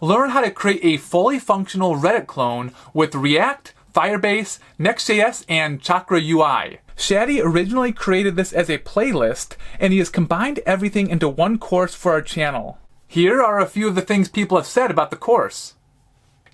Learn how to create a fully functional Reddit clone with React, Firebase, Next.js, and Chakra UI. Shadi originally created this as a playlist, and he has combined everything into one course for our channel. Here are a few of the things people have said about the course.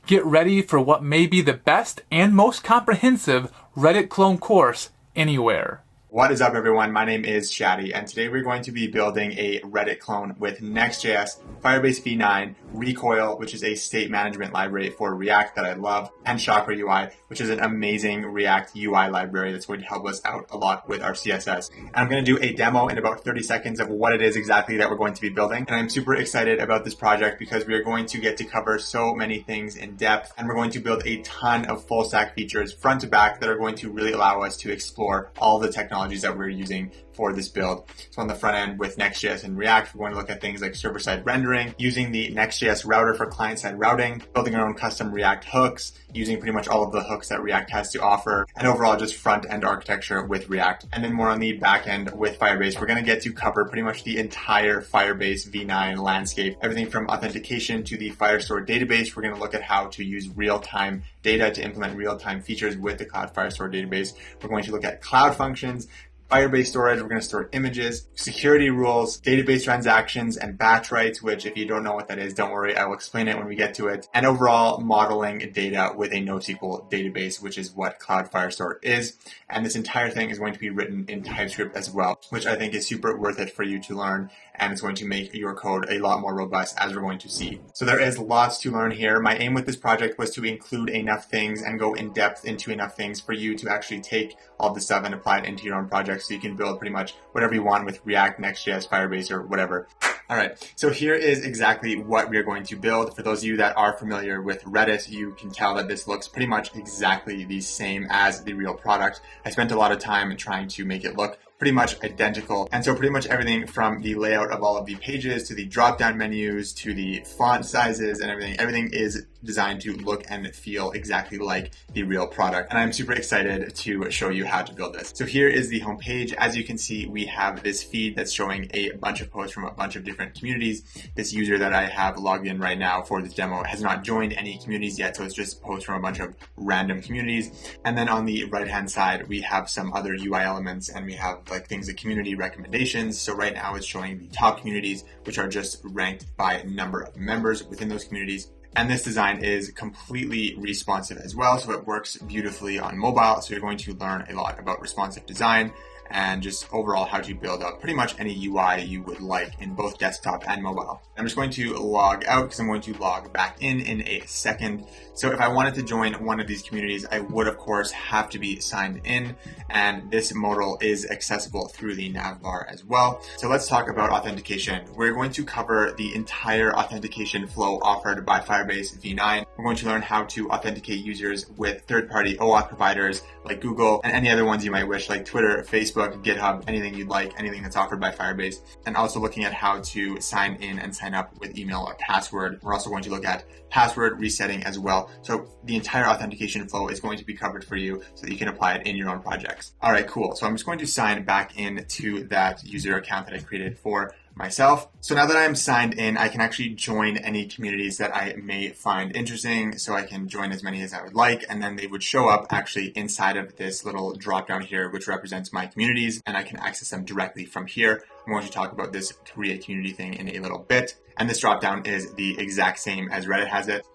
Get ready for what may be the best and most comprehensive Reddit clone course anywhere. What is up, everyone? My name is Shadi, and today we're going to be building a Reddit clone with Next.js, Firebase v9, Recoil, which is a state management library for React that I love, and Chakra UI, which is an amazing React UI library that's going to help us out a lot with our CSS. And I'm going to do a demo in about 30 seconds of what it is exactly that we're going to be building. And I'm super excited about this project because we are going to get to cover so many things in depth, and we're going to build a ton of full stack features front to back that are going to really allow us to explore all the technologies that we're using for this build. So on the front end with Next.js and React, we're going to look at things like server-side rendering, using the Next.js router for client-side routing, building our own custom React hooks, using pretty much all of the hooks that React has to offer, and overall just front-end architecture with React. And then more on the back end with Firebase, we're going to get to cover pretty much the entire Firebase v9 landscape, everything from authentication to the Firestore database. We're going to look at how to use real-time data to implement real-time features with the Cloud Firestore database. We're going to look at cloud functions, Firebase storage, we're going to store images, security rules, database transactions, and batch writes, which if you don't know what that is, don't worry, I will explain it when we get to it. And overall modeling data with a NoSQL database, which is what Cloud Firestore is. And this entire thing is going to be written in TypeScript as well, which I think is super worth it for you to learn. And it's going to make your code a lot more robust, as we're going to see. So there is lots to learn here. My aim with this project was to include enough things and go in depth into enough things for you to actually take all this stuff and apply it into your own project, so you can build pretty much whatever you want with React, Next.js, Firebase, or whatever. All right, so here is exactly what we're going to build. For those of you that are familiar with Reddit, you can tell that this looks pretty much exactly the same as the real product. I spent a lot of time trying to make it look pretty much identical. And so pretty much everything from the layout of all of the pages to the drop-down menus to the font sizes and everything is designed to look and feel exactly like the real product. And I'm super excited to show you how to build this. So here is the home page. As you can see, we have this feed that's showing a bunch of posts from a bunch of different communities. This user that I have logged in right now for this demo has not joined any communities yet, so it's just posts from a bunch of random communities. And then on the right-hand side, we have some other UI elements, and we have like things like community recommendations. So right now it's showing the top communities, which are just ranked by number of members within those communities. And this design is completely responsive as well, so it works beautifully on mobile. So you're going to learn a lot about responsive design and just overall how to build up pretty much any UI you would like in both desktop and mobile. I'm just going to log out because I'm going to log back in a second. So if I wanted to join one of these communities, I would of course have to be signed in, and this modal is accessible through the navbar as well. So let's talk about authentication. We're going to cover the entire authentication flow offered by Firebase v9. We're going to learn how to authenticate users with third-party OAuth providers like Google and any other ones you might wish, like Twitter, Facebook, GitHub, anything you'd like, anything that's offered by Firebase. And also looking at how to sign in and sign up with email or password. We're also going to look at password resetting as well. So the entire authentication flow is going to be covered for you so that you can apply it in your own projects. All right, cool. So I'm just going to sign back into that user account that I created for myself. So now that I'm signed in, I can actually join any communities that I may find interesting. So I can join as many as I would like, and then they would show up actually inside of this little drop down here, which represents my communities, and I can access them directly from here. I'm going to talk about this create community thing in a little bit. And this drop down is the exact same as Reddit has it.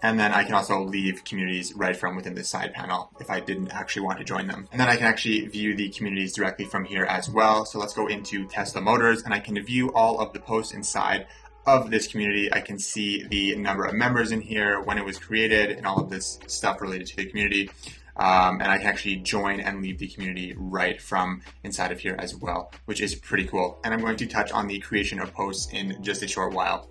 And then I can also leave communities right from within this side panel if I didn't actually want to join them. And then I can actually view the communities directly from here as well. So let's go into Tesla Motors, and I can view all of the posts inside of this community. I can see the number of members in here, when it was created, and all of this stuff related to the community. And I can actually join and leave the community right from inside of here as well, which is pretty cool. And I'm going to touch on the creation of posts in just a short while.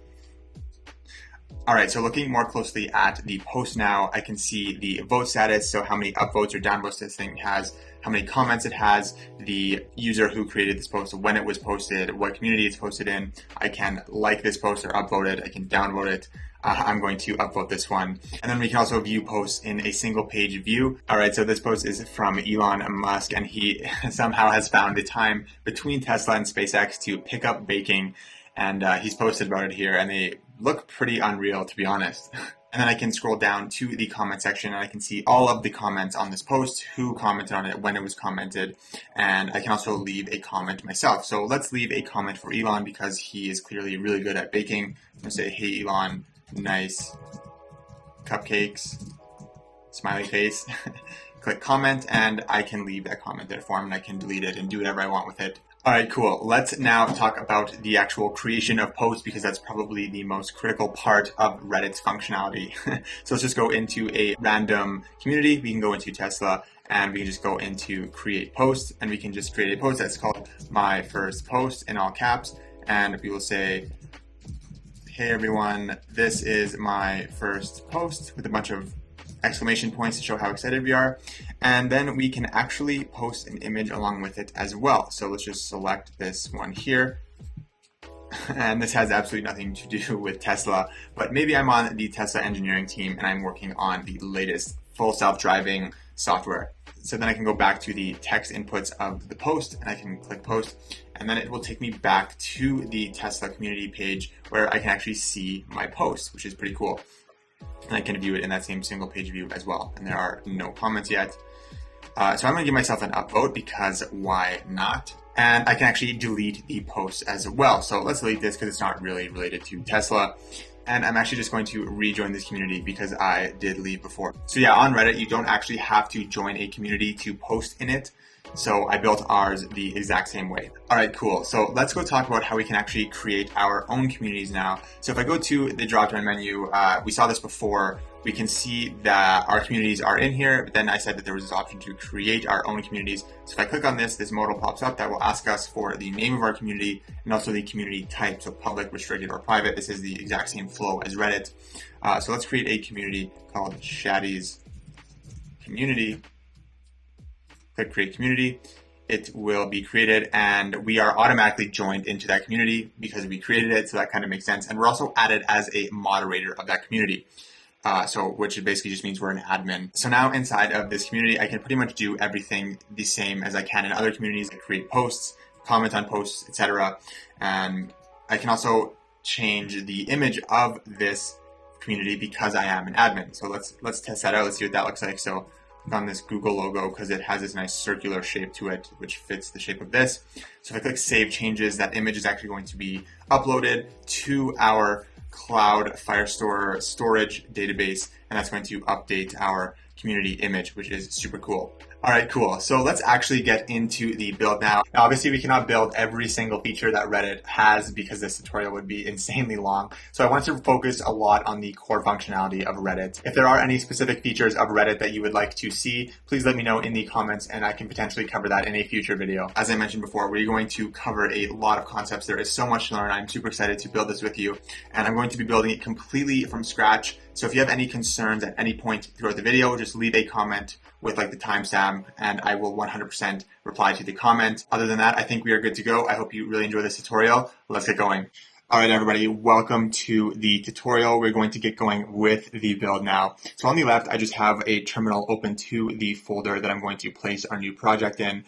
All right, so looking more closely at the post now, I can see the vote status, so how many upvotes or downvotes this thing has, how many comments it has, the user who created this post, when it was posted, what community it's posted in. I can like this post or upvote it, I can downvote it. I'm going to upvote this one. And then we can also view posts in a single page view. All right, so this post is from Elon Musk, and he somehow has found the time between Tesla and SpaceX to pick up baking. And he's posted about it here, and they look pretty unreal, to be honest. And then I can scroll down to the comment section and I can see all of the comments on this post, who commented on it, when it was commented, and I can also leave a comment myself. So let's leave a comment for Elon because he is clearly really good at baking. I'm gonna say, hey Elon, nice cupcakes, smiley face. Click comment and I can leave that comment there for him and I can delete it and do whatever I want with it. All right, cool. Let's now talk about the actual creation of posts because that's probably the most critical part of Reddit's functionality. So let's just go into a random community. We can go into Tesla and we can just go into create post and we can just create a post that's called my first post in all caps. And we will say, hey everyone, this is my first post with a bunch of exclamation points to show how excited we are. And then we can actually post an image along with it as well. So let's just select this one here. And this has absolutely nothing to do with Tesla, but maybe I'm on the Tesla engineering team and I'm working on the latest full self-driving software. So then I can go back to the text inputs of the post and I can click post and then it will take me back to the Tesla community page where I can actually see my post, which is pretty cool. And I can view it in that same single page view as well. And there are no comments yet. So I'm going to give myself an upvote because why not? And I can actually delete the post as well. So let's delete this because it's not really related to Tesla. And I'm actually just going to rejoin this community because I did leave before. So yeah, on Reddit, you don't actually have to join a community to post in it. So I built ours the exact same way. All right, cool. So let's go talk about how we can actually create our own communities now. So if I go to the drop-down menu, we saw this before. We can see that our communities are in here, but then I said that there was this option to create our own communities. So if I click on this, this modal pops up that will ask us for the name of our community and also the community type. So public, restricted, or private. This is the exact same flow as Reddit. So let's create a community called Shaddy's Community. Click create community. It will be created and we are automatically joined into that community because we created it. So that kind of makes sense. And we're also added as a moderator of that community. Which basically just means we're an admin. So now inside of this community, I can pretty much do everything the same as I can in other communities. I create posts, comment on posts, etc. And I can also change the image of this community because I am an admin. So let's test that out. Let's see what that looks like. So click on this Google logo because it has this nice circular shape to it, which fits the shape of this. So if I click save changes, that image is actually going to be uploaded to our cloud Firestore storage database, and that's going to update our community image, which is super cool. All right, cool. So let's actually get into the build now. Now, obviously, we cannot build every single feature that Reddit has because this tutorial would be insanely long. So I want to focus a lot on the core functionality of Reddit. If there are any specific features of Reddit that you would like to see, please let me know in the comments and I can potentially cover that in a future video. As I mentioned before, we're going to cover a lot of concepts. There is so much to learn. I'm super excited to build this with you, and I'm going to be building it completely from scratch. So if you have any concerns at any point throughout the video, just leave a comment with like the timestamp and I will 100% reply to the comment. Other than that, I think we are good to go. I hope you really enjoy this tutorial. Let's get going. All right, everybody, welcome to the tutorial. We're going to get going with the build now. So on the left, I just have a terminal open to the folder that I'm going to place our new project in.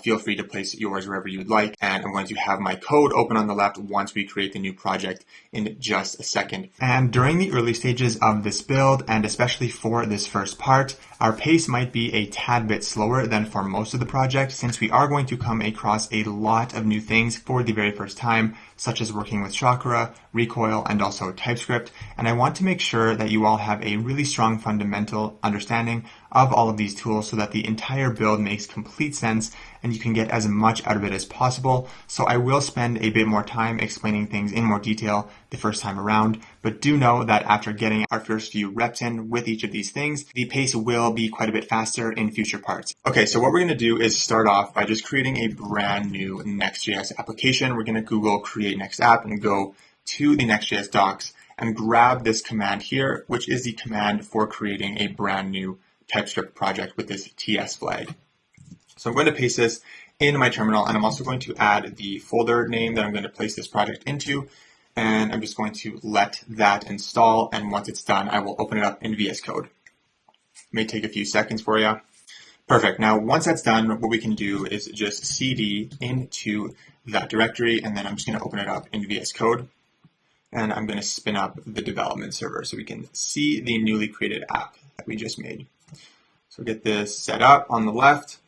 Feel free to place yours wherever you would like. And I'm going to have my code open on the left once we create the new project in just a second. And during the early stages of this build, and especially for this first part, our pace might be a tad bit slower than for most of the project since we are going to come across a lot of new things for the very first time, such as working with Chakra, Recoil, and also TypeScript. And I want to make sure that you all have a really strong fundamental understanding of all of these tools so that the entire build makes complete sense and you can get as much out of it as possible. So I will spend a bit more time explaining things in more detail the first time around, but do know that after getting our first few reps in with each of these things, the pace will be quite a bit faster in future parts. Okay, so what we're going to do is start off by just creating a brand new Next.js application. We're going to Google create next app and go to the Next.js docs and grab this command here, which is the command for creating a brand new TypeScript project with this TS flag. So I'm going to paste this in my terminal, and I'm also going to add the folder name that I'm going to place this project into, and I'm just going to let that install, and once it's done, I will open it up in VS Code. It may take a few seconds for you. Perfect. Now, once that's done, what we can do is just cd into that directory, and then I'm just going to open it up in VS Code. And I'm going to spin up the development server so we can see the newly created app that we just made. So get this set up on the left.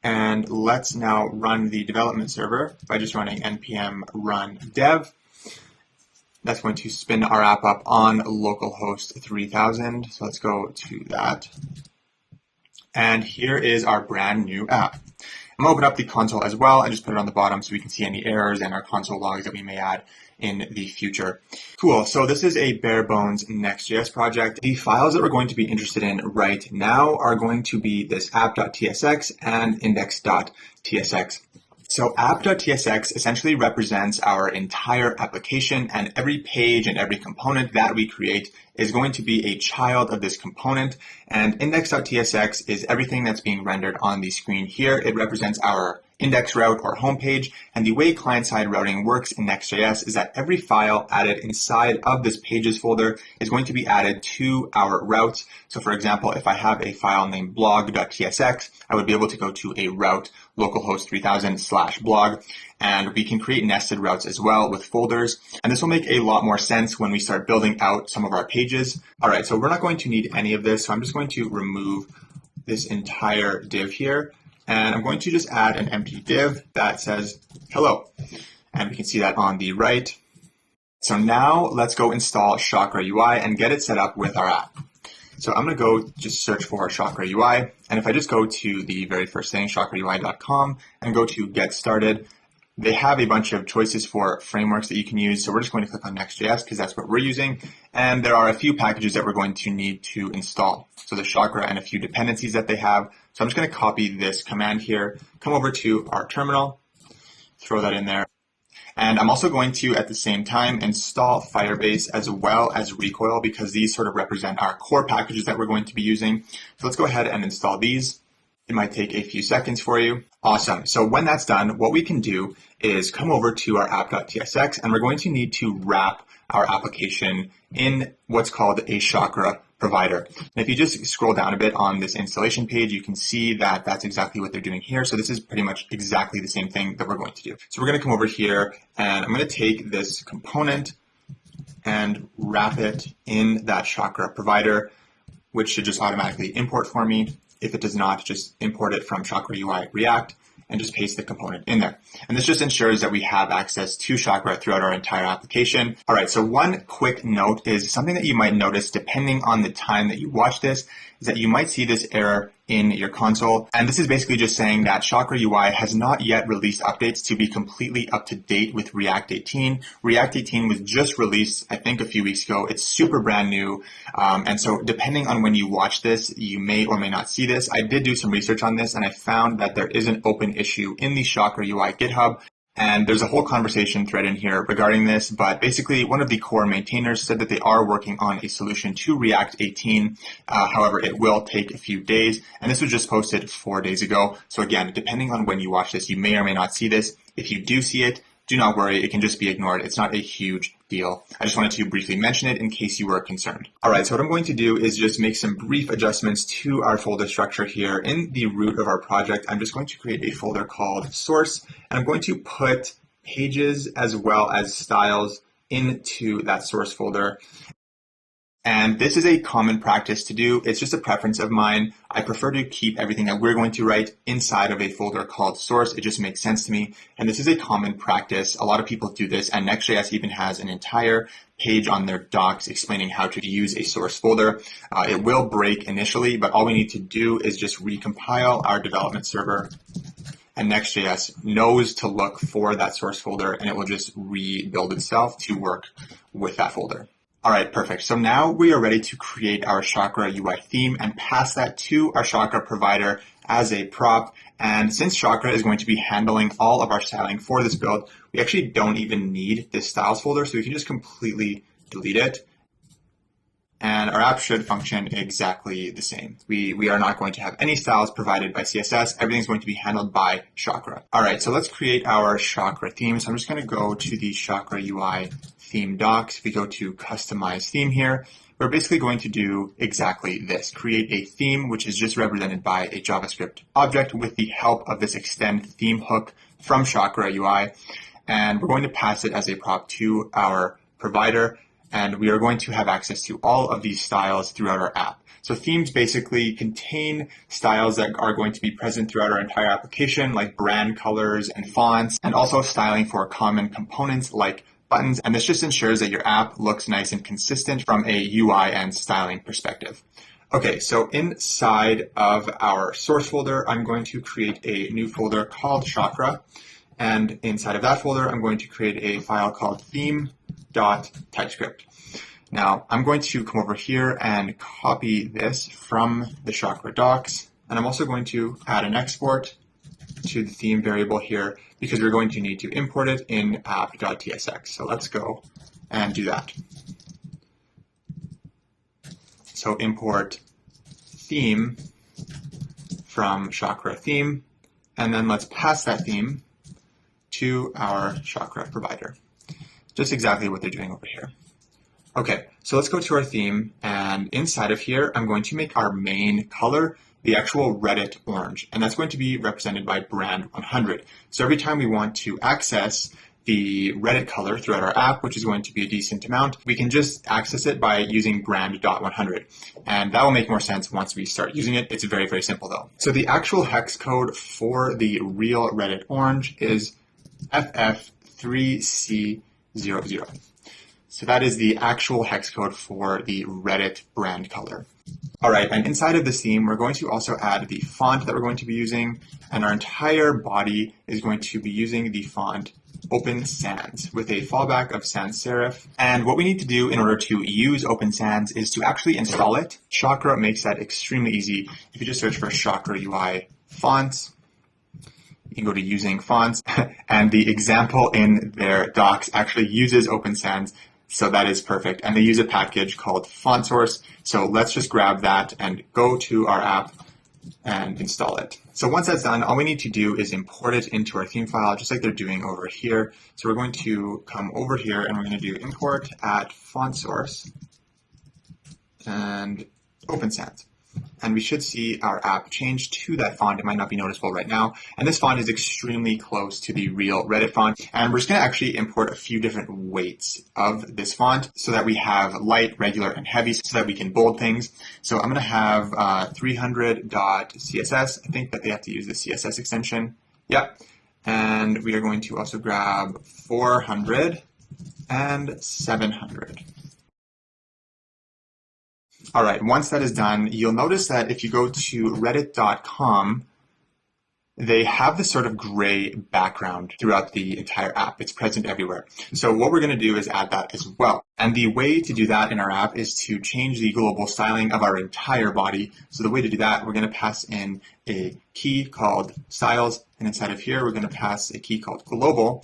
And let's now run the development server by just running npm run dev. That's going to spin our app up on localhost 3000. So let's go to that. And here is our brand new app. I'm going to open up the console as well and just put it on the bottom so we can see any errors and our console logs that we may add in the future. Cool, so this is a bare bones Next.js project. The files that we're going to be interested in right now are going to be this app.tsx and index.tsx. So app.tsx essentially represents our entire application, and every page and every component that we create is going to be a child of this component. And index.tsx is everything that's being rendered on the screen here. It represents our index route or homepage. And the way client-side routing works in Next.js is that every file added inside of this pages folder is going to be added to our routes. So for example, if I have a file named blog.tsx, I would be able to go to a route localhost 3000/blog, and we can create nested routes as well with folders. And this will make a lot more sense when we start building out some of our pages. All right, so we're not going to need any of this. So I'm just going to remove this entire div here. And I'm going to just add an empty div that says hello. And we can see that on the right. So now let's go install Chakra UI and get it set up with our app. So I'm going to go just search for Chakra UI. And if I just go to the very first thing, chakraui.com, and go to get started, they have a bunch of choices for frameworks that you can use. So we're just going to click on Next.js because that's what we're using. And there are a few packages that we're going to need to install. So the Chakra and a few dependencies that they have. So I'm just going to copy this command here, come over to our terminal, throw that in there. And I'm also going to, at the same time, install Firebase as well as Recoil because these sort of represent our core packages that we're going to be using. So let's go ahead and install these. It might take a few seconds for you. Awesome. So when that's done, what we can do is come over to our app.tsx, and we're going to need to wrap our application in what's called a Chakra provider. And if you just scroll down a bit on this installation page, you can see that that's exactly what they're doing here. So this is pretty much exactly the same thing that we're going to do. So we're going to come over here, and I'm going to take this component and wrap it in that Chakra provider, which should just automatically import for me. If it does not, just import it from Chakra UI React and just paste the component in there. And this just ensures that we have access to Chakra throughout our entire application. All right, so one quick note is something that you might notice depending on the time that you watch this is that you might see this error in your console. And this is basically just saying that Chakra UI has not yet released updates to be completely up to date with React 18. React 18 was just released, I think, a few weeks ago. It's super brand new. And so depending on when you watch this, you may or may not see this. I did do some research on this, and I found that there is an open issue in the Chakra UI GitHub. And there's a whole conversation thread in here regarding this, but basically one of the core maintainers said that they are working on a solution to React 18. However, it will take a few days, and this was just posted 4 days ago. So again, depending on when you watch this, you may or may not see this. If you do see it, do not worry, it can just be ignored. It's not a huge deal. I just wanted to briefly mention it in case you were concerned. All right, so what I'm going to do is just make some brief adjustments to our folder structure here. In the root of our project, I'm just going to create a folder called source, and I'm going to put pages as well as styles into that source folder. And this is a common practice to do. It's just a preference of mine. I prefer to keep everything that we're going to write inside of a folder called source. It just makes sense to me. And this is a common practice. A lot of people do this, and Next.js even has an entire page on their docs explaining how to use a source folder. It will break initially, but all we need to do is just recompile our development server, and Next.js knows to look for that source folder, and it will just rebuild itself to work with that folder. All right, perfect. So now we are ready to create our Chakra UI theme and pass that to our Chakra provider as a prop. And since Chakra is going to be handling all of our styling for this build, we actually don't even need this styles folder. So we can just completely delete it. And our app should function exactly the same. We are not going to have any styles provided by CSS. Everything's going to be handled by Chakra. All right, so let's create our Chakra theme. So I'm just going to go to the Chakra UI theme docs. If we go to customize theme here, we're basically going to do exactly this. Create a theme, which is just represented by a JavaScript object with the help of this extend theme hook from Chakra UI. And we're going to pass it as a prop to our provider, and we are going to have access to all of these styles throughout our app. So themes basically contain styles that are going to be present throughout our entire application, like brand colors and fonts, and also styling for common components like buttons. And this just ensures that your app looks nice and consistent from a UI and styling perspective. Okay, so inside of our source folder, I'm going to create a new folder called Chakra. And inside of that folder, I'm going to create a file called theme.typescript. Now, I'm going to come over here and copy this from the Chakra docs. And I'm also going to add an export to the theme variable here because we're going to need to import it in app.tsx. So let's go and do that. So import theme from Chakra theme, and then let's pass that theme to our Chakra provider. Just exactly what they're doing over here. Okay, so let's go to our theme, and inside of here, I'm going to make our main color the actual Reddit orange, and that's going to be represented by brand 100. So every time we want to access the Reddit color throughout our app, which is going to be a decent amount, we can just access it by using brand.100. And that will make more sense once we start using it. It's very, very simple though. So the actual hex code for the real Reddit orange is FF3C00. So that is the actual hex code for the Reddit brand color. All right, and inside of this theme, we're going to also add the font that we're going to be using, and our entire body is going to be using the font Open Sans with a fallback of sans serif. And what we need to do in order to use Open Sans is to actually install it. Chakra makes that extremely easy. If you just search for Chakra UI fonts, you can go to using fonts, and the example in their docs actually uses Open Sans. So that is perfect. And they use a package called font source. So let's just grab that and go to our app and install it. So once that's done, all we need to do is import it into our theme file, just like they're doing over here. So we're going to come over here and we're going to do import at font source and Open Sans. And we should see our app change to that font. It might not be noticeable right now. And this font is extremely close to the real Reddit font. And we're just going to actually import a few different weights of this font so that we have light, regular, and heavy so that we can bold things. So I'm going to have 300.css. I think that they have to use the CSS extension. Yep. And we are going to also grab 400 and 700. All right, once that is done, you'll notice that if you go to reddit.com, they have this sort of gray background throughout the entire app. It's present everywhere. So what we're going to do is add that as well. And the way to do that in our app is to change the global styling of our entire body. So the way to do that, we're going to pass in a key called styles. And inside of here, we're going to pass a key called global.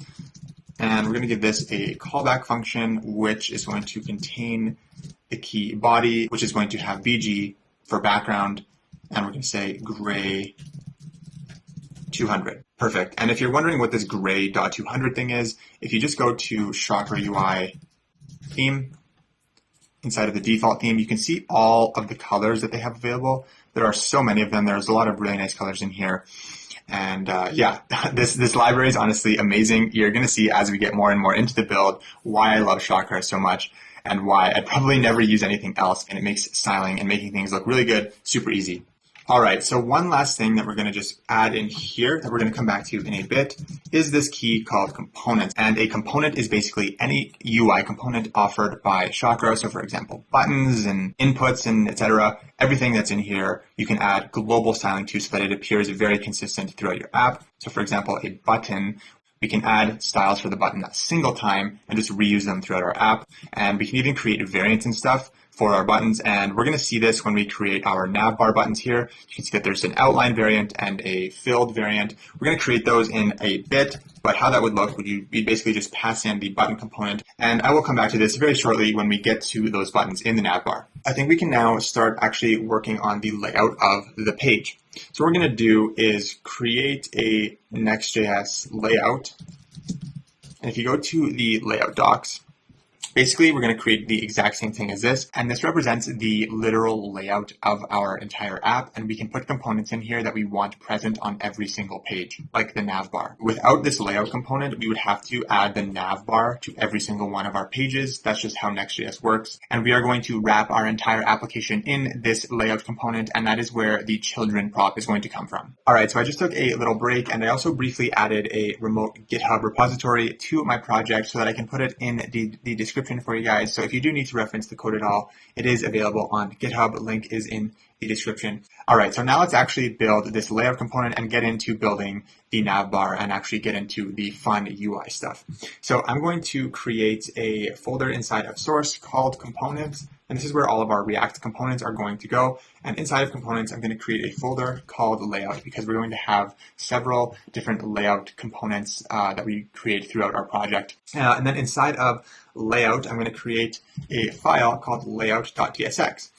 And we're going to give this a callback function, which is going to contain the key body, which is going to have BG for background, and we're going to say gray 200. Perfect. And if you're wondering what this gray.200 thing is, if you just go to Chakra UI theme, inside of the default theme, you can see all of the colors that they have available. There are so many of them. There's a lot of really nice colors in here. And yeah, this library is honestly amazing. You're going to see as we get more and more into the build why I love Chakra so much and why I'd probably never use anything else. And it makes styling and making things look really good super easy. All right, so one last thing that we're going to just add in here that we're going to come back to in a bit is this key called components. And a component is basically any UI component offered by Chakra. So for example, buttons and inputs and etc. Everything that's in here, you can add global styling to so that it appears very consistent throughout your app. So for example, a button, we can add styles for the button a single time and just reuse them throughout our app. And we can even create variants and stuff for our buttons, and we're going to see this when we create our navbar buttons here. You can see that there's an outline variant and a filled variant. We're going to create those in a bit, but how that would look would you basically just pass in the button component, and I will come back to this very shortly when we get to those buttons in the navbar. I think we can now start actually working on the layout of the page. So what we're going to do is create a Next.js layout, and if you go to the layout docs, Basically, we're going to create the exact same thing as this, and this represents the literal layout of our entire app, and we can put components in here that we want present on every single page, like the navbar. Without this layout component, we would have to add the navbar to every single one of our pages. That's just how Next.js works, and we are going to wrap our entire application in this layout component, and that is where the children prop is going to come from. All right, so I just took a little break, and I also briefly added a remote GitHub repository to my project so that I can put it in the description for you guys. So if you do need to reference the code at all, it is available on GitHub. Link is in the description. All right, so now let's actually build this layout component and get into building the navbar and actually get into the fun UI stuff. So I'm going to create a folder inside of source called components, and this is where all of our React components are going to go. And inside of components, I'm going to create a folder called layout because we're going to have several different layout components that we create throughout our project. And then inside of layout, I'm going to create a file called layout.tsx.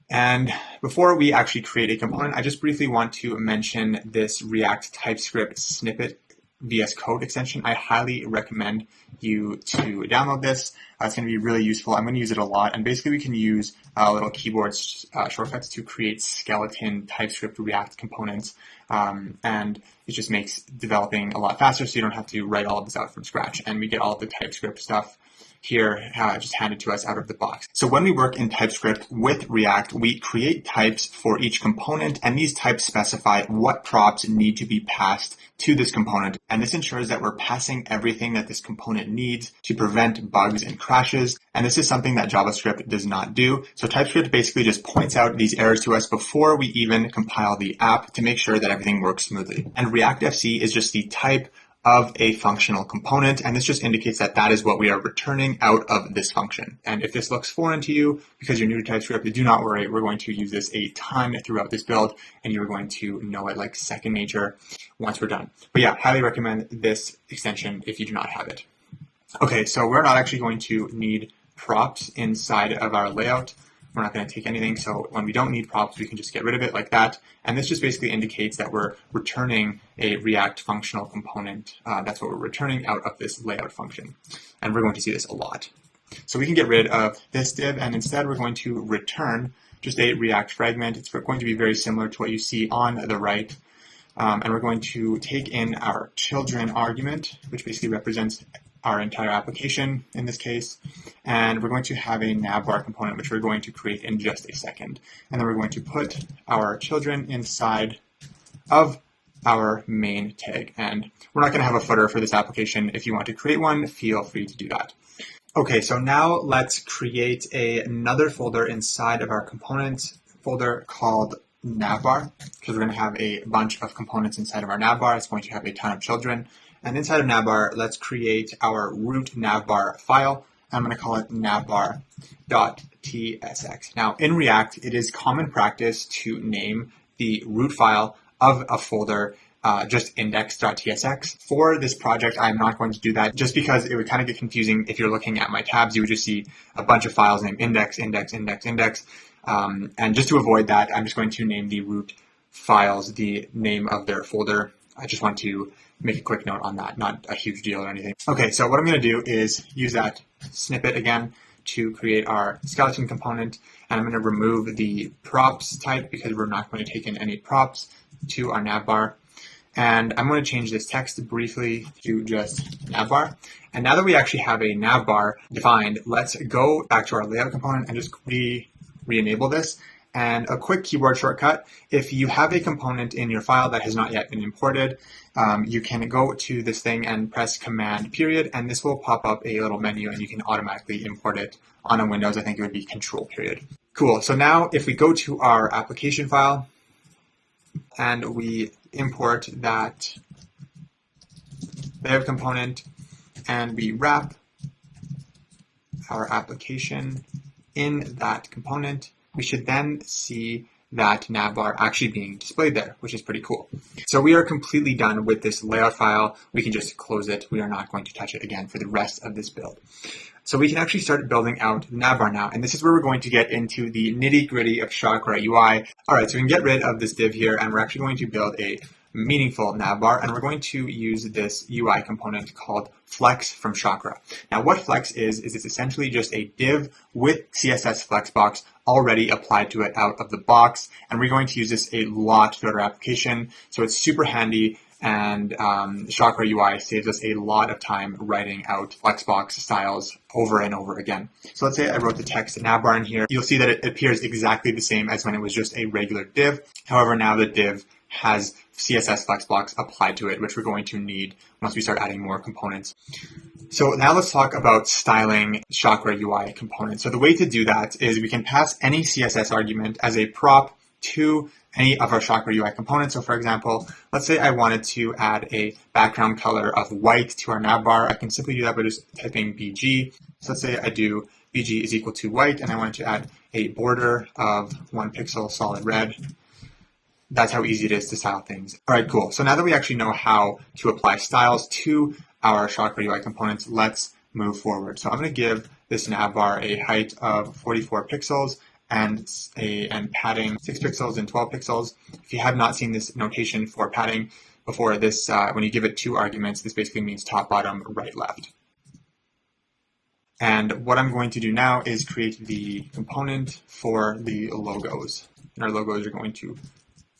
And before we actually create a component, I just briefly want to mention this React TypeScript snippet VS Code extension. I highly recommend you to download this. It's going to be really useful. I'm going to use it a lot. And basically, we can use little keyboard shortcuts to create skeleton TypeScript React components. And it just makes developing a lot faster, so you don't have to write all of this out from scratch. And we get all of the TypeScript stuff here just handed to us out of the box. So when we work in TypeScript with React, we create types for each component, and these types specify what props need to be passed to this component. And this ensures that we're passing everything that this component needs to prevent bugs and crashes. And this is something that JavaScript does not do. So TypeScript basically just points out these errors to us before we even compile the app to make sure that everything works smoothly. And React-FC is just the type of a functional component, and this just indicates that that is what we are returning out of this function. And if this looks foreign to you because you're new to TypeScript, do not worry. We're going to use this a ton throughout this build, and you're going to know it like second nature once we're done. But yeah, highly recommend this extension if you do not have it. Okay, so we're not actually going to need props inside of our layout. We're not going to take anything. So when we don't need props, we can just get rid of it like that. And this just basically indicates that we're returning a React functional component. That's what we're returning out of this layout function. And we're going to see this a lot. So we can get rid of this div, and instead we're going to return just a React fragment. It's going to be very similar to what you see on the right. And we're going to take in our children argument, which basically represents our entire application in this case. And we're going to have a navbar component, which we're going to create in just a second. And then we're going to put our children inside of our main tag. And we're not going to have a footer for this application. If you want to create one, feel free to do that. Okay, so now let's create another folder inside of our components folder called navbar, because we're going to have a bunch of components inside of our navbar. It's going to have a ton of children. And inside of navbar, let's create our root navbar file. I'm going to call it navbar.tsx. Now, in React, it is common practice to name the root file of a folder just index.tsx. For this project, I'm not going to do that just because it would kind of get confusing. If you're looking at my tabs, you would just see a bunch of files named index, index, index, index. And just to avoid that, I'm just going to name the root files the name of their folder. I just want to make a quick note on that, not a huge deal or anything. Okay, so what I'm going to do is use that snippet again to create our skeleton component, and I'm going to remove the props type because we're not going to take in any props to our navbar. And I'm going to change this text briefly to just navbar. And now that we actually have a navbar defined, let's go back to our layout component and just re-enable this. And a quick keyboard shortcut, if you have a component in your file that has not yet been imported, you can go to this thing and press Command period, and this will pop up a little menu and you can automatically import it. On a Windows, I think it would be Control period. Cool, so now if we go to our application file and we import that layout component and we wrap our application in that component, we should then see that navbar actually being displayed there, which is pretty cool. So we are completely done with this layout file. We can just close it. We are not going to touch it again for the rest of this build. So we can actually start building out the navbar now. And this is where we're going to get into the nitty gritty of Chakra UI. All right, so we can get rid of this div here, and we're actually going to build a meaningful navbar, and we're going to use this UI component called Flex from Chakra. Now what Flex is it's essentially just a div with CSS flexbox already applied to it out of the box, and we're going to use this a lot throughout our application, so it's super handy. And Chakra UI saves us a lot of time writing out flexbox styles over and over again. So let's say I wrote the text navbar in here. You'll see that it appears exactly the same as when it was just a regular div. However, now the div has CSS flexbox applied to it, which we're going to need once we start adding more components. So now let's talk about styling Chakra UI components. So the way to do that is we can pass any CSS argument as a prop to any of our Chakra UI components. So for example, let's say I wanted to add a background color of white to our navbar. I can simply do that by just typing BG. So let's say I do BG is equal to white, and I wanted to add a border of 1 pixel solid red. That's how easy it is to style things. All right, cool. So now that we actually know how to apply styles to our Chakra UI components, let's move forward. So I'm going to give this navbar a height of 44 pixels and padding 6 pixels and 12 pixels. If you have not seen this notation for padding before, this when you give it 2 arguments, this basically means top, bottom, right, left. And what I'm going to do now is create the component for the logos. And our logos are going to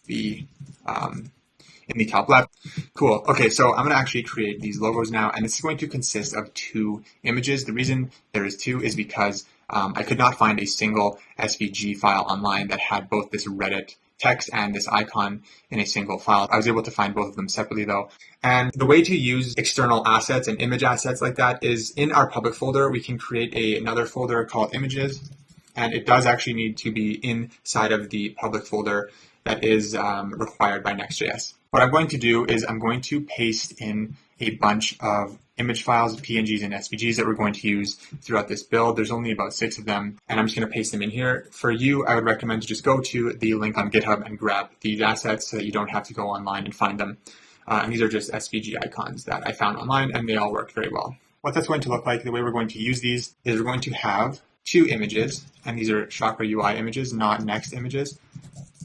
be in the top left. Cool. Okay, so I'm going to actually create these logos now, and it's going to consist of 2 images. The reason there is 2 is because I could not find a single SVG file online that had both this Reddit text and this icon in a single file. I was able to find both of them separately though. And the way to use external assets and image assets like that is in our public folder, we can create another folder called images, and it does actually need to be inside of the public folder that is required by Next.js. What I'm going to do is I'm going to paste in a bunch of image files, PNGs and SVGs that we're going to use throughout this build. There's only about 6 of them, and I'm just going to paste them in here. For you, I would recommend to just go to the link on GitHub and grab these assets so that you don't have to go online and find them. And these are just SVG icons that I found online, and they all work very well. What that's going to look like, the way we're going to use these, is we're going to have 2 images, and these are Chakra UI images, not Next images.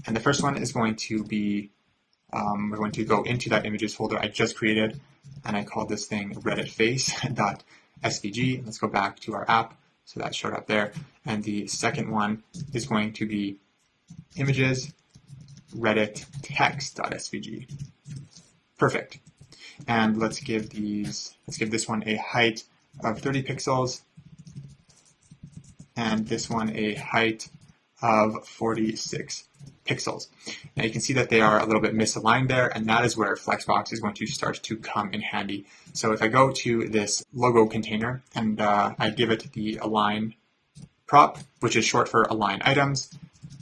And the first one is going to be, we're going to go into that images folder I just created, and I called this thing redditface.svg. Let's go back to our app, so that showed up there. And the second one is going to be images reddit text.svg. Perfect. And let's give this one a height of 30 pixels, and this one a height of 46 pixels. Now you can see that they are a little bit misaligned there, and that is where Flexbox is going to start to come in handy. So if I go to this logo container and I give it the align prop, which is short for align items,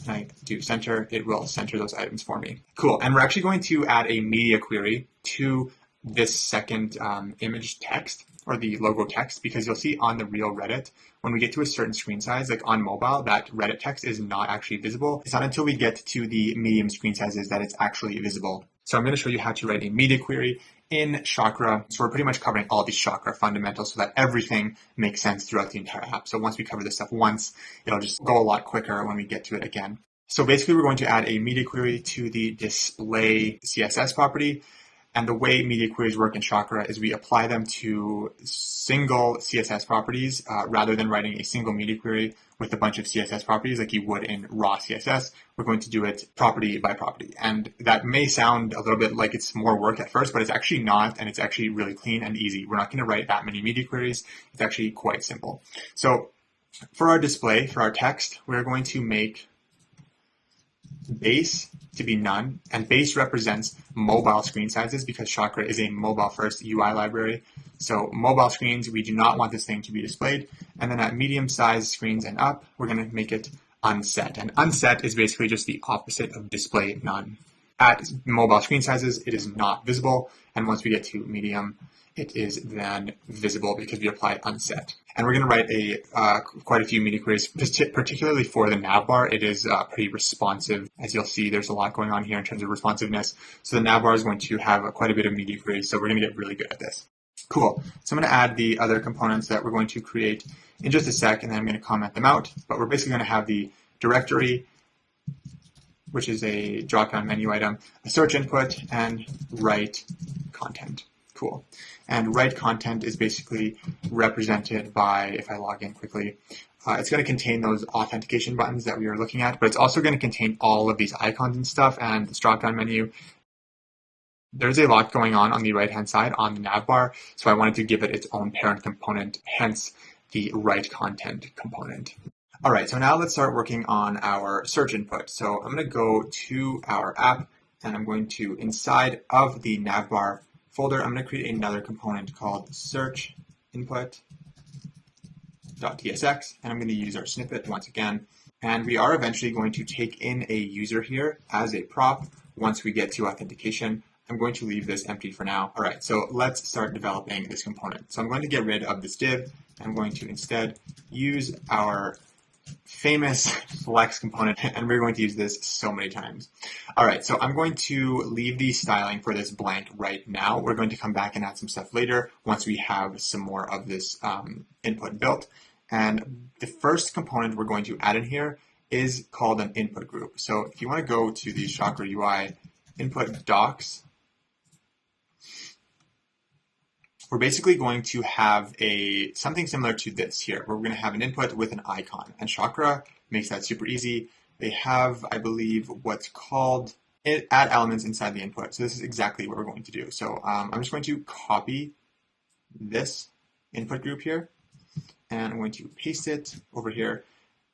and I do center, it will center those items for me. Cool. And we're actually going to add a media query to this second image text, or the logo text, because you'll see on the real Reddit, when we get to a certain screen size, like on mobile, that Reddit text is not actually visible. It's not until we get to the medium screen sizes that it's actually visible. So I'm going to show you how to write a media query in Chakra. So we're pretty much covering all these Chakra fundamentals so that everything makes sense throughout the entire app. So once we cover this stuff once, it'll just go a lot quicker when we get to it again. So basically, we're going to add a media query to the display CSS property. And the way media queries work in Chakra is we apply them to single CSS properties rather than writing a single media query with a bunch of CSS properties like you would in raw CSS. We're going to do it property by property. And that may sound a little bit like it's more work at first, but it's actually not, and it's actually really clean and easy. We're not going to write that many media queries. It's actually quite simple. So for our display, for our text, we're going to make base to be none, and base represents mobile screen sizes because Chakra is a mobile first UI library. So mobile screens, we do not want this thing to be displayed. And then at medium size screens and up, we're going to make it unset. And unset is basically just the opposite of display none. At mobile screen sizes, it is not visible. And once we get to medium, it is then visible because we apply unset. And we're going to write quite a few media queries, particularly for the navbar. It is pretty responsive. As you'll see, there's a lot going on here in terms of responsiveness. So the navbar is going to have quite a bit of media queries. So we're going to get really good at this. Cool. So I'm going to add the other components that we're going to create in just a sec, and then I'm going to comment them out. But we're basically going to have the directory which is a drop-down menu item, a search input, and write content. Cool. And write content is basically represented by, if I log in quickly, it's going to contain those authentication buttons that we were looking at, but it's also going to contain all of these icons and stuff and this drop-down menu. There's a lot going on the right-hand side on the navbar, so I wanted to give it its own parent component, hence the write content component. All right, so now let's start working on our search input. So I'm going to go to our app, and I'm going to, inside of the navbar folder, I'm going to create another component called SearchInput.tsx, and I'm going to use our snippet once again. And we are eventually going to take in a user here as a prop once we get to authentication. I'm going to leave this empty for now. All right, so let's start developing this component. So I'm going to get rid of this div. I'm going to instead use our famous flex component, and we're going to use this so many times. All right, so I'm going to leave the styling for this blank right now. We're going to come back and add some stuff later once we have some more of this input built. And the first component we're going to add in here is called an input group. So if you want to go to the Chakra UI input docs, we're basically going to have something similar to this here, where we're going to have an input with an icon. And Chakra makes that super easy. They have, I believe, what's called add elements inside the input. So this is exactly what we're going to do. So I'm just going to copy this input group here, and I'm going to paste it over here.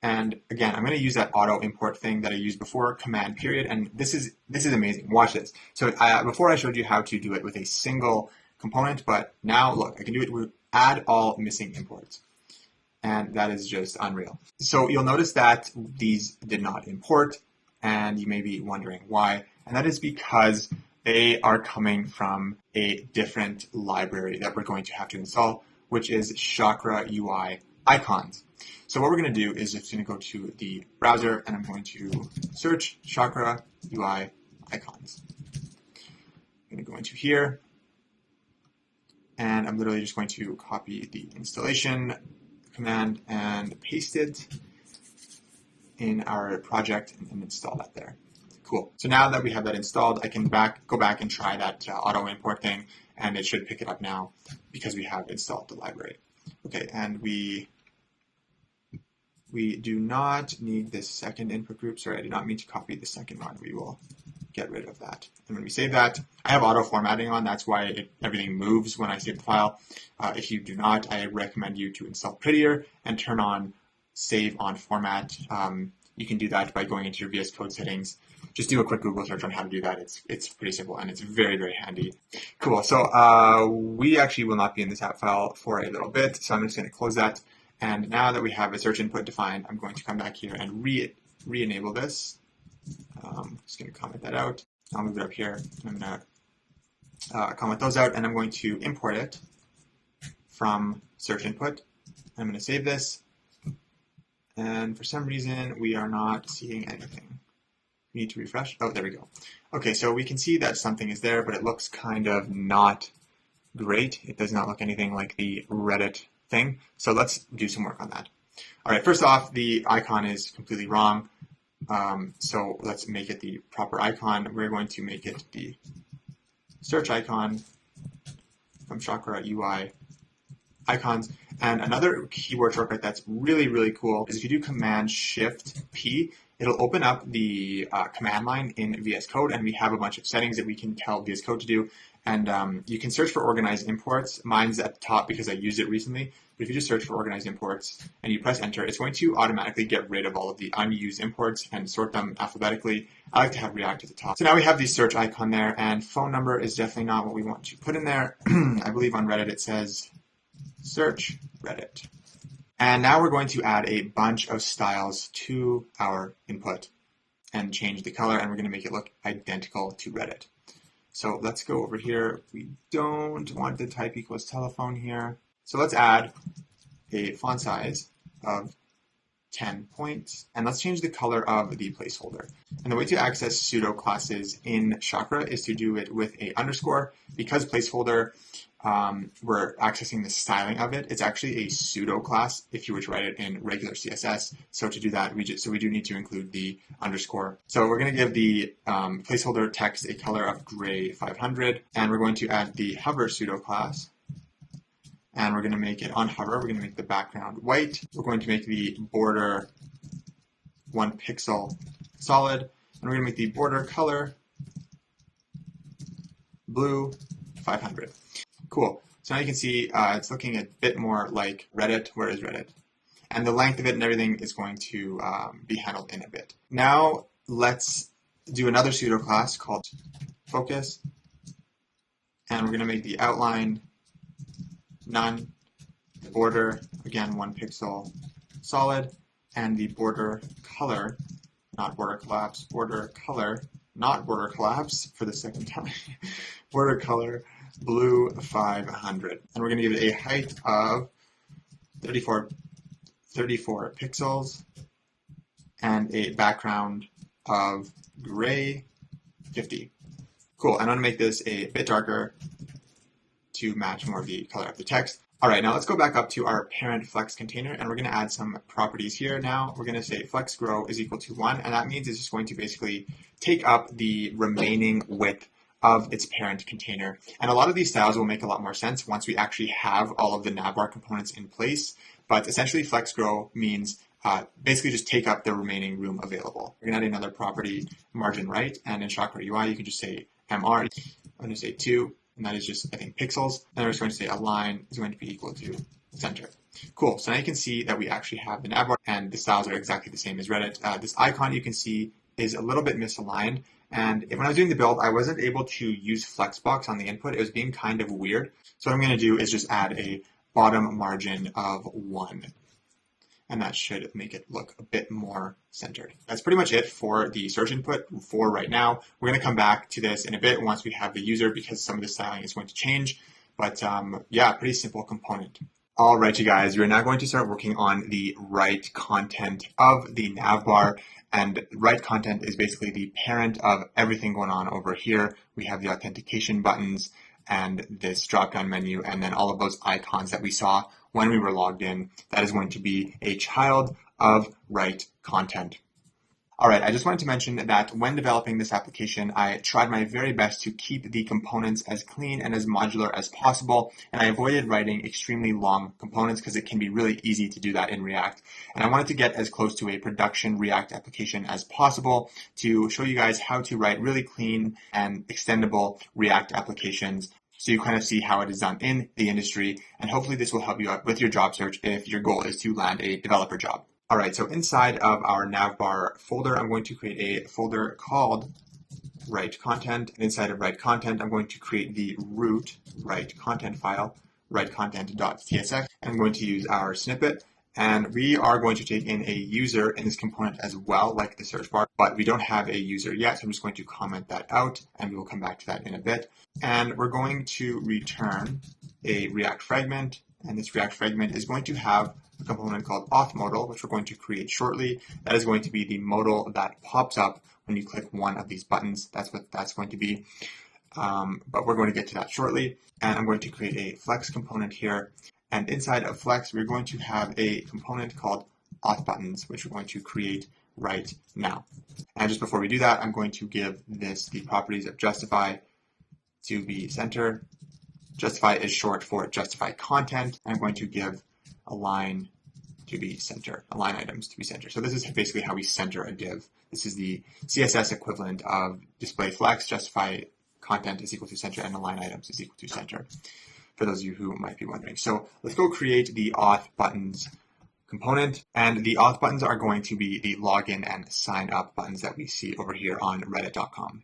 And again, I'm going to use that auto import thing that I used before, command period. And this is amazing. Watch this. So before I showed you how to do it with a single component, but now look, I can do it with add all missing imports. And that is just unreal. So you'll notice that these did not import, and you may be wondering why. And that is because they are coming from a different library that we're going to have to install, which is Chakra UI Icons. So what we're going to do is just going to go to the browser, and I'm going to search Chakra UI Icons. I'm going to go into here, and I'm literally just going to copy the installation command and paste it in our project and install that there. Cool. So now that we have that installed, I can go back and try that auto import thing, and it should pick it up now because we have installed the library. Okay, and we do not need this second input group. Sorry, I did not mean to copy the second one. We will get rid of that. And when we save that, I have auto formatting on. That's why everything moves when I save the file. If you do not, I recommend you to install Prettier and turn on save on format. You can do that by going into your VS Code settings. Just do a quick Google search on how to do that. It's pretty simple, and it's very, very handy. Cool. So we actually will not be in this app file for a little bit. So I'm just going to close that. And now that we have a search input defined, I'm going to come back here and re-enable this. Just going to comment that out. I'll move it up here. I'm going to comment those out, and I'm going to import it from search input. I'm going to save this. And for some reason, we are not seeing anything. We need to refresh. Oh, there we go. Okay, so we can see that something is there, but it looks kind of not great. It does not look anything like the Reddit thing. So let's do some work on that. All right, first off, the icon is completely wrong. So let's make it the proper icon. We're going to make it the search icon from Chakra UI Icons. And another keyboard shortcut that's really, really cool is if you do Command-Shift-P, it'll open up the command line in VS Code, and we have a bunch of settings that we can tell VS Code to do. And you can search for organized imports. Mine's at the top because I used it recently. But if you just search for organized imports and you press enter, it's going to automatically get rid of all of the unused imports and sort them alphabetically. I like to have React at the top. So now we have the search icon there, and phone number is definitely not what we want to put in there. I believe on Reddit it says search Reddit. And now we're going to add a bunch of styles to our input and change the color, and we're going to make it look identical to Reddit. So let's go over here. We don't want the type equals telephone here. So let's add a font size of 10 points. And let's change the color of the placeholder. And the way to access pseudo classes in Chakra is to do it with a underscore. Because placeholder, we're accessing the styling of it. It's actually a pseudo class if you were to write it in regular CSS. So to do that, we do need to include the underscore. So we're going to give the placeholder text a color of gray 500, and we're going to add the hover pseudo class. And we're going to make it on hover. We're going to make the background white. We're going to make the border 1 pixel solid, and we're going to make the border color blue 500. Cool. So now you can see it's looking a bit more like Reddit. Where is Reddit? And the length of it and everything is going to be handled in a bit. Now let's do another pseudo class called focus. And we're going to make the outline none, the border, again, 1 pixel solid, and the border color, not border collapse, border color, not border collapse for the second time, border color blue 500. And we're going to give it a height of 34 pixels and a background of gray 50. Cool. I'm going to make this a bit darker to match more of the color of the text. All right, now let's go back up to our parent flex container, and we're going to add some properties here. Now we're going to say flex grow is equal to 1, and that means it's just going to basically take up the remaining width of its parent container. And a lot of these styles will make a lot more sense once we actually have all of the navbar components in place. But essentially, flex grow means basically just take up the remaining room available. We're going to add another property, margin right, and in Chakra UI, you can just say MR. I'm going to say 2. And that is just, I think, pixels. And we're just going to say align is going to be equal to center. Cool. So now you can see that we actually have the navbar, and the styles are exactly the same as Reddit. This icon you can see is a little bit misaligned. And when I was doing the build, I wasn't able to use flexbox on the input. It was being kind of weird. So what I'm going to do is just add a bottom margin of 1. And that should make it look a bit more centered. That's pretty much it for the search input for right now. We're going to come back to this in a bit once we have the user, because some of the styling is going to change. But yeah, pretty simple component. All right, you guys, we're now going to start working on the write content of the navbar. And write content is basically the parent of everything going on over here. We have the authentication buttons and this drop-down menu, and then all of those icons that we saw when we were logged in. That is going to be a child of write content. All right, I just wanted to mention that when developing this application, I tried my very best to keep the components as clean and as modular as possible, and I avoided writing extremely long components because it can be really easy to do that in React. And I wanted to get as close to a production React application as possible to show you guys how to write really clean and extendable React applications, so you kind of see how it is done in the industry, and hopefully this will help you out with your job search if your goal is to land a developer job. All right, so inside of our navbar folder, I'm going to create a folder called write content. And inside of write content, I'm going to create the root write content file, writecontent.tsx. I'm going to use our snippet, and we are going to take in a user in this component as well, like the search bar, but we don't have a user yet, so I'm just going to comment that out, and we will come back to that in a bit. And we're going to return a React fragment, and this React fragment is going to have a component called Auth modal, which we're going to create shortly. That is going to be the modal that pops up when you click one of these buttons. That's what that's going to be. But we're going to get to that shortly. And I'm going to create a flex component here. And inside of flex, we're going to have a component called auth buttons, which we're going to create right now. And just before we do that, I'm going to give this the properties of justify to be center. Justify is short for justify content. I'm going to give align to be center, align items to be center. So this is basically how we center a div. This is the CSS equivalent of display flex, justify content is equal to center, and align items is equal to center, for those of you who might be wondering. So let's go create the auth buttons component, and the auth buttons are going to be the login and sign up buttons that we see over here on reddit.com.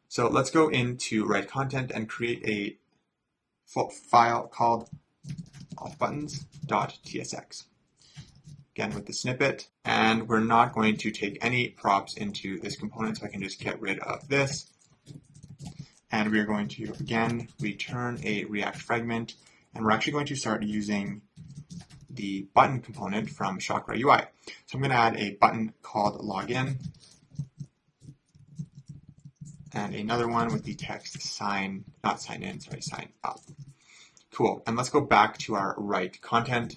So let's go into write content and create a file called authbuttons.tsx. Again with the snippet, and we're not going to take any props into this component, so I can just get rid of this. And we're going to again return a React fragment, and we're actually going to start using the button component from Chakra UI. So I'm going to add a button called login and another one with the text sign up. Cool. And let's go back to our write content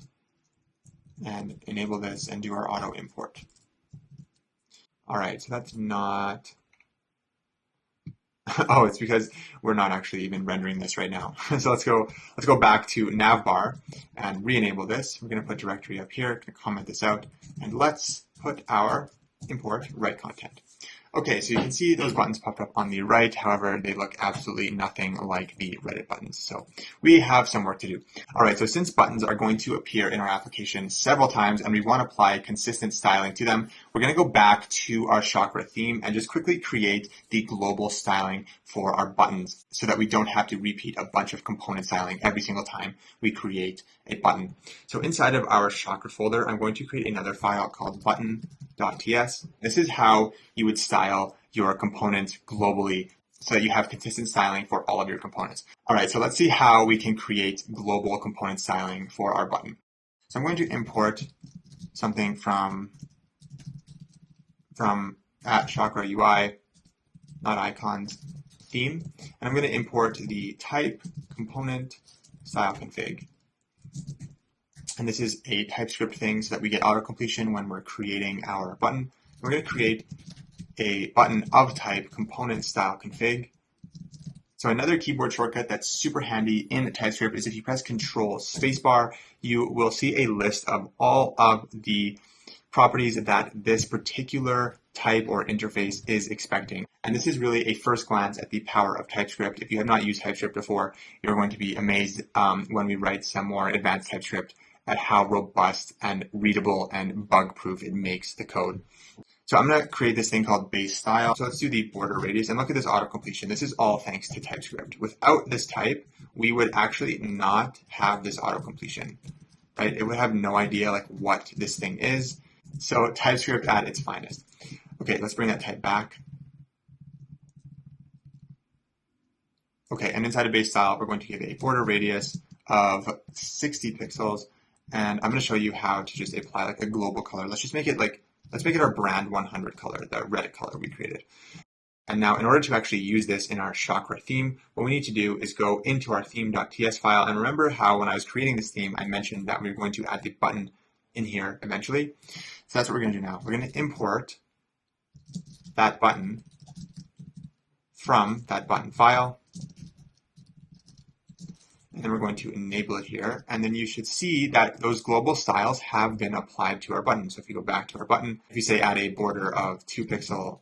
and enable this and do our auto import. All right, so that's not, oh, it's because we're not actually even rendering this right now. So let's go back to Navbar and re-enable this. We're going to put directory up here, going to comment this out, and let's put our import write content. Okay, so you can see those buttons popped up on the right. However, they look absolutely nothing like the Reddit buttons. So we have some work to do. All right, so since buttons are going to appear in our application several times and we want to apply consistent styling to them, we're going to go back to our Chakra theme and just quickly create the global styling for our buttons so that we don't have to repeat a bunch of component styling every single time we create a button. So inside of our Chakra folder, I'm going to create another file called button.ts. This is how you would style your components globally so that you have consistent styling for all of your components. All right, so let's see how we can create global component styling for our button. So I'm going to import something from Chakra UI, not icons, theme, and I'm going to import the type component style config. And this is a TypeScript thing so that we get auto-completion when we're creating our button. We're going to create a button of type component style config. So another keyboard shortcut that's super handy in TypeScript is if you press Control spacebar, you will see a list of all of the properties that this particular type or interface is expecting. And this is really a first glance at the power of TypeScript. If you have not used TypeScript before, you're going to be amazed when we write some more advanced TypeScript at how robust and readable and bug-proof it makes the code. So I'm going to create this thing called base style. So let's do the border radius and look at this auto-completion. This is all thanks to TypeScript. Without this type, we would actually not have this auto-completion, right? It would have no idea like what this thing is. So TypeScript at its finest. Okay, let's bring that type back. Okay, and inside of base style, we're going to give a border radius of 60 pixels. And I'm going to show you how to just apply like a global color. Let's make it our brand 100 color, the Reddit color we created. And now in order to actually use this in our Chakra theme, what we need to do is go into our theme.ts file. And remember how when I was creating this theme, I mentioned that we were going to add the button in here eventually. So that's what we're going to do now. We're going to import that button from that button file. And then we're going to enable it here. And then you should see that those global styles have been applied to our button. So if you go back to our button, if you say add a border of 2 pixel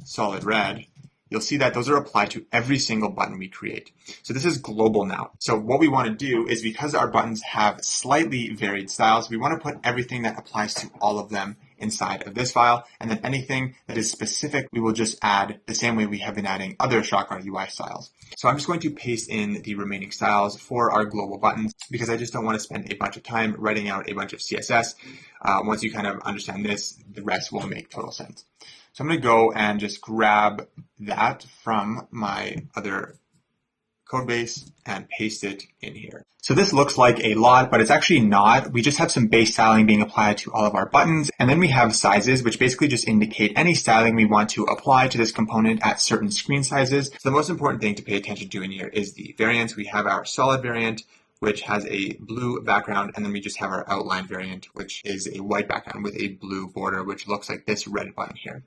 solid red, you'll see that those are applied to every single button we create. So this is global now. So what we want to do is, because our buttons have slightly varied styles, we want to put everything that applies to all of them inside of this file. And then anything that is specific, we will just add the same way we have been adding other Chakra UI styles. So I'm just going to paste in the remaining styles for our global buttons because I just don't want to spend a bunch of time writing out a bunch of CSS. Once you kind of understand this, the rest will make total sense. So I'm going to go and just grab that from my other code base and paste it in here. So this looks like a lot, but it's actually not. We just have some base styling being applied to all of our buttons. And then we have sizes, which basically just indicate any styling we want to apply to this component at certain screen sizes. So the most important thing to pay attention to in here is the variants. We have our solid variant, which has a blue background, and then we just have our outline variant, which is a white background with a blue border, which looks like this red button here.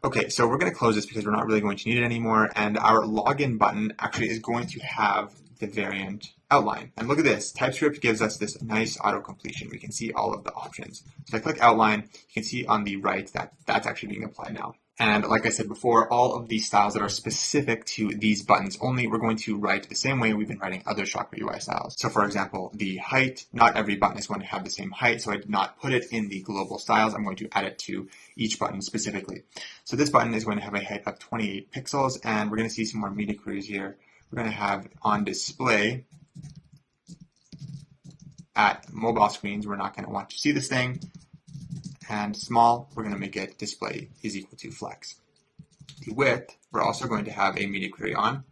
Okay, so we're going to close this because we're not really going to need it anymore, and our login button actually is going to have the variant outline. And look at this, TypeScript gives us this nice auto-completion. We can see all of the options. So if I click outline, you can see on the right that that's actually being applied now. And like I said before, all of these styles that are specific to these buttons only, we're going to write the same way we've been writing other Chakra UI styles. So for example, the height, not every button is going to have the same height, so I did not put it in the global styles. I'm going to add it to each button specifically. So this button is going to have a height of 28 pixels, and we're going to see some more media queries here. We're going to have on display at mobile screens, we're not going to want to see this thing. And small, we're going to make it display is equal to flex. The width, we're also going to have a media query on.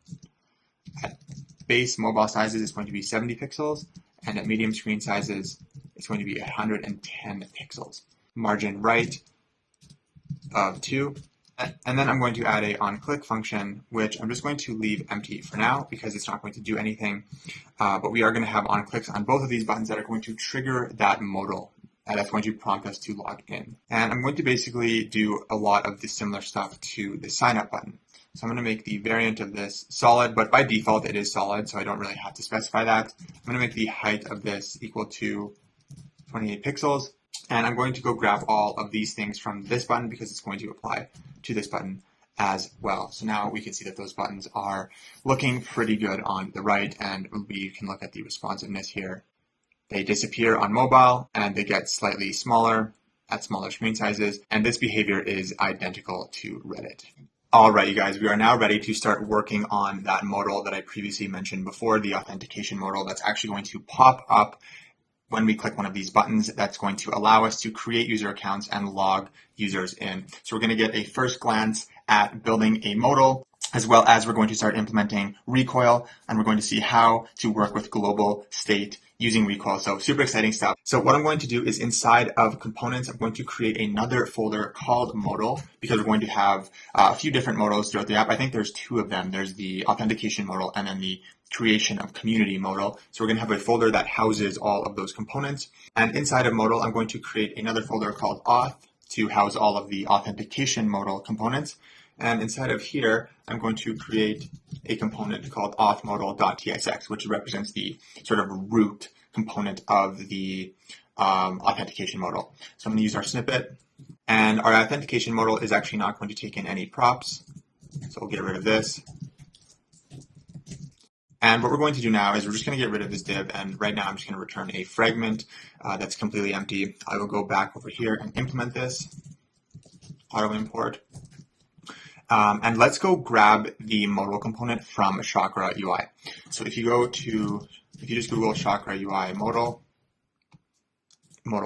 At base mobile sizes, it's going to be 70 pixels. And at medium screen sizes, it's going to be 110 pixels. Margin right of 2. And then I'm going to add a onClick function, which I'm just going to leave empty for now because it's not going to do anything. But we are going to have onClicks on both of these buttons that are going to trigger that modal. And that's going to prompt us to log in. And I'm going to basically do a lot of the similar stuff to the sign up button. So I'm going to make the variant of this solid, but by default it is solid, so I don't really have to specify that. I'm going to make the height of this equal to 28 pixels. And I'm going to go grab all of these things from this button because it's going to apply to this button as well. So now we can see that those buttons are looking pretty good on the right, and we can look at the responsiveness here. They disappear on mobile and they get slightly smaller at smaller screen sizes, and this behavior is identical to Reddit. All right, you guys, we are now ready to start working on that modal that I previously mentioned before, the authentication modal that's actually going to pop up when we click one of these buttons. That's going to allow us to create user accounts and log users in. So we're going to get a first glance at building a modal, as well as we're going to start implementing recoil, and we're going to see how to work with global state using recoil. So super exciting stuff. So what I'm going to do is inside of components, I'm going to create another folder called modal because we're going to have a few different modals throughout the app. I think there's 2 of them. There's the authentication modal and then the creation of community modal. So we're going to have a folder that houses all of those components. And inside of modal, I'm going to create another folder called auth to house all of the authentication modal components. And inside of here, I'm going to create a component called authmodal.tsx, which represents the sort of root component of the authentication modal. So I'm going to use our snippet, and our authentication modal is actually not going to take in any props. So we'll get rid of this. And what we're going to do now is we're just going to get rid of this div, and right now I'm just going to return a fragment that's completely empty. I will go back over here and implement this, auto import. And let's go grab the modal component from Chakra UI. So if you just Google Chakra UI modal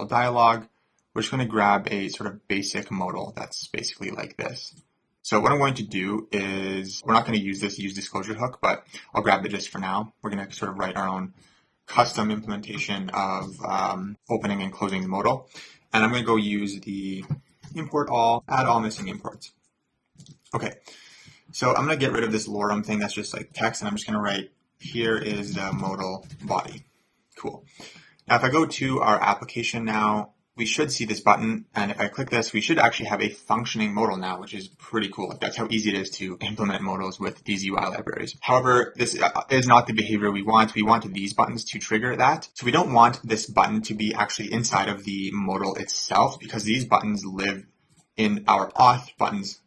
dialog, we're just going to grab a sort of basic modal that's basically like this. So what I'm going to do is, we're not going to use this use disclosure hook, but I'll grab it just for now. We're going to sort of write our own custom implementation of opening and closing the modal. And I'm going to go use the import all, add all missing imports. Okay, so I'm going to get rid of this lorem thing that's just like text, and I'm just going to write, here is the modal body. Cool. Now, if I go to our application now, we should see this button, and if I click this, we should actually have a functioning modal now, which is pretty cool. Like, that's how easy it is to implement modals with these UI libraries. However, this is not the behavior we want. We want these buttons to trigger that. So we don't want this button to be actually inside of the modal itself, because these buttons live in our auth buttons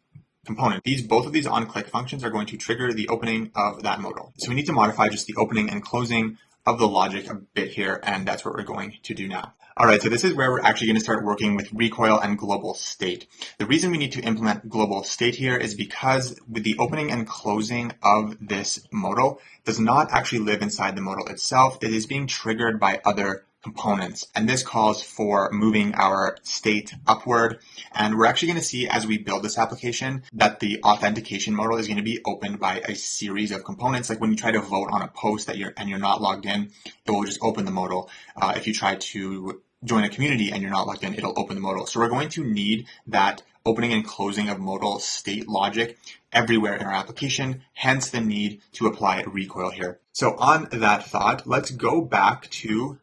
component. Both of these onClick functions are going to trigger the opening of that modal. So we need to modify just the opening and closing of the logic a bit here, and that's what we're going to do now. All right, so this is where we're actually going to start working with recoil and global state. The reason we need to implement global state here is because with the opening and closing of this modal does not actually live inside the modal itself. It is being triggered by other components, and this calls for moving our state upward. And we're actually going to see as we build this application that the authentication modal is going to be opened by a series of components. Like when you try to vote on a post that you're not logged in, it will just open the modal. If you try to join a community and you're not logged in, it'll open the modal. So we're going to need that opening and closing of modal state logic everywhere in our application, hence the need to apply recoil here. So on that thought, let's go back to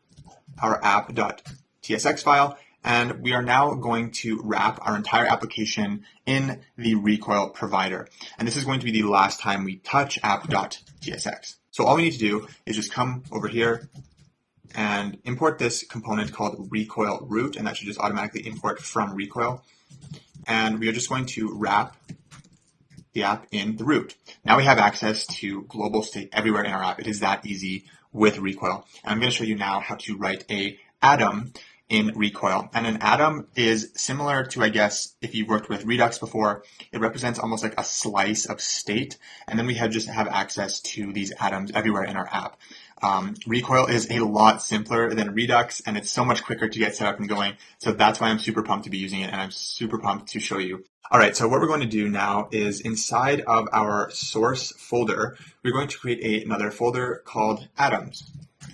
our app.tsx file, and we are now going to wrap our entire application in the recoil provider. And this is going to be the last time we touch app.tsx. So all we need to do is just come over here and import this component called recoil root, and that should just automatically import from recoil. And we are just going to wrap the app in the root. Now we have access to global state everywhere in our app. It is that easy with recoil. And I'm going to show you now how to write a atom in recoil. And an atom is similar to, I guess, if you've worked with Redux before, it represents almost like a slice of state. And then we just have access to these atoms everywhere in our app. Recoil is a lot simpler than Redux, and it's so much quicker to get set up and going. So that's why I'm super pumped to be using it, and I'm super pumped to show you. All right, so what we're going to do now is inside of our source folder, we're going to create another folder called atoms.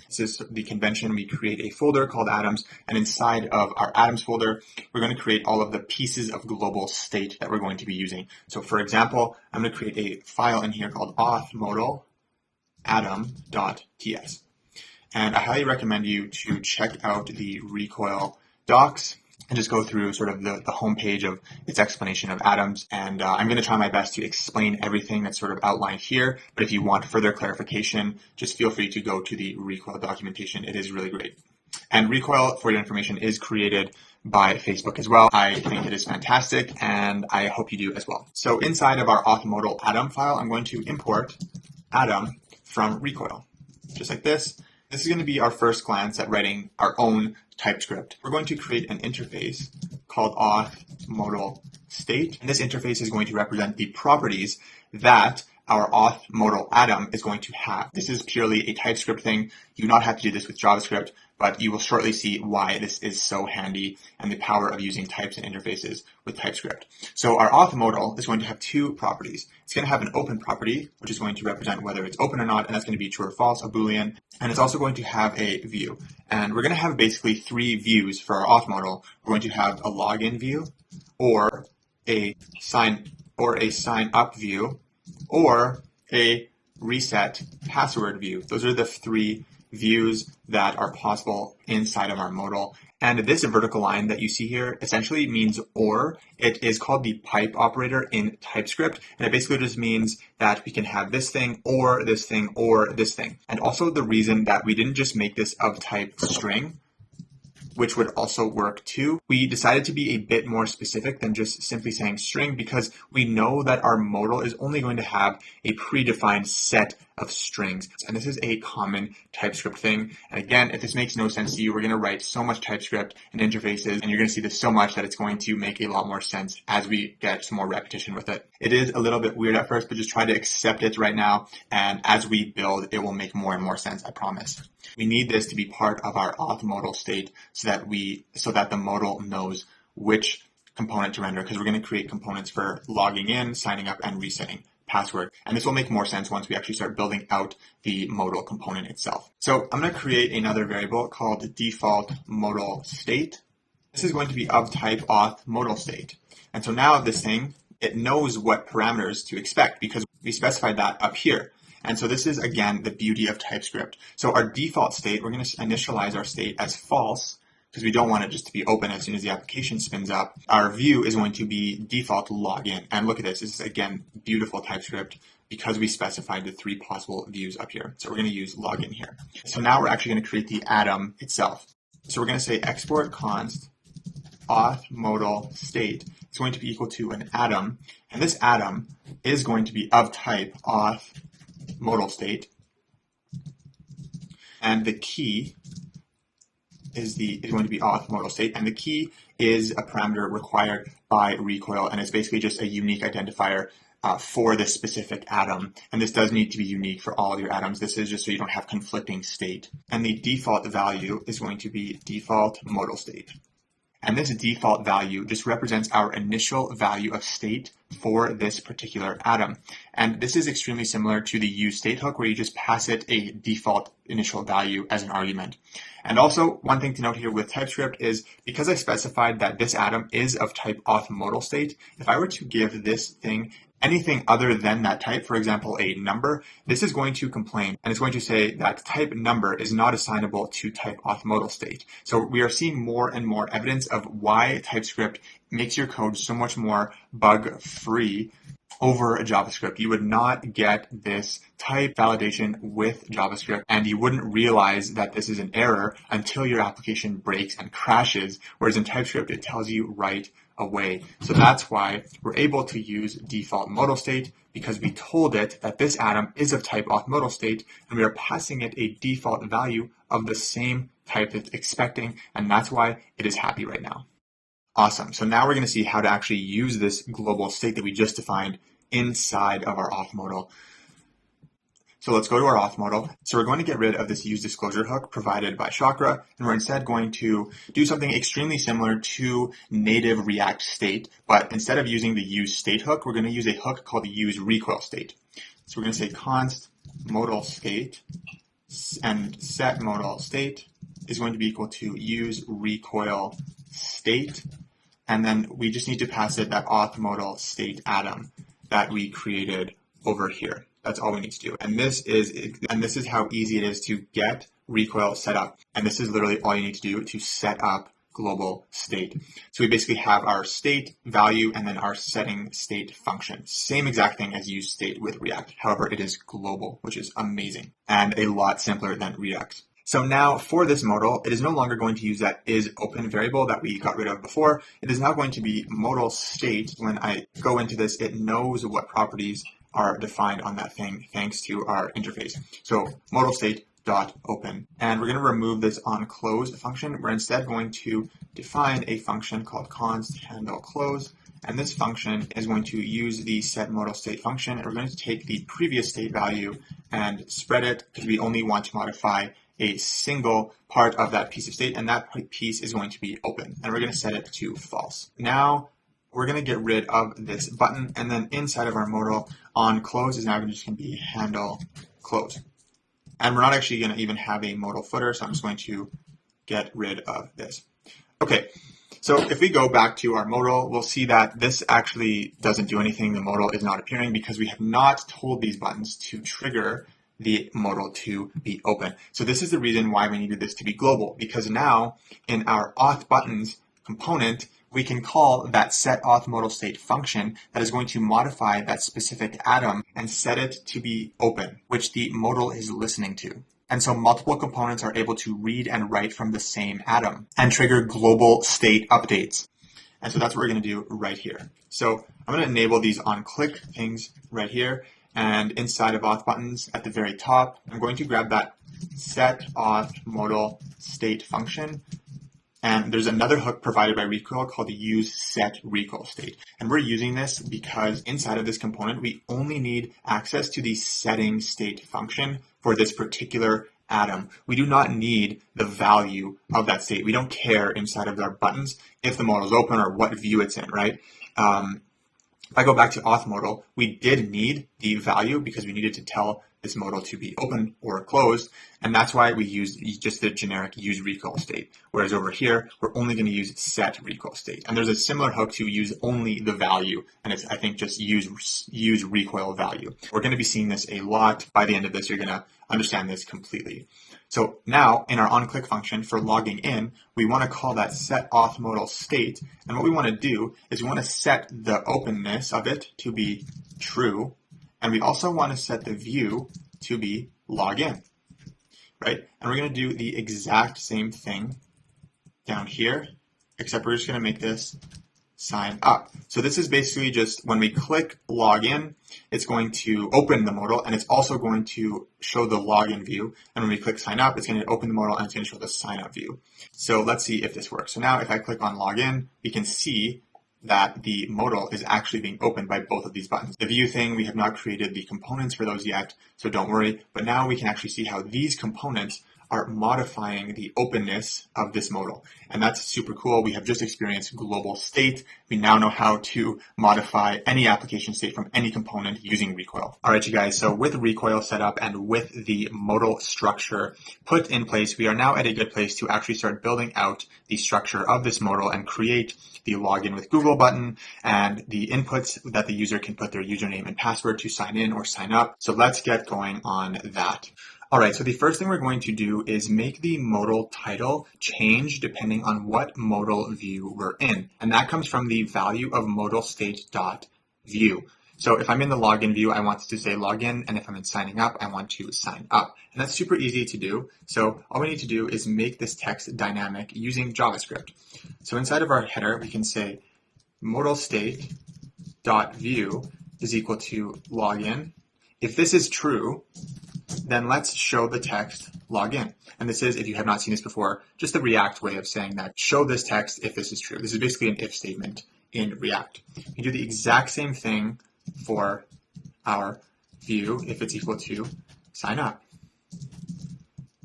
This is the convention. We create a folder called atoms, and inside of our atoms folder, we're going to create all of the pieces of global state that we're going to be using. So for example, I'm going to create a file in here called auth modal atom.ts. And I highly recommend you to check out the Recoil docs and just go through sort of the homepage of its explanation of atoms. And I'm going to try my best to explain everything that's sort of outlined here. But if you want further clarification, just feel free to go to the Recoil documentation. It is really great. And Recoil, for your information, is created by Facebook as well. I think it is fantastic, and I hope you do as well. So inside of our auth modal atom file, I'm going to import atom from Recoil, just like this. This is going to be our first glance at writing our own TypeScript. We're going to create an interface called auth modal state. And this interface is going to represent the properties that our auth modal atom is going to have. This is purely a TypeScript thing. You do not have to do this with JavaScript, but you will shortly see why this is so handy and the power of using types and interfaces with TypeScript. So our auth modal is going to have two properties. It's going to have an open property, which is going to represent whether it's open or not, and that's going to be true or false, a Boolean. And it's also going to have a view. And we're going to have basically three views for our auth modal. We're going to have a login view, or a sign up view, or a reset password view. Those are the three views that are possible inside of our modal. And this vertical line that you see here essentially means or. It is called the pipe operator in TypeScript. And it basically just means that we can have this thing or this thing or this thing. And also the reason that we didn't just make this of type string, which would also work too. We decided to be a bit more specific than just simply saying string because we know that our modal is only going to have a predefined set of strings. And this is a common TypeScript thing. And again, if this makes no sense to you, we're going to write so much TypeScript and interfaces, and you're going to see this so much that it's going to make a lot more sense as we get some more repetition with it. It is a little bit weird at first, but just try to accept it right now. And as we build, it will make more and more sense, I promise. We need this to be part of our auth modal state so that the modal knows which component to render, because we're going to create components for logging in, signing up, and resetting password. And this will make more sense once we actually start building out the modal component itself. So I'm going to create another variable called default modal state. This is going to be of type auth modal state. And so now this thing, it knows what parameters to expect because we specified that up here. And so this is, again, the beauty of TypeScript. So our default state, we're going to initialize our state as false because we don't want it just to be open as soon as the application spins up. Our view is going to be default login. And look at this. This is, again, beautiful TypeScript because we specified the three possible views up here. So we're going to use login here. So now we're actually going to create the atom itself. So we're going to say export const auth modal state. It's going to be equal to an atom. And this atom is going to be of type auth modal state, and the key is going to be auth modal state, and the key is a parameter required by Recoil, and it's basically just a unique identifier for this specific atom. And this does need to be unique for all of your atoms. This is just so you don't have conflicting state. And the default value is going to be default modal state. And this default value just represents our initial value of state for this particular atom. And this is extremely similar to the useState hook where you just pass it a default initial value as an argument. And also one thing to note here with TypeScript is because I specified that this atom is of type auth modal state, if I were to give this thing anything other than that type, for example, a number, this is going to complain and it's going to say that type number is not assignable to type auth modal state. So we are seeing more and more evidence of why TypeScript makes your code so much more bug-free over JavaScript. You would not get this type validation with JavaScript, and you wouldn't realize that this is an error until your application breaks and crashes, whereas in TypeScript, it tells you right away. So that's why we're able to use default modal state, because we told it that this atom is of type auth modal state, and we are passing it a default value of the same type it's expecting, and that's why it is happy right now. Awesome. So now we're going to see how to actually use this global state that we just defined inside of our auth modal. So let's go to our auth modal. So we're going to get rid of this use disclosure hook provided by Chakra, and we're instead going to do something extremely similar to native React state, but instead of using the use state hook, we're going to use a hook called the use recoil state. So we're going to say const modal state and set modal state is going to be equal to useRecoil_state. And then we just need to pass it that auth modal state atom that we created over here. That's all we need to do. And this is how easy it is to get recoil set up. And this is literally all you need to do to set up global state. So we basically have our state value and then our setting state function. Same exact thing as useState with React. However, it is global, which is amazing and a lot simpler than React. So now for this modal, it is no longer going to use that isOpen variable that we got rid of before. It is now going to be modal state. When I go into this, it knows what properties are defined on that thing thanks to our interface. So modal state dot open, and we're going to remove this onClose function. We're instead going to define a function called const handle close, and this function is going to use the set modal state function, and we're going to take the previous state value and spread it because we only want to modify a single part of that piece of state, and that piece is going to be open, and we're going to set it to false. Now we're going to get rid of this button, and then inside of our modal onClose is now just going to be handle close. And we're not actually going to even have a modal footer, so I'm just going to get rid of this. Okay, so if we go back to our modal, we'll see that this actually doesn't do anything. The modal is not appearing because we have not told these buttons to trigger the modal to be open. So this is the reason why we needed this to be global, because now in our auth buttons component, we can call that set auth modal state function that is going to modify that specific atom and set it to be open, which the modal is listening to. And so multiple components are able to read and write from the same atom and trigger global state updates. And so that's what we're going to do right here. So I'm going to enable these on-click things right here. And inside of auth buttons at the very top, I'm going to grab that set auth modal state function. And there's another hook provided by Recoil called the useSetRecoilState. And we're using this because inside of this component, we only need access to the setting state function for this particular atom. We do not need the value of that state. We don't care inside of our buttons if the modal is open or what view it's in, right? If I go back to auth modal, we did need the value because we needed to tell this modal to be open or closed, and that's why we use just the generic useRecoilState. Whereas over here, we're only going to use setRecoilState. And there's a similar hook to use only the value, and it's, I think, just use recoil value. We're going to be seeing this a lot. By the end of this, you're going to understand this completely. So now in our onClick function for logging in, we want to call that set auth modal state. And what we want to do is we want to set the openness of it to be true. And we also want to set the view to be login, right? And we're going to do the exact same thing down here, except we're just going to make this sign up. So this is basically just when we click login, it's going to open the modal, and it's also going to show the login view. And when we click sign up, it's going to open the modal and it's going to show the sign up view. So let's see if this works. So now if I click on login, we can see that the modal is actually being opened by both of these buttons. The view thing, we have not created the components for those yet, so don't worry. But now we can actually see how these components are modifying the openness of this modal. And that's super cool. We have just experienced global state. We now know how to modify any application state from any component using Recoil. All right, you guys, so with Recoil set up and with the modal structure put in place, we are now at a good place to actually start building out the structure of this modal and create the login with Google button and the inputs that the user can put their username and password to sign in or sign up. So let's get going on that. All right, so the first thing we're going to do is make the modal title change depending on what modal view we're in. And that comes from the value of modal state.view. So if I'm in the login view, I want it to say login. And if I'm in signing up, I want to sign up. And that's super easy to do. So all we need to do is make this text dynamic using JavaScript. So inside of our header, we can say modal state.view is equal to login. If this is true, then let's show the text login. And this is, if you have not seen this before, just the React way of saying that show this text if this is true. This is basically an if statement in React. You do the exact same thing for our view if it's equal to sign up.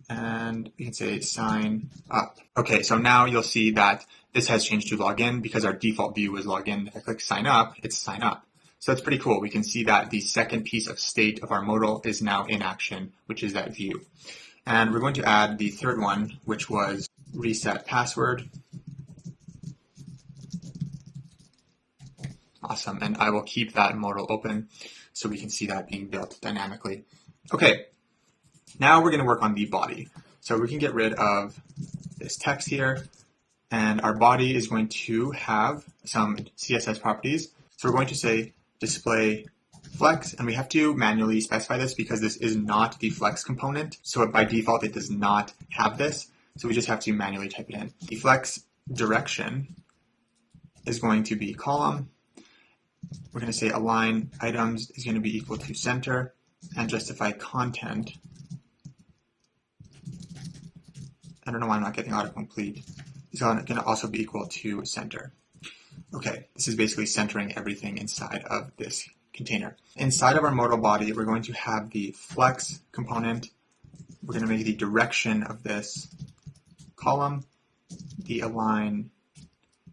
And we can say sign up. Okay, so now you'll see that this has changed to login because our default view was login. If I click sign up, it's sign up. So that's pretty cool. We can see that the second piece of state of our modal is now in action, which is that view. And we're going to add the third one, which was reset password. Awesome, and I will keep that modal open so we can see that being built dynamically. Okay, now we're going to work on the body. So we can get rid of this text here, and our body is going to have some CSS properties. So we're going to say display flex, and we have to manually specify this because this is not the flex component. So by default, it does not have this. So we just have to manually type it in. The flex direction is going to be column. We're going to say align items is going to be equal to center, and justify content. I don't know why I'm not getting autocomplete. It's going to also be equal to center. Okay, this is basically centering everything inside of this container. Inside of our modal body, we're going to have the flex component. We're going to make the direction of this column. The align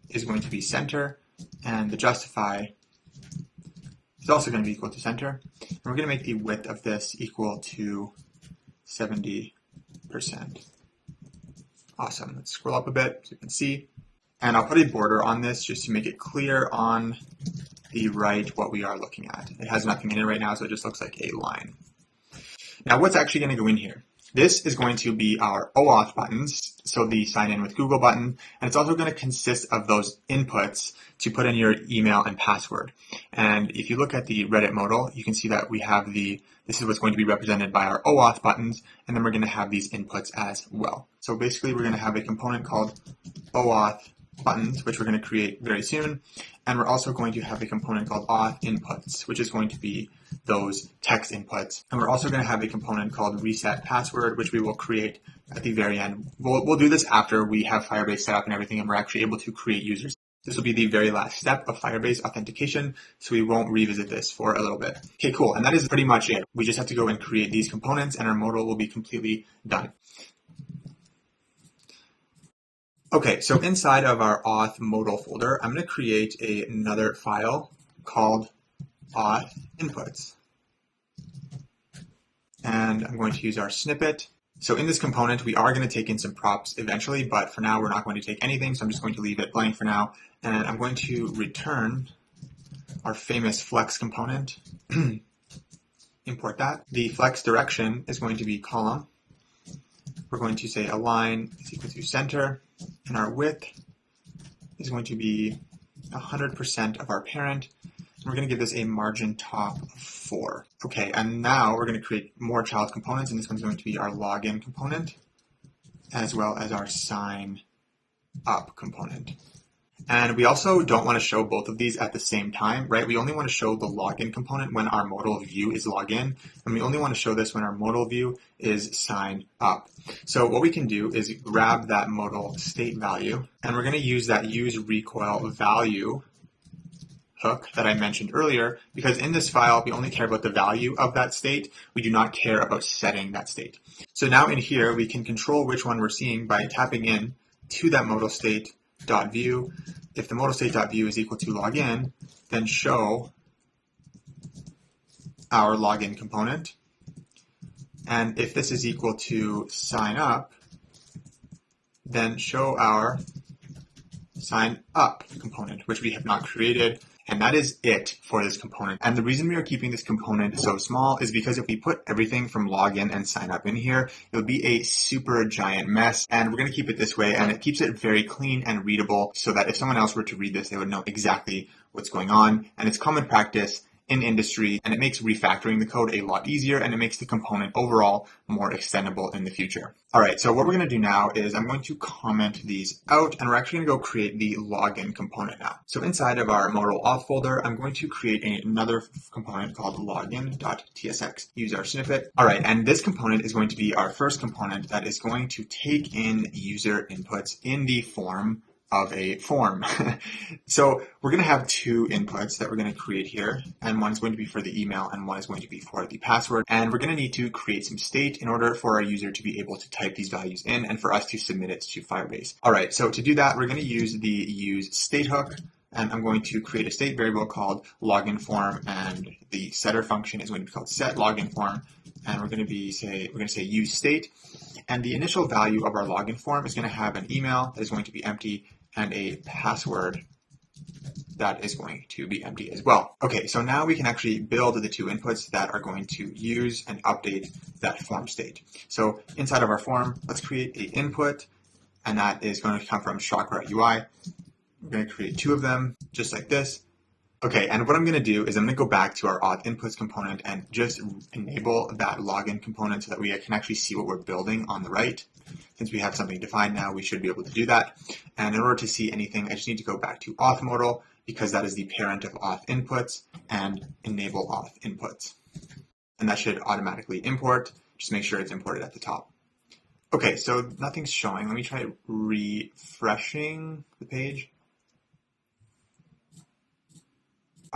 is going to be center, and the justify is also going to be equal to center. And we're going to make the width of this equal to 70%. Awesome. Let's scroll up a bit so you can see. And I'll put a border on this just to make it clear on the right what we are looking at. It has nothing in it right now, so it just looks like a line. Now, what's actually going to go in here? This is going to be our OAuth buttons, so the sign in with Google button, and it's also going to consist of those inputs to put in your email and password. And if you look at the Reddit modal, you can see that we have this is what's going to be represented by our OAuth buttons, and then we're going to have these inputs as well. So basically, we're going to have a component called OAuth buttons, which we're going to create very soon. And we're also going to have a component called auth inputs, which is going to be those text inputs. And we're also going to have a component called reset password, which we will create at the very end. We'll do this after we have Firebase set up and everything, and we're actually able to create users. This will be the very last step of Firebase authentication, so we won't revisit this for a little bit. Okay, cool. And that is pretty much it. We just have to go and create these components, and our modal will be completely done. Okay, so inside of our auth modal folder, I'm going to create another file called auth inputs. And I'm going to use our snippet. So in this component, we are going to take in some props eventually, but for now, we're not going to take anything. So I'm just going to leave it blank for now. And I'm going to return our famous flex component, import that. The flex direction is going to be column. We're going to say align is equal to center, and our width is going to be 100% of our parent. And we're going to give this a margin top of 4. Okay, and now we're going to create more child components, and this one's going to be our login component, as well as our sign up component. And we also don't want to show both of these at the same time, right? We only want to show the login component when our modal view is login, and we only want to show this when our modal view is sign up. So what we can do is grab that modal state value, and we're going to use that use recoil value hook that I mentioned earlier, because in this file, we only care about the value of that state. We do not care about setting that state. So now in here, we can control which one we're seeing by tapping in to that modal state .view. If the modal state.view is equal to login, then show our login component. And if this is equal to sign up, then show our sign up component, which we have not created. And that is it for this component. And the reason we are keeping this component so small is because if we put everything from login and sign up in here, it would be a super giant mess. And we're going to keep it this way, and it keeps it very clean and readable so that if someone else were to read this, they would know exactly what's going on. And it's common practice in industry, and it makes refactoring the code a lot easier, and it makes the component overall more extendable in the future. All right, so what we're going to do now is I'm going to comment these out, and we're actually going to go create the login component now. So inside of our modal auth folder, I'm going to create another component called login.tsx. Use our snippet. All right, and this component is going to be our first component that is going to take in user inputs in the form of a form. So we're going to have two inputs that we're going to create here, and one is going to be for the email and one is going to be for the password. And we're going to need to create some state in order for our user to be able to type these values in and for us to submit it to Firebase. All right, so to do that, we're going to use the useState hook, and I'm going to create a state variable called login form, and the setter function is going to be called set login form. and we're going to say useState, and the initial value of our login form is going to have an email that is going to be empty and a password that is going to be empty as well. Okay, so now we can actually build the two inputs that are going to use and update that form state. So inside of our form, let's create an input, and that is going to come from Chakra UI. We're going to create two of them, just like this. Okay, and what I'm going to do is I'm going to go back to our auth inputs component and just enable that login component so that we can actually see what we're building on the right. Since we have something defined now, we should be able to do that. And in order to see anything, I just need to go back to auth modal, because that is the parent of auth inputs, and enable auth inputs. And that should automatically import. Just make sure it's imported at the top. Okay, so nothing's showing. Let me try refreshing the page.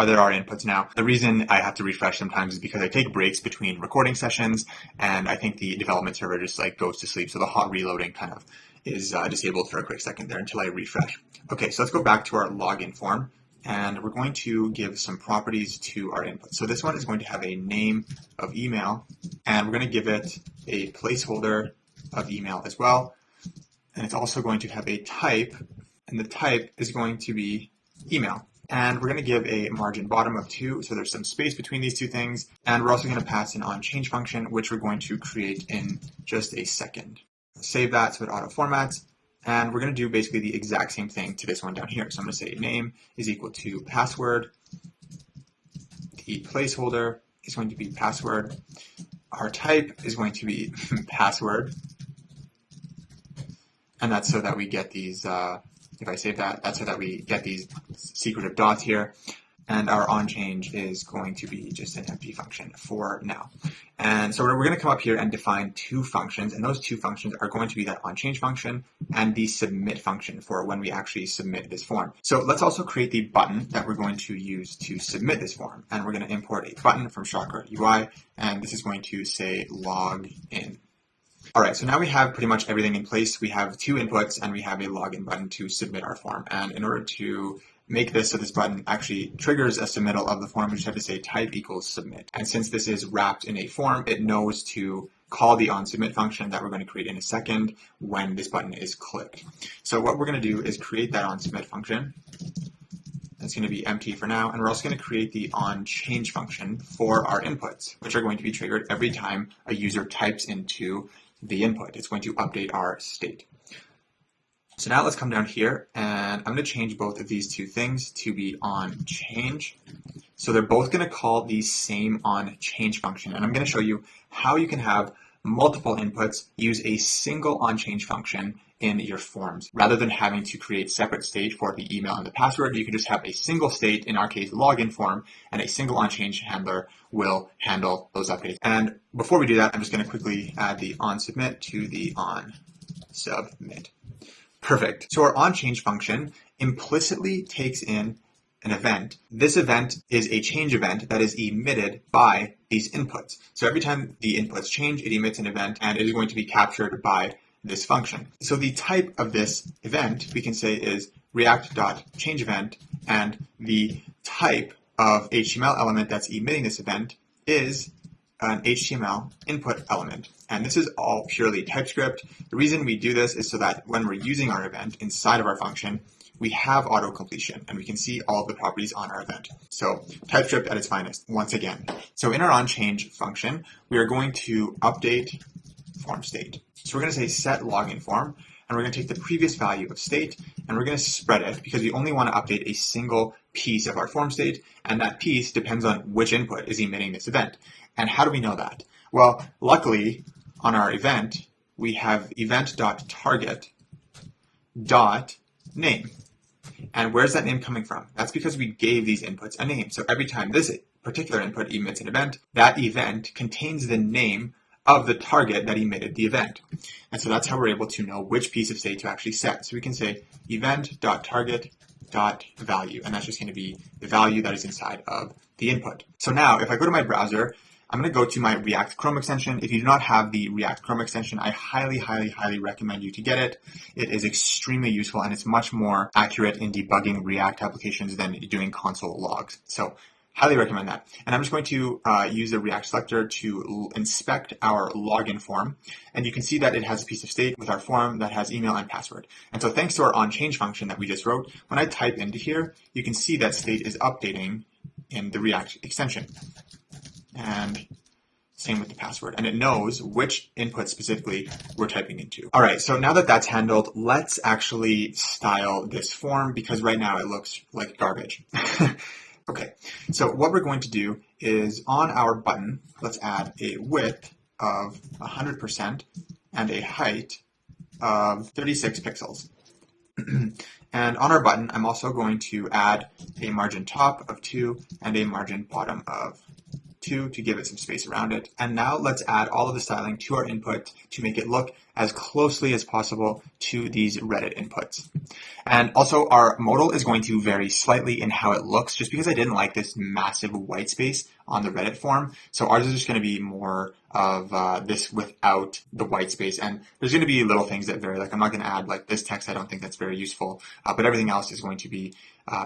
Oh, there are inputs now. The reason I have to refresh sometimes is because I take breaks between recording sessions, and I think the development server just like goes to sleep. So the hot reloading kind of is disabled for a quick second there until I refresh. Okay, so let's go back to our login form, and we're going to give some properties to our input. So this one is going to have a name of email, and we're going to give it a placeholder of email as well. And it's also going to have a type, and the type is going to be email. And we're going to give a margin bottom of 2, so there's some space between these two things. And we're also going to pass an onChange function, which we're going to create in just a second. Save that so it auto formats. And we're going to do basically the exact same thing to this one down here. So I'm going to say name is equal to password. The placeholder is going to be password. Our type is going to be password. And that's so that we get these, if I save that, that's so that we get these secretive dots here. And our onChange is going to be just an empty function for now. And so we're going to come up here and define two functions, and those two functions are going to be that onChange function and the submit function for when we actually submit this form. So let's also create the button that we're going to use to submit this form. And we're going to import a button from Chakra UI, and this is going to say log in. All right, so now we have pretty much everything in place. We have two inputs and we have a login button to submit our form. And in order to make this so this button actually triggers a submittal of the form, we just have to say type equals submit. And since this is wrapped in a form, it knows to call the onSubmit function that we're going to create in a second when this button is clicked. So what we're going to do is create that onSubmit function. It's going to be empty for now, and we're also going to create the onChange function for our inputs, which are going to be triggered every time a user types into the input. It's going to update our state. So now let's come down here, and I'm going to change both of these two things to be onChange. So they're both going to call the same onChange function, and I'm going to show you how you can have multiple inputs use a single onChange function in your forms. Rather than having to create separate state for the email and the password, you can just have a single state, in our case login form, and a single onChange handler will handle those updates. And before we do that, I'm just going to quickly add the onSubmit to the onSubmit. Perfect. So our onChange function implicitly takes in an event. This event is a change event that is emitted by these inputs. So every time the inputs change, it emits an event, and it is going to be captured by this function. So the type of this event we can say is react.changeEvent, and the type of HTML element that's emitting this event is an HTML input element. And this is all purely TypeScript. The reason we do this is so that when we're using our event inside of our function, we have auto completion and we can see all of the properties on our event. So TypeScript at its finest, once again. So in our onChange function, we are going to update form state. So we're going to say set login form, and we're going to take the previous value of state, and we're going to spread it because we only want to update a single piece of our form state, and that piece depends on which input is emitting this event. And how do we know that? Well, luckily on our event, we have event.target.name. And where's that name coming from? That's because we gave these inputs a name. So every time this particular input emits an event, that event contains the name of the target that emitted the event. And so that's how we're able to know which piece of state to actually set. So we can say event.target.value, and that's just going to be the value that is inside of the input. So now if I go to my browser, I'm going to go to my React Chrome extension. If you do not have the React Chrome extension, I highly, highly, highly recommend you to get it. It is extremely useful, and it's much more accurate in debugging React applications than doing console logs. So Highly recommend that. And I'm just going to use the React selector to inspect our login form. And you can see that it has a piece of state with our form that has email and password. And so thanks to our onChange function that we just wrote, when I type into here, you can see that state is updating in the React extension. And same with the password. And it knows which input specifically we're typing into. All right, so now that that's handled, let's actually style this form because right now it looks like garbage. Okay, so what we're going to do is on our button, let's add a width of 100% and a height of 36 pixels. And on our button, I'm also going to add a margin top of 2 and a margin bottom of 2 to give it some space around it. And now let's add all of the styling to our input to make it look as closely as possible to these Reddit inputs. And also our modal is going to vary slightly in how it looks just because I didn't like this massive white space on the Reddit form. So ours is just going to be more of this without the white space. And there's going to be little things that vary. Like I'm not going to add like this text. I don't think that's very useful, but everything else is going to be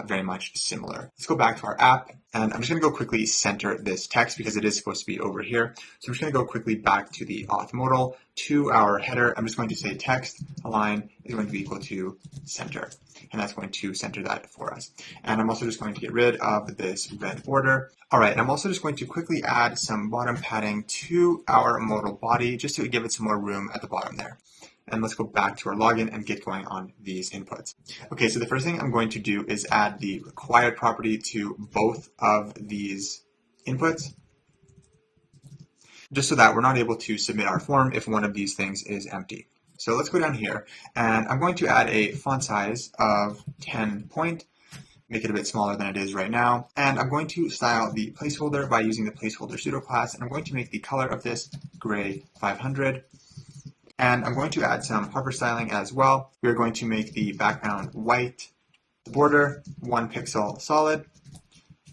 very much similar. Let's go back to our app. And I'm just going to go quickly center this text because it is supposed to be over here. So I'm just going to go quickly back to the auth modal to our header. I'm just going to say text align is going to be equal to center. And that's going to center that for us. And I'm also just going to get rid of this red border. All right, and I'm also just going to quickly add some bottom padding to our modal body just to give it some more room at the bottom there. And let's go back to our login and get going on these inputs. Okay, so the first thing I'm going to do is add the required property to both of these inputs, just so that we're not able to submit our form if one of these things is empty. So let's go down here, and I'm going to add a font size of 10 point, make it a bit smaller than it is right now, and I'm going to style the placeholder by using the placeholder pseudo class, and I'm going to make the color of this gray 500. And I'm going to add some hover styling as well. We're going to make the background white, the border 1 pixel solid,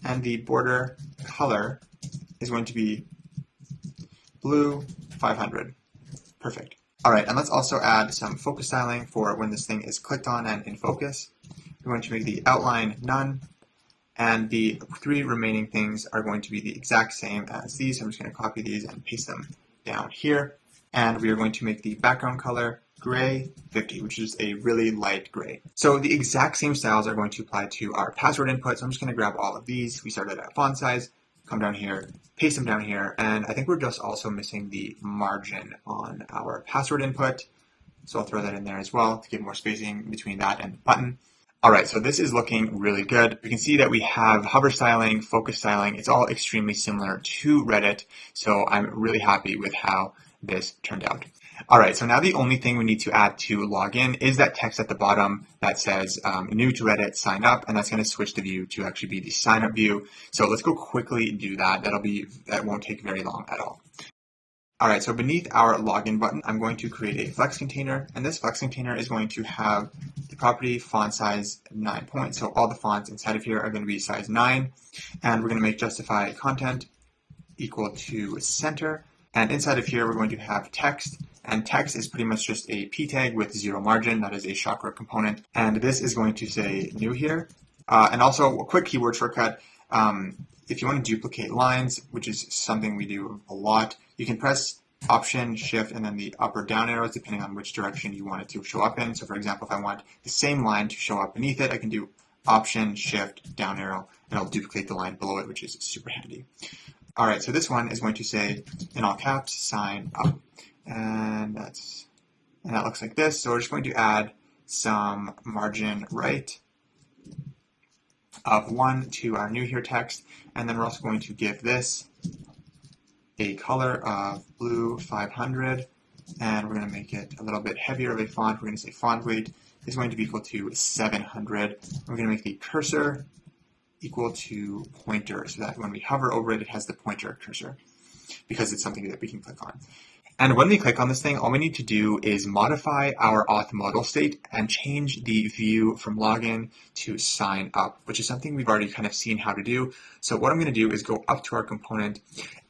and the border color is going to be blue 500. Perfect. All right, and let's also add some focus styling for when this thing is clicked on and in focus. We're going to make the outline none, and the 3 remaining things are going to be the exact same as these. So I'm just going to copy these and paste them down here. And we are going to make the background color gray 50, which is a really light gray. So the exact same styles are going to apply to our password input. So I'm just going to grab all of these. We started at font size, come down here, paste them down here. And I think we're just also missing the margin on our password input. So I'll throw that in there as well to give more spacing between that and the button. All right, so this is looking really good. We can see that we have hover styling, focus styling. It's all extremely similar to Reddit. So I'm really happy with how this turned out. All right, so now the only thing we need to add to login is that text at the bottom that says new to Reddit, sign up, and that's going to switch the view to actually be the sign up view. So let's go quickly do that. That won't take very long at all. All right, so beneath our login button, I'm going to create a flex container, and this flex container is going to have the property font size 9 point. So all the fonts inside of here are going to be size 9, and we're going to make justify content equal to center. And inside of here, we're going to have text, and text is pretty much just a p tag with 0 margin. That is a Chakra component. And this is going to say new here. And also a quick keyword shortcut. If you want to duplicate lines, which is something we do a lot, you can press Option, Shift, and then the up or down arrows, depending on which direction you want it to show up in. So for example, if I want the same line to show up beneath it, I can do Option, Shift, down arrow, and I'll duplicate the line below it, which is super handy. All right, so this one is going to say, in all caps, sign up. And that looks like this. So we're just going to add some margin right of 1 to our new here text. And then we're also going to give this a color of blue 500. And we're going to make it a little bit heavier of a font. We're going to say font weight is going to be equal to 700. We're going to make the cursor equal to pointer, so that when we hover over it, it has the pointer cursor because it's something that we can click on. And when we click on this thing, all we need to do is modify our auth modal state and change the view from login to sign up, which is something we've already kind of seen how to do. So what I'm going to do is go up to our component,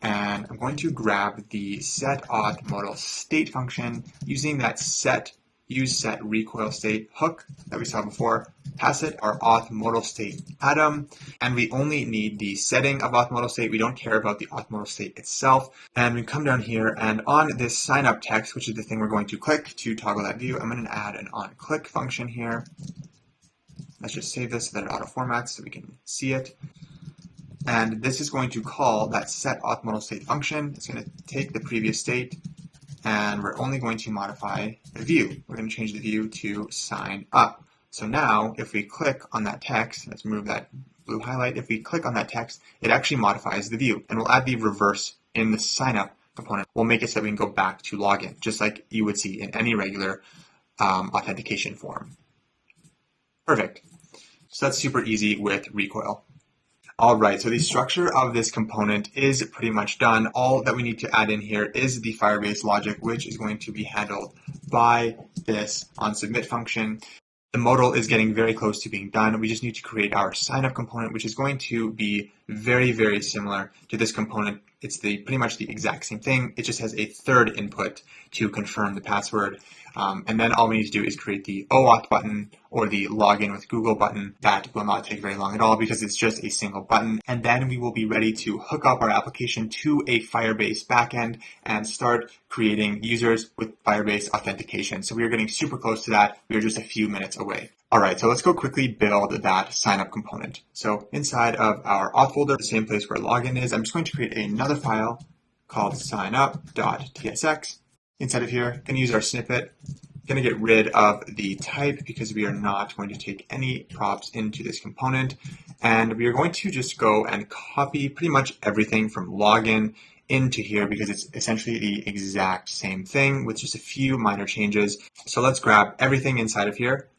and I'm going to grab the set auth modal state function using that set useSetRecoilState hook that we saw before, pass it our Auth modal state atom, and we only need the setting of Auth modal state. We don't care about the Auth modal state itself. And we come down here, and on this sign up text, which is the thing we're going to click to toggle that view, I'm going to add an onClick function here. Let's just save this so that it auto formats so we can see it. And this is going to call that set auth modal state function. It's going to take the previous state, and we're only going to modify the view. We're going to change the view to sign up. So now if we click on that text, let's move that blue highlight. If we click on that text, it actually modifies the view, and we'll add the reverse in the sign up component. We'll make it so we can go back to login, just like you would see in any regular authentication form. Perfect. So that's super easy with Recoil. All right, so the structure of this component is pretty much done. All that we need to add in here is the Firebase logic, which is going to be handled by this onSubmit function. The modal is getting very close to being done. We just need to create our signup component, which is going to be very, very similar to this component. It's pretty much the exact same thing. It just has a third input to confirm the password. And then all we need to do is create the OAuth button or the login with Google button. That will not take very long at all because it's just a single button. And then we will be ready to hook up our application to a Firebase backend and start creating users with Firebase authentication. So we are getting super close to that. We are just a few minutes away. All right, so let's go quickly build that signup component. So inside of our auth folder, the same place where login is, I'm just going to create another file called signup.tsx. Inside of here, I'm going to use our snippet. I'm going to get rid of the type because we are not going to take any props into this component. And we are going to just go and copy pretty much everything from login into here because it's essentially the exact same thing with just a few minor changes. So let's grab everything inside of here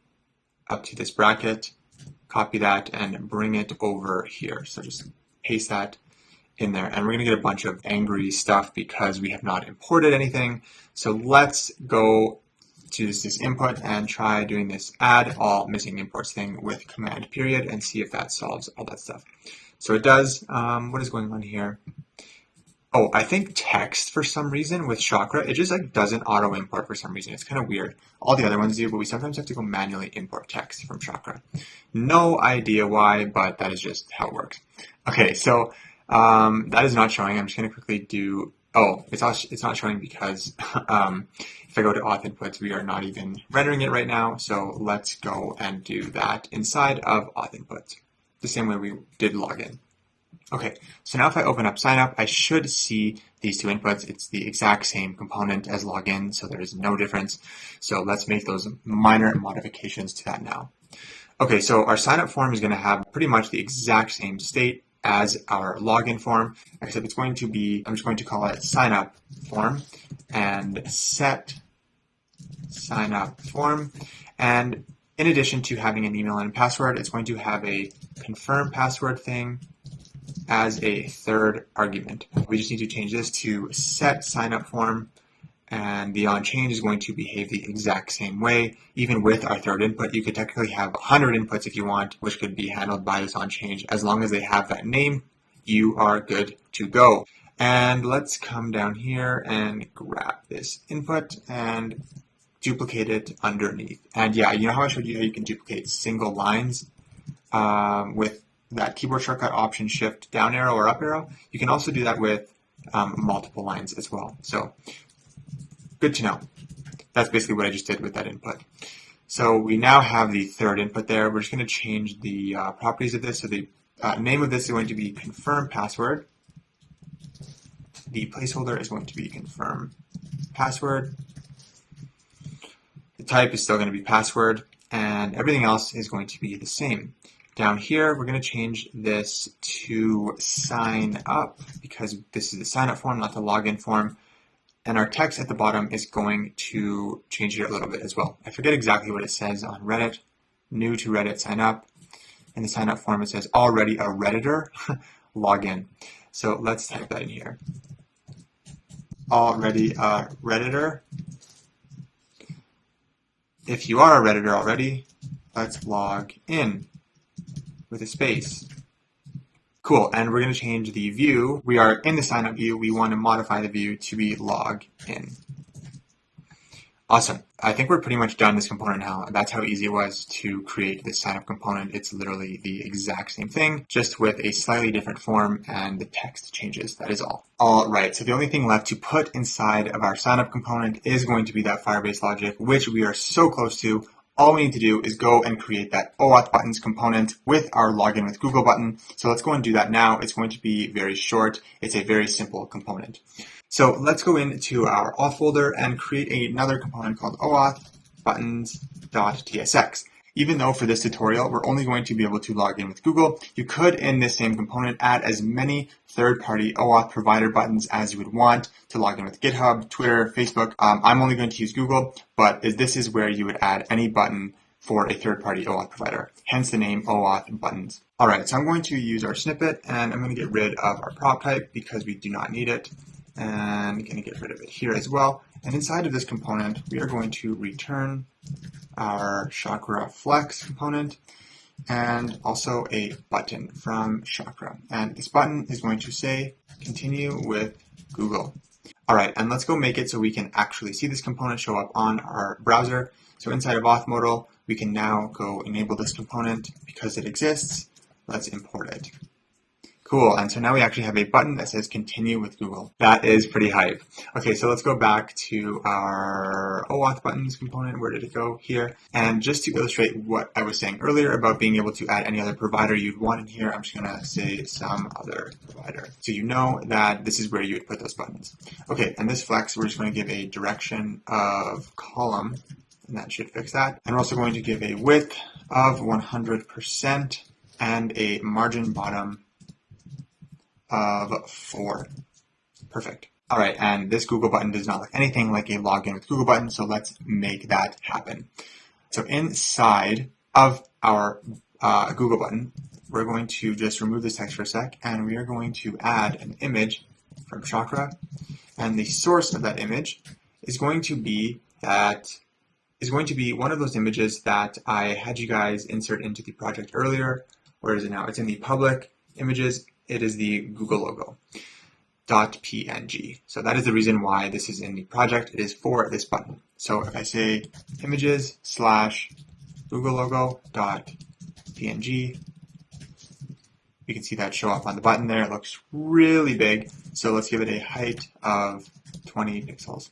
up to this bracket, copy that, and bring it over here. So just paste that in there, and we're going to get a bunch of angry stuff because we have not imported anything. So let's go to this input and try doing this add all missing imports thing with command period and see if that solves all that stuff. So it does. What is going on here? Oh, I think text for some reason with Chakra, it just like doesn't auto import for some reason. It's kind of weird. All the other ones do, but we sometimes have to go manually import text from Chakra. No idea why, but that is just how it works. Okay, so that is not showing. I'm just going to quickly do, oh, it's not showing because if I go to auth inputs, we are not even rendering it right now. So let's go and do that inside of auth inputs, the same way we did login. Okay, so now if I open up signup, I should see these two inputs. It's the exact same component as login, so there is no difference. So let's make those minor modifications to that now. Okay, so our signup form is going to have pretty much the exact same state as our login form, except it's going to be, I'm just going to call it signup form and set signup form. And in addition to having an email and a password, it's going to have a confirm password thing as a third argument. We just need to change this to set signup form, and the onChange is going to behave the exact same way. Even with our third input, you could technically have 100 inputs if you want, which could be handled by this onChange. As long as they have that name, you are good to go. And let's come down here and grab this input and duplicate it underneath. And yeah, you know how I showed you how you can duplicate single lines with that keyboard shortcut option shift down arrow or up arrow? You can also do that with multiple lines as well. So good to know. That's basically what I just did with that input. So we now have the third input there. We're just going to change the properties of this. So the name of this is going to be confirm password. The placeholder is going to be confirm password. The type is still going to be password, and everything else is going to be the same. Down here, we're going to change this to sign up because this is the sign up form, not the login form. And our text at the bottom is going to change here a little bit as well. I forget exactly what it says on Reddit. New to Reddit, sign up. In the sign up form, it says already a Redditor, login. So let's type that in here. Already a Redditor. If you are a Redditor already, let's log in with a space. Cool, and we're going to change the view. We are in the signup view. We want to modify the view to be log in. Awesome. I think we're pretty much done this component now. That's how easy it was to create this signup component. It's literally the exact same thing, just with a slightly different form and the text changes. That is all. All right. So the only thing left to put inside of our signup component is going to be that Firebase logic, which we are so close to. All we need to do is go and create that OAuth buttons component with our login with Google button. So let's go and do that now. It's going to be very short. It's a very simple component. So let's go into our auth folder and create another component called OAuth buttons.tsx. Even though for this tutorial, we're only going to be able to log in with Google, you could in this same component add as many third-party OAuth provider buttons as you would want to log in with GitHub, Twitter, Facebook. I'm only going to use Google, but this is where you would add any button for a third-party OAuth provider, hence the name OAuth buttons. All right, so I'm going to use our snippet and I'm going to get rid of our prop type because we do not need it. And I'm going to get rid of it here as well. And inside of this component, we are going to return our Chakra Flex component and also a button from Chakra. And this button is going to say, continue with Google. All right, and let's go make it so we can actually see this component show up on our browser. So inside of Auth Modal, we can now go enable this component because it exists. Let's import it. Cool, and so now we actually have a button that says continue with Google. That is pretty hype. Okay, so let's go back to our OAuth buttons component. Where did it go? Here. And just to illustrate what I was saying earlier about being able to add any other provider you'd want in here, I'm just gonna say some other provider. So you know that this is where you would put those buttons. Okay, and this flex, we're just gonna give a direction of column, and that should fix that. And we're also going to give a width of 100% and a margin bottom of 4. Perfect. All right, and this Google button does not look anything like a login with Google button, so let's make that happen. So inside of our Google button, we're going to just remove this text for a sec, and we are going to add an image from Chakra, and the source of that image is going to be one of those images that I had you guys insert into the project earlier. Where is it now? It's in the public images. It is the Google logo .png. So that is the reason why this is in the project. It is for this button. So if I say images / Google logo .png, you can see that show up on the button there. It looks really big. So let's give it a height of 20 pixels.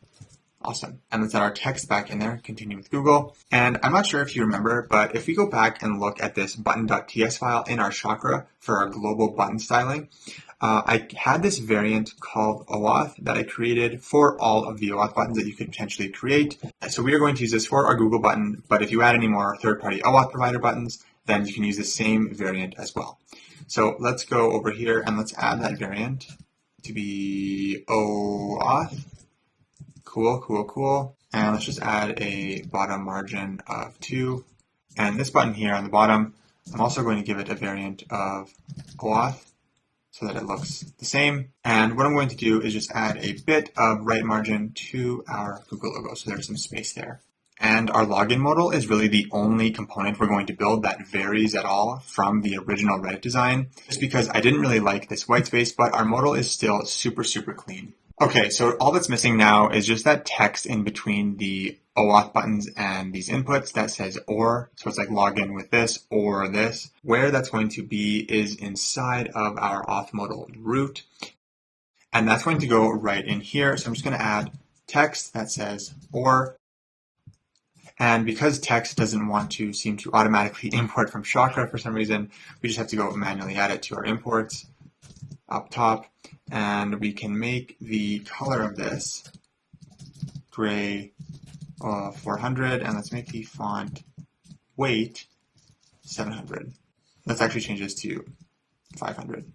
Awesome. And let's add our text back in there, continue with Google. And I'm not sure if you remember, but if we go back and look at this button.ts file in our Chakra for our global button styling, I had this variant called OAuth that I created for all of the OAuth buttons that you could potentially create. So we are going to use this for our Google button, but if you add any more third-party OAuth provider buttons, then you can use the same variant as well. So let's go over here and let's add that variant to be OAuth. Cool. And let's just add a bottom margin of 2. And this button here on the bottom, I'm also going to give it a variant of OAuth so that it looks the same. And what I'm going to do is just add a bit of right margin to our Google logo, so there's some space there. And our login modal is really the only component we're going to build that varies at all from the original Reddit design, just because I didn't really like this white space, but our modal is still super clean. Okay, so all that's missing now is just that text in between the OAuth buttons and these inputs that says or. So it's like login with this or this. Where that's going to be is inside of our auth modal root. And that's going to go right in here. So I'm just going to add text that says or. And because text doesn't want to seem to automatically import from Chakra for some reason, we just have to go manually add it to our imports up top. And we can make the color of this gray 400, and let's make the font weight 700. Let's actually change this to 500.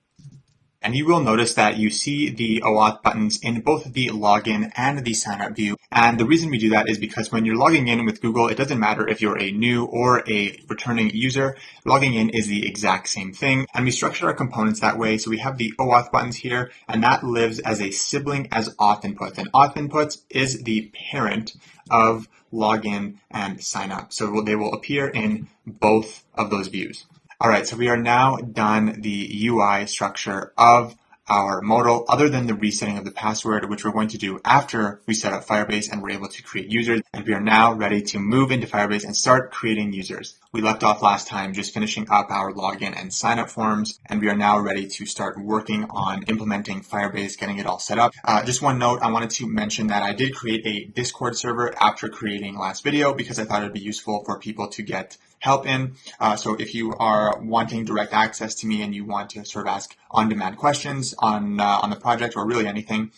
And you will notice that you see the OAuth buttons in both the login and the signup view. And the reason we do that is because when you're logging in with Google, it doesn't matter if you're a new or a returning user. Logging in is the exact same thing. And we structure our components that way. So we have the OAuth buttons here, and that lives as a sibling as auth inputs. And auth inputs is the parent of login and signup. So they will appear in both of those views. All right, so we are now done the UI structure of our modal other than the resetting of the password, which we're going to do after we set up Firebase and we're able to create users. And we are now ready to move into Firebase and start creating users. We left off last time just finishing up our login and sign up forms, and we are now ready to start working on implementing Firebase, getting it all set up. Just one note, I wanted to mention that I did create a Discord server after creating last video because I thought it'd be useful for people to get help in. So if you are wanting direct access to me and you want to sort of ask on-demand questions on the project or really anything,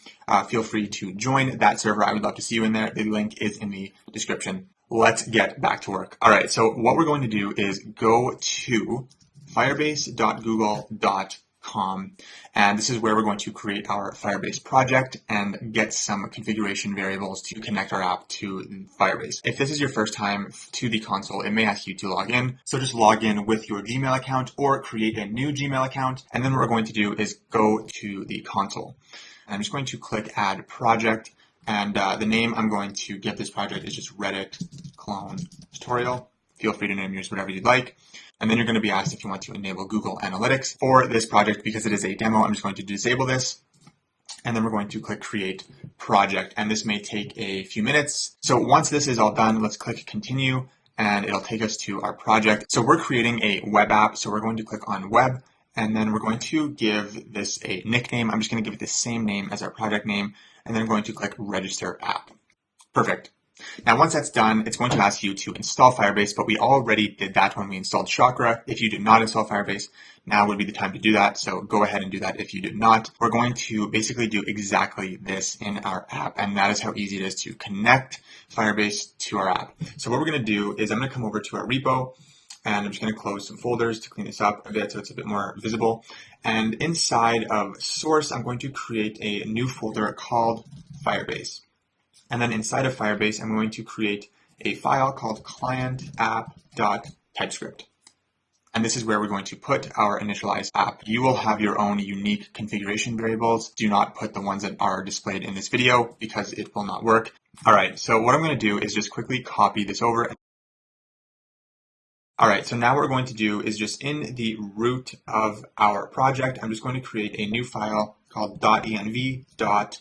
feel free to join that server. I would love to see you in there. The link is in the description. Let's get back to work. All right, so what we're going to do is go to firebase.google.com, and this is where we're going to create our Firebase project and get some configuration variables to connect our app to Firebase. If this is your first time to the console, it may ask you to log in. So just log in with your Gmail account or create a new Gmail account. And then what we're going to do is go to the console. And I'm just going to click Add Project. And the name I'm going to give this project is just Reddit Clone Tutorial. Feel free to name yours whatever you'd like. And then you're going to be asked if you want to enable Google Analytics for this project. Because it is a demo, I'm just going to disable this. And then we're going to click Create Project. And this may take a few minutes. So once this is all done, let's click Continue. And it'll take us to our project. So we're creating a web app. So we're going to click on Web. And then we're going to give this a nickname. I'm just going to give it the same name as our project name. And then I'm going to click Register App. Perfect. Now, once that's done, it's going to ask you to install Firebase, but we already did that when we installed Chakra. If you did not install Firebase, now would be the time to do that. So go ahead and do that if you did not. We're going to basically do exactly this in our app, and that is how easy it is to connect Firebase to our app. So what we're going to do is I'm going to come over to our repo, and I'm just going to close some folders to clean this up a bit so it's a bit more visible. And inside of source, I'm going to create a new folder called Firebase. And then inside of Firebase, I'm going to create a file called client-app.typescript. And this is where we're going to put our initialized app. You will have your own unique configuration variables. Do not put the ones that are displayed in this video because it will not work. All right, so what I'm going to do is just quickly copy this over. All right, so now what we're going to do is just in the root of our project, I'm just going to create a new file called .env.local.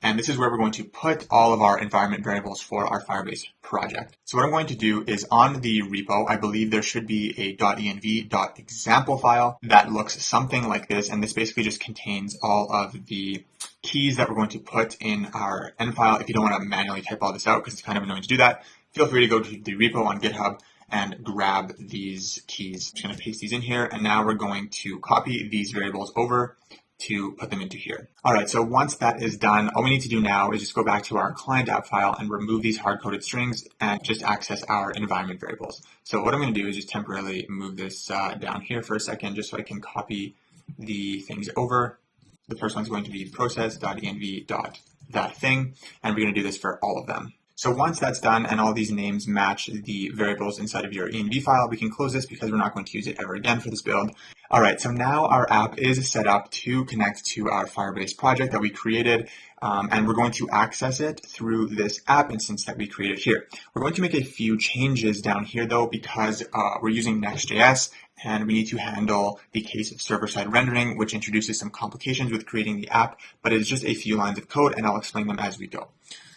And this is where we're going to put all of our environment variables for our Firebase project. So what I'm going to do is on the repo, I believe there should be a .env.example file that looks something like this. And this basically just contains all of the keys that we're going to put in our end file. If you don't want to manually type all this out because it's kind of annoying to do that, feel free to go to the repo on GitHub and grab these keys. I'm just going to paste these in here. And now we're going to copy these variables over to put them into here. All right, so once that is done, all we need to do now is just go back to our client app file and remove these hard-coded strings and just access our environment variables. So what I'm going to do is just temporarily move this down here for a second just so I can copy the things over. The first one's going to be process.env.thatthing, and we're going to do this for all of them. So once that's done and all these names match the variables inside of your env file, we can close this because we're not going to use it ever again for this build. All right, so now our app is set up to connect to our Firebase project that we created, and we're going to access it through this app instance that we created here. We're going to make a few changes down here though because we're using Next.js and we need to handle the case of server-side rendering, which introduces some complications with creating the app, but it's just a few lines of code and I'll explain them as we go.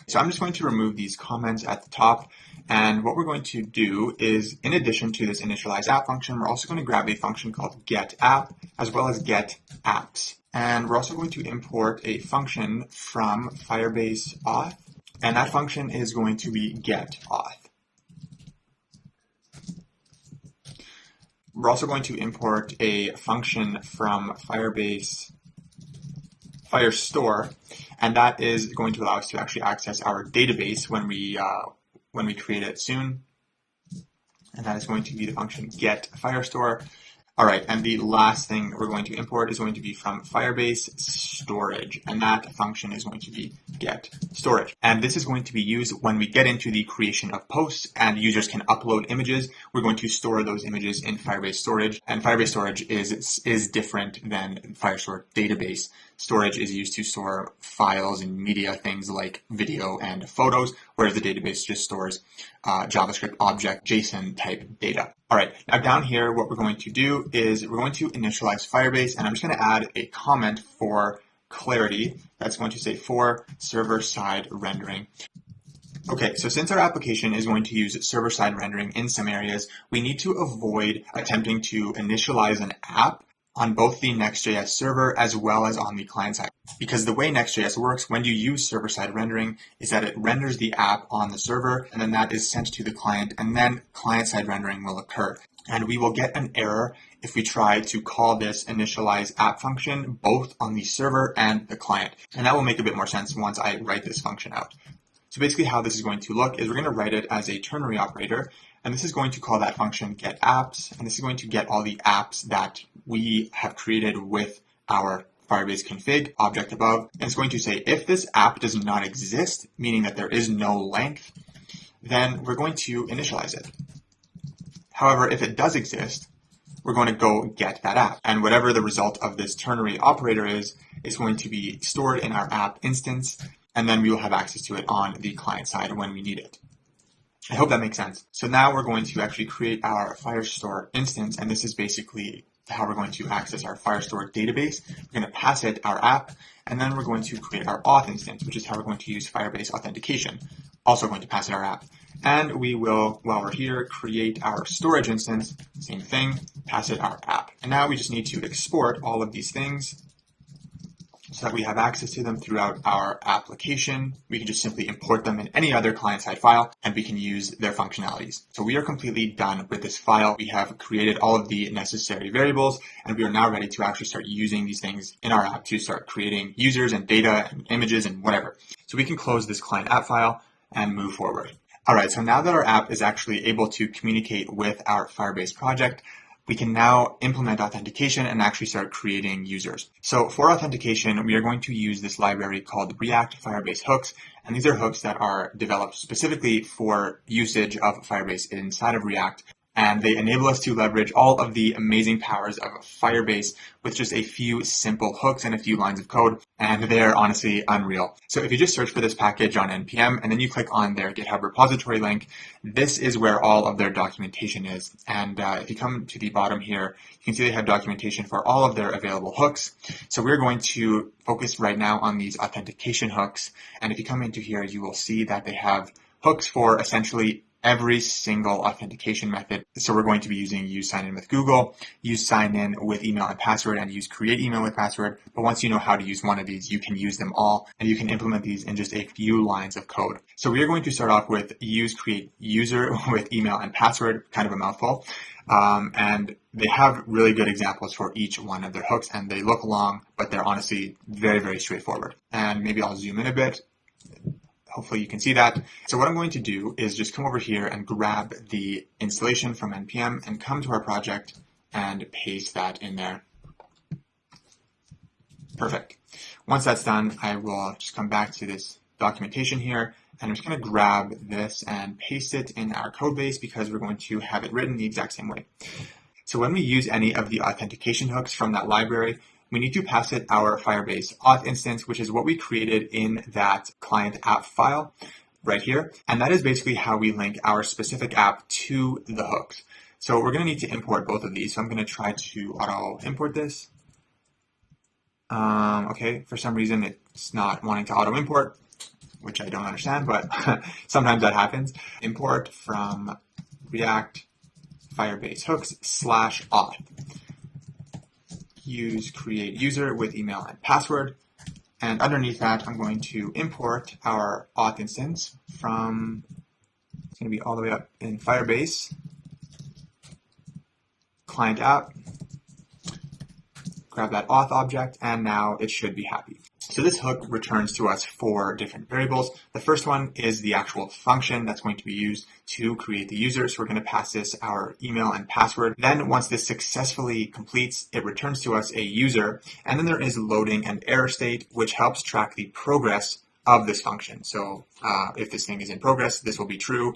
So I'm just going to remove these comments at the top. And what we're going to do is, in addition to this initialize app function, we're also going to grab a function called getApp as well as getApps. And we're also going to import a function from Firebase Auth. And that function is going to be getAuth. We're also going to import a function from Firestore, and that is going to allow us to actually access our database when we create it soon. And that is going to be the function get Firestore. All right, and the last thing we're going to import is going to be from Firebase storage, and that function is going to be get storage. And this is going to be used when we get into the creation of posts and users can upload images. We're going to store those images in Firebase storage, and Firebase storage is different than Firestore database. Storage is used to store files and media, things like video and photos, whereas the database just stores JavaScript object JSON type data. All right, now down here, what we're going to do is we're going to initialize Firebase, and I'm just going to add a comment for clarity that's going to say for server-side rendering. Okay, so since our application is going to use server-side rendering in some areas, we need to avoid attempting to initialize an app on both the Next.js server as well as on the client side. Because the way Next.js works when you use server-side rendering is that it renders the app on the server, and then that is sent to the client, and then client-side rendering will occur. And we will get an error if we try to call this initialize app function both on the server and the client. And that will make a bit more sense once I write this function out. So basically how this is going to look is we're going to write it as a ternary operator, and this is going to call that function getApps, and this is going to get all the apps that we have created with our Firebase config object above. And it's going to say if this app does not exist, meaning that there is no length, then we're going to initialize it. However, if it does exist, we're going to go get that app. And whatever the result of this ternary operator is going to be stored in our app instance, and then we will have access to it on the client side when we need it. I hope that makes sense. So now we're going to actually create our Firestore instance, and this is basically how we're going to access our Firestore database. We're going to pass it our app, and then we're going to create our auth instance, which is how we're going to use Firebase authentication. Also going to pass it our app. And we will, while we're here, create our storage instance, same thing, pass it our app. And now we just need to export all of these things so that we have access to them throughout our application. We can just simply import them in any other client-side file, and we can use their functionalities. So we are completely done with this file. We have created all of the necessary variables, and we are now ready to actually start using these things in our app to start creating users and data and images and whatever. So we can close this client app file and move forward. All right, so now that our app is actually able to communicate with our Firebase project, we can now implement authentication and actually start creating users. So for authentication, we are going to use this library called react-firebase-hooks, and these are hooks that are developed specifically for usage of Firebase inside of React, and they enable us to leverage all of the amazing powers of Firebase with just a few simple hooks and a few lines of code, and they're honestly unreal. So if you just search for this package on NPM and then you click on their GitHub repository link, this is where all of their documentation is. And if you come to the bottom here, you can see they have documentation for all of their available hooks. So we're going to focus right now on these authentication hooks. And if you come into here, you will see that they have hooks for essentially every single authentication method. So we're going to be using useSignInWithGoogle, useSignInWithEmail and password, and useCreateUser with password. But once you know how to use one of these, you can use them all, and you can implement these in just a few lines of code. So we are going to start off with useCreateUser with email and password, kind of a mouthful. And they have really good examples for each one of their hooks, and they look long, but they're honestly very, very straightforward. And maybe I'll zoom in a bit. Hopefully you can see that. So what I'm going to do is just come over here and grab the installation from NPM and come to our project and paste that in there. Perfect. Once that's done, I will just come back to this documentation here, and I'm just going to grab this and paste it in our code base because we're going to have it written the exact same way. So when we use any of the authentication hooks from that library, we need to pass it our Firebase auth instance, which is what we created in that client app file right here. And that is basically how we link our specific app to the hooks. So we're going to need to import both of these. So I'm going to try to auto import this. Okay, for some reason it's not wanting to auto import, which I don't understand, but sometimes that happens. Import from React Firebase hooks /auth. useCreateUser with email and password. And underneath that, I'm going to import our auth instance from, it's going to be all the way up in Firebase, client app, grab that auth object, and now it should be happy. So this hook returns to us 4 different variables. The first one is the actual function that's going to be used to create the user. So we're going to pass this our email and password. Then once this successfully completes, it returns to us a user. And then there is loading and error state, which helps track the progress of this function. So if this thing is in progress, this will be true.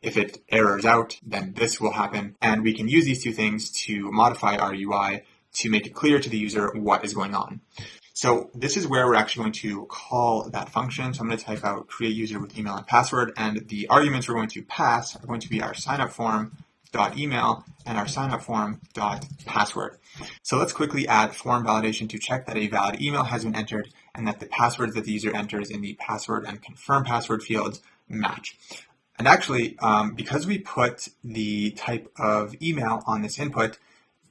If it errors out, then this will happen. And we can use these 2 things to modify our UI to make it clear to the user what is going on. So this is where we're actually going to call that function. So I'm going to type out create user with email and password, and the arguments we're going to pass are going to be our signup form .email and our signup form .password. So let's quickly add form validation to check that a valid email has been entered and that the passwords that the user enters in the password and confirm password fields match. And actually, because we put the type of email on this input,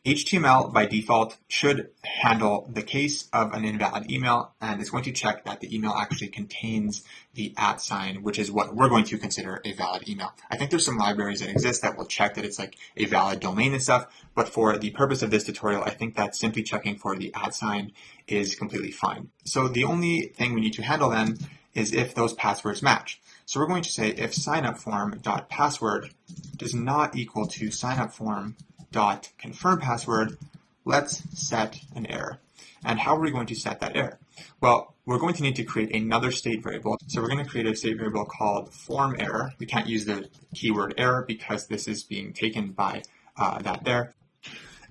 HTML by default should handle the case of an invalid email, and it's going to check that the email actually contains the @, which is what we're going to consider a valid email. I think there's some libraries that exist that will check that it's like a valid domain and stuff, but for the purpose of this tutorial, I think that simply checking for the @ is completely fine. So the only thing we need to handle then is if those passwords match. So we're going to say if signupform.password does not equal to signupform.confirm password, let's set an error. And how are we going to set that error? Well, we're going to need to create another state variable. So we're going to create a state variable called form error. We can't use the keyword error because this is being taken by that there.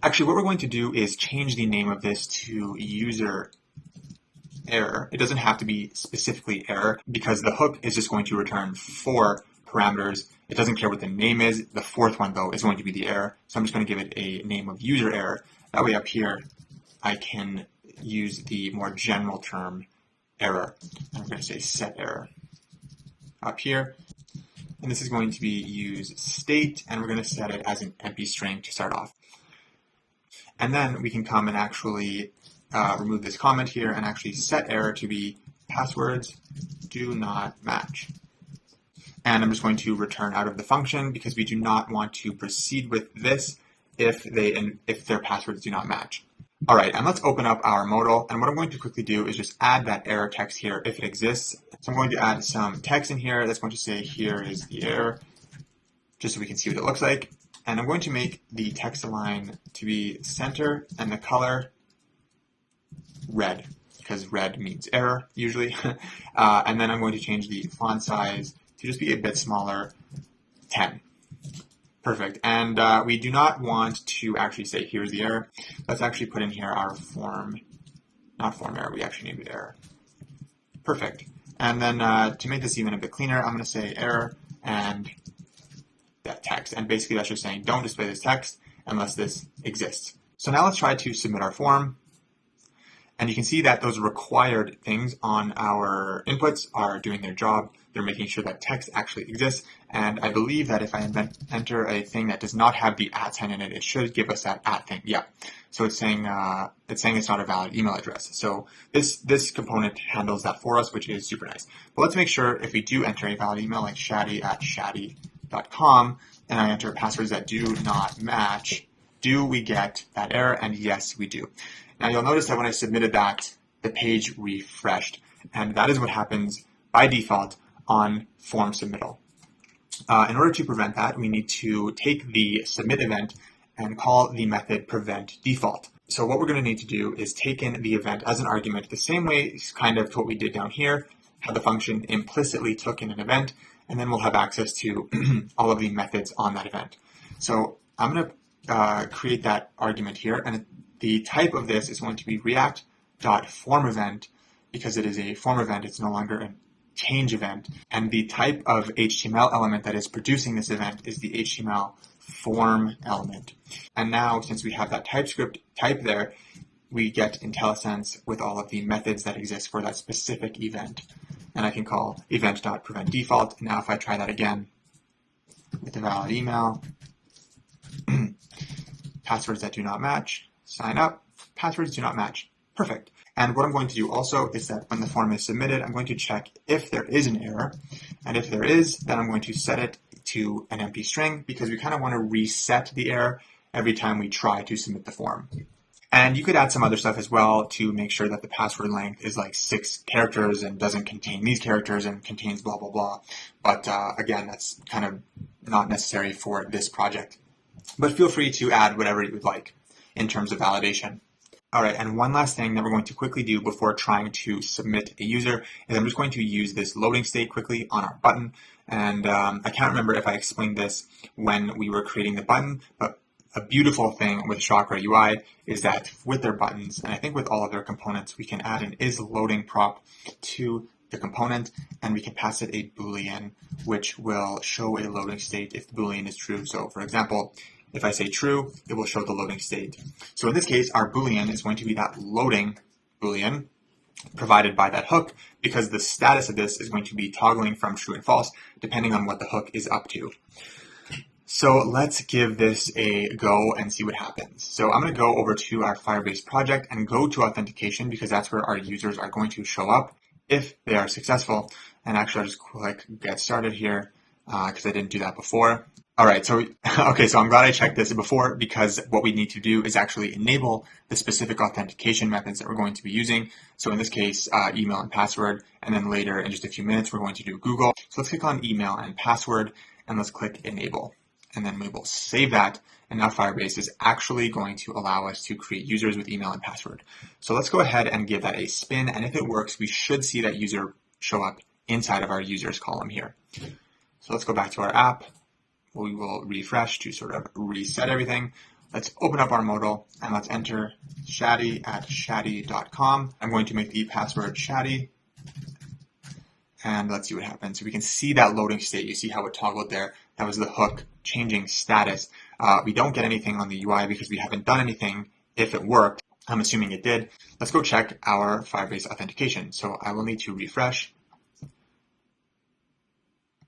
Actually, what we're going to do is change the name of this to user error. It doesn't have to be specifically error because the hook is just going to return 4 parameters. It doesn't care what the name is. The 4th one, though, is going to be the error. So I'm just going to give it a name of user error. That way up here, I can use the more general term error. I'm going to say set error up here. And this is going to be useState, and we're going to set it as an empty string to start off. And then we can come and actually remove this comment here and actually set error to be passwords do not match. And I'm just going to return out of the function because we do not want to proceed with this if their passwords do not match. All right, and let's open up our modal. And what I'm going to quickly do is just add that error text here if it exists. So I'm going to add some text in here that's going to say here is the error, just so we can see what it looks like. And I'm going to make the text align to be center and the color red, because red means error usually. And then I'm going to change the font size to just be a bit smaller, 10. Perfect. And we do not want to actually say here's the error. Let's actually put in here our form, not form error, we actually need the error. Perfect. And then to make this even a bit cleaner, I'm going to say error and that text. And basically that's just saying don't display this text unless this exists. So now let's try to submit our form. And you can see that those required things on our inputs are doing their job. They're making sure that text actually exists. And I believe that if I enter a thing that does not have the @ in it, it should give us that @ thing. Yeah. So it's saying it's not a valid email address. So this component handles that for us, which is super nice. But let's make sure if we do enter a valid email like shadi@shadi.com and I enter passwords that do not match, do we get that error? And yes, we do. Now you'll notice that when I submitted that, the page refreshed, and that is what happens by default on form submittal. In order to prevent that, we need to take the submit event and call the method prevent default. So what we're going to need to do is take in the event as an argument the same way kind of to what we did down here, how the function implicitly took in an event, and then we'll have access to all of the methods on that event. So I'm going to create that argument here, and the type of this is going to be react.formEvent. Because it is a form event, it's no longer a change event. And the type of HTML element that is producing this event is the HTML form element. And now, since we have that TypeScript type there, we get IntelliSense with all of the methods that exist for that specific event. And I can call event.preventDefault. And now if I try that again with a valid email, passwords that do not match, sign up, passwords do not match. Perfect. And what I'm going to do also is that when the form is submitted, I'm going to check if there is an error. And if there is, then I'm going to set it to an empty string because we kind of want to reset the error every time we try to submit the form. And you could add some other stuff as well to make sure that the password length is like 6 characters and doesn't contain these characters and contains blah, blah, blah. But again, that's kind of not necessary for this project. But feel free to add whatever you would like in terms of validation. All right, and one last thing that we're going to quickly do before trying to submit a user is I'm just going to use this loading state quickly on our button. And I can't remember if I explained this when we were creating the button, but a beautiful thing with Chakra UI is that with their buttons, and I think with all of their components, we can add an isLoading prop to the component, and we can pass it a Boolean, which will show a loading state if the Boolean is true. So for example, if I say true, it will show the loading state. So in this case, our Boolean is going to be that loading Boolean provided by that hook, because the status of this is going to be toggling from true and false, depending on what the hook is up to. So let's give this a go and see what happens. So I'm going to go over to our Firebase project and go to authentication, because that's where our users are going to show up if they are successful. And actually, I'll just click get started here because I didn't do that before. All right, so I'm glad I checked this before, because what we need to do is actually enable the specific authentication methods that we're going to be using. So in this case, email and password, and then later in just a few minutes, we're going to do Google. So let's click on email and password, and let's click enable. And then we will save that. And now Firebase is actually going to allow us to create users with email and password. So let's go ahead and give that a spin. And if it works, we should see that user show up inside of our users column here. So let's go back to our app. We will refresh to sort of reset everything. Let's open up our modal and let's enter shadi@shadi.com. I'm going to make the password Shadi. And let's see what happens. So we can see that loading state. You see how it toggled there. That was the hook changing status. We don't get anything on the UI because we haven't done anything. If it worked, I'm assuming it did. Let's go check our Firebase authentication. So I will need to refresh.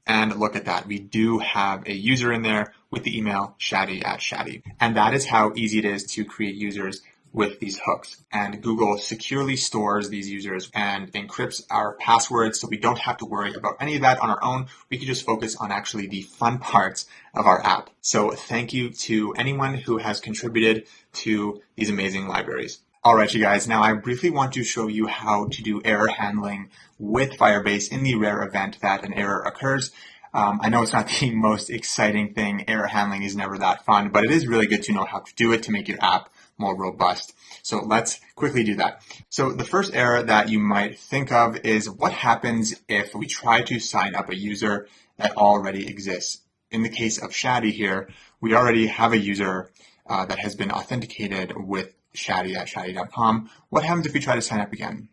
And look at that. We do have a user in there with the email shadi@shadi. And that is how easy it is to create users with these hooks. And Google securely stores these users and encrypts our passwords, so we don't have to worry about any of that on our own. We can just focus on actually the fun parts of our app. So thank you to anyone who has contributed to these amazing libraries. All right, you guys, now I briefly want to show you how to do error handling with Firebase in the rare event that an error occurs. I know it's not the most exciting thing. Error handling is never that fun, but it is really good to know how to do it to make your app more robust. So let's quickly do that. So the first error that you might think of is what happens if we try to sign up a user that already exists. In the case of Shadi here, we already have a user that has been authenticated with shadi@shadi.com. What happens if we try to sign up again?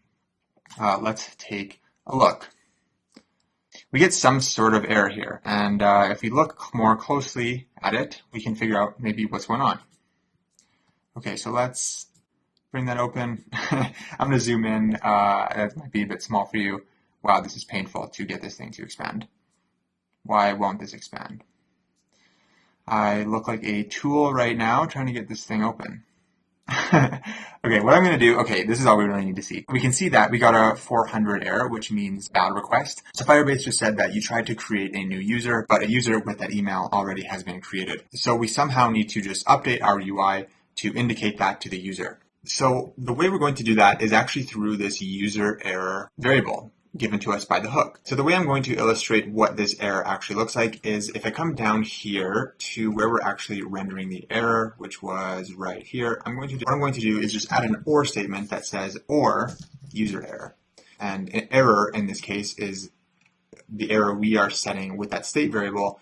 Let's take a look. We get some sort of error here, and if we look more closely at it, we can figure out maybe what's going on. Okay, so let's bring that open. I'm going to zoom in. That might be a bit small for you. Wow, this is painful to get this thing to expand. Why won't this expand? I look like a tool right now trying to get this thing open. Okay, what I'm going to do, this is all we really need to see. We can see that we got a 400 error, which means bad request. So Firebase just said that you tried to create a new user, but a user with that email already has been created. So we somehow need to just update our UI to indicate that to the user. So the way we're going to do that is actually through this user error variable given to us by the hook. So the way I'm going to illustrate what this error actually looks like is if I come down here to where we're actually rendering the error, which was right here, what I'm going to do is just add an OR statement that says OR user error. And an error in this case is the error we are setting with that state variable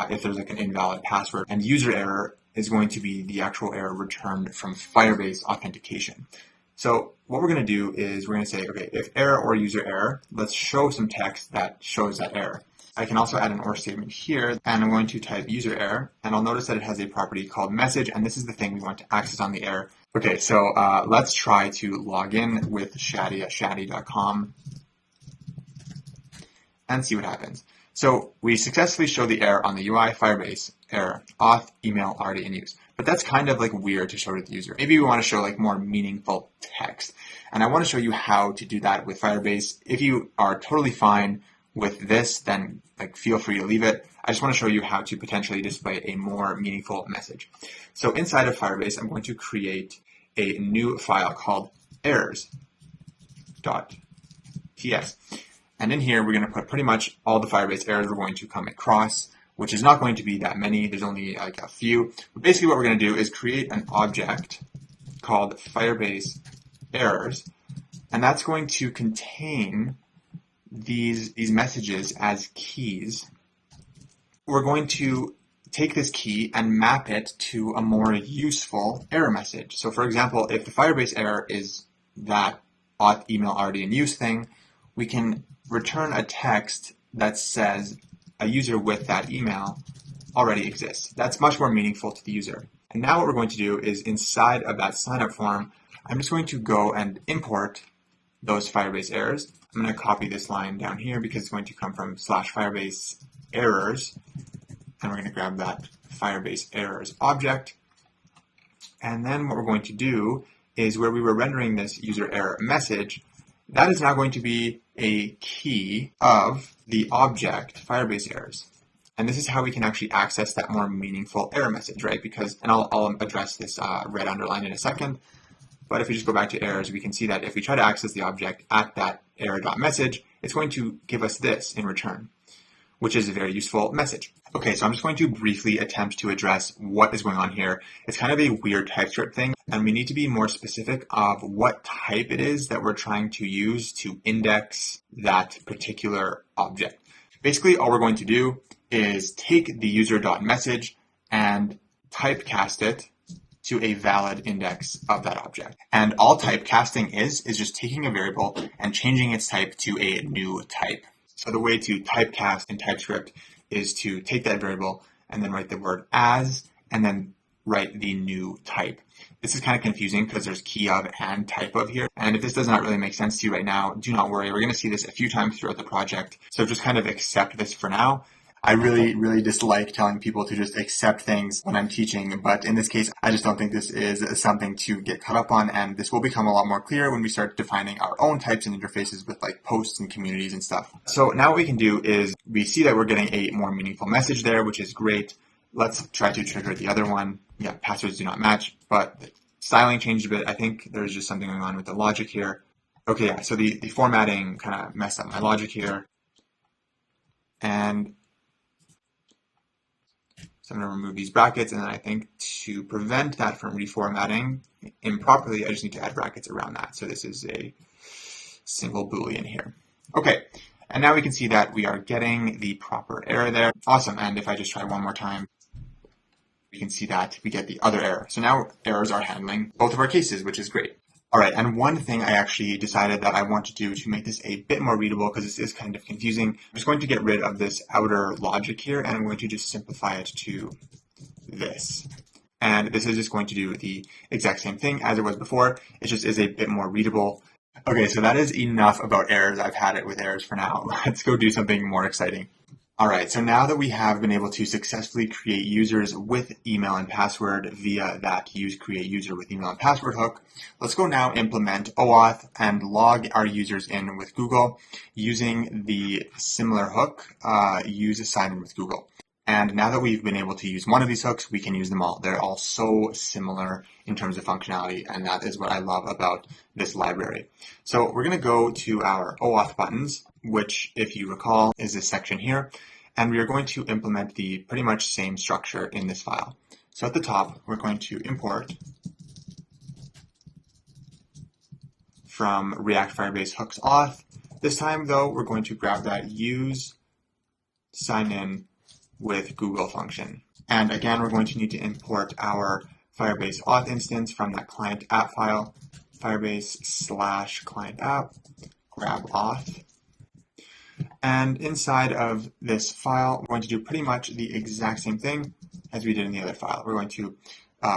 if there's like an invalid password. And user error is going to be the actual error returned from Firebase authentication. So what we're going to do is we're going to say, okay, if error or user error, let's show some text that shows that error. I can also add an OR statement here, and I'm going to type user error, and I'll notice that it has a property called message, and this is the thing we want to access on the error. Okay, so let's try to log in with shadi@shadi.com and see what happens. So we successfully show the error on the UI, Firebase error, auth, email already in use. But that's kind of like weird to show to the user. Maybe we want to show like more meaningful text. And I want to show you how to do that with Firebase. If you are totally fine with this, then like feel free to leave it. I just want to show you how to potentially display a more meaningful message. So inside of Firebase, I'm going to create a new file called errors.ts. And in here, we're going to put pretty much all the Firebase errors we're going to come across, which is not going to be that many. There's only like a few. But basically what we're going to do is create an object called Firebase errors, and that's going to contain these messages as keys. We're going to take this key and map it to a more useful error message. So for example, if the Firebase error is that auth email already in use thing, we can return a text that says a user with that email already exists. That's much more meaningful to the user. And now what we're going to do is inside of that signup form, I'm just going to go and import those Firebase errors. I'm going to copy this line down here because it's going to come from /Firebase errors. And we're going to grab that Firebase errors object. And then what we're going to do is where we were rendering this user error message, that is now going to be a key of the object Firebase errors. And this is how we can actually access that more meaningful error message, right? Because, and I'll address this red underline in a second, but if we just go back to errors, we can see that if we try to access the object at that error.message, it's going to give us this in return, which is a very useful message. Okay, so I'm just going to briefly attempt to address what is going on here. It's kind of a weird TypeScript thing, and we need to be more specific of what type it is that we're trying to use to index that particular object. Basically, all we're going to do is take the user.message and typecast it to a valid index of that object. And all typecasting is just taking a variable and changing its type to a new type. So the way to typecast in TypeScript is to take that variable and then write the word as, and then write the new type. This is kind of confusing because there's key of and type of here. And if this does not really make sense to you right now, do not worry. We're going to see this a few times throughout the project. So just kind of accept this for now. I really dislike telling people to just accept things when I'm teaching, but in this case, I just don't think this is something to get caught up on, and this will become a lot more clear when we start defining our own types and interfaces with like posts and communities and stuff. So now what we can do is we see that we're getting a more meaningful message there, which is great. Let's try to trigger the other one. Yeah, passwords do not match, but the styling changed a bit. I think there's just something going on with the logic here. Okay, yeah, so the formatting kind of messed up my logic here. And so I'm going to remove these brackets, and then I think to prevent that from reformatting improperly, I just need to add brackets around that. So this is a single Boolean here. Okay, and now we can see that we are getting the proper error there. Awesome, and if I just try one more time, we can see that we get the other error. So now errors are handling both of our cases, which is great. All right, and one thing I actually decided that I want to do to make this a bit more readable, because this is kind of confusing, I'm just going to get rid of this outer logic here, and I'm going to just simplify it to this. And this is just going to do the exact same thing as it was before. It just is a bit more readable. Okay, so that is enough about errors. I've had it with errors for now. Let's go do something more exciting. All right, so now that we have been able to successfully create users with email and password via that useCreateUser with email and password hook, let's go now implement OAuth and log our users in with Google using the similar hook, useSignInWithGoogle. And now that we've been able to use one of these hooks, we can use them all. They're all so similar in terms of functionality, and that is what I love about this library. So we're going to go to our OAuth buttons, which, if you recall, is this section here. And we are going to implement the pretty much same structure in this file. So at the top, we're going to import from react-firebase-hooks auth. This time, though, we're going to grab that useSignInWithGoogle function. And again, we're going to need to import our Firebase auth instance from that client app file, Firebase/client app, grab auth. And inside of this file, we're going to do pretty much the exact same thing as we did in the other file. We're going to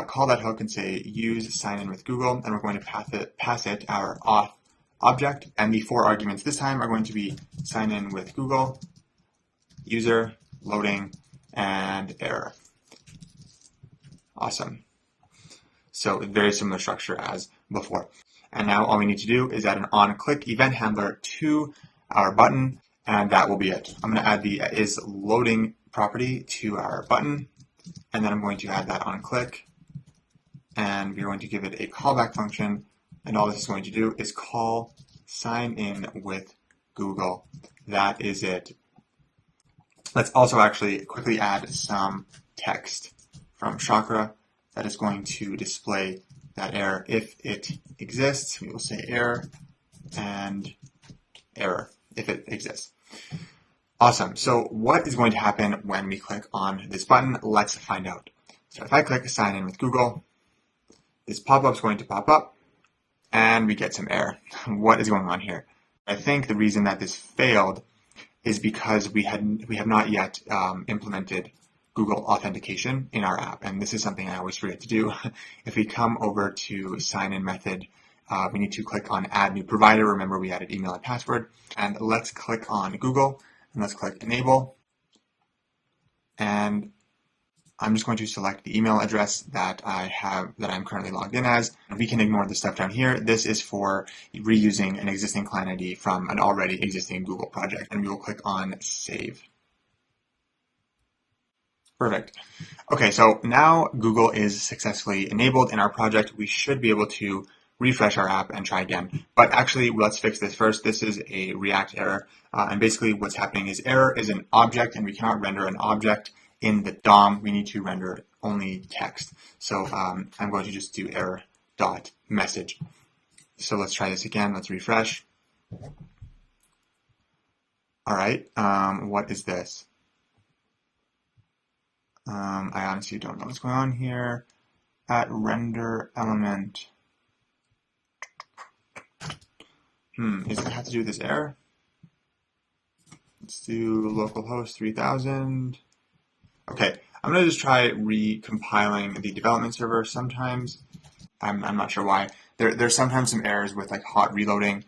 call that hook and say use sign in with Google, and we're going to pass it our auth object. And the 4 arguments this time are going to be sign in with Google, user, loading, and error. Awesome. So very similar structure as before. And now all we need to do is add an on-click event handler to our button, and that will be it. I'm going to add the isLoading property to our button, and then I'm going to add that on-click, and we're going to give it a callback function, and all this is going to do is call sign in with Google. That is it. Let's also actually quickly add some text from Chakra that is going to display that error. If it exists, we will say error and error if it exists. Awesome. So what is going to happen when we click on this button? Let's find out. So if I click sign in with Google, this pop-up is going to pop up and we get some error. What is going on here? I think the reason that this failed is because we have not yet implemented Google authentication in our app. And this is something I always forget to do. If we come over to sign in method, we need to click on add new provider. Remember, we added email and password. And let's click on Google and let's click enable. And I'm just going to select the email address that I'm currently logged in as. We can ignore the stuff down here. This is for reusing an existing client ID from an already existing Google project. And we will click on save. Perfect. Okay, so now Google is successfully enabled in our project. We should be able to refresh our app and try again. But actually, let's fix this first. This is a React error. And basically what's happening is error is an object and we cannot render an object in the DOM. We need to render only text. So I'm going to just do error.message. So let's try this again. Let's refresh. All right. What is this? I honestly don't know what's going on here. At render element. Does it have to do with this error? Let's do localhost 3000. Okay, I'm going to just try recompiling the development server. Sometimes, I'm not sure why. There's sometimes some errors with like hot reloading,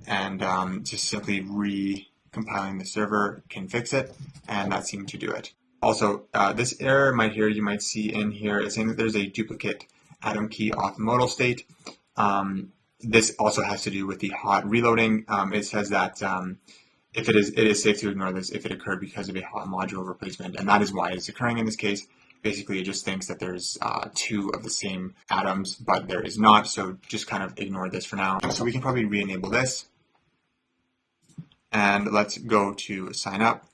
and just simply recompiling the server can fix it, and that seemed to do it. Also, this error you might see in here is saying that there's a duplicate atom key auth modal state. This also has to do with the hot reloading. It says that it is safe to ignore this if it occurred because of a hot module replacement, and that is why it's occurring in this case. Basically, it just thinks that there's two of the same atoms, but there is not, so just kind of ignore this for now. So we can probably re-enable this, and let's go to sign up.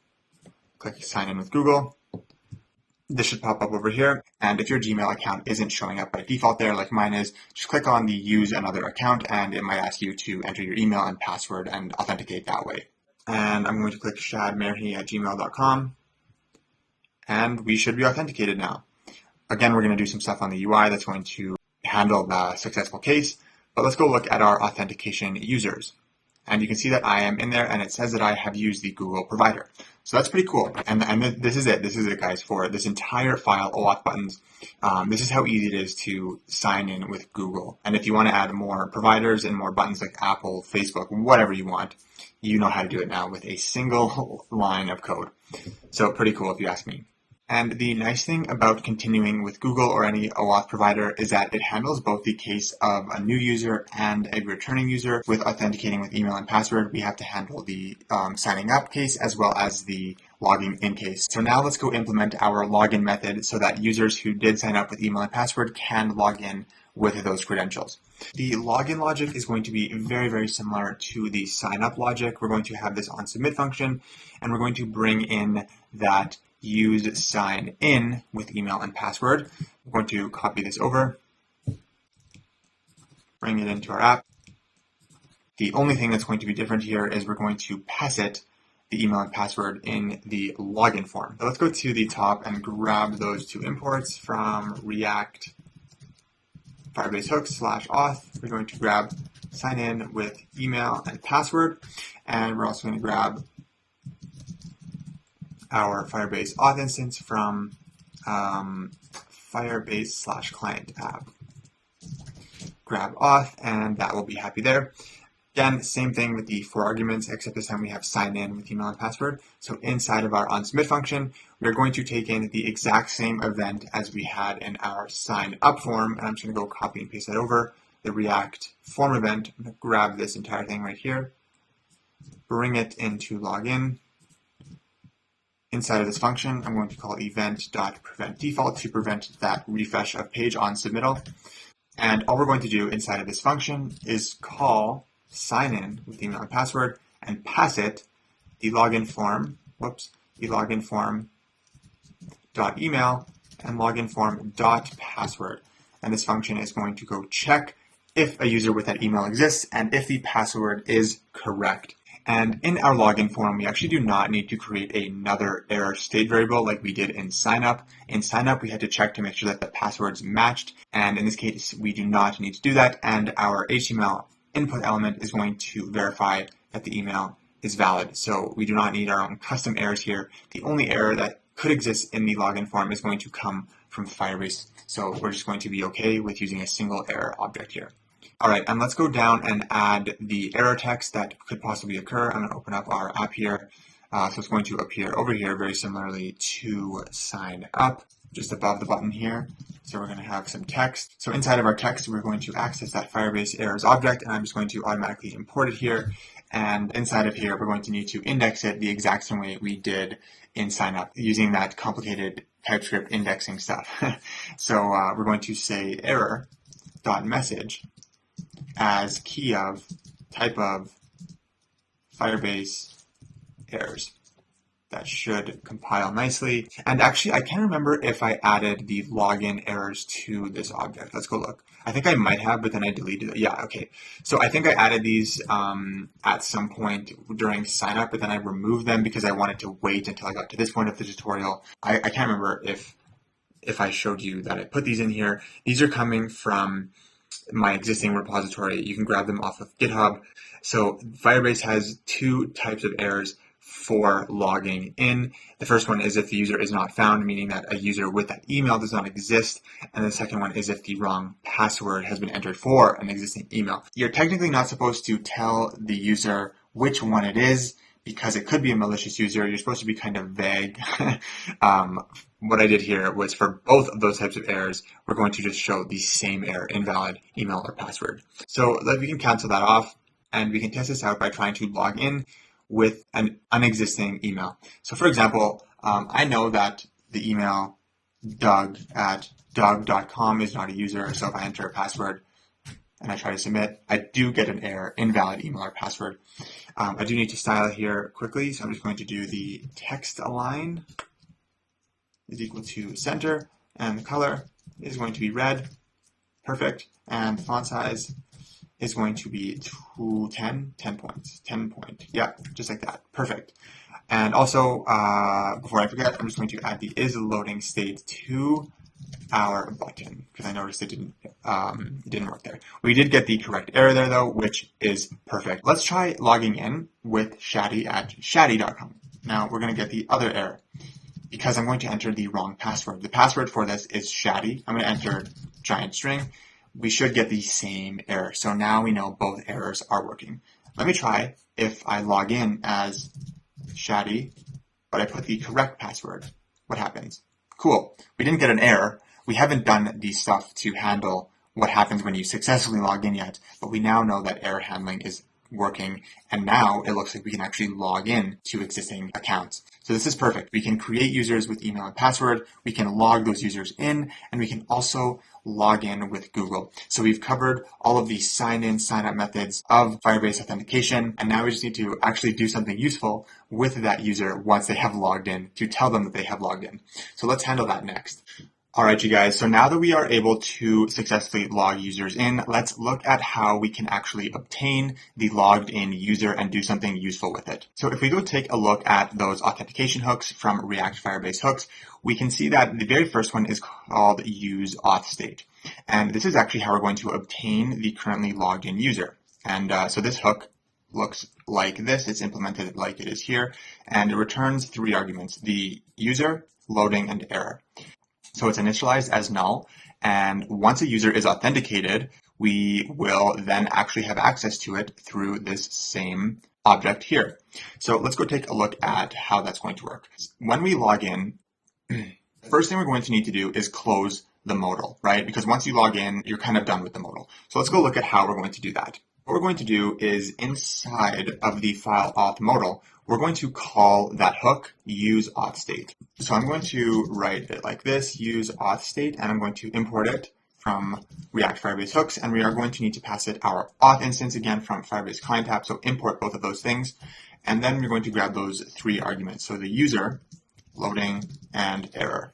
Click sign in with Google. This should pop up over here, and if your Gmail account isn't showing up by default there like mine is, just click on the use another account and it might ask you to enter your email and password and authenticate that way. And I'm going to click shadmerhi@gmail.com and we should be authenticated now. Again, we're going to do some stuff on the UI that's going to handle the successful case, but let's go look at our authentication users. And you can see that I am in there and it says that I have used the Google provider. So that's pretty cool. And this is it. This is it, guys, for this entire file, OAuth buttons. This is how easy it is to sign in with Google. And if you want to add more providers and more buttons like Apple, Facebook, whatever you want, you know how to do it now with a single line of code. So pretty cool if you ask me. And the nice thing about continuing with Google or any OAuth provider is that it handles both the case of a new user and a returning user. With authenticating with email and password, we have to handle the signing up case as well as the logging in case. So now let's go implement our login method so that users who did sign up with email and password can log in with those credentials. The login logic is going to be very, very similar to the sign up logic. We're going to have this on submit function, and we're going to bring in that use sign in with email and password. I'm going to copy this over, bring it into our app. The only thing that's going to be different here is we're going to pass it the email and password in the login form. So let's go to the top and grab those two imports from React firebase-hooks /auth. We're going to grab sign in with email and password, and we're also going to grab our Firebase Auth instance from Firebase/client app. Grab auth, and that will be happy there. Again, same thing with the 4 arguments, except this time we have sign in with email and password. So inside of our onSubmit function, we're going to take in the exact same event as we had in our sign up form, and I'm just going to go copy and paste that over the React form event. I'm going to grab this entire thing right here, bring it into login. Inside of this function, I'm going to call event.preventDefault to prevent that refresh of page on submittal. And all we're going to do inside of this function is call sign in with email and password and pass it the login form, dot email and login form dot password. And this function is going to go check if a user with that email exists and if the password is correct. And in our login form, we actually do not need to create another error state variable like we did in signup. In signup, we had to check to make sure that the passwords matched. And in this case, we do not need to do that. And our HTML input element is going to verify that the email is valid. So we do not need our own custom errors here. The only error that could exist in the login form is going to come from Firebase. So we're just going to be okay with using a single error object here. All right, and let's go down and add the error text that could possibly occur. I'm going to open up our app here. So it's going to appear over here very similarly to sign up, just above the button here. So we're going to have some text. So inside of our text, we're going to access that Firebase errors object, and I'm just going to automatically import it here. And inside of here, we're going to need to index it the exact same way we did in sign up, using that complicated TypeScript indexing stuff. So we're going to say error.message as key of type of Firebase errors. That should compile nicely. And actually, I can't remember if I added the login errors to this object. Let's go look. I think I might have, but then I deleted it. Yeah, okay. So I think I added these at some point during sign up, but then I removed them because I wanted to wait until I got to this point of the tutorial. I can't remember if I showed you that I put these in here. These are coming from my existing repository. You can grab them off of GitHub. So Firebase has two types of errors for logging in. The first one is if the user is not found, meaning that a user with that email does not exist. And the second one is if the wrong password has been entered for an existing email. You're technically not supposed to tell the user which one it is because it could be a malicious user. You're supposed to be kind of vague. What I did here was for both of those types of errors, we're going to just show the same error, invalid email or password. So we can cancel that off, and we can test this out by trying to log in with an unexisting email. So for example, I know that the email doug@doug.com is not a user. So if I enter a password and I try to submit, I do get an error, invalid email or password. I do need to style it here quickly. So I'm just going to do the text align is equal to center, and the color is going to be red. Perfect. And the font size is going to be 10 points, 10 point. Yeah, just like that. Perfect. And also, before I forget, I'm just going to add the is loading state to our button because I noticed it didn't work there. We did get the correct error there though, which is perfect. Let's try logging in with shadi@shadi.com. Now we're going to get the other error because I'm going to enter the wrong password. The password for this is shadi. I'm going to enter giant string. We should get the same error. So now we know both errors are working. Let me try if I log in as shadi, but I put the correct password. What happens? Cool. We didn't get an error. We haven't done the stuff to handle what happens when you successfully log in yet, but we now know that error handling is working, and now it looks like we can actually log in to existing accounts. So this is perfect. We can create users with email and password, we can log those users in, and we can also log in with Google. So we've covered all of the sign in, sign up methods of Firebase authentication, and now we just need to actually do something useful with that user once they have logged in to tell them that they have logged in. So let's handle that next. All right, you guys, so now that we are able to successfully log users in, let's look at how we can actually obtain the logged in user and do something useful with it. So if we go take a look at those authentication hooks from React-Firebase-Hooks, we can see that the very first one is called useAuthState. And this is actually how we're going to obtain the currently logged in user. And so this hook looks like this. It's implemented like it is here, and it returns three arguments: the user, loading, and error. So it's initialized as null, and once a user is authenticated, we will then actually have access to it through this same object here. So let's go take a look at how that's going to work. When we log in, the first thing we're going to need to do is close the modal, right? Because once you log in, you're kind of done with the modal. So let's go look at how we're going to do that. What we're going to do is inside of the file auth modal, we're going to call that hook useAuthState. So I'm going to write it like this, useAuthState, and I'm going to import it from React Firebase hooks, and we are going to need to pass it our auth instance again from Firebase client app. So import both of those things, and then we're going to grab those three arguments. So the user, loading, and error.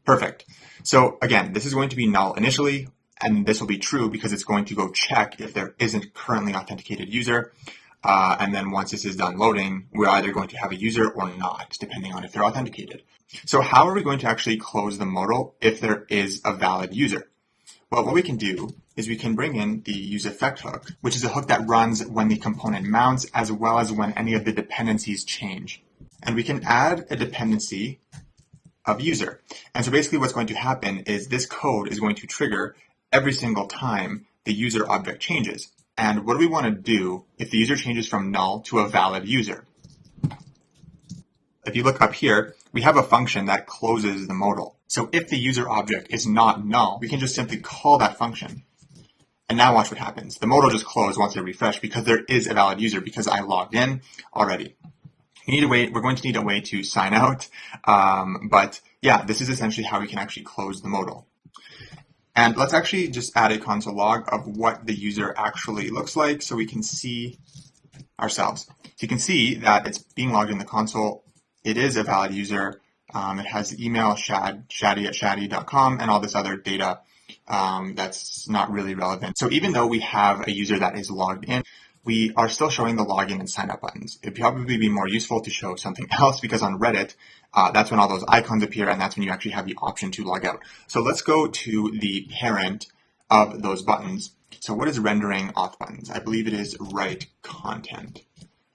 Perfect. So again, this is going to be null initially, and this will be true because it's going to go check if there isn't currently authenticated user. And then once this is done loading, we're either going to have a user or not, depending on if they're authenticated. So how are we going to actually close the modal if there is a valid user? Well, what we can do is we can bring in the useEffect hook, which is a hook that runs when the component mounts as well as when any of the dependencies change. And we can add a dependency of user. And so basically what's going to happen is this code is going to trigger every single time the user object changes. And what do we want to do if the user changes from null to a valid user? If you look up here, we have a function that closes the modal. So if the user object is not null, we can just simply call that function. And now watch what happens. The modal just closed once I refresh because there is a valid user because I logged in already. We're going to need a way to sign out. But yeah, this is essentially how we can actually close the modal. And let's actually just add a console log of what the user actually looks like so we can see ourselves. So you can see that it's being logged in the console. It is a valid user. It has the email shadi@shadi.com and all this other data that's not really relevant. So even though we have a user that is logged in, we are still showing the login and sign up buttons. It'd probably be more useful to show something else because on Reddit, that's when all those icons appear and that's when you actually have the option to log out. So let's go to the parent of those buttons. So what is rendering auth buttons? I believe it is write content.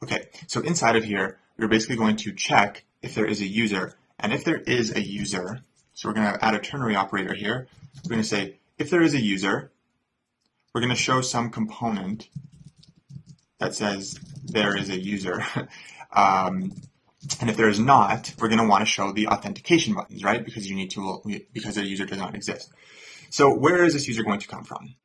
Okay, so inside of here, we're basically going to check if there is a user. And if there is a user, so we're going to add a ternary operator here. We're going to say, if there is a user, we're going to show some component that says there is a user. And if there is not, we're going to want to show the authentication buttons, right? Because because the user does not exist. So where is this user going to come from?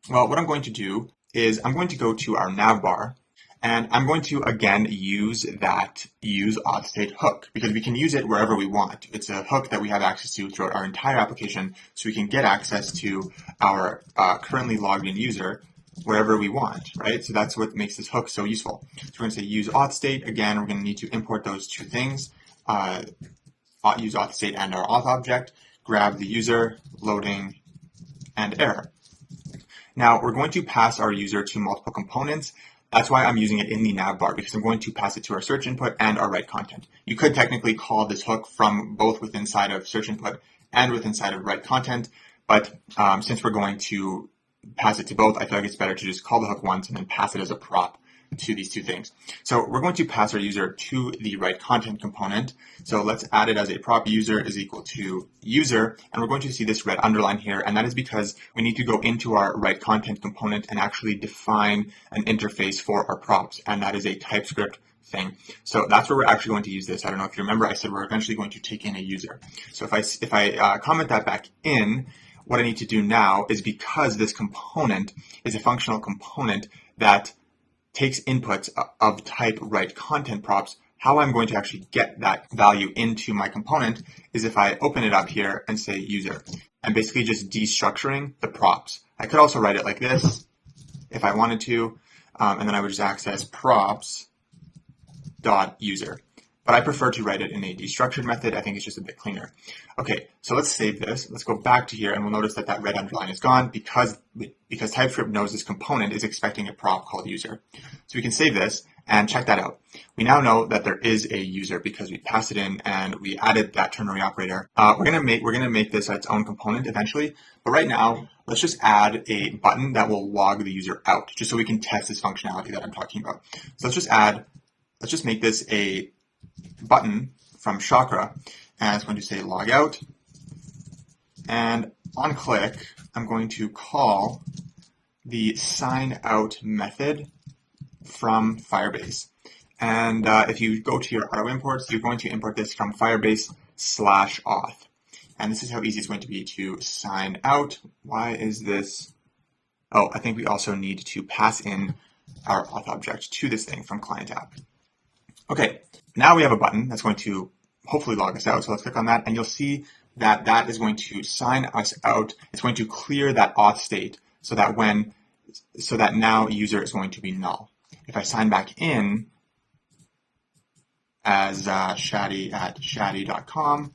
Well, what I'm going to do is I'm going to go to our navbar, and I'm going to, again, use that useAuthState hook because we can use it wherever we want. It's a hook that we have access to throughout our entire application, so we can get access to our currently logged in user wherever we want, right? So that's what makes this hook so useful. So we're going to say useAuthState. Again, we're going to need to import those two things, useAuthState and our auth object, grab the user, loading, and error. Now, we're going to pass our user to multiple components. That's why I'm using it in the navbar, because I'm going to pass it to our search input and our write content. You could technically call this hook from both within inside of search input and within inside of write content, but since we're going to pass it to both, I feel like it's better to just call the hook once and then pass it as a prop to these two things. So we're going to pass our user to the write content component. So let's add it as a prop. User is equal to user, and we're going to see this red underline here, and that is because we need to go into our write content component and actually define an interface for our props, and that is a TypeScript thing. So that's where we're actually going to use this. I don't know if you remember, I said we're eventually going to take in a user. So if I comment that back in, what I need to do now is, because this component is a functional component that takes inputs of type write content props, how I'm going to actually get that value into my component is if I open it up here and say user, and basically just destructuring the props. I could also write it like this if I wanted to, and then I would just access props.user. But I prefer to write it in a destructured method. I think it's just a bit cleaner. Okay, so let's save this. Let's go back to here, and we'll notice that that red underline is gone because TypeScript knows this component is expecting a prop called user. So we can save this and check that out. We now know that there is a user because we passed it in and we added that ternary operator. We're gonna make this its own component eventually, but right now let's just add a button that will log the user out, just so we can test this functionality that I'm talking about. So let's just make this a button from Chakra, and it's going to say log out, and on click I'm going to call the sign out method from Firebase. And if you go to your auto imports, you're going to import this from Firebase/auth, and this is how easy it's going to be to sign out. Why is this? Oh, I think we also need to pass in our auth object to this thing from client app. Okay, now we have a button that's going to hopefully log us out. So let's click on that, and you'll see that that is going to sign us out. It's going to clear that auth state so that now user is going to be null. If I sign back in as shadi@shadi.com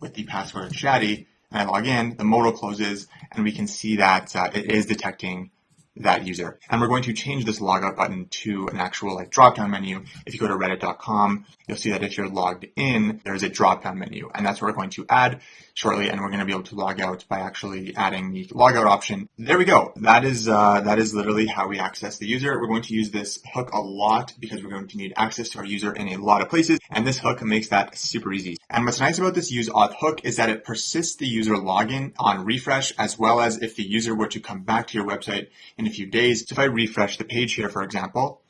with the password shadi, and I log in, the modal closes, and we can see that it is detecting that user. And we're going to change this logout button to an actual like drop-down menu. If you go to reddit.com, you'll see that if you're logged in, there's a drop-down menu, and that's what we're going to add shortly. And we're going to be able to log out by actually adding the logout option. There we go. That is literally how we access the user. We're going to use this hook a lot because we're going to need access to our user in a lot of places, and this hook makes that super easy. And what's nice about this useAuth hook is that it persists the user login on refresh, as well as if the user were to come back to your website in a few days. So if I refresh the page here, for example,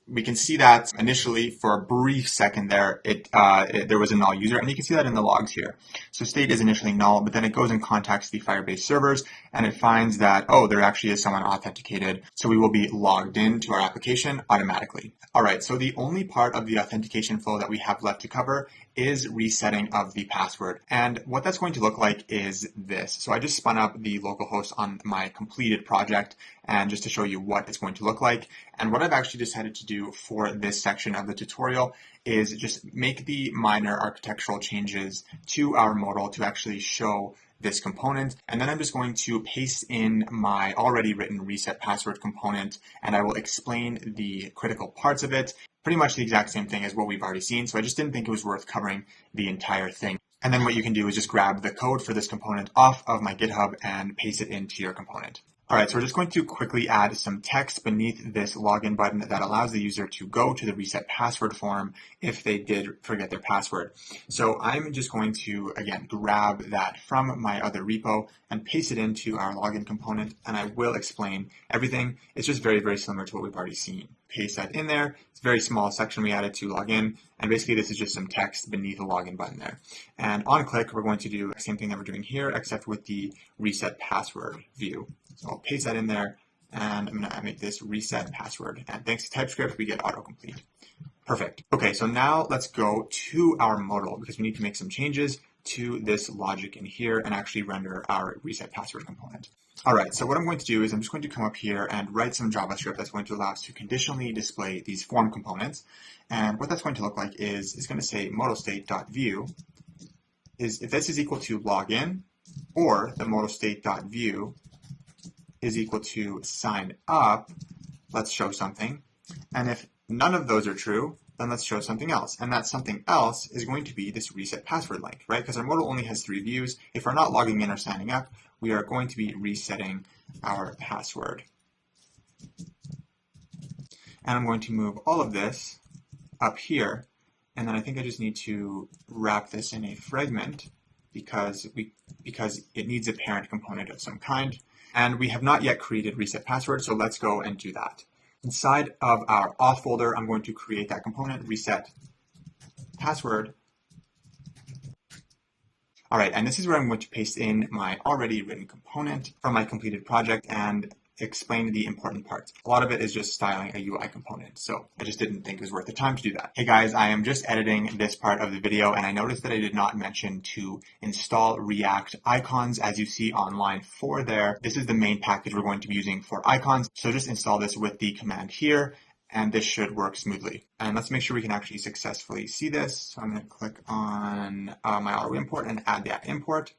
we can see that initially for a brief second there, there was a null user, and you can see that in the logs here. So state is initially null, but then it goes and contacts the Firebase servers, and it finds that, oh, there actually is someone authenticated. So we will be logged into our application automatically. All right, so the only part of the authentication flow that we have left to cover is resetting of the password. And what that's going to look like is this. So I just spun up the localhost on my completed project, and just to show you what it's going to look like. And what I've actually decided to do for this section of the tutorial is just make the minor architectural changes to our modal to actually show this component. And then I'm just going to paste in my already written reset password component, and I will explain the critical parts of it. Pretty much the exact same thing as what we've already seen. So I just didn't think it was worth covering the entire thing. And then what you can do is just grab the code for this component off of my GitHub and paste it into your component. All right, so we're just going to quickly add some text beneath this login button that allows the user to go to the reset password form if they did forget their password. So I'm just going to, again, grab that from my other repo and paste it into our login component, and I will explain everything. It's just very, very similar to what we've already seen. Paste that in there. It's a very small section we added to log in, and basically this is just some text beneath the login button there. And on click, we're going to do the same thing that we're doing here, except with the reset password view. So I'll paste that in there, and I'm going to make this reset password. And thanks to TypeScript, we get autocomplete. Perfect. Okay, so now let's go to our modal because we need to make some changes to this logic in here and actually render our reset password component. All right, so what I'm going to do is I'm just going to come up here and write some JavaScript that's going to allow us to conditionally display these form components. And what that's going to look like is it's going to say modalState.view is if this is equal to login, or the modalState.view is equal to sign up, let's show something. And if none of those are true, then let's show something else. And that something else is going to be this reset password link, right? Because our modal only has 3 views. If we're not logging in or signing up, we are going to be resetting our password. And I'm going to move all of this up here. And then I think I just need to wrap this in a fragment because it needs a parent component of some kind. And we have not yet created reset password, so let's go and do that. Inside of our auth folder, I'm going to create that component, reset password. All right, and this is where I'm going to paste in my already written component from my completed project and explain the important parts. A lot of it is just styling a UI component, so I just didn't think it was worth the time to do that. Hey guys, I am just editing this part of the video, and I noticed that I did not mention to install React Icons as you see on line 4 there. This is the main package we're going to be using for icons, so just install this with the command here, and this should work smoothly. And let's make sure we can actually successfully see this. So I'm going to click on my auto import and add that import,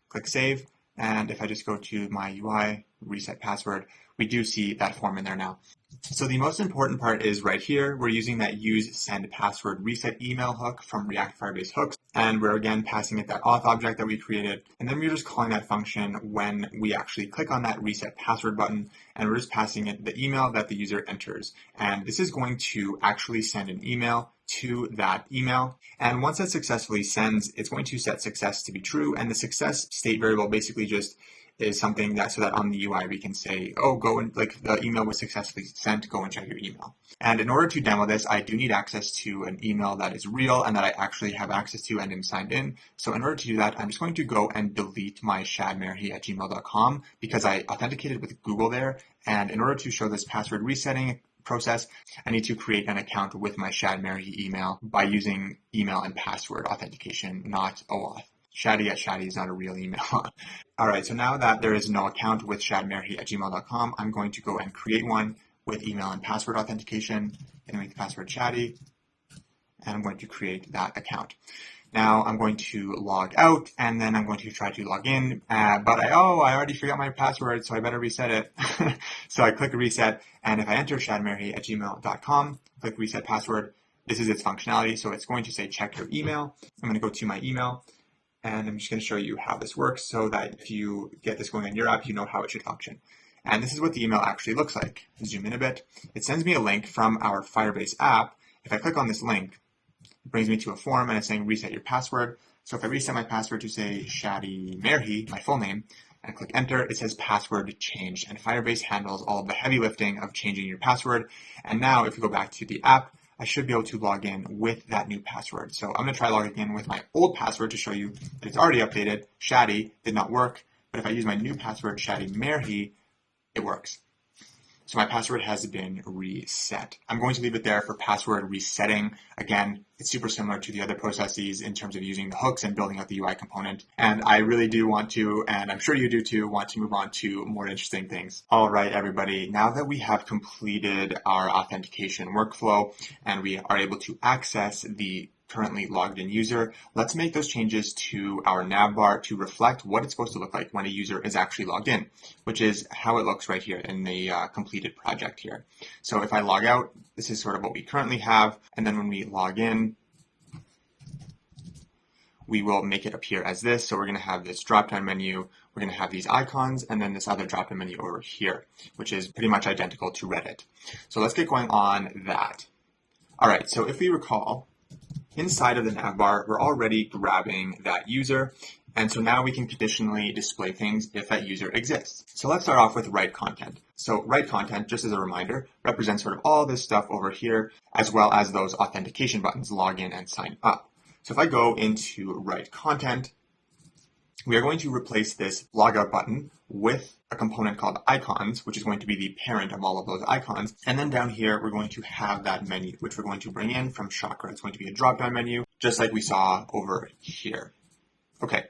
click save. And if I just go to my UI, reset password, we do see that form in there now. So the most important part is right here. We're using that use send password reset email hook from react-firebase-hooks. And we're again passing it that auth object that we created. And then we're just calling that function when we actually click on that reset password button. And we're just passing it the email that the user enters. And this is going to actually send an email to that email. And once that successfully sends, it's going to set success to be true. And the success state variable basically just is something that so that on the UI we can say, oh, go and like the email was successfully sent, go and check your email. And in order to demo this, I do need access to an email that is real and that I actually have access to and am signed in. So in order to do that, I'm just going to go and delete my shadmerhi@gmail.com because I authenticated with Google there. And in order to show this password resetting process, I need to create an account with my shadmerhi email by using email and password authentication, not OAuth. Shaddy@Shaddy is not a real email. All right, so now that there is no account with shadmerhi@gmail.com, I'm going to go and create one with email and password authentication and make the password Shaddy, and I'm going to create that account. Now I'm going to log out, and then I'm going to try to log in, but I already forgot my password, so I better reset it. So I click reset, and if I enter shadmerhi@gmail.com, click reset password, this is its functionality. So it's going to say check your email. I'm going to go to my email, and I'm just going to show you how this works so that if you get this going on your app, you know how it should function. And this is what the email actually looks like. Zoom in a bit. It sends me a link from our Firebase app. If I click on this link, it brings me to a form, and it's saying reset your password. So if I reset my password to say Shadi Merhi, my full name, and click enter, it says password changed. And Firebase handles all of the heavy lifting of changing your password. And now if we go back to the app, I should be able to log in with that new password. So I'm going to try logging in with my old password to show you that it's already updated. Shadi did not work, but if I use my new password, Shadi Merhi, it works. So my password has been reset. I'm going to leave it there for password resetting. Again, it's super similar to the other processes in terms of using the hooks and building out the UI component. And I really do want to, and I'm sure you do too, want to move on to more interesting things. All right, everybody, now that we have completed our authentication workflow and we are able to access the currently logged in user, let's make those changes to our navbar to reflect what it's supposed to look like when a user is actually logged in, which is how it looks right here in the completed project here. So if I log out, this is sort of what we currently have, and then when we log in, we will make it appear as this. So we're going to have this drop-down menu, we're going to have these icons, and then this other drop-down menu over here, which is pretty much identical to Reddit. So let's get going on that. All right, so if we recall, inside of the navbar, we're already grabbing that user, and so now we can conditionally display things if that user exists. So let's start off with write content. So write content, just as a reminder, represents sort of all this stuff over here, as well as those authentication buttons, log in and sign up. So if I go into write content, we are going to replace this logout button with a component called icons, which is going to be the parent of all of those icons. And then down here, we're going to have that menu, which we're going to bring in from Chakra. It's going to be a drop-down menu, just like we saw over here. Okay,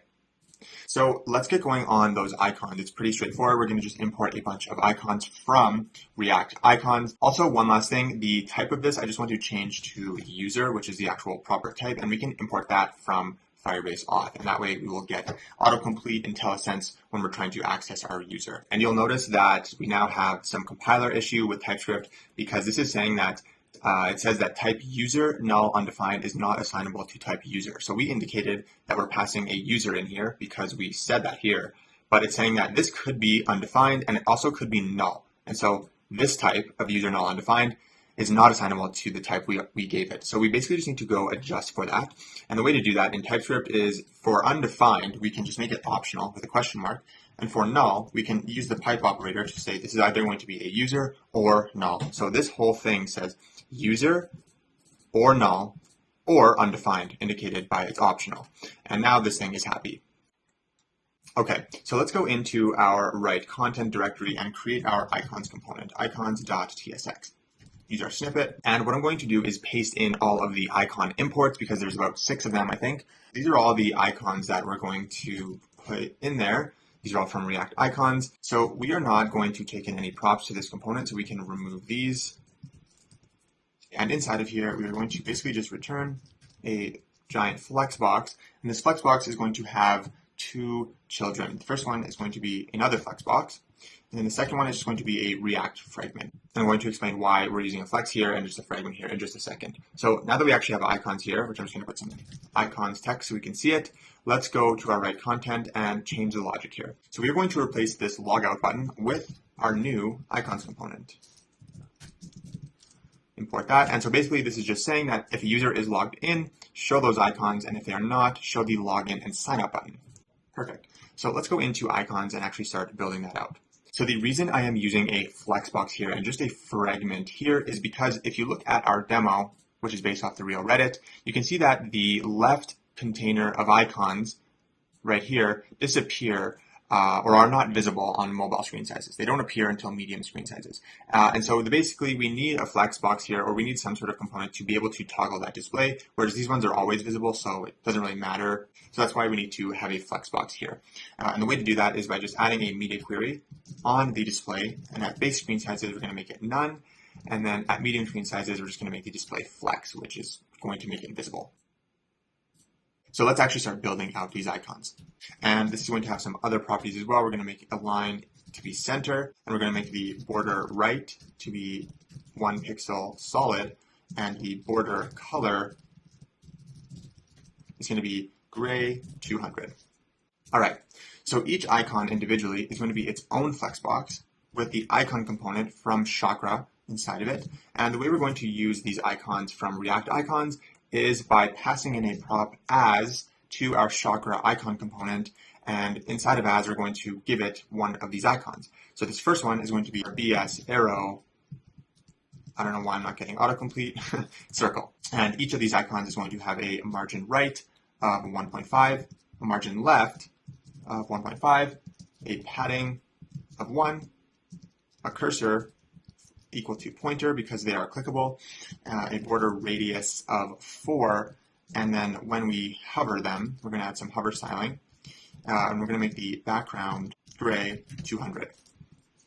so let's get going on those icons. It's pretty straightforward. We're going to just import a bunch of icons from React Icons. Also, one last thing, the type of this, I just want to change to user, which is the actual proper type, and we can import that from Firebase Auth, and that way we will get autocomplete IntelliSense when we're trying to access our user. And you'll notice that we now have some compiler issue with TypeScript because this is saying that it says that type user null undefined is not assignable to type user. So we indicated that we're passing a user in here because we said that here, but it's saying that this could be undefined and it also could be null. And so this type of user null undefined is not assignable to the type we gave it. So we basically just need to go adjust for that. And the way to do that in TypeScript is for undefined, we can just make it optional with a question mark. And for null, we can use the pipe operator to say this is either going to be a user or null. So this whole thing says user or null or undefined, indicated by its optional. And now this thing is happy. Okay, so let's go into our write content directory and create our icons component, icons.tsx. Use our snippet, and what I'm going to do is paste in all of the icon imports because there's about 6 of them, I think. These are all the icons that we're going to put in there. These are all from React Icons. So we are not going to take in any props to this component, so we can remove these. And inside of here, we are going to basically just return a giant flexbox, and this flexbox is going to have 2 children. The first one is going to be another flexbox, and then the second one is just going to be a React fragment. And I'm going to explain why we're using a flex here and just a fragment here in just a second. So now that we actually have icons here, which I'm just going to put some icons text so we can see it, let's go to our write content and change the logic here. So we're going to replace this logout button with our new icons component. Import that. And so basically this is just saying that if a user is logged in, show those icons, and if they are not, show the login and sign up button. Perfect. So let's go into icons and actually start building that out. So the reason I am using a flexbox here and just a fragment here is because if you look at our demo, which is based off the real Reddit, you can see that the left container of icons right here disappear or are not visible on mobile screen sizes. They don't appear until medium screen sizes. And so basically we need a flexbox here, or we need some sort of component to be able to toggle that display, whereas these ones are always visible, so it doesn't really matter. So that's why we need to have a flexbox here. And the way to do that is by just adding a media query on the display, and at base screen sizes, we're going to make it none. And then at medium screen sizes, we're just going to make the display flex, which is going to make it visible. So let's actually start building out these icons. And this is going to have some other properties as well. We're going to make a line to be center, and we're going to make the border right to be 1 pixel solid, and the border color is going to be gray 200. All right, so each icon individually is going to be its own flexbox with the icon component from Chakra inside of it. And the way we're going to use these icons from React Icons is by passing in a prop as to our Chakra icon component. And inside of as, we're going to give it one of these icons. So this first one is going to be our BS arrow. I don't know why I'm not getting autocomplete, circle. And each of these icons is going to have a margin right of 1.5, a margin left of 1.5, a padding of 1, a cursor equal to pointer because they are clickable, a border radius of 4, and then when we hover them, we're going to add some hover styling, and we're going to make the background gray 200.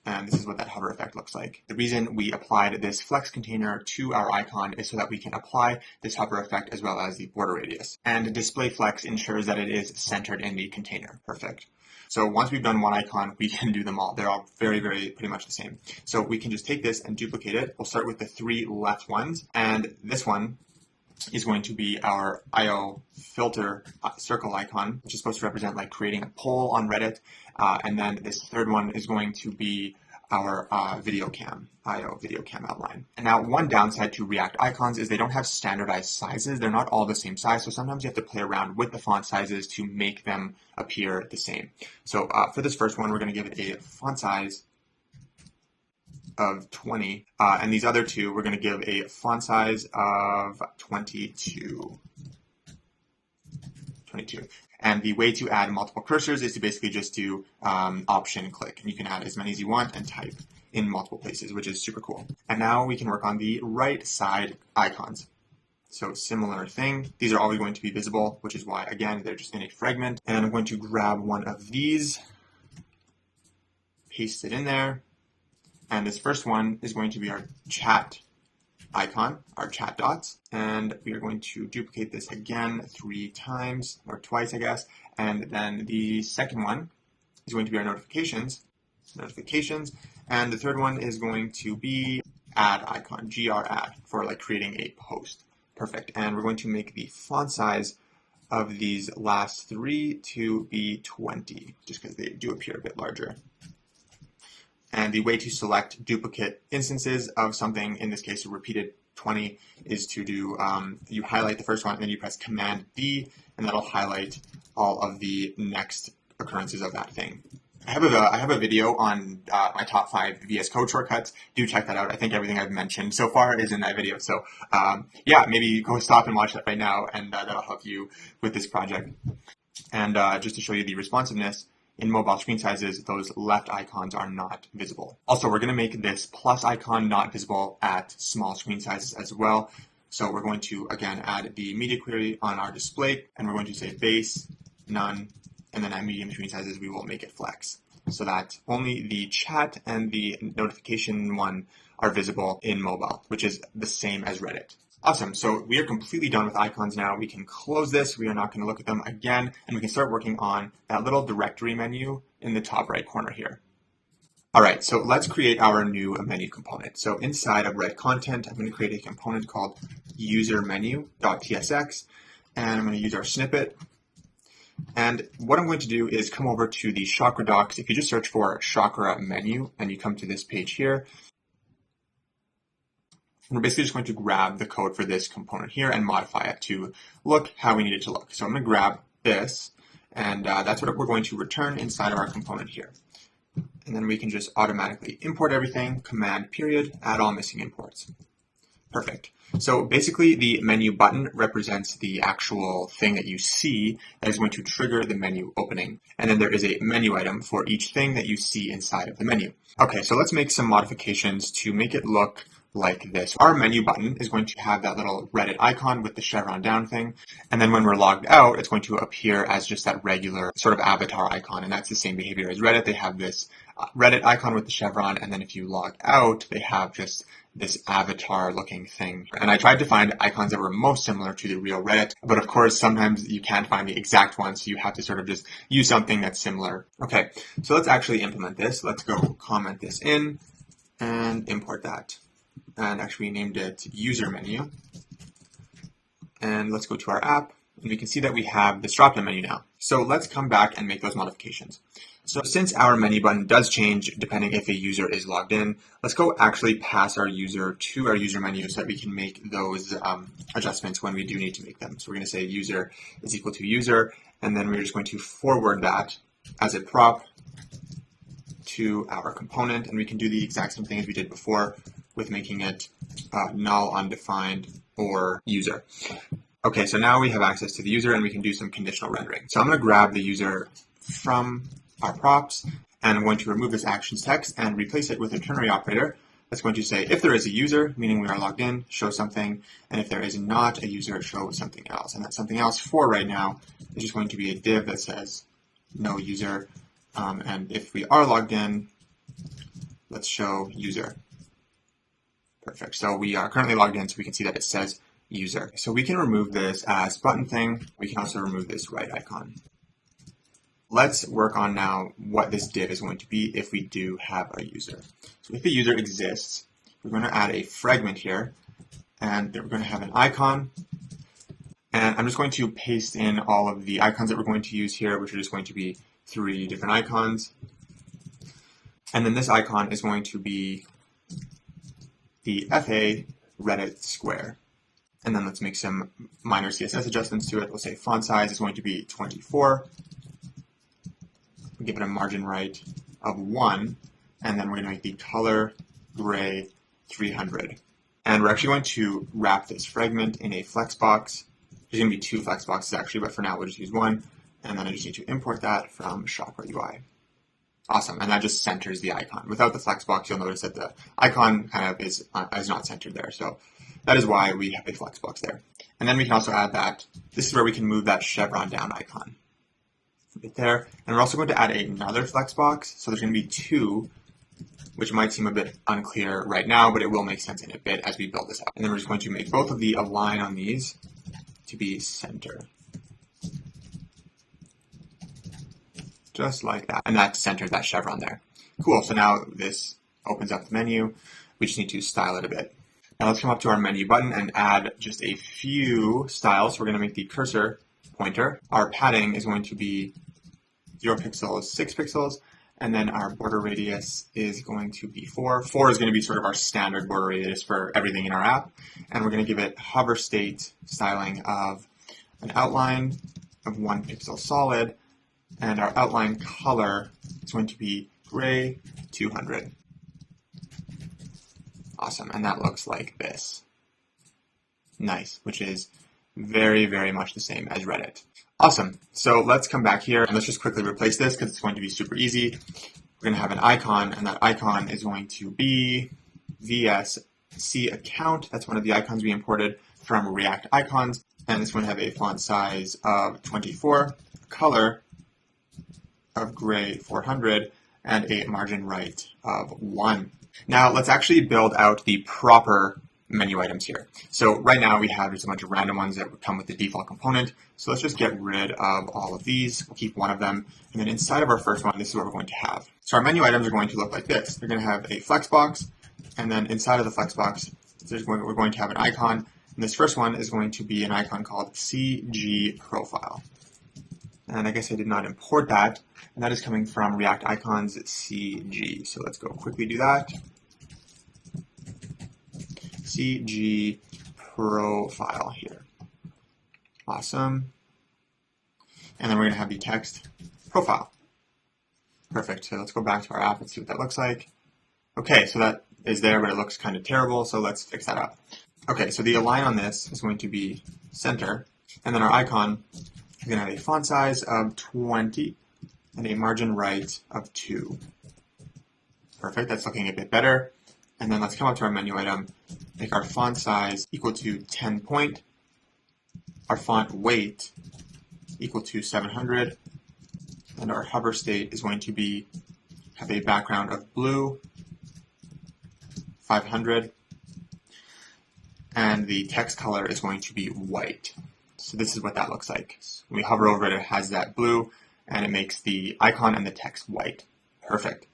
And this is what that hover effect looks like. The reason we applied this flex container to our icon is so that we can apply this hover effect as well as the border radius. And display flex ensures that it is centered in the container. Perfect. So once we've done one icon, we can do them all. They're all very, very pretty much the same. So we can just take this and duplicate it. We'll start with the 3 left ones. And this one is going to be our IO filter circle icon, which is supposed to represent like creating a poll on Reddit. And then this third one is going to be our video cam, IO video cam outline. And now one downside to React icons is they don't have standardized sizes. They're not all the same size. So sometimes you have to play around with the font sizes to make them appear the same. So for this first one, we're going to give it a font size of 20. And these other two, we're going to give a font size of 22. And the way to add multiple cursors is to basically just do option click. And you can add as many as you want and type in multiple places, which is super cool. And now we can work on the right side icons. So similar thing. These are always going to be visible, which is why, again, they're just in a fragment. And I'm going to grab one of these, paste it in there. And this first one is going to be our chat icon, our chat dots, and we are going to duplicate this again 3 times, or twice, I guess, and then the second one is going to be our notifications, and the third one is going to be add icon, gr add, for like creating a post. Perfect, and we're going to make the font size of these last 3 to be 20, just because they do appear a bit larger. And the way to select duplicate instances of something, in this case a repeated 20, is to do, you highlight the first one and then you press Command D, and that'll highlight all of the next occurrences of that thing. I have a video on my top 5 VS Code shortcuts. Do check that out. I think everything I've mentioned so far is in that video. So yeah, maybe go stop and watch that right now, and that'll help you with this project. And just to show you the responsiveness, in mobile screen sizes, those left icons are not visible. Also, we're going to make this plus icon not visible at small screen sizes as well. So we're going to, again, add the media query on our display, and we're going to say base, none, and then at medium screen sizes, we will make it flex, so that only the chat and the notification one are visible in mobile, which is the same as Reddit. Awesome, so we are completely done with icons now. We can close this, we are not going to look at them again, and we can start working on that little directory menu in the top right corner here. All right, so let's create our new menu component. So inside of red content, I'm going to create a component called userMenu.tsx, and I'm going to use our snippet. And what I'm going to do is come over to the Chakra docs. If you just search for Chakra menu and you come to this page here, we're basically just going to grab the code for this component here and modify it to look how we need it to look. So I'm going to grab this, and that's what we're going to return inside of our component here. And then we can just automatically import everything, command period, add all missing imports. Perfect. So basically the menu button represents the actual thing that you see that is going to trigger the menu opening. And then there is a menu item for each thing that you see inside of the menu. Okay, so let's make some modifications to make it look like this. Our menu button is going to have that little Reddit icon with the chevron down thing. And then when we're logged out, it's going to appear as just that regular sort of avatar icon. And that's the same behavior as Reddit. They have this Reddit icon with the chevron. And then if you log out, they have just this avatar looking thing. And I tried to find icons that were most similar to the real Reddit, but of course, sometimes you can't find the exact one. So you have to sort of just use something that's similar. Okay, so let's actually implement this. Let's go comment this in and import that. And actually we named it user menu. And let's go to our app and we can see that we have this drop-down menu now. So let's come back and make those modifications. So since our menu button does change depending if a user is logged in, let's go actually pass our user to our user menu so that we can make those adjustments when we do need to make them. So we're going to say user is equal to user, and then we're just going to forward that as a prop to our component, and we can do the exact same thing as we did before with making it null, undefined, or user. Okay, so now we have access to the user and we can do some conditional rendering. So I'm going to grab the user from our props, and I'm going to remove this actions text and replace it with a ternary operator that's going to say if there is a user, meaning we are logged in, show something, and if there is not a user, show something else. And that something else for right now is just going to be a div that says no user, and if we are logged in, let's show user. Perfect. So we are currently logged in, so we can see that it says user. So we can remove this as button thing. We can also remove this right icon. Let's work on now what this div is going to be if we do have a user. So if a user exists, we're going to add a fragment here, and we're going to have an icon. And I'm just going to paste in all of the icons that we're going to use here, which are just going to be 3 different icons. And then this icon is going to be the FA Reddit square. And then let's make some minor CSS adjustments to it. We'll say font size is going to be 24. Give it a margin right of 1, and then we're going to make the color gray 300. And we're actually going to wrap this fragment in a flexbox. There's going to be 2 flexboxes actually, but for now we'll just use 1. And then I just need to import that from Chakra UI. Awesome, and that just centers the icon. Without the flexbox, you'll notice that the icon kind of is not centered there. So that is why we have a flexbox there. And then we can also add that. This is where we can move that chevron down icon. Right there. And we're also going to add another flexbox. So there's going to be 2, which might seem a bit unclear right now, but it will make sense in a bit as we build this out. And then we're just going to make both of the align on these to be center. Just like that. And that centered that chevron there. Cool. So now this opens up the menu. We just need to style it a bit. Now let's come up to our menu button and add just a few styles. We're going to make the cursor pointer. Our padding is going to be 0 pixels, 6 pixels, and then our border radius is going to be 4. 4 is going to be sort of our standard border radius for everything in our app, and we're going to give it hover state styling of an outline of 1 pixel solid, and our outline color is going to be gray 200. Awesome, and that looks like this. Nice, which is very, very much the same as Reddit. Awesome. So let's come back here and let's just quickly replace this because it's going to be super easy. We're going to have an icon, and that icon is going to be VSC account. That's one of the icons we imported from React Icons. And it's going to have a font size of 24, color of gray 400, and a margin right of 1. Now let's actually build out the proper menu items here. So right now we have just a bunch of random ones that would come with the default component. So let's just get rid of all of these. We'll keep one of them. And then inside of our first one, this is what we're going to have. So our menu items are going to look like this. They're going to have a flexbox. And then inside of the flexbox, we're going to have an icon. And this first one is going to be an icon called CG Profile. And I guess I did not import that. And that is coming from React Icons CG. So let's go quickly do that. CG Profile here. Awesome. And then we're going to have the text profile. Perfect. So let's go back to our app and see what that looks like. Okay, so that is there, but it looks kind of terrible. So let's fix that up. Okay, so the align on this is going to be center. And then our icon is going to have a font size of 20 and a margin right of 2. Perfect. That's looking a bit better. And then let's come up to our menu item, make our font size equal to 10 point, our font weight equal to 700, and our hover state is going to have a background of blue, 500, and the text color is going to be white. So this is what that looks like. So when we hover over it, it has that blue, and it makes the icon and the text white. Perfect.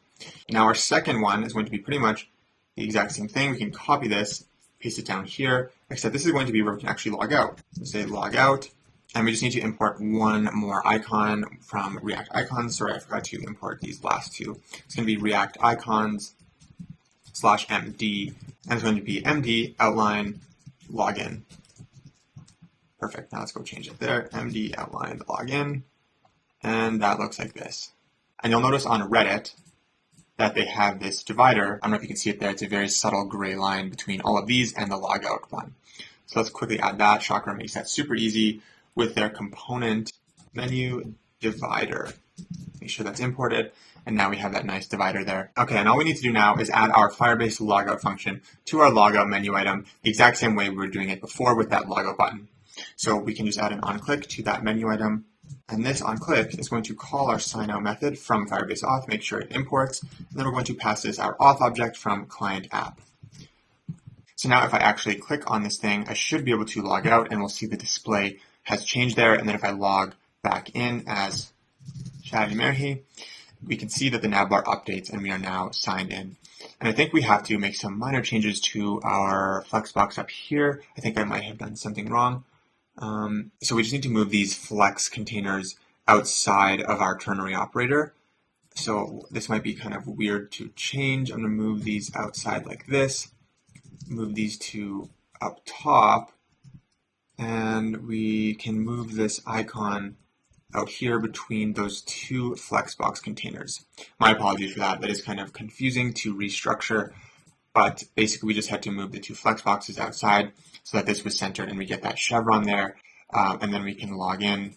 Now our second one is going to be pretty much the exact same thing. We can copy this, paste it down here, except this is going to be where we can actually log out. We'll say log out, and we just need to import one more icon from React Icons. Sorry, I forgot to import these last two. It's going to be React Icons /MD, and it's going to be MD outline login. Perfect. Now let's go change it there. MD outline login, and that looks like this. And you'll notice on Reddit that they have this divider. I don't know if you can see it there. It's a very subtle gray line between all of these and the logout one. So let's quickly add that. Chakra makes that super easy with their component menu divider. Make sure that's imported. And now we have that nice divider there. Okay, and all we need to do now is add our Firebase logout function to our logout menu item the exact same way we were doing it before with that logout button. So we can just add an onClick to that menu item. And this onClick is going to call our signout method from Firebase Auth, make sure it imports, and then we're going to pass this our auth object from client app. So now if I actually click on this thing, I should be able to log out, and we'll see the display has changed there. And then if I log back in as Shadi Merhi, we can see that the navbar updates and we are now signed in. And I think we have to make some minor changes to our flexbox up here. I think I might have done something wrong. So we just need to move these flex containers outside of our ternary operator. So this might be kind of weird to change. I'm going to move these outside like this, move these to up top, and we can move this icon out here between those two flexbox containers. My apologies for that. That is kind of confusing to restructure, but basically we just had to move the two flexboxes outside so that this was centered and we get that chevron there, and then we can log in,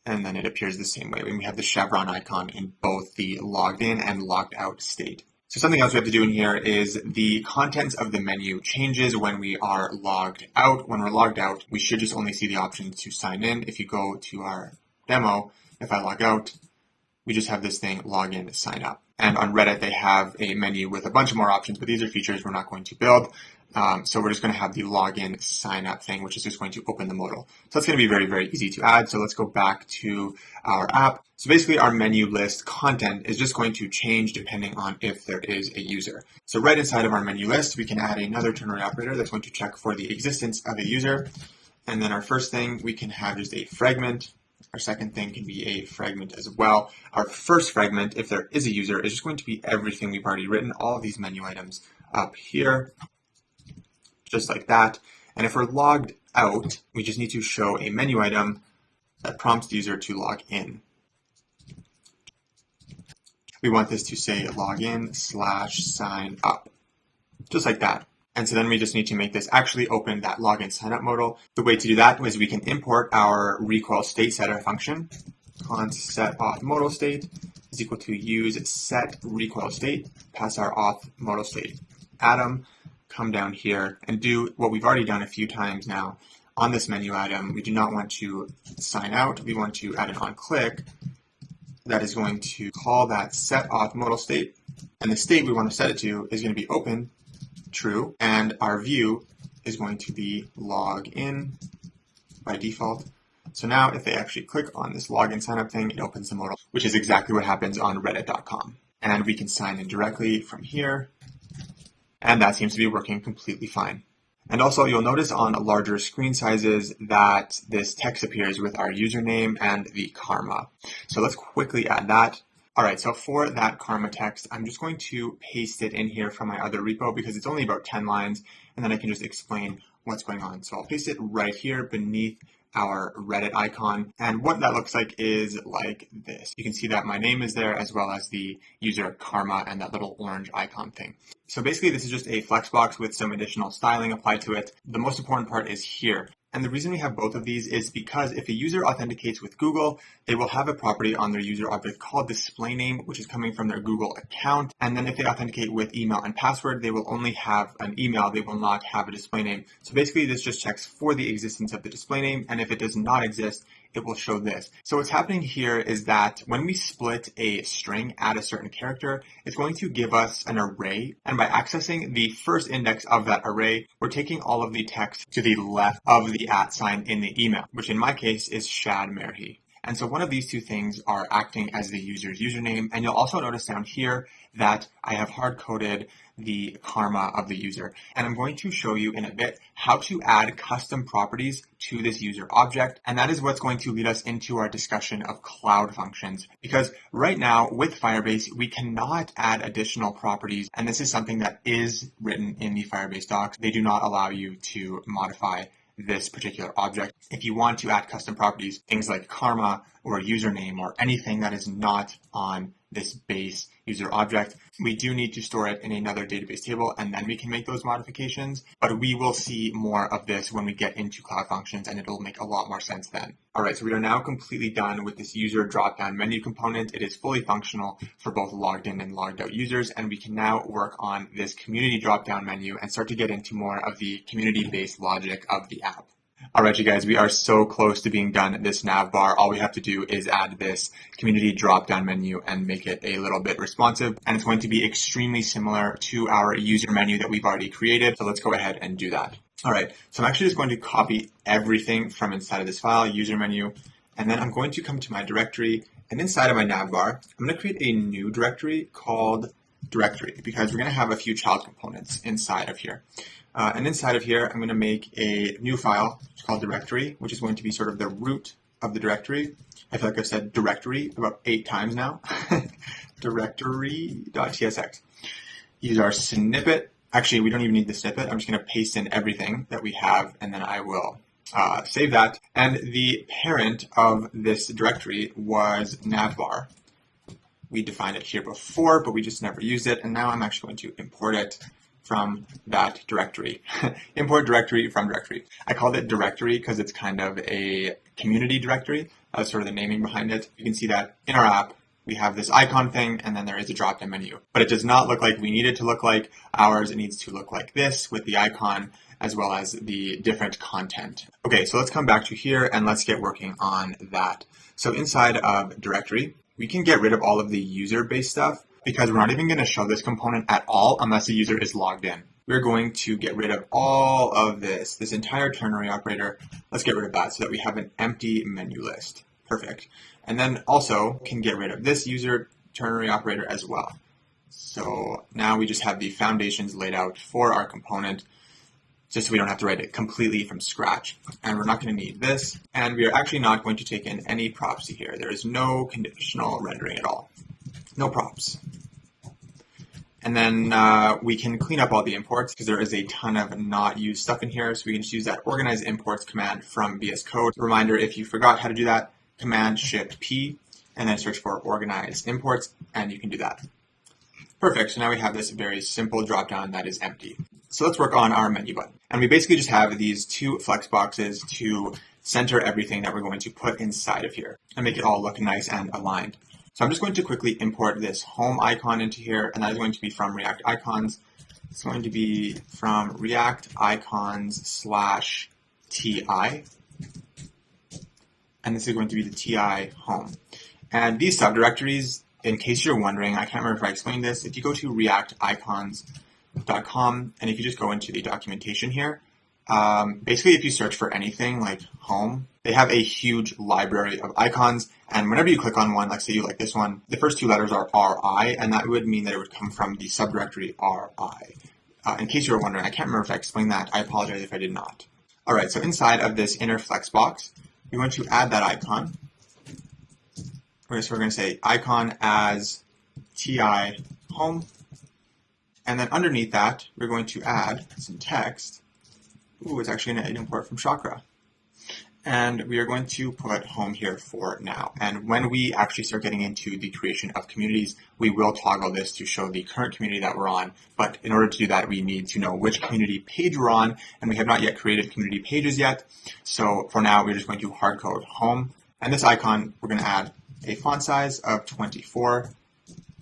and then it appears the same way when we have the chevron icon in both the logged in and logged out state. So something else we have to do in here is the contents of the menu changes when we are logged out. When we're logged out, we should just only see the option to sign in. If you go to our demo, if I log out, we just have this thing, log in, sign up. And on Reddit, they have a menu with a bunch of more options, but these are features we're not going to build. So we're just going to have the login sign up thing, which is just going to open the modal. So that's going to be very, very easy to add. So let's go back to our app. So basically our menu list content is just going to change depending on if there is a user. So right inside of our menu list, we can add another ternary operator that's going to check for the existence of a user. And then our first thing, we can have just a fragment. Our second thing can be a fragment as well. Our first fragment, if there is a user, is just going to be everything we've already written, all of these menu items up here, just like that. And if we're logged out, we just need to show a menu item that prompts the user to log in. We want this to say login / sign up, just like that. And so then we just need to make this actually open that login sign up modal. The way to do that is we can import our recoil state setter function. Const set auth modal state is equal to use set recoil state, pass our auth modal state atom, come down here and do what we've already done a few times now. On this menu item, we do not want to sign out. We want to add an onClick that is going to call that set auth modal state. And the state we want to set it to is going to be open, true, and our view is going to be login by default. So now if they actually click on this login sign up thing, it opens the modal, which is exactly what happens on reddit.com. And we can sign in directly from here. And that seems to be working completely fine. And also you'll notice on larger screen sizes that this text appears with our username and the karma. So let's quickly add that. All right, so for that karma text, I'm just going to paste it in here from my other repo because it's only about 10 lines, and then I can just explain what's going on. So I'll paste it right here beneath our Reddit icon, and what that looks like is like this. You can see that my name is there as well as the user karma and that little orange icon thing. So basically this is just a flexbox with some additional styling applied to it. The most important part is here. And the reason we have both of these is because if a user authenticates with Google, they will have a property on their user object called display name, which is coming from their Google account. And then if they authenticate with email and password, they will only have an email. They will not have a display name. So basically this just checks for the existence of the display name. And if it does not exist, it will show this. So what's happening here is that when we split a string at a certain character, it's going to give us an array. And by accessing the first index of that array, we're taking all of the text to the left of the @ sign in the email, which in my case is Shad Merhi. And so one of these two things are acting as the user's username. And you'll also notice down here that I have hard-coded the karma of the user. And I'm going to show you in a bit how to add custom properties to this user object. And that is what's going to lead us into our discussion of cloud functions. Because right now with Firebase, we cannot add additional properties. And this is something that is written in the Firebase docs. They do not allow you to modify this particular object. If you want to add custom properties, things like karma or username or anything that is not on this base user object, we do need to store it in another database table, and then we can make those modifications. But we will see more of this when we get into cloud functions, and it'll make a lot more sense then. All right, so we are now completely done with this user dropdown menu component. It is fully functional for both logged in and logged out users, and we can now work on this community dropdown menu and start to get into more of the community-based logic of the app. All right, you guys, we are so close to being done this nav bar. All we have to do is add this community drop-down menu and make it a little bit responsive. And it's going to be extremely similar to our user menu that we've already created. So let's go ahead and do that. All right, so I'm actually just going to copy everything from inside of this file, user menu, and then I'm going to come to my directory. And inside of my nav bar, I'm going to create a new directory called directory because we're going to have a few child components inside of here. And inside of here, I'm going to make a new file called directory, which is going to be sort of the root of the directory. I feel like I've said directory about 8 times now. Directory.tsx. Use our snippet. Actually, we don't even need the snippet. I'm just going to paste in everything that we have, and then I will save that. And the parent of this directory was navbar. We defined it here before, but we just never used it. And now I'm actually going to import it from that directory. Import directory from directory. I called it directory because it's kind of a community directory. That's sort of the naming behind it. You can see that in our app, we have this icon thing, and then there is a drop-down menu. But it does not look like we need it to look like ours. It needs to look like this with the icon as well as the different content. Okay, so let's come back to here and let's get working on that. So inside of directory, we can get rid of all of the user-based stuff, because we're not even going to show this component at all unless the user is logged in. We're going to get rid of all of this entire ternary operator. Let's get rid of that so that we have an empty menu list. Perfect. And then also can get rid of this user ternary operator as well. So now we just have the foundations laid out for our component, just so we don't have to write it completely from scratch. And we're not going to need this. And we are actually not going to take in any props here. There is no conditional rendering at all. No props. And then we can clean up all the imports because there is a ton of not used stuff in here. So we can just use that organize imports command from VS Code. Reminder, if you forgot how to do that, Command Shift P and then search for organize imports, and you can do that. Perfect. So now we have this very simple dropdown that is empty. So let's work on our menu button. And we basically just have these 2 flex boxes to center everything that we're going to put inside of here and make it all look nice and aligned. So I'm just going to quickly import this home icon into here, and that is going to be from React Icons. It's going to be from React Icons /TI, and this is going to be the TI home. And these subdirectories, in case you're wondering, I can't remember if I explained this, if you go to reacticons.com, and if you just go into the documentation here, basically if you search for anything like home, they have a huge library of icons, and whenever you click on one, like say you like this one, the first 2 letters are RI, and that would mean that it would come from the subdirectory RI. In case you were wondering, I can't remember if I explained that. I apologize if I did not. All right, so inside of this inner flex box, we want to add that icon. So we're going to say icon as TI home, and then underneath that, we're going to add some text. Ooh, it's actually going to import from Chakra. And we are going to put home here for now. And when we actually start getting into the creation of communities, we will toggle this to show the current community that we're on. But in order to do that, we need to know which community page we're on, and we have not yet created community pages yet. So for now, we're just going to hardcode home. And this icon, we're going to add a font size of 24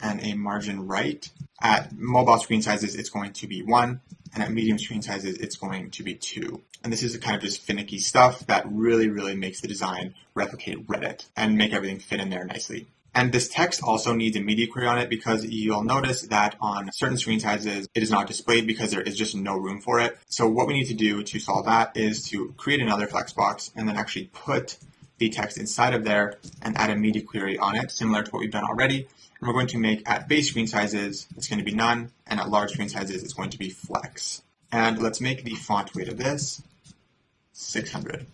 and a margin right. At mobile screen sizes, it's going to be 1, and at medium screen sizes, it's going to be 2. And this is kind of just finicky stuff that really, really makes the design replicate Reddit and make everything fit in there nicely. And this text also needs a media query on it because you'll notice that on certain screen sizes, it is not displayed because there is just no room for it. So what we need to do to solve that is to create another flexbox and then actually put the text inside of there and add a media query on it, similar to what we've done already. And we're going to make at base screen sizes, it's going to be none, and at large screen sizes, it's going to be flex. And let's make the font weight of this 600.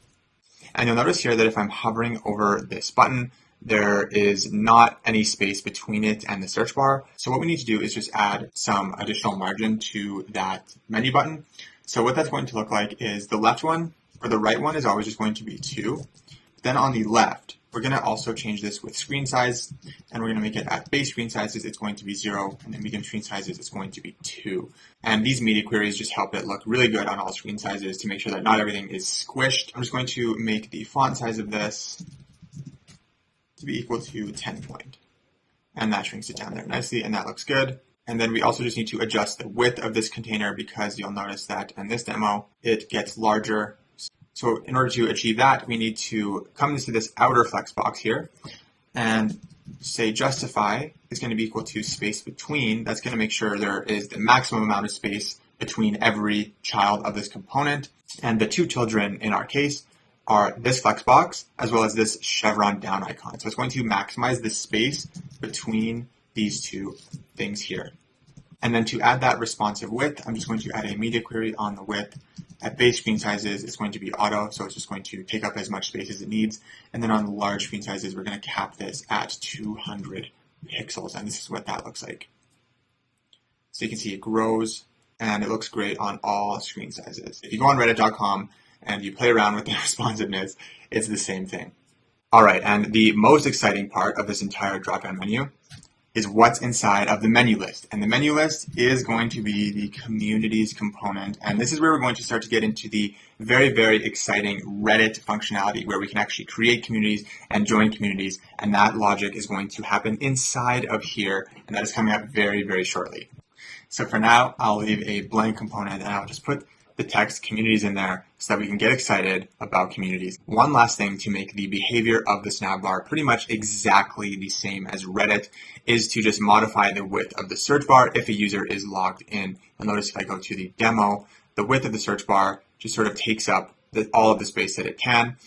And you'll notice here that if I'm hovering over this button, there is not any space between it and the search bar. So what we need to do is just add some additional margin to that menu button. So what that's going to look like is the left one, or the right one, is always just going to be 2. Then on the left, we're going to also change this with screen size, and we're going to make it at base screen sizes, it's going to be 0, and at medium screen sizes, it's going to be 2. And these media queries just help it look really good on all screen sizes to make sure that not everything is squished. I'm just going to make the font size of this to be equal to 10 point. And that shrinks it down there nicely, and that looks good. And then we also just need to adjust the width of this container because you'll notice that in this demo, it gets larger. So in order to achieve that, we need to come into this outer flex box here and say justify is going to be equal to space between. That's going to make sure there is the maximum amount of space between every child of this component. And the 2 children in our case are this flex box as well as this chevron down icon. So it's going to maximize the space between these 2 things here. And then to add that responsive width, I'm just going to add a media query on the width. At base screen sizes, it's going to be auto, so it's just going to take up as much space as it needs. And then on the large screen sizes, we're going to cap this at 200 pixels, and this is what that looks like. So you can see it grows, and it looks great on all screen sizes. If you go on reddit.com and you play around with the responsiveness, it's the same thing. All right, and the most exciting part of this entire drop-down menu is what's inside of the menu list. And the menu list is going to be the communities component. And this is where we're going to start to get into the very, very exciting Reddit functionality where we can actually create communities and join communities. And that logic is going to happen inside of here. And that is coming up very, very shortly. So for now, I'll leave a blank component and I'll just put the text communities in there so that we can get excited about communities. One last thing to make the behavior of this navbar pretty much exactly the same as Reddit is to just modify the width of the search bar if a user is logged in. You'll notice if I go to the demo, the width of the search bar just sort of takes up all of the space that it can,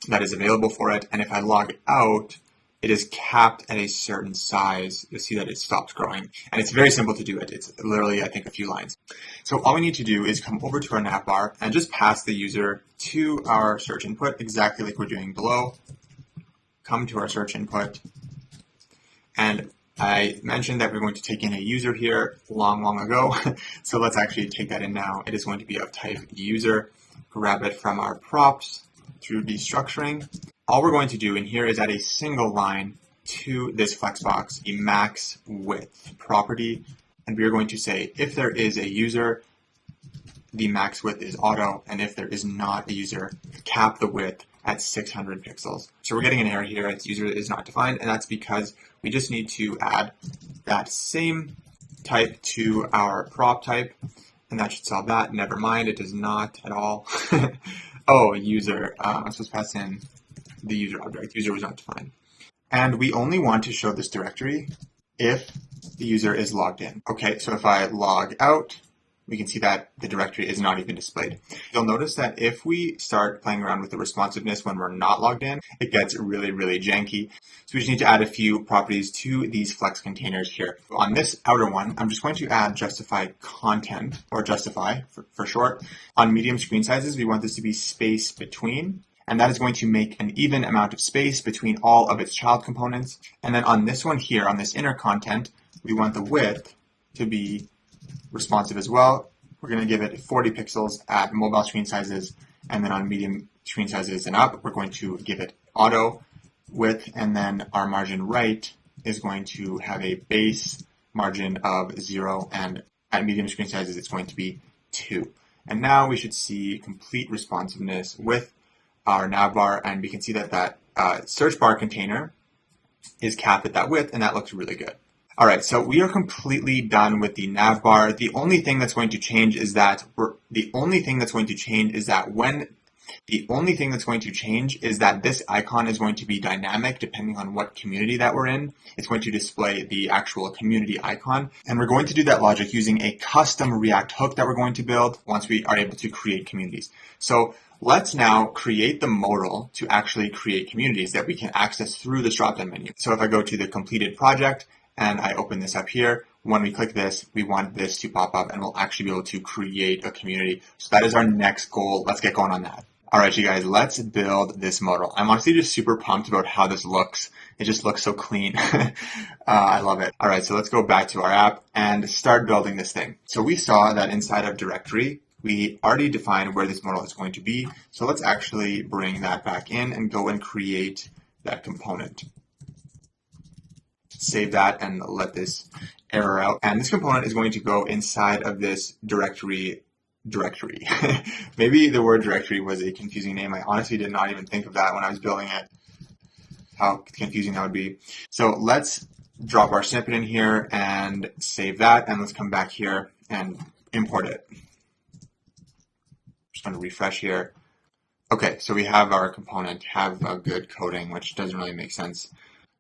that is available for it. And if I log out, it is capped at a certain size. You'll see that it stops growing. And it's very simple to do it. It's literally, I think, a few lines. So all we need to do is come over to our navbar and just pass the user to our search input, exactly like we're doing below. Come to our search input. And I mentioned that we're going to take in a user here long ago. So let's actually take that in now. It is going to be of type user. Grab it from our props through destructuring. All we're going to do in here is add a single line to this flexbox, the max width property, and we are going to say if there is a user, the max width is auto, and if there is not a user, cap the width at 600 pixels. So we're getting an error here as user is not defined, and that's because we just need to add that same type to our prop type, and that should solve that. Never mind, it does not at all. Oh, user, I'm supposed to pass in the user object. User was not defined. And we only want to show this directory if the user is logged in. Okay, so if I log out, we can see that the directory is not even displayed. You'll notice that if we start playing around with the responsiveness when we're not logged in, it gets really, really janky. So we just need to add a few properties to these flex containers here. On this outer one, I'm just going to add justify content, or justify for short. On medium screen sizes, we want this to be space between. And that is going to make an even amount of space between all of its child components. And then on this one here, on this inner content, we want the width to be responsive as well. We're going to give it 40 pixels at mobile screen sizes And then on medium screen sizes and up, we're going to give it auto width, and then our margin right is going to have a base margin of 0, and at medium screen sizes, it's going to be 2. And now we should see complete responsiveness with our navbar, and we can see that that search bar container is capped at that width, and that looks really good. All right, so we are completely done with the navbar. The only thing that's going to change is that this icon is going to be dynamic depending on what community that we're in. It's going to display the actual community icon. And we're going to do that logic using a custom React hook that we're going to build once we are able to create communities. So let's now create the modal to actually create communities that we can access through this drop-down menu. So if I go to the completed project and I open this up here, when we click this, we want this to pop up and we'll actually be able to create a community. So that is our next goal. Let's get going on that. All right, you guys, let's build this modal. I'm honestly just super pumped about how this looks. It just looks so clean. I love it. All right, so let's go back to our app and start building this thing. So we saw that inside of directory, we already defined where this modal is going to be. So let's actually bring that back in and go and create that component. Save that and let this error out. And this component is going to go inside of this directory. Maybe the word directory was a confusing name. I honestly did not even think of that when I was building it, how confusing that would be. So let's drop our snippet in here and save that, and let's come back here and import it. Just going to refresh here. Okay, so we have our component have a good coding, which doesn't really make sense.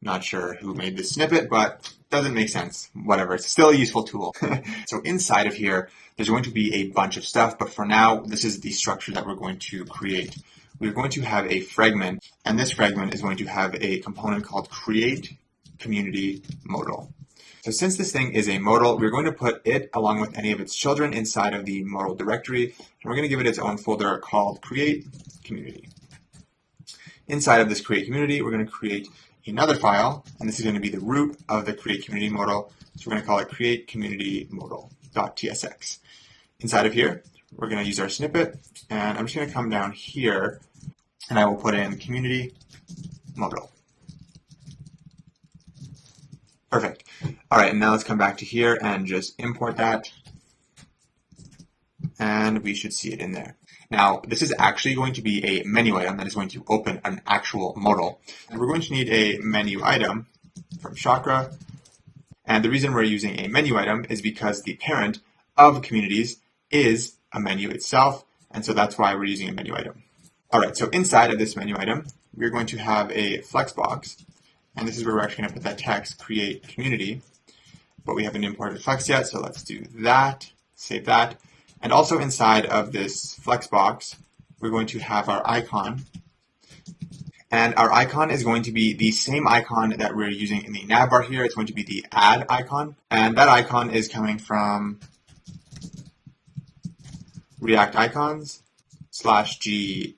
Not sure who made this snippet, but doesn't make sense. Whatever, it's still a useful tool. So inside of here, there's going to be a bunch of stuff, but for now, this is the structure that we're going to create. We're going to have a fragment, and this fragment is going to have a component called create community modal. So since this thing is a modal, we're going to put it along with any of its children inside of the modal directory, and we're going to give it its own folder called create community. Inside of this create community, we're going to create another file, and this is going to be the root of the create community modal. So we're going to call it create community modal.tsx. Inside of here, we're going to use our snippet, and I'm just going to come down here, and I will put in community modal. Perfect. All right, and now let's come back to here and just import that, and we should see it in there. Now, this is actually going to be a menu item that is going to open an actual modal. And we're going to need a menu item from Chakra. And the reason we're using a menu item is because the parent of communities is a menu itself. And so that's why we're using a menu item. All right, so inside of this menu item, we're going to have a flexbox. And this is where we're actually going to put that text, create community. But we haven't imported flex yet, so let's do that, save that. And also inside of this flexbox, we're going to have our icon. And our icon is going to be the same icon that we're using in the navbar here. It's going to be the add icon. And that icon is coming from React Icons /GR.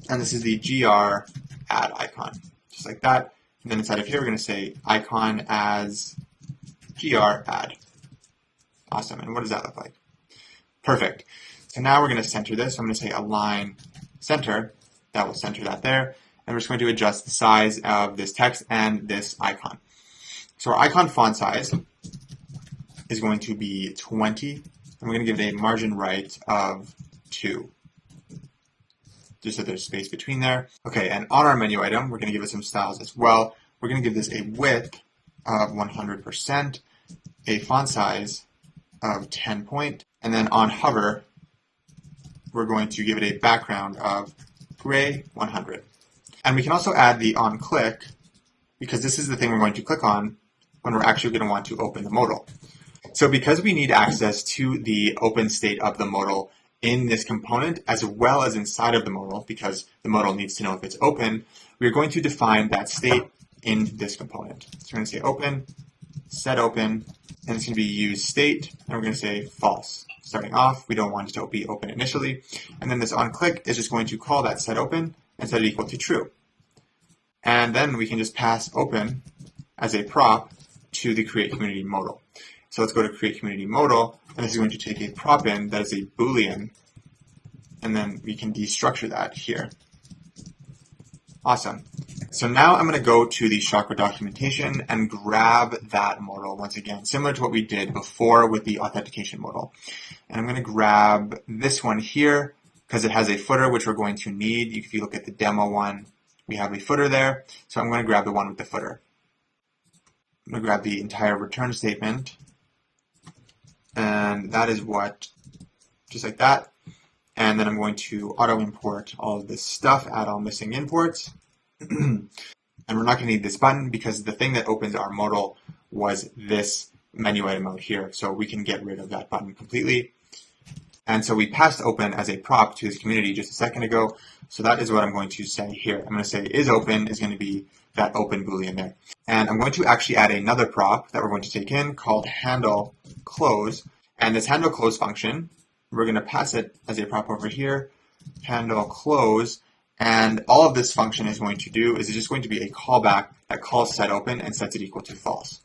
And this is the GR add icon, just like that. And then inside of here, we're going to say icon as GR add. Awesome, and what does that look like? Perfect. So now we're going to center this. I'm going to say align center. That will center that there. And we're just going to adjust the size of this text and this icon. So our icon font size is going to be 20. And we're going to give it a margin right of 2. Just so there's space between there. Okay, and on our menu item, we're going to give it some styles as well. We're going to give this a width of 100%, a font size of 10 point, and then on hover, we're going to give it a background of gray 100. And we can also add the on click, because this is the thing we're going to click on when we're actually going to want to open the modal. So because we need access to the open state of the modal in this component, as well as inside of the modal, because the modal needs to know if it's open, we're going to define that state in this component. So we're going to say open, set open, and it's going to be useState, and we're going to say false. Starting off, we don't want it to be open initially. And then this onClick is just going to call that set open and set it equal to true. And then we can just pass open as a prop to the create community modal. So So let's go to create community modal, and this is going to take a prop in that is a Boolean, and then we can destructure that here. Awesome. So now I'm going to go to the Chakra documentation and grab that modal once again, similar to what we did before with the authentication modal. And I'm going to grab this one here because it has a footer, which we're going to need. If you look at the demo one, we have a footer there. So I'm going to grab the one with the footer. I'm going to grab the entire return statement. And that is what, just like that. And then I'm going to auto import all of this stuff, add all missing imports. And we're not going to need this button because the thing that opens our modal was this menu item out here. So we can get rid of that button completely. And so we passed open as a prop to this community just a second ago. So that is what I'm going to say here. I'm going to say is open is going to be that open Boolean there. And I'm going to actually add another prop that we're going to take in called handle close. And this handle close function, we're going to pass it as a prop over here, handle close. And all of this function is going to do is it's just going to be a callback that calls set open and sets it equal to false.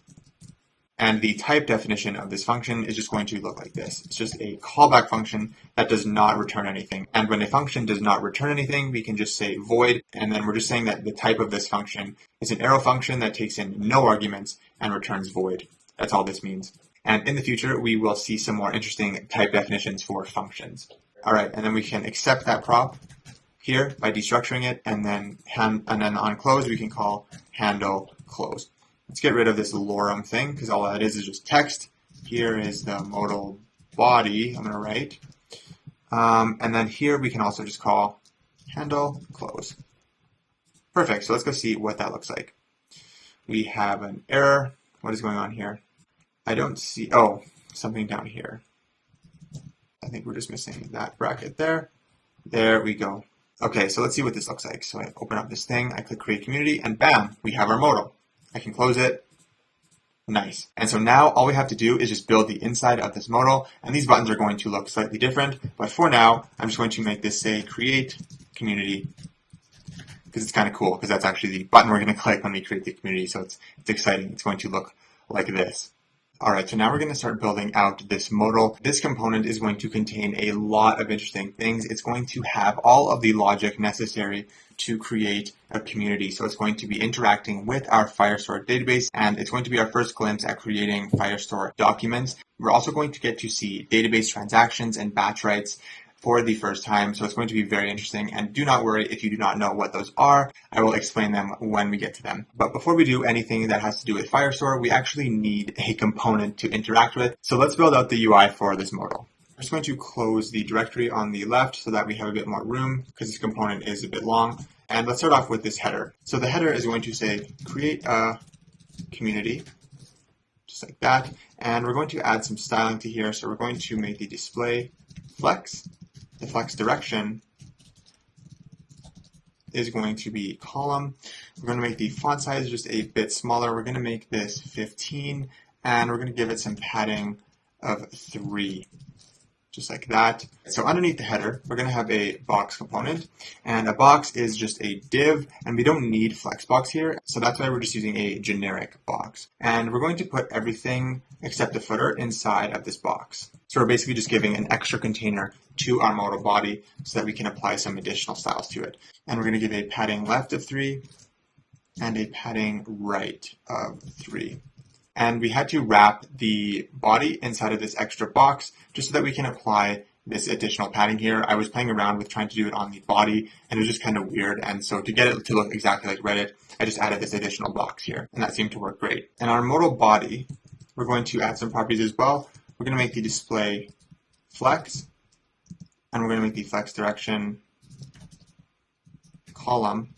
And the type definition of this function is just going to look like this. It's just a callback function that does not return anything. And when a function does not return anything, we can just say void. And then we're just saying that the type of this function is an arrow function that takes in no arguments and returns void. That's all this means. And in the future, we will see some more interesting type definitions for functions. All right, and then we can accept that prop here by destructuring it, and then on close we can call handle close. Let's get rid of this lorem thing because all that is just text. Here is the modal body I'm going to write, and then here we can also just call handle close. Perfect. So let's go see what that looks like. We have an error. What is going on here? I don't see. Oh, something down here. I think we're just missing that bracket there. There we go. Okay, so let's see what this looks like. So I open up this thing, I click create community, and bam, we have our modal. I can close it. Nice. And so now all we have to do is just build the inside of this modal, and these buttons are going to look slightly different. But for now, I'm just going to make this say create community because it's kind of cool because that's actually the button we're going to click when we create the community. So it's exciting. It's going to look like this. All right, so now we're going to start building out this modal. This component is going to contain a lot of interesting things. It's going to have all of the logic necessary to create a community. So it's going to be interacting with our Firestore database, and it's going to be our first glimpse at creating Firestore documents. We're also going to get to see database transactions and batch writes for the first time. So it's going to be very interesting, and do not worry if you do not know what those are. I will explain them when we get to them. But before we do anything that has to do with Firestore, we actually need a component to interact with. So let's build out the UI for this modal. I'm just going to close the directory on the left so that we have a bit more room because this component is a bit long. And let's start off with this header. So the header is going to say create a community, just like that. And we're going to add some styling to here. So we're going to make the display flex. The flex direction is going to be column. We're going to make the font size just a bit smaller. We're going to make this 15, and we're going to give it some padding of 3, just like that. So underneath the header, we're going to have a box component, and a box is just a div, and we don't need flexbox here, so that's why we're just using a generic box. And we're going to put everything except the footer inside of this box. So we're basically just giving an extra container to our modal body so that we can apply some additional styles to it. And we're going to give a padding left of 3 and a padding right of 3. And we had to wrap the body inside of this extra box just so that we can apply this additional padding here. I was playing around with trying to do it on the body, and it was just kind of weird. And so to get it to look exactly like Reddit, I just added this additional box here, and that seemed to work great. And our modal body, we're going to add some properties as well. We're going to make the display flex, and we're going to make the flex direction column,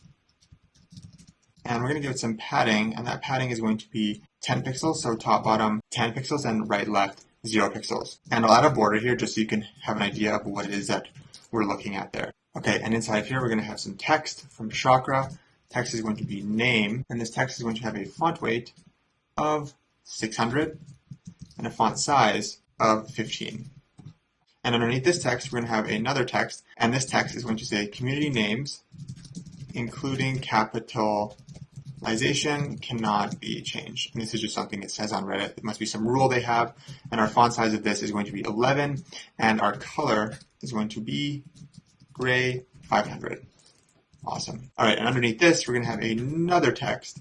and we're going to give it some padding, and that padding is going to be 10 pixels, so top, bottom, 10 pixels, and right, left, 0 pixels. And I'll add a border here just so you can have an idea of what it is that we're looking at there. Okay, and inside of here, we're going to have some text from Chakra. Text is going to be name, and this text is going to have a font weight of 600 and a font size of 15. And underneath this text, we're going to have another text, and this text is going to say community names, including capital initialization cannot be changed. And this is just something it says on Reddit. It must be some rule they have. And our font size of this is going to be 11. And our color is going to be gray 500. Awesome. All right, and underneath this, we're going to have another text.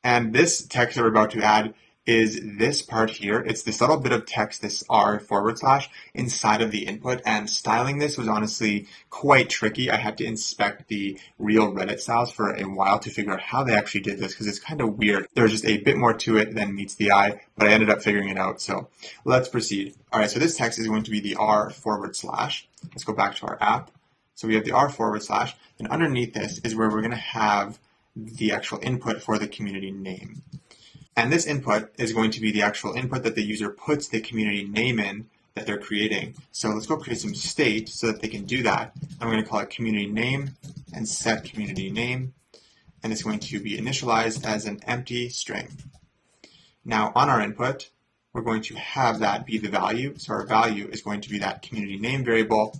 And this text that we're about to add is this part here. It's this little bit of text, this R / inside of the input, and styling this was honestly quite tricky. I had to inspect the real Reddit styles for a while to figure out how they actually did this, because it's kind of weird. There's just a bit more to it than meets the eye, but I ended up figuring it out. So let's proceed. All right, so this text is going to be the R /. Let's go back to our app. So we have the R /, and underneath this is where we're going to have the actual input for the community name. And this input is going to be the actual input that the user puts the community name in that they're creating. So let's go create some state so that they can do that. I'm going to call it community name and set community name. And it's going to be initialized as an empty string. Now on our input, we're going to have that be the value. So our value is going to be that community name variable.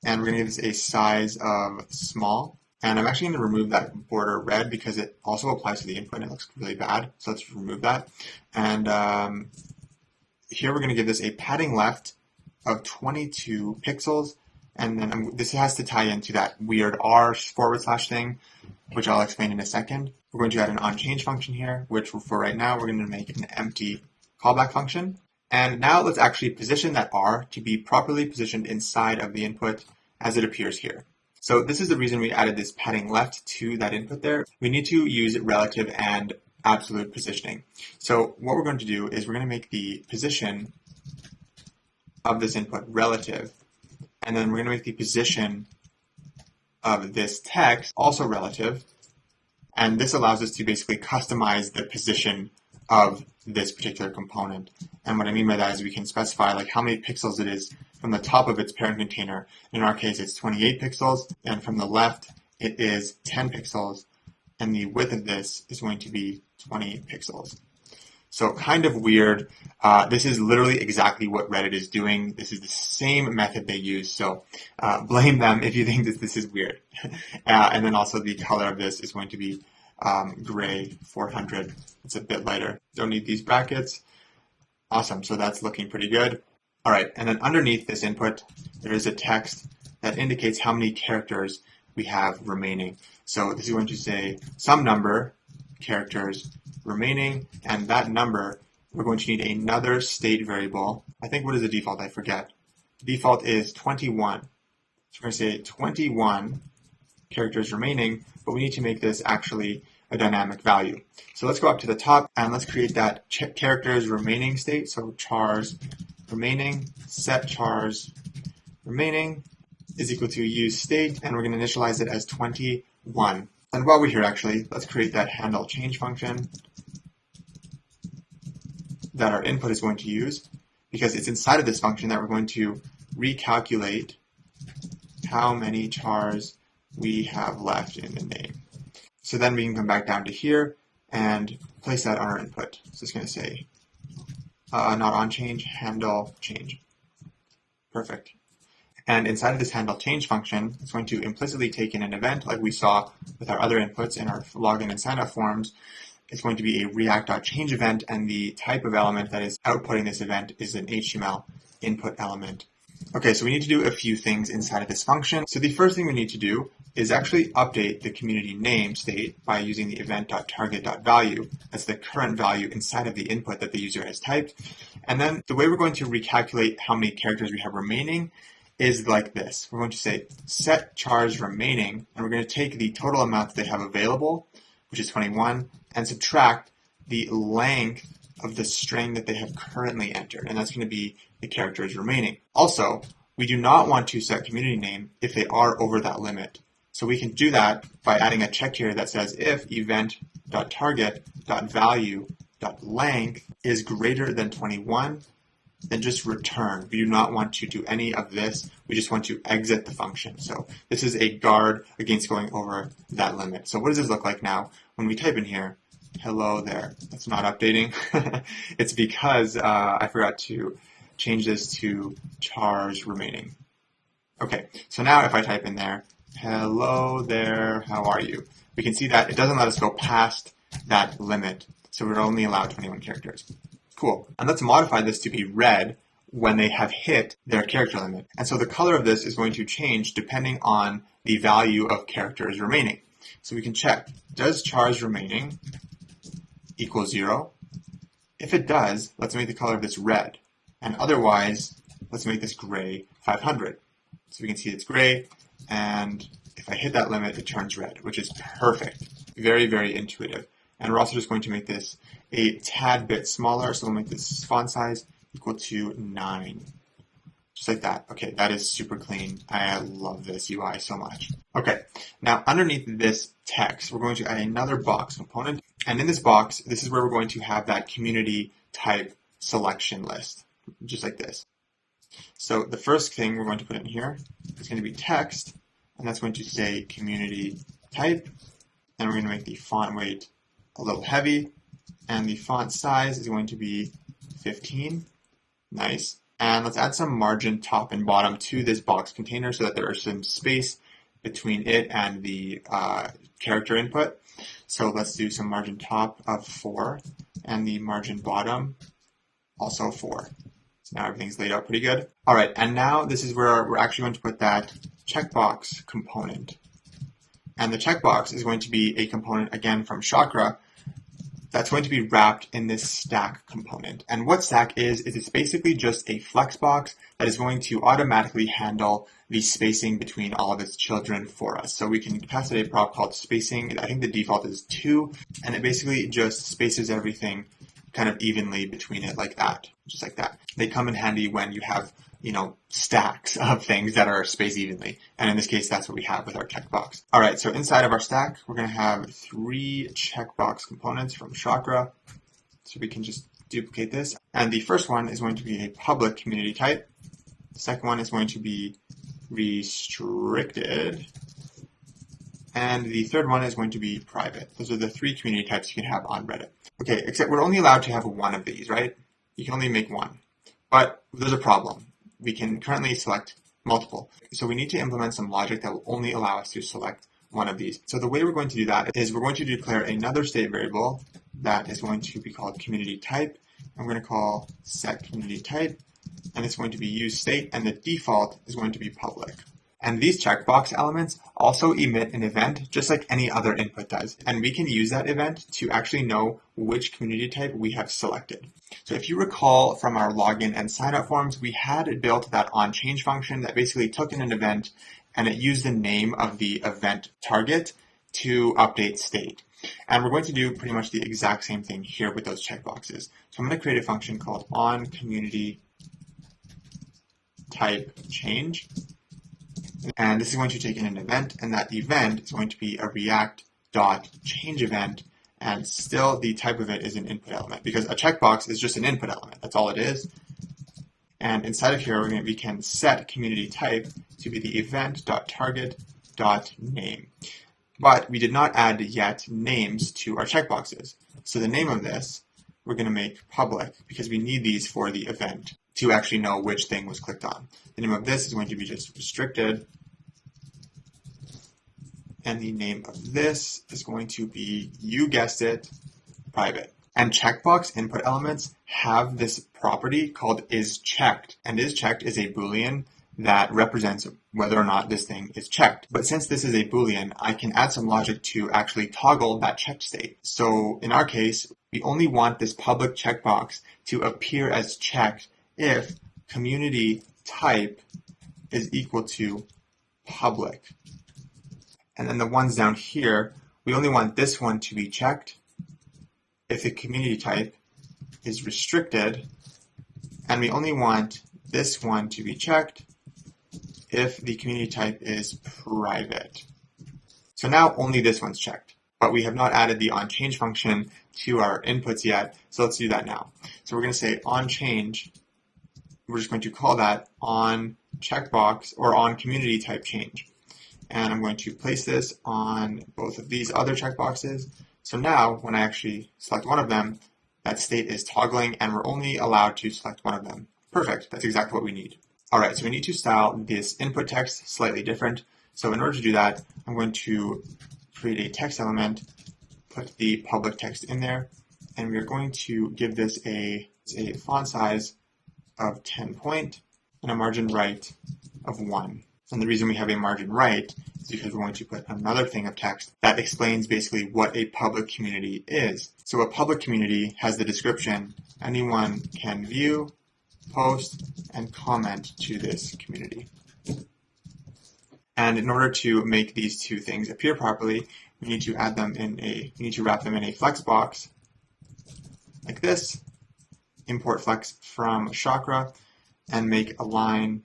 And we're going to give this a size of small. And I'm actually going to remove that border red because it also applies to the input and it looks really bad. So let's remove that. And here we're going to give this a padding left of 22 pixels. And then this has to tie into that weird R / thing, which I'll explain in a second. We're going to add an onChange function here, which for right now, we're going to make an empty callback function. And now let's actually position that R to be properly positioned inside of the input as it appears here. So this is the reason we added this padding left to that input there. We need to use relative and absolute positioning. So what we're going to do is we're going to make the position of this input relative, and then we're going to make the position of this text also relative, and this allows us to basically customize the position of this particular component. And what I mean by that is we can specify like how many pixels it is from the top of its parent container. In our case, it's 28 pixels, and from the left, it is 10 pixels, and the width of this is going to be 20 pixels. So kind of weird. This is literally exactly what Reddit is doing. This is the same method they use, so blame them if you think that this is weird. And then also the color of this is going to be gray 400. It's a bit lighter. Don't need these brackets. Awesome, so that's looking pretty good. All right, and then underneath this input, there is a text that indicates how many characters we have remaining. So this is going to say some number characters remaining, and that number, we're going to need another state variable. I think what is the default? I forget. The default is 21. So we're going to say 21 characters remaining, but we need to make this actually a dynamic value. So let's go up to the top and let's create that characters remaining state. So chars remaining, set chars remaining is equal to useState, and we're going to initialize it as 21. And while we're here, actually, let's create that handle change function that our input is going to use, because it's inside of this function that we're going to recalculate how many chars we have left in the name. So then we can come back down to here and place that on our input. So it's going to say not on change, handle change. Perfect. And inside of this handle change function, it's going to implicitly take in an event like we saw with our other inputs in our login and sign up forms. It's going to be a react.change event, and the type of element that is outputting this event is an HTML input element. Okay, so we need to do a few things inside of this function. So the first thing we need to do is actually update the community name state by using the event.target.value as the current value inside of the input that the user has typed. And then the way we're going to recalculate how many characters we have remaining is like this. We're going to say set chars remaining, and we're going to take the total amount that they have available, which is 21, and subtract the length of the string that they have currently entered, and that's going to be the characters remaining. Also, we do not want to set community name if they are over that limit. So we can do that by adding a check here that says if event.target.value.length is greater than 21, then just return. We do not want to do any of this. We just want to exit the function. So this is a guard against going over that limit. So what does this look like now? When we type in here, hello there, that's not updating. It's because I forgot to change this to chars remaining. Okay, so now if I type in there, hello there, how are you? we can see that it doesn't let us go past that limit. So we're only allowed 21 characters. Cool. And let's modify this to be red when they have hit their character limit. And so the color of this is going to change depending on the value of characters remaining. So we can check, does chars remaining equal 0? If it does, let's make the color of this red. And otherwise, let's make this gray 500. So we can see it's gray, and if I hit that limit, it turns red, which is perfect. Very, very intuitive. And we're also just going to make this a tad bit smaller, so we'll make this font size equal to 9. Just like that. Okay, that is super clean. I love this UI so much. Okay, now underneath this text, we're going to add another box component. And in this box, this is where we're going to have that community type selection list, just like this. So the first thing we're going to put in here is going to be text, and that's going to say community type. And we're going to make the font weight a little heavy, and the font size is going to be 15. Nice. And let's add some margin top and bottom to this box container so that there is some space between it and the character input. So let's do some margin top of 4 and the margin bottom also 4. So now everything's laid out pretty good. All right, and now this is where we're actually going to put that checkbox component. And the checkbox is going to be a component, again, from Chakra, that's going to be wrapped in this stack component. And what stack is it's basically just a flexbox that is going to automatically handle the spacing between all of its children for us. So we can pass it a prop called spacing. I think the default is 2, and it basically just spaces everything kind of evenly between it like that, just like that. They come in handy when you have, stacks of things that are spaced evenly. And in this case, that's what we have with our checkbox. All right, so inside of our stack, we're going to have 3 checkbox components from Chakra. So we can just duplicate this. And the first one is going to be a public community type. The second one is going to be restricted. And the third one is going to be private. Those are the 3 community types you can have on Reddit. Okay, except we're only allowed to have one of these, right? You can only make one. But there's a problem. We can currently select multiple. So we need to implement some logic that will only allow us to select one of these. So the way we're going to do that is we're going to declare another state variable that is going to be called community type. And we're going to call set community type, and it's going to be useState, and the default is going to be public. And these checkbox elements also emit an event just like any other input does. And we can use that event to actually know which community type we have selected. So if you recall from our login and signup forms, we had built that onChange function that basically took in an event and it used the name of the event target to update state. And we're going to do pretty much the exact same thing here with those checkboxes. So I'm going to create a function called onCommunityTypeChange. And this is going to take in an event, and that event is going to be a react.change event, and still the type of it is an input element, because a checkbox is just an input element. That's all it is. And inside of here, we can set community type to be the event.target.name. But we did not add yet names to our checkboxes. So the name of this, we're going to make public, because we need these for the event to actually know which thing was clicked on. The name of this is going to be just restricted. And the name of this is going to be, you guessed it, private. And checkbox input elements have this property called isChecked. And isChecked is a Boolean that represents whether or not this thing is checked. But since this is a Boolean, I can add some logic to actually toggle that checked state. So in our case, we only want this public checkbox to appear as checked if community type is equal to public. And then the ones down here, we only want this one to be checked if the community type is restricted, and we only want this one to be checked if the community type is private. So now only this one's checked, but we have not added the onChange function to our inputs yet, so let's do that now. So we're going to say onChange. We're just going to call that on checkbox or on community type change. And I'm going to place this on both of these other checkboxes. So now when I actually select one of them, that state is toggling and we're only allowed to select one of them. Perfect, that's exactly what we need. All right, so we need to style this input text slightly different. So in order to do that, I'm going to create a text element, put the public text in there, and we're going to give this a font size of 10 point and a margin right of 1. And the reason we have a margin right is because we're going to put another thing of text that explains basically what a public community is. So a public community has the description, anyone can view, post, and comment to this community. And in order to make these two things appear properly, we need to wrap them in a flexbox like this, import flex from Chakra, and make align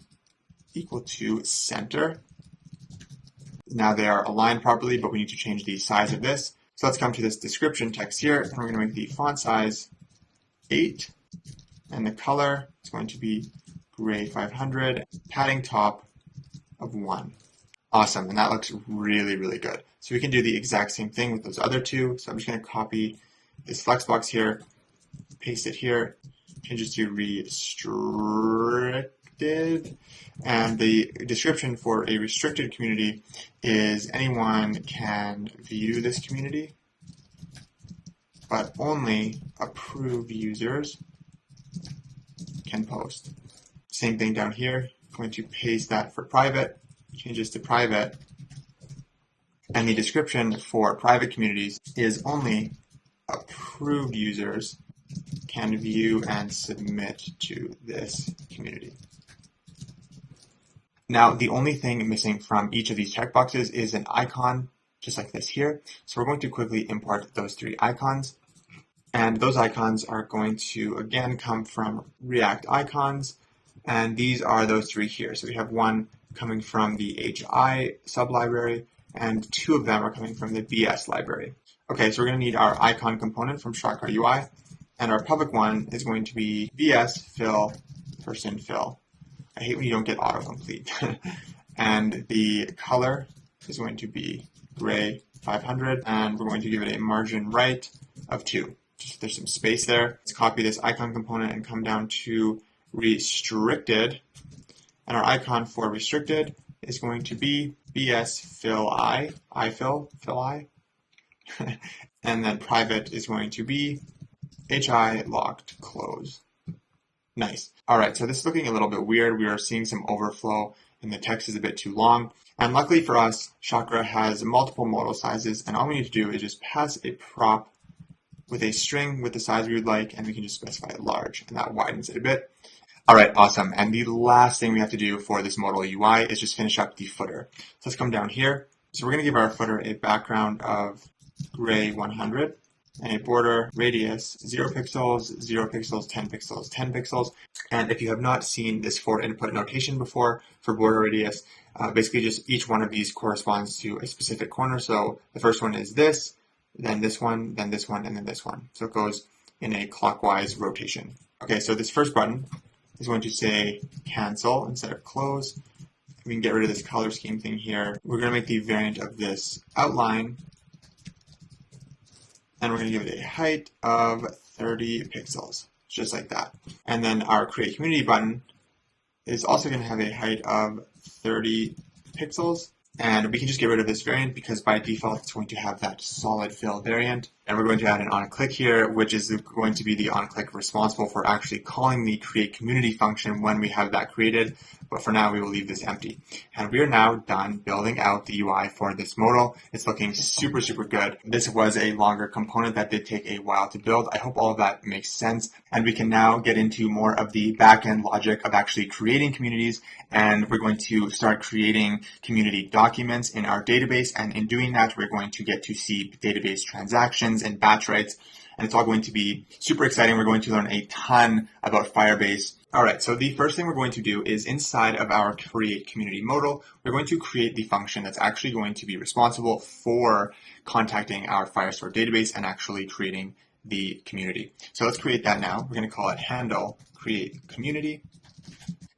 equal to center. Now they are aligned properly, but we need to change the size of this. So let's come to this description text here, and we're going to make the font size 8, and the color is going to be gray 500, padding top of 1. Awesome, and that looks really, really good. So we can do the exact same thing with those other two. So I'm just going to copy this flexbox here, paste it here, change it to restricted, and the description for a restricted community is anyone can view this community, but only approved users can post. Same thing down here, I'm going to paste that for private, change this to private, and the description for private communities is only approved users can view and submit to this community. Now, the only thing missing from each of these checkboxes is an icon, just like this here. So we're going to quickly import those 3 icons. And those icons are going to, again, come from React Icons. And these are those 3 here. So we have one coming from the HI sublibrary, and 2 of them are coming from the BS library. Okay, so we're going to need our icon component from Chakra UI. And our public one is going to be BS fill person fill. I hate when you don't get autocomplete. And the color is going to be gray 500, and we're going to give it a margin right of 2. Just there's some space there. Let's copy this icon component and come down to restricted. And our icon for restricted is going to be BS fill I fill I. And then private is going to be HI locked close. Nice. All right, so this is looking a little bit weird. We are seeing some overflow and the text is a bit too long. And luckily for us, Chakra has multiple modal sizes, and all we need to do is just pass a prop with a string with the size we would like, and we can just specify large, and that widens it a bit. All right, awesome. And the last thing we have to do for this modal UI is just finish up the footer. So let's come down here. So we're going to give our footer a background of gray 100. And a border radius 0 pixels, 0 pixels, 10 pixels, 10 pixels. And if you have not seen this for input notation before for border radius, basically just each one of these corresponds to a specific corner. So the first one is this, then this one, then this one, and then this one. So it goes in a clockwise rotation. Okay, so this first button is going to say cancel instead of close. We can get rid of this color scheme thing here. We're going to make the variant of this outline, and we're going to give it a height of 30 pixels, just like that. And then our Create Community button is also going to have a height of 30 pixels. And we can just get rid of this variant because by default it's going to have that solid fill variant. And we're going to add an onClick here, which is going to be the onClick responsible for actually calling the create community function when we have that created. But for now, we will leave this empty. And we are now done building out the UI for this modal. It's looking super, super good. This was a longer component that did take a while to build. I hope all of that makes sense. And we can now get into more of the back-end logic of actually creating communities. And we're going to start creating community documents in our database. And in doing that, we're going to get to see database transactions and batch rights. And it's all going to be super exciting. We're going to learn a ton about Firebase. All right, so the first thing we're going to do is inside of our create community modal, we're going to create the function that's actually going to be responsible for contacting our Firestore database and actually creating the community. So let's create that now. We're going to call it handle create community.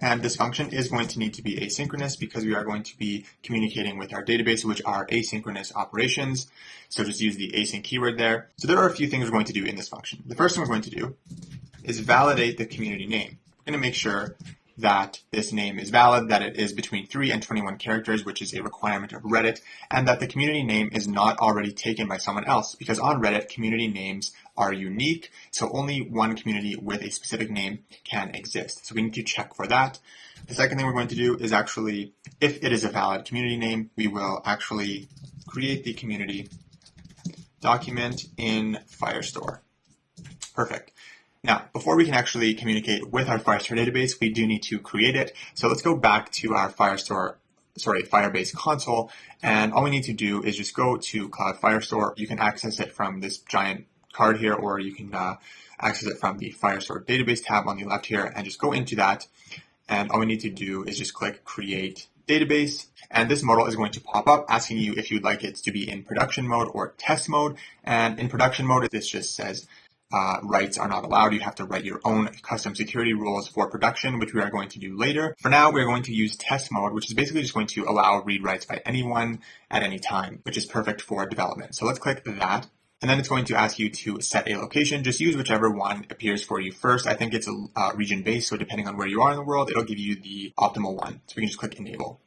And this function is going to need to be asynchronous because we are going to be communicating with our database, which are asynchronous operations. So just use the async keyword there. So there are a few things we're going to do in this function. The first thing we're going to do is validate the community name. We're going to make sure that this name is valid, that it is between 3 and 21 characters, which is a requirement of Reddit, and that the community name is not already taken by someone else, because on Reddit, community names are unique, so only one community with a specific name can exist. So we need to check for that. The second thing we're going to do is actually, if it is a valid community name, we will actually create the community document in Firestore. Perfect. Now, before we can actually communicate with our Firestore database, we do need to create it. So let's go back to our Firebase console, and all we need to do is just go to Cloud Firestore. You can access it from this giant card here, or you can access it from the Firestore database tab on the left here, and just go into that. And all we need to do is just click Create Database, and this modal is going to pop up asking you if you'd like it to be in production mode or test mode. And in production mode, this just says writes are not allowed. You have to write your own custom security rules for production, which we are going to do later. For now, we're going to use test mode, which is basically just going to allow read writes by anyone at any time, which is perfect for development. So let's click that. And then it's going to ask you to set a location. Just use whichever one appears for you first. I think it's region based, so depending on where you are in the world, it'll give you the optimal one. So we can just click enable.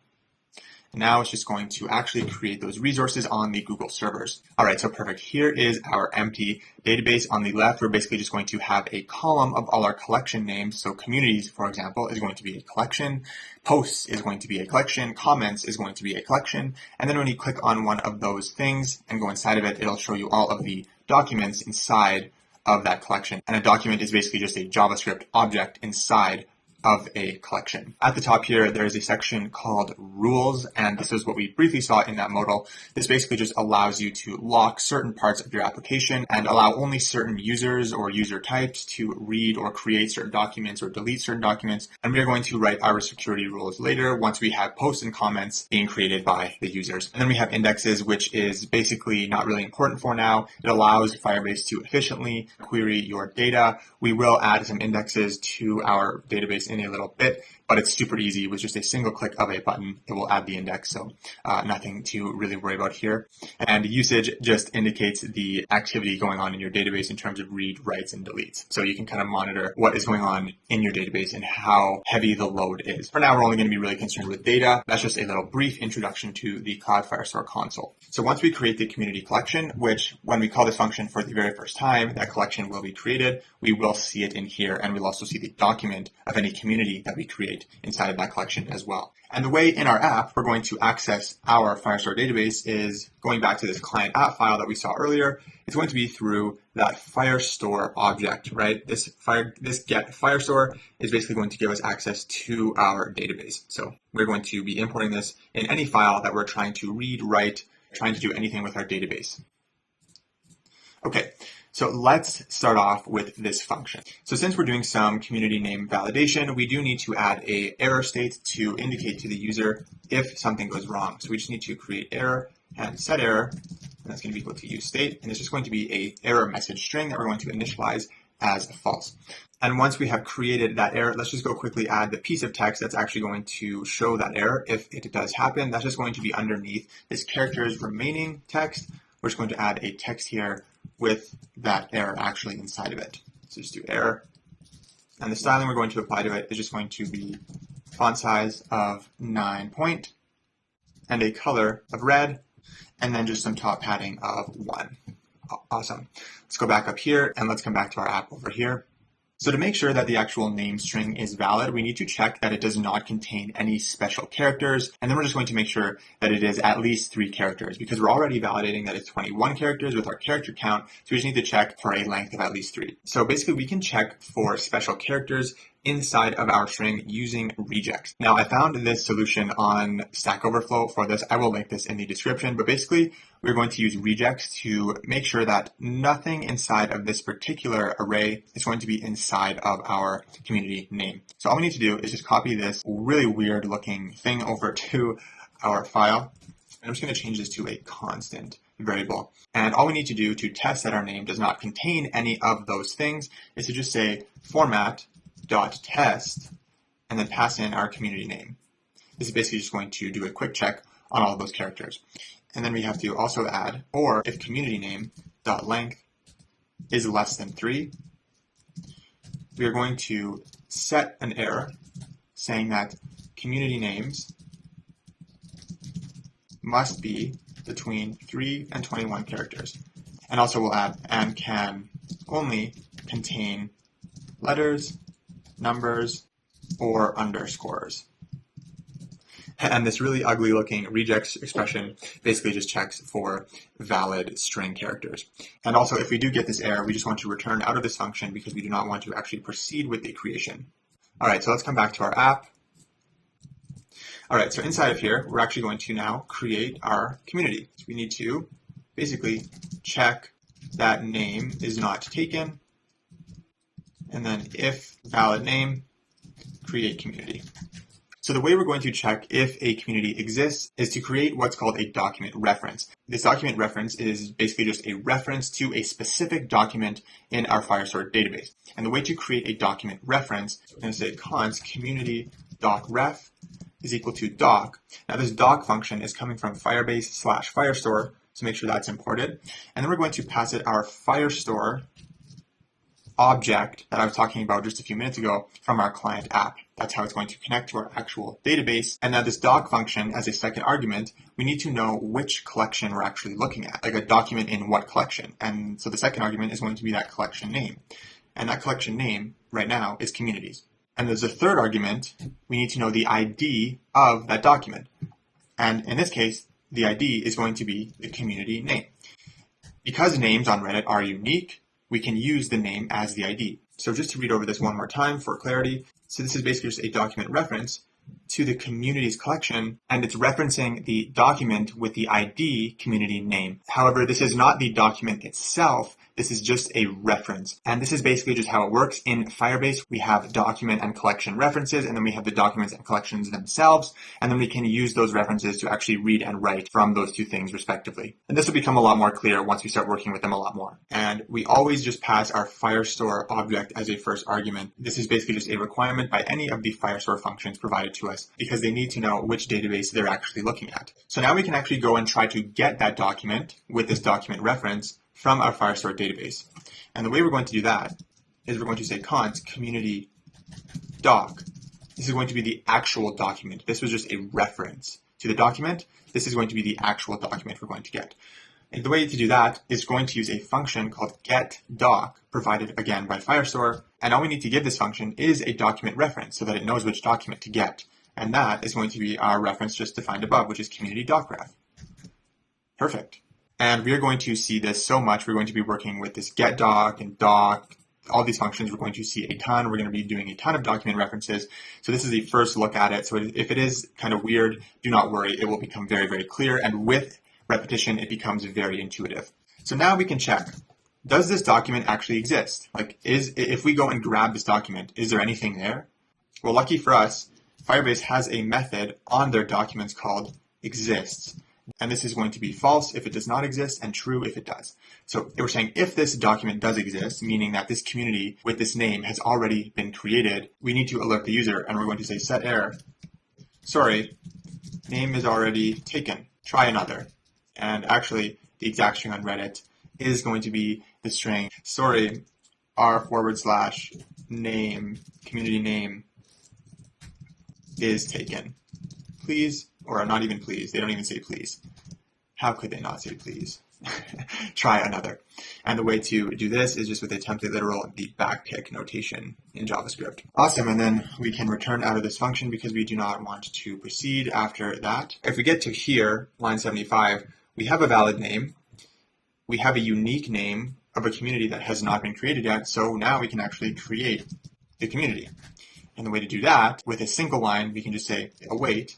And now it's just going to actually create those resources on the Google servers. All right, so perfect. Here is our empty database. On the left, we're basically just going to have a column of all our collection names. So communities, for example, is going to be a collection. Posts is going to be a collection. Comments is going to be a collection. And then when you click on one of those things and go inside of it, it'll show you all of the documents inside of that collection. And a document is basically just a JavaScript object inside of a collection. At the top here, there is a section called rules, and this is what we briefly saw in that modal. This basically just allows you to lock certain parts of your application and allow only certain users or user types to read or create certain documents or delete certain documents. And we are going to write our security rules later once we have posts and comments being created by the users. And then we have indexes, which is basically not really important for now. It allows Firebase to efficiently query your data. We will add some indexes to our database in a little bit, but it's super easy. With just a single click of a button, it will add the index, so nothing to really worry about here. And usage just indicates the activity going on in your database in terms of read, writes, and deletes. So you can kind of monitor what is going on in your database and how heavy the load is. For now, we're only going to be really concerned with data. That's just a little brief introduction to the Cloud Firestore console. So once we create the community collection, which when we call this function for the very first time, that collection will be created, we will see it in here, and we'll also see the document of any community that we create inside of that collection as well. And the way in our app we're going to access our Firestore database is going back to this client app file that we saw earlier. It's going to be through that Firestore object, right? This get Firestore is basically going to give us access to our database. So we're going to be importing this in any file that we're trying to read, write, trying to do anything with our database. Okay, so let's start off with this function. So since we're doing some community name validation, we do need to add a error state to indicate to the user if something goes wrong. So we just need to create error and set error, and that's going to be equal to useState, and it's just going to be a error message string that we're going to initialize as false. And once we have created that error, let's just go quickly add the piece of text that's actually going to show that error if it does happen. That's just going to be underneath this characters remaining text. We're just going to add a text here with that error actually inside of it. So just do error. And the styling we're going to apply to it is just going to be font size of 9 point and a color of red, and then just some top padding of 1. Awesome. Let's go back up here and let's come back to our app over here. So to make sure that the actual name string is valid, we need to check that it does not contain any special characters. And then we're just going to make sure that it is at least 3 characters, because we're already validating that it's 21 characters with our character count. So we just need to check for a length of at least 3. So basically we can check for special characters inside of our string using regex. Now I found this solution on Stack Overflow for this. I will link this in the description, but basically we're going to use regex to make sure that nothing inside of this particular array is going to be inside of our community name. So all we need to do is just copy this really weird looking thing over to our file. I'm just going to change this to a constant variable. And all we need to do to test that our name does not contain any of those things is to just say format.test and then pass in our community name. This is basically just going to do a quick check on all of those characters. And then we have to also add, or if community name dot length is less than 3, we are going to set an error saying that community names must be between 3 and 21 characters. And also we'll add and can only contain letters, numbers, or underscores. And this really ugly looking regex expression basically just checks for valid string characters. And also if we do get this error, we just want to return out of this function because we do not want to actually proceed with the creation. All right, so let's come back to our app. All right, so inside of here, we're actually going to now create our community. So we need to basically check that name is not taken, and then if valid name, create community. So the way we're going to check if a community exists is to create what's called a document reference. This document reference is basically just a reference to a specific document in our Firestore database. And the way to create a document reference, we're going to say const community docref is equal to doc. Now this doc function is coming from Firebase/Firestore, so make sure that's imported. And then we're going to pass it our Firestore object that I was talking about just a few minutes ago from our client app. That's how it's going to connect to our actual database. And now this doc function as a second argument, we need to know which collection we're actually looking at, like a document in what collection. And so the second argument is going to be that collection name. And that collection name right now is communities. And there's a third argument, we need to know the ID of that document. And in this case, the ID is going to be the community name. Because names on Reddit are unique, we can use the name as the ID. So just to read over this one more time for clarity. So this is basically just a document reference to the communities collection, and it's referencing the document with the ID community name. However, this is not the document itself. This is just a reference. And this is basically just how it works. In Firebase, we have document and collection references, and then we have the documents and collections themselves. And then we can use those references to actually read and write from those two things respectively. And this will become a lot more clear once we start working with them a lot more. And we always just pass our Firestore object as a first argument. This is basically just a requirement by any of the Firestore functions provided to us because they need to know which database they're actually looking at. So now we can actually go and try to get that document with this document reference from our Firestore database. And the way we're going to do that is we're going to say const community doc. This is going to be the actual document. This was just a reference to the document. This is going to be the actual document we're going to get. And the way to do that is going to use a function called getDoc, provided again by Firestore. And all we need to give this function is a document reference so that it knows which document to get. And that is going to be our reference just defined above, which is community docref. Perfect. And we are going to see this so much. We're going to be working with this getDoc and doc, all these functions. We're going to see a ton. We're going to be doing a ton of document references. So this is the first look at it. So if it is kind of weird, do not worry. It will become very, very clear. And with repetition, it becomes very intuitive. So now we can check, does this document actually exist? Like, if we go and grab this document, is there anything there? Well, lucky for us, Firebase has a method on their documents called exists. And this is going to be false if it does not exist and true if it does. So we're saying if this document does exist, meaning that this community with this name has already been created, we need to alert the user, and we're going to say set error. Sorry, name is already taken. Try another. And actually, the exact string on Reddit is going to be the string, sorry, r/name, community name is taken. Please, or not even please, they don't even say please. How could they not say please? Try another. And the way to do this is just with a template literal and the backtick notation in JavaScript. Awesome, and then we can return out of this function because we do not want to proceed after that. If we get to here, line 75, we have a valid name. We have a unique name of a community that has not been created yet, so now we can actually create the community. And the way to do that, with a single line, we can just say await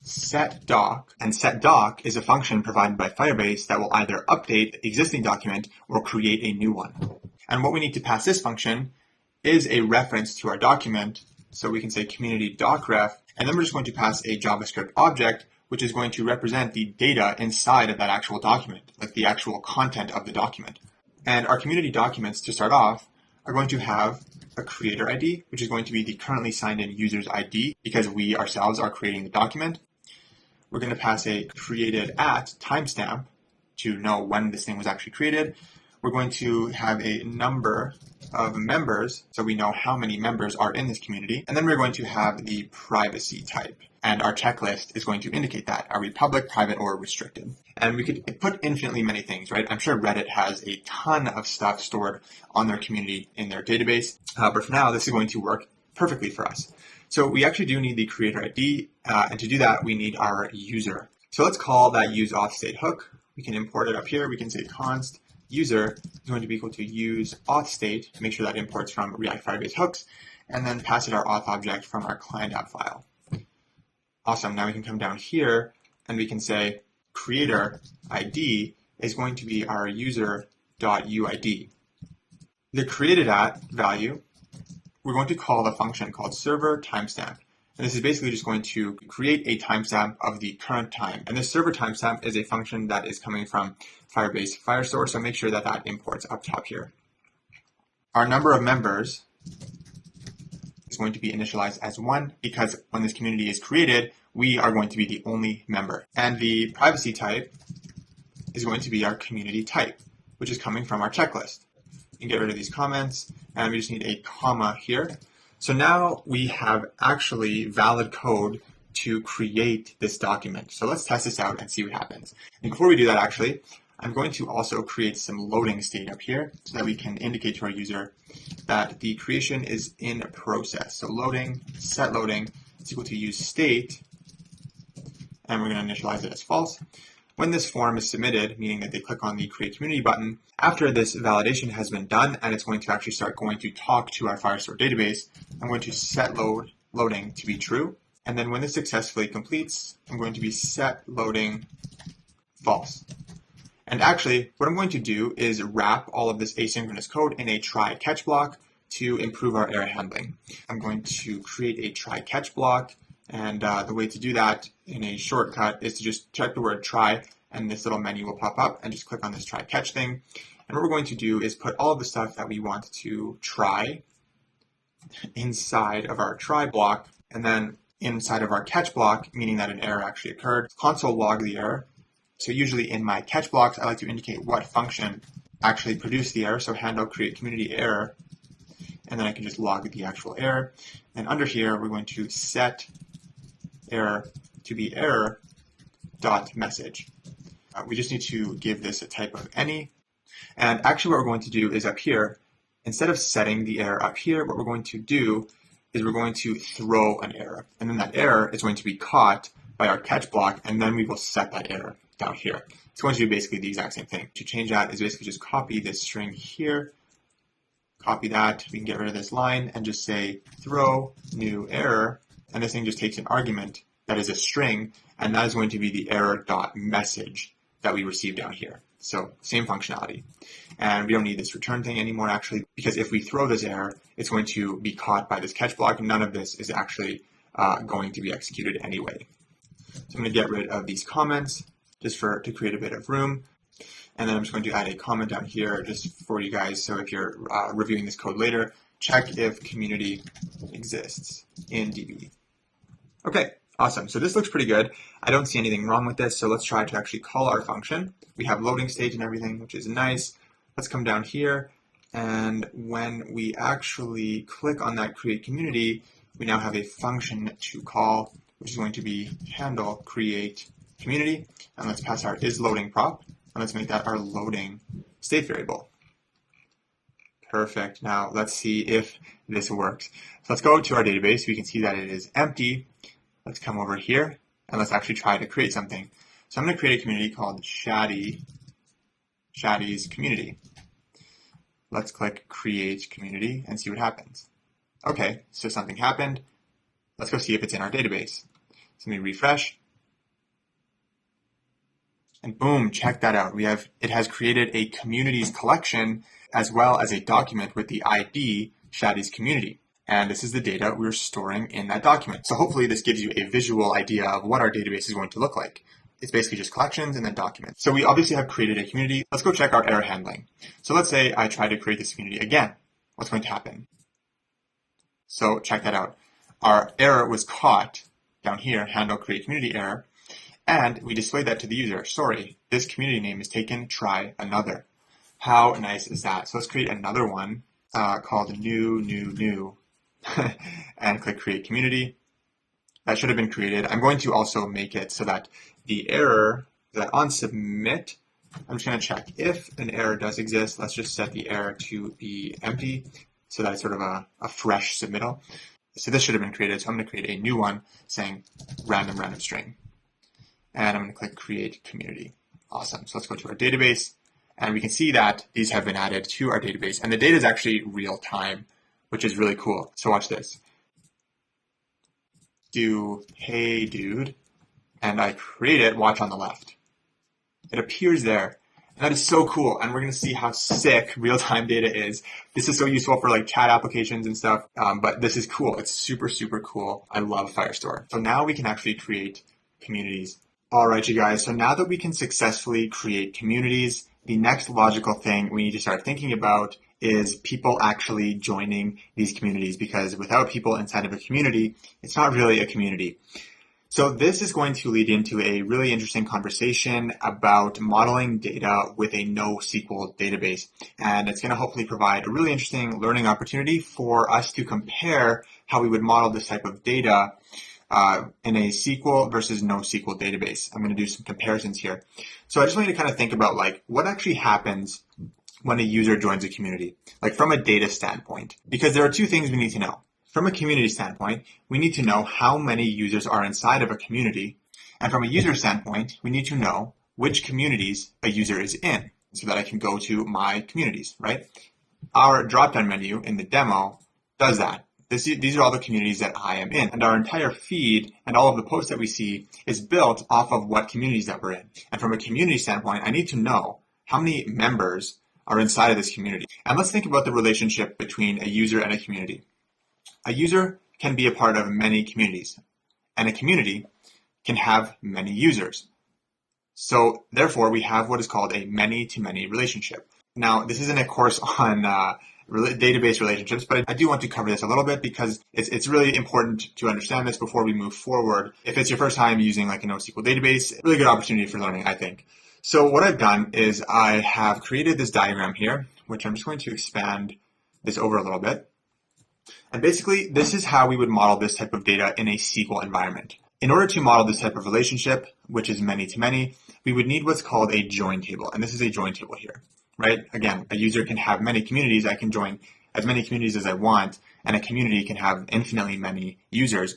setDoc, and setDoc is a function provided by Firebase that will either update the existing document or create a new one. And what we need to pass this function is a reference to our document, so we can say community docref, and then we're just going to pass a JavaScript object which is going to represent the data inside of that actual document, like the actual content of the document. And our community documents, to start off, are going to have a creator ID, which is going to be the currently signed in user's ID because we ourselves are creating the document. We're going to pass a created at timestamp to know when this thing was actually created. we're going to have a number of members, so we know how many members are in this community. And then we're going to have the privacy type. And our checklist is going to indicate that. Are we public, private, or restricted? And we could put infinitely many things, right? I'm sure Reddit has a ton of stuff stored on their community in their database. But for now, this is going to work perfectly for us. So we actually do need the creator ID. And to do that, we need our user. So let's call that useAuthState hook. We can import it up here. We can say const user is going to be equal to useAuthState. Make sure that imports from react-firebase-hooks. And then pass it our auth object from our client app file. Awesome. Now we can come down here and we can say creator ID is going to be our user.uid. The created at value, we're going to call the function called server timestamp. And this is basically just going to create a timestamp of the current time. And this server timestamp is a function that is coming from Firebase Firestore. So make sure that that imports up top here. Our number of members is going to be initialized as 1 because when this community is created, we are going to be the only member. And the privacy type is going to be our community type, which is coming from our checklist. You can get rid of these comments, and we just need a comma here. So now we have actually valid code to create this document. So let's test this out and see what happens. And before we do that, actually, I'm going to also create some loading state up here so that we can indicate to our user that the creation is in process. So loading, set loading is equal to useState, and we're going to initialize it as false. When this form is submitted, meaning that they click on the Create Community button, after this validation has been done and it's going to actually start going to talk to our Firestore database, I'm going to set loading to be true. And then when this successfully completes, I'm going to be set loading false. And actually, what I'm going to do is wrap all of this asynchronous code in a try-catch block to improve our error handling. I'm going to create a try-catch block. And the way to do that in a shortcut is to just type the word try, and this little menu will pop up, and just click on this try catch thing. And what we're going to do is put all of the stuff that we want to try inside of our try block, and then inside of our catch block, meaning that an error actually occurred, console log the error. So usually in my catch blocks, I like to indicate what function actually produced the error. So handle create community error, and then I can just log the actual error. And under here, we're going to set error to be error.message. We just need to give this a type of any. And actually what we're going to do is up here, instead of setting the error up here, what we're going to do is we're going to throw an error. And then that error is going to be caught by our catch block, and then we will set that error down here. It's going to do basically the exact same thing. To change that is basically just copy this string here, copy that, we can get rid of this line and just say throw new error. And this thing just takes an argument that is a string, and that is going to be the error.message that we receive down here. So same functionality. And we don't need this return thing anymore, actually, because if we throw this error, it's going to be caught by this catch block. None of this is actually going to be executed anyway. So I'm going to get rid of these comments just to create a bit of room. And then I'm just going to add a comment down here just for you guys. So if you're reviewing this code later, check if community exists in DB. Okay, awesome. So this looks pretty good. I don't see anything wrong with this. So let's try to actually call our function. We have loading state and everything, which is nice. Let's come down here. And when we actually click on that create community, we now have a function to call, which is going to be handle create community. And let's pass our isLoading prop. And let's make that our loading state variable. Perfect. Now let's see if this works. So let's go to our database. We can see that it is empty. Let's come over here and let's actually try to create something. So I'm going to create a community called Shaddy's community. Let's click create community and see what happens. Okay, so something happened. Let's go see if it's in our database. So let me refresh. And boom, check that out. It has created a communities collection as well as a document with the ID Shaddy's community. And this is the data we're storing in that document. So hopefully this gives you a visual idea of what our database is going to look like. It's basically just collections and then documents. So we obviously have created a community. Let's go check our error handling. So let's say I try to create this community again. What's going to happen? So check that out. Our error was caught down here, handle create community error, and we displayed that to the user. Sorry, this community name is taken, try another. How nice is that? So let's create another one called new, and click create community. That should have been created. I'm going to also make it so that the error that on submit, I'm just going to check if an error does exist. Let's just set the error to be empty so that it's sort of a fresh submittal. So this should have been created. So I'm going to create a new one saying random string. And I'm going to click create community. Awesome. So let's go to our database. And we can see that these have been added to our database. And the data is actually real time, which is really cool. So watch this. Do hey dude, and I create it, watch on the left. It appears there. And that is so cool. And we're going to see how sick real-time data is. This is so useful for like chat applications and stuff. But this is cool. It's super, super cool. I love Firestore. So now we can actually create communities. All right, you guys. So now that we can successfully create communities, the next logical thing we need to start thinking about is people actually joining these communities, because without people inside of a community, it's not really a community. So this is going to lead into a really interesting conversation about modeling data with a NoSQL database. And it's going to hopefully provide a really interesting learning opportunity for us to compare how we would model this type of data in a SQL versus NoSQL database. I'm going to do some comparisons here. So I just want you to kind of think about like what actually happens when a user joins a community, like from a data standpoint, because there are two things we need to know. From a community standpoint, we need to know how many users are inside of a community. And from a user standpoint, we need to know which communities a user is in so that I can go to my communities, right? Our drop-down menu in the demo does that. These are all the communities that I am in. And our entire feed and all of the posts that we see is built off of what communities that we're in. And from a community standpoint, I need to know how many members are inside of this community. And let's think about the relationship between a user and a community. A user can be a part of many communities, and a community can have many users. So therefore, we have what is called a many-to-many relationship. Now, this isn't a course on database relationships, but I do want to cover this a little bit because it's really important to understand this before we move forward. If it's your first time using like a NoSQL database, really good opportunity for learning, I think. So what I've done is I have created this diagram here, which I'm just going to expand this over a little bit. And basically, this is how we would model this type of data in a SQL environment. In order to model this type of relationship, which is many-to-many, we would need what's called a join table. And this is a join table here, right? Again, a user can have many communities. I can join as many communities as I want, and a community can have infinitely many users.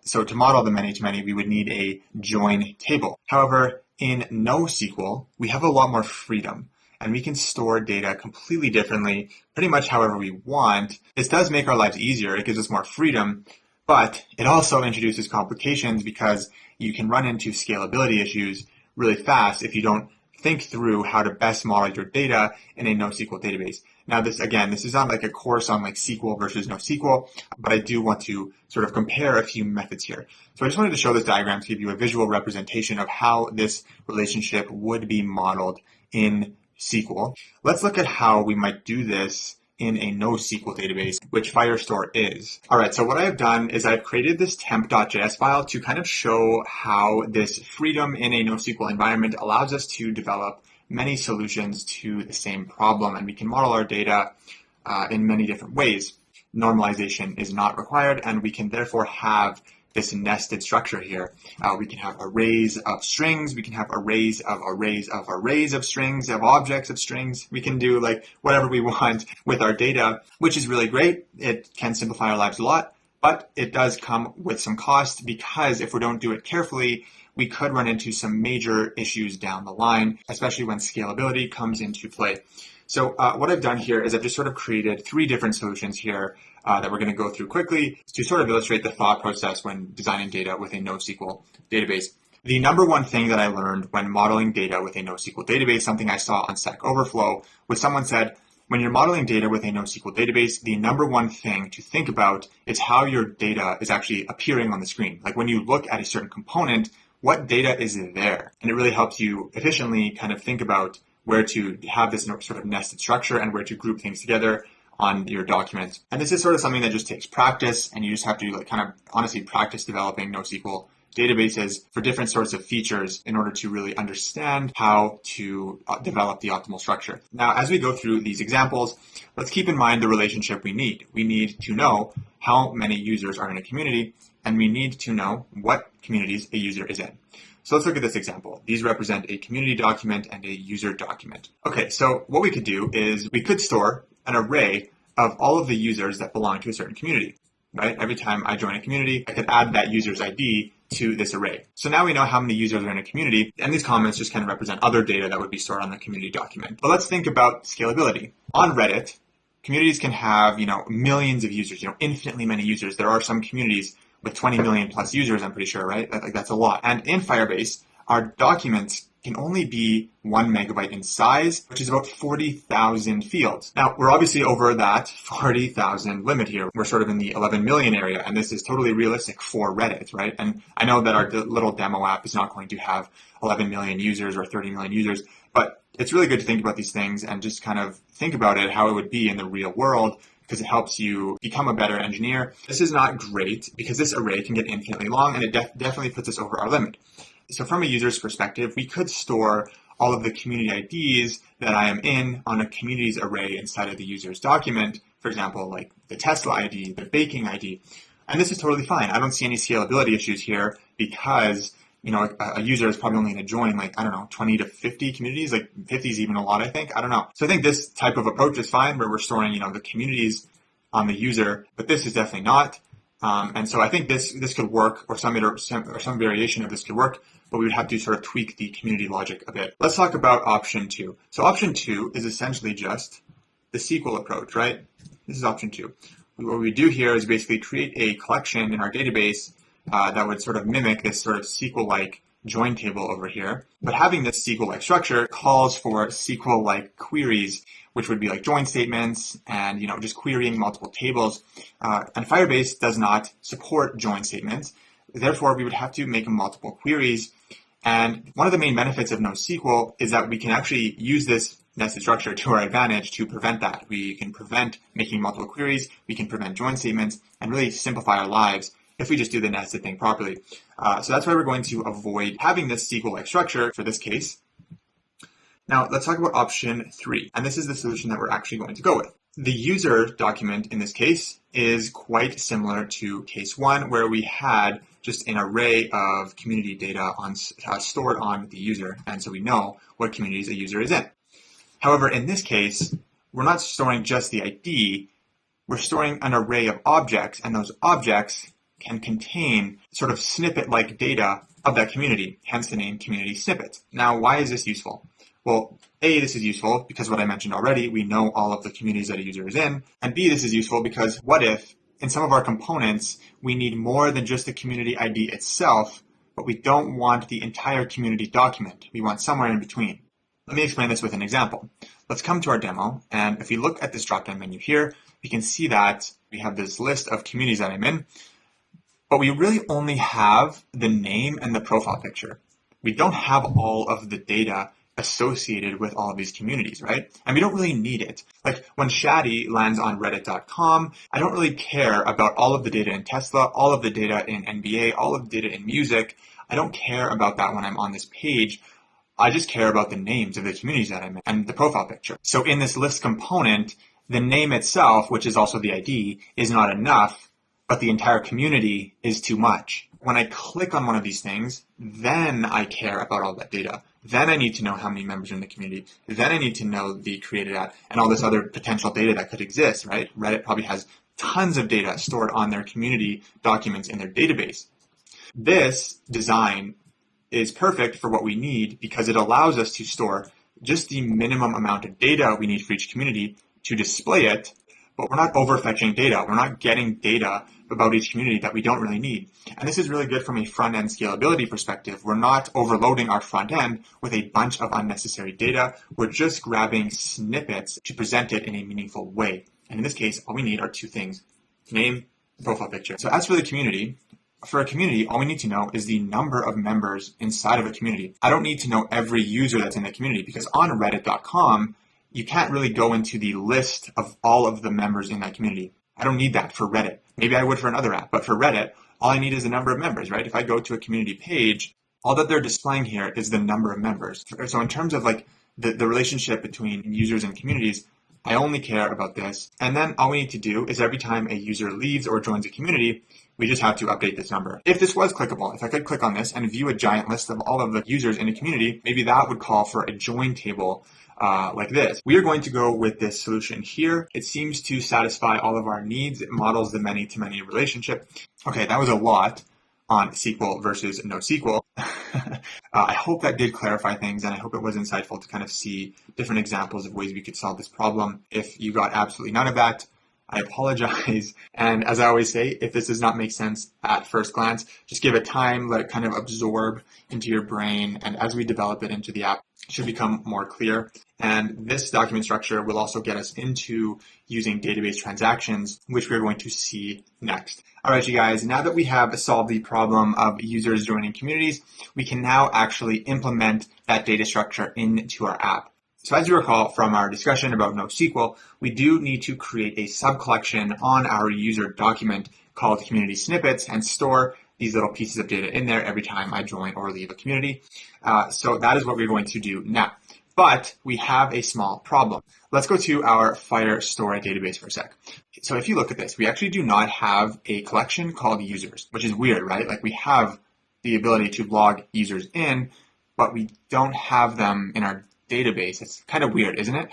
So to model the many-to-many, we would need a join table. However, in NoSQL, we have a lot more freedom, and we can store data completely differently, pretty much however we want. This does make our lives easier. It gives us more freedom, but it also introduces complications because you can run into scalability issues really fast if you don't think through how to best model your data in a NoSQL database. Now, this is not like a course on like SQL versus NoSQL, but I do want to sort of compare a few methods here. So I just wanted to show this diagram to give you a visual representation of how this relationship would be modeled in SQL. Let's look at how we might do this in a NoSQL database, which Firestore is. All right, so what I've done is I've created this temp.js file to kind of show how this freedom in a NoSQL environment allows us to develop many solutions to the same problem, and we can model our data in many different ways. Normalization is not required, and we can therefore have this nested structure here. We can have arrays of strings. We can have arrays of arrays of arrays of strings, of objects of strings. We can do like whatever we want with our data, which is really great. It can simplify our lives a lot, but it does come with some cost because if we don't do it carefully, we could run into some major issues down the line, especially when scalability comes into play. So what I've done here is I've just sort of created 3 different solutions here that we're going to go through quickly to sort of illustrate the thought process when designing data with a NoSQL database. The number one thing that I learned when modeling data with a NoSQL database, something I saw on Stack Overflow, was someone said, when you're modeling data with a NoSQL database, the number one thing to think about is how your data is actually appearing on the screen. Like when you look at a certain component, what data is there? And it really helps you efficiently kind of think about where to have this sort of nested structure and where to group things together on your document. And this is sort of something that just takes practice, and you just have to like kind of honestly practice developing NoSQL databases for different sorts of features in order to really understand how to develop the optimal structure. Now, as we go through these examples, let's keep in mind the relationship we need. We need to know how many users are in a community, and we need to know what communities a user is in. So let's look at this example. These represent a community document and a user document. Okay, so what we could do is we could store an array of all of the users that belong to a certain community, right? Every time I join a community, I could add that user's ID to this array. So now we know how many users are in a community, and these comments just kind of represent other data that would be stored on the community document. But let's think about scalability. On Reddit, communities can have, millions of users, infinitely many users. There are some communities with 20 million plus users, I'm pretty sure, right? That's a lot. And in Firebase, our documents can only be 1 megabyte in size, which is about 40,000 fields. Now, we're obviously over that 40,000 limit here. We're sort of in the 11 million area, and this is totally realistic for Reddit, right? And I know that our little demo app is not going to have 11 million users or 30 million users, but it's really good to think about these things and just kind of think about it, how it would be in the real world, because it helps you become a better engineer. This is not great because this array can get infinitely long, and it definitely puts us over our limit. So from a user's perspective, we could store all of the community IDs that I am in on a communities array inside of the user's document. For example, like the Tesla ID, the baking ID. And this is totally fine. I don't see any scalability issues here because a user is probably only going to join 20 to 50 communities, 50 is even a lot, I think. I don't know. So I think this type of approach is fine where we're storing, the communities on the user, but this is definitely not. And so I think this could work, or some variation of this could work, but we would have to sort of tweak the community logic a bit. Let's talk about option 2. So option 2 is essentially just the SQL approach, right? This is option 2. What we do here is basically create a collection in our database that would sort of mimic this sort of SQL-like join table over here. But having this SQL-like structure calls for SQL-like queries, which would be like join statements and, just querying multiple tables. And Firebase does not support join statements. Therefore, we would have to make multiple queries. And one of the main benefits of NoSQL is that we can actually use this nested structure to our advantage to prevent that. We can prevent making multiple queries. We can prevent join statements and really simplify our lives if we just do the nested thing properly. So that's why we're going to avoid having this SQL-like structure for this case. Now, let's talk about option 3. And this is the solution that we're actually going to go with. The user document in this case is quite similar to case 1, where we had just an array of community data stored on the user. And so we know what communities a user is in. However, in this case, we're not storing just the ID. We're storing an array of objects, and those objects can contain sort of snippet-like data of that community, hence the name Community Snippets. Now, why is this useful? Well, A, this is useful because what I mentioned already, we know all of the communities that a user is in. And B, this is useful because what if in some of our components, we need more than just the community ID itself, but we don't want the entire community document. We want somewhere in between. Let me explain this with an example. Let's come to our demo. And if we look at this drop-down menu here, we can see that we have this list of communities that I'm in, but we really only have the name and the profile picture. We don't have all of the data associated with all of these communities, right? And we don't really need it. Like when Shadi lands on reddit.com, I don't really care about all of the data in Tesla, all of the data in NBA, all of the data in music. I don't care about that when I'm on this page. I just care about the names of the communities that I'm in and the profile picture. So in this list component, the name itself, which is also the ID, is not enough, but the entire community is too much. When I click on one of these things, then I care about all that data. Then I need to know how many members are in the community. Then I need to know the created at and all this other potential data that could exist, right? Reddit probably has tons of data stored on their community documents in their database. This design is perfect for what we need because it allows us to store just the minimum amount of data we need for each community to display it, but we're not overfetching data. We're not getting data about each community that we don't really need. And this is really good from a front-end scalability perspective. We're not overloading our front end with a bunch of unnecessary data. We're just grabbing snippets to present it in a meaningful way. And in this case, all we need are two things: name, profile picture. So as for the community, for a community, all we need to know is the number of members inside of a community. I don't need to know every user that's in the community because on reddit.com, you can't really go into the list of all of the members in that community. I don't need that for Reddit. Maybe I would for another app, but for Reddit, all I need is the number of members, right? If I go to a community page, all that they're displaying here is the number of members. So in terms of like the relationship between users and communities, I only care about this. And then all we need to do is every time a user leaves or joins a community, we just have to update this number. If this was clickable, if I could click on this and view a giant list of all of the users in a community, maybe that would call for a join table like this. We are going to go with this solution here. It seems to satisfy all of our needs. It models the many-to-many relationship. Okay, that was a lot on SQL versus NoSQL. I hope that did clarify things, and I hope it was insightful to kind of see different examples of ways we could solve this problem. If you got absolutely none of that, I apologize. And as I always say, if this does not make sense at first glance, just give it time, let it kind of absorb into your brain. And as we develop it into the app, it should become more clear. And this document structure will also get us into using database transactions, which we're going to see next. All right, you guys, now that we have solved the problem of users joining communities, we can now actually implement that data structure into our app. So as you recall from our discussion about NoSQL, we do need to create a subcollection on our user document called Community Snippets and store these little pieces of data in there every time I join or leave a community. So that is what we're going to do now. But we have a small problem. Let's go to our Firestore database for a sec. So if you look at this, we actually do not have a collection called users, which is weird, right? Like we have the ability to log users in, but we don't have them in our database. It's kind of weird, isn't it?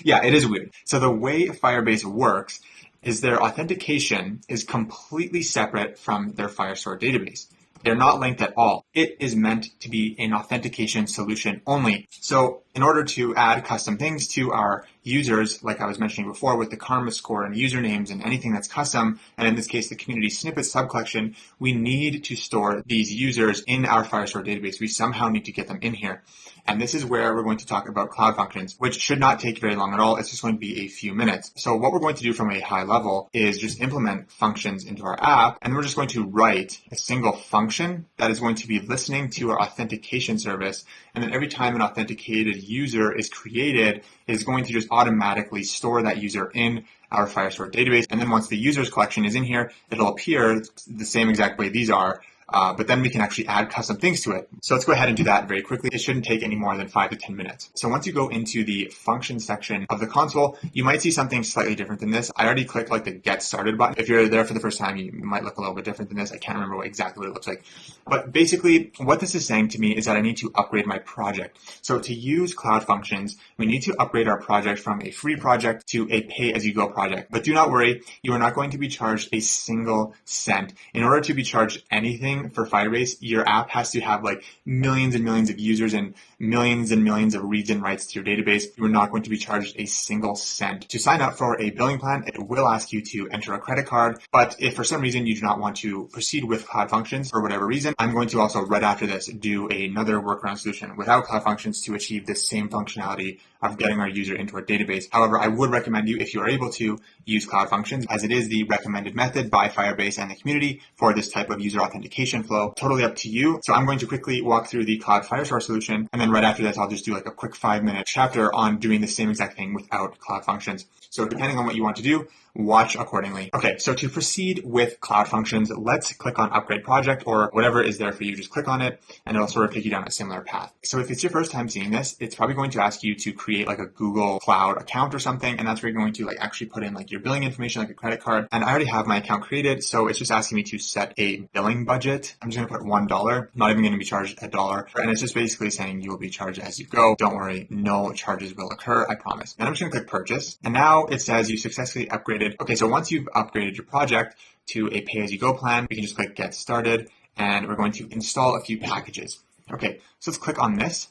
Yeah, it is weird. So the way Firebase works is their authentication is completely separate from their Firestore database. They're not linked at all. It is meant to be an authentication solution only. So in order to add custom things to our users, like I was mentioning before with the karma score and usernames and anything that's custom, and in this case, the community snippet subcollection, we need to store these users in our Firestore database. We somehow need to get them in here. And this is where we're going to talk about Cloud Functions, which should not take very long at all. It's just going to be a few minutes. So what we're going to do from a high level is just implement functions into our app. And we're just going to write a single function that is going to be listening to our authentication service. And then every time an authenticated user is created, it is going to just automatically store that user in our Firestore database. And then once the users collection is in here, it'll appear the same exact way these are. But then we can actually add custom things to it. So let's go ahead and do that very quickly. It shouldn't take any more than 5 to 10 minutes. So once you go into the function section of the console, you might see something slightly different than this. I already clicked like the get started button. If you're there for the first time, you might look a little bit different than this. I can't remember exactly what it looks like. But basically what this is saying to me is that I need to upgrade my project. So to use Cloud Functions, we need to upgrade our project from a free project to a pay-as-you-go project. But do not worry, you are not going to be charged a single cent. In order to be charged anything for Firebase, your app has to have like millions and millions of users and millions of reads and writes to your database. You are not going to be charged a single cent. To sign up for a billing plan, it will ask you to enter a credit card. But if for some reason you do not want to proceed with Cloud Functions for whatever reason, I'm going to also right after this do another workaround solution without Cloud Functions to achieve the same functionality of getting our user into our database. However, I would recommend you, if you are able to, use Cloud Functions, as it is the recommended method by Firebase and the community for this type of user authentication flow. Totally up to you. So I'm going to quickly walk through the Cloud Firestore solution, and then right after this, I'll just do like a quick 5-minute chapter on doing the same exact thing without Cloud Functions. So depending on what you want to do, watch accordingly. Okay, so to proceed with Cloud Functions, let's click on Upgrade Project, or whatever is there for you. Just click on it and it'll sort of take you down a similar path. So if it's your first time seeing this, it's probably going to ask you to create like a Google Cloud account or something, and that's where you're going to like actually put in like your billing information, like a credit card. And I already have my account created, so it's just asking me to set a billing budget. I'm just going to put $1. I'm not even going to be charged $1, and it's just basically saying you will be charged as you go. Don't worry, no charges will occur, I promise. And I'm just going to click Purchase, and now it says you successfully upgraded. Okay, so once you've upgraded your project to a pay-as-you-go plan, we can just click Get Started, and we're going to install a few packages. Okay, so let's click on this,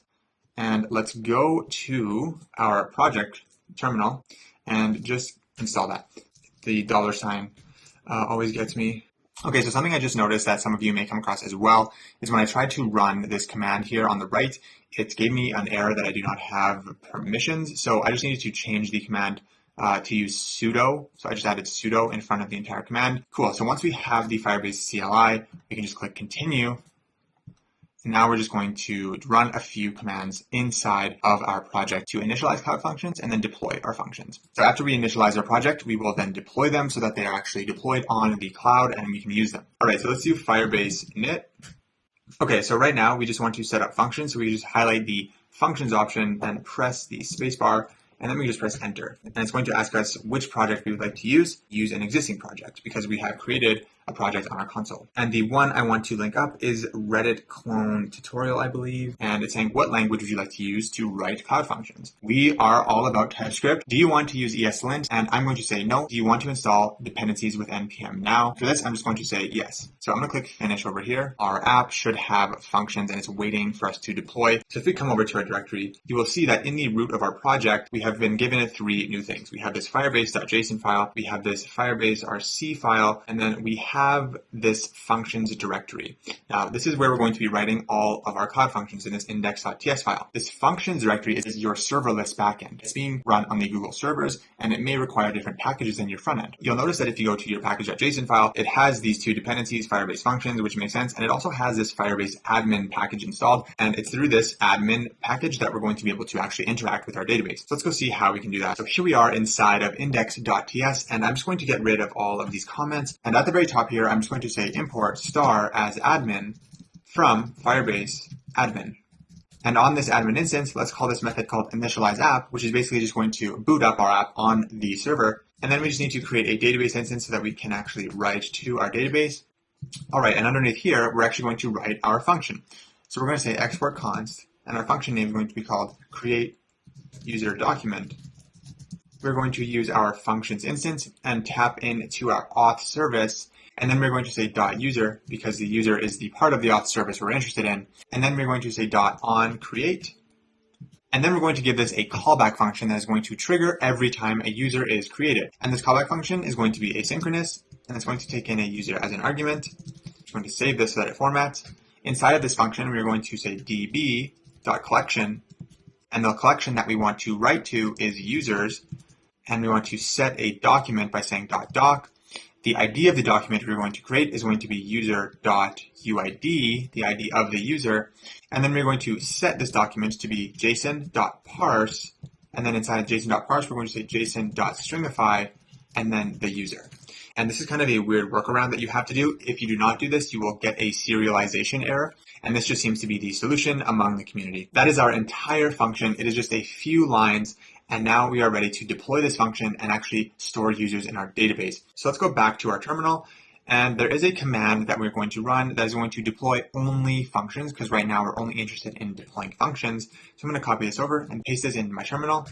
and let's go to our project terminal and just install that. The $ always gets me. Okay, so something I just noticed that some of you may come across as well is when I tried to run this command here on the right, it gave me an error that I do not have permissions. So I just needed to change the command to use sudo. So I just added sudo in front of the entire command. Cool. So once we have the Firebase CLI, we can just click continue. And now we're just going to run a few commands inside of our project to initialize Cloud Functions and then deploy our functions. So after we initialize our project, we will then deploy them so that they are actually deployed on the cloud and we can use them. All right, so let's do Firebase init. Okay, so right now we just want to set up functions. So we just highlight the functions option, then press the spacebar, and then we just press enter. And it's going to ask us which project we would like to use an existing project because we have created a project on our console. And the one I want to link up is Reddit clone tutorial, I believe. And it's saying, what language would you like to use to write Cloud Functions? We are all about TypeScript. Do you want to use ESLint? And I'm going to say no. Do you want to install dependencies with NPM now? For this, I'm just going to say yes. So I'm going to click finish over here. Our app should have functions and it's waiting for us to deploy. So if we come over to our directory, you will see that in the root of our project, we have been given 3 new things. We have this firebase.json file, we have this firebase.rc file, and then we have this functions directory. Now, this is where we're going to be writing all of our Cloud Functions in this index.ts file. This functions directory is your serverless backend. It's being run on the Google servers, and it may require different packages than your front end. You'll notice that if you go to your package.json file, it has these 2 dependencies, Firebase functions, which makes sense, and it also has this Firebase-admin package installed, and it's through this admin package that we're going to be able to actually interact with our database. So let's go see how we can do that. So here we are inside of index.ts, and I'm just going to get rid of all of these comments, and at the very top here, I'm just going to say import star as admin from Firebase admin. And on this admin instance, let's call this method called initialize app, which is basically just going to boot up our app on the server. And then we just need to create a database instance so that we can actually write to our database. All right, and underneath here, we're actually going to write our function. So we're going to say export const, and our function name is going to be called create user document. We're going to use our functions instance and tap into our auth service. And then we're going to say .user because the user is the part of the auth service we're interested in. And then we're going to say .onCreate. And then we're going to give this a callback function that is going to trigger every time a user is created. And this callback function is going to be asynchronous, and it's going to take in a user as an argument. We're going to save this so that it formats. Inside of this function, we're going to say db.collection, and the collection that we want to write to is users, and we want to set a document by saying .doc. The ID of the document we're going to create is going to be user.uid, the ID of the user, and then we're going to set this document to be json.parse, and then inside of json.parse we're going to say json.stringify, and then the user. And this is kind of a weird workaround that you have to do. If you do not do this, you will get a serialization error, and this just seems to be the solution among the community. That is our entire function. It is just a few lines. And now we are ready to deploy this function and actually store users in our database. So let's go back to our terminal. And there is a command that we're going to run that is going to deploy only functions because right now we're only interested in deploying functions. So I'm going to copy this over and paste this into my terminal.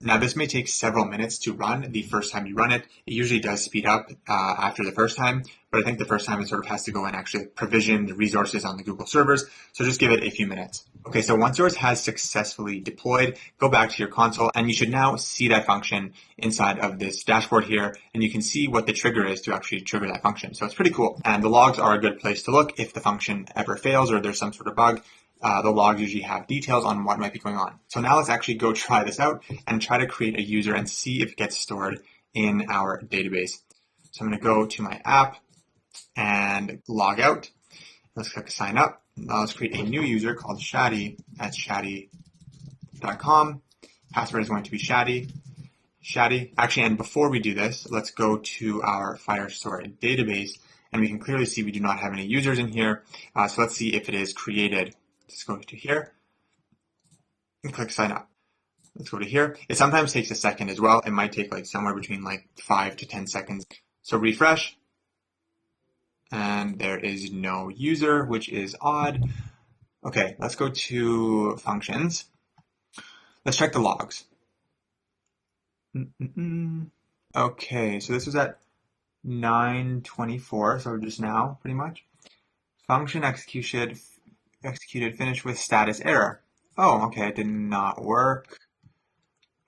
Now this may take several minutes to run the first time you run it. It usually does speed up after the first time, but I think the first time it sort of has to go and actually provision the resources on the Google servers. So just give it a few minutes. Okay, so once yours has successfully deployed, go back to your console and you should now see that function inside of this dashboard here, and you can see what the trigger is to actually trigger that function. So it's pretty cool. And the logs are a good place to look if the function ever fails or there's some sort of bug. The logs usually have details on what might be going on. So now let's actually go try this out and try to create a user and see if it gets stored in our database. So I'm going to go to my app and log out. Let's click sign up. Now let's create a new user called Shadi at shadi.com. Password is going to be Shadi. Actually, and before we do this, let's go to our Firestore database, and we can clearly see we do not have any users in here. So let's see if it is created. Let's go to here and click sign up. Let's go to here. It sometimes takes a second as well. It might take like somewhere between like 5 to 10 seconds. So refresh. And there is no user, which is odd. Okay, let's go to functions. Let's check the logs. Okay, so this was at 9:24, so just now, pretty much. Function executed, finished with status error. Oh, okay, it did not work.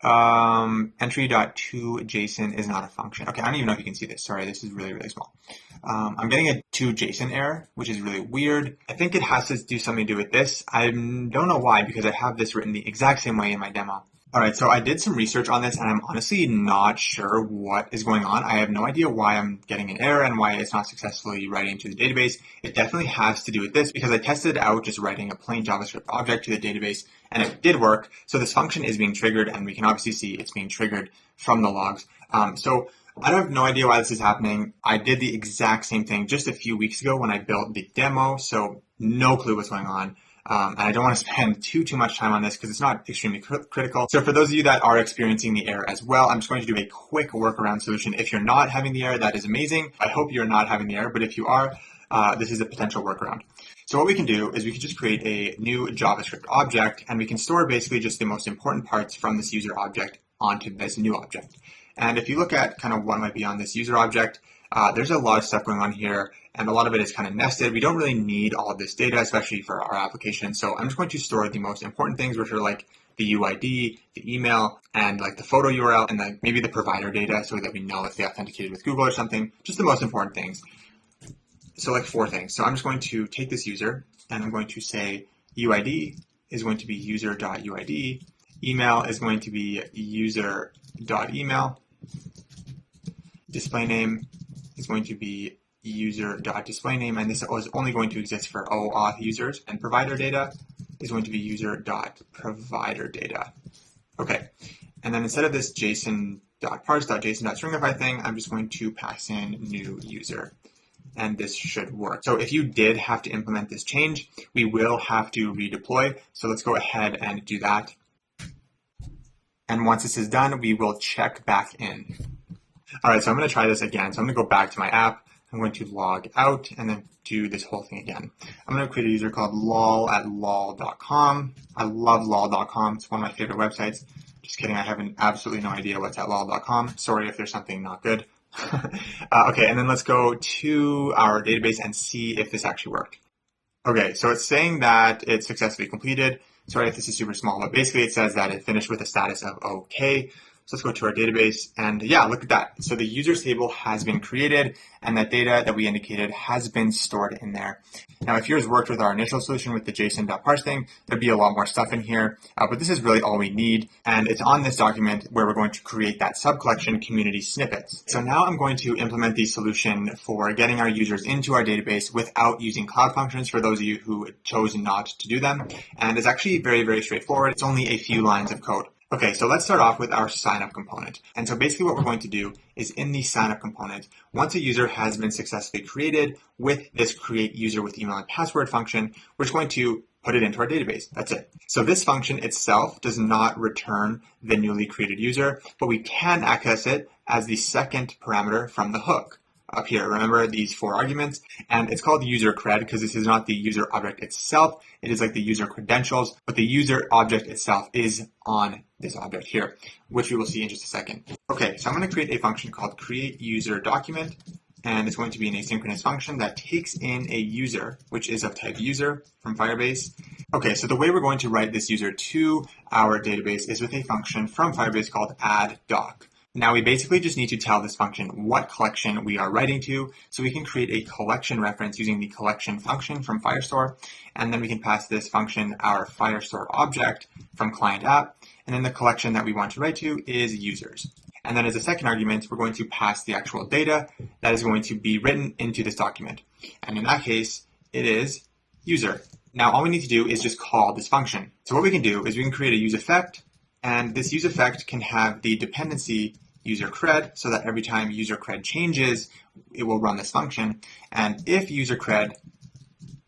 Entry.toJSON is not a function. Okay, I don't even know if you can see this. Sorry, this is really, really small. I'm getting a toJSON error, which is really weird. I think it has to do something to do with this. I don't know why, because I have this written the exact same way in my demo. All right, so I did some research on this and I'm honestly not sure what is going on. I have no idea why I'm getting an error and why it's not successfully writing to the database. It definitely has to do with this because I tested out just writing a plain JavaScript object to the database and it did work. So this function is being triggered and we can obviously see it's being triggered from the logs. So I have no idea why this is happening. I did the exact same thing just a few weeks ago when I built the demo, so no clue what's going on. And I don't want to spend too much time on this because it's not extremely critical. So for those of you that are experiencing the error as well, I'm just going to do a quick workaround solution. If you're not having the error, that is amazing. I hope you're not having the error, but if you are, this is a potential workaround. So what we can do is we can just create a new JavaScript object and we can store basically just the most important parts from this user object onto this new object. And if you look at kind of what might be on this user object, there's a lot of stuff going on here and a lot of it is kind of nested. We don't really need all of this data, especially for our application. So I'm just going to store the most important things, which are like the UID, the email, and like the photo URL, and like maybe the provider data so that we know if they authenticated with Google or something, just the most important things. So like 4 things. So I'm just going to take this user and I'm going to say UID is going to be user.uid, email is going to be user.email, display name is going to be user.displayname, and this is only going to exist for OAuth users, and provider data is going to be user.provider data. Okay, and then instead of this json.parse.json.stringify thing, I'm just going to pass in new user, and this should work. So if you did have to implement this change, we will have to redeploy. So let's go ahead and do that. And once this is done, we will check back in. All right, so I'm going to try this again. So I'm going to go back to my app. I'm going to log out and then do this whole thing again. I'm going to create a user called lol@lol.com. I love lol.com. It's one of my favorite websites. Just kidding. I have absolutely no idea what's at lol.com. Sorry if there's something not good. Okay, and then let's go to our database and see if this actually worked. Okay, so it's saying that it's successfully completed. Sorry if this is super small, but basically it says that it finished with a status of OK. So let's go to our database and yeah, look at that. So the users table has been created and that data that we indicated has been stored in there. Now, if yours worked with our initial solution with the json.parse thing, there'd be a lot more stuff in here, but this is really all we need. And it's on this document where we're going to create that subcollection community snippets. So now I'm going to implement the solution for getting our users into our database without using cloud functions for those of you who chose not to do them. And it's actually very, very straightforward. It's only a few lines of code. Okay, so let's start off with our signup component. And so basically what we're going to do is in the signup component, once a user has been successfully created with this create user with email and password function, we're just going to put it into our database. That's it. So this function itself does not return the newly created user, but we can access it as the second parameter from the hook. Up here, remember these 4 arguments, and it's called user cred because this is not the user object itself. It is like the user credentials, but the user object itself is on this object here, which we will see in just a second. Okay, so I'm going to create a function called create user document, and it's going to be an asynchronous function that takes in a user, which is of type user from Firebase. Okay, so the way we're going to write this user to our database is with a function from Firebase called add_doc. Now we basically just need to tell this function what collection we are writing to, so we can create a collection reference using the collection function from Firestore, and then we can pass this function our Firestore object from client app, and then the collection that we want to write to is users. And then as a second argument, we're going to pass the actual data that is going to be written into this document. And in that case, it is user. Now all we need to do is just call this function. So what we can do is we can create a use effect, and this use effect can have the dependency user cred, so that every time user cred changes, it will run this function. And if user cred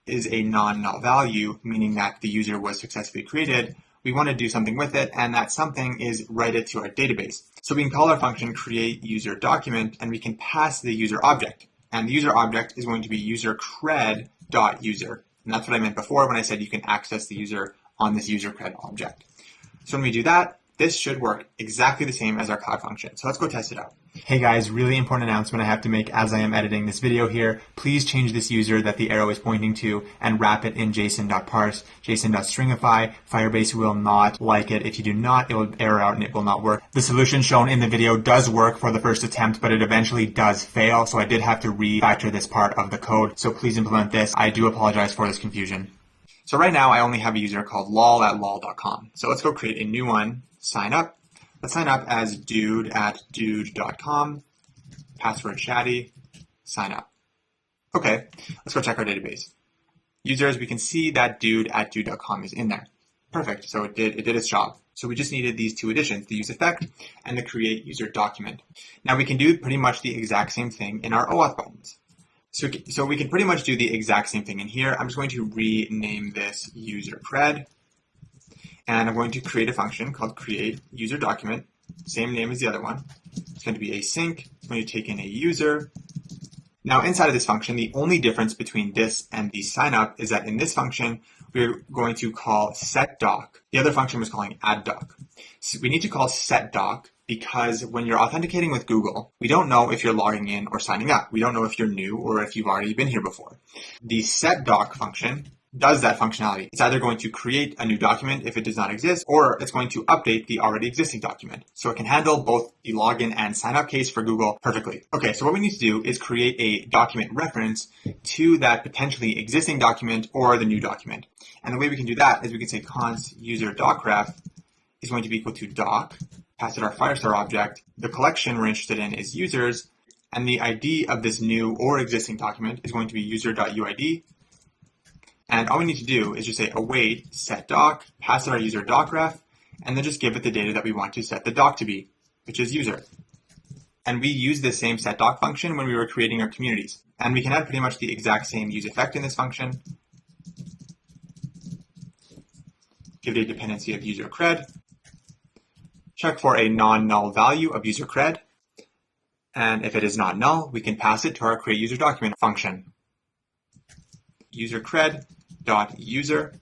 is a non-null value, meaning that the user was successfully created, we want to do something with it, and that something is write it to our database. So we can call our function create user document, and we can pass the user object. And the user object is going to be user cred.user. And that's what I meant before when I said you can access the user on this user cred object. So when we do that, this should work exactly the same as our cloud function. So let's go test it out. Hey guys, really important announcement I have to make as I am editing this video here. Please change this user that the arrow is pointing to and wrap it in json.parse, json.stringify. Firebase will not like it. If you do not, it will error out and it will not work. The solution shown in the video does work for the first attempt, but it eventually does fail. So I did have to refactor this part of the code. So please implement this. I do apologize for this confusion. So right now I only have a user called lol@lol.com. So let's go create a new one. sign up. Let's sign up as dude@dude.com, password Shadi, sign up. Okay, let's go check our database. Users, we can see that dude@dude.com is in there. Perfect, so it did its job. So we just needed these two additions, the use effect and the create user document. Now we can do pretty much the exact same thing in our OAuth buttons. So we can pretty much do the exact same thing in here. I'm just going to rename this user cred, and I'm going to create a function called create user document, same name as the other one. It's going to be async. It's going to take in a user. Now inside of this function, the only difference between this and the signup is that in this function, we're going to call setDoc. The other function was calling addDoc. So we need to call setDoc because when you're authenticating with Google, we don't know if you're logging in or signing up. We don't know if you're new or if you've already been here before. The setDoc function does that functionality. It's either going to create a new document if it does not exist, or it's going to update the already existing document. So it can handle both the login and sign up case for Google perfectly. Okay, so what we need to do is create a document reference to that potentially existing document or the new document. And the way we can do that is we can say const user docref is going to be equal to doc, pass it our Firestore object. The collection we're interested in is users, and the ID of this new or existing document is going to be user.uid. And all we need to do is just say await setDoc, pass it our user docref, and then just give it the data that we want to set the doc to be, which is user. And we use the same setDoc function when we were creating our communities. And we can add pretty much the exact same use effect in this function. Give it a dependency of user cred. Check for a non-null value of user cred. And if it is not null, we can pass it to our create user document function. User cred.user.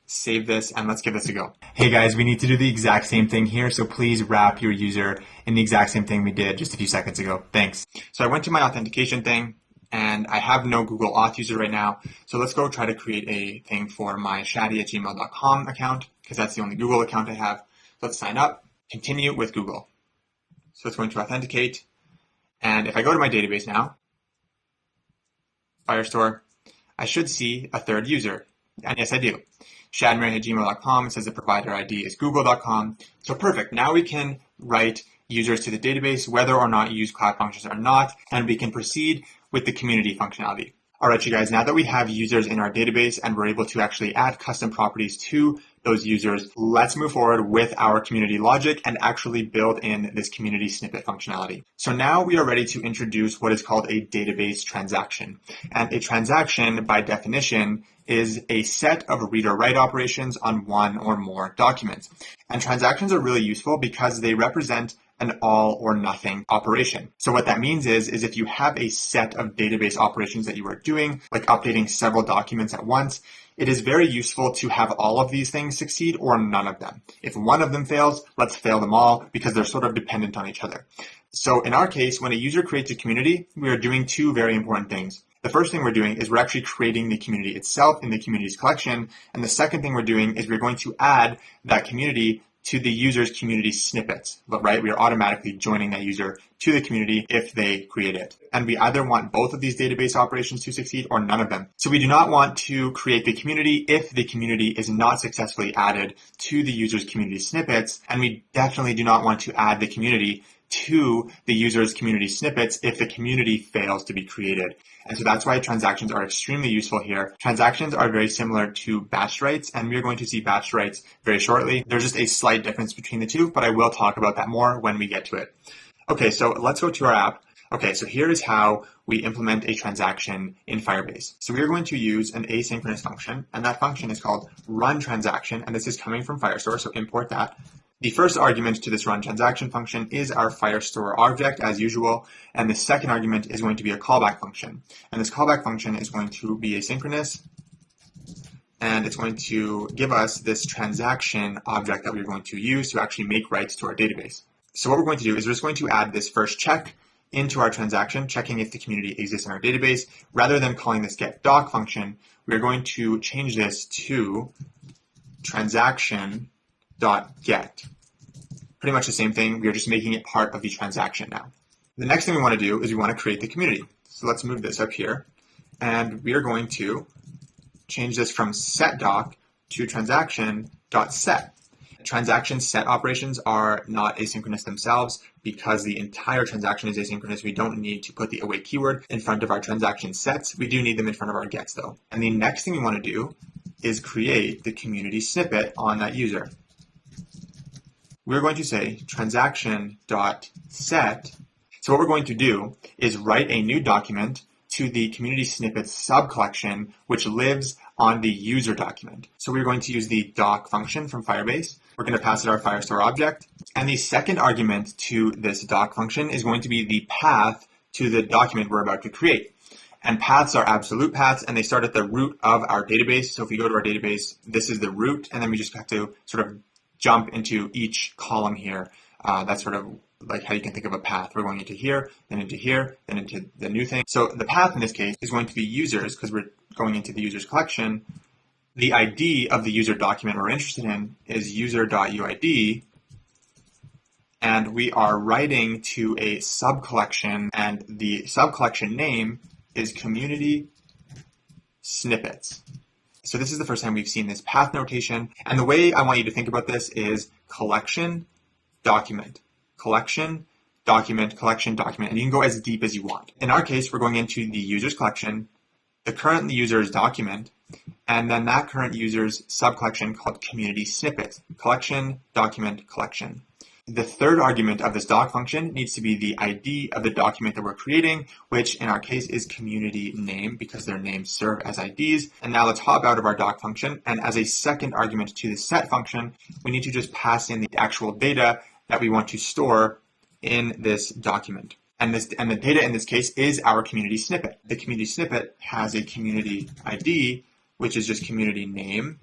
Save this and let's give this a go. Hey guys, we need to do the exact same thing here, so please wrap your user in the exact same thing we did just a few seconds ago. Thanks. So I went to my authentication thing and I have no Google Auth user right now. So let's go try to create a thing for my shadi@gmail.com account because that's the only Google account I have. Let's sign up, continue with Google. So it's going to authenticate. And if I go to my database now, Firestore, I should see a third user. And yes, I do. shadmary@gmail.com. It says the provider ID is google.com. So perfect. Now we can write users to the database, whether or not you use cloud functions or not, and we can proceed with the community functionality. All right, you guys, now that we have users in our database and we're able to actually add custom properties to those users, let's move forward with our community logic and actually build in this community snippet functionality. So now we are ready to introduce what is called a database transaction. And a transaction, by definition, is a set of read or write operations on one or more documents. And transactions are really useful because they represent an all or nothing operation. So what that means is if you have a set of database operations that you are doing, like updating several documents at once, it is very useful to have all of these things succeed or none of them. If one of them fails, let's fail them all because they're sort of dependent on each other. So in our case, when a user creates a community, we are doing two very important things. The first thing we're doing is we're actually creating the community itself in the communities collection. And the second thing we're doing is we're going to add that community to the user's community snippets, right? We are automatically joining that user to the community if they create it. And we either want both of these database operations to succeed or none of them. So we do not want to create the community if the community is not successfully added to the user's community snippets. And we definitely do not want to add the community to the user's community snippets if the community fails to be created. And so that's why transactions are extremely useful here. Transactions are very similar to batch writes, and we're going to see batch writes very shortly. There's just a slight difference between the two, but I will talk about that more when we get to it. Okay, so let's go to our app. Okay, so here is how we implement a transaction in Firebase. So we are going to use an asynchronous function, and that function is called run transaction, and this is coming from Firestore, so import that. The first argument to this run transaction function is our Firestore object as usual, and the second argument is going to be a callback function. And this callback function is going to be asynchronous, and it's going to give us this transaction object that we're going to use to actually make writes to our database. So what we're going to do is we're just going to add this first check into our transaction, checking if the community exists in our database. Rather than calling this getDoc function, we're going to change this to transaction.get. Pretty much the same thing. We are just making it part of the transaction now. The next thing we want to do is we want to create the community. So let's move this up here. And we are going to change this from setDoc to transaction.set. Transaction set operations are not asynchronous themselves because the entire transaction is asynchronous. We don't need to put the await keyword in front of our transaction sets. We do need them in front of our gets though. And the next thing we want to do is create the community snippet on that user. We're going to say transaction.set. So what we're going to do is write a new document to the community snippets subcollection, which lives on the user document. So we're going to use the doc function from Firebase. We're going to pass it our Firestore object. And the second argument to this doc function is going to be the path to the document we're about to create. And paths are absolute paths, and they start at the root of our database. So if we go to our database, this is the root, and then we just have to sort of jump into each column here. That's sort of like how you can think of a path. We're going into here, then into here, then into the new thing. So the path in this case is going to be users because we're going into the users collection. The ID of the user document we're interested in is user.uid. And we are writing to a subcollection, and the subcollection name is Community Snippets. So this is the first time we've seen this path notation. And the way I want you to think about this is collection, document, collection, document, collection, document, and you can go as deep as you want. In our case, we're going into the user's collection, the current user's document, and then that current user's subcollection called community snippets, collection, document, collection. The third argument of this doc function needs to be the ID of the document that we're creating, which in our case is community name because their names serve as IDs. And now let's hop out of our doc function. And as a second argument to the set function, we need to just pass in the actual data that we want to store in this document. And the data in this case is our community snippet. The community snippet has a community ID, which is just community name.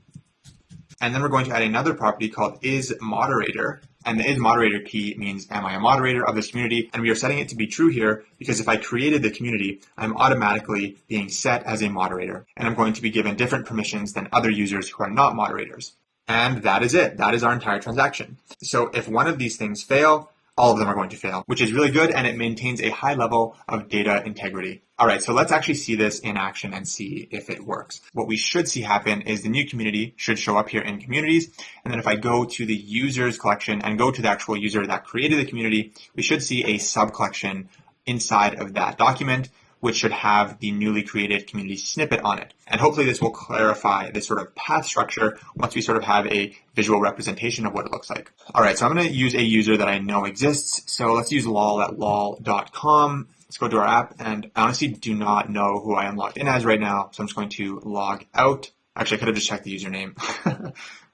And then we're going to add another property called isModerator. And the isModerator key means, am I a moderator of this community? And we are setting it to be true here because if I created the community, I'm automatically being set as a moderator. And I'm going to be given different permissions than other users who are not moderators. And that is it. That is our entire transaction. So if one of these things fail, all of them are going to fail, which is really good, and it maintains a high level of data integrity. All right, so let's actually see this in action and see if it works. What we should see happen is the new community should show up here in communities, and then if I go to the users collection and go to the actual user that created the community, we should see a subcollection inside of that document, which should have the newly created community snippet on it. And hopefully this will clarify this sort of path structure once we sort of have a visual representation of what it looks like. All right, so I'm going to use a user that I know exists. So let's use lol at lol.com. Let's go to our app, and I honestly do not know who I am logged in as right now. So I'm just going to log out. Actually, I could have just checked the username.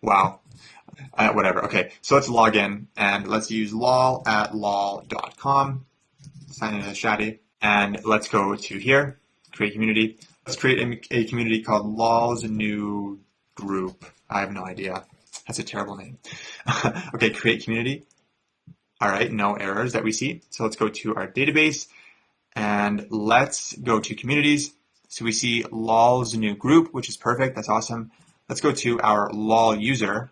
Wow. Whatever. Okay, so let's log in, and let's use lol at lol.com. Sign in as Shadi. And let's go to here, create community. Let's create a community called lol's new group. I have no idea. That's a terrible name. Okay, create community. All right, no errors that we see. So let's go to our database and let's go to communities. So we see lol's new group, which is perfect. That's awesome. Let's go to our lol user.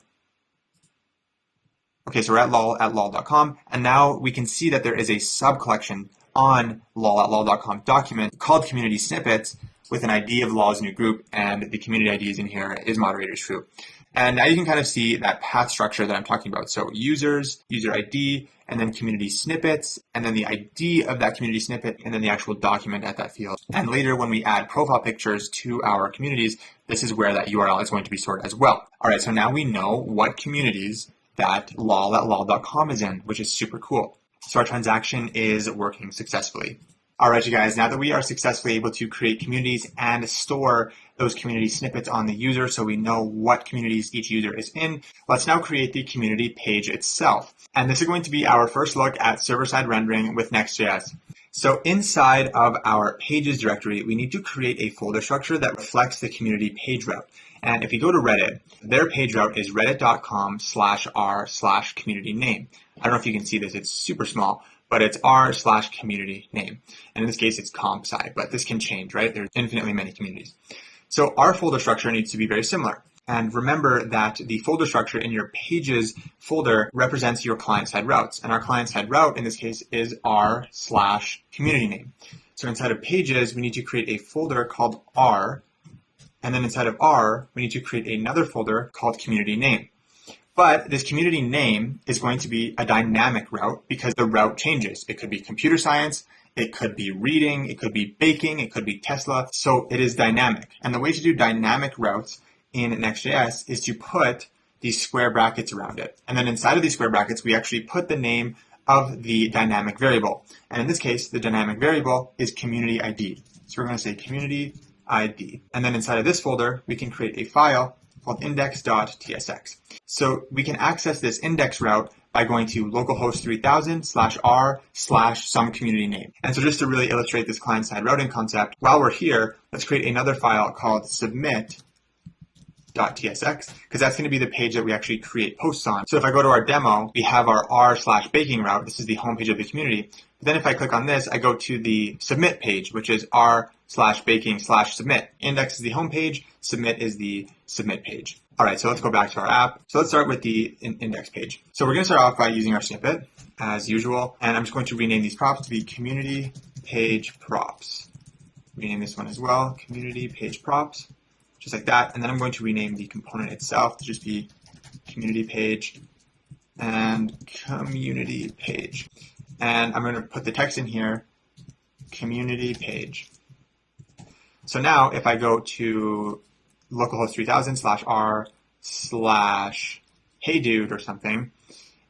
Okay, so we're at lol.com, and now we can see that there is a subcollection on lol.lol.com document called community snippets with an ID of lol's new group, and the community ID is in here, is moderator's true. And now you can kind of see that path structure that I'm talking about. So users, user ID, and then community snippets, and then the ID of that community snippet, and then the actual document at that field. And later when we add profile pictures to our communities, this is where that URL is going to be stored as well. All right, so now we know what communities that lol.lol.com is in, which is super cool. So our transaction is working successfully. All right, you guys, now that we are successfully able to create communities and store those community snippets on the user so we know what communities each user is in, let's now create the community page itself. And this is going to be our first look at server-side rendering with Next.js. So inside of our pages directory, we need to create a folder structure that reflects the community page route. And if you go to Reddit, their page route is reddit.com/r/community name. I don't know if you can see this, it's super small, but it's r/community name. And in this case, it's comp sci, but this can change, right? There's infinitely many communities. So our folder structure needs to be very similar. And remember that the folder structure in your pages folder represents your client-side routes. And our client-side route in this case is r/community name. So inside of pages, we need to create a folder called r. And then inside of r, we need to create another folder called community name. But this community name is going to be a dynamic route because the route changes. It could be computer science, it could be reading, it could be baking, it could be Tesla. So it is dynamic. And the way to do dynamic routes in Next.js is to put these square brackets around it. And then inside of these square brackets, we actually put the name of the dynamic variable. And in this case, the dynamic variable is community ID. So we're going to say community ID. And then inside of this folder, we can create a file called index.tsx. So we can access this index route by going to localhost 3000/r/some community name. And so just to really illustrate this client-side routing concept, while we're here, let's create another file called submit.tsx, because that's going to be the page that we actually create posts on. So if I go to our demo, we have our r/baking route. This is the homepage of the community. But then if I click on this, I go to the submit page, which is r/baking/submit. Index is the homepage, submit is the submit page. All right, so let's go back to our app. So let's start with the index page. So we're going to start off by using our snippet as usual. And I'm just going to rename these props to be community page props. Rename this one as well, community page props, just like that. And then I'm going to rename the component itself to just be community page and community page. And I'm going to put the text in here, community page. So now if I go to localhost 3000/r/heydude or something,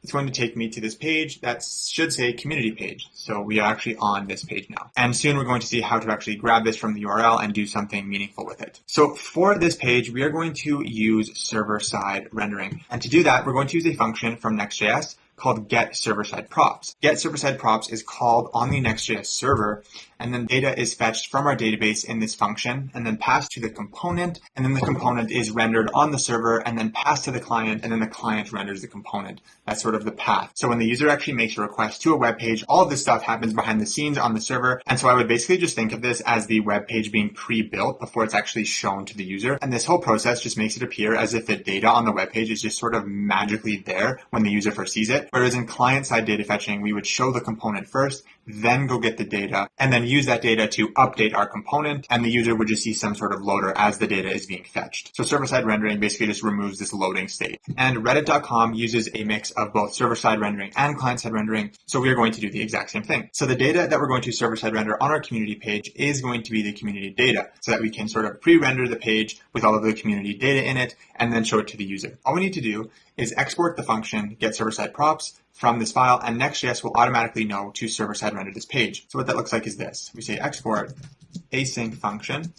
it's going to take me to this page that should say community page. So we are actually on this page now. And soon we're going to see how to actually grab this from the URL and do something meaningful with it. So for this page, we are going to use server-side rendering. And to do that, we're going to use a function from Next.js called get server-side props. Get server-side props is called on the Next.js server, and then data is fetched from our database in this function and then passed to the component, and then the component is rendered on the server and then passed to the client, and then the client renders the component. That's sort of the path. So when the user actually makes a request to a web page, all of this stuff happens behind the scenes on the server. And so I would basically just think of this as the web page being pre-built before it's actually shown to the user. And this whole process just makes it appear as if the data on the web page is just sort of magically there when the user first sees it. Whereas in client-side data fetching, we would show the component first, then go get the data, and then use that data to update our component, and the user would just see some sort of loader as the data is being fetched. So server-side rendering basically just removes this loading state. And Reddit.com uses a mix of both server-side rendering and client-side rendering, so we are going to do the exact same thing. So the data that we're going to server-side render on our community page is going to be the community data, so that we can sort of pre-render the page with all of the community data in it, and then show it to the user. All we need to do is export the function get server-side props from this file, and Next.js will automatically know to server-side render this page. So what that looks like is this. We say export async function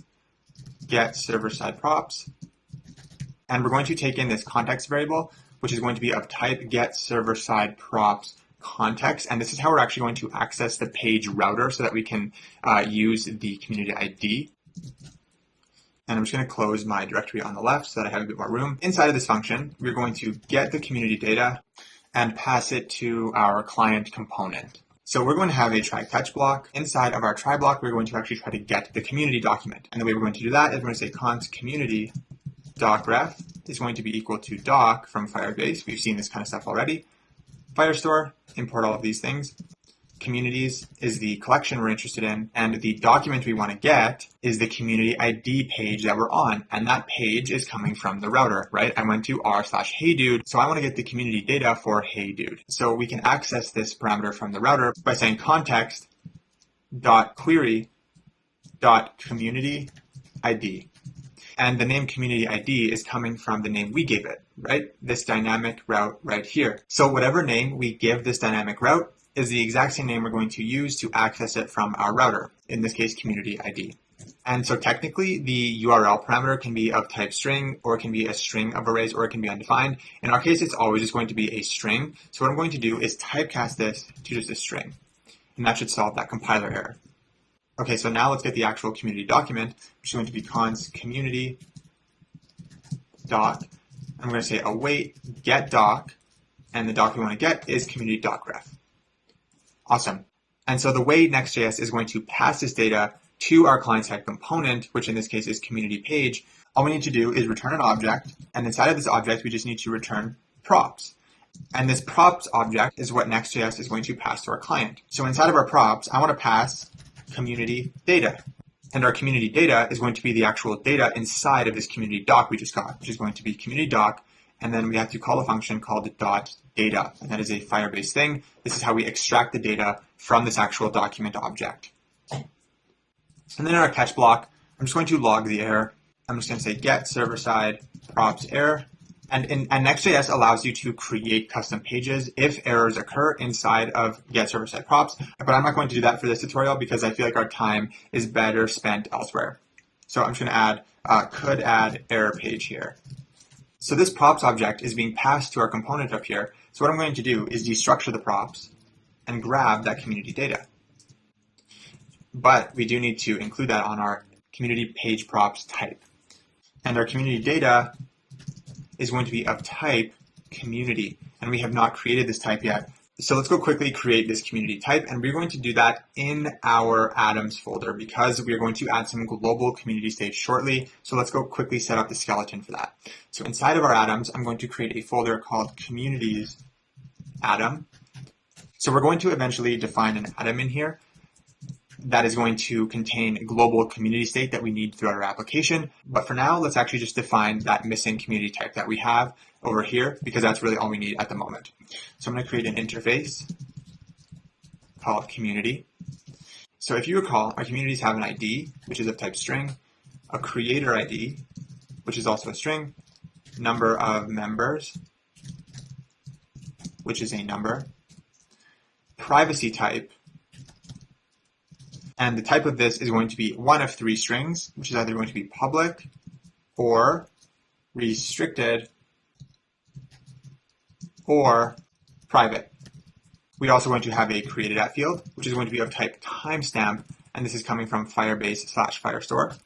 get server-side props, and we're going to take in this context variable, which is going to be of type get server-side props context, and this is how we're actually going to access the page router so that we can use the community ID. And I'm just going to close my directory on the left so that I have a bit more room. Inside of this function, we're going to get the community data and pass it to our client component. So we're going to have a try catch block. Inside of our try block, we're going to actually try to get the community document. And the way we're going to do that is we're going to say const community docref is going to be equal to doc from Firebase. We've seen this kind of stuff already. Firestore, import all of these things. Communities is the collection we're interested in, and the document we want to get is the community ID page that we're on, and that page is coming from the router, right? I went to r/heydude, so I want to get the community data for heydude. So we can access this parameter from the router by saying context.query.community ID. And the name community ID is coming from the name we gave it, right? This dynamic route right here. So whatever name we give this dynamic route is the exact same name we're going to use to access it from our router, in this case, community ID. And so technically, the URL parameter can be of type string, or it can be a string of arrays, or it can be undefined. In our case, it's always just going to be a string. So what I'm going to do is typecast this to just a string, and that should solve that compiler error. Okay, so now let's get the actual community document, which is going to be const community doc. I'm going to say await get doc, and the doc we want to get is community docref. Awesome. And so the way Next.js is going to pass this data to our client-side component, which in this case is community page, all we need to do is return an object, and inside of this object, we just need to return props. And this props object is what Next.js is going to pass to our client. So inside of our props, I want to pass community data. And our community data is going to be the actual data inside of this community doc we just got, which is going to be community doc and then we have to call a function called .data, and that is a Firebase thing. This is how we extract the data from this actual document object. And then in our catch block, I'm just going to log the error. I'm just going to say get server-side props error. And Next.js allows you to create custom pages if errors occur inside of get server-side props. But I'm not going to do that for this tutorial because I feel like our time is better spent elsewhere. So I'm just going to add could add error page here. So this props object is being passed to our component up here. So what I'm going to do is destructure the props and grab that community data. But we do need to include that on our community page props type. And our community data is going to be of type community. And we have not created this type yet. So let's go quickly create this community type. And we're going to do that in our Atoms folder because we are going to add some global community state shortly. So let's go quickly set up the skeleton for that. So inside of our Atoms, I'm going to create a folder called communities atom. So we're going to eventually define an atom in here that is going to contain global community state that we need throughout our application. But for now, let's actually just define that missing community type that we have over here because that's really all we need at the moment. So I'm going to create an interface called community. So if you recall, our communities have an ID, which is of type string, a creator ID, which is also a string, number of members, which is a number, privacy type, and the type of this is going to be one of three strings, which is either going to be public or restricted or private. We're also going to have a created at field, which is going to be of type timestamp, and this is coming from Firebase/Firestore.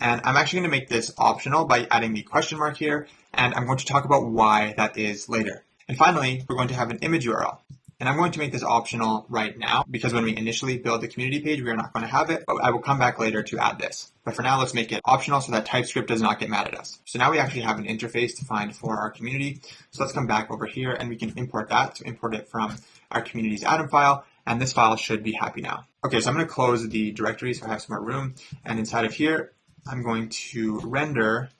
And I'm actually going to make this optional by adding the question mark here, and I'm going to talk about why that is later. And finally, we're going to have an image URL. And I'm going to make this optional right now because when we initially build the community page, we are not going to have it, but I will come back later to add this. But for now, let's make it optional so that TypeScript does not get mad at us. So now we actually have an interface defined for our community. So let's come back over here and we can import that. So import it from our community's Atom file, and this file should be happy now. Okay, so I'm going to close the directory so I have some more room. And inside of here, I'm going to render,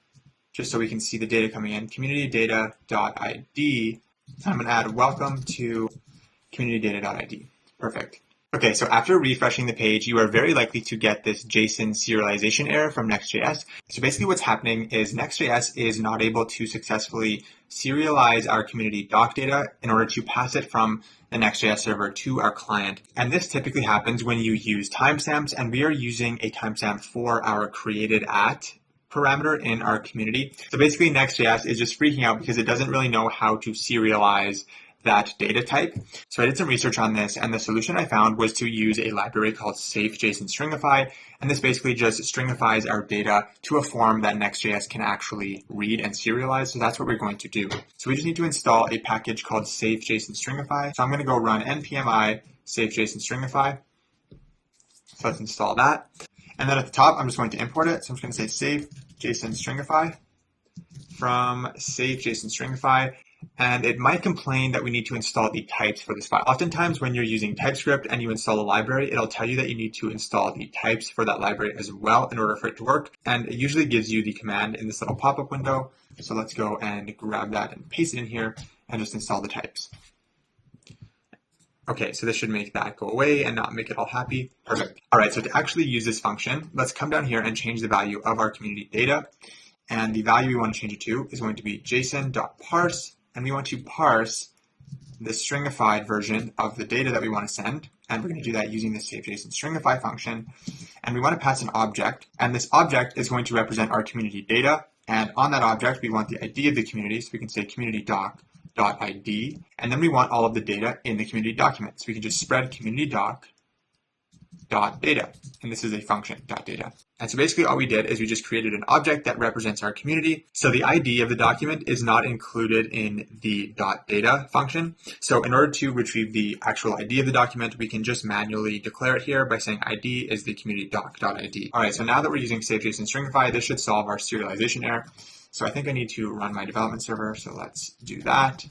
just so we can see the data coming in, community data.id. I'm going to add welcome to community data.id. Perfect. Okay, so after refreshing the page, you are very likely to get this JSON serialization error from Next.js. So basically what's happening is Next.js is not able to successfully serialize our community doc data in order to pass it from the Next.js server to our client. And this typically happens when you use timestamps, and we are using a timestamp for our created at parameter in our community. So basically Next.js is just freaking out because it doesn't really know how to serialize that data type. So I did some research on this, and the solution I found was to use a library called safe-JSON-stringify, and this basically just stringifies our data to a form that Next.js can actually read and serialize. So that's what we're going to do. So we just need to install a package called safe-JSON-stringify. So I'm going to go run npmi safe-JSON-stringify. So let's install that. And then at the top, I'm just going to import it. So I'm just going to say safe-JSON-stringify from safe-JSON-stringify. And it might complain that we need to install the types for this file. Oftentimes when you're using TypeScript and you install a library, it'll tell you that you need to install the types for that library as well in order for it to work. And it usually gives you the command in this little pop-up window. So let's go and grab that and paste it in here and just install the types. Okay, so this should make that go away and not make it all happy. Perfect. All right, so to actually use this function, let's come down here and change the value of our community data. And the value we want to change it to is going to be json.parse. And we want to parse the stringified version of the data that we want to send. And we're going to do that using the safe-JSON-stringify function. And we want to pass an object. And this object is going to represent our community data. And on that object, we want the ID of the community. So we can say community doc.id. And then we want all of the data in the community document. So we can just spread community doc.data. And this is a function, .data. And so basically all we did is we just created an object that represents our community. So the ID of the document is not included in the .data function. So in order to retrieve the actual ID of the document, we can just manually declare it here by saying ID is the community doc.id. All right, so now that we're using safe-JSON-stringify, this should solve our serialization error. So I think I need to run my development server. So let's do that.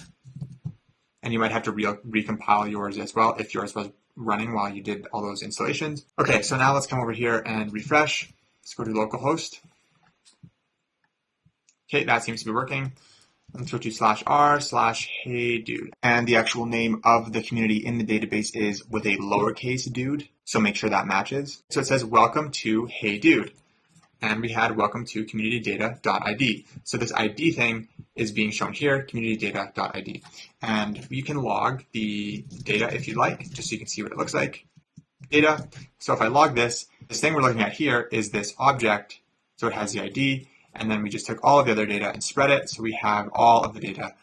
And you might have to recompile yours as well if yours was running while you did all those installations. Okay, so now let's come over here and refresh. Let's go to localhost. Okay, that seems to be working. Let's go to /r/heydude. And the actual name of the community in the database is with a lowercase dude. So make sure that matches. So it says, welcome to heydude. And we had welcome to communitydata.id. So this ID thing is being shown here, communitydata.id. And you can log the data if you'd like, just so you can see what it looks like. Data. So if I log this thing we're looking at here is this object. So it has the ID. And then we just took all of the other data and spread it. So we have all of the data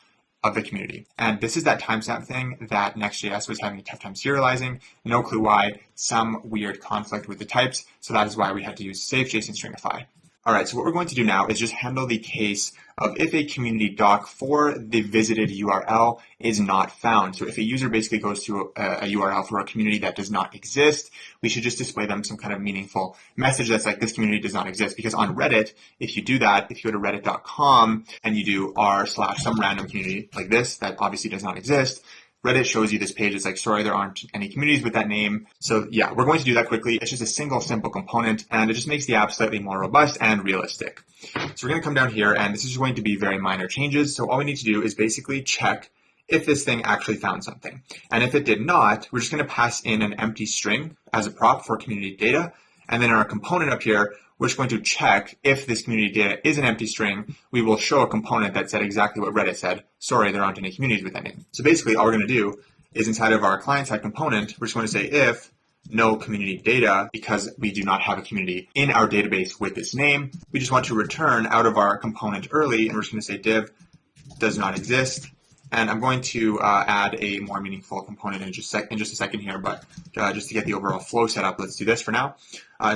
of the community. And this is that timestamp thing that Next.js was having a tough time serializing. No clue why, some weird conflict with the types. So that is why we had to use save JSON stringify. All right, so what we're going to do now is just handle the case of if a community doc for the visited URL is not found. So if a user basically goes to a URL for a community that does not exist, we should just display them some kind of meaningful message that's like, this community does not exist. Because on Reddit, if you do that, if you go to reddit.com and you do r/some random community like this, that obviously does not exist, Reddit shows you this page. It's like, sorry, there aren't any communities with that name. So yeah, we're going to do that quickly. It's just a single simple component, and it just makes the app slightly more robust and realistic. So we're going to come down here, and this is going to be very minor changes. So all we need to do is basically check if this thing actually found something. And if it did not, we're just going to pass in an empty string as a prop for community data. And then our component up here, we're just going to check if this community data is an empty string. We will show a component that said exactly what Reddit said. Sorry, there aren't any communities with that name. So basically all we're going to do is inside of our client-side component, we're just going to say if no community data, because we do not have a community in our database with this name. We just want to return out of our component early, and we're just going to say div does not exist. And I'm going to add a more meaningful component in just a second here, but just to get the overall flow set up, let's do this for now.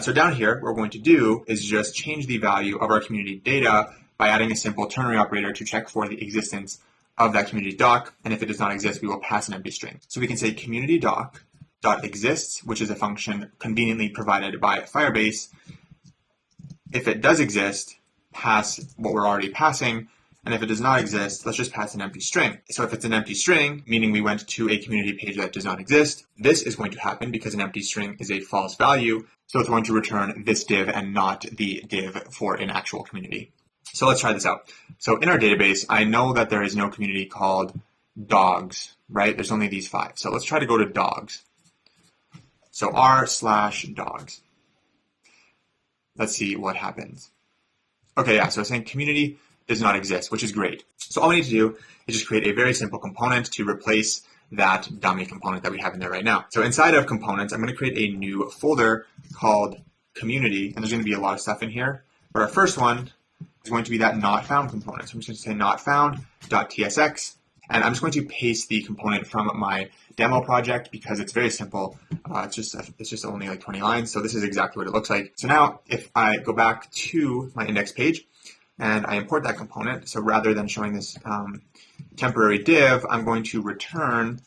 So down here, what we're going to do is just change the value of our community data by adding a simple ternary operator to check for the existence of that community doc. And if it does not exist, we will pass an empty string. So we can say community doc.exists, which is a function conveniently provided by Firebase. If it does exist, pass what we're already passing. And if it does not exist, let's just pass an empty string. So if it's an empty string, meaning we went to a community page that does not exist, this is going to happen because an empty string is a false value. So it's going to return this div and not the div for an actual community. So let's try this out. So in our database, I know that there is no community called dogs, right? There's only these 5. So let's try to go to dogs. So r/dogs. Let's see what happens. Okay, yeah, so it's saying community does not exist, which is great. So all we need to do is just create a very simple component to replace that dummy component that we have in there right now. So inside of components, I'm going to create a new folder called community, and there's going to be a lot of stuff in here. But our first one is going to be that not found component. So I'm just going to say not found.tsx, and I'm just going to paste the component from my demo project because it's very simple. It's just only like 20 lines. So this is exactly what it looks like. So now if I go back to my index page, and I import that component. So rather than showing this temporary div, I'm going to return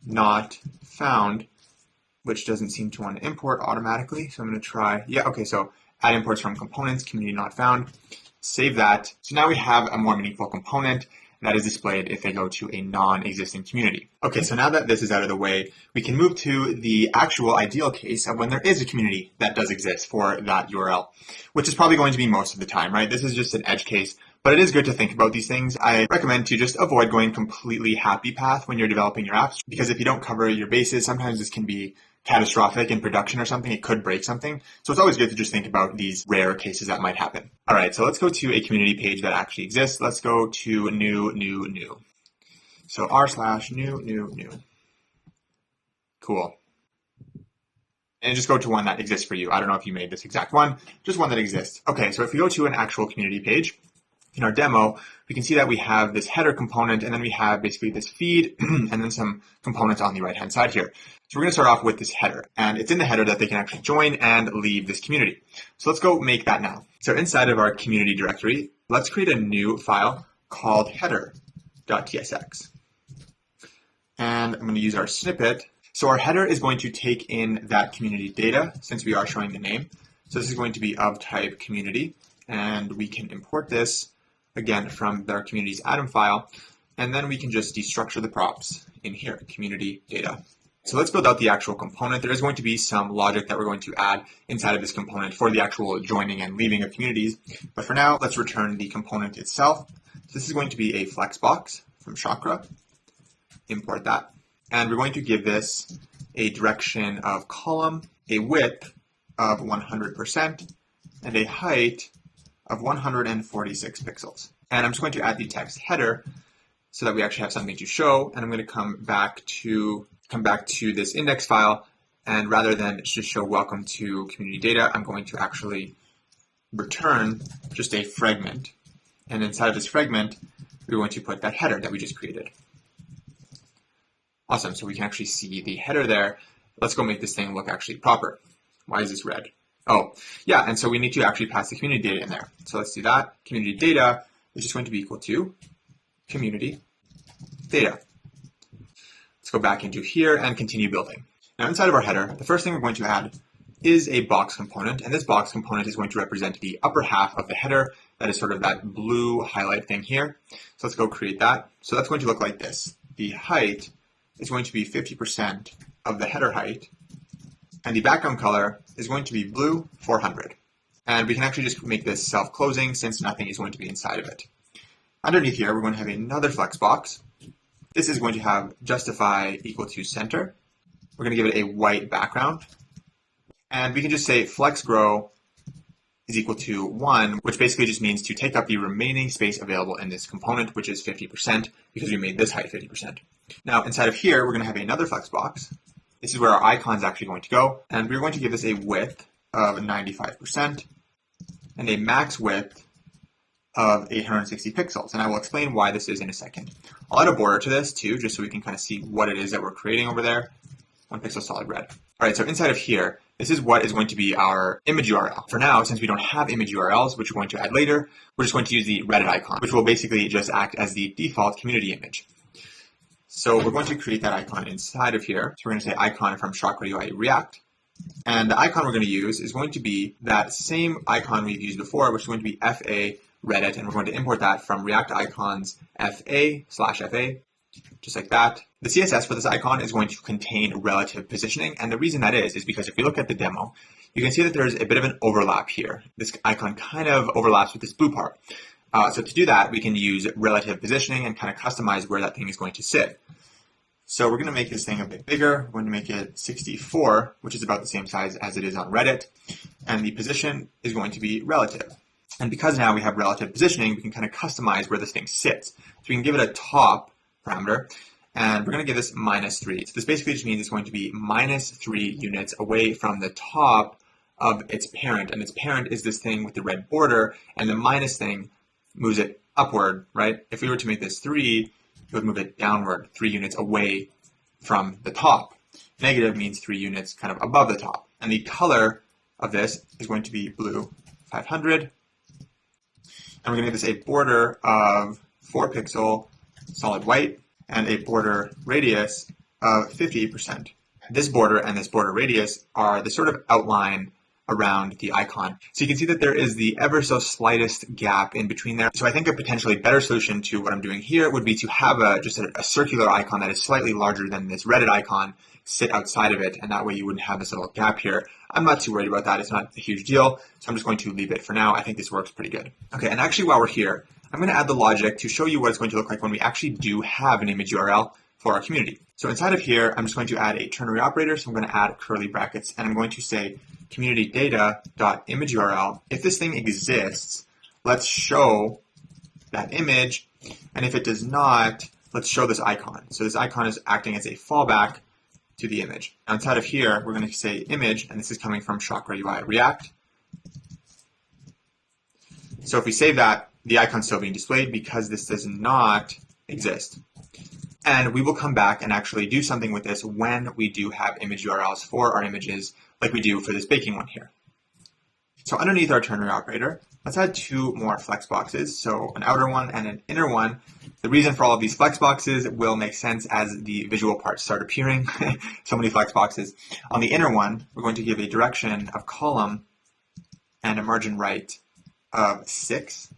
not found, which doesn't seem to want to import automatically. So I'm going to try, okay, so add imports from components, community not found, save that. So now we have a more meaningful component that is displayed if they go to a non-existing community. Okay, so now that this is out of the way, we can move to the actual ideal case of when there is a community that does exist for that URL, which is probably going to be most of the time, right? This is just an edge case, but it is good to think about these things. I recommend to just avoid going completely happy path when you're developing your apps, because if you don't cover your bases, sometimes this can be catastrophic in production or something. It could break something. So it's always good to just think about these rare cases that might happen. All right, so let's go to a community page that actually exists. Let's go to new. So r/new. Cool. And just go to one that exists for you. I don't know if you made this exact one, just one that exists. Okay, so if we go to an actual community page, in our demo, we can see that we have this header component, and then we have basically this feed, and then some components on the right-hand side here. So we're going to start off with this header, and it's in the header that they can actually join and leave this community. So let's go make that now. So inside of our community directory, let's create a new file called header.tsx. And I'm going to use our snippet. So our header is going to take in that community data, since we are showing the name. So this is going to be of type community, and we can import this again from our community's Atom file, and then we can just destructure the props in here, community data. So let's build out the actual component. There is going to be some logic that we're going to add inside of this component for the actual joining and leaving of communities. But for now, let's return the component itself. So this is going to be a flexbox from Chakra. Import that. And we're going to give this a direction of column, a width of 100%, and a height of 146 pixels. And I'm just going to add the text header so that we actually have something to show. And I'm going to come back to this index file. And rather than just show welcome to community data, I'm going to actually return just a fragment. And inside of this fragment, we're going to put that header that we just created. Awesome, so we can actually see the header there. Let's go make this thing look actually proper. Why is this red? Oh, yeah, and so we need to actually pass the community data in there. So let's do that. Community data is just going to be equal to community data. Let's go back into here and continue building. Now inside of our header, the first thing we're going to add is a box component, and this box component is going to represent the upper half of the header. That is sort of that blue highlight thing here. So let's go create that. So that's going to look like this. The height is going to be 50% of the header height, and the background color is going to be blue 400. And we can actually just make this self-closing since nothing is going to be inside of it. Underneath here, we're going to have another flexbox. This is going to have justify equal to center. We're going to give it a white background. And we can just say flex grow is equal to 1, which basically just means to take up the remaining space available in this component, which is 50%, because we made this height 50%. Now, inside of here, we're going to have another flexbox. This is where our icon is actually going to go, and we're going to give this a width of 95% and a max width of 860 pixels, and I will explain why this is in a second. I'll add a border to this too, just so we can kind of see what it is that we're creating over there. 1 pixel solid red. All right, so inside of here, this is what is going to be our image URL. For now, since we don't have image URLs, which we're going to add later, we're just going to use the Reddit icon, which will basically just act as the default community image. So we're going to create that icon inside of here. So we're going to say icon from Chakra UI React. And the icon we're going to use is going to be that same icon we've used before, which is going to be FA Reddit. And we're going to import that from React Icons FA/FA, just like that. The CSS for this icon is going to contain relative positioning. And the reason that is because if we look at the demo, you can see that there's a bit of an overlap here. This icon kind of overlaps with this blue part. So to do that, we can use relative positioning and kind of customize where that thing is going to sit. So we're going to make this thing a bit bigger. We're going to make it 64, which is about the same size as it is on Reddit. And the position is going to be relative. And because now we have relative positioning, we can kind of customize where this thing sits. So we can give it a top parameter, and we're going to give this -3. So this basically just means it's going to be -3 units away from the top of its parent. And its parent is this thing with the red border, and the minus thing moves it upward, right? If we were to make this 3, it would move it downward 3 units away from the top. Negative means 3 units kind of above the top. And the color of this is going to be blue 500. And we're going to give this a border of 4 pixel solid white and a border radius of 50%. This border and this border radius are the sort of outline around the icon. So you can see that there is the ever so slightest gap in between there. So I think a potentially better solution to what I'm doing here would be to have just a circular icon that is slightly larger than this Reddit icon sit outside of it, and that way you wouldn't have this little gap here. I'm not too worried about that. It's not a huge deal, so I'm just going to leave it for now. I think this works pretty good. Okay, and actually while we're here, I'm going to add the logic to show you what it's going to look like when we actually do have an image URL for our community. So inside of here, I'm just going to add a ternary operator. So I'm going to add curly brackets, and I'm going to say community data.image URL. If this thing exists, let's show that image. And if it does not, let's show this icon. So this icon is acting as a fallback to the image. Now inside of here, we're going to say image, and this is coming from Chakra UI React. So if we save that, the icon's still being displayed because this does not exist. And we will come back and actually do something with this when we do have image URLs for our images, like we do for this baking one here. So underneath our ternary operator, let's add 2 more flex boxes. So an outer one and an inner one. The reason for all of these flex boxes will make sense as the visual parts start appearing. So many flex boxes. On the inner one, we're going to give a direction of column and a margin right of 6.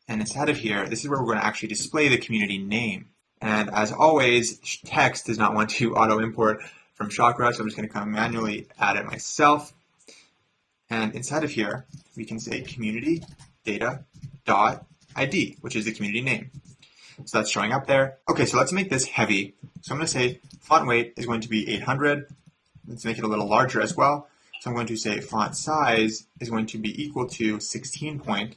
And inside of here, this is where we're going to actually display the community name. And as always, text does not want to auto import from Chakra, so I'm just going to come manually add it myself. And inside of here, we can say community data dot ID, which is the community name. So that's showing up there. Okay, so let's make this heavy. So I'm going to say font weight is going to be 800. Let's make it a little larger as well. So I'm going to say font size is going to be equal to 16 point.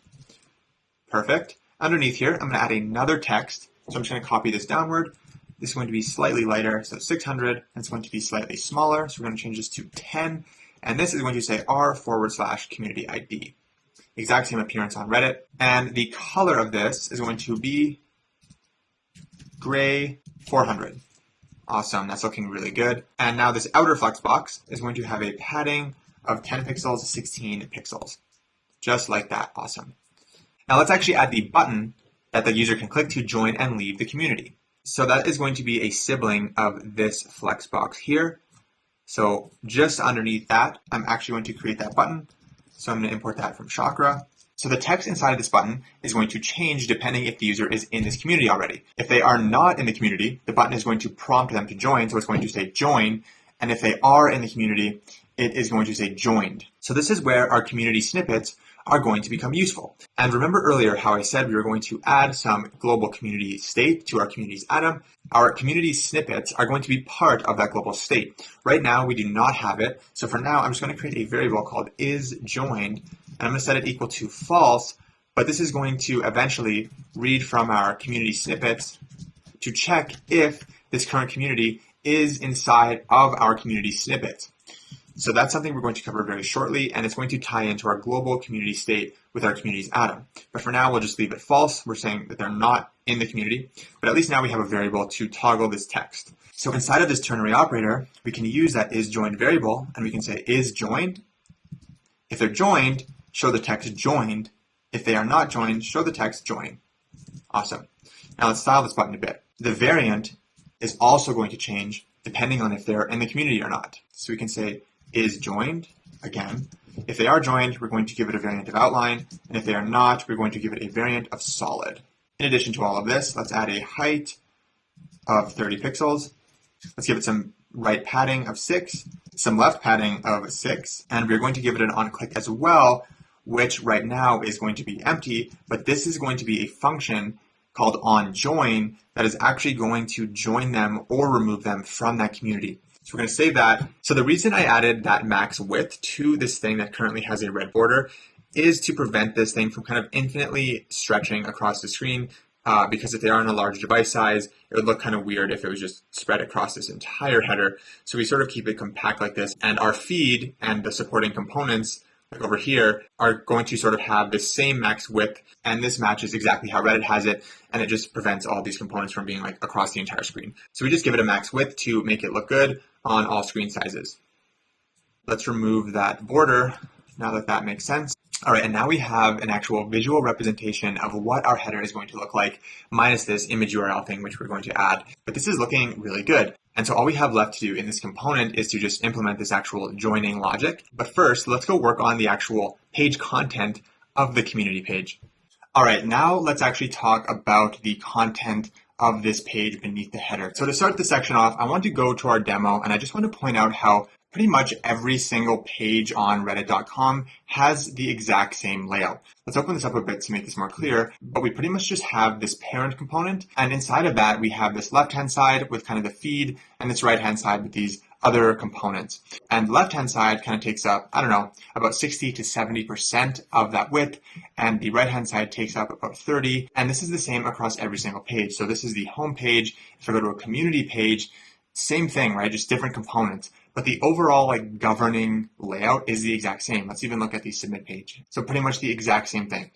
Perfect. Underneath here, I'm going to add another text. So I'm just going to copy this downward. This is going to be slightly lighter, so 600, and it's going to be slightly smaller. So we're going to change this to 10. And this is going to say r/community ID. Exact same appearance on Reddit. And the color of this is going to be gray 400. Awesome, that's looking really good. And now this outer flex box is going to have a padding of 10 pixels, 16 pixels. Just like that, awesome. Now let's actually add the button that the user can click to join and leave the community. So that is going to be a sibling of this flex box here. So just underneath that, I'm actually going to create that button. So I'm going to import that from Chakra. So the text inside of this button is going to change depending if the user is in this community already. If they are not in the community, the button is going to prompt them to join. So it's going to say join. And if they are in the community, it is going to say joined. So this is where our community snippets are going to become useful. And remember earlier how I said we were going to add some global community state to our community's atom. Our community snippets are going to be part of that global state. Right now, we do not have it. So for now, I'm just going to create a variable called isJoined, and I'm going to set it equal to false, but this is going to eventually read from our community snippets to check if this current community is inside of our community snippets. So that's something we're going to cover very shortly, and it's going to tie into our global community state with our community's atom. But for now, we'll just leave it false. We're saying that they're not in the community, but at least now we have a variable to toggle this text. So inside of this ternary operator, we can use that isJoined variable, and we can say isJoined. If they're joined, show the text joined. If they are not joined, show the text join. Awesome. Now let's style this button a bit. The variant is also going to change depending on if they're in the community or not. So we can say is joined again. If they are joined, we're going to give it a variant of outline, and if they are not, we're going to give it a variant of solid. In addition to all of this, let's add a height of 30 pixels. Let's give it some right padding of 6, some left padding of 6, and we're going to give it an onClick as well, which right now is going to be empty, but this is going to be a function called onJoin that is actually going to join them or remove them from that community. So we're going to save that. So the reason I added that max width to this thing that currently has a red border is to prevent this thing from kind of infinitely stretching across the screen, because if they are on a large device size, it would look kind of weird if it was just spread across this entire header. So we sort of keep it compact like this, and our feed and the supporting components like over here are going to sort of have the same max width, and this matches exactly how Reddit has it, and it just prevents all these components from being like across the entire screen. So we just give it a max width to make it look good on all screen sizes. Let's remove that border now that that makes sense. All right, and now we have an actual visual representation of what our header is going to look like, minus this image URL thing, which we're going to add. But this is looking really good. And so all we have left to do in this component is to just implement this actual joining logic. But first, let's go work on the actual page content of the community page. All right, now let's actually talk about the content of this page beneath the header. So to start this section off, I want to go to our demo, and I just want to point out how pretty much every single page on reddit.com has the exact same layout. Let's open this up a bit to make this more clear, but we pretty much just have this parent component, and inside of that, we have this left-hand side with kind of the feed, and this right-hand side with these other components. And the left-hand side kind of takes up, I don't know, about 60 to 70% of that width, and the right-hand side takes up about 30, and this is the same across every single page. So this is the home page. If I go to a community page, same thing, right? Just different components. But the overall like governing layout is the exact same. Let's even look at the submit page. So pretty much the exact same thing.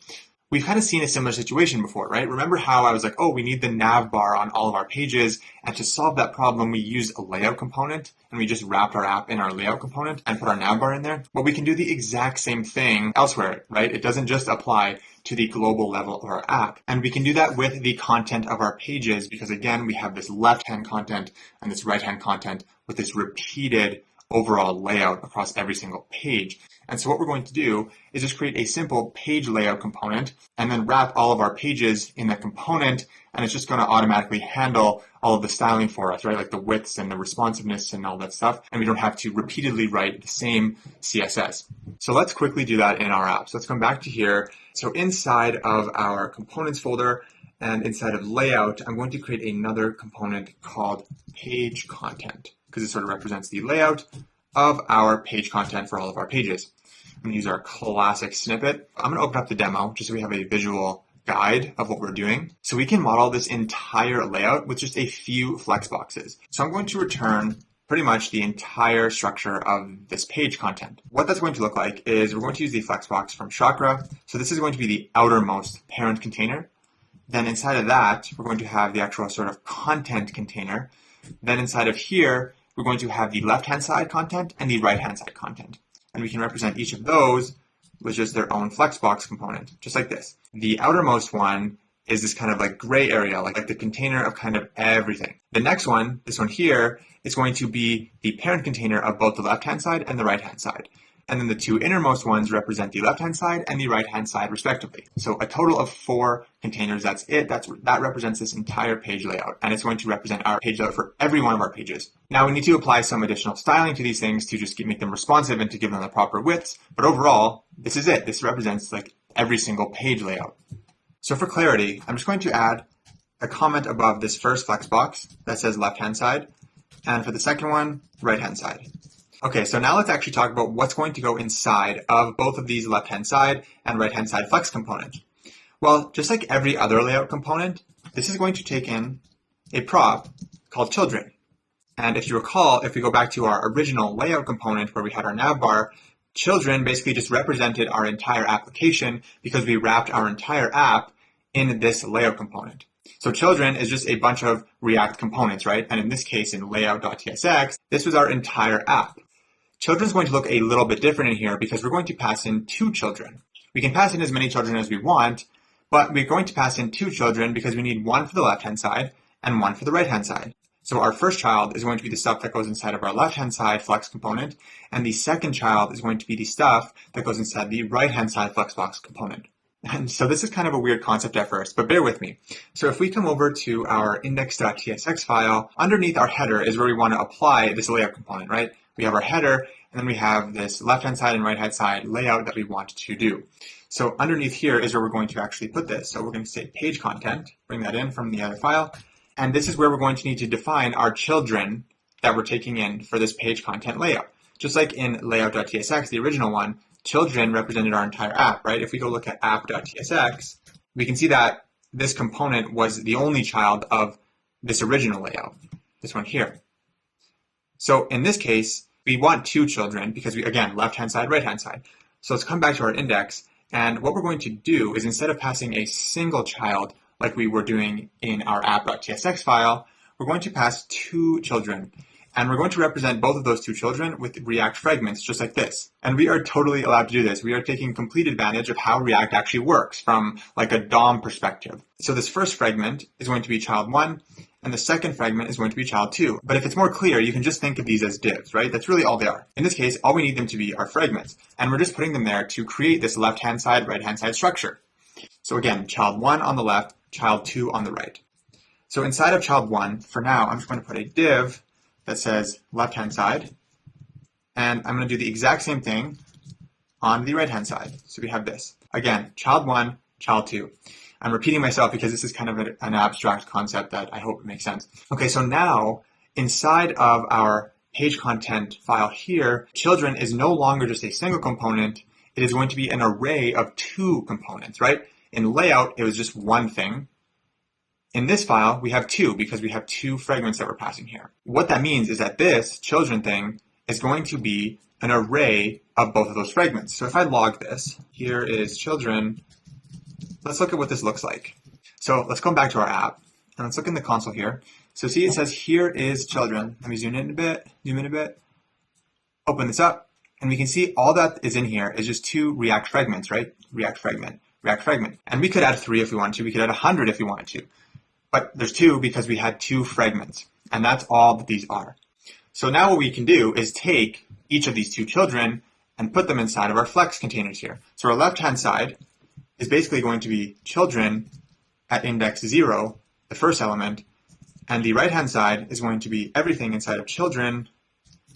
We've kind of seen a similar situation before, right? Remember how I was like, oh, we need the nav bar on all of our pages. And to solve that problem, we use a layout component, and we just wrapped our app in our layout component and put our nav bar in there. Well, we can do the exact same thing elsewhere, right? It doesn't just apply to the global level of our app. And we can do that with the content of our pages, because again, we have this left-hand content and this right-hand content with this repeated overall layout across every single page. And so what we're going to do is just create a simple page layout component and then wrap all of our pages in that component, and it's just going to automatically handle all of the styling for us, right? Like the widths and the responsiveness and all that stuff. And we don't have to repeatedly write the same CSS. So let's quickly do that in our app. So let's come back to here. So inside of our components folder and inside of layout, I'm going to create another component called PageContent because it sort of represents the layout of our page content for all of our pages. I'm going to use our classic snippet. I'm going to open up the demo just so we have a visual guide of what we're doing. So we can model this entire layout with just a few flexboxes. So I'm going to return pretty much the entire structure of this page content. What that's going to look like is we're going to use the flexbox from Chakra. So this is going to be the outermost parent container. Then inside of that, we're going to have the actual sort of content container. Then inside of here, we're going to have the left-hand side content and the right-hand side content. And we can represent each of those with just their own flexbox component, just like this. The outermost one is this kind of like gray area, like the container of kind of everything. The next one, this one here, is going to be the parent container of both the left-hand side and the right-hand side. And then the two innermost ones represent the left-hand side and the right-hand side respectively. So a total of 4 containers, that's it. That represents this entire page layout. And it's going to represent our page layout for every one of our pages. Now we need to apply some additional styling to these things to just make them responsive and to give them the proper widths. But overall, this is it. This represents like every single page layout. So for clarity, I'm just going to add a comment above this first flexbox that says left-hand side. And for the second one, right-hand side. Okay, so now let's actually talk about what's going to go inside of both of these left-hand side and right-hand side flex component. Well, just like every other layout component, this is going to take in a prop called children. And if you recall, if we go back to our original layout component where we had our navbar, children basically just represented our entire application because we wrapped our entire app in this layout component. So children is just a bunch of React components, right? And in this case, in layout.tsx, this was our entire app. Children is going to look a little bit different in here because we're going to pass in 2 children. We can pass in as many children as we want, but we're going to pass in 2 children because we need one for the left-hand side and one for the right-hand side. So our first child is going to be the stuff that goes inside of our left-hand side flex component, and the second child is going to be the stuff that goes inside the right-hand side flexbox component. And so this is kind of a weird concept at first, but bear with me. So if we come over to our index.tsx file, underneath our header is where we want to apply this layout component, right? We have our header, and then we have this left-hand side and right-hand side layout that we want to do. So underneath here is where we're going to actually put this. So we're going to say page content, bring that in from the other file, and this is where we're going to need to define our children that we're taking in for this page content layout. Just like in layout.tsx, the original one, children represented our entire app, right? If we go look at app.tsx, we can see that this component was the only child of this original layout, this one here. So in this case, we want 2 children because we, again, left-hand side, right-hand side. So let's come back to our index. And what we're going to do is instead of passing a single child like we were doing in our app.tsx file, we're going to pass 2 children. And we're going to represent both of those 2 children with React fragments, just like this. And we are totally allowed to do this. We are taking complete advantage of how React actually works from like a DOM perspective. So this first fragment is going to be child 1, and the second fragment is going to be child 2. But if it's more clear, you can just think of these as divs, right? That's really all they are. In this case, all we need them to be are fragments. And we're just putting them there to create this left-hand side, right-hand side structure. So again, child 1 on the left, child 2 on the right. So inside of child 1, for now, I'm just going to put a div that says left-hand side, and I'm going to do the exact same thing on the right-hand side. So we have this. Again, child 1, child 2. I'm repeating myself because this is kind of an abstract concept that I hope makes sense. Okay, so now inside of our page content file here, children is no longer just a single component. It is going to be an array of 2 components, right? In layout, it was just one thing. In this file, we have 2 because we have 2 fragments that we're passing here. What that means is that this children thing is going to be an array of both of those fragments. So if I log this, here is children. Let's look at what this looks like. So let's come back to our app and let's look in the console here. So see, it says here is children. Let me zoom in a bit, open this up, and we can see all that is in here is just 2 React fragments, right? React fragment, React fragment. And we could add 3 if we wanted to. We could add 100 if we wanted to. But there's 2 because we had 2 fragments, and that's all that these are. So now what we can do is take each of these two children and put them inside of our flex containers here. So our left-hand side is basically going to be children at index 0, the first element, and the right-hand side is going to be everything inside of children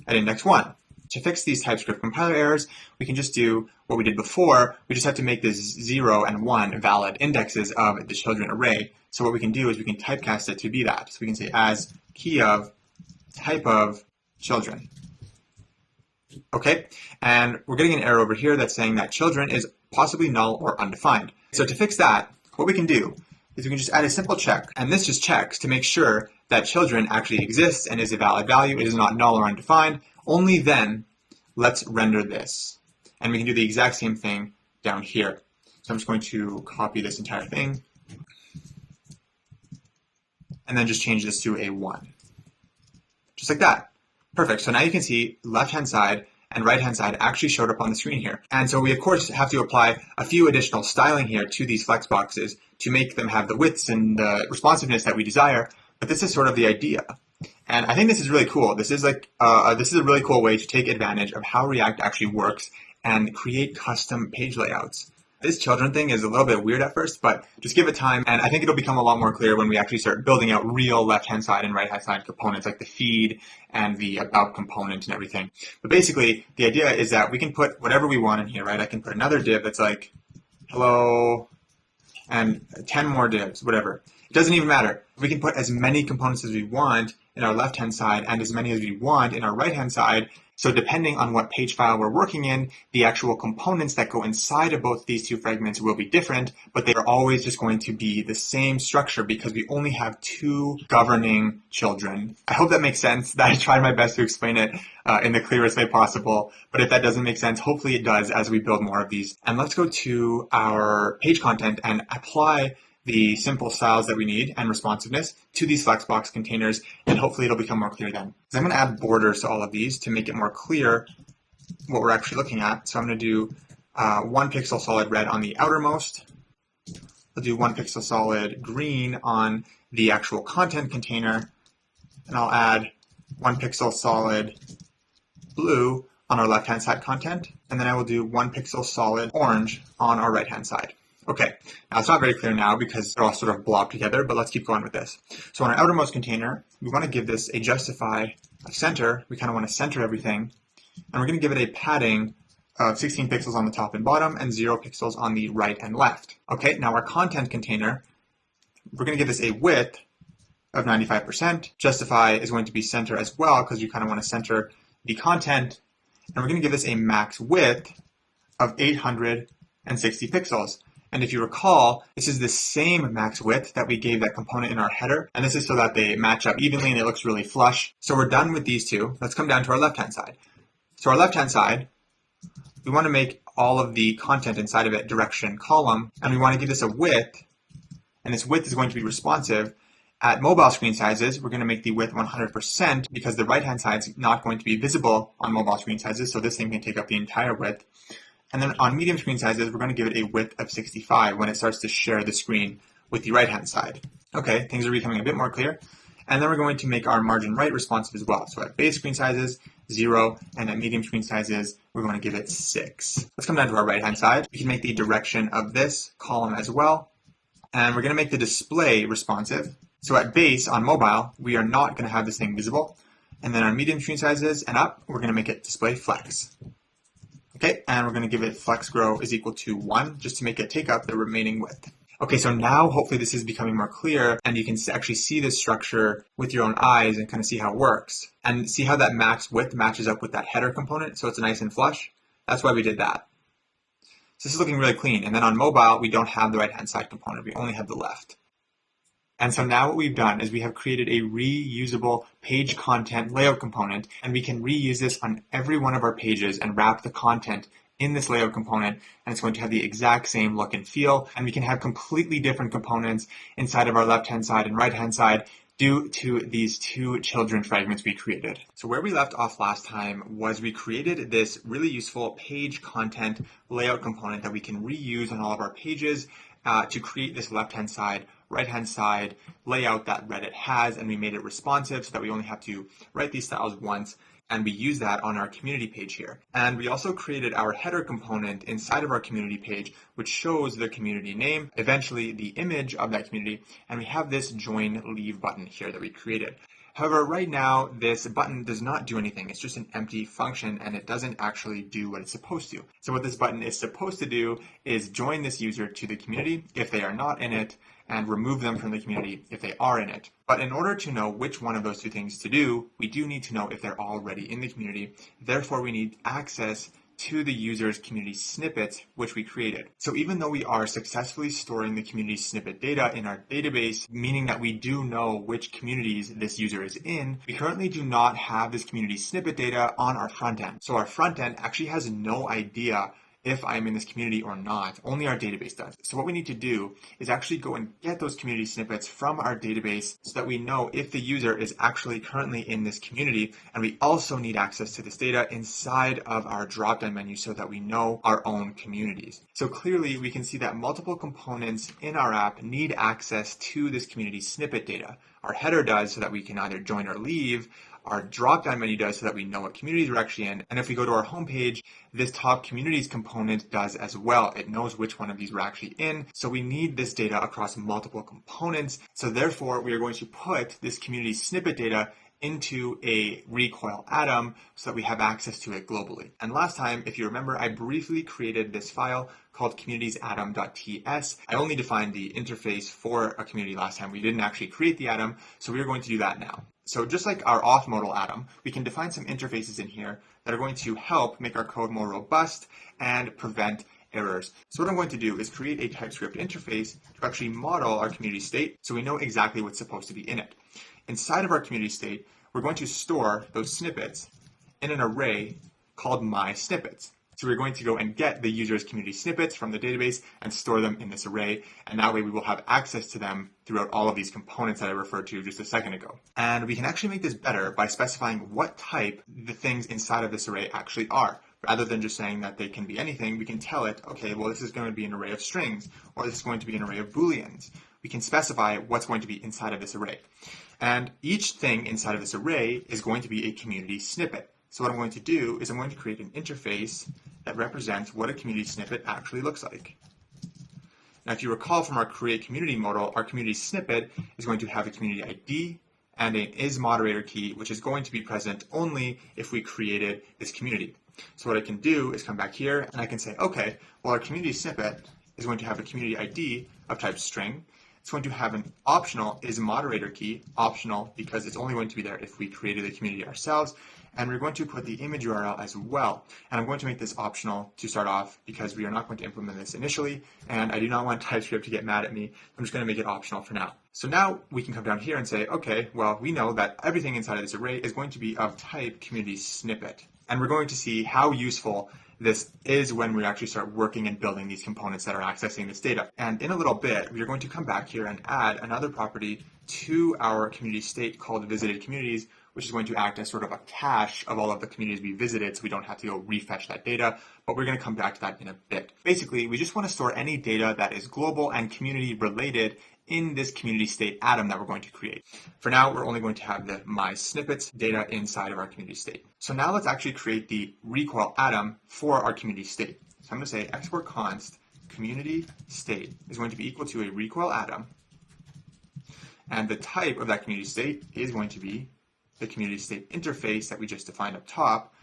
at index 1. To fix these TypeScript compiler errors, we can just do what we did before. We just have to make this 0 and 1 valid indexes of the children array. So what we can do is we can typecast it to be that. So we can say as key of type of children. Okay, and we're getting an error over here that's saying that children is possibly null or undefined. So to fix that, what we can do is we can just add a simple check, and this just checks to make sure that children actually exists and is a valid value. It is not null or undefined. Only then, let's render this. And we can do the exact same thing down here. So I'm just going to copy this entire thing and then just change this to a 1. Just like that. Perfect. So now you can see left-hand side and right-hand side actually showed up on the screen here. And so we, of course, have to apply a few additional styling here to these flex boxes to make them have the widths and the responsiveness that we desire. But this is sort of the idea. And I think this is really cool. This is like this is a really cool way to take advantage of how React actually works and create custom page layouts. This children thing is a little bit weird at first, but just give it time, and I think it'll become a lot more clear when we actually start building out real left-hand side and right-hand side components like the feed and the about component and everything. But basically, the idea is that we can put whatever we want in here, right? I can put another div that's like, hello, and 10 more divs, whatever. It doesn't even matter. We can put as many components as we want in our left-hand side and as many as we want in our right-hand side. So depending on what page file we're working in, the actual components that go inside of both these two fragments will be different, but they are always just going to be the same structure because we only have two governing children. I hope that makes sense. I tried my best to explain it in the clearest way possible, but if that doesn't make sense, hopefully it does as we build more of these. And let's go to our page content and apply the simple styles that we need and responsiveness to these flexbox containers, and hopefully it'll become more clear then. So I'm going to add borders to all of these to make it more clear what we're actually looking at. So I'm going to do 1 pixel solid red on the outermost. I'll do 1 pixel solid green on the actual content container, and I'll add 1 pixel solid blue on our left-hand side content, and then I will do 1 pixel solid orange on our right-hand side. Okay, now it's not very clear now because they're all sort of blobbed together, but let's keep going with this. So on our outermost container, we want to give this a justify of center. We kind of want to center everything. And we're going to give it a padding of 16 pixels on the top and bottom and 0 pixels on the right and left. Okay, now our content container, we're going to give this a width of 95%. Justify is going to be center as well because you kind of want to center the content. And we're going to give this a max width of 860 pixels. And if you recall, this is the same max width that we gave that component in our header. And this is so that they match up evenly and it looks really flush. So we're done with these two. Let's come down to our left-hand side. So our left-hand side, we want to make all of the content inside of it direction column. And we want to give this a width. And this width is going to be responsive. At mobile screen sizes, we're going to make the width 100% because the right-hand side is not going to be visible on mobile screen sizes. So this thing can take up the entire width. And then on medium screen sizes, we're going to give it a width of 65 when it starts to share the screen with the right-hand side. Okay, things are becoming a bit more clear. And then we're going to make our margin right responsive as well. So at base screen sizes, 0, and at medium screen sizes, we're going to give it 6. Let's come down to our right-hand side. We can make the direction of this column as well. And we're going to make the display responsive. So at base on mobile, we are not going to have this thing visible. And then on medium screen sizes and up, we're going to make it display flex. Okay, and we're going to give it flex grow is equal to 1 just to make it take up the remaining width. Okay, so now hopefully this is becoming more clear and you can actually see this structure with your own eyes and kind of see how it works. And see how that max width matches up with that header component so it's nice and flush? That's why we did that. So this is looking really clean. And then on mobile, we don't have the right-hand side component. We only have the left. And so now what we've done is we have created a reusable page content layout component, and we can reuse this on every one of our pages and wrap the content in this layout component, and it's going to have the exact same look and feel, and we can have completely different components inside of our left-hand side and right-hand side due to these two children fragments we created. So where we left off last time was we created this really useful page content layout component that we can reuse on all of our pages to create this left-hand side, right-hand side layout that Reddit has, and we made it responsive so that we only have to write these styles once. And we use that on our community page here. And we also created our header component inside of our community page, which shows the community name, eventually the image of that community, and we have this join leave button here that we created. However, right now, this button does not do anything. It's just an empty function, and it doesn't actually do what it's supposed to. So what this button is supposed to do is join this user to the community if they are not in it, and remove them from the community if they are in it. But in order to know which one of those two things to do, we do need to know if they're already in the community. Therefore, we need access to the user's community snippets, which we created. So even though we are successfully storing the community snippet data in our database, meaning that we do know which communities this user is in, we currently do not have this community snippet data on our front end. So our front end actually has no idea if I'm in this community or not. Only our database does. So what we need to do is actually go and get those community snippets from our database so that we know if the user is actually currently in this community. And we also need access to this data inside of our drop-down menu so that we know our own communities. So clearly we can see that multiple components in our app need access to this community snippet data. Our header does so that we can either join or leave. Our drop-down menu does so that we know what communities we're actually in. And if we go to our homepage, this top communities component does as well. It knows which one of these we're actually in. So we need this data across multiple components. So therefore, we are going to put this community snippet data into a recoil atom so that we have access to it globally. And last time, if you remember, I briefly created this file called communitiesatom.ts. I only defined the interface for a community last time. We didn't actually create the atom, so we're going to do that now. So just like our auth modal atom, we can define some interfaces in here that are going to help make our code more robust and prevent errors. So what I'm going to do is create a TypeScript interface to actually model our community state so we know exactly what's supposed to be in it. Inside of our community state, we're going to store those snippets in an array called mySnippets. So we're going to go and get the user's community snippets from the database and store them in this array. And that way we will have access to them throughout all of these components that I referred to just a second ago. And we can actually make this better by specifying what type the things inside of this array actually are. Rather than just saying that they can be anything, we can tell it, okay, well, this is going to be an array of strings, or this is going to be an array of Booleans. We can specify what's going to be inside of this array. And each thing inside of this array is going to be a community snippet. So what I'm going to do is I'm going to create an interface that represents what a community snippet actually looks like. Now, if you recall from our create community modal, our community snippet is going to have a community ID and an isModerator key, which is going to be present only if we created this community. So what I can do is come back here and I can say, okay, well, our community snippet is going to have a community ID of type string. It's going to have an optional isModerator key, optional because it's only going to be there if we created the community ourselves. And we're going to put the image URL as well. And I'm going to make this optional to start off because we are not going to implement this initially. And I do not want TypeScript to get mad at me. I'm just going to make it optional for now. So now we can come down here and say, okay, well, we know that everything inside of this array is going to be of type community snippet. And we're going to see how useful this is when we actually start working and building these components that are accessing this data. And in a little bit, we are going to come back here and add another property to our community state called visited communities, which is going to act as sort of a cache of all of the communities we visited so we don't have to go refetch that data, but we're going to come back to that in a bit. Basically, we just want to store any data that is global and community related in this community state atom that we're going to create. For now, we're only going to have the mySnippets data inside of our community state. So now let's actually create the recoil atom for our community state. So I'm going to say export const community state is going to be equal to a recoil atom, and the type of that community state is going to be the community state interface that we just defined up top.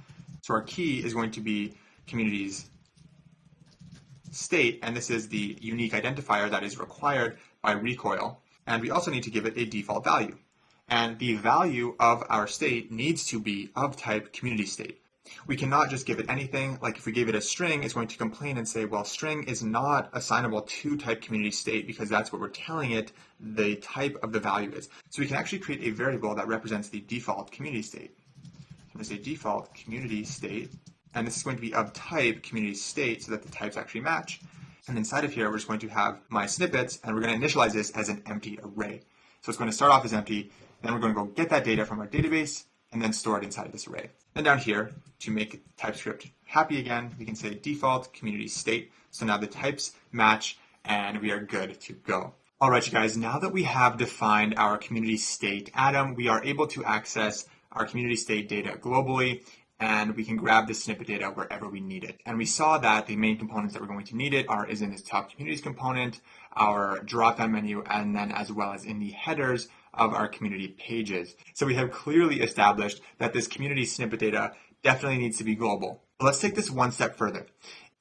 So our key is going to be community's state, and this is the unique identifier that is required by recoil. And we also need to give it a default value. And the value of our state needs to be of type community state. We cannot just give it anything. Like if we gave it a string, it's going to complain and say, well, string is not assignable to type community state because that's what we're telling it the type of the value is. So we can actually create a variable that represents the default community state. I'm going to say default community state, and this is going to be of type community state so that the types actually match. And inside of here, we're just going to have my snippets, and we're going to initialize this as an empty array. So it's going to start off as empty, then we're going to go get that data from our database, and then store it inside of this array. Then down here, to make TypeScript happy again, we can say default community state. So now the types match, and we are good to go. All right, you guys, now that we have defined our community state atom, we are able to access our community state data globally, and we can grab the snippet data wherever we need it. And we saw that the main components that we're going to need it is in this top communities component, our drop-down menu, and then as well as in the headers of our community pages. So we have clearly established that this community snippet data definitely needs to be global. But let's take this one step further.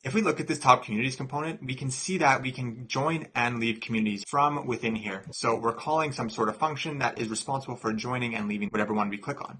If we look at this top communities component, we can see that we can join and leave communities from within here. So we're calling some sort of function that is responsible for joining and leaving whatever one we click on.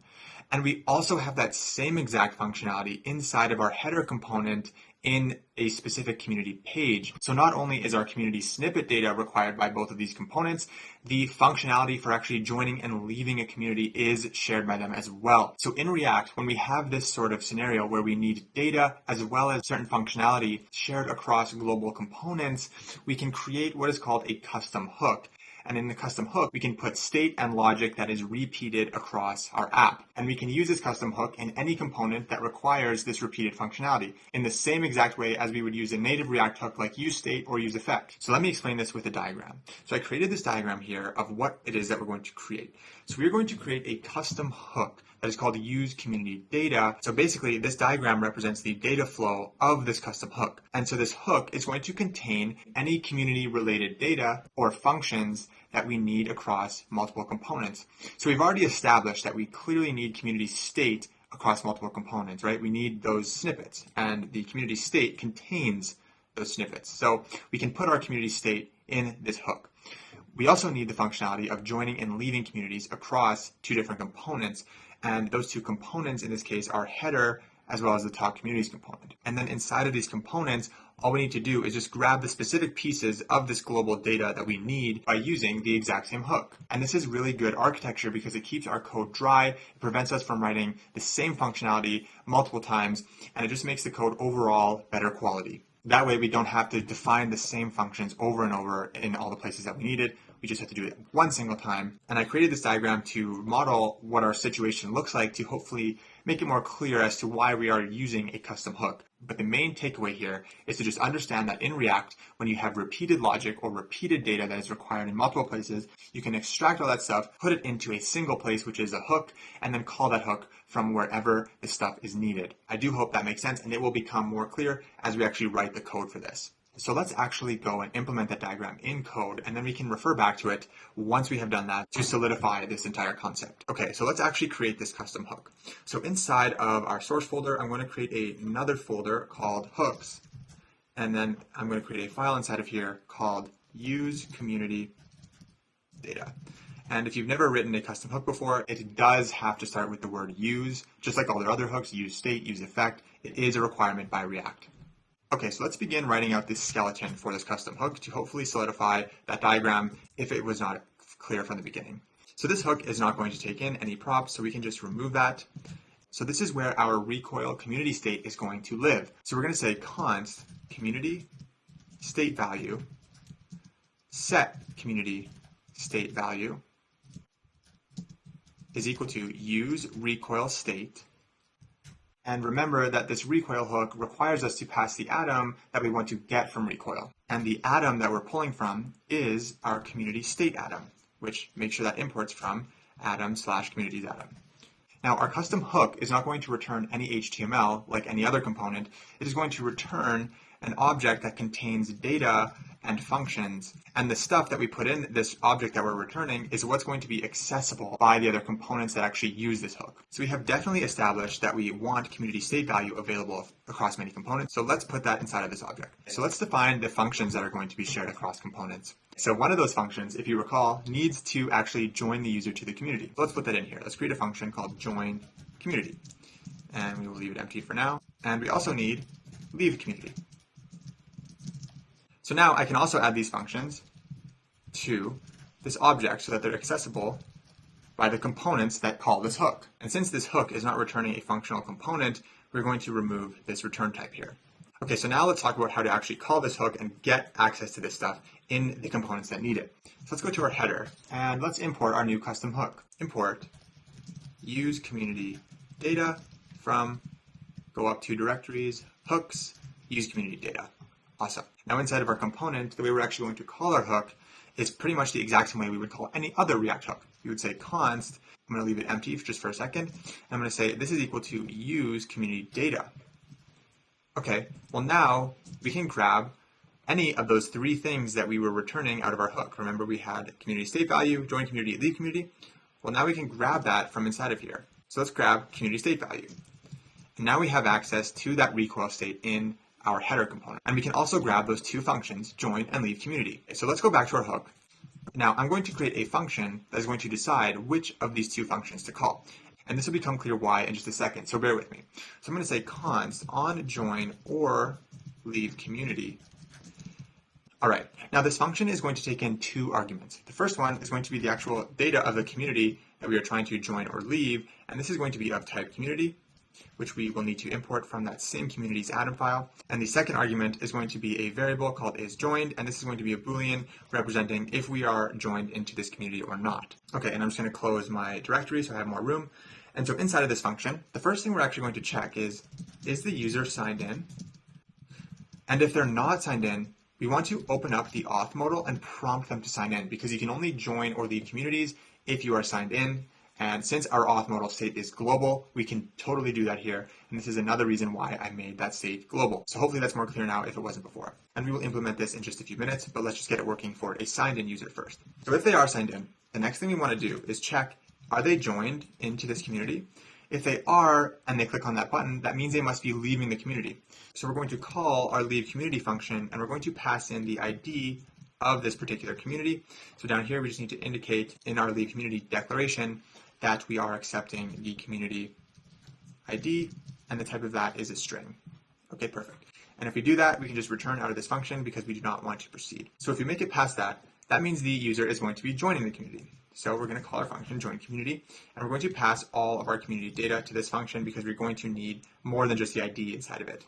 And we also have that same exact functionality inside of our header component in a specific community page. So not only is our community snippet data required by both of these components, the functionality for actually joining and leaving a community is shared by them as well. So in React, when we have this sort of scenario where we need data as well as certain functionality shared across global components, we can create what is called a custom hook. And in the custom hook, we can put state and logic that is repeated across our app. And we can use this custom hook in any component that requires this repeated functionality in the same exact way as we would use a native React hook like useState or useEffect. So let me explain this with a diagram. So I created this diagram here of what it is that we're going to create. So we're going to create a custom hook that is called use community data. So basically this diagram represents the data flow of this custom hook. And so this hook is going to contain any community related data or functions that we need across multiple components. So we've already established that we clearly need community state across multiple components, right? We need those snippets, and the community state contains those snippets. So we can put our community state in this hook. We also need the functionality of joining and leaving communities across two different components. And those two components in this case are header as well as the top communities component. And then inside of these components, all we need to do is just grab the specific pieces of this global data that we need by using the exact same hook. And this is really good architecture because it keeps our code dry, it prevents us from writing the same functionality multiple times, and it just makes the code overall better quality. That way we don't have to define the same functions over and over in all the places that we need it. We just have to do it one single time. And I created this diagram to model what our situation looks like to hopefully make it more clear as to why we are using a custom hook. But the main takeaway here is to just understand that in React, when you have repeated logic or repeated data that is required in multiple places, you can extract all that stuff, put it into a single place, which is a hook, and then call that hook from wherever the stuff is needed. I do hope that makes sense, and it will become more clear as we actually write the code for this. So let's actually go and implement that diagram in code, and then we can refer back to it once we have done that to solidify this entire concept. Okay, so let's actually create this custom hook. So inside of our source folder, I'm going to create another folder called hooks, and then I'm going to create a file inside of here called use community data. And if you've never written a custom hook before, it does have to start with the word use, just like all their other hooks, use state, use effect. It is a requirement by React. Okay, so let's begin writing out this skeleton for this custom hook to hopefully solidify that diagram if it was not clear from the beginning. So this hook is not going to take in any props, so we can just remove that. So this is where our recoil community state is going to live. So we're going to say const community state value set community state value is equal to use recoil state. And remember that this recoil hook requires us to pass the atom that we want to get from recoil. And the atom that we're pulling from is our community state atom, which makes sure that imports from atom/communities atom. Now, our custom hook is not going to return any HTML like any other component. It is going to return an object that contains data and functions. And the stuff that we put in this object that we're returning is what's going to be accessible by the other components that actually use this hook. So we have definitely established that we want community state value available across many components. So let's put that inside of this object. So let's define the functions that are going to be shared across components. So one of those functions, if you recall, needs to actually join the user to the community. So let's put that in here. Let's create a function called join community. And we will leave it empty for now. And we also need leave community. So now I can also add these functions to this object so that they're accessible by the components that call this hook. And since this hook is not returning a functional component, we're going to remove this return type here. Okay, so now let's talk about how to actually call this hook and get access to this stuff in the components that need it. So let's go to our header and let's import our new custom hook. Import use community data from, go up to directories, hooks, use community data. Awesome. Now inside of our component, the way we're actually going to call our hook is pretty much the exact same way we would call any other React hook. We would say const, I'm going to leave it empty just for a second, and I'm going to say this is equal to use community data. Okay, well now we can grab any of those three things that we were returning out of our hook. Remember, we had community state value, join community, leave community. Well, now we can grab that from inside of here. So let's grab community state value. And now we have access to that recoil state in our header component. And we can also grab those two functions, join and leave community. So let's go back to our hook. Now I'm going to create a function that is going to decide which of these two functions to call. And this will become clear why in just a second, so bear with me. So I'm going to say const on join or leave community. All right, now this function is going to take in two arguments. The first one is going to be the actual data of the community that we are trying to join or leave, and this is going to be of type community, which we will need to import from that same community's Atom file. And the second argument is going to be a variable called isJoined, and this is going to be a Boolean representing if we are joined into this community or not. Okay, and I'm just going to close my directory so I have more room. And so inside of this function, the first thing we're actually going to check is the user signed in? And if they're not signed in, we want to open up the auth modal and prompt them to sign in, because you can only join or leave communities if you are signed in. And since our auth modal state is global, we can totally do that here. And this is another reason why I made that state global. So hopefully that's more clear now if it wasn't before. And we will implement this in just a few minutes, but let's just get it working for a signed in user first. So if they are signed in, the next thing we want to do is check, are they joined into this community? If they are, and they click on that button, that means they must be leaving the community. So we're going to call our leave community function, and we're going to pass in the ID of this particular community. So down here, we just need to indicate in our leave community declaration that we are accepting the community ID, and the type of that is a string. Okay, perfect. And if we do that, we can just return out of this function because we do not want to proceed. So if we make it past that, that means the user is going to be joining the community. So we're going to call our function join community, and we're going to pass all of our community data to this function because we're going to need more than just the ID inside of it.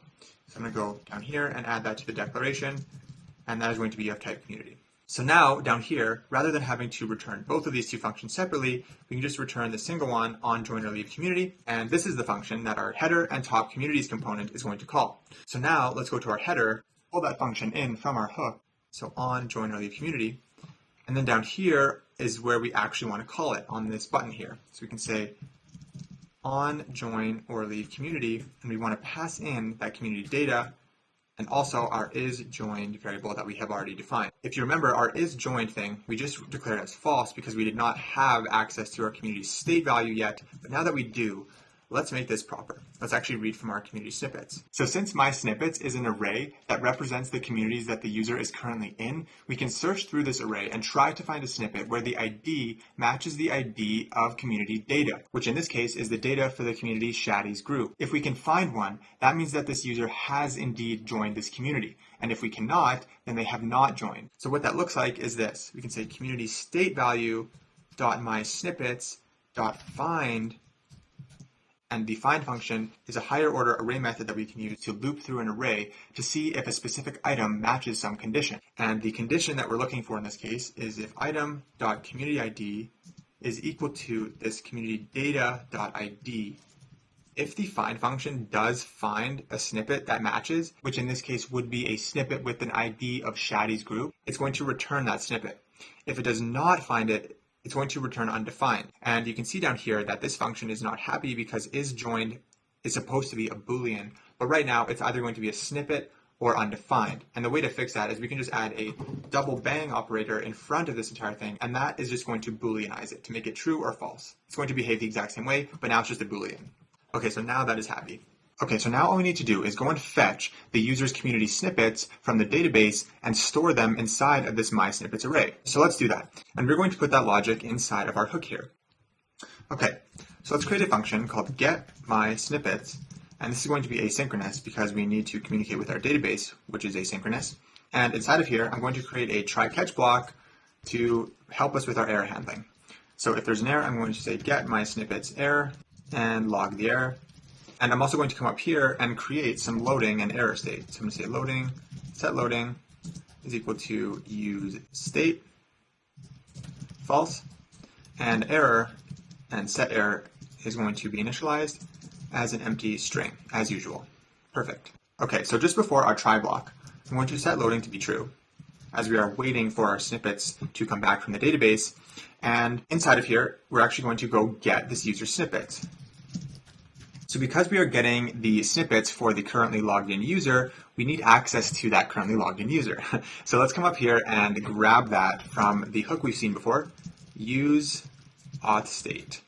So I'm going to go down here and add that to the declaration, and that is going to be of type community. So now down here, rather than having to return both of these two functions separately, we can just return the single one on join or leave community, and this is the function that our header and top communities component is going to call. So now let's go to our header, pull that function in from our hook, so on join or leave community, and then down here is where we actually want to call it on this button here. So we can say on join or leave community, and we want to pass in that community data and also our isJoined variable that we have already defined. If you remember, our isJoined thing, we just declared as false because we did not have access to our community state value yet, but now that we do, let's make this proper. Let's actually read from our community snippets. So since my snippets is an array that represents the communities that the user is currently in, we can search through this array and try to find a snippet where the ID matches the ID of community data, which in this case is the data for the community Shaddy's group. If we can find one, that means that this user has indeed joined this community. And if we cannot, then they have not joined. So what that looks like is this. We can say community state value dot my snippets dot find, and the find function is a higher order array method that we can use to loop through an array to see if a specific item matches some condition. And the condition that we're looking for in this case is if item.communityID is equal to this community data.id. If the find function does find a snippet that matches, which in this case would be a snippet with an ID of Shaddy's group, it's going to return that snippet. If it does not find it, it's going to return undefined. And you can see down here that this function is not happy because isJoined is supposed to be a Boolean, but right now it's either going to be a snippet or undefined. And the way to fix that is we can just add a double bang operator in front of this entire thing, and that is just going to Booleanize it to make it true or false. It's going to behave the exact same way, but now it's just a Boolean. Okay, so now that is happy. Okay, so now all we need to do is go and fetch the user's community snippets from the database and store them inside of this mySnippets array. So let's do that. And we're going to put that logic inside of our hook here. Okay, so let's create a function called getMySnippets. And this is going to be asynchronous because we need to communicate with our database, which is asynchronous. And inside of here, I'm going to create a try-catch block to help us with our error handling. So if there's an error, I'm going to say getMySnippets error and log the error. And I'm also going to come up here and create some loading and error state. So I'm going to say loading, set loading is equal to useState, false, and error and set error is going to be initialized as an empty string, as usual. Perfect. Okay, so just before our try block, I'm going to set loading to be true. as we are waiting for our snippets to come back from the database. And inside of here, we're actually going to go get this user snippets. So because we are getting the snippets for the currently logged in user, we need access to that currently logged in user. So let's come up here and grab that from the hook we've seen before, useAuthState.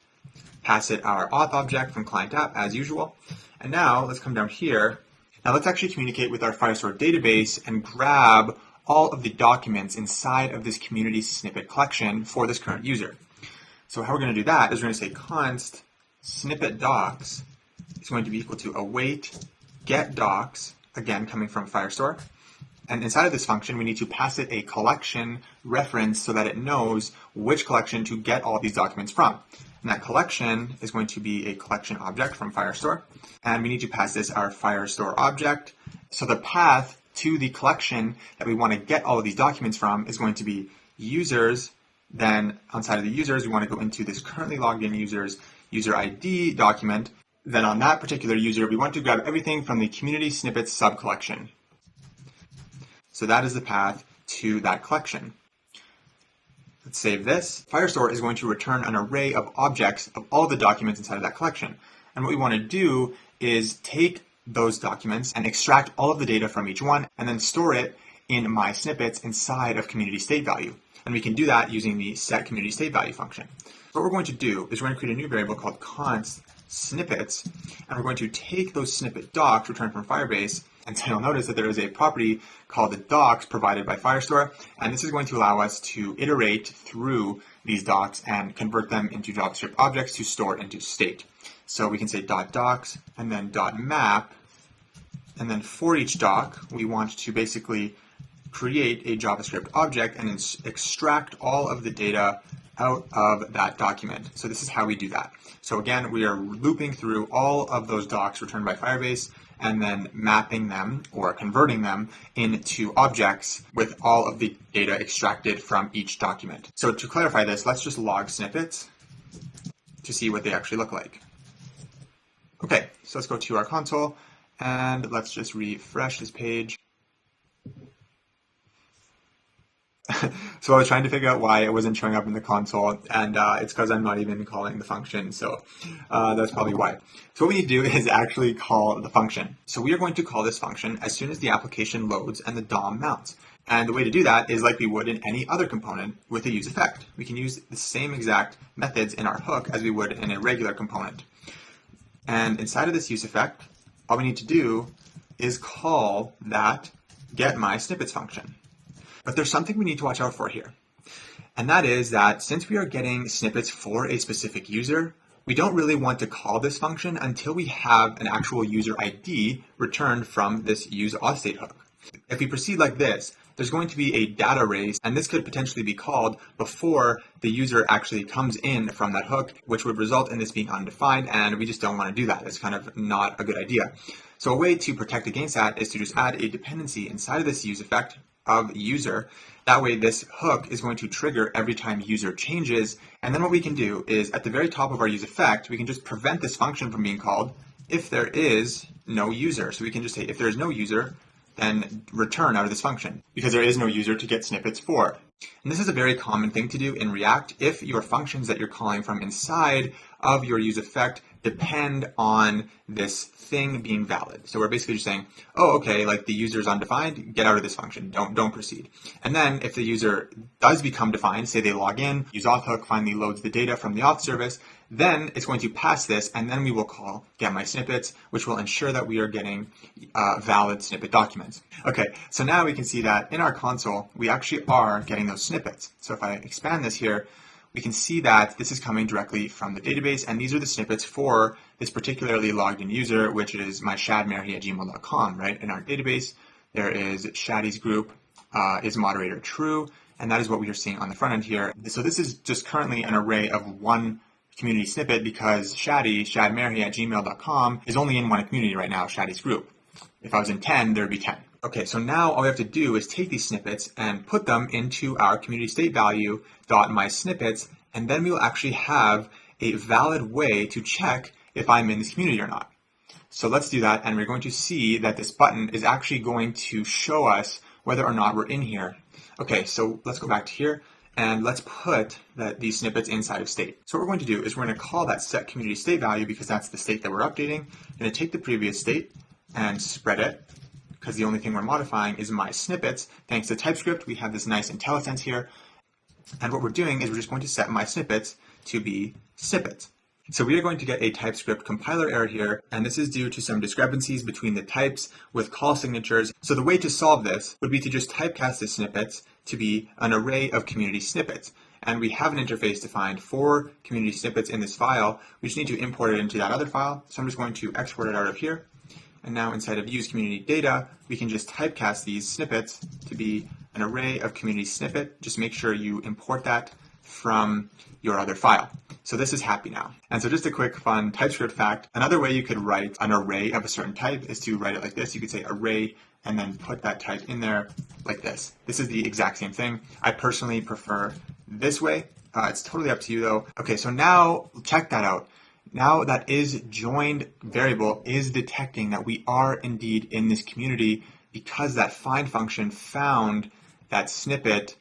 Pass it our auth object from client app as usual. And now let's come down here. Now let's actually communicate with our Firestore database and grab all of the documents inside of this community snippet collection for this current user. So how we're going to do that is we're going to say const snippet docs is going to be equal to await get docs, again coming from Firestore. And inside of this function, we need to pass it a collection reference so that it knows which collection to get all of these documents from. And that collection is going to be a collection object from Firestore. And we need to pass this our Firestore object. So the path to the collection that we want to get all of these documents from is going to be users. Then outside of the users, we want to go into this currently logged in users user ID document. Then on that particular user, we want to grab everything from the community snippets subcollection. So that is the path to that collection. Let's save this. Firestore is going to return an array of objects of all the documents inside of that collection. And what we want to do is take those documents and extract all of the data from each one and then store it in my snippets inside of community state value. And we can do that using the set community state value function. What we're going to do is we're going to create a new variable called const snippets, and we're going to take those snippet docs returned from Firebase, and so you'll notice that there is a property called the docs provided by Firestore, and this is going to allow us to iterate through these docs and convert them into JavaScript objects to store into state. So we can say .docs and then .map, and then for each doc, we want to basically create a JavaScript object and extract all of the data out of that document. So this is how we do that. So again, we are looping through all of those docs returned by Firebase and then mapping them or converting them into objects with all of the data extracted from each document. So to clarify this, let's just log snippets to see what they actually look like. Okay, so let's go to our console and let's just refresh this page. So I was trying to figure out why it wasn't showing up in the console, and it's because I'm not even calling the function, so that's probably why. So what we need to do is actually call the function. So we are going to call this function as soon as the application loads and the DOM mounts. And the way to do that is like we would in any other component with a use effect. We can use the same exact methods in our hook as we would in a regular component. And inside of this use effect, all we need to do is call that getMySnippets function. But there's something we need to watch out for here. And that is that since we are getting snippets for a specific user, we don't really want to call this function until we have an actual user ID returned from this useAuthState hook. If we proceed like this, there's going to be a data race, and this could potentially be called before the user actually comes in from that hook, which would result in this being undefined, and we just don't want to do that. It's kind of not a good idea. So a way to protect against that is to just add a dependency inside of this use effect of user. That way this hook is going to trigger every time user changes, and then what we can do is at the very top of our use effect, we can just prevent this function from being called if there is no user. So we can just say if there is no user, then return out of this function, because there is no user to get snippets for. And this is a very common thing to do in React if your functions that you're calling from inside of your use effect depend on this thing being valid. So we're basically just saying, oh, okay, like the user is undefined, get out of this function, don't proceed. And then if the user does become defined, say they log in, useAuth hook finally loads the data from the auth service, then it's going to pass this, and then we will call getMySnippets, which will ensure that we are getting valid snippet documents. Okay, so now we can see that in our console, we actually are getting those snippets. So if I expand this here, we can see that this is coming directly from the database, and these are the snippets for this particularly logged in user, which is my shadmary@gmail.com, right? In our database, there is Shaddy's group, is moderator true, and that is what we are seeing on the front end here. So this is just currently an array of one community snippet because shadmary@gmail.com is only in one community right now, Shaddy's group. If I was in 10, there would be 10. Okay, so now all we have to do is take these snippets and put them into our community state value .mysnippets, and then we will actually have a valid way to check if I'm in this community or not. So let's do that, and we're going to see that this button is actually going to show us whether or not we're in here. Okay, so let's go back to here and let's put these snippets inside of state. So what we're going to do is we're going to call that set community state value because that's the state that we're updating. I'm going to take the previous state and spread it because the only thing we're modifying is my snippets. Thanks to TypeScript, we have this nice IntelliSense here. And what we're doing is we're just going to set my snippets to be snippets. So we are going to get a TypeScript compiler error here, and this is due to some discrepancies between the types with call signatures. So the way to solve this would be to just typecast the snippets to be an array of community snippets. And we have an interface defined for community snippets in this file. We just need to import it into that other file. So I'm just going to export it out of here. And now inside of use community data, we can just typecast these snippets to be an array of community snippet. Just make sure you import that from your other file. So this is happy now. And so just a quick fun TypeScript fact, another way you could write an array of a certain type is to write it like this. You could say array and then put that type in there like this. This is the exact same thing. I personally prefer this way. It's totally up to you though. Okay, so now check that out. Now that isJoined variable is detecting that we are indeed in this community because that find function found that snippet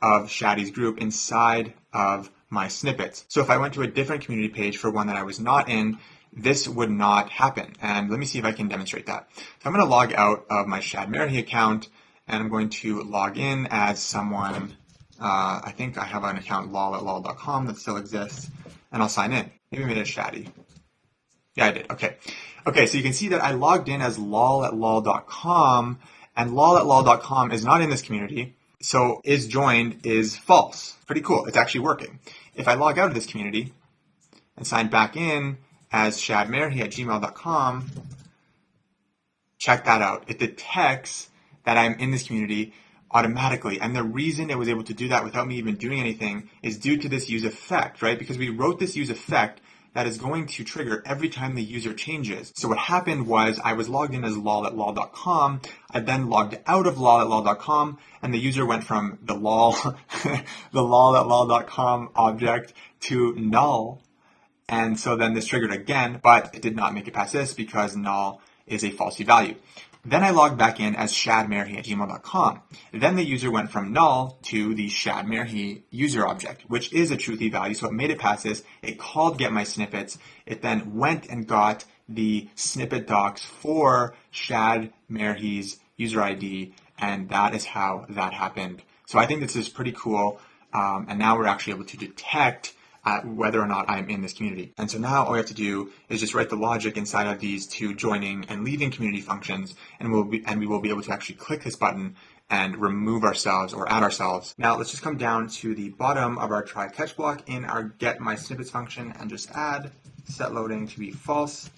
of Shadi's group inside of my snippets. So if I went to a different community page for one that I was not in, this would not happen. And let me see if I can demonstrate that. So I'm going to log out of my Shad Marahi account and I'm going to log in as someone, I think I have an account lol@lol.com that still exists, and I'll sign in. Maybe I made it Shadi. Yeah, I did. Okay. Okay, so you can see that I logged in as lol@lol.com, and lol@lol.com is not in this community. So isJoined is false. Pretty cool. It's actually working. If I log out of this community and sign back in as shadmarahi@gmail.com, check that out. It detects that I'm in this community automatically. And the reason it was able to do that without me even doing anything is due to this use effect, right? Because we wrote this use effect that is going to trigger every time the user changes. So what happened was I was logged in as lol@lol.com. I then logged out of lol@lol.com, and the user went from the lol, the lol@lol.com object to null. And so then this triggered again, but it did not make it past this because null is a falsy value. Then I logged back in as shadmarahi@gmail.com. Then the user went from null to the shadmarahi user object, which is a truthy value, so it made it past this. It called get my snippets. It then went and got the snippet docs for shadmarahi's user ID, and that is how that happened. So I think this is pretty cool, and now we're actually able to detect whether or not I'm in this community. And so now all we have to do is just write the logic inside of these two joining and leaving community functions, and we will be able to actually click this button and remove ourselves or add ourselves. Now let's just come down to the bottom of our try catch block in our get my snippets function and just add set loading to be false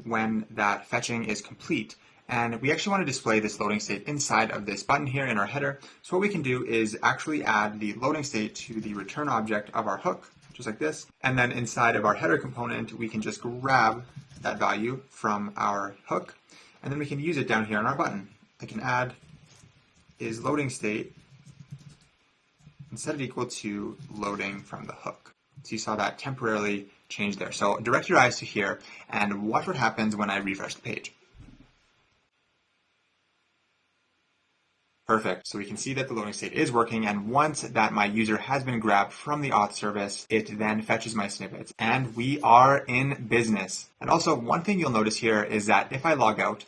when that fetching is complete. And we actually want to display this loading state inside of this button here in our header. So what we can do is actually add the loading state to the return object of our hook, just like this. And then inside of our header component, we can just grab that value from our hook, and then we can use it down here on our button. I can add is loading state and set it equal to loading from the hook. So you saw that temporarily change there. So direct your eyes to here and watch what happens when I refresh the page. Perfect. So we can see that the loading state is working, and once that my user has been grabbed from the auth service, it then fetches my snippets, and we are in business. And also, one thing you'll notice here is that if I log out,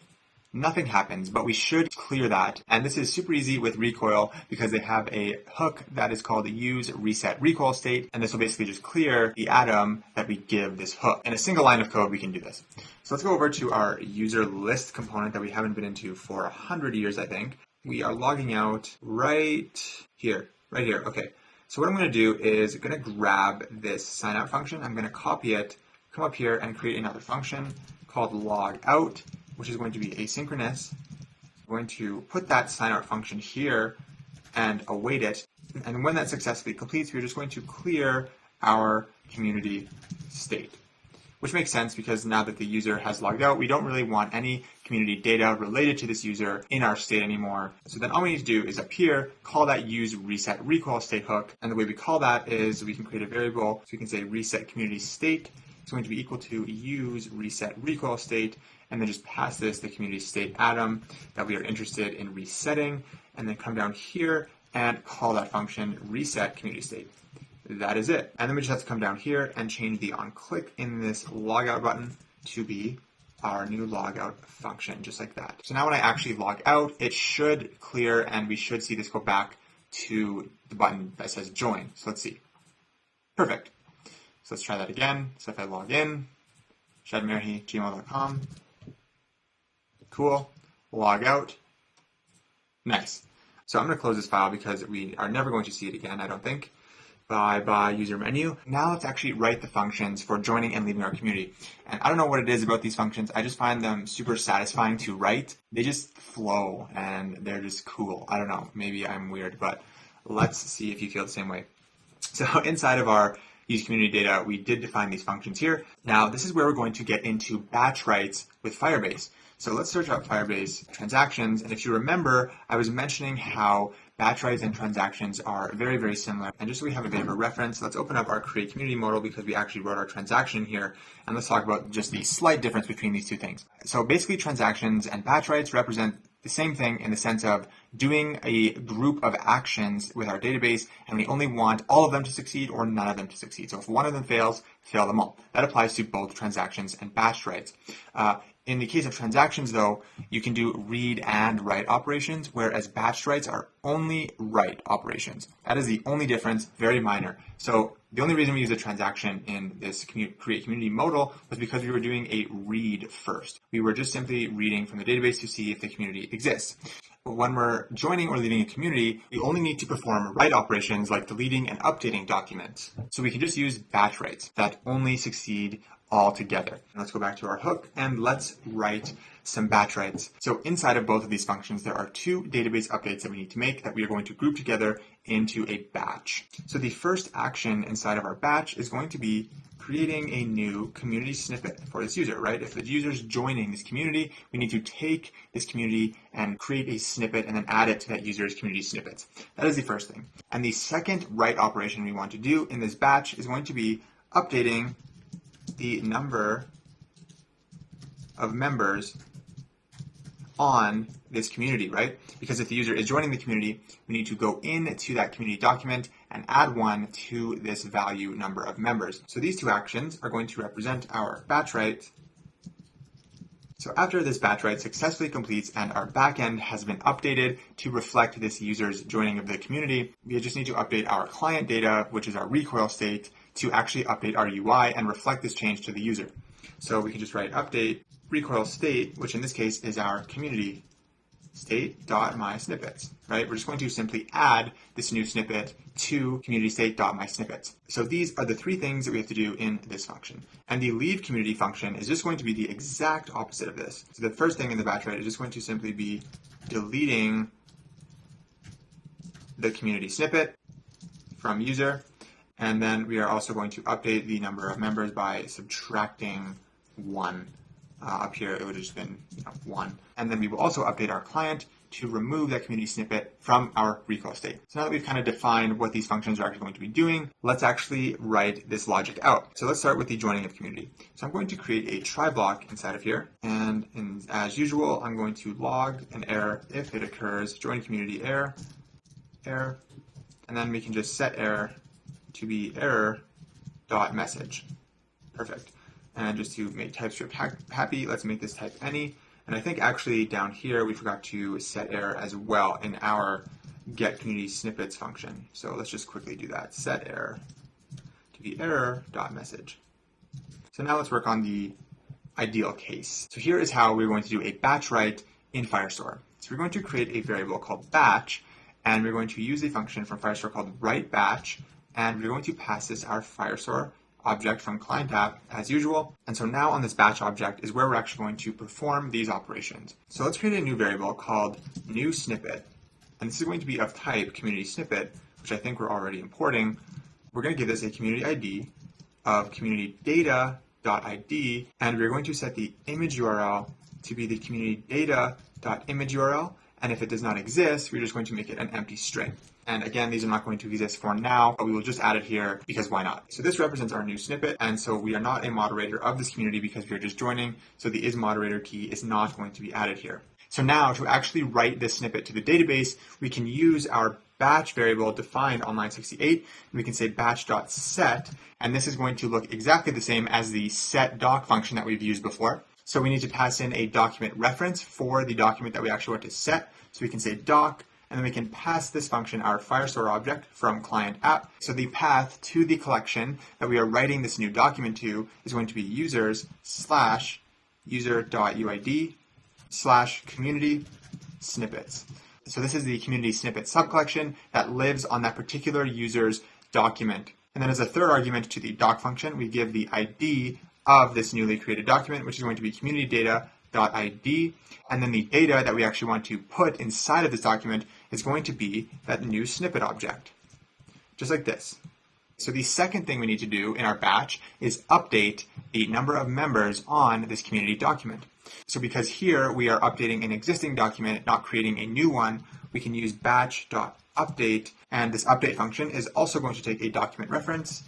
nothing happens, but we should clear that. And this is super easy with Recoil because they have a hook that is called useResetRecoilState, and this will basically just clear the atom that we give this hook. In a single line of code, we can do this. So let's go over to our user list component that we haven't been into for 100 years, I think. We are logging out right here. Okay. So what I'm going to do is I'm going to grab this sign out function. I'm going to copy it, come up here and create another function called logout, which is going to be asynchronous. I'm going to put that sign out function here and await it. And when that successfully completes, we're just going to clear our community state, which makes sense because now that the user has logged out, we don't really want any community data related to this user in our state anymore. So then all we need to do is up here, call that useResetRecoilState hook. And the way we call that is we can create a variable. So we can say reset community state. It's going to be equal to useResetRecoilState, and then just pass this the community state atom that we are interested in resetting, and then come down here and call that function reset community state. That is it. And then we just have to come down here and change the onClick in this logout button to be our new logout function, just like that. So now when I actually log out, it should clear and we should see this go back to the button that says join. So let's see. Perfect. So let's try that again. So if I log in, shadmerhi@gmail.com. Cool. Log out. Nice. So I'm going to close this file because we are never going to see it again, I don't think. Bye user menu. Now let's actually write the functions for joining and leaving our community. And I don't know what it is about these functions. I just find them super satisfying to write. They just flow and they're just cool. I don't know. Maybe I'm weird, but let's see if you feel the same way. So inside of our use community data, we did define these functions here. Now this is where we're going to get into batch writes with Firebase. So let's search out Firebase transactions. And if you remember, I was mentioning how batch writes and transactions are very, very similar. And just so we have a bit of a reference, let's open up our create community modal because we actually wrote our transaction here. And let's talk about just the slight difference between these two things. So basically transactions and batch writes represent the same thing in the sense of doing a group of actions with our database, and we only want all of them to succeed or none of them to succeed. So if one of them fails, fail them all. That applies to both transactions and batch writes. In the case of transactions, though, you can do read and write operations, whereas batch writes are only write operations. That is the only difference, very minor. So the only reason we use a transaction in this create community modal was because we were doing a read first. We were just simply reading from the database to see if the community exists. But when we're joining or leaving a community, we only need to perform write operations like deleting and updating documents. So we can just use batch writes that only succeed all together. Let's go back to our hook and let's write some batch writes. So inside of both of these functions, there are two database updates that we need to make that we are going to group together into a batch. So the first action inside of our batch is going to be creating a new community snippet for this user, right? If the user is joining this community, we need to take this community and create a snippet and then add it to that user's community snippets. That is the first thing. And the second write operation we want to do in this batch is going to be updating the number of members on this community, right? Because if the user is joining the community, we need to go into that community document and add one to this value number of members. So these two actions are going to represent our batch write. So after this batch write successfully completes and our backend has been updated to reflect this user's joining of the community, we just need to update our client data, which is our recoil state, to actually update our UI and reflect this change to the user. So we can just write update recoil state, which in this case is our community state.mysnippets, right? We're just going to simply add this new snippet to community state.mysnippets. So these are the three things that we have to do in this function. And the leave community function is just going to be the exact opposite of this. So the first thing in the batch write is just going to simply be deleting the community snippet from user. And then we are also going to update the number of members by subtracting 1. Up here, it would have just been 1. And then we will also update our client to remove that community snippet from our recoil state. So now that we've kind of defined what these functions are actually going to be doing, let's actually write this logic out. So let's start with the joining of community. So I'm going to create a try block inside of here. And as usual, I'm going to log an error if it occurs, join community error. And then we can just set error to be error.message. Perfect. And just to make TypeScript happy, let's make this type any. And I think actually down here, we forgot to set error as well in our get community snippets function. So let's just quickly do that. Set error to be error.message. So now let's work on the ideal case. So here is how we're going to do a batch write in Firestore. So we're going to create a variable called batch, and we're going to use a function from Firestore called write batch, and we're going to pass this our Firestore object from client app as usual. And so now on this batch object is where we're actually going to perform these operations. So let's create a new variable called new snippet. And this is going to be of type community snippet, which I think we're already importing. We're going to give this a community ID of community data.id, and we're going to set the image URL to be the community data.image URL. And if it does not exist, we're just going to make it an empty string. And again, these are not going to exist for now, but we will just add it here because why not? So this represents our new snippet. And so we are not a moderator of this community because we are just joining. So the isModerator key is not going to be added here. So now to actually write this snippet to the database, we can use our batch variable defined on line 68, and we can say batch.set, and this is going to look exactly the same as the setDoc function that we've used before. So we need to pass in a document reference for the document that we actually want to set. So we can say doc, and then we can pass this function our Firestore object from client app. So the path to the collection that we are writing this new document to is going to be users/user.uid/community snippets. So this is the community snippet subcollection that lives on that particular user's document. And then as a third argument to the doc function, we give the ID of this newly created document, which is going to be community data.id. And then the data that we actually want to put inside of this document is going to be that new snippet object, just like this. So the second thing we need to do in our batch is update the number of members on this community document. So because here we are updating an existing document, not creating a new one, we can use batch.update, and this update function is also going to take a document reference.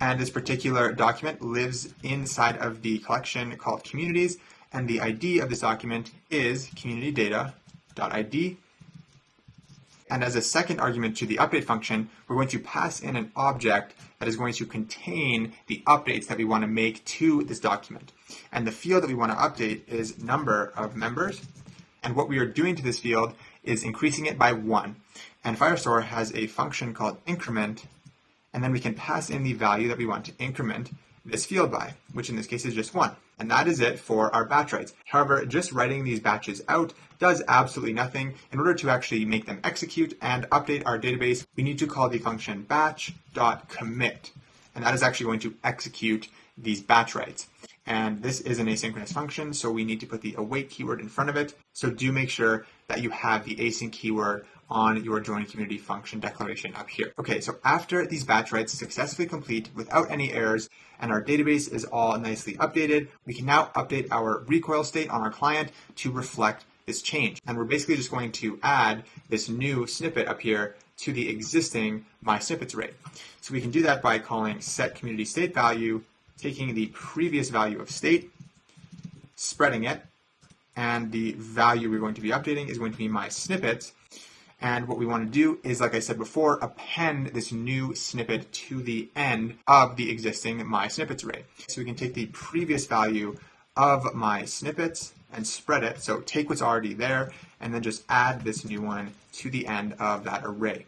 And this particular document lives inside of the collection called communities, and the ID of this document is communitydata.id. And as a second argument to the update function, we're going to pass in an object that is going to contain the updates that we want to make to this document. And the field that we want to update is number of members. And what we are doing to this field is increasing it by 1. And Firestore has a function called increment, and then we can pass in the value that we want to increment this field by, which in this case is just 1. And that is it for our batch writes. However, just writing these batches out does absolutely nothing. In order to actually make them execute and update our database, we need to call the function batch.commit. And that is actually going to execute these batch writes. And this is an asynchronous function, so we need to put the await keyword in front of it. So do make sure that you have the async keyword on your join community function declaration up here. Okay, so after these batch writes successfully complete without any errors and our database is all nicely updated, we can now update our recoil state on our client to reflect this change. And we're basically just going to add this new snippet up here to the existing mySnippets array. So we can do that by calling setCommunityStateValue, taking the previous value of state, spreading it, and the value we're going to be updating is going to be mySnippets. And what we want to do is, like I said before, append this new snippet to the end of the existing mySnippets array. So we can take the previous value of mySnippets and spread it. So take what's already there and then just add this new one to the end of that array.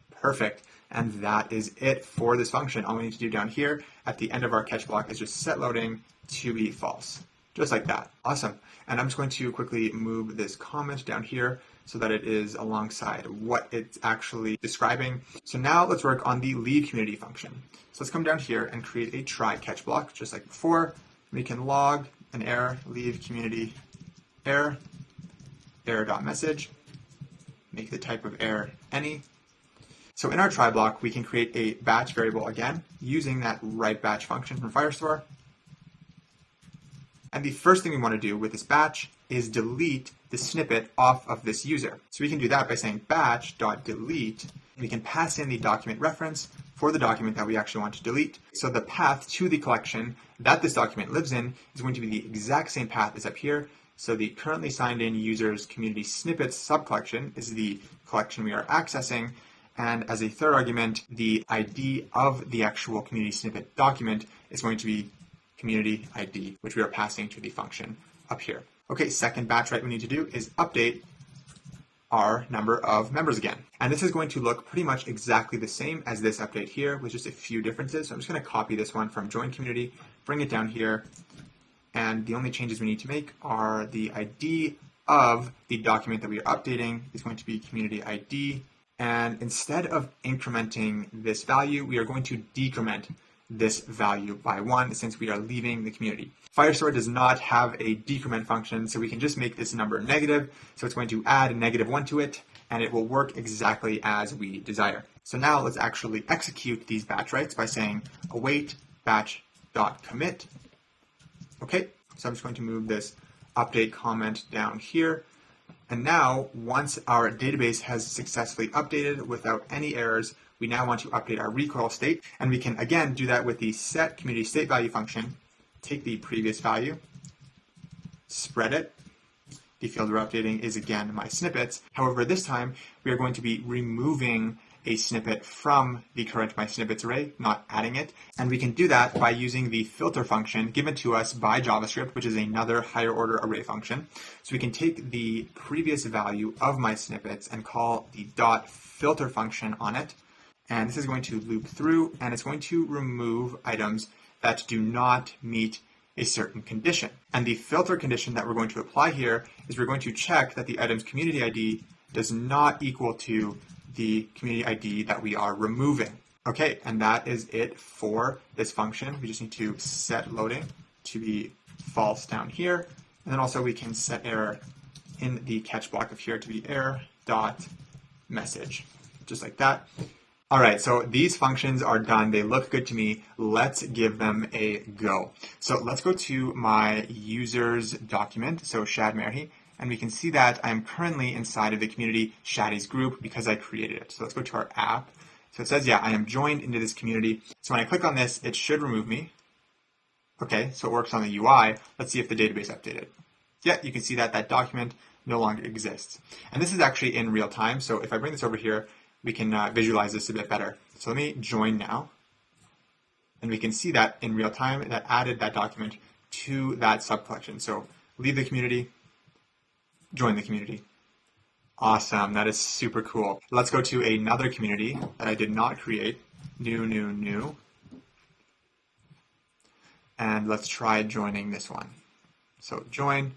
Perfect. And that is it for this function. All we need to do down here at the end of our catch block is just set loading to be false. Just like that. Awesome. And I'm just going to quickly move this comment down here so that it is alongside what it's actually describing. So now let's work on the leave community function. So let's come down here and create a try catch block just like before. We can log an error, leave community error, error.message, make the type of error any. So in our try block, we can create a batch variable again using that writeBatch function from Firestore. And the first thing we want to do with this batch is delete the snippet off of this user. So we can do that by saying batch.delete. We can pass in the document reference for the document that we actually want to delete. So the path to the collection that this document lives in is going to be the exact same path as up here. So the currently signed in users community snippets subcollection is the collection we are accessing. And as a third argument, the ID of the actual community snippet document is going to be community ID, which we are passing to the function up here. Okay, second batch write we need to do is update our number of members again. And this is going to look pretty much exactly the same as this update here with just a few differences. So I'm just going to copy this one from join community, bring it down here. And the only changes we need to make are the ID of the document that we are updating is going to be community ID. And instead of incrementing this value, we are going to decrement this value by 1 since we are leaving the community. Firestore does not have a decrement function, so we can just make this number negative. So it's going to add a -1 to it, and it will work exactly as we desire. So now let's actually execute these batch writes by saying await batch.commit. Okay, so I'm just going to move this update comment down here. And now, once our database has successfully updated without any errors, we now want to update our recoil state. And we can, again, do that with the setCommunityStateValue function. Take the previous value, spread it. the field we're updating is again my snippets. However, this time we are going to be removing a snippet from the current my snippets array, not adding it. And we can do that by using the filter function given to us by JavaScript, which is another higher order array function. So we can take the previous value of my snippets and call the dot filter function on it. And this is going to loop through, and it's going to remove items that do not meet a certain condition. And the filter condition that we're going to apply here is we're going to check that the item's community ID does not equal to the community ID that we are removing. Okay, and that is it for this function. We just need to set loading to be false down here. And then also we can set error in the catch block of here to be error.message, just like that. All right, so these functions are done. They look good to me. Let's give them a go. So let's go to my users document, so Shad Merhi, and we can see that I'm currently inside of the community Shaddy's group because I created it. So let's go to our app. So it says, yeah, I am joined into this community. So when I click on this, it should remove me. Okay, so it works on the UI. Let's see if the database updated. Yeah, you can see that that document no longer exists. And this is actually in real time. So if I bring this over here, we can visualize this a bit better. So let me join now. And we can see that in real time that added that document to that subcollection. So leave the community, join the community. Awesome, that is super cool. Let's go to another community that I did not create, new. And let's try joining this one. So join,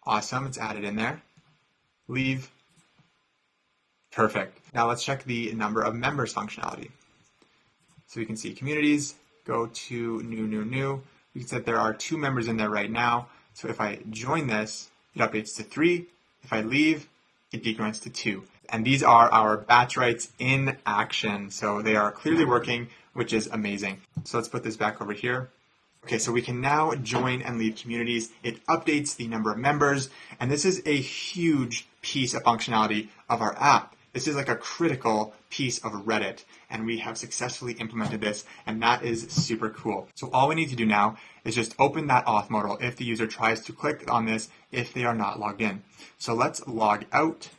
awesome, it's added in there. Leave, perfect. Now let's check the number of members functionality. So we can see communities, go to new. We can see that there are 2 members in there right now. So if I join this, it updates to 3. If I leave, it decrements to 2. And these are our batch writes in action. So they are clearly working, which is amazing. So let's put this back over here. Okay, so we can now join and leave communities. It updates the number of members, and this is a huge piece of functionality of our app. This is like a critical piece of Reddit, and we have successfully implemented this, and that is super cool. So all we need to do now is just open that auth modal if the user tries to click on this if they are not logged in. So let's log out,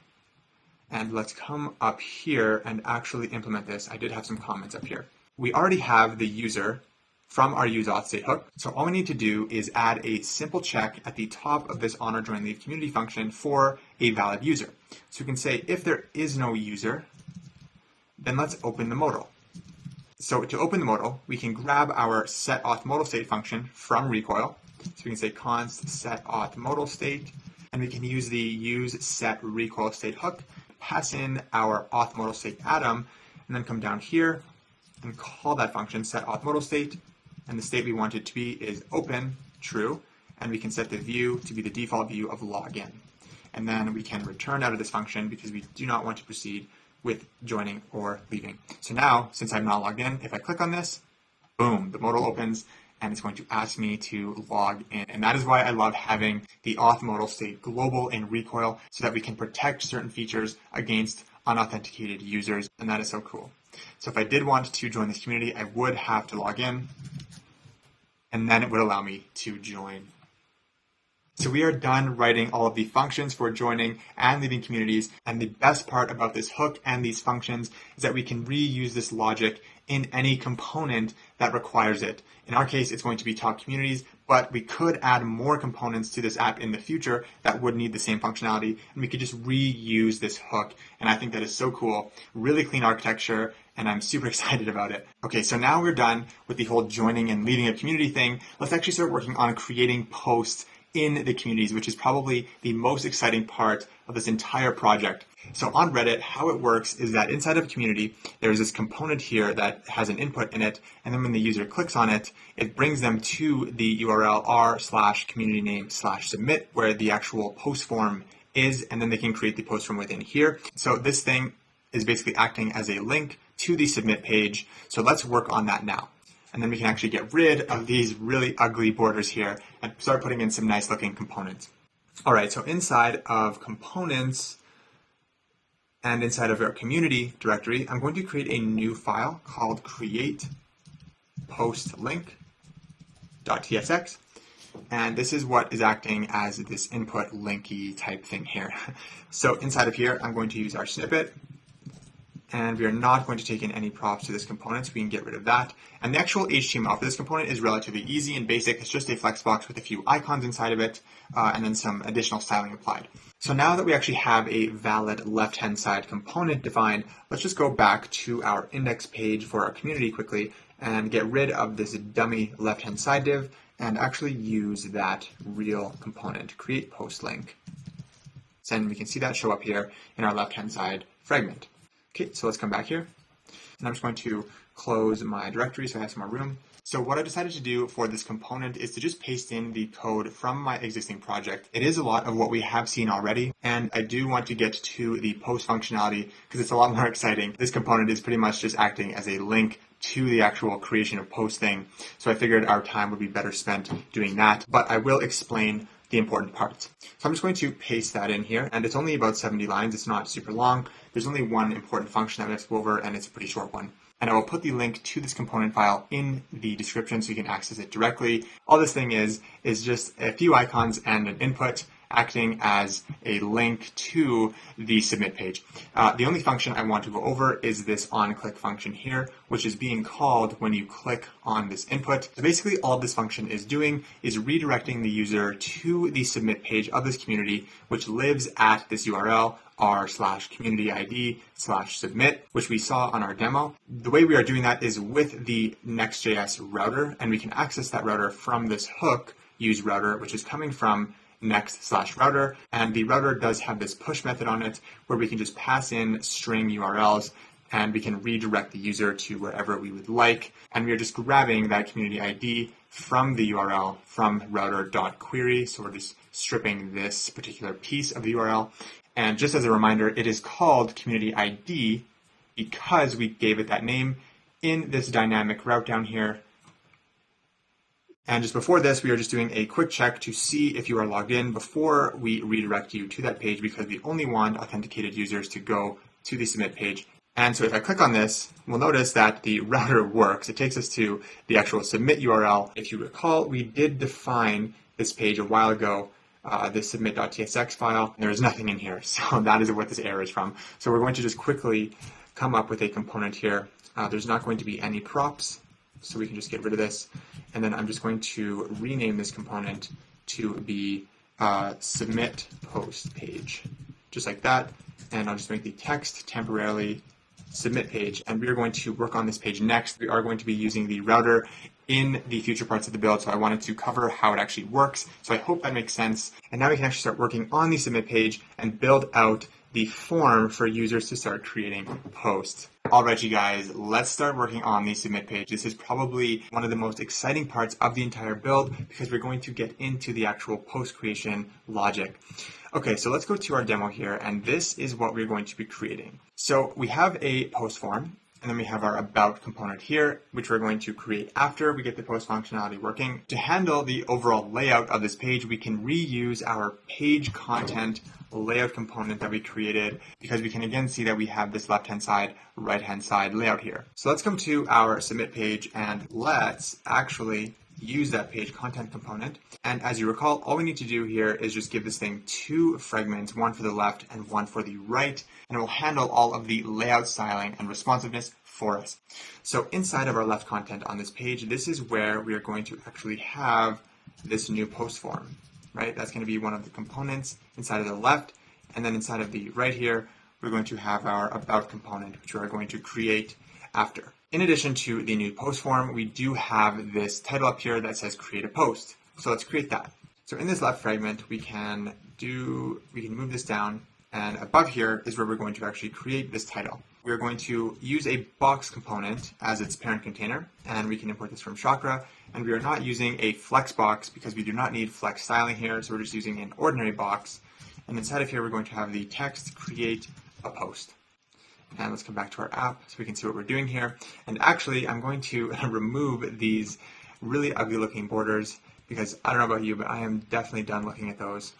and let's come up here and actually implement this. I did have some comments up here. We already have the user from our useAuthState hook. So all we need to do is add a simple check at the top of this honor join leave community function for a valid user. So we can say if there is no user, then let's open the modal. So to open the modal, we can grab our setAuthModalState function from Recoil. So we can say const setAuthModalState, and we can use the useSetRecoilState hook, pass in our AuthModalState atom, and then come down here and call that function setAuthModalState. And the state we want it to be is open, true, and we can set the view to be the default view of login. And then we can return out of this function because we do not want to proceed with joining or leaving. So now, since I'm not logged in, if I click on this, boom, the modal opens and it's going to ask me to log in. And that is why I love having the auth modal state global in Recoil so that we can protect certain features against unauthenticated users. And that is so cool. So if I did want to join this community, I would have to log in, and then it would allow me to join. So we are done writing all of the functions for joining and leaving communities. And the best part about this hook and these functions is that we can reuse this logic in any component that requires it. In our case, it's going to be top communities, but we could add more components to this app in the future that would need the same functionality, and we could just reuse this hook. And I think that is so cool, really clean architecture, and I'm super excited about it. Okay, so now we're done with the whole joining and leaving a community thing. Let's actually start working on creating posts in the communities, which is probably the most exciting part of this entire project. So on Reddit, how it works is that inside of a community, there's this component here that has an input in it, and then when the user clicks on it, it brings them to the URL r/community-name/submit, where the actual post form is, and then they can create the post from within here. So this thing is basically acting as a link to the submit page. So let's work on that now. And then we can actually get rid of these really ugly borders here and start putting in some nice looking components. All right, so inside of components and inside of our community directory, I'm going to create a new file called create postlink.tsx. And this is what is acting as this input linky type thing here. So inside of here, I'm going to use our snippet. And we are not going to take in any props to this component, so we can get rid of that. And the actual HTML for this component is relatively easy and basic. It's just a flexbox with a few icons inside of it, and then some additional styling applied. So now that we actually have a valid left-hand side component defined, let's just go back to our index page for our community quickly and get rid of this dummy left-hand side div and actually use that real component, create post link. And we can see that show up here in our left-hand side fragment. Okay, so let's come back here. And I'm just going to close my directory so I have some more room. So what I decided to do for this component is to just paste in the code from my existing project. It is a lot of what we have seen already, and I do want to get to the post functionality because it's a lot more exciting. This component is pretty much just acting as a link to the actual creation of post thing. So I figured our time would be better spent doing that, but I will explain the important parts. So I'm just going to paste that in here, and it's only about 70 lines. It's not super long. There's only one important function that we have to go over, and it's a pretty short one. And I will put the link to this component file in the description so you can access it directly. All this thing is just a few icons and an input acting as a link to the submit page. The only function I want to go over is this onClick function here, which is being called when you click on this input. So basically all this function is doing is redirecting the user to the submit page of this community, which lives at this URL r/communityid/submit, which we saw on our demo. The way we are doing that is with the Next.js router, and we can access that router from this hook useRouter, which is coming from next/router, and the router does have this push method on it where we can just pass in string URLs and we can redirect the user to wherever we would like, and we are just grabbing that community ID from the URL from router.query. So we're just stripping this particular piece of the URL, and just as a reminder, it is called community ID because we gave it that name in this dynamic route down here. And just before this, we are just doing a quick check to see if you are logged in before we redirect you to that page, because we only want authenticated users to go to the submit page. And so if I click on this, we'll notice that the router works. It takes us to the actual submit URL. If you recall, we did define this page a while ago, the submit.tsx file. There is nothing in here, so that is what this error is from. So we're going to just quickly come up with a component here. There's not going to be any props, so we can just get rid of this. And then I'm just going to rename this component to be submit post page, just like that. And I'll just make the text temporarily submit page. And we are going to work on this page next. We are going to be using the router in the future parts of the build, so I wanted to cover how it actually works. So I hope that makes sense. And now we can actually start working on the submit page and build out the form for users to start creating posts. All right, you guys, let's start working on the submit page. This is probably one of the most exciting parts of the entire build because we're going to get into the actual post creation logic. Okay, so let's go to our demo here, and this is what we're going to be creating. So we have a post form, and then we have our about component here, which we're going to create after we get the post functionality working. To handle the overall layout of this page, we can reuse our page content layout component that we created, because we can again see that we have this left-hand side, right-hand side layout here. So let's come to our submit page and let's actually use that page content component. And as you recall, all we need to do here is just give this thing two fragments, one for the left and one for the right, and it will handle all of the layout styling and responsiveness for us. So inside of our left content on this page, this is where we are going to actually have this new post form, right? That's going to be one of the components inside of the left, and then inside of the right here, we're going to have our about component, which we are going to create after. In addition to the new post form, we do have this title up here that says create a post. So let's create that. So in this left fragment, we can move this down, and above here is where we're going to actually create this title. We're going to use a box component as its parent container, and we can import this from Chakra. And we are not using a flexbox because we do not need flex styling here, so we're just using an ordinary box. And inside of here, we're going to have the text create a post. And let's come back to our app so we can see what we're doing here. And actually, I'm going to remove these really ugly looking borders because I don't know about you, but I am definitely done looking at those.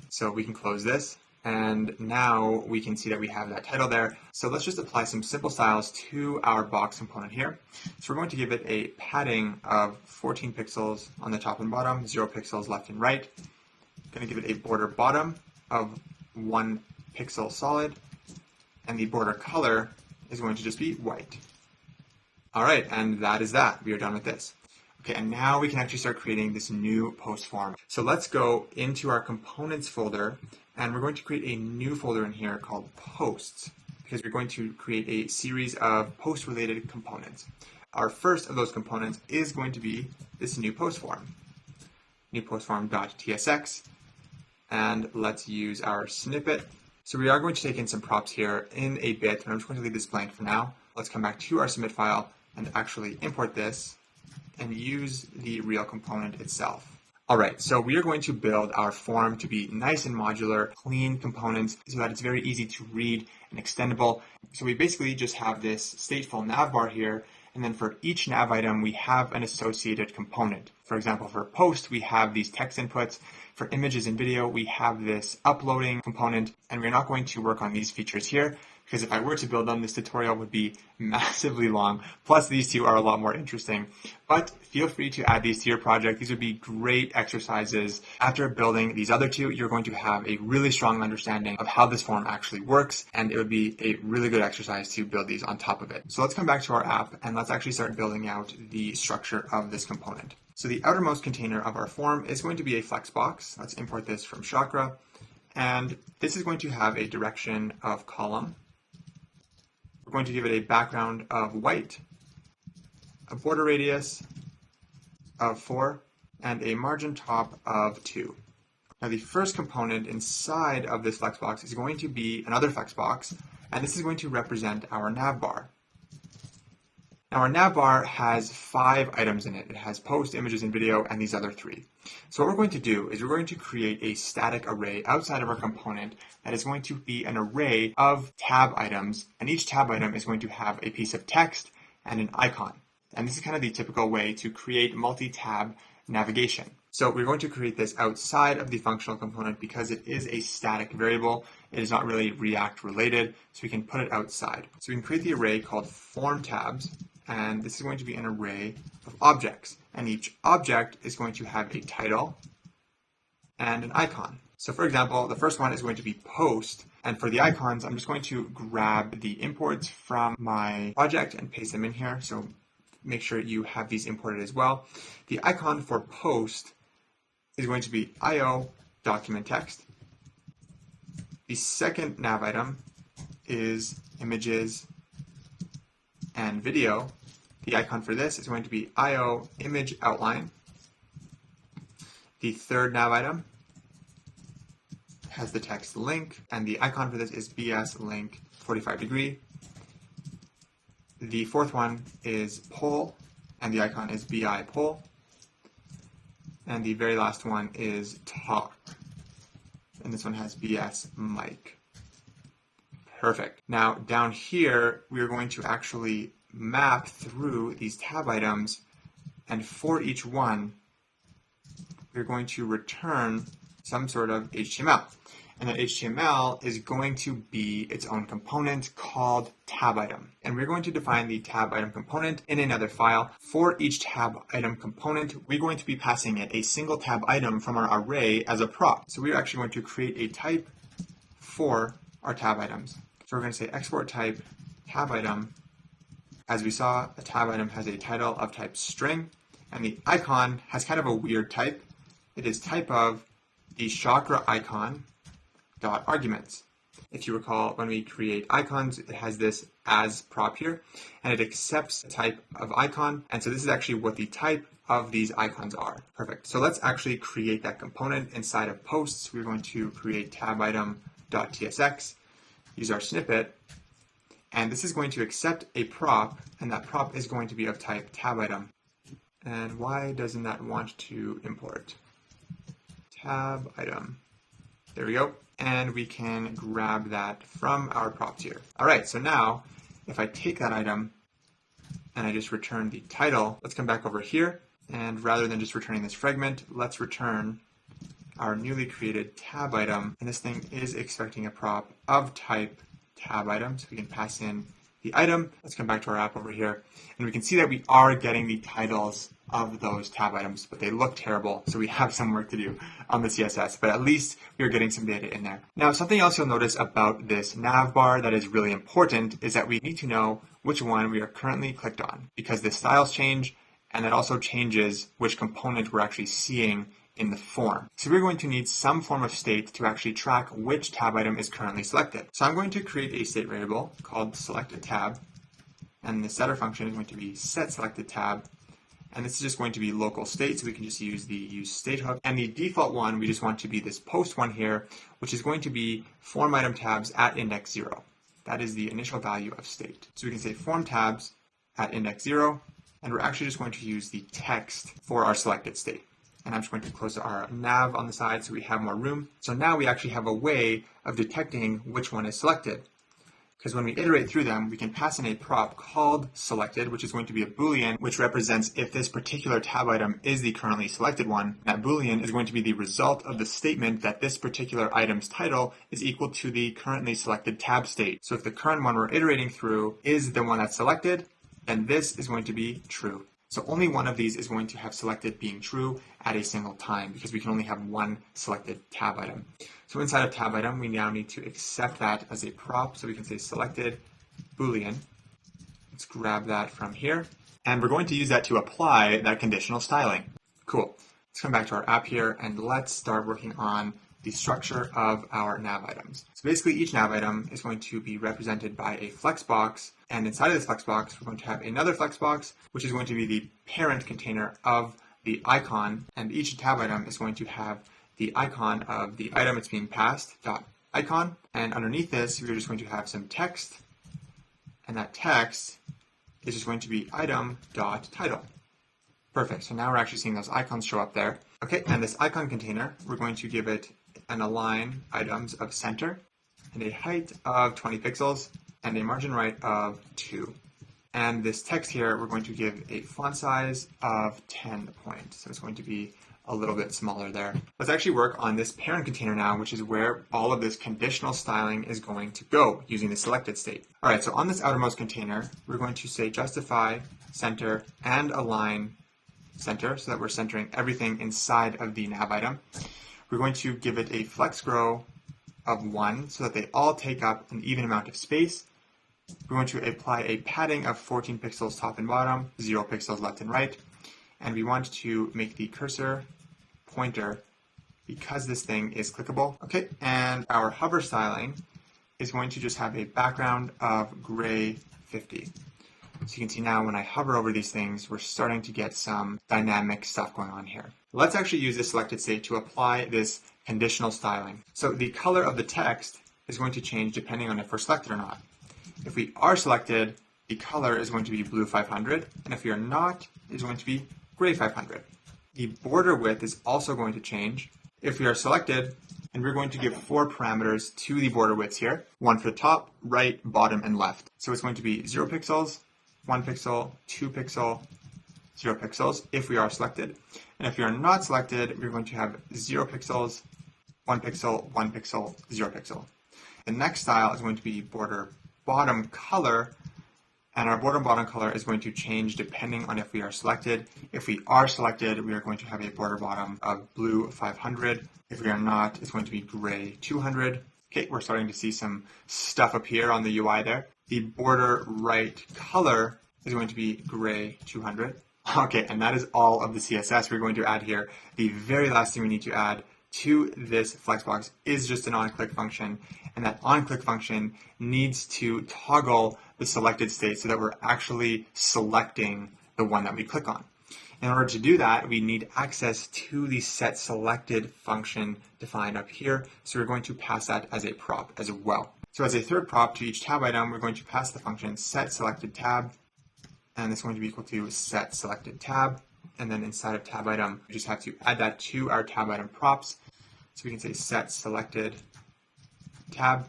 So we can close this. And now we can see that we have that title there. So let's just apply some simple styles to our box component here. So we're going to give it a padding of 14 pixels on the top and bottom, 0 pixels left and right. Going to give it a border bottom of 1 pixel solid, and the border color is going to just be white. All right, and that is that. We are done with this. Okay, and now we can actually start creating this new post form. So let's go into our components folder, and we're going to create a new folder in here called posts, because we're going to create a series of post-related components. Our first of those components is going to be this new post form, new post form.tsx, and let's use our snippet. So we are going to take in some props here in a bit, but I'm just going to leave this blank for now. Let's come back to our submit file and actually import this and use the real component itself. All right, so we are going to build our form to be nice and modular, clean components so that it's very easy to read and extendable. So we basically just have this stateful navbar here, and then for each nav item, we have an associated component. For example, for post, we have these text inputs. For images and video, we have this uploading component, and we're not going to work on these features here, because if I were to build them, this tutorial would be massively long. Plus, these two are a lot more interesting. But feel free to add these to your project. These would be great exercises. After building these other two, you're going to have a really strong understanding of how this form actually works, and it would be a really good exercise to build these on top of it. So let's come back to our app, and let's actually start building out the structure of this component. So the outermost container of our form is going to be a flexbox. Let's import this from Chakra. And this is going to have a direction of column. We're going to give it a background of white, a border radius of 4, and a margin top of 2. Now the first component inside of this flexbox is going to be another flexbox, and this is going to represent our navbar. Now our navbar has 5 items in it. It has post, images, and video, and these other 3. So what we're going to do is we're going to create a static array outside of our component that is going to be an array of tab items, and each tab item is going to have a piece of text and an icon. And this is kind of the typical way to create multi-tab navigation. So we're going to create this outside of the functional component because it is a static variable. It is not really React related, so we can put it outside. So we can create the array called form tabs, and this is going to be an array of objects. And each object is going to have a title and an icon. So for example, the first one is going to be post. And for the icons, I'm just going to grab the imports from my project and paste them in here. So make sure you have these imported as well. The icon for post is going to be IO document text. The second nav item is images and video. The icon for this is going to be IO image outline. The third nav item has the text link, and the icon for this is BS link 45 degree. The fourth one is poll, and the icon is BI poll. And the very last one is talk, and this one has BS mic. Perfect. Now down here, we're going to actually map through these tab items, and for each one, we're going to return some sort of HTML. And that HTML is going to be its own component called tab item. And we're going to define the tab item component in another file. For each tab item component, we're going to be passing it a single tab item from our array as a prop. So we're actually going to create a type for our tab items. So we're going to say export type tab item. As we saw, a tab item has a title of type string, and the icon has kind of a weird type. It is type of the Chakra icon dot arguments. If you recall, when we create icons, it has this as prop here, and it accepts a type of icon, and so this is actually what the type of these icons are. Perfect. So let's actually create that component inside of posts. We're going to create tab item.tsx, use our snippet, and this is going to accept a prop, and that prop is going to be of type tab item. And why doesn't that want to import? Tab item. There we go. And we can grab that from our props here. All right, so now if I take that item and I just return the title, let's come back over here, and rather than just returning this fragment, let's return our newly created tab item, and this thing is expecting a prop of type tab item. So we can pass in the item. Let's come back to our app over here, and we can see that we are getting the titles of those tab items, but they look terrible, so we have some work to do on the CSS, but at least we are getting some data in there. Now, something else you'll notice about this nav bar that is really important is that we need to know which one we are currently clicked on, because the styles change, and that also changes which component we're actually seeing in the form. So we're going to need some form of state to actually track which tab item is currently selected. So I'm going to create a state variable called selectedTab, and the setter function is going to be setSelectedTab, and this is just going to be local state, so we can just use the useState hook. And the default one, we just want to be this post one here, which is going to be form item tabs at index 0. That is the initial value of state. So we can say form tabs at index 0, and we're actually just going to use the text for our selected state. And I'm just going to close our nav on the side so we have more room. So now we actually have a way of detecting which one is selected. Because when we iterate through them, we can pass in a prop called selected, which is going to be a Boolean, which represents if this particular tab item is the currently selected one. That Boolean is going to be the result of the statement that this particular item's title is equal to the currently selected tab state. So if the current one we're iterating through is the one that's selected, then this is going to be true. So only one of these is going to have selected being true at a single time, because we can only have one selected tab item. So inside of tab item, we now need to accept that as a prop. So we can say selected Boolean. Let's grab that from here. And we're going to use that to apply that conditional styling. Cool. Let's come back to our app here, and let's start working on the structure of our nav items. So basically each nav item is going to be represented by a flexbox, and inside of this flexbox we're going to have another flexbox, which is going to be the parent container of the icon, and each tab item is going to have the icon of the item it's being passed, .icon, and underneath this we're just going to have some text, and that text is just going to be item.title. Perfect, so now we're actually seeing those icons show up there. Okay, and this icon container, we're going to give it an align items of center, and a height of 20 pixels, and a margin right of 2. And this text here, we're going to give a font size of 10 point, so it's going to be a little bit smaller there. Let's actually work on this parent container now, which is where all of this conditional styling is going to go using the selected state. All right, so on this outermost container, we're going to say justify, center, and align center, so that we're centering everything inside of the nav item. We're going to give it a flex grow of 1 so that they all take up an even amount of space. We're going to apply a padding of 14 pixels top and bottom, 0 pixels left and right. And we want to make the cursor pointer because this thing is clickable. Okay, and our hover styling is going to just have a background of gray 50. So you can see now when I hover over these things, we're starting to get some dynamic stuff going on here. Let's actually use this selected state to apply this conditional styling. So the color of the text is going to change depending on if we're selected or not. If we are selected, the color is going to be blue 500, and if we are not, it's going to be gray 500. The border width is also going to change if we are selected, and we're going to give 4 parameters to the border widths here, 1 for the top, right, bottom, and left. So it's going to be 0 pixels, 1 pixel, 2 pixel, 0 pixels if we are selected. And if we are not selected, we're going to have 0 pixels, 1 pixel, 1 pixel, 0 pixel. The next style is going to be border bottom color, and our border bottom color is going to change depending on if we are selected. If we are selected, we are going to have a border bottom of blue 500. If we are not, it's going to be gray 200. Okay, we're starting to see some stuff appear on the UI there. The border right color is going to be gray 200. Okay, and that is all of the CSS we're going to add here. The very last thing we need to add to this flexbox is just an onClick function, and that onClick function needs to toggle the selected state so that we're actually selecting the one that we click on. In order to do that, we need access to the setSelected function defined up here, so we're going to pass that as a prop as well. So as a third prop to each tab item, we're going to pass the function setSelectedTab, and it's going to be equal to setSelectedTab. And then inside of tab item, we just have to add that to our tab item props. So we can say setSelectedTab.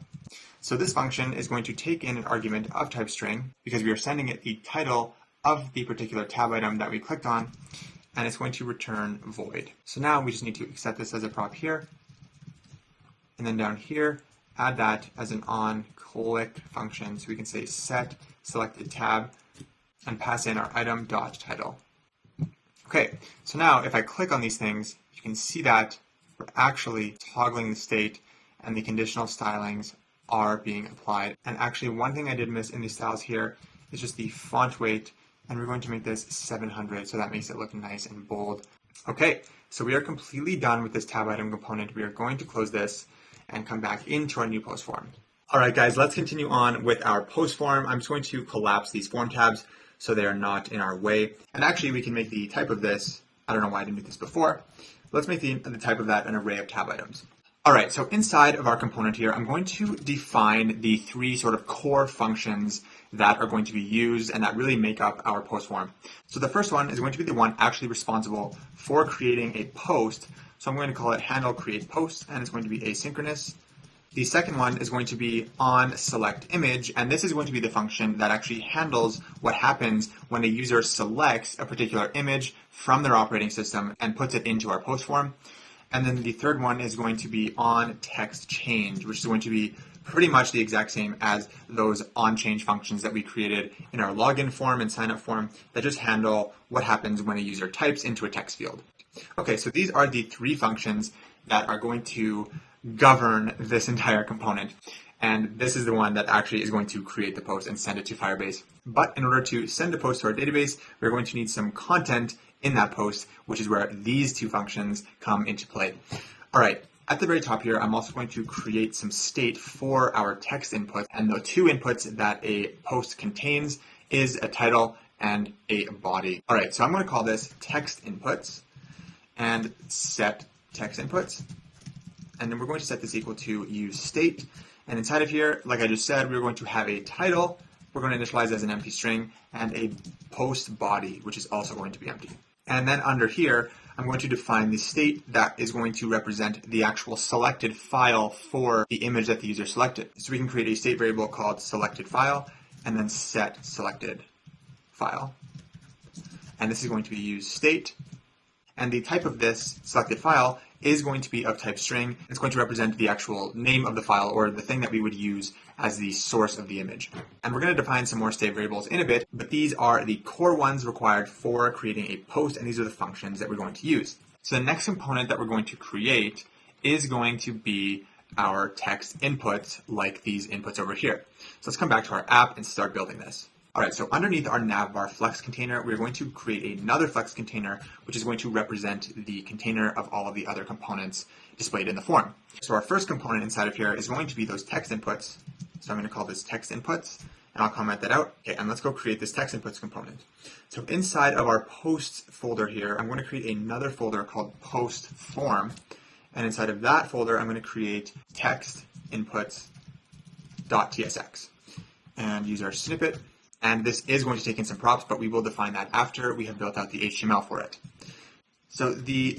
So this function is going to take in an argument of type string because we are sending it the title of the particular tab item that we clicked on. and it's going to return void. So now we just need to set this as a prop here, and then down here, add that as an on-click function. So we can say set selected tab and pass in our item.title. Okay, so now if I click on these things, you can see that we're actually toggling the state and the conditional stylings are being applied. And actually one thing I did miss in these styles here is just the font weight, and we're going to make this 700, so that makes it look nice and bold. Okay, so we are completely done with this tab item component. We are going to close this and come back into our new post form. All right, guys, let's continue on with our post form. I'm just going to collapse these form tabs so they are not in our way. And actually, we can make the type of this, I don't know why I didn't do this before. Let's make the type of that an array of tab items. All right, so inside of our component here, I'm going to define the three sort of core functions that are going to be used and that really make up our post form. So the first one is going to be the one actually responsible for creating a post. So I'm going to call it handle create post, and it's going to be asynchronous. The second one is going to be on select image, and this is going to be the function that actually handles what happens when a user selects a particular image from their operating system and puts it into our post form. And then the third one is going to be on text change, which is going to be pretty much the exact same as those on change functions that we created in our login form and sign up form that just handle what happens when a user types into a text field. Okay, so these are the three functions that are going to govern this entire component. And this is the one that actually is going to create the post and send it to Firebase. But in order to send a post to our database, we're going to need some content in that post, which is where these two functions come into play. All right, at the very top here, I'm also going to create some state for our text input. And the two inputs that a post contains is a title and a body. All right, so I'm going to call this text inputs and set text inputs. And then we're going to set this equal to useState. And inside of here, like I just said, we're going to have a title. We're going to initialize as an empty string and a post body, which is also going to be empty. And then under here, I'm going to define the state that is going to represent the actual selected file for the image that the user selected. So we can create a state variable called selected file and then set selected file. And this is going to be useState. And the type of this selected file is going to be of type string. It's going to represent the actual name of the file or the thing that we would use as the source of the image. And we're going to define some more state variables in a bit, but these are the core ones required for creating a post, and these are the functions that we're going to use. So the next component that we're going to create is going to be our text inputs, like these inputs over here. So let's come back to our app and start building this. All right, so underneath our navbar flex container, we're going to create another flex container, which is going to represent the container of all of the other components displayed in the form. So our first component inside of here is going to be those text inputs. So I'm going to call this text inputs, and I'll comment that out. Okay, and let's go create this text inputs component. So inside of our posts folder here, I'm going to create another folder called post form. And inside of that folder, I'm going to create text inputs.tsx and use our snippet. And this is going to take in some props, but we will define that after we have built out the HTML for it. So the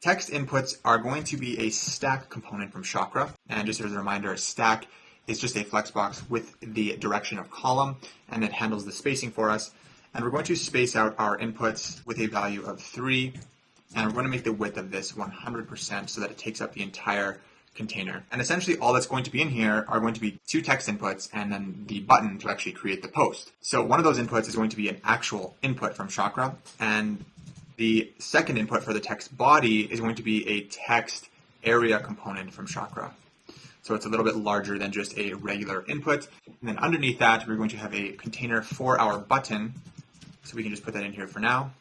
text inputs are going to be a stack component from Chakra. And just as a reminder, a stack is just a flexbox with the direction of column, and it handles the spacing for us. And we're going to space out our inputs with a value of 3. And we're going to make the width of this 100% so that it takes up the entire container. And essentially all that's going to be in here are going to be two text inputs and then the button to actually create the post. So one of those inputs is going to be an actual input from Chakra, and the second input for the text body is going to be a text area component from Chakra. So it's a little bit larger than just a regular input. And then underneath that, we're going to have a container for our button. So we can just put that in here for now,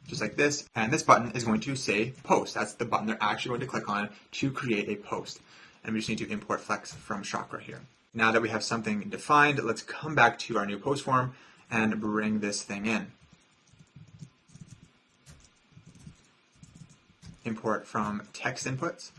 just like this. And this button is going to say post. That's the button they're actually going to click on to create a post. And we just need to import flex from Chakra here. Now that we have something defined, let's come back to our new post form and bring this thing in. Import from text inputs.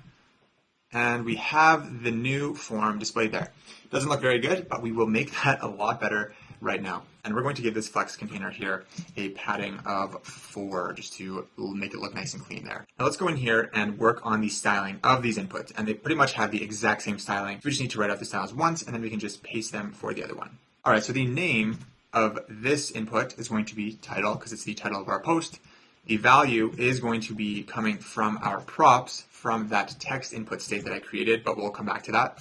And we have the new form displayed there. Doesn't look very good, but we will make that a lot better right now. And we're going to give this flex container here a padding of 4 just to make it look nice and clean there. Now let's go in here and work on the styling of these inputs. And they pretty much have the exact same styling. We just need to write out the styles once, and then we can just paste them for the other one. All right, so the name of this input is going to be title because it's the title of our post. The value is going to be coming from our props from that text input state that I created, but we'll come back to that.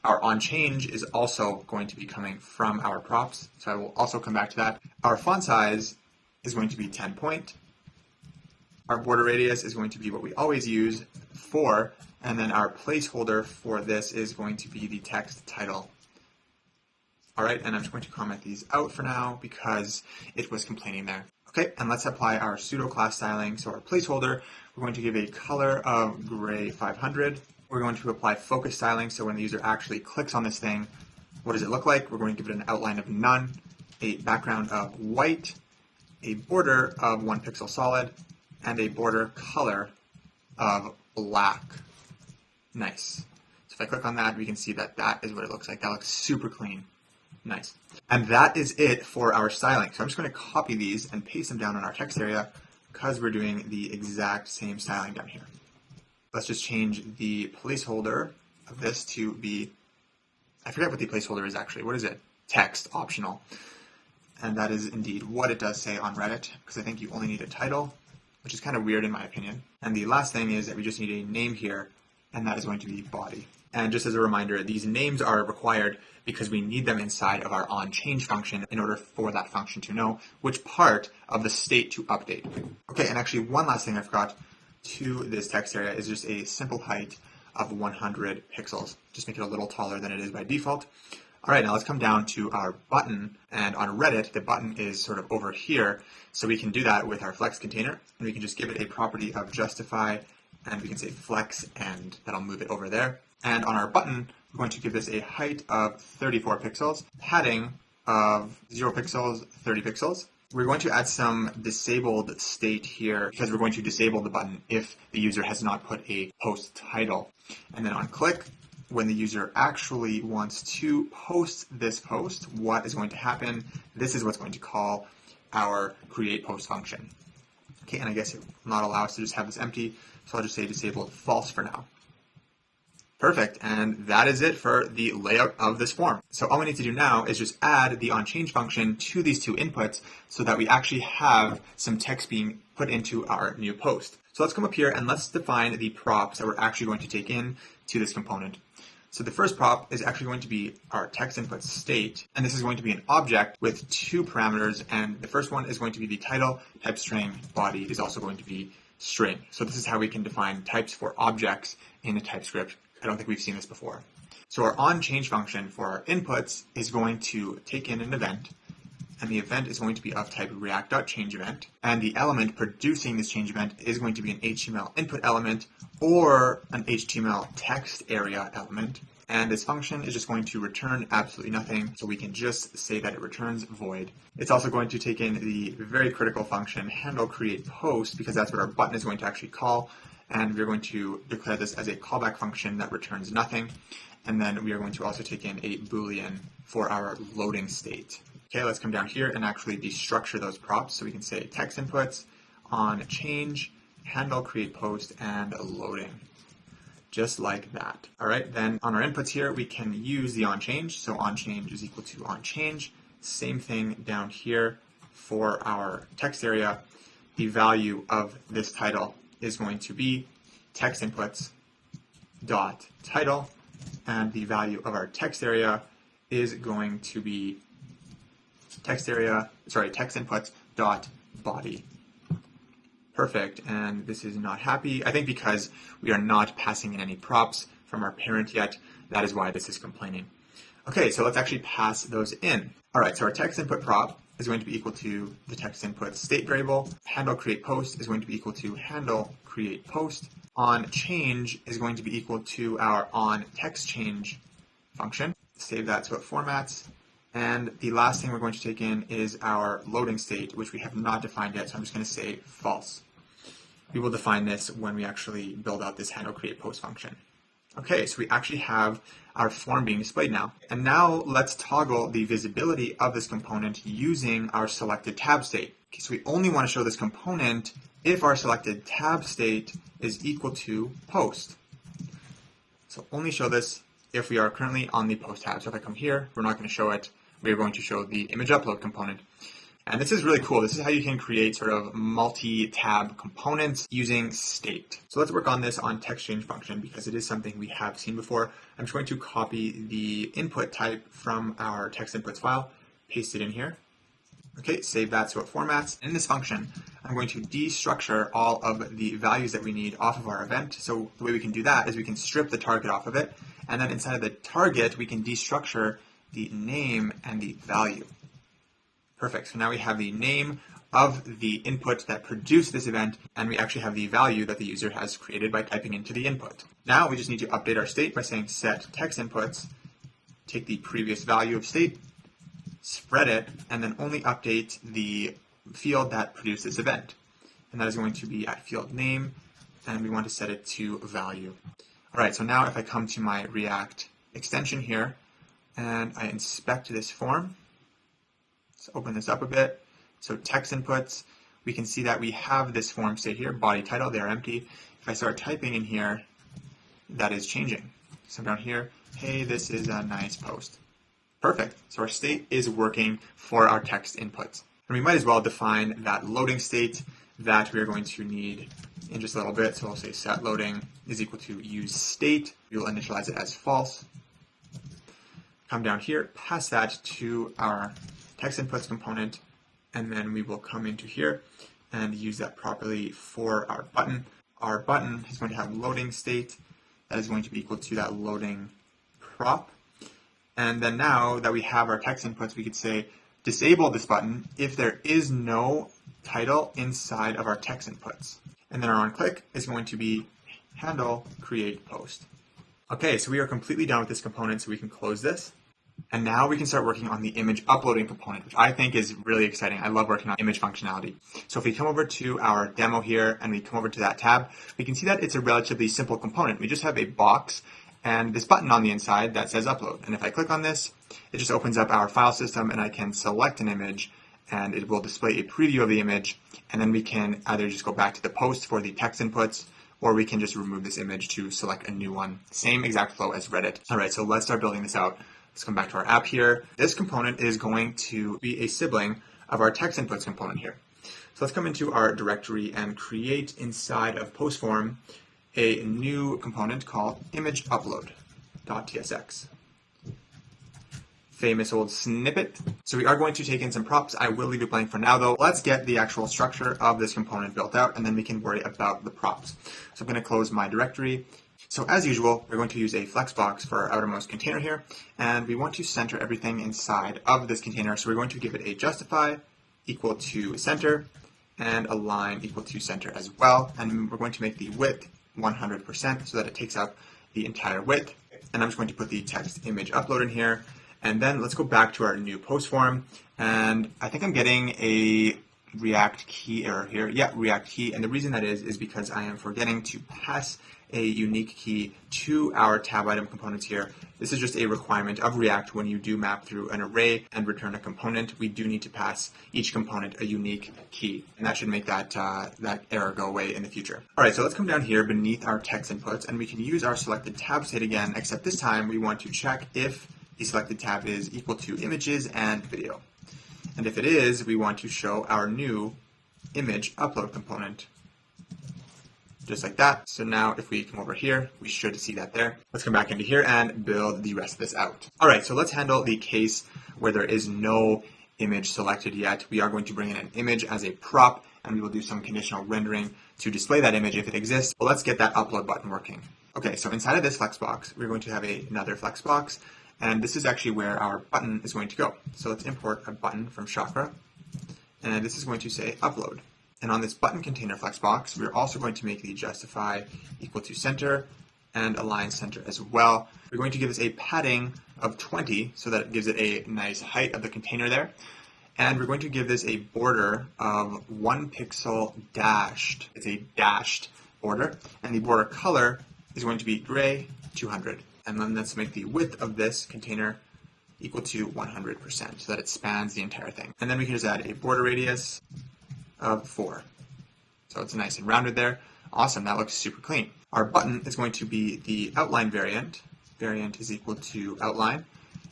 Our onChange is also going to be coming from our props, so I will also come back to that. Our font size is going to be 10 point. Our border radius is going to be what we always use, 4, and then our placeholder for this is going to be the text title. All right, and I'm just going to comment these out for now because it was complaining there. Okay, and let's apply our pseudo class styling. So our placeholder, we're going to give a color of gray 500. We're going to apply focus styling. So when the user actually clicks on this thing, what does it look like? We're going to give it an outline of none, a background of white, a border of 1 pixel solid, and a border color of black. Nice. So if I click on that, we can see that that is what it looks like. That looks super clean. Nice. And that is it for our styling. So I'm just going to copy these and paste them down in our text area because we're doing the exact same styling down here. Let's just change the placeholder of this to be, I forget what the placeholder is actually. What is it? Text, optional. And that is indeed what it does say on Reddit, because I think you only need a title, which is kind of weird in my opinion. And the last thing is that we just need a name here, and that is going to be body. And just as a reminder, these names are required because we need them inside of our onChange function in order for that function to know which part of the state to update. Okay, and actually one last thing I forgot to this text area is just a simple height of 100 pixels. Just make it a little taller than it is by default. All right, now let's come down to our button. And on Reddit, the button is sort of over here. So we can do that with our flex container. And we can just give it a property of justify. And we can say flex, and that'll move it over there. And on our button, we're going to give this a height of 34 pixels, padding of 0 pixels, 30 pixels. We're going to add some disabled state here because we're going to disable the button if the user has not put a post title. And then on click, when the user actually wants to post this post, what is going to happen? This is what's going to call our create post function. Okay, and I guess it will not allow us to just have this empty, so I'll just say disable false for now. Perfect, and that is it for the layout of this form. So all we need to do now is just add the onChange function to these two inputs so that we actually have some text being put into our new post. So let's come up here and let's define the props that we're actually going to take in to this component. So the first prop is actually going to be our text input state, and this is going to be an object with 2 parameters, and the first one is going to be the title, type string, body is also going to be string. So this is how we can define types for objects in a TypeScript. I don't think we've seen this before. So our onChange function for our inputs is going to take in an event, and the event is going to be of type react.changeEvent, and the element producing this change event is going to be an HTML input element or an HTML text area element, and this function is just going to return absolutely nothing, so we can just say that it returns void. It's also going to take in the very critical function handle create post, because that's what our button is going to actually call, and we're going to declare this as a callback function that returns nothing, and then we are going to also take in a boolean for our loading state. Okay, let's come down here and actually destructure those props. So we can say text inputs, onChange, handle create post, and loading. Just like that. All right, then on our inputs here, we can use the onChange. So onChange is equal to onChange. Same thing down here for our text area. The value of this title is going to be text inputs dot title, and the value of our text area is going to be text inputs dot body. Perfect, and this is not happy. I think because we are not passing in any props from our parent yet, that is why this is complaining. Okay, so let's actually pass those in. All right, so our text input prop is going to be equal to the text input state variable. Handle create post is going to be equal to handle create post. onChange is going to be equal to our onTextChange function. Save that so it formats. And the last thing we're going to take in is our loading state, which we have not defined yet, so I'm just going to say false. We will define this when we actually build out this handle create post function. Okay, so we actually have our form being displayed now. And now let's toggle the visibility of this component using our selected tab state. Okay, so we only want to show this component if our selected tab state is equal to post. So only show this if we are currently on the post tab. So if I come here, we're not going to show it. We are going to show the image upload component. And this is really cool. This is how you can create sort of multi-tab components using state. So let's work on this on text change function because it is something we have seen before. I'm just going to copy the input type from our text inputs file, paste it in here. Okay, save that so it formats. In this function, I'm going to destructure all of the values that we need off of our event. So the way we can do that is we can strip the target off of it, and then inside of the target, we can destructure the name and the value. Perfect, so now we have the name of the input that produced this event, and we actually have the value that the user has created by typing into the input. Now we just need to update our state by saying set text inputs, take the previous value of state, spread it, and then only update the field that produced this event. And that is going to be at field name, and we want to set it to value. All right, so now if I come to my React extension here, and I inspect this form, let's open this up a bit. So text inputs, we can see that we have this form state here, body title, they're empty. If I start typing in here, that is changing. So down here, hey, this is a nice post. Perfect. So our state is working for our text inputs. And we might as well define that loading state that we are going to need in just a little bit. So we'll say set loading is equal to useState. We'll initialize it as false. Come down here, pass that to our text inputs component, and then we will come into here and use that properly for our button. Our button is going to have loading state that is going to be equal to that loading prop. And then now that we have our text inputs, we could say disable this button if there is no title inside of our text inputs. And then our on click is going to be handle create post. Okay, so we are completely done with this component, so we can close this. And now we can start working on the image uploading component, which I think is really exciting. I love working on image functionality. So if we come over to our demo here and we come over to that tab, we can see that it's a relatively simple component. We just have a box and this button on the inside that says upload. And if I click on this, it just opens up our file system and I can select an image and it will display a preview of the image. And then we can either just go back to the post for the text inputs, or we can just remove this image to select a new one. Same exact flow as Reddit. All right, so let's start building this out. Let's come back to our app here. This component is going to be a sibling of our text inputs component here. So let's come into our directory and create inside of post form a new component called image upload.tsx. Famous old snippet. So we are going to take in some props. I will leave it blank for now though. Let's get the actual structure of this component built out and then we can worry about the props. So I'm going to close my directory. So as usual, we're going to use a flexbox for our outermost container here, and we want to center everything inside of this container. So we're going to give it a justify equal to center and a line equal to center as well. And we're going to make the width 100% so that it takes up the entire width. And I'm just going to put the text image upload in here. And then let's go back to our new post form. And I think I'm getting a React key error here. Yeah, React key. And the reason that is because I am forgetting to pass a unique key to our tab item components here. This is just a requirement of React when you do map through an array and return a component. We do need to pass each component a unique key, and that should make that error go away in the future. All right, so let's come down here beneath our text inputs, and we can use our selected tab state again, except this time we want to check if the selected tab is equal to images and video. And if it is, we want to show our new image upload component. Just like that. So now if we come over here, we should see that there. Let's come back into here and build the rest of this out. All right, so let's handle the case where there is no image selected yet. We are going to bring in an image as a prop, and we will do some conditional rendering to display that image if it exists. But let's get that upload button working. Okay, so inside of this flexbox, we're going to have another flexbox, and this is actually where our button is going to go. So let's import a button from Chakra, and this is going to say upload. And on this button container flexbox, we're also going to make the justify equal to center and align center as well. We're going to give this a padding of 20 so that it gives it a nice height of the container there. And we're going to give this a border of 1 pixel dashed. It's a dashed border. And the border color is going to be gray 200. And then let's make the width of this container equal to 100% so that it spans the entire thing. And then we can just add a border radius of 4. So it's nice and rounded there. Awesome, that looks super clean. Our button is going to be the outline variant. Variant is equal to outline.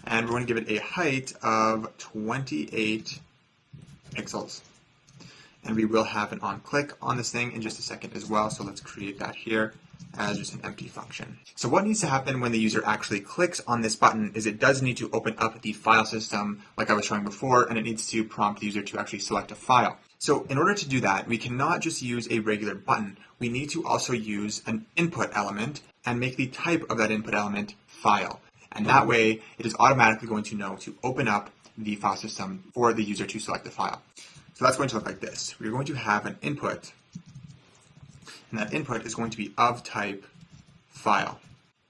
And we're going to give it a height of 28 pixels. And we will have an onClick on this thing in just a second as well. So let's create that here as just an empty function. So what needs to happen when the user actually clicks on this button is it does need to open up the file system like I was showing before, and it needs to prompt the user to actually select a file. So in order to do that, we cannot just use a regular button. We need to also use an input element and make the type of that input element file. And that way, it is automatically going to know to open up the file system for the user to select the file. So that's going to look like this. We're going to have an input, and that input is going to be of type file.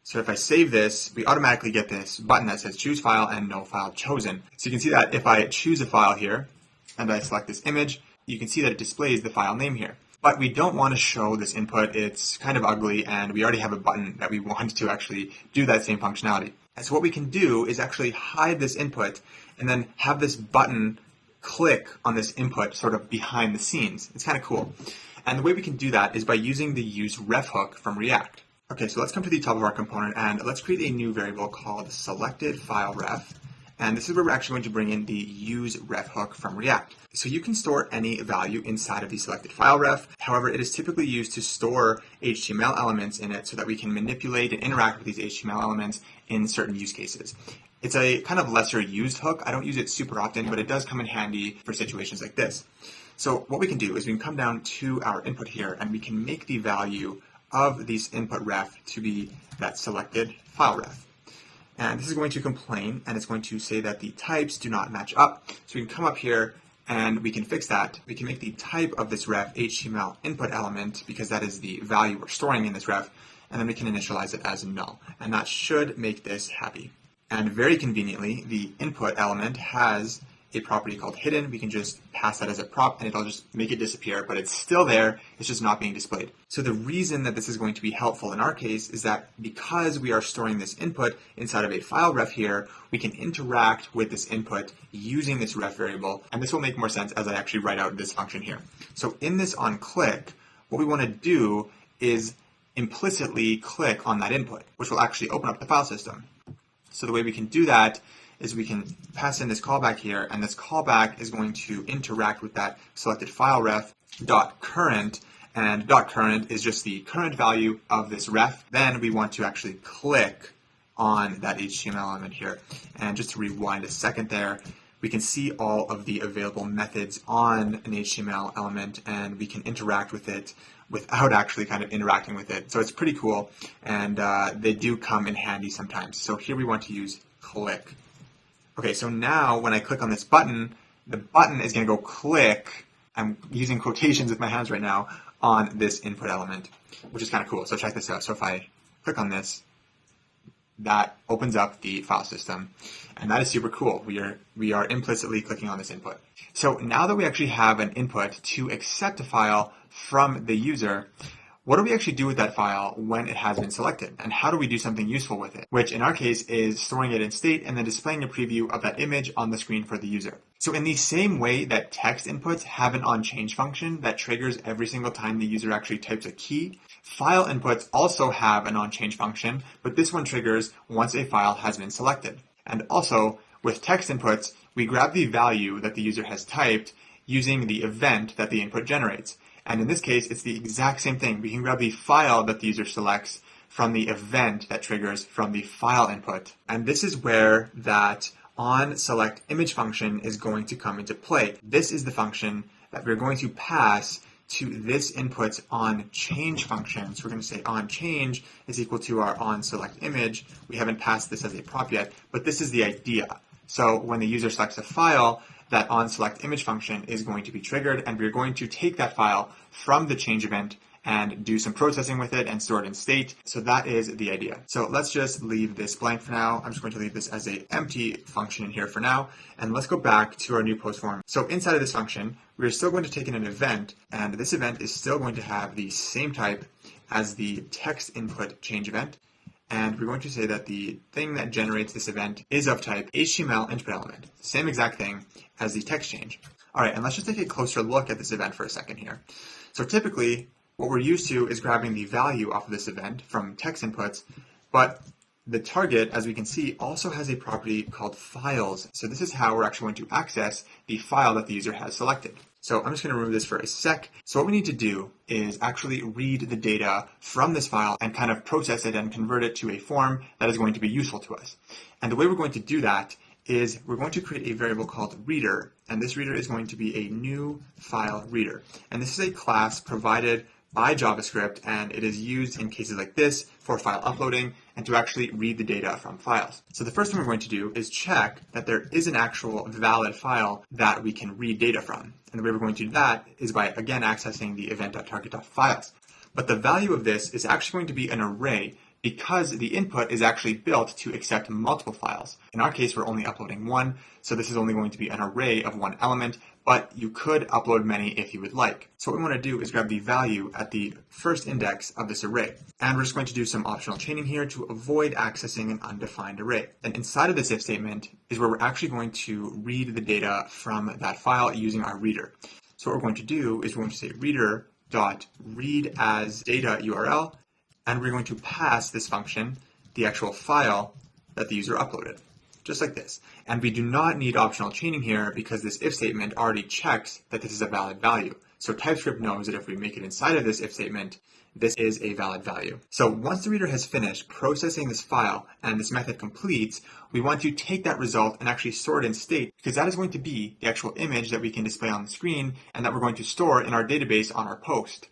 So if I save this, we automatically get this button that says choose file and no file chosen. So you can see that if I choose a file here and I select this image, you can see that it displays the file name here. But we don't want to show this input. It's kind of ugly, and we already have a button that we want to actually do that same functionality. And so what we can do is actually hide this input and then have this button click on this input sort of behind the scenes. It's kind of cool. And the way we can do that is by using the useRefHook from React. Okay, so let's come to the top of our component and let's create a new variable called selectedFileRef. And this is where we're actually going to bring in the useRefHook from React. So you can store any value inside of the selected file ref. However, it is typically used to store HTML elements in it so that we can manipulate and interact with these HTML elements in certain use cases. It's a kind of lesser used hook. I don't use it super often, but it does come in handy for situations like this. So what we can do is we can come down to our input here and we can make the value of this input ref to be that selected file ref. And this is going to complain, and it's going to say that the types do not match up. So we can come up here and we can fix that. We can make the type of this ref HTML input element because that is the value we're storing in this ref, and then we can initialize it as null. And that should make this happy. And very conveniently, the input element has a property called hidden. We can just pass that as a prop and it'll just make it disappear, but it's still there. It's just not being displayed. So the reason that this is going to be helpful in our case is that because we are storing this input inside of a file ref here, we can interact with this input using this ref variable. And this will make more sense as I actually write out this function here. So in this onClick, what we want to do is implicitly click on that input, which will actually open up the file system. So the way we can do that is we can pass in this callback here, and this callback is going to interact with that selected file ref .current, and .current is just the current value of this ref. Then we want to actually click on that HTML element here. And just to rewind a second there, we can see all of the available methods on an HTML element, and we can interact with it without actually kind of interacting with it. So it's pretty cool, and they do come in handy sometimes. So here we want to use click. Okay, so now when I click on this button, the button is going to go click, I'm using quotations with my hands right now, on this input element, which is kind of cool. So check this out. So if I click on this, that opens up the file system, and that is super cool. We are implicitly clicking on this input. So now that we actually have an input to accept a file from the user, what do we actually do with that file when it has been selected? And how do we do something useful with it? Which in our case is storing it in state and then displaying a preview of that image on the screen for the user. So in the same way that text inputs have an onChange function that triggers every single time the user actually types a key, file inputs also have an onChange function, but this one triggers once a file has been selected. And also, with text inputs, we grab the value that the user has typed using the event that the input generates. And in this case, it's the exact same thing. We can grab the file that the user selects from the event that triggers from the file input. And this is where that onSelectImage function is going to come into play. This is the function that we're going to pass to this input's onChange function. So we're going to say onChange is equal to our onSelectImage. We haven't passed this as a prop yet, but this is the idea. So when the user selects a file, that onSelectImage function is going to be triggered, and we're going to take that file from the change event and do some processing with it and store it in state. So that is the idea. So let's just leave this blank for now. I'm just going to leave this as an empty function in here for now. And let's go back to our new post form. So inside of this function, we're still going to take in an event, and this event is still going to have the same type as the text input change event. And we're going to say that the thing that generates this event is of type HTML input element. Same exact thing as the text change. All right, and let's just take a closer look at this event for a second here. So typically, what we're used to is grabbing the value off of this event from text inputs, but The target, as we can see, also has a property called files. So this is how we're actually going to access the file that the user has selected. So I'm just going to remove this for a sec. So what we need to do is actually read the data from this file and kind of process it and convert it to a form that is going to be useful to us. And the way we're going to do that is we're going to create a variable called reader, and this reader is going to be a new file reader. And this is a class provided by JavaScript, and it is used in cases like this for file uploading and to actually read the data from files. So the first thing we're going to do is check that there is an actual valid file that we can read data from. And the way we're going to do that is by, again, accessing the event.target.files. But the value of this is actually going to be an array because the input is actually built to accept multiple files. In our case, we're only uploading one, so this is only going to be an array of one element, but you could upload many if you would like. So what we want to do is grab the value at the first index of this array. And we're just going to do some optional chaining here to avoid accessing an undefined array. And inside of this if statement is where we're actually going to read the data from that file using our reader. So what we're going to do is we're going to say reader.readAsData URL, and we're going to pass this function the actual file that the user uploaded, just like this. And we do not need optional chaining here because this if statement already checks that this is a valid value. So TypeScript knows that if we make it inside of this if statement, this is a valid value. So once the reader has finished processing this file and this method completes, we want to take that result and actually store it in state, because that is going to be the actual image that we can display on the screen and that we're going to store in our database on our post.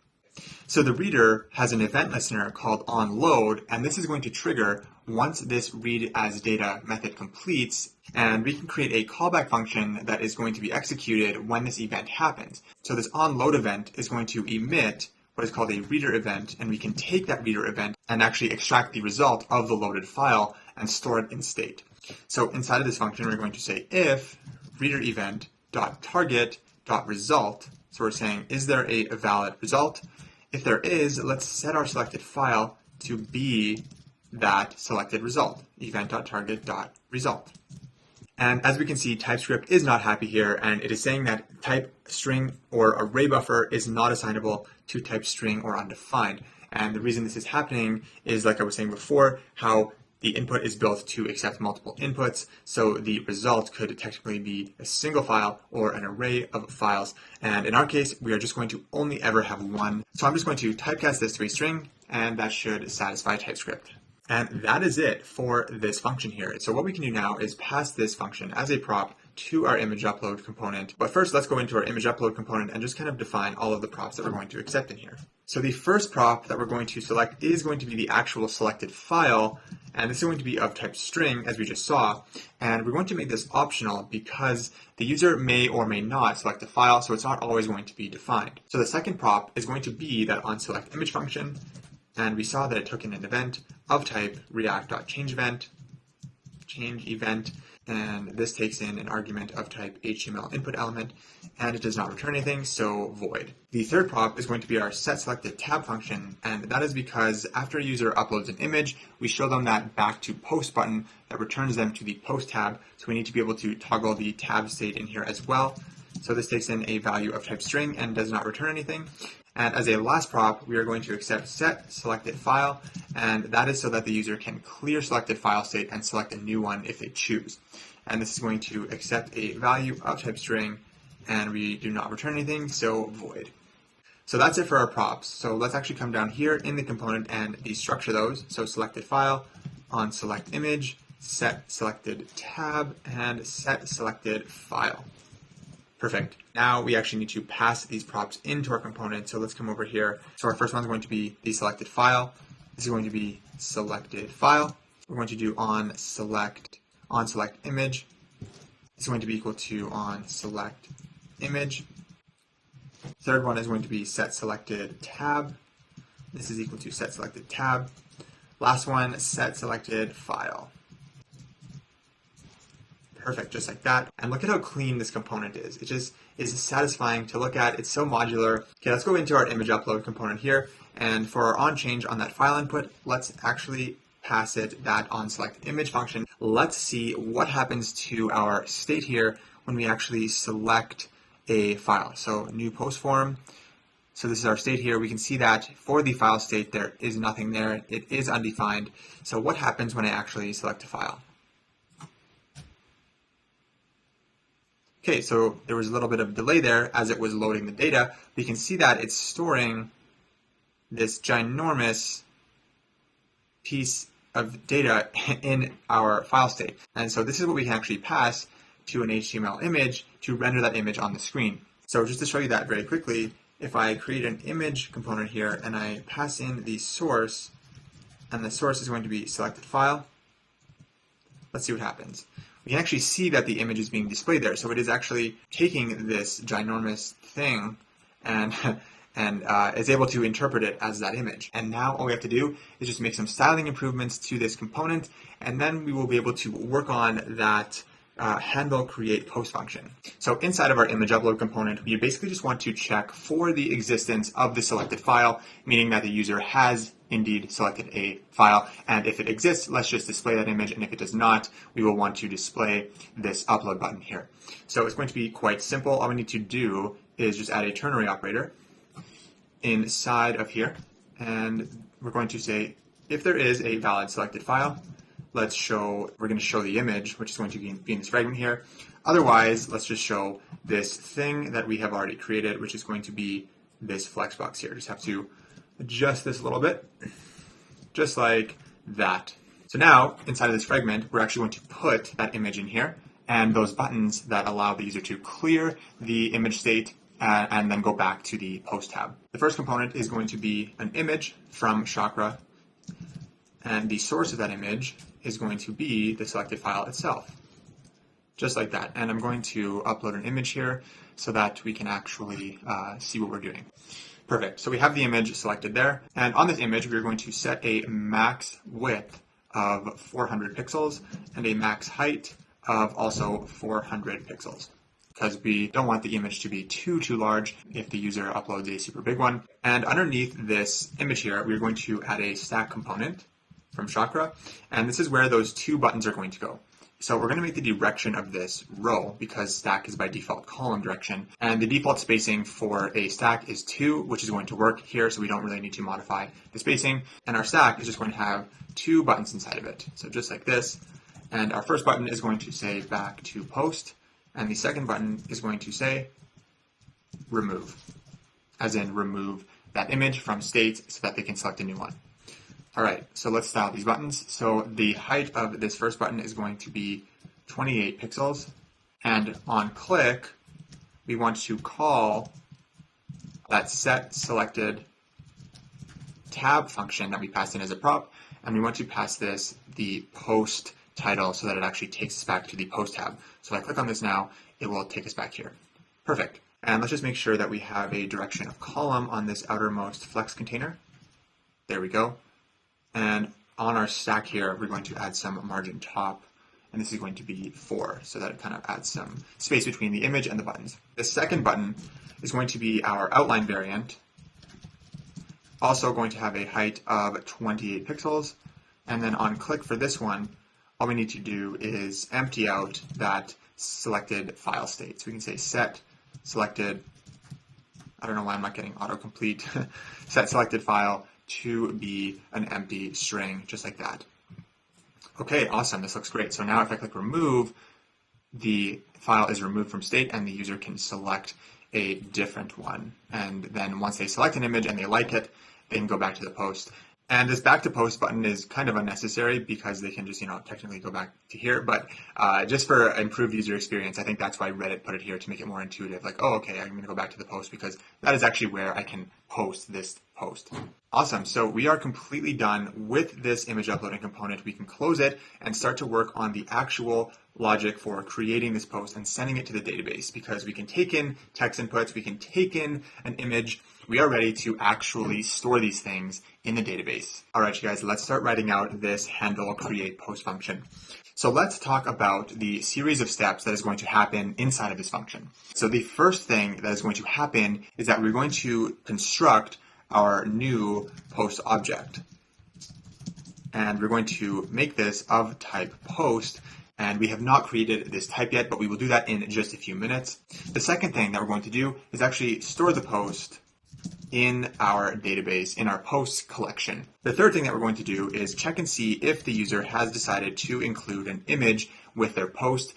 So the reader has an event listener called onLoad, and this is going to trigger once this readAsData method completes, and we can create a callback function that is going to be executed when this event happens. So this onLoad event is going to emit what is called a reader event, and we can take that reader event and actually extract the result of the loaded file and store it in state. So inside of this function, we're going to say if reader event.target.result. So we're saying, is there a valid result? If there is, let's set our selected file to be that selected result, event.target.result. And as we can see, TypeScript is not happy here, and it is saying that type string or array buffer is not assignable to type string or undefined. And the reason this is happening is, like I was saying before, how the input is built to accept multiple inputs, so the result could technically be a single file or an array of files. And in our case, we are just going to only ever have one. So I'm just going to typecast this to a string, and that should satisfy TypeScript. And that is it for this function here. So what we can do now is pass this function as a prop to our image upload component. But first, let's go into our image upload component and just kind of define all of the props that we're going to accept in here. So the first prop that we're going to select is going to be the actual selected file, and this is going to be of type string, as we just saw. And we're going to make this optional because the user may or may not select a file, so it's not always going to be defined. So the second prop is going to be that onSelectImage function, and we saw that it took in an event of type react.changeEvent, change event, and this takes in an argument of type HTML input element, and it does not return anything, so void. The third prop is going to be our setSelectedTab function, and that is because after a user uploads an image, we show them that back to post button that returns them to the post tab, so we need to be able to toggle the tab state in here as well. So this takes in a value of type string and does not return anything. And as a last prop, we are going to accept setSelectedFile, and that is so that the user can clear selected file state and select a new one if they choose. And this is going to accept a value of type string, and we do not return anything, so void. So that's it for our props. So let's actually come down here in the component and destructure those. So selected file, onSelectImage, setSelectedTab, and setSelectedFile. Perfect. Now we actually need to pass these props into our component. So let's come over here. So our first one is going to be the selected file. This is going to be selected file. We're going to do onSelectImage. This is going to be equal to onSelectImage. Third one is going to be setSelectedTab. This is equal to setSelectedTab. Last one, setSelectedFile. Perfect, just like that. And look at how clean this component is. It just is satisfying to look at. It's so modular. Okay, let's go into our image upload component here. And for our onChange on that file input, let's actually pass it that onSelectImage function. Let's see what happens to our state here when we actually select a file. So new post form, So this is our state here. We can see that for the file state, there is nothing there. It is undefined. So what happens when I actually select a file? Okay, so there was a little bit of delay there as it was loading the data. We can see that it's storing this ginormous piece of data in our file state. And so this is what we can actually pass to an HTML image to render that image on the screen. So just to show you that very quickly, if I create an image component here and I pass in the source, and the source is going to be selected file, let's see what happens. We can actually see that the image is being displayed there. So it is actually taking this ginormous thing and is able to interpret it as that image. And now all we have to do is just make some styling improvements to this component, and then we will be able to work on that handle create post function. So inside of our image upload component, we basically just want to check for the existence of the selected file, meaning that the user has indeed selected a file. And if it exists, let's just display that image. And if it does not, we will want to display this upload button here. So it's going to be quite simple. All we need to do is just add a ternary operator inside of here. And we're going to say, if there is a valid selected file, we're going to show the image, which is going to be in this fragment here. Otherwise, let's just show this thing that we have already created, which is going to be this flexbox here. Just have to adjust this a little bit, just like that. So now, inside of this fragment, we're actually going to put that image in here and those buttons that allow the user to clear the image state and then go back to the post tab. The first component is going to be an image from Chakra, and the source of that image is going to be the selected file itself, just like that. And I'm going to upload an image here so that we can actually see what we're doing. Perfect. So we have the image selected there. And on this image, we're going to set a max width of 400 pixels and a max height of also 400 pixels, because we don't want the image to be too large if the user uploads a super big one. And underneath this image here, we're going to add a stack component from Chakra, and this is where those two buttons are going to go. So we're going to make the direction of this row, because stack is by default column direction, and the default spacing for a stack is 2, which is going to work here, so we don't really need to modify the spacing. And our stack is just going to have 2 buttons inside of it, so just like this. And our first button is going to say back to post, and the second button is going to say remove, as in remove that image from state so that they can select a new one. All right, so let's style these buttons. So the height of this first button is going to be 28 pixels. And on click, we want to call that set selected tab function that we passed in as a prop. And we want to pass this the post title so that it actually takes us back to the post tab. So if I click on this now, it will take us back here. Perfect. And let's just make sure that we have a direction of column on this outermost flex container. There we go. And on our stack here, we're going to add some margin top, and this is going to be 4, so that it kind of adds some space between the image and the buttons. The second button is going to be our outline variant, also going to have a height of 28 pixels, and then on click for this one, all we need to do is empty out that selected file state. So we can say set selected, I don't know why I'm not getting autocomplete, set selected file to be an empty string, just like that. Okay, awesome, this looks great. So now if I click remove, the file is removed from state and the user can select a different one. And then once they select an image and they like it, they can go back to the post. And this back to post button is kind of unnecessary because they can just, technically go back to here. But just for improved user experience, I think that's why Reddit put it here, to make it more intuitive. Like, oh, okay, I'm going to go back to the post because that is actually where I can post this post. Awesome. So we are completely done with this image uploading component. We can close it and start to work on the actual logic for creating this post and sending it to the database, because we can take in text inputs, we can take in an image. We are ready to actually store these things in the database. All right, you guys, let's start writing out this handle create post function. So let's talk about the series of steps that is going to happen inside of this function. So the first thing that is going to happen is that we're going to construct our new post object. And we're going to make this of type post. And we have not created this type yet, but we will do that in just a few minutes. The second thing that we're going to do is actually store the post in our database, in our posts collection. The third thing that we're going to do is check and see if the user has decided to include an image with their post,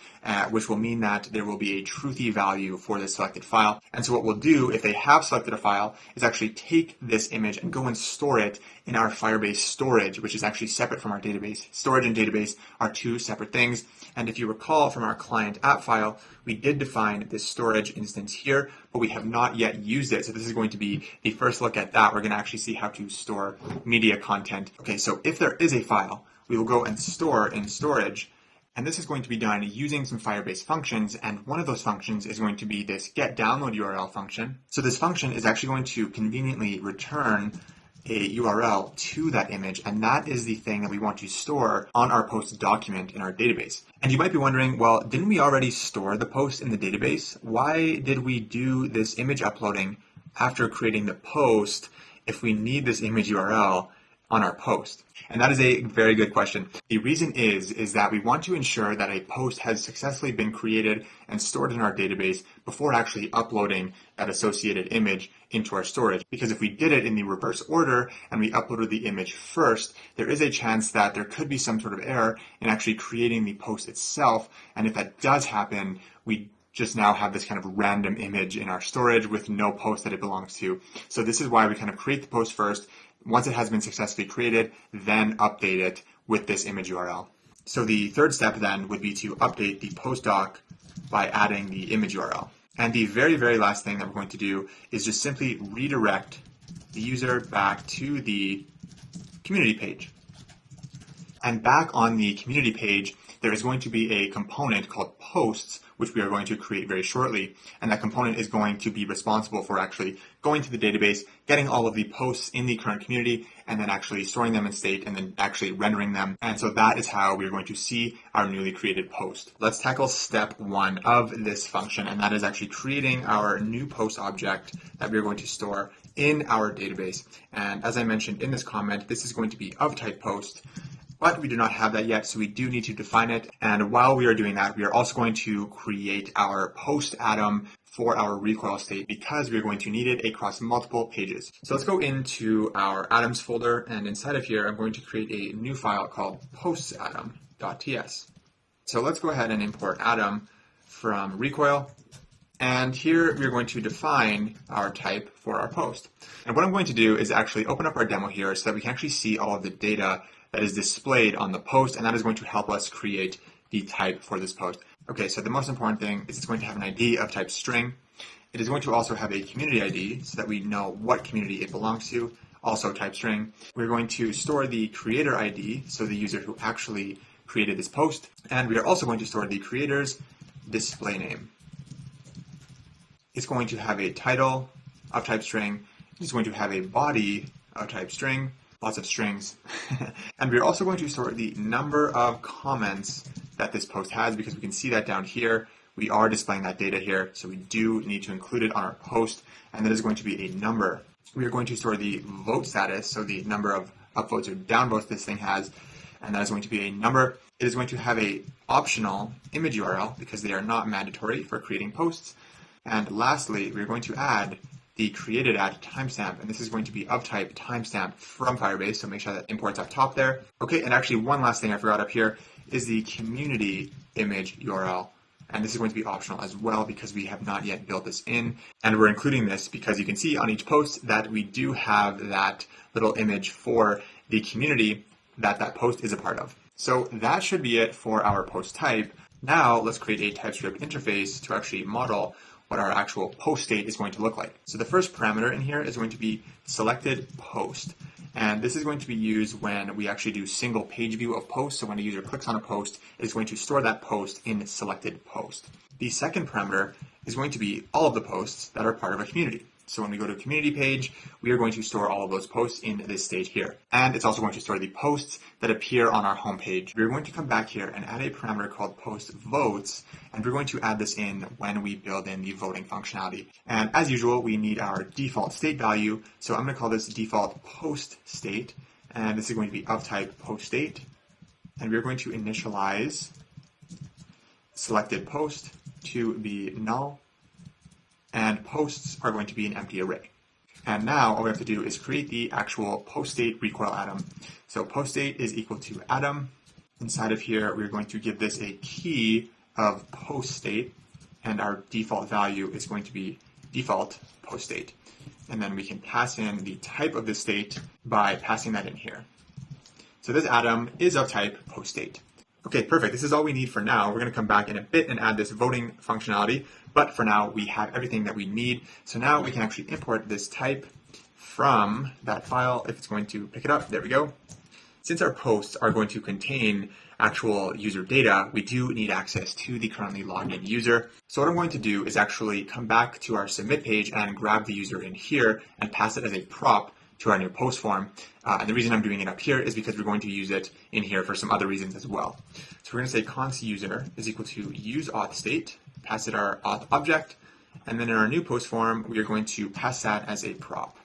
which will mean that there will be a truthy value for the selected file. And so what we'll do if they have selected a file is actually take this image and go and store it in our Firebase storage, which is actually separate from our database. Storage and database are two separate things. And if you recall from our client app file, we did define this storage instance here, but we have not yet used it. So this is going to be the first look at that. We're going to actually see how to store media content. Okay, so if there is a file, we will go and store in storage. And this is going to be done using some Firebase functions, and one of those functions is going to be this getDownloadURL function. So this function is actually going to conveniently return a URL to that image, and that is the thing that we want to store on our post document in our database. And you might be wondering, well, didn't we already store the post in the database? Why did we do this image uploading after creating the post if we need this image URL on our post? And that is a very good question. The reason is that we want to ensure that a post has successfully been created and stored in our database before actually uploading that associated image into our storage. Because if we did it in the reverse order and we uploaded the image first, there is a chance that there could be some sort of error in actually creating the post itself. And if that does happen, we just now have this kind of random image in our storage with no post that it belongs to. So this is why we kind of create the post first. Once it has been successfully created, then update it with this image URL. So the third step then would be to update the post doc by adding the image URL. And the very, very last thing that we're going to do is just simply redirect the user back to the community page. And back on the community page, there is going to be a component called posts, which we are going to create very shortly. And that component is going to be responsible for actually going to the database, getting all of the posts in the current community, and then actually storing them in state and then actually rendering them. And so that is how we're going to see our newly created post. Let's tackle step one of this function, and that is actually creating our new post object that we're going to store in our database. And as I mentioned in this comment, this is going to be of type post. But we do not have that yet, so we do need to define it. And while we are doing that, we are also going to create our post atom for our recoil state because we're going to need it across multiple pages. So let's go into our atoms folder, and inside of here, I'm going to create a new file called postsatom.ts. So let's go ahead and import atom from recoil. And here we're going to define our type for our post. And what I'm going to do is actually open up our demo here so that we can actually see all of the data that is displayed on the post, and that is going to help us create the type for this post. Okay, so the most important thing is it's going to have an ID of type string. It is going to also have a community ID so that we know what community it belongs to, also type string. We're going to store the creator ID, so the user who actually created this post, and we are also going to store the creator's display name. It's going to have a title of type string. It's going to have a body of type string. Lots of strings. And we're also going to store the number of comments that this post has because we can see that down here. We are displaying that data here, so we do need to include it on our post, and that is going to be a number. We are going to store the vote status, so the number of upvotes or downvotes this thing has, and that is going to be a number. It is going to have a optional image URL because they are not mandatory for creating posts. And lastly, we're going to add the created at timestamp, and this is going to be of type timestamp from Firebase, so make sure that imports up top there. Okay, and actually one last thing I forgot up here is the community image URL, and this is going to be optional as well because we have not yet built this in, and we're including this because you can see on each post that we do have that little image for the community that that post is a part of. So that should be it for our post type. Now let's create a TypeScript interface to actually model what our actual post state is going to look like. So the first parameter in here is going to be selected post. And this is going to be used when we actually do single page view of posts. So when a user clicks on a post, it's going to store that post in selected post. The second parameter is going to be all of the posts that are part of a community. So when we go to a community page, we are going to store all of those posts in this state here. And it's also going to store the posts that appear on our home page. We're going to come back here and add a parameter called post votes, and we're going to add this in when we build in the voting functionality. And as usual, we need our default state value. So I'm going to call this default post state, and this is going to be of type post state. And we're going to initialize selected post to be null, and posts are going to be an empty array. And now all we have to do is create the actual post state recoil atom. So post state is equal to atom. Inside of here, we're going to give this a key of post state, and our default value is going to be default post state. And then we can pass in the type of the state by passing that in here. So this atom is of type post state. Okay, perfect. This is all we need for now. We're going to come back in a bit and add this voting functionality, but for now we have everything that we need. So now we can actually import this type from that file if it's going to pick it up. There we go. Since our posts are going to contain actual user data, we do need access to the currently logged in user. So what I'm going to do is actually come back to our submit page and grab the user in here and pass it as a prop to our new post form. And the reason I'm doing it up here is because we're going to use it in here for some other reasons as well. So we're going to say const user is equal to useAuthState, pass it our auth object, and then in our new post form, we are going to pass that as a prop.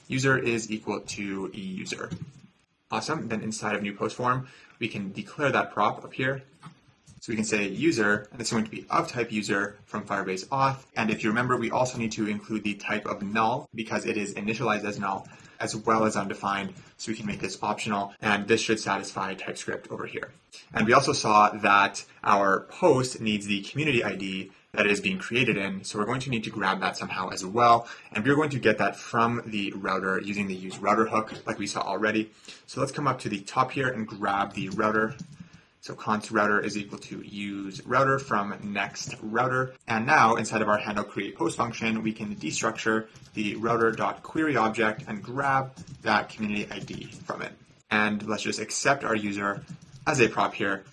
User is equal to user. Awesome. Then inside of new post form, we can declare that prop up here. So we can say user, and it's going to be of type user from Firebase Auth. And if you remember, we also need to include the type of null because it is initialized as null, as well as undefined. So we can make this optional, and this should satisfy TypeScript over here. And we also saw that our post needs the community ID that it is being created in. So we're going to need to grab that somehow as well. And we're going to get that from the router using the useRouter hook like we saw already. So let's come up to the top here and grab the router. So const router is equal to useRouter from next router. And now inside of our handle create post function, we can destructure the router.query object and grab that community ID from it. And let's just accept our user as a prop here.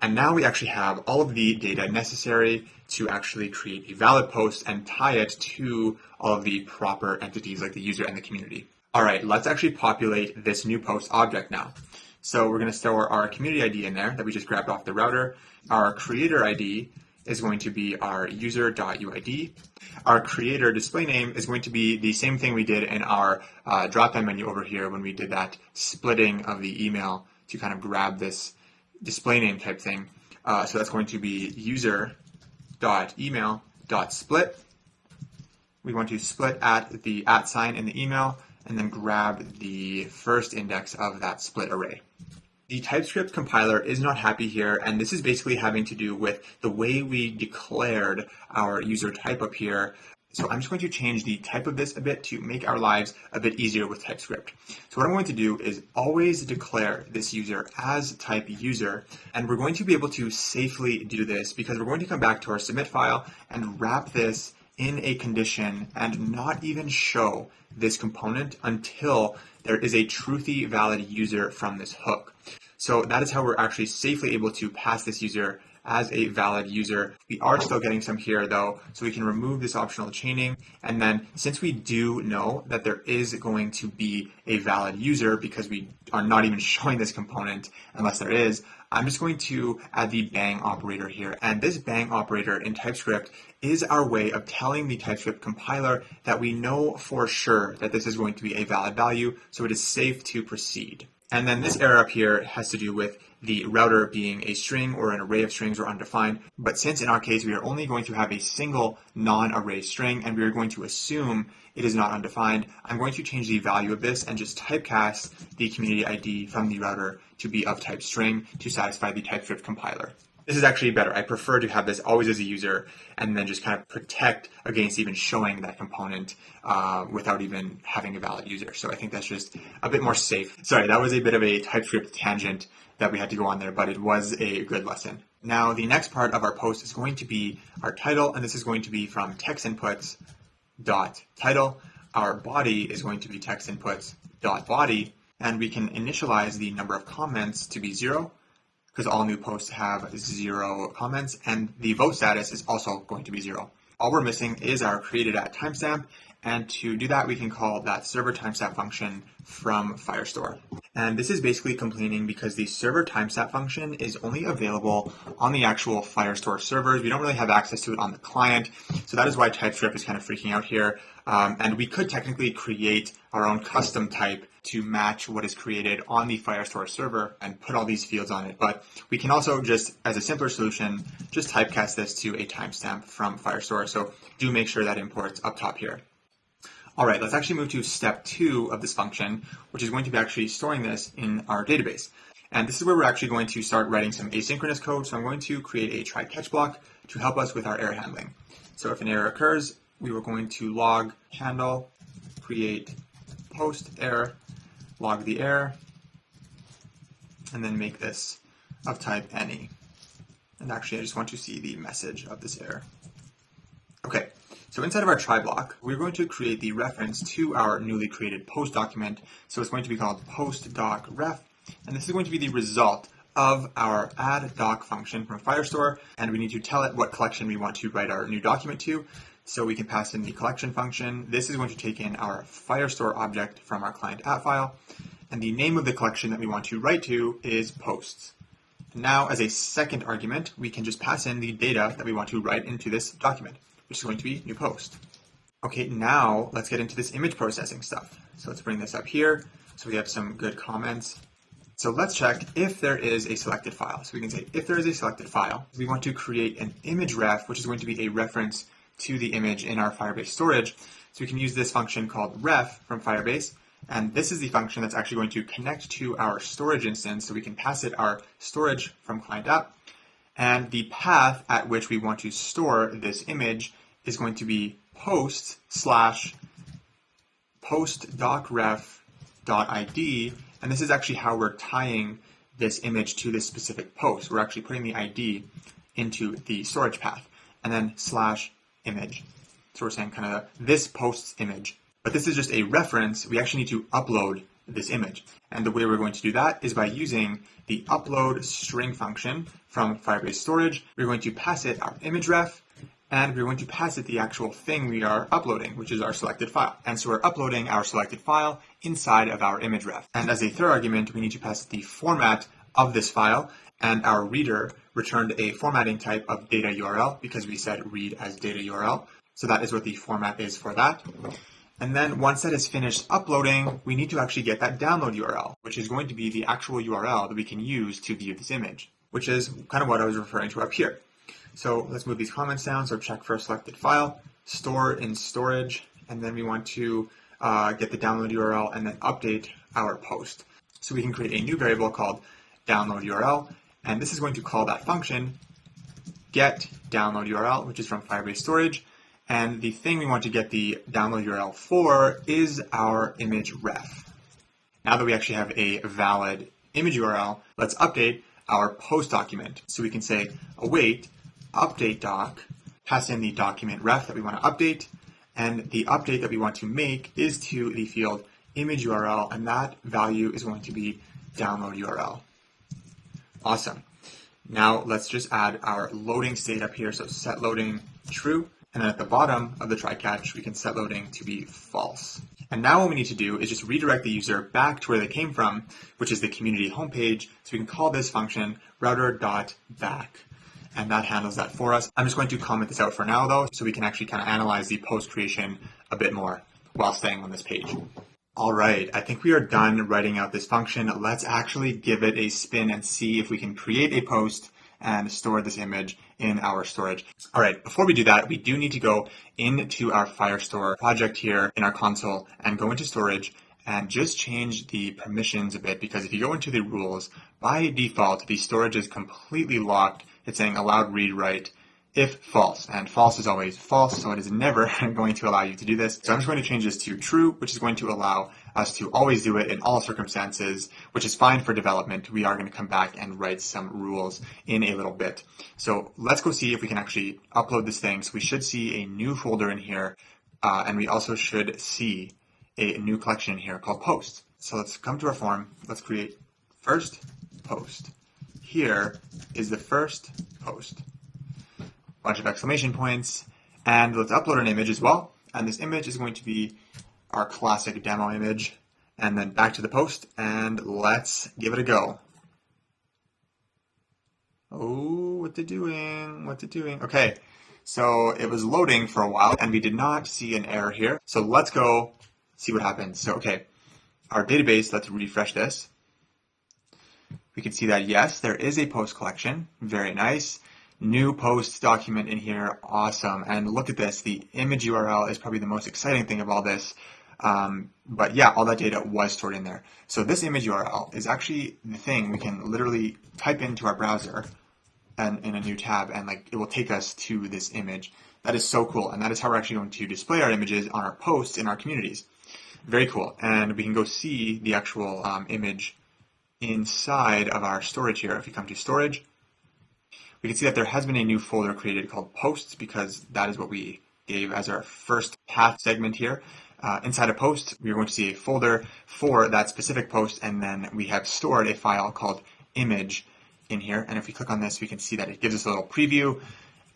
And now we actually have all of the data necessary to actually create a valid post and tie it to all of the proper entities like the user and the community. All right, let's actually populate this new post object now. So we're going to store our community ID in there that we just grabbed off the router. Our creator ID is going to be our user.uid. Our creator display name is going to be the same thing we did in our drop-down menu over here when we did that splitting of the email to kind of grab this display name type thing. So that's going to be user.email.split. We want to split at the @ sign in the email and then grab the first index of that split array. The TypeScript compiler is not happy here, and this is basically having to do with the way we declared our user type up here. So I'm just going to change the type of this a bit to make our lives a bit easier with TypeScript. So what I'm going to do is always declare this user as type user, and we're going to be able to safely do this because we're going to come back to our submit file and wrap this in a condition and not even show this component until there is a truthy valid user from this hook. So that is how we're actually safely able to pass this user as a valid user. We are still getting some here though, so we can remove this optional chaining. And then since we do know that there is going to be a valid user because we are not even showing this component unless there is, I'm just going to add the bang operator here. And this bang operator in TypeScript is our way of telling the TypeScript compiler that we know for sure that this is going to be a valid value, so it is safe to proceed. And then this error up here has to do with the router being a string or an array of strings or undefined. But since in our case, we are only going to have a single non-array string and we are going to assume it is not undefined, I'm going to change the value of this and just typecast the community ID from the router to be of type string to satisfy the TypeScript compiler. This is actually better. I prefer to have this always as a user and then just kind of protect against even showing that component without even having a valid user. So I think that's just a bit more safe. Sorry, that was a bit of a TypeScript tangent that we had to go on there, but it was a good lesson. Now, the next part of our post is going to be our title, and this is going to be from textinputs.title. Our body is going to be textinputs.body, and we can initialize the number of comments to be 0, because all new posts have 0 comments, and the vote status is also going to be 0. All we're missing is our created at timestamp, and to do that, we can call that server timestamp function from Firestore. And this is basically complaining because the server timestamp function is only available on the actual Firestore servers. We don't really have access to it on the client, so that is why TypeScript is kind of freaking out here. And we could technically create our own custom type to match what is created on the Firestore server and put all these fields on it. But we can also just, as a simpler solution, just typecast this to a timestamp from Firestore. So do make sure that imports up top here. All right, let's actually move to step 2 of this function, which is going to be actually storing this in our database. And this is where we're actually going to start writing some asynchronous code. So I'm going to create a try catch block to help us with our error handling. So if an error occurs, we were going to log handle, create post error, log the error, and then make this of type any. And actually, I just want to see the message of this error. Okay, so inside of our try block, we're going to create the reference to our newly created post document. So it's going to be called post.ref, and this is going to be the result of our add doc function from Firestore, and we need to tell it what collection we want to write our new document to. So we can pass in the collection function. This is going to take in our Firestore object from our client app file, and the name of the collection that we want to write to is posts. Now, as a second argument, we can just pass in the data that we want to write into this document, which is going to be new post. Okay, now let's get into this image processing stuff. So let's bring this up here so we have some good comments. So let's check if there is a selected file. So we can say if there is a selected file, we want to create an image ref, which is going to be a reference to the image in our Firebase storage. So we can use this function called ref from Firebase. And this is the function that's actually going to connect to our storage instance. So we can pass it our storage from client app. And the path at which we want to store this image is going to be post/post.docref.id. And this is actually how we're tying this image to this specific post. We're actually putting the ID into the storage path and then /image. So we're saying kind of this post's image. But this is just a reference. We actually need to upload this image. And the way we're going to do that is by using the upload string function from Firebase storage. We're going to pass it our image ref, and we're going to pass it the actual thing we are uploading, which is our selected file. And so we're uploading our selected file inside of our image ref. And as a third argument, we need to pass the format of this file, and our reader returned a formatting type of data URL because we said read as data URL. So that is what the format is for that. And then once that is finished uploading, we need to actually get that download URL, which is going to be the actual URL that we can use to view this image, which is kind of what I was referring to up here. So let's move these comments down. So check for a selected file, store in storage, and then we want to get the download URL and then update our post. So we can create a new variable called download URL, and this is going to call that function get download URL, which is from Firebase storage. And the thing we want to get the download URL for is our image ref. Now that we actually have a valid image URL, let's update our post document. So we can say await update doc, pass in the document ref that we want to update, and the update that we want to make is to the field image URL, and that value is going to be download URL. Awesome. Now let's just add our loading state up here. So set loading true. And then at the bottom of the try catch, we can set loading to be false. And now what we need to do is just redirect the user back to where they came from, which is the community homepage. So we can call this function router.back. And that handles that for us. I'm just going to comment this out for now though, so we can actually kind of analyze the post creation a bit more while staying on this page. All right, I think we are done writing out this function. Let's actually give it a spin and see if we can create a post and store this image in our storage. All right, before we do that, we do need to go into our Firestore project here in our console and go into storage and just change the permissions a bit, because if you go into the rules, by default, the storage is completely locked. It's saying allowed read write if false, and false is always false, so it is never going to allow you to do this. So I'm just going to change this to true, which is going to allow us to always do it in all circumstances, which is fine for development. We are going to come back and write some rules in a little bit. So let's go see if we can actually upload this thing. So we should see a new folder in here, and we also should see a new collection in here called posts. So let's come to our form. Let's create first post. Here is the first post. Bunch of exclamation points, and let's upload an image as well. And this image is going to be our classic demo image. And then back to the post, and let's give it a go. Oh, what's it doing? What's it doing? Okay, so it was loading for a while, and we did not see an error here. So let's go see what happens. So, okay, our database, let's refresh this. We can see that, yes, there is a post collection. Very nice. new post document in here. Awesome. And look at this. The image URL is probably the most exciting thing of all this. But yeah, all that data was stored in there. So this image URL is actually the thing we can literally type into our browser and in a new tab, and like it will take us to this image. That is so cool. And that is how we're actually going to display our images on our posts in our communities. Very cool. And we can go see the actual image inside of our storage here. If you come to storage, we can see that there has been a new folder created called posts, because that is what we gave as our first path segment here. Inside a post, we are going to see a folder for that specific post, and then we have stored a file called image in here. And if we click on this, we can see that it gives us a little preview.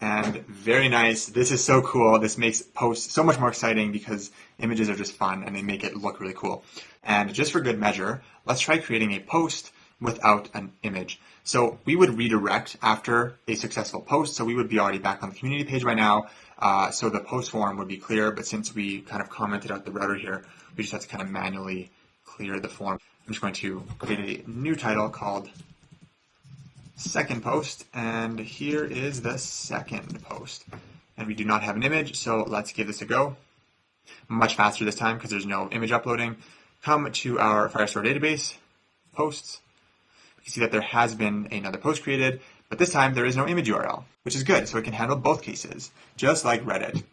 And very nice. This is so cool. This makes posts so much more exciting because images are just fun and they make it look really cool. And just for good measure, let's try creating a post without an image. So we would redirect after a successful post. So we would be already back on the community page by now. So the post form would be clear, but since we kind of commented out the router here, we just have to kind of manually clear the form. I'm just going to create a new title called second post, and here is the second post. And we do not have an image, so let's give this a go. Much faster this time because there's no image uploading. Come to our Firestore database, posts. We can see that there has been another post created, but this time there is no image URL, which is good, so it can handle both cases, just like Reddit.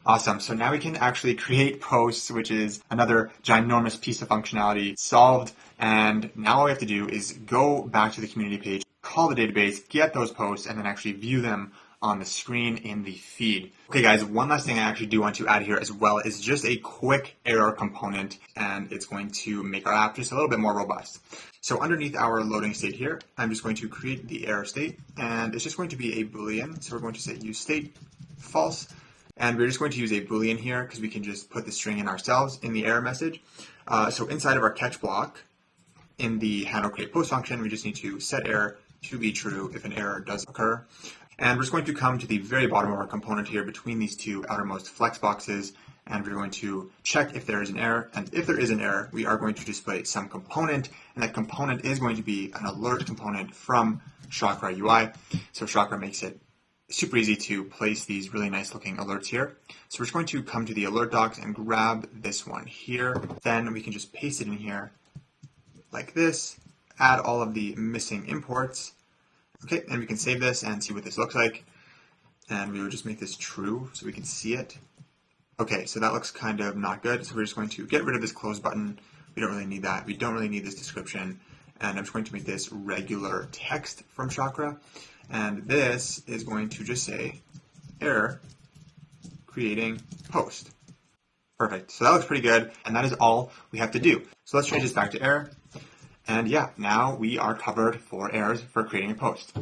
Awesome, so now we can actually create posts, which is another ginormous piece of functionality solved, and now all we have to do is go back to the community page, call the database, get those posts, and then actually view them on the screen in the feed. Okay guys, one last thing I actually do want to add here as well is just a quick error component, and it's going to make our app just a little bit more robust. So underneath our loading state here, I'm just going to create the error state, and it's just going to be a Boolean. So we're going to say useState false, and we're just going to use a Boolean here because we can just put the string in ourselves in the error message. So inside of our catch block, in the handle create post function, we just need to set error to be true if an error does occur. And we're just going to come to the very bottom of our component here between these two outermost flex boxes, and we're going to check if there is an error. And if there is an error, we are going to display some component, and that component is going to be an alert component from Chakra UI. So Chakra makes it super easy to place these really nice looking alerts here. So we're just going to come to the alert docs and grab this one here. Then we can just paste it in here like this, add all of the missing imports. Okay, and we can save this and see what this looks like. And we would just make this true so we can see it. Okay, so that looks kind of not good. So we're just going to get rid of this close button. We don't really need that. We don't really need this description. And I'm just going to make this regular text from Chakra. And this is going to just say error creating post. Perfect. So that looks pretty good. And that is all we have to do. So let's change this back to error. And yeah, now we are covered for errors for creating a post.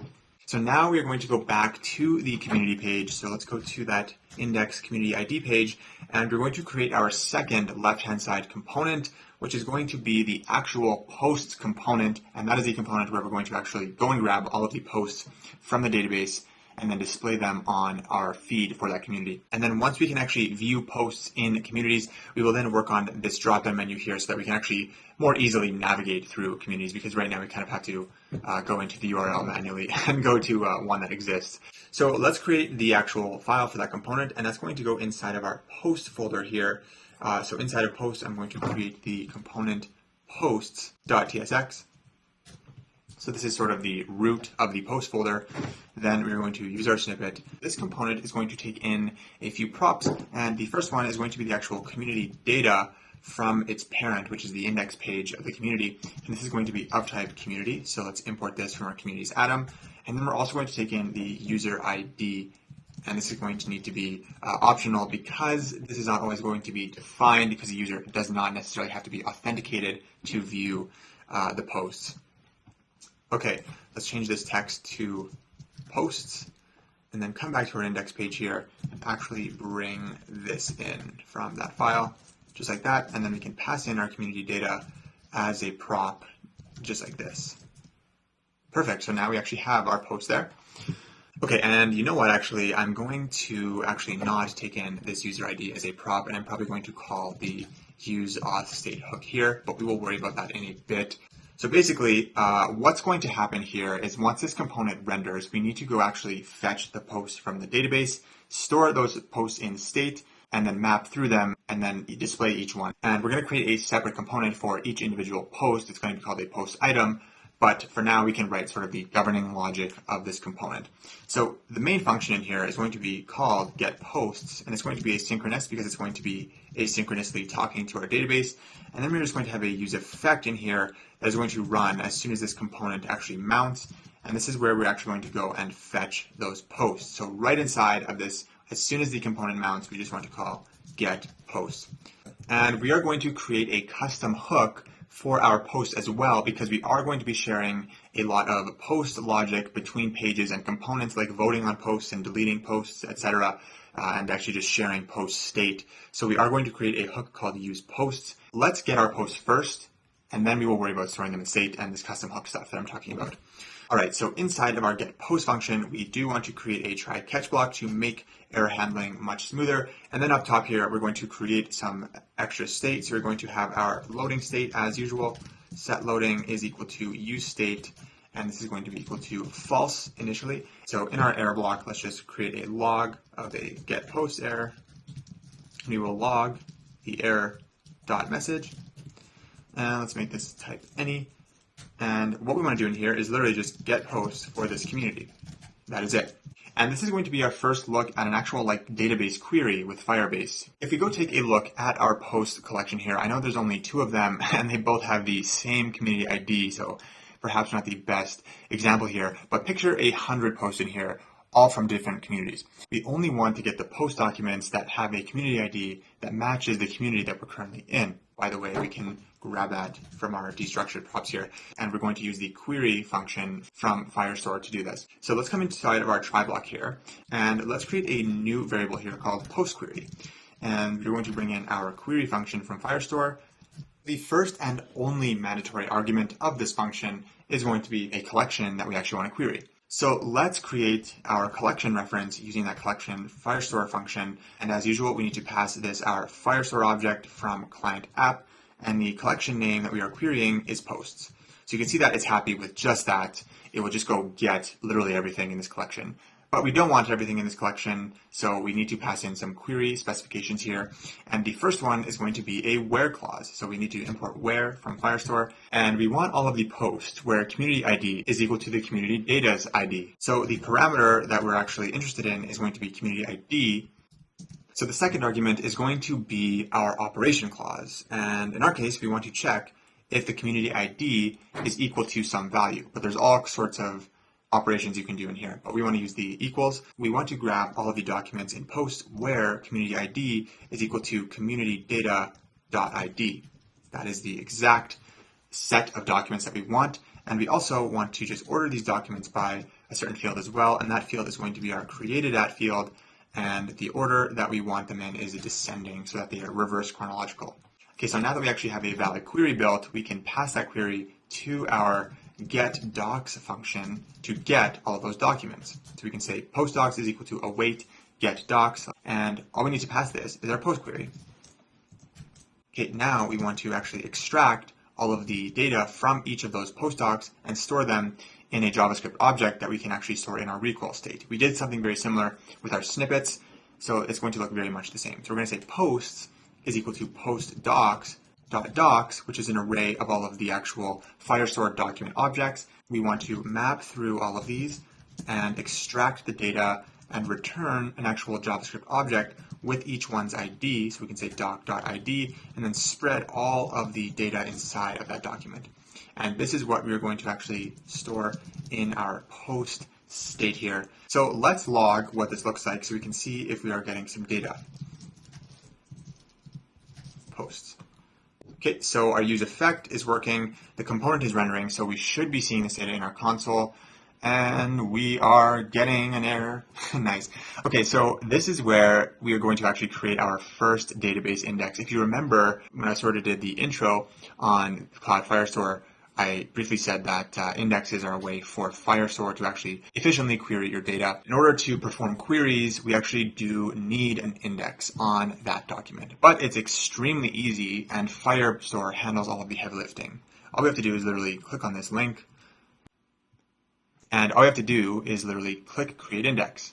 So now we are going to go back to the community page. So let's go to that index community ID page, and we're going to create our second left-hand side component, which is going to be the actual posts component. And that is the component where we're going to actually go and grab all of the posts from the database and then display them on our feed for that community. And then once we can actually view posts in communities, we will then work on this drop-down menu here so that we can actually more easily navigate through communities, because right now we kind of have to go into the URL manually and go to one that exists. So let's create the actual file for that component, and that's going to go inside of our post folder here. So inside of post, I'm going to create the component posts.tsx. So this is sort of the root of the post folder. Then we're going to use our snippet. This component is going to take in a few props, and the first one is going to be the actual community data from its parent, which is the index page of the community. And this is going to be of type community. So let's import this from our communities atom. And then we're also going to take in the user ID. And this is going to need to be optional because this is not always going to be defined, because the user does not necessarily have to be authenticated to view the posts. Okay, let's change this text to posts, and then come back to our index page here and actually bring this in from that file, just like that. And then we can pass in our community data as a prop, just like this. Perfect, so now we actually have our post there. Okay, and you know what, actually, I'm going to actually not take in this user ID as a prop, and I'm probably going to call the useAuthState hook here, but we will worry about that in a bit. So basically, what's going to happen here is once this component renders, we need to go actually fetch the posts from the database, store those posts in state, and then map through them, and then display each one. And we're going to create a separate component for each individual post. It's going to be called a post item. But for now, we can write sort of the governing logic of this component. So the main function in here is going to be called getPosts, and it's going to be asynchronous because it's going to be asynchronously talking to our database. And then we're just going to have a use effect in here that is going to run as soon as this component actually mounts. And this is where we're actually going to go and fetch those posts. So right inside of this, as soon as the component mounts, we just want to call getPosts. And we are going to create a custom hook for our post as well, because we are going to be sharing a lot of post logic between pages and components, like voting on posts and deleting posts, etc., and actually just sharing post state. So we are going to create a hook called usePosts. Let's get our posts first, and then we will worry about storing them in state and this custom hook stuff that I'm talking about. All right, so inside of our getPost function, we do want to create a try-catch block to make error handling much smoother. And then up top here, we're going to create some extra states. So we're going to have our loading state as usual. Set loading is equal to useState, and this is going to be equal to false initially. So in our error block, let's just create a log of a getPost error. We will log the error.message. And let's make this type any. And what we want to do in here is literally just get posts for this community. That is it. And this is going to be our first look at an actual database query with Firebase. If we go take a look at our post collection here, I know there's only 2 of them and they both have the same community ID, so perhaps not the best example here, but picture 100 posts in here, all from different communities. We only want to get the post documents that have a community ID that matches the community that we're currently in. By the way, we can grab that from our destructured props here, and we're going to use the query function from Firestore to do this. So let's come inside of our try block here, and let's create a new variable here called postQuery. And we're going to bring in our query function from Firestore. The first and only mandatory argument of this function is going to be a collection that we actually want to query. So let's create our collection reference using that collection Firestore function. And as usual, we need to pass this our Firestore object from client app, and the collection name that we are querying is posts. So you can see that it's happy with just that. It will just go get literally everything in this collection. But we don't want everything in this collection, so we need to pass in some query specifications here. And the first one is going to be a where clause. So we need to import where from Firestore, and we want all of the posts where community ID is equal to the community data's ID. So the parameter that we're actually interested in is going to be community ID. So the second argument is going to be our operation clause. And in our case, we want to check if the community ID is equal to some value. But there's all sorts of operations you can do in here, but we want to use the equals. We want to grab all of the documents in post where community ID is equal to community data.id. That is the exact set of documents that we want. And we also want to just order these documents by a certain field as well. And that field is going to be our created at field. And the order that we want them in is descending so that they are reverse chronological. Okay, so now that we actually have a valid query built, we can pass that query to our getDocs function to get all of those documents. So we can say postdocs is equal to await getDocs, and all we need to pass this is our post query. Okay, now we want to actually extract all of the data from each of those postdocs and store them in a JavaScript object that we can actually store in our recoil state. We did something very similar with our snippets, so it's going to look very much the same. So we're going to say posts is equal to postdocs.docs, which is an array of all of the actual Firestore document objects. We want to map through all of these and extract the data and return an actual JavaScript object with each one's ID. So we can say doc.id and then spread all of the data inside of that document. And this is what we're going to actually store in our post state here. So let's log what this looks like so we can see if we are getting some data. Posts. Okay, so our use effect is working, the component is rendering, so we should be seeing this data in our console, and we are getting an error. Nice. Okay, so this is where we are going to actually create our first database index. If you remember, when I sort of did the intro on Cloud Firestore, I briefly said that indexes are a way for Firestore to actually efficiently query your data. In order to perform queries, we actually do need an index on that document. But it's extremely easy, and Firestore handles all of the heavy lifting. all we have to do is literally click on this link, and all we have to do is literally click Create Index.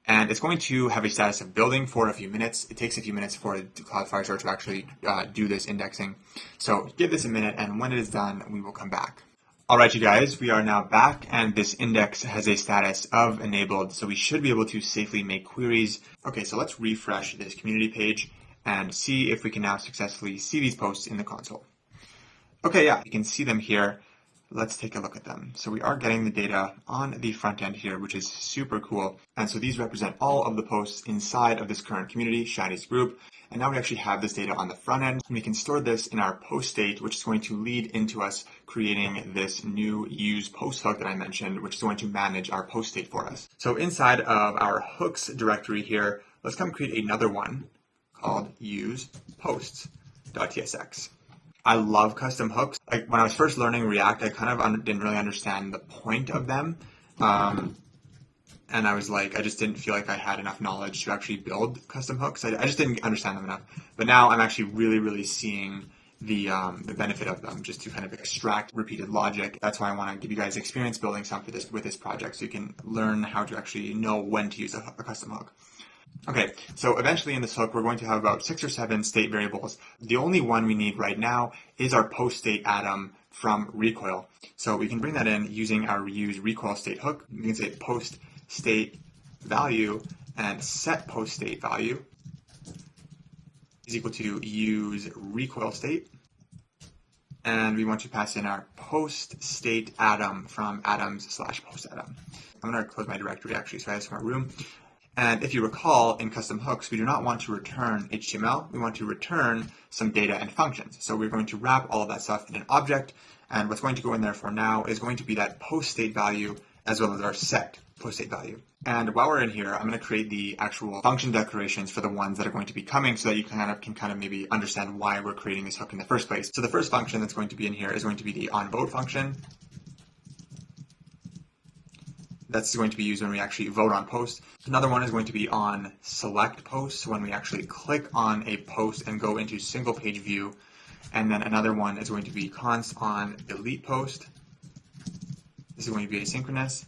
And it's going to have a status of building for a few minutes. It takes a few minutes for Cloud Firestore to actually do this indexing. So give this a minute, and when it is done, we will come back. All right, you guys, we are now back, and this index has a status of enabled, so we should be able to safely make queries. Okay, so let's refresh this community page and see if we can now successfully see these posts in the console. Okay, yeah, you can see them here. Let's take a look at them. So we are getting the data on the front end here, which is super cool. And so these represent all of the posts inside of this current community, Shadi's group. And now we actually have this data on the front end, and we can store this in our post state, which is going to lead into us creating this new use post hook that I mentioned, which is going to manage our post state for us. So inside of our hooks directory here, let's come create another one called use posts.tsx. I love custom hooks. Like when I was first learning React, I kind of didn't really understand the point of them. And I was like, I just didn't feel like I had enough knowledge to actually build custom hooks. I just didn't understand them enough. But now I'm actually really seeing the benefit of them, just to kind of extract repeated logic. That's why I want to give you guys experience building something with this project, so you can learn how to actually know when to use a custom hook. Okay, so eventually in this hook, we're going to have about 6 or 7 state variables. The only one we need right now is our post state atom from Recoil. So we can bring that in using our use Recoil state hook. We can say post state value and set post state value is equal to use Recoil state. And we want to pass in our post state atom from atoms/post atom. I'm going to close my directory actually, so I have some more room. And if you recall, in custom hooks, we do not want to return HTML. We want to return some data and functions. So we're going to wrap all of that stuff in an object. And what's going to go in there for now is going to be that post state value as well as our set post state value. And while we're in here, I'm going to create the actual function declarations for the ones that are going to be coming, so that you can kind of maybe understand why we're creating this hook in the first place. So the first function that's going to be in here is going to be the onVote function. That's going to be used when we actually vote on posts. Another one is going to be on select posts, when we actually click on a post and go into single page view. And then another one is going to be const on delete post. This is going to be asynchronous.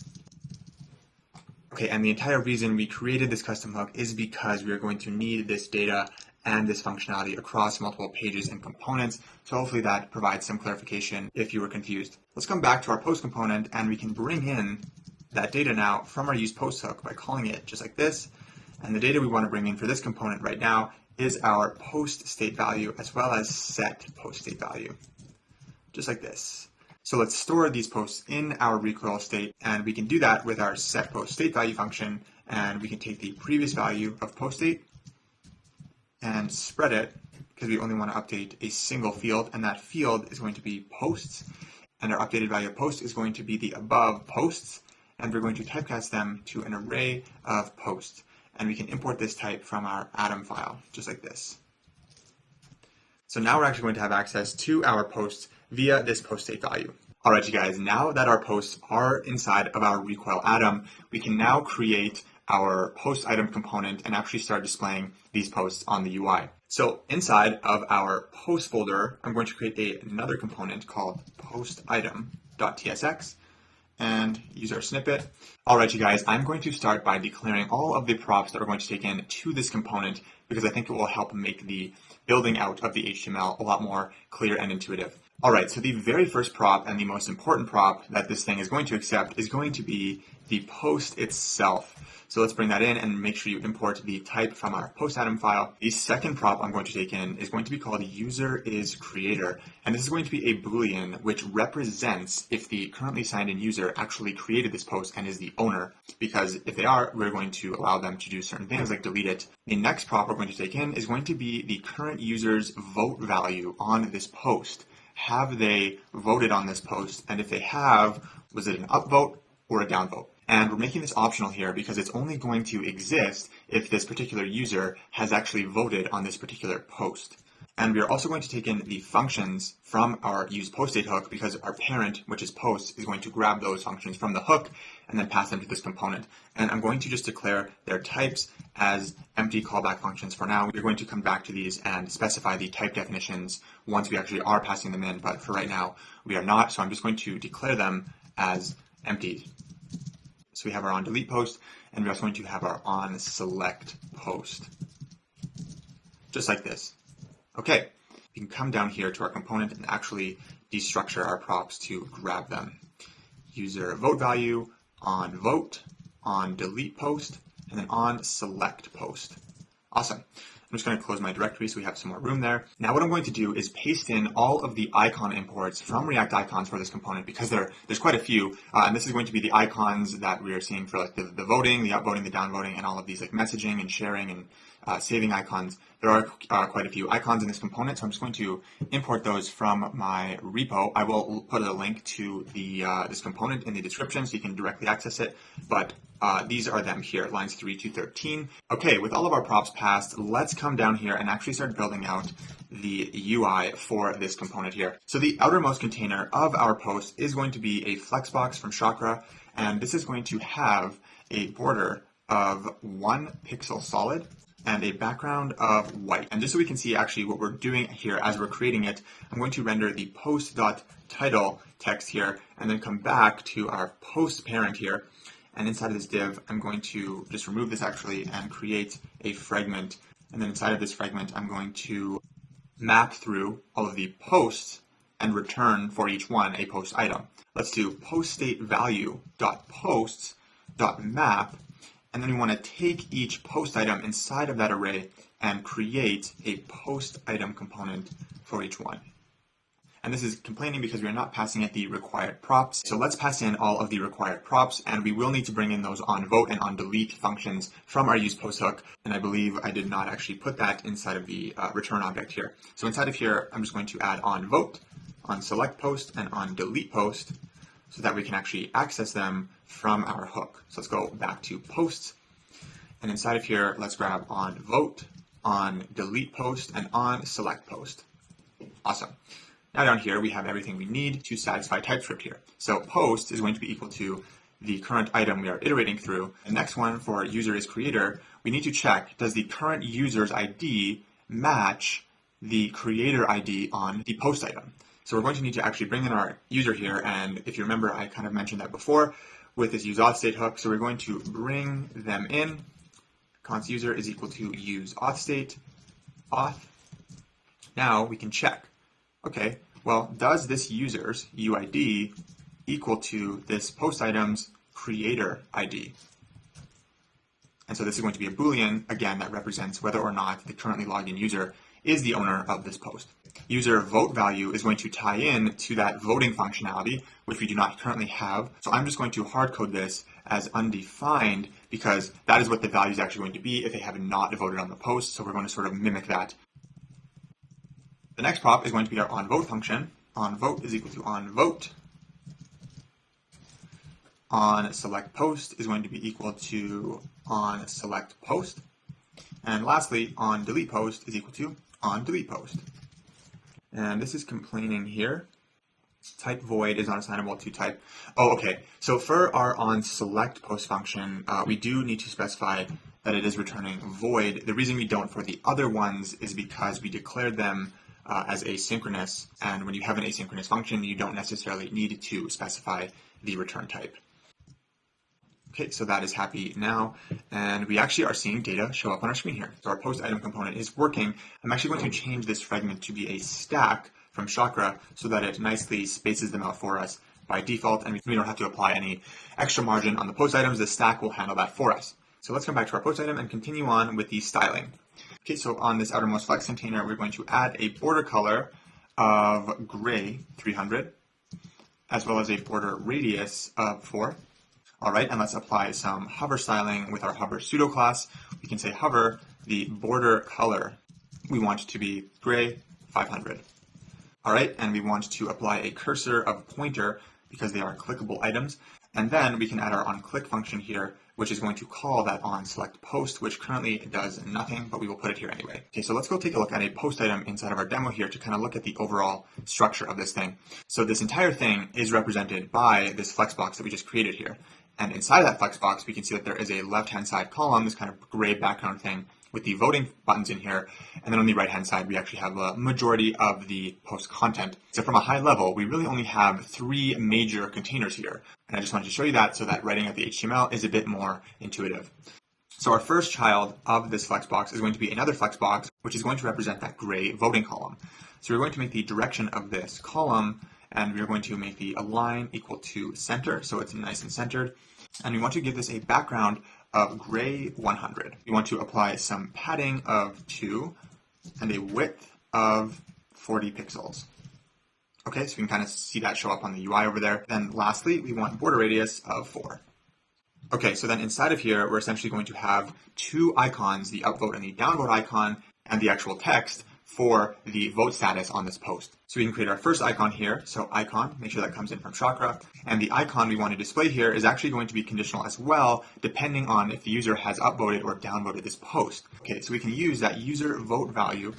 Okay, and the entire reason we created this custom hook is because we are going to need this data and this functionality across multiple pages and components. So hopefully that provides some clarification if you were confused. Let's come back to our post component, and we can bring in that data now from our use post hook by calling it just like this. And the data we want to bring in for this component right now is our post state value as well as set post state value, just like this. So let's store these posts in our Recoil state, and we can do that with our set post state value function. And we can take the previous value of post state and spread it, because we only want to update a single field, and that field is going to be posts, and our updated value of post is going to be the above posts. And we're going to typecast them to an array of posts. And we can import this type from our Atom file, just like this. So now we're actually going to have access to our posts via this post state value. All right, you guys, now that our posts are inside of our Recoil Atom, we can now create our PostItem component and actually start displaying these posts on the UI. So inside of our post folder, I'm going to create another component called PostItem.tsx. And use our snippet. All right, you guys, I'm going to start by declaring all of the props that we're going to take in to this component, because I think it will help make the building out of the HTML a lot more clear and intuitive. All right, so the very first prop and the most important prop that this thing is going to accept is going to be the post itself. So let's bring that in and make sure you import the type from our PostItem file. The second prop I'm going to take in is going to be called user_is_creator. And this is going to be a Boolean which represents if the currently signed in user actually created this post and is the owner. Because if they are, we're going to allow them to do certain things like delete it. The next prop we're going to take in is going to be the current user's vote value on this post. Have they voted on this post? And if they have, was it an upvote or a downvote? And we're making this optional here because it's only going to exist if this particular user has actually voted on this particular post. And we are also going to take in the functions from our usePostState hook because our parent, which is post, is going to grab those functions from the hook and then pass them to this component. And I'm going to just declare their types as empty callback functions for now. We're going to come back to these and specify the type definitions once we actually are passing them in, but for right now we are not, so I'm just going to declare them as empty. So we have our onDeletePost, and we're also going to have our onSelectPost, just like this. Okay, we can come down here to our component and actually destructure our props to grab them. User vote value, on vote, on delete post, and then on select post. Awesome. I'm just going to close my directory so we have some more room there. Now what I'm going to do is paste in all of the icon imports from React Icons for this component because there's quite a few, and this is going to be the icons that we are seeing for like the voting, the upvoting, the downvoting, and all of these like messaging and sharing and saving icons. There are quite a few icons in this component, so I'm just going to import those from my repo. I will put a link to this component in the description so you can directly access it, but these are them here, lines 3 to 13. Okay, with all of our props passed, let's come down here and actually start building out the UI for this component here. So the outermost container of our post is going to be a flexbox from Chakra, and this is going to have a border of 1 pixel solid and a background of white. And just so we can see actually what we're doing here as we're creating it, I'm going to render the post.title text here and then come back to our post parent here. And inside of this div, I'm going to just remove this actually and create a fragment. And then inside of this fragment, I'm going to map through all of the posts and return for each one a post item. Let's do postStateValue.posts.map. And then we want to take each post item inside of that array and create a post item component for each one. And this is complaining because we are not passing it the required props. So let's pass in all of the required props, and we will need to bring in those onVote and onDelete functions from our usePost hook. And I believe I did not actually put that inside of the return object here. So inside of here, I'm just going to add onVote, onSelectPost, and onDeletePost so that we can actually access them from our hook. So let's go back to posts, and inside of here, let's grab onVote, onDeletePost, and onSelectPost. Awesome. Now down here, we have everything we need to satisfy TypeScript here. So post is going to be equal to the current item we are iterating through. The next one for user is creator, we need to check, does the current user's ID match the creator ID on the post item? So we're going to need to actually bring in our user here, and if you remember, I kind of mentioned that before with this useAuthState hook. So we're going to bring them in. Const user is equal to useAuthState, auth. Now we can check. Okay, well, does this user's UID equal to this post item's creator ID? And so this is going to be a Boolean, again, that represents whether or not the currently logged in user is the owner of this post. User vote value is going to tie in to that voting functionality, which we do not currently have. So I'm just going to hard code this as undefined because that is what the value is actually going to be if they have not voted on the post. So we're going to sort of mimic that. The next prop is going to be our onVote function. OnVote is equal to onVote. OnSelectPost is going to be equal to onSelectPost. And lastly, onDeletePost is equal to onDeletePost. And this is complaining here. Type void is not assignable to type. Oh, okay. So for our onSelectPost function, we do need to specify that it is returning void. The reason we don't for the other ones is because we declared them as asynchronous, and when you have an asynchronous function, you don't necessarily need to specify the return type. Okay, so that is happy now, and we actually are seeing data show up on our screen here. So our PostItem component is working. I'm actually going to change this fragment to be a stack from Chakra so that it nicely spaces them out for us by default, and we don't have to apply any extra margin on the post items. The stack will handle that for us. So let's come back to our post item and continue on with the styling. Okay, so on this outermost flex container, we're going to add a border color of gray 300, as well as a border radius of 4. All right, and let's apply some hover styling with our hover pseudo class. We can say hover, the border color we want to be gray 500. All right, and we want to apply a cursor of pointer because they are clickable items. And then we can add our onClick function here which is going to call that on select post, which currently does nothing, but we will put it here anyway. Okay, so let's go take a look at a post item inside of our demo here to kind of look at the overall structure of this thing. So this entire thing is represented by this flexbox that we just created here. And inside of that flexbox, we can see that there is a left-hand side column, this kind of gray background thing with the voting buttons in here. And then on the right-hand side, we actually have a majority of the post content. So from a high level, we really only have 3 major containers here. And I just wanted to show you that so that writing out the HTML is a bit more intuitive. So our first child of this flexbox is going to be another flexbox, which is going to represent that gray voting column. So we're going to make the direction of this column, and we're going to make the align equal to center, so it's nice and centered. And we want to give this a background of gray 100. We want to apply some padding of 2 and a width of 40 pixels. Okay, so we can kind of see that show up on the UI over there. Then lastly, we want border radius of 4. Okay, so then inside of here, we're essentially going to have 2 icons, the upvote and the downvote icon, and the actual text for the vote status on this post. So we can create our first icon here. So icon, make sure that comes in from Chakra. And the icon we want to display here is actually going to be conditional as well, depending on if the user has upvoted or downvoted this post. Okay, so we can use that user vote value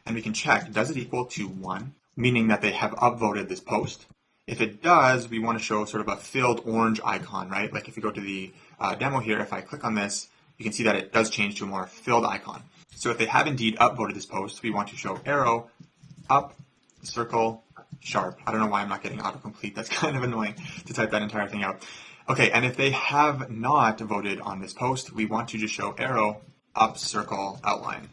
and we can check, does it equal to 1, meaning that they have upvoted this post? If it does, we want to show sort of a filled orange icon, right? Like if you go to the demo here, if I click on this, you can see that it does change to a more filled icon. So if they have indeed upvoted this post, we want to show arrow, up, circle, sharp. I don't know why I'm not getting autocomplete. That's kind of annoying to type that entire thing out. Okay, and if they have not voted on this post, we want to just show arrow, up, circle, outline.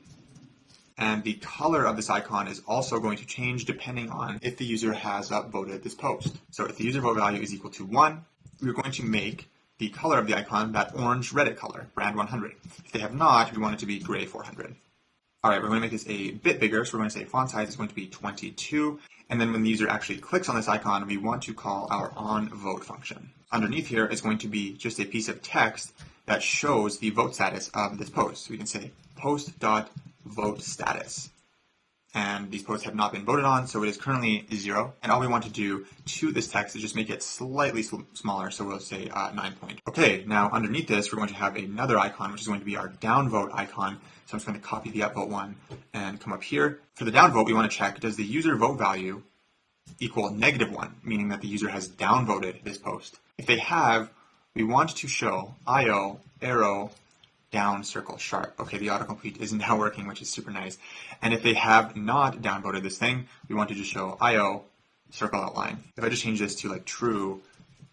And the color of this icon is also going to change depending on if the user has upvoted this post. So if the user vote value is equal to 1, we're going to make the color of the icon that orange Reddit color, brand 100. If they have not, we want it to be gray 400. All right, we're going to make this a bit bigger, so we're going to say font size is going to be 22. And then when the user actually clicks on this icon, we want to call our onVote function. Underneath here is going to be just a piece of text that shows the vote status of this post. So we can say post.vote status. And these posts have not been voted on, so it is currently 0. And all we want to do to this text is just make it slightly smaller, so we'll say 9 point. Okay, now underneath this, we're going to have another icon, which is going to be our downvote icon. So I'm just going to copy the upvote one and come up here. For the downvote, we want to check, does the user vote value equal -1, meaning that the user has downvoted this post? If they have, we want to show IO, arrow, down, circle, sharp. Okay, the autocomplete is now working, which is super nice. And if they have not downvoted this thing, we want to just show IO, circle, outline. If I just change this to like true,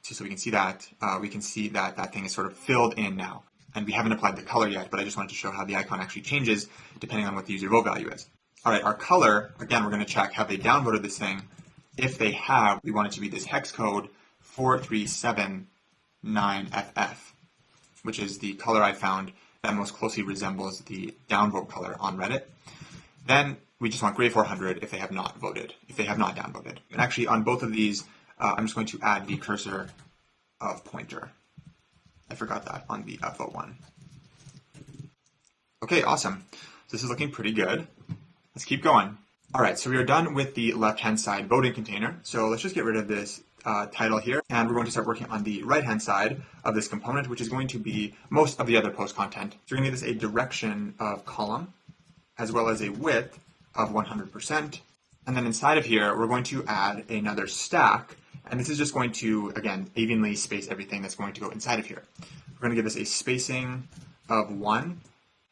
so we can see that that thing is sort of filled in now. And we haven't applied the color yet, but I just wanted to show how the icon actually changes depending on what the user vote value is. All right, our color, again, we're going to check, have they downvoted this thing? If they have, we want it to be this hex code 4379FF, which is the color I found that most closely resembles the downvote color on Reddit. Then we just want gray 400 if they have not voted, if they have not downvoted. And actually on both of these, I'm just going to add the cursor of pointer. I forgot that on the upvote one. Okay, awesome. So this is looking pretty good. Let's keep going. All right, so we are done with the left-hand side voting container. So let's just get rid of this title here, and we're going to start working on the right-hand side of this component, which is going to be most of the other post content. So we're going to give this a direction of column, as well as a width of 100%. And then inside of here, we're going to add another stack, and this is just going to, again, evenly space everything that's going to go inside of here. We're going to give this a spacing of 1,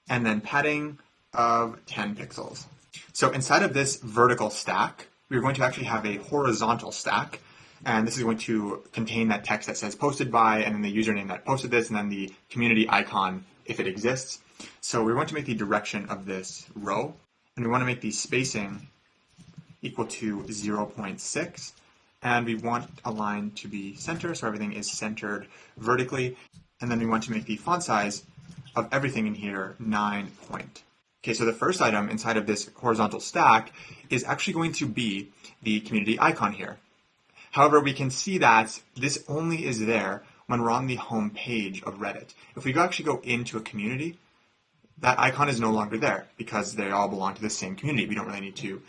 and then padding of 10 pixels. So inside of this vertical stack, we're going to actually have a horizontal stack. And this is going to contain that text that says posted by, and then the username that posted this, and then the community icon if it exists. So we're going to make the direction of this row, and we want to make the spacing equal to 0.6. And we want a line to be center, so everything is centered vertically. And then we want to make the font size of everything in here 9 point. Okay, so the first item inside of this horizontal stack is actually going to be the community icon here. However, we can see that this only is there when we're on the home page of Reddit. If we actually go into a community, that icon is no longer there because they all belong to the same community. We don't really need to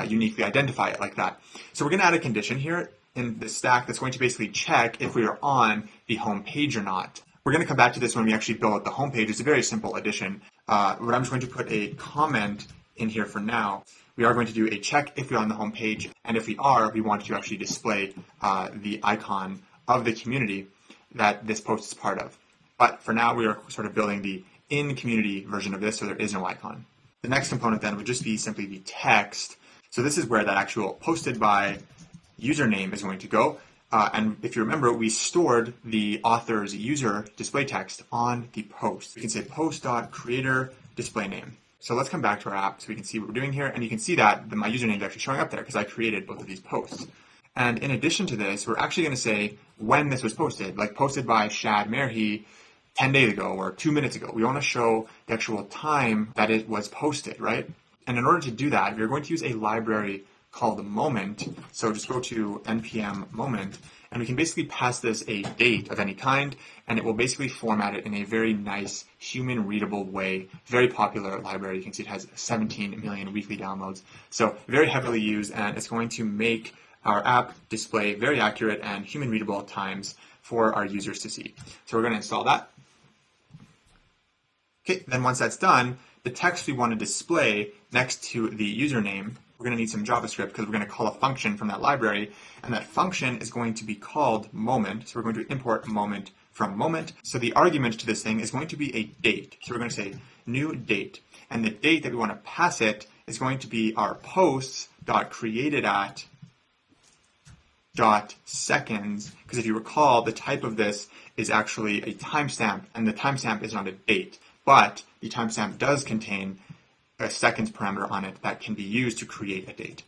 uniquely identify it like that. So we're going to add a condition here in the stack that's going to basically check if we are on the home page or not. We're going to come back to this when we actually build out the homepage. It's a very simple addition. But I'm just going to put a comment in here for now. We are going to do a check if we're on the home page, and if we are, we want to actually display the icon of the community that this post is part of. But for now, we are sort of building the in-community version of this, so there is no icon. The next component then would just be simply the text. So this is where that actual posted by username is going to go. And if you remember, we stored the author's user display text on the post. We can say post.creator display name. So let's come back to our app so we can see what we're doing here. And you can see that my username is actually showing up there because I created both of these posts. And in addition to this, we're actually going to say when this was posted, like posted by Shad Merhi 10 days ago or 2 minutes ago. We want to show the actual time that it was posted, right? And in order to do that, we're going to use a library called moment. So just go to npm moment, and we can basically pass this a date of any kind, and it will basically format it in a very nice, human readable way. Very popular library. You can see it has 17 million weekly downloads. So very heavily used, and it's going to make our app display very accurate and human readable times for our users to see. So we're going to install that. Okay, then once that's done, the text we want to display next to the username, we're going to need some JavaScript because we're going to call a function from that library, and that function is going to be called moment. So we're going to import moment from moment. So the argument to this thing is going to be a date. So we're going to say new date, and the date that we want to pass it is going to be our posts.createdAt.seconds, because if you recall, the type of this is actually a timestamp, and the timestamp is not a date, but the timestamp does contain a seconds parameter on it that can be used to create a date.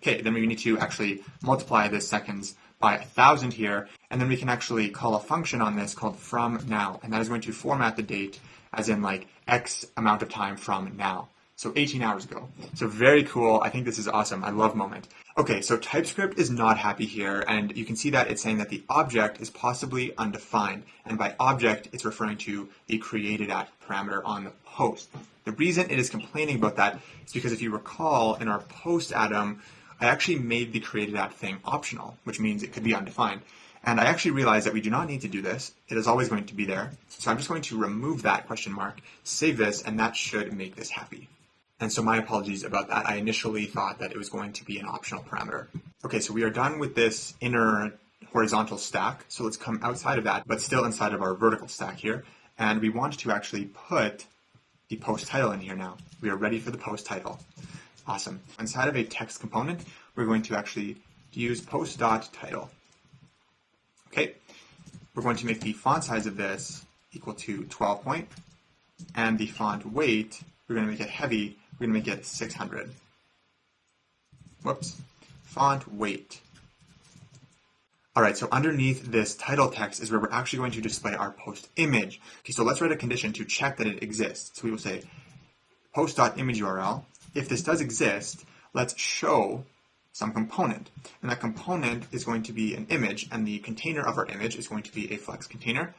Okay, then we need to actually multiply this seconds by 1,000 here, and then we can actually call a function on this called from now, and that is going to format the date as in like X amount of time from now. So 18 hours ago. So very cool. I think this is awesome. I love moment. Okay, so TypeScript is not happy here, and you can see that it's saying that the object is possibly undefined. And by object, it's referring to the created@. parameter on the post. The reason it is complaining about that is because if you recall in our post atom, I actually made the created@ thing optional, which means it could be undefined. And I actually realized that we do not need to do this. It is always going to be there. So I'm just going to remove that question mark, save this, and that should make this happy. And so my apologies about that. I initially thought that it was going to be an optional parameter. Okay, so we are done with this inner horizontal stack. So let's come outside of that, but still inside of our vertical stack here. And we want to actually put the post title in here now. We are ready for the post title. Awesome. Inside of a text component, we're going to actually use post.title. Okay, we're going to make the font size of this equal to 12 point, and the font weight, we're going to make it heavy, we're going to make it 600. Whoops. Font weight. All right, so underneath this title text is where we're actually going to display our post image. Okay, so let's write a condition to check that it exists. So we will say post.image URL. If this does exist, let's show some component. And that component is going to be an image, and the container of our image is going to be a flex container.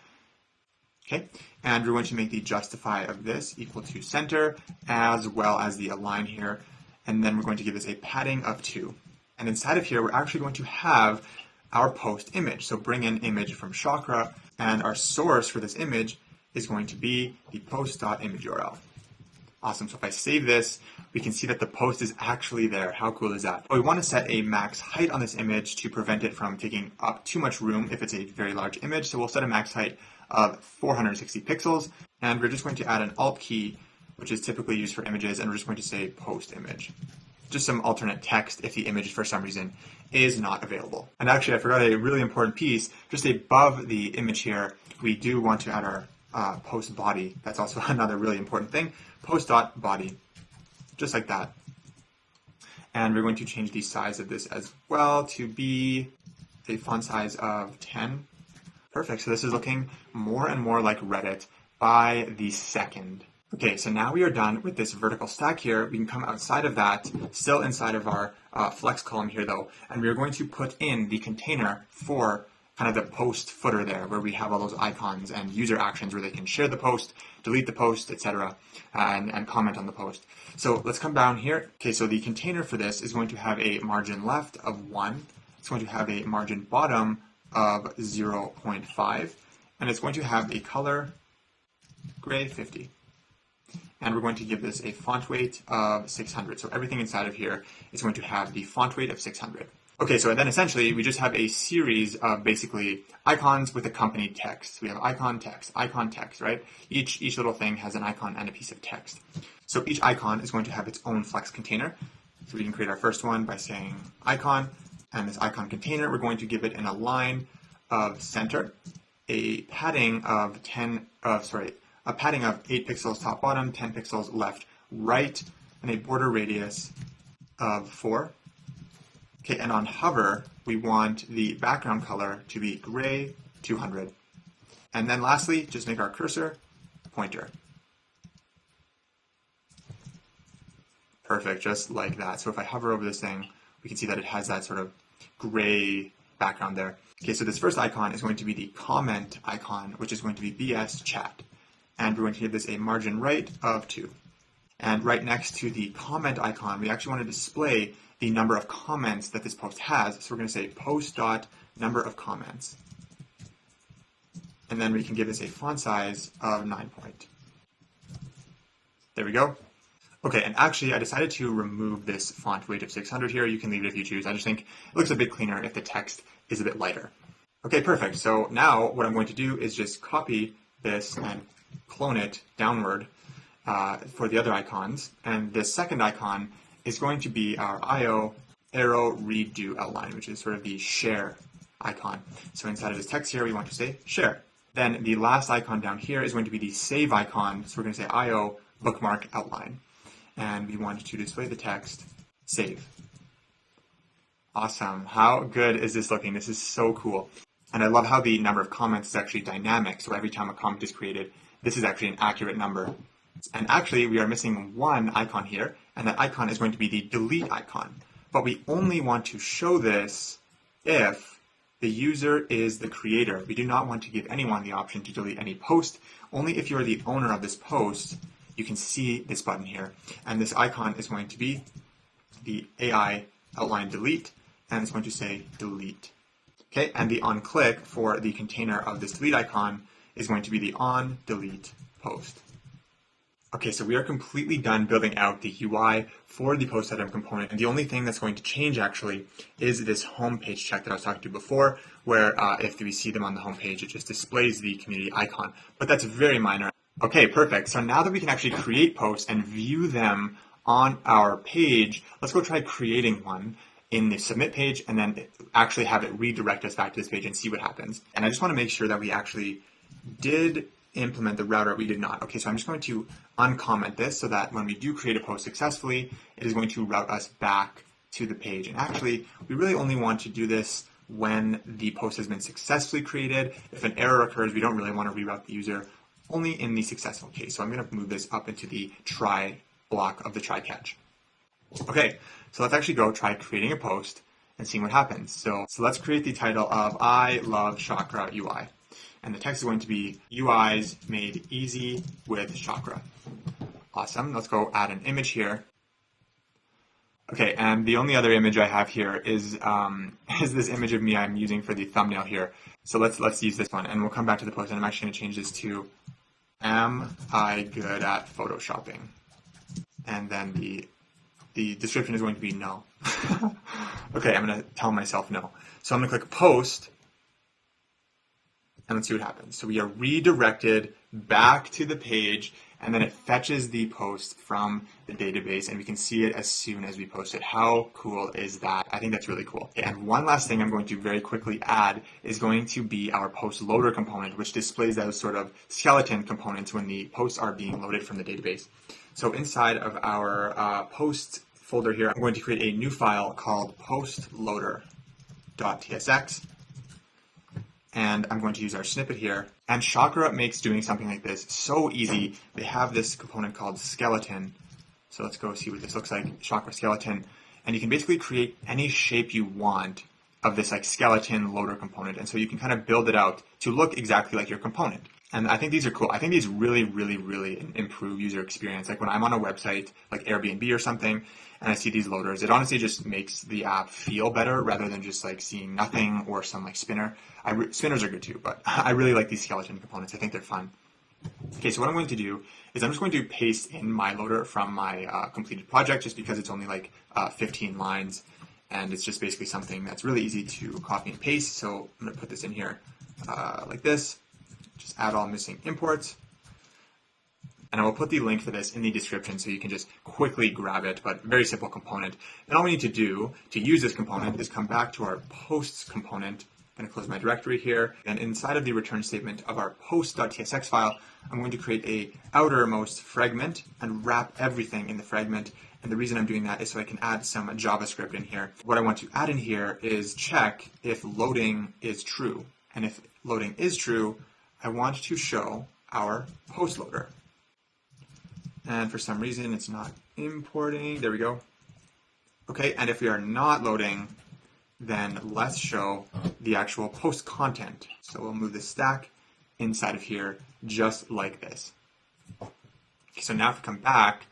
Okay, and we're going to make the justify of this equal to center, as well as the align here. And then we're going to give this a padding of 2. And inside of here, we're actually going to have our post image. So bring in image from Chakra, and our source for this image is going to be the post.image URL. Awesome. So if I save this, we can see that the post is actually there. How cool is that? We want to set a max height on this image to prevent it from taking up too much room if it's a very large image. So we'll set a max height of 460 pixels, and we're just going to add an alt key, which is typically used for images, and we're just going to say post image. Just some alternate text if the image for some reason is not available. And actually, I forgot a really important piece. Just above the image here, we do want to add our post body. That's also another really important thing. Post.body, just like that. And we're going to change the size of this as well to be a font size of 10. Perfect. So this is looking more and more like Reddit by the second. Okay, so now we are done with this vertical stack here. We can come outside of that, still inside of our flex column here though, and we are going to put in the container for kind of the post footer there, where we have all those icons and user actions where they can share the post, delete the post, etc., and comment on the post. So let's come down here. Okay, so the container for this is going to have a margin left of 1. It's going to have a margin bottom of 0.5. and it's going to have a color gray 50. And we're going to give this a font weight of 600. So everything inside of here is going to have the font weight of 600. Okay, so then essentially we just have a series of basically icons with accompanied text. We have icon text, right? Each little thing has an icon and a piece of text. So each icon is going to have its own flex container. So we can create our first one by saying icon, and this icon container, we're going to give it an align of center, a padding of a padding of 8 pixels top bottom, 10 pixels left right, and a border radius of 4. Okay, and on hover, we want the background color to be gray 200. And then lastly, just make our cursor pointer. Perfect, just like that. So if I hover over this thing, we can see that it has that sort of gray background there. Okay, so this first icon is going to be the comment icon, which is going to be BS chat. And we're going to give this a margin right of 2. And right next to the comment icon, we actually want to display the number of comments that this post has. So we're going to say post.number of comments. And then we can give this a font size of 9 point. There we go. Okay, and actually I decided to remove this font weight of 600 here. You can leave it if you choose. I just think it looks a bit cleaner if the text is a bit lighter. Okay, perfect. So now what I'm going to do is just copy this and clone it downward for the other icons. And this second icon is going to be our IO arrow redo outline, which is sort of the share icon. So inside of this text here, we want to say share. Then the last icon down here is going to be the save icon. So we're going to say IO bookmark outline. And we want to display the text save. Awesome. How good is this looking? This is so cool. And I love how the number of comments is actually dynamic. So every time a comment is created, this is actually an accurate number. And actually, we are missing one icon here, and that icon is going to be the delete icon. But we only want to show this if the user is the creator. We do not want to give anyone the option to delete any post. Only if you're the owner of this post, you can see this button here. And this icon is going to be the AI outline delete, and it's going to say delete. Okay, and the on click for the container of this delete icon is going to be the on delete post. Okay, so we are completely done building out the UI for the PostItem component, and the only thing that's going to change actually is this home page check that I was talking to before, where if we see them on the home page, it just displays the community icon, but that's very minor. Okay, perfect. So now that we can actually create posts and view them on our page, let's go try creating one in the submit page and then actually have it redirect us back to this page and see what happens. And I just want to make sure that we actually did implement the router. We did not. Okay, so I'm just going to uncomment this so that when we do create a post successfully, it is going to route us back to the page. And actually, we really only want to do this when the post has been successfully created. If an error occurs, we don't really want to reroute the user, only in the successful case. So I'm going to move this up into the try block of the try catch. Okay, so let's actually go try creating a post and seeing what happens. So let's create the title of I love Chakra UI. And the text is going to be UIs made easy with Chakra. Awesome. Let's go add an image here. Okay, and the only other image I have here is this image of me I'm using for the thumbnail here. So let's use this one, and we'll come back to the post, and I'm actually going to change this to Am I good at photoshopping? And then the description is going to be no. Okay, I'm going to tell myself no. So I'm going to click post, and let's see what happens. So we are redirected back to the page, and then it fetches the post from the database, and we can see it as soon as we post it. How cool is that? I think that's really cool. Okay, and one last thing I'm going to very quickly add is going to be our post loader component, which displays those sort of skeleton components when the posts are being loaded from the database. So inside of our post folder here, I'm going to create a new file called postloader.tsx. And I'm going to use our snippet here. And Chakra makes doing something like this so easy. They have this component called skeleton. So let's go see what this looks like, Chakra skeleton. And you can basically create any shape you want of this like skeleton loader component. And so you can kind of build it out to look exactly like your component. And I think these are cool. I think these really, really, really improve user experience. Like when I'm on a website like Airbnb or something and I see these loaders, it honestly just makes the app feel better rather than just like seeing nothing or some like spinner. Spinners are good too, but I really like these skeleton components. I think they're fun. Okay, so what I'm going to do is I'm just going to paste in my loader from my completed project just because it's only like 15 lines and it's just basically something that's really easy to copy and paste. So I'm going to put this in here like this. Just add all missing imports. And I will put the link for this in the description so you can just quickly grab it, but very simple component. And all we need to do to use this component is come back to our posts component. I'm going to close my directory here. And inside of the return statement of our post.tsx file, I'm going to create a outermost fragment and wrap everything in the fragment. And the reason I'm doing that is so I can add some JavaScript in here. What I want to add in here is check if loading is true. And if loading is true, I want to show our post loader. And for some reason, it's not importing. There we go. Okay, and if we are not loading, then let's show the actual post content. So we'll move the stack inside of here just like this. Okay, so now if we come back,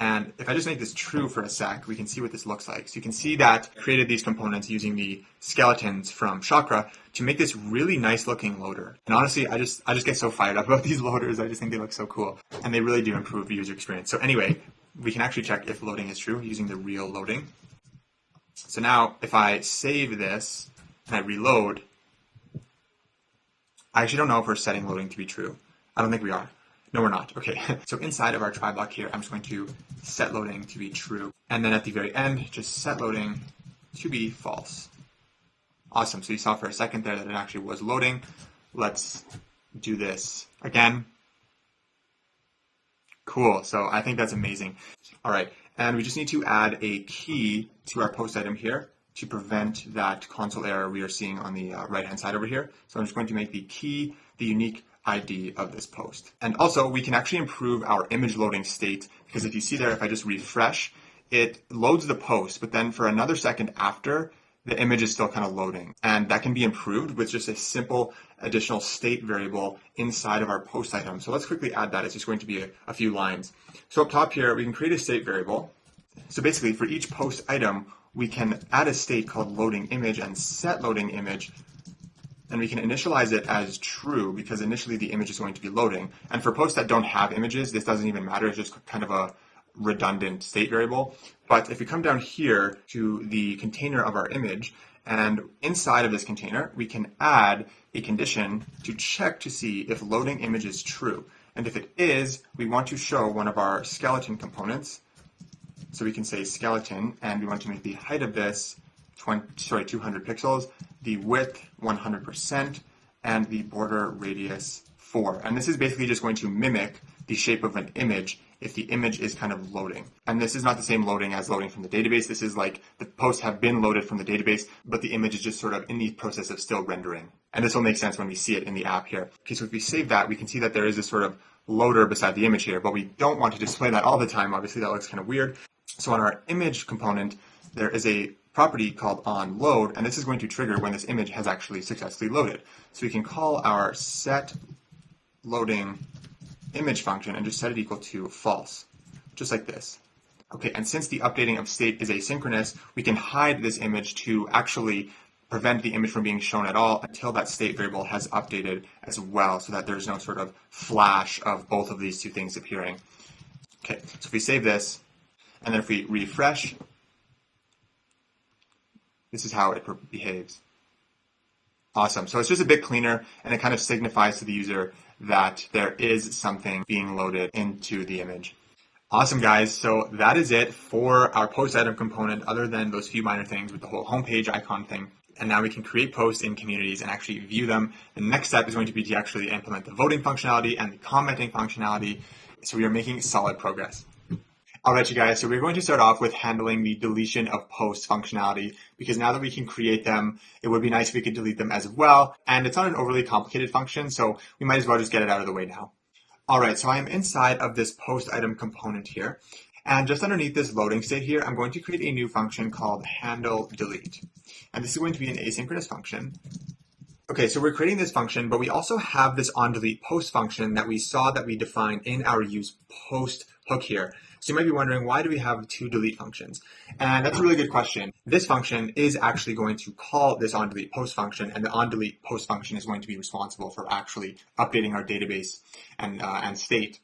and if I just make this true for a sec, we can see what this looks like. So you can see that I created these components using the skeletons from Chakra to make this really nice looking loader. And honestly, I just get so fired up about these loaders. I just think they look so cool. And they really do improve the user experience. So anyway, we can actually check if loading is true using the real loading. So now if I save this and I reload, I actually don't know if we're setting loading to be true. I don't think we are. No, we're not. Okay, so inside of our try block here, I'm just going to set loading to be true. And then at the very end, just set loading to be false. Awesome, so you saw for a second there that it actually was loading. Let's do this again. Cool, so I think that's amazing. All right, and we just need to add a key to our post item here to prevent that console error we are seeing on the right-hand side over here. So I'm just going to make the key the unique ID of this post. And also we can actually improve our image loading state because if you see there, if I just refresh, it loads the post, but then for another second after, the image is still kind of loading. And that can be improved with just a simple additional state variable inside of our post item. So let's quickly add that. It's just going to be a few lines. So up top here, we can create a state variable. So basically for each post item, we can add a state called loading image and set loading image. And we can initialize it as true because initially the image is going to be loading. And for posts that don't have images, this doesn't even matter. It's just kind of a redundant state variable. But if we come down here to the container of our image, and inside of this container, we can add a condition to check to see if loading image is true. And if it is, we want to show one of our skeleton components. So we can say skeleton, and we want to make the height of this 200 pixels, the width 100%, and the border radius 4. And this is basically just going to mimic the shape of an image if the image is kind of loading. And this is not the same loading as loading from the database. This is like the posts have been loaded from the database, but the image is just sort of in the process of still rendering. And this will make sense when we see it in the app here. Okay, so if we save that, we can see that there is this sort of loader beside the image here, but we don't want to display that all the time. Obviously, that looks kind of weird. So on our image component, there is a property called onLoad, and this is going to trigger when this image has actually successfully loaded. So we can call our set loading image function and just set it equal to false, just like this. Okay, and since the updating of state is asynchronous, we can hide this image to actually prevent the image from being shown at all until that state variable has updated as well, so that there's no sort of flash of both of these two things appearing. Okay, so if we save this, and then if we refresh, this is how it behaves. Awesome. So it's just a bit cleaner, and it kind of signifies to the user that there is something being loaded into the image. Awesome, guys. So that is it for our post item component, other than those few minor things with the whole homepage icon thing. And now we can create posts in communities and actually view them. The next step is going to be to actually implement the voting functionality and the commenting functionality. So we are making solid progress. All right, you guys, so we're going to start off with handling the deletion of posts functionality, because now that we can create them, it would be nice if we could delete them as well. And it's not an overly complicated function, so we might as well just get it out of the way now. All right, so I am inside of this post item component here. And just underneath this loading state here, I'm going to create a new function called handle delete. And this is going to be an asynchronous function. Okay, so we're creating this function, but we also have this onDeletePost function that we saw that we defined in our usePost hook here. So you might be wondering, why do we have two delete functions? And that's a really good question. This function is actually going to call this onDeletePost function, and the onDeletePost function is going to be responsible for actually updating our database and state.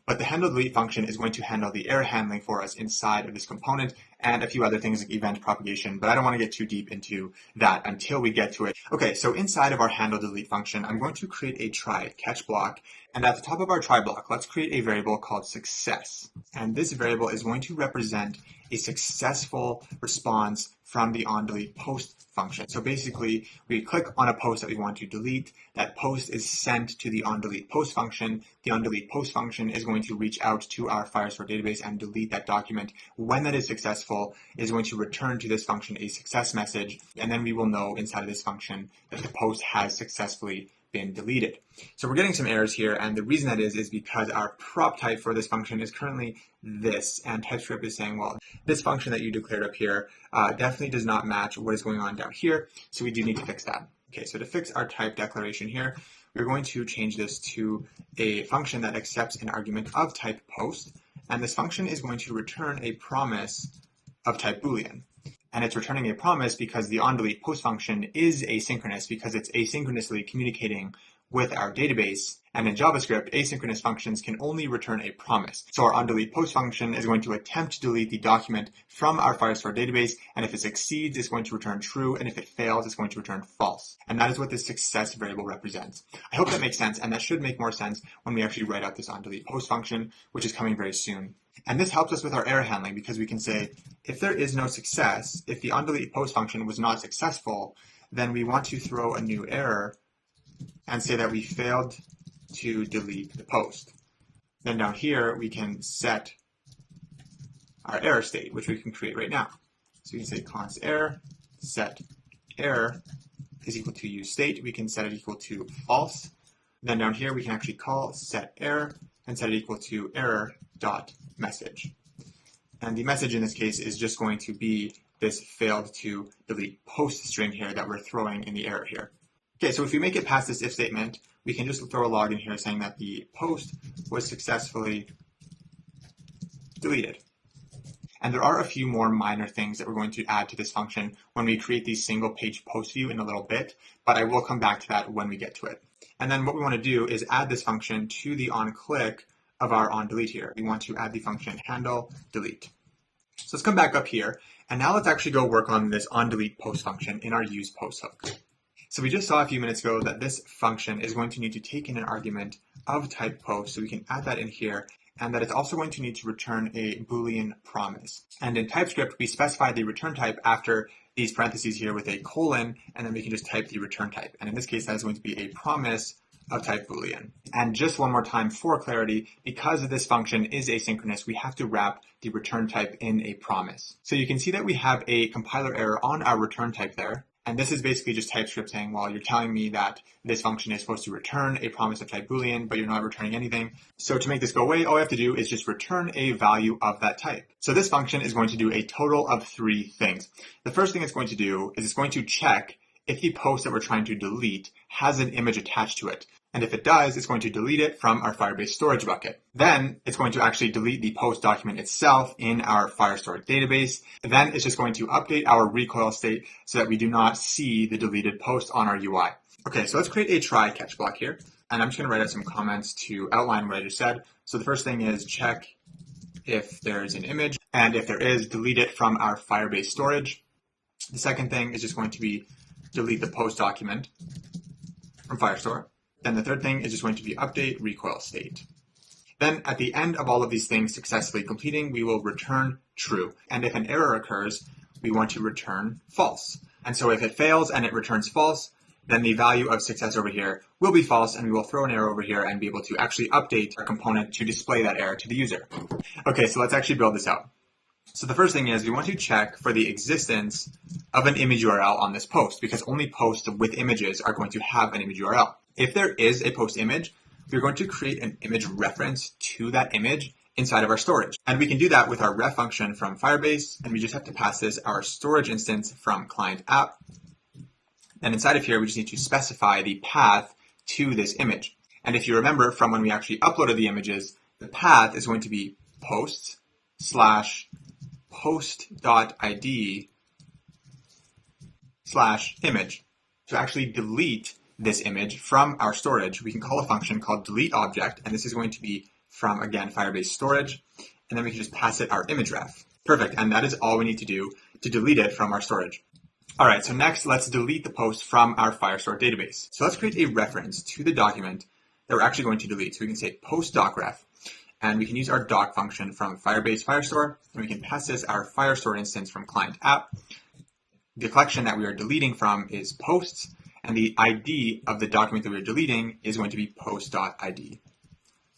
But the handleDelete function is going to handle the error handling for us inside of this component and a few other things like event propagation, but I don't want to get too deep into that until we get to it. Okay, so inside of our handleDelete function, I'm going to create a try catch block, and at the top of our try block, let's create a variable called success. And this variable is going to represent a successful response from the onDeletePost function. So basically, we click on a post that we want to delete. That post is sent to the onDeletePost function. The onDeletePost function is going to reach out to our Firestore database and delete that document. When that is successful, it is going to return to this function a success message, and then we will know inside of this function that the post has successfully been deleted. So we're getting some errors here, and the reason that is because our prop type for this function is currently this, and TypeScript is saying, well, this function that you declared up here definitely does not match what is going on down here, so we do need to fix that. Okay, so to fix our type declaration here, we're going to change this to a function that accepts an argument of type post, and this function is going to return a promise of type Boolean. And it's returning a promise because the onDeletePost function is asynchronous, because it's asynchronously communicating with our database. And in JavaScript, asynchronous functions can only return a promise. So our onDeletePost function is going to attempt to delete the document from our Firestore database, and if it succeeds, it's going to return true, and if it fails, it's going to return false. And that is what this success variable represents. I hope that makes sense, and that should make more sense when we actually write out this onDeletePost function, which is coming very soon. And this helps us with our error handling, because we can say, if there is no success, if the onDeletePost function was not successful, then we want to throw a new error and say that we failed to delete the post. Then down here, we can set our error state, which we can create right now. So we can say const error, set error is equal to useState. We can set it equal to false. Then down here, we can actually call set error and set it equal to error.message. And the message in this case is just going to be this failed to delete post string here that we're throwing in the error here. Okay, so if we make it past this if statement, we can just throw a log in here saying that the post was successfully deleted. And there are a few more minor things that we're going to add to this function when we create the single page post view in a little bit, but I will come back to that when we get to it. And then what we want to do is add this function to the onClick of our onDelete here. We want to add the function handleDelete. So let's come back up here, and now let's actually go work on this onDeletePost function in our usePost hook. So we just saw a few minutes ago that this function is going to need to take in an argument of type post, so we can add that in here, and that it's also going to need to return a Boolean promise. And in TypeScript, we specify the return type after these parentheses here with a colon, and then we can just type the return type. And in this case, that is going to be a promise of type Boolean. And just one more time for clarity, because this function is asynchronous, we have to wrap the return type in a promise. So you can see that we have a compiler error on our return type there. And this is basically just TypeScript saying, well, you're telling me that this function is supposed to return a promise of type Boolean, but you're not returning anything. So to make this go away, all we have to do is just return a value of that type. So this function is going to do a total of 3 things. The first thing it's going to do is it's going to check if the post that we're trying to delete has an image attached to it. And if it does, it's going to delete it from our Firebase storage bucket. Then it's going to actually delete the post document itself in our Firestore database. And then it's just going to update our recoil state so that we do not see the deleted post on our UI. Okay, so let's create a try catch block here. And I'm just going to write out some comments to outline what I just said. So the first thing is check if there's an image, and if there is, delete it from our Firebase storage. The second thing is just going to be delete the post document from Firestore. Then the third thing is just going to be update recoil state. Then at the end of all of these things successfully completing, we will return true. And if an error occurs, we want to return false. And so if it fails and it returns false, then the value of success over here will be false, and we will throw an error over here and be able to actually update our component to display that error to the user. Okay, so let's actually build this out. So the first thing is we want to check for the existence of an image URL on this post, because only posts with images are going to have an image URL. If there is a post image, we're going to create an image reference to that image inside of our storage. And we can do that with our ref function from Firebase, and we just have to pass this our storage instance from client app. And inside of here, we just need to specify the path to this image. And if you remember from when we actually uploaded the images, the path is going to be post/post.id/image. To actually delete this image from our storage, we can call a function called deleteObject, and this is going to be from, again, Firebase storage, and then we can just pass it our image ref. Perfect, and that is all we need to do to delete it from our storage. All right, so next, let's delete the post from our Firestore database. So let's create a reference to the document that we're actually going to delete. So we can say post.docref, and we can use our doc function from Firebase Firestore, and we can pass this our Firestore instance from client app. The collection that we are deleting from is posts, and the ID of the document that we're deleting is going to be post.id,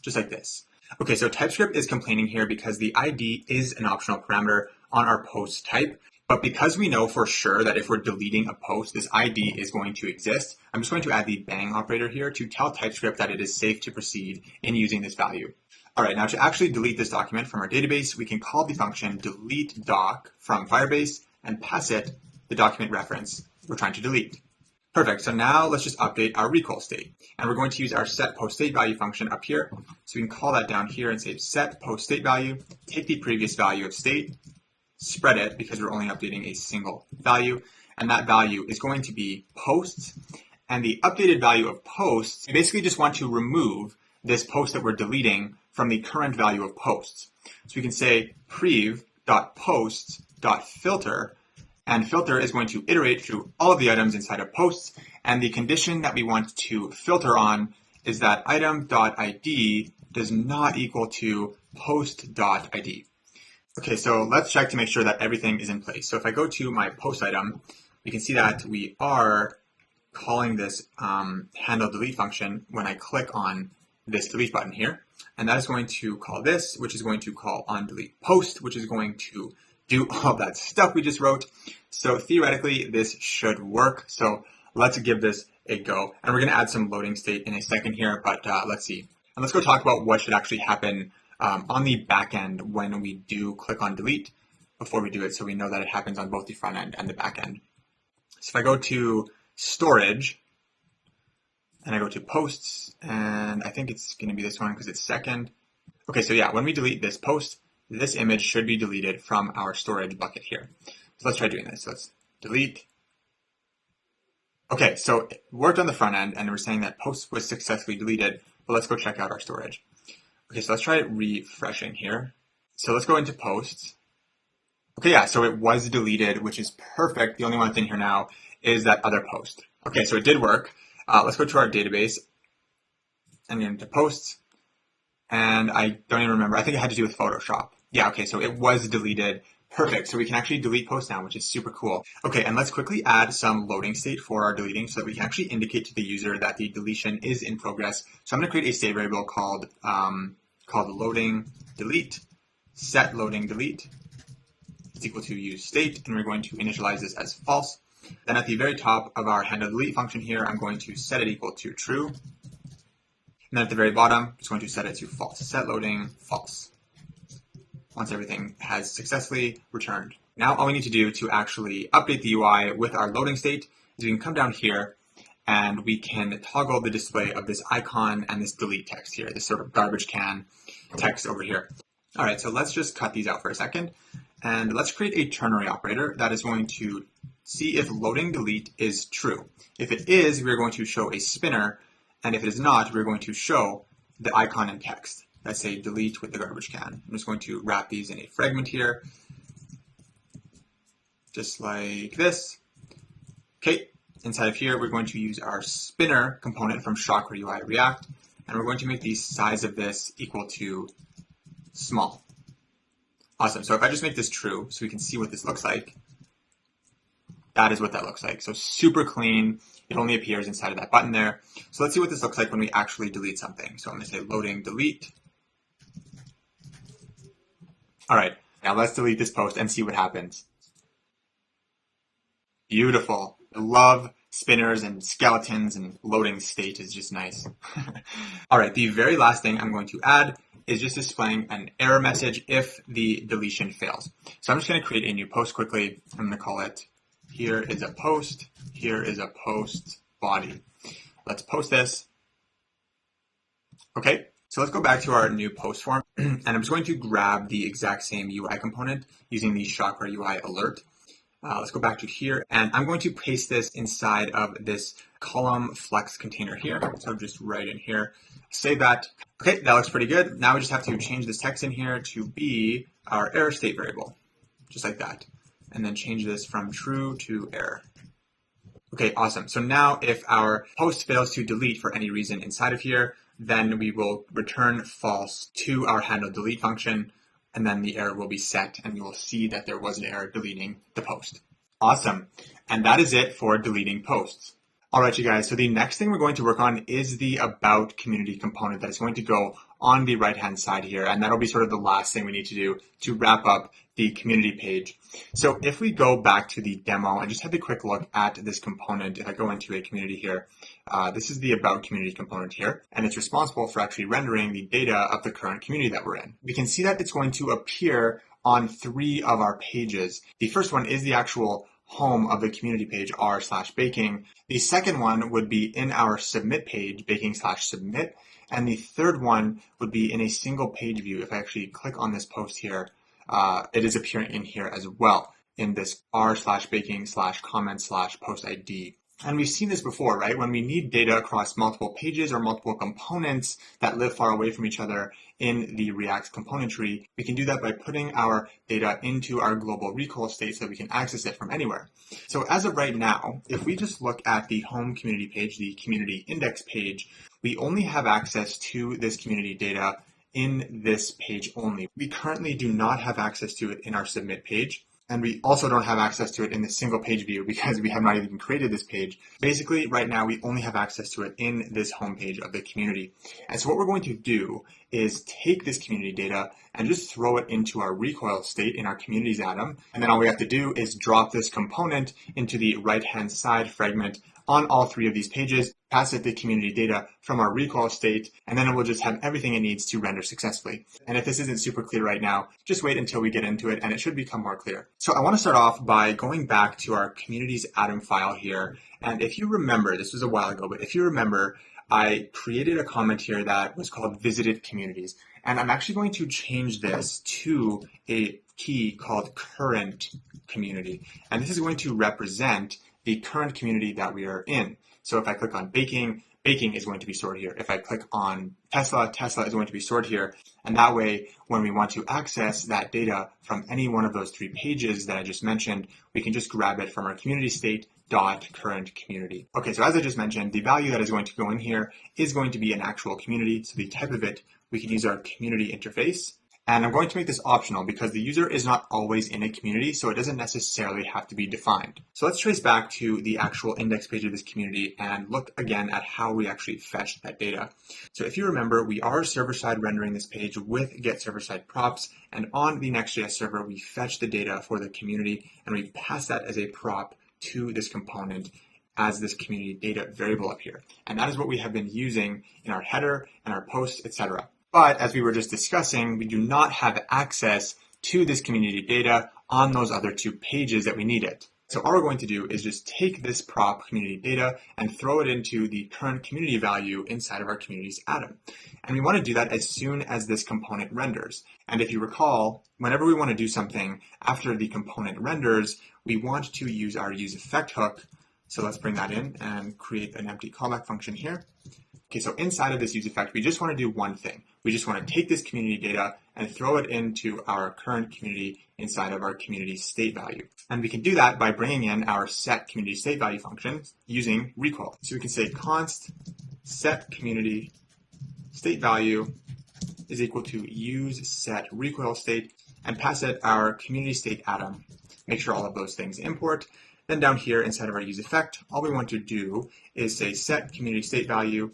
just like this. Okay, so TypeScript is complaining here because the ID is an optional parameter on our post type, but because we know for sure that if we're deleting a post, this ID is going to exist, I'm just going to add the bang operator here to tell TypeScript that it is safe to proceed in using this value. All right, now to actually delete this document from our database, we can call the function deleteDoc from Firebase and pass it the document reference we're trying to delete. Perfect, so now let's just update our recall state. And we're going to use our setPostStateValue function up here. So we can call that down here and say setPostStateValue, take the previous value of state, spread it because we're only updating a single value, and that value is going to be posts. And the updated value of posts, we basically just want to remove this post that we're deleting from the current value of posts. So we can say prev.posts.filter, and filter is going to iterate through all of the items inside of posts, and the condition that we want to filter on is that item.id does not equal to post.id. Okay, so let's check to make sure that everything is in place. So if I go to my post item, we can see that we are calling this handle delete function when I click on this delete button here. And that is going to call this, which is going to call on delete post, which is going to do all that stuff we just wrote. So theoretically, this should work. So let's give this a go. And we're going to add some loading state in a second here, but let's see. And let's go talk about what should actually happen on the back end when we do click on delete before we do it, so we know that it happens on both the front end and the back end. So if I go to storage and I go to posts, and I think it's going to be this one because it's second. Okay, so yeah, when we delete this post, this image should be deleted from our storage bucket here. So let's try doing this. So let's delete. Okay, so it worked on the front end, and we're saying that post was successfully deleted, but let's go check out our storage. Okay, so let's try refreshing here. So let's go into posts. Okay, yeah, so it was deleted, which is perfect. The only one thing here now is that other post. Okay, so it did work. Let's go to our database and get into posts. And I don't even remember. I think it had to do with Photoshop. Yeah, okay, so it was deleted. Perfect. So we can actually delete posts now, which is super cool. Okay, and let's quickly add some loading state for our deleting so that we can actually indicate to the user that the deletion is in progress. So I'm going to create a state variable called loading delete, set loading delete is equal to useState, and we're going to initialize this as false. Then at the very top of our handle delete function here, I'm going to set it equal to true. And then at the very bottom, I'm just going to set it to false. Set loading false. Once everything has successfully returned. Now all we need to do to actually update the UI with our loading state is we can come down here and we can toggle the display of this icon and this delete text here, this sort of garbage can text over here. All right, so let's just cut these out for a second. And let's create a ternary operator that is going to see if loading delete is true. If it is, we're going to show a spinner. And if it is not, we're going to show the icon and text. Let's say delete with the garbage can. I'm just going to wrap these in a fragment here, just like this. Okay, inside of here, we're going to use our spinner component from Chakra UI React, and we're going to make the size of this equal to small. Awesome, so if I just make this true, so we can see what this looks like, that is what that looks like. So super clean. It only appears inside of that button there. So let's see what this looks like when we actually delete something. So I'm going to say loading delete. All right, now let's delete this post and see what happens. Beautiful. I love spinners and skeletons, and loading state is just nice. All right, the very last thing I'm going to add is just displaying an error message if the deletion fails. So I'm just going to create a new post quickly. I'm going to call it here is a post, here is a post body. Let's post this. Okay, so let's go back to our new post form, and I'm just going to grab the exact same UI component using the Chakra UI alert. Let's go back to here, and I'm going to paste this inside of this column flex container here. So just right in here, save that. Okay, that looks pretty good. Now we just have to change this text in here to be our error state variable, just like that. And then change this from true to error. Okay, awesome. So now if our post fails to delete for any reason inside of here, then we will return false to our handle delete function, and then the error will be set, and you will see that there was an error deleting the post. Awesome. And that is it for deleting posts. All right, you guys. So the next thing we're going to work on is the about community component that is going to go on the right-hand side here. And that'll be sort of the last thing we need to do to wrap up the community page. So if we go back to the demo and just have a quick look at this component, if I go into a community here, this is the about community component here, and it's responsible for actually rendering the data of the current community that we're in. We can see that it's going to appear on 3 of our pages. The first one is the actual home of the community page, r/baking. The second one would be in our submit page, baking/submit. And the third one would be in a single page view. If I actually click on this post here, it is appearing in here as well in this r/baking/comment/post ID. And we've seen this before, right? When we need data across multiple pages or multiple components that live far away from each other in the React component tree, we can do that by putting our data into our global recoil state so that we can access it from anywhere. So as of right now, if we just look at the home community page, the community index page, we only have access to this community data in this page only. We currently do not have access to it in our submit page. And we also don't have access to it in the single page view because we have not even created this page. Basically, right now, we only have access to it in this home page of the community. And so what we're going to do is take this community data and just throw it into our recoil state in our communities atom. And then all we have to do is drop this component into the right-hand side fragment on all 3 of these pages, pass it the community data from our recoil state, and then it will just have everything it needs to render successfully. And if this isn't super clear right now, just wait until we get into it and it should become more clear. So I want to start off by going back to our communities atom file here. And if you remember, this was a while ago, but if you remember, I created a comment here that was called visited communities. And I'm actually going to change this to a key called current community. And this is going to represent the current community that we are in. So if I click on baking, baking is going to be stored here. If I click on Tesla, Tesla is going to be stored here. And that way, when we want to access that data from any one of those 3 pages that I just mentioned, we can just grab it from our community state .current community. Okay, so as I just mentioned, the value that is going to go in here is going to be an actual community. So the type of it, we can use our community interface. And I'm going to make this optional because the user is not always in a community, so it doesn't necessarily have to be defined. So let's trace back to the actual index page of this community and look again at how we actually fetch that data. So if you remember, we are server-side rendering this page with get server-side props, and on the Next.js server, we fetch the data for the community, and we pass that as a prop to this component as this community data variable up here. And that is what we have been using in our header and our posts, etc. But as we were just discussing, we do not have access to this community data on those other 2 pages that we need it. So all we're going to do is just take this prop community data and throw it into the current community value inside of our communities atom. And we want to do that as soon as this component renders. And if you recall, whenever we want to do something after the component renders, we want to use our useEffect hook. So let's bring that in and create an empty callback function here. Okay, so inside of this useEffect, we just want to do one thing. We just want to take this community data and throw it into our current community inside of our community state value. And we can do that by bringing in our set community state value function using recoil. So we can say const set community state value is equal to use set recoil state and pass it our community state atom. Make sure all of those things import. Then down here inside of our useEffect, all we want to do is say set community state value.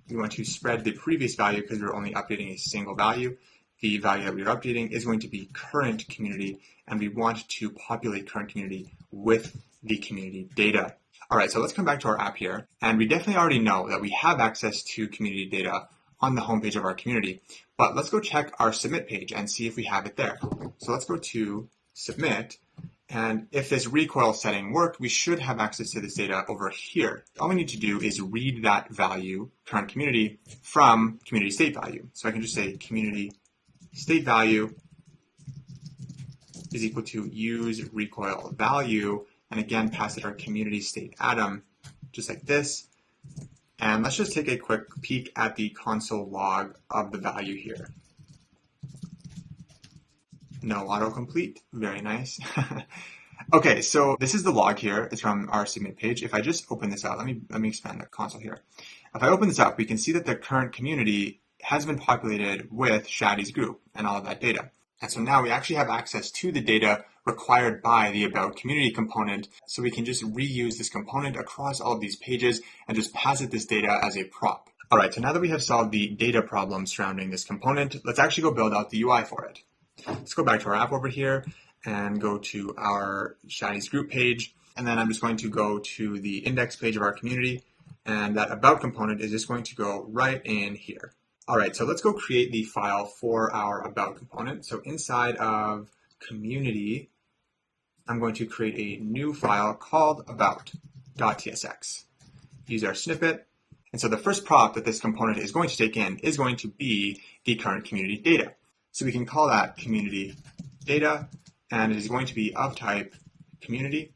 We want to spread the previous value because we're only updating a single value. The value that we're updating is going to be current community, and we want to populate current community with the community data. All right, so let's come back to our app here. And we definitely already know that we have access to community data on the homepage of our community. But let's go check our submit page and see if we have it there. So let's go to submit. And if this recoil setting worked, we should have access to this data over here. All we need to do is read that value, current community, from community state value. So I can just say community state value is equal to use recoil value, and again, pass it our community state atom, just like this. And let's just take a quick peek at the console log of the value here. No autocomplete, very nice. Okay, so this is the log here. It's from our submit page. If I just open this out, let me expand the console here. If I open this up, we can see that the current community has been populated with Shadi's group and all of that data. And so now we actually have access to the data required by the About Community component. So we can just reuse this component across all of these pages and just pass it this data as a prop. All right, so now that we have solved the data problem surrounding this component, let's actually go build out the UI for it. Let's go back to our app over here and go to our Shadi's group page. And then I'm just going to go to the index page of our community. And that About component is just going to go right in here. All right, so let's go create the file for our About component. So inside of community, I'm going to create a new file called about.tsx. Use our snippet. And so the first prop that this component is going to take in is going to be the current community data. So we can call that community data, and it is going to be of type community.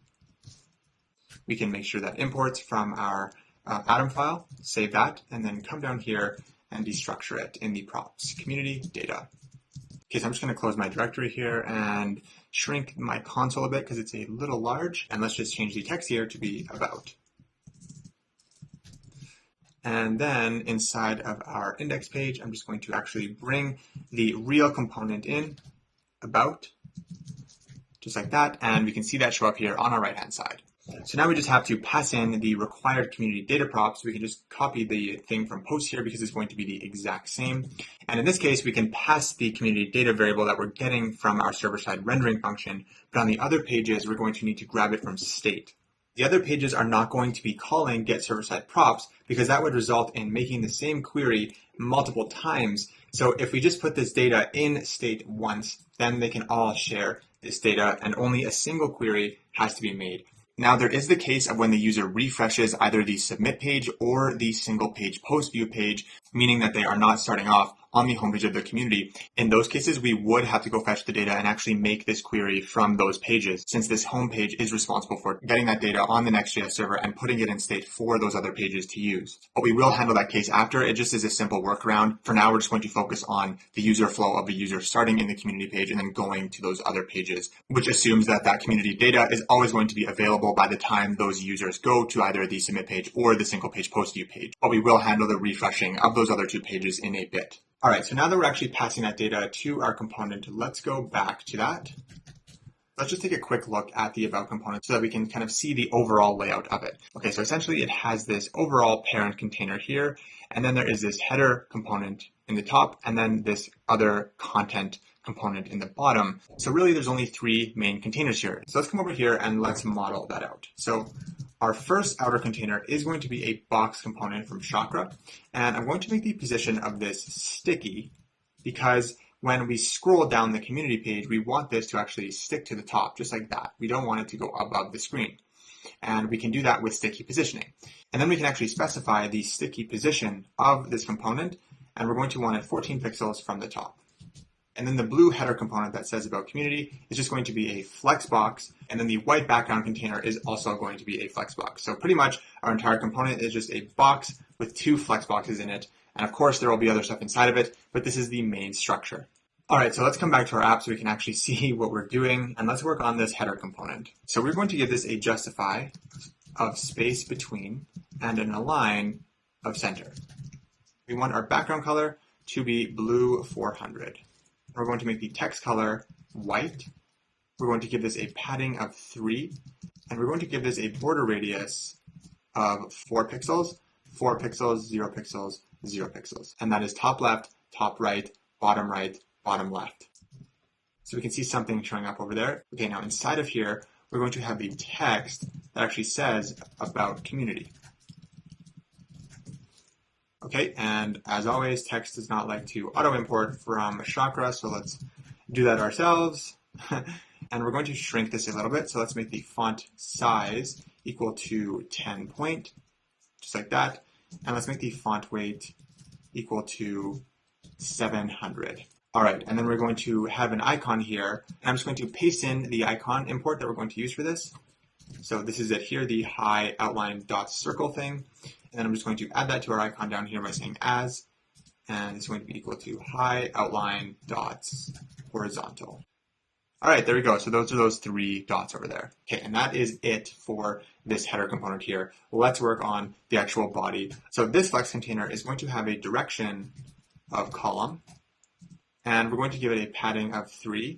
We can make sure that imports from our Atom file, save that, and then come down here and destructure it in the props, community data. Okay, so I'm just going to close my directory here and shrink my console a bit because it's a little large. And let's just change the text here to be about. And then inside of our index page, I'm just going to actually bring the real component in, about, just like that. And we can see that show up here on our right-hand side. So now we just have to pass in the required community data props. We can just copy the thing from post here because it's going to be the exact same. And in this case, we can pass the community data variable that we're getting from our server-side rendering function. But on the other pages, we're going to need to grab it from state. The other pages are not going to be calling get server-side props because that would result in making the same query multiple times. So if we just put this data in state once, then they can all share this data and only a single query has to be made. Now there is the case of when the user refreshes either the submit page or the single page post view page, meaning that they are not starting off on the homepage of the community. In those cases, we would have to go fetch the data and actually make this query from those pages, since this homepage is responsible for getting that data on the Next.js server and putting it in state for those other pages to use. But we will handle that case after. It just is a simple workaround. For now, we're just going to focus on the user flow of the user starting in the community page and then going to those other pages, which assumes that that community data is always going to be available by the time those users go to either the submit page or the single page post view page. But we will handle the refreshing of those other two pages in a bit. All right, so now that we're actually passing that data to our component, let's go back to that. Let's just take a quick look at the About component so that we can kind of see the overall layout of it. Okay, so essentially it has this overall parent container here, and then there is this header component in the top, and then this other content component in the bottom. So really there's only three main containers here. So let's come over here and let's model that out. So our first outer container is going to be a box component from Chakra, and I'm going to make the position of this sticky because when we scroll down the community page, we want this to actually stick to the top, just like that. We don't want it to go above the screen. And we can do that with sticky positioning. And then we can actually specify the sticky position of this component, and we're going to want it 14 pixels from the top. And then the blue header component that says about community is just going to be a flexbox. And then the white background container is also going to be a flexbox. So pretty much our entire component is just a box with two flexboxes in it. And of course, there will be other stuff inside of it, but this is the main structure. All right, so let's come back to our app so we can actually see what we're doing. And let's work on this header component. So we're going to give this a justify of space between and an align of center. We want our background color to be blue 400. We're going to make the text color white. We're going to give this a padding of 3, and we're going to give this a border radius of 4 pixels, 4 pixels, 0 pixels, 0 pixels. And that is top left, right, bottom left. So we can see something showing up over there. Okay, now inside of here, we're going to have the text that actually says about community. Okay, and as always, text does not like to auto-import from Chakra, so let's do that ourselves. And we're going to shrink this a little bit. So let's make the font size equal to 10 point, just like that. And let's make the font weight equal to 700. All right, and then we're going to have an icon here. And I'm just going to paste in the icon import that we're going to use for this. So this is it here, the high outline dot circle thing. And then I'm just going to add that to our icon down here by saying as, and it's going to be equal to high outline dots horizontal. All right, there we go. So those are those 3 dots over there. Okay, and that is it for this header component here. Let's work on the actual body. So this flex container is going to have a direction of column, and we're going to give it a padding of 3,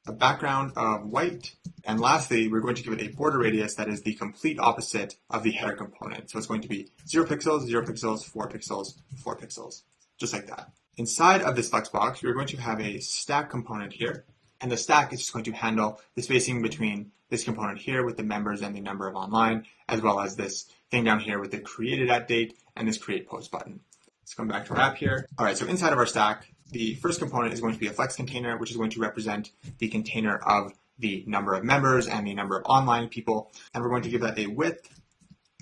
a background of white, and lastly, we're going to give it a border radius that is the complete opposite of the header component. So it's going to be 0 pixels, 0 pixels, 4 pixels, 4 pixels, just like that. Inside of this flexbox, we're going to have a stack component here. And the stack is just going to handle the spacing between this component here with the members and the number of online, as well as this thing down here with the created at date and this create post button. Let's come back to our app here. All right, so inside of our stack, the first component is going to be a flex container, which is going to represent the container of the number of members and the number of online people. And we're going to give that a width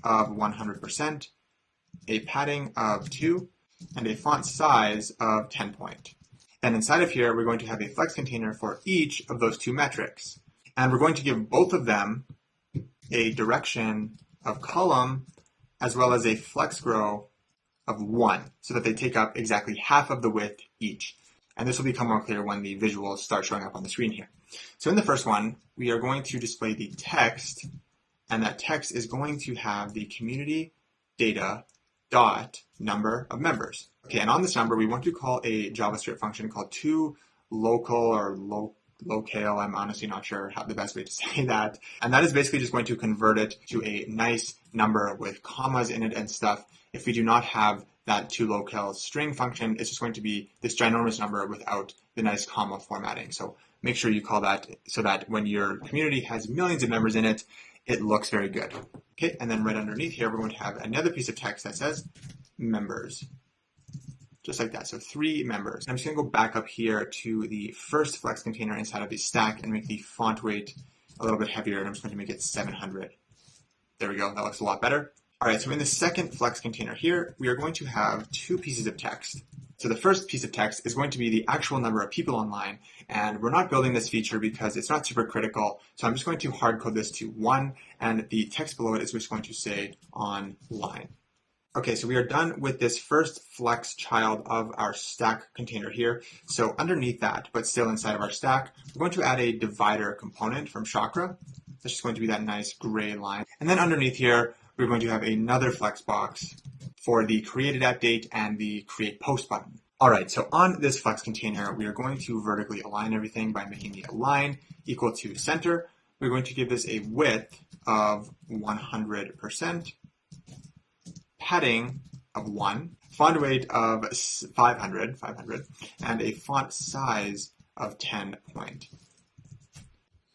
of 100%, a padding of 2, and a font size of 10 point. Then inside of here, we're going to have a flex container for each of those 2 metrics. And we're going to give both of them a direction of column as well as a flex grow of 1 so that they take up exactly half of the width each. And this will become more clear when the visuals start showing up on the screen here. So in the first one, we are going to display the text, and that text is going to have the community data dot number of members. Okay, and on this number, we want to call a JavaScript function called toLocal or locale. I'm honestly not sure how the best way to say that. And that is basically just going to convert it to a nice number with commas in it and stuff. If we do not have that toLocal string function, it's just going to be this ginormous number without the nice comma formatting. So make sure you call that so that when your community has millions of members in it, it looks very good. Okay, and then right underneath here, we're going to have another piece of text that says members. Just like that, so 3 members. I'm just gonna go back up here to the first flex container inside of the stack and make the font weight a little bit heavier, and I'm just going to make it 700. There we go, that looks a lot better. All right, so in the second flex container here, we are going to have 2 pieces of text. So the first piece of text is going to be the actual number of people online, and we're not building this feature because it's not super critical, so I'm just going to hard code this to 1, and the text below it is just going to say online. Okay, so we are done with this first flex child of our stack container here. So underneath that, but still inside of our stack, we're going to add a divider component from Chakra. That's just going to be that nice gray line. And then underneath here, we're going to have another flex box for the created at date and the create post button. All right, so on this flex container, we are going to vertically align everything by making the align equal to center. We're going to give this a width of 100%. Padding of 1, font weight of 500, and a font size of 10 point.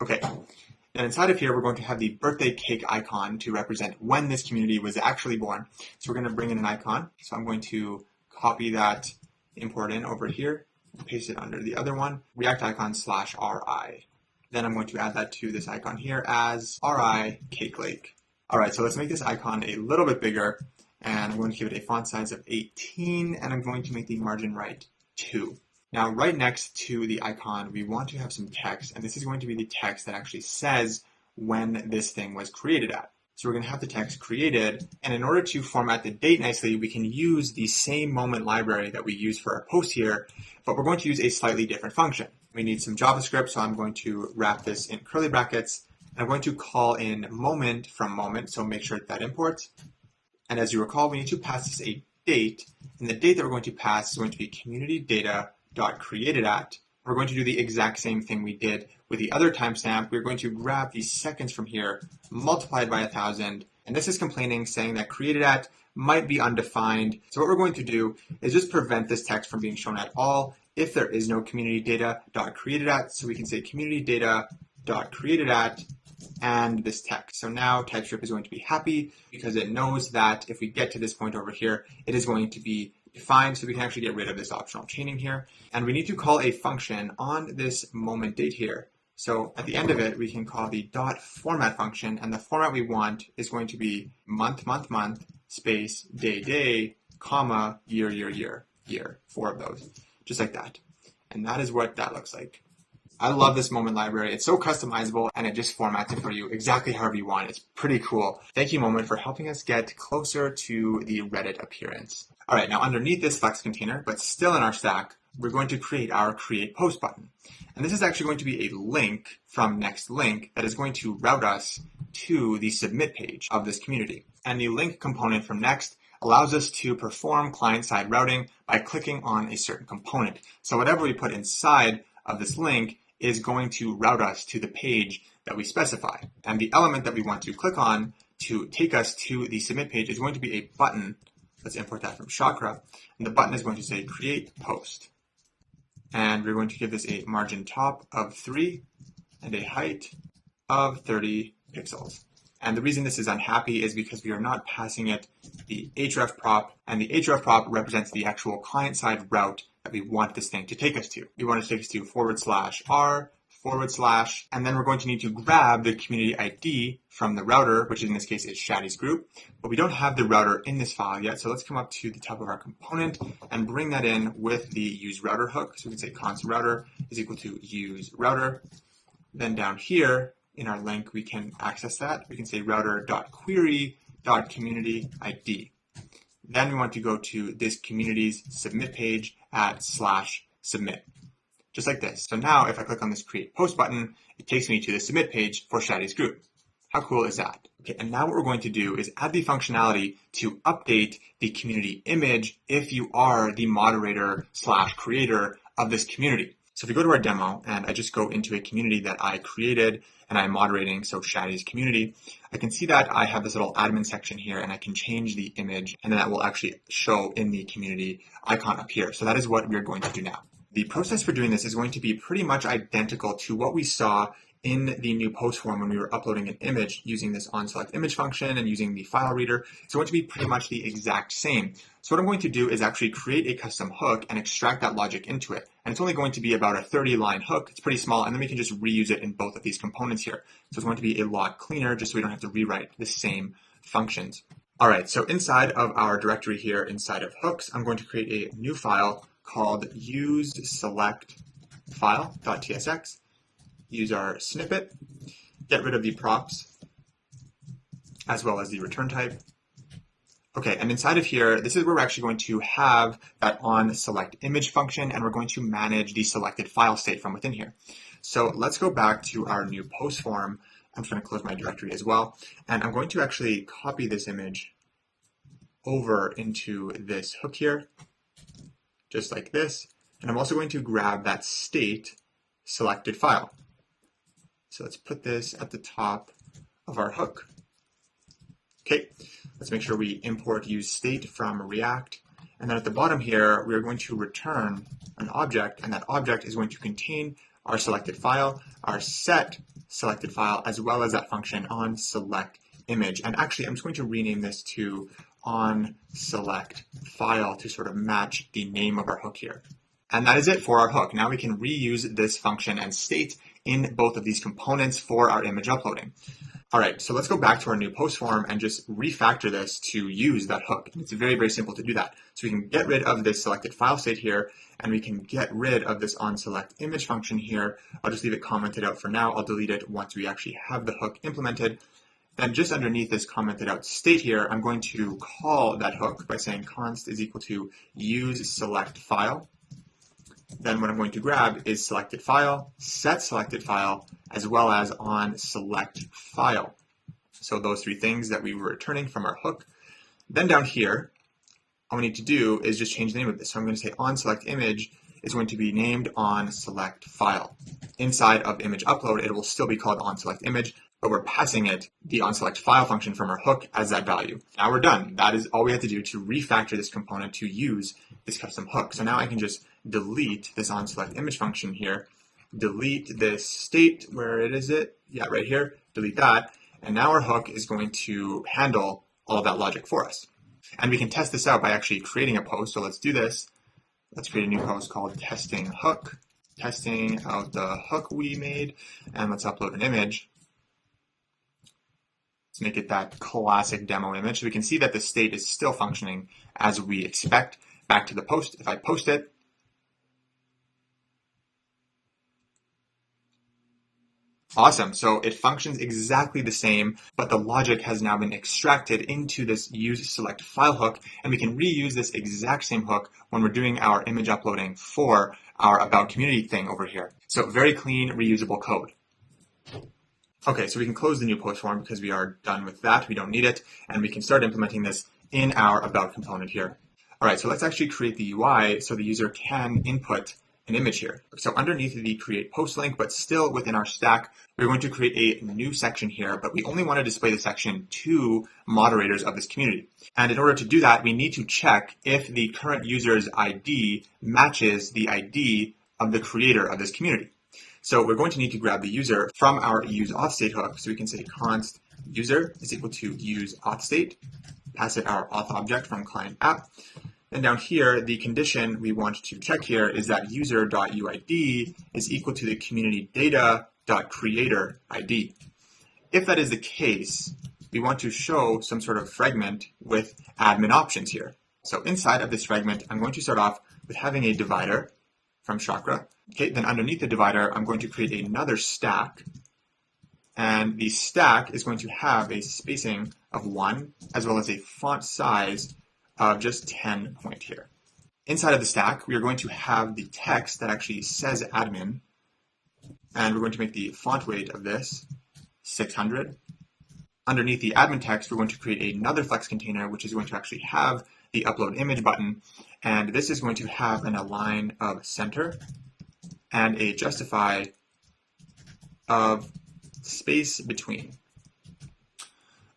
Okay, and inside of here, we're going to have the birthday cake icon to represent when this community was actually born. So we're going to bring in an icon. So I'm going to copy that import in over here, and paste it under the other one, react icon /ri. Then I'm going to add that to this icon here as ri cake lake. All right, so let's make this icon a little bit bigger. And I'm going to give it a font size of 18, and I'm going to make the margin right 2. Now, right next to the icon, we want to have some text, and this is going to be the text that actually says when this thing was created at. So we're going to have the text created, and in order to format the date nicely, we can use the same moment library that we use for our post here, but we're going to use a slightly different function. We need some JavaScript, so I'm going to wrap this in curly brackets, and I'm going to call in moment from moment, so make sure that imports. And as you recall, we need to pass this a date, and the date that we're going to pass is going to be community data.createdAt. We're going to do the exact same thing we did with the other timestamp. We're going to grab the seconds from here, multiply it by 1,000, and this is complaining, saying that createdAt might be undefined. So what we're going to do is just prevent this text from being shown at all if there is no community data.createdAt. So we can say community data.createdAt and this text. So now TypeScript is going to be happy because it knows that if we get to this point over here, it is going to be defined, so we can actually get rid of this optional chaining here. And we need to call a function on this moment date here. So at the end of it, we can call the .format function, and the format we want is going to be month, month, month, space, day, day, comma, year, year, year, year, 4 of those, just like that. And that is what that looks like. I love this Moment library. It's so customizable, and it just formats it for you exactly however you want. It's pretty cool. Thank you, Moment, for helping us get closer to the Reddit appearance. All right, now underneath this Flex container, but still in our stack, we're going to create our Create Post button. And this is actually going to be a link from Next Link that is going to route us to the submit page of this community. And the link component from Next allows us to perform client-side routing by clicking on a certain component. So whatever we put inside of this link is going to route us to the page that we specify. And the element that we want to click on to take us to the submit page is going to be a button. Let's import that from Chakra. And the button is going to say Create Post. And we're going to give this a margin top of 3 and a height of 30 pixels. And the reason this is unhappy is because we are not passing it the href prop, and the href prop represents the actual client-side route that we want this thing to take us to. We want to take us to /r/, and then we're going to need to grab the community ID from the router, which in this case is Shaddy's group, but we don't have the router in this file yet. So let's come up to the top of our component and bring that in with the useRouter hook. So we can say const router is equal to useRouter. Then down here in our link, we can access that. We can say router.query.community_ID. Then we want to go to this community's submit page at /submit. Just like this. So now if I click on this Create Post button, it takes me to the submit page for Shaddy's group. How cool is that? Okay, and now what we're going to do is add the functionality to update the community image if you are the moderator/creator of this community. So if we go to our demo and I just go into a community that I created and I'm moderating, so Shaddy's community, I can see that I have this little admin section here and I can change the image, and then that will actually show in the community icon up here. So that is what we're going to do now. The process for doing this is going to be pretty much identical to what we saw in the new post form when we were uploading an image using this onSelectImage function and using the file reader. It's going to be pretty much the exact same. So what I'm going to do is actually create a custom hook and extract that logic into it. And it's only going to be about a 30-line hook. It's pretty small, and then we can just reuse it in both of these components here. So it's going to be a lot cleaner just so we don't have to rewrite the same functions. All right, so inside of our directory here, inside of hooks, I'm going to create a new file called useSelectFile.tsx. Use our snippet, get rid of the props, as well as the return type. Okay, and inside of here, this is where we're actually going to have that onSelectImage function, and we're going to manage the selected file state from within here. So let's go back to our new post form. I'm just going to close my directory as well, and I'm going to actually copy this image over into this hook here, just like this. And I'm also going to grab that state selected file. So let's put this at the top of our hook. Okay, let's make sure we import useState from React. And then at the bottom here, we're going to return an object, and that object is going to contain our selected file, our set selected file, as well as that function onSelectImage. And actually, I'm just going to rename this to onSelectFile to sort of match the name of our hook here. And that is it for our hook. Now we can reuse this function and state in both of these components for our image uploading. All right, so let's go back to our new post form and just refactor this to use that hook. It's very, very simple to do that. So we can get rid of this selected file state here, and we can get rid of this onSelectImage function here. I'll just leave it commented out for now. I'll delete it once we actually have the hook implemented. Then just underneath this commented out state here, I'm going to call that hook by saying const is equal to useSelectFile. Then what I'm going to grab is selected file, set selected file, as well as onSelectFile. So those three things that we were returning from our hook. Then down here, all we need to do is just change the name of this. So I'm going to say onSelectImage is going to be named onSelectFile. Inside of image upload, it will still be called onSelectImage, but we're passing it the onSelectFile function from our hook as that value. Now we're done. That is all we have to do to refactor this component to use this custom hook. So now I can just delete this onSelectImage function here, delete this state, where is it? Yeah, right here, delete that. And now our hook is going to handle all of that logic for us. And we can test this out by actually creating a post. So let's do this. Let's create a new post called testing hook. testing of the hook we made, and let's upload an image. Let's make it that classic demo image. So we can see that the state is still functioning as we expect. Back to the post, if I post it, awesome. So it functions exactly the same, but the logic has now been extracted into this useSelectFile hook, and we can reuse this exact same hook when we're doing our image uploading for our About Community thing over here. So very clean, reusable code. Okay, so we can close the new post form because we are done with that. We don't need it, and we can start implementing this in our About component here. All right, so let's actually create the UI so the user can input an image here. So underneath the create post link, but still within our stack, we're going to create a new section here, but we only want to display the section to moderators of this community. And in order to do that, we need to check if the current user's ID matches the ID of the creator of this community. So we're going to need to grab the user from our useAuthState hook. So we can say const user is equal to useAuthState, pass it our auth object from client app. And down here, the condition we want to check here is that user.uid is equal to the community data.creator ID. If that is the case, we want to show some sort of fragment with admin options here. So inside of this fragment, I'm going to start off with having a divider from Chakra. Okay, then underneath the divider, I'm going to create another stack. And the stack is going to have a spacing of 1, as well as a font size of just 10 point here. Inside of the stack, we are going to have the text that actually says admin, and we're going to make the font weight of this 600. Underneath the admin text, we're going to create another flex container, which is going to actually have the upload image button, and this is going to have an align of center and a justify of space between.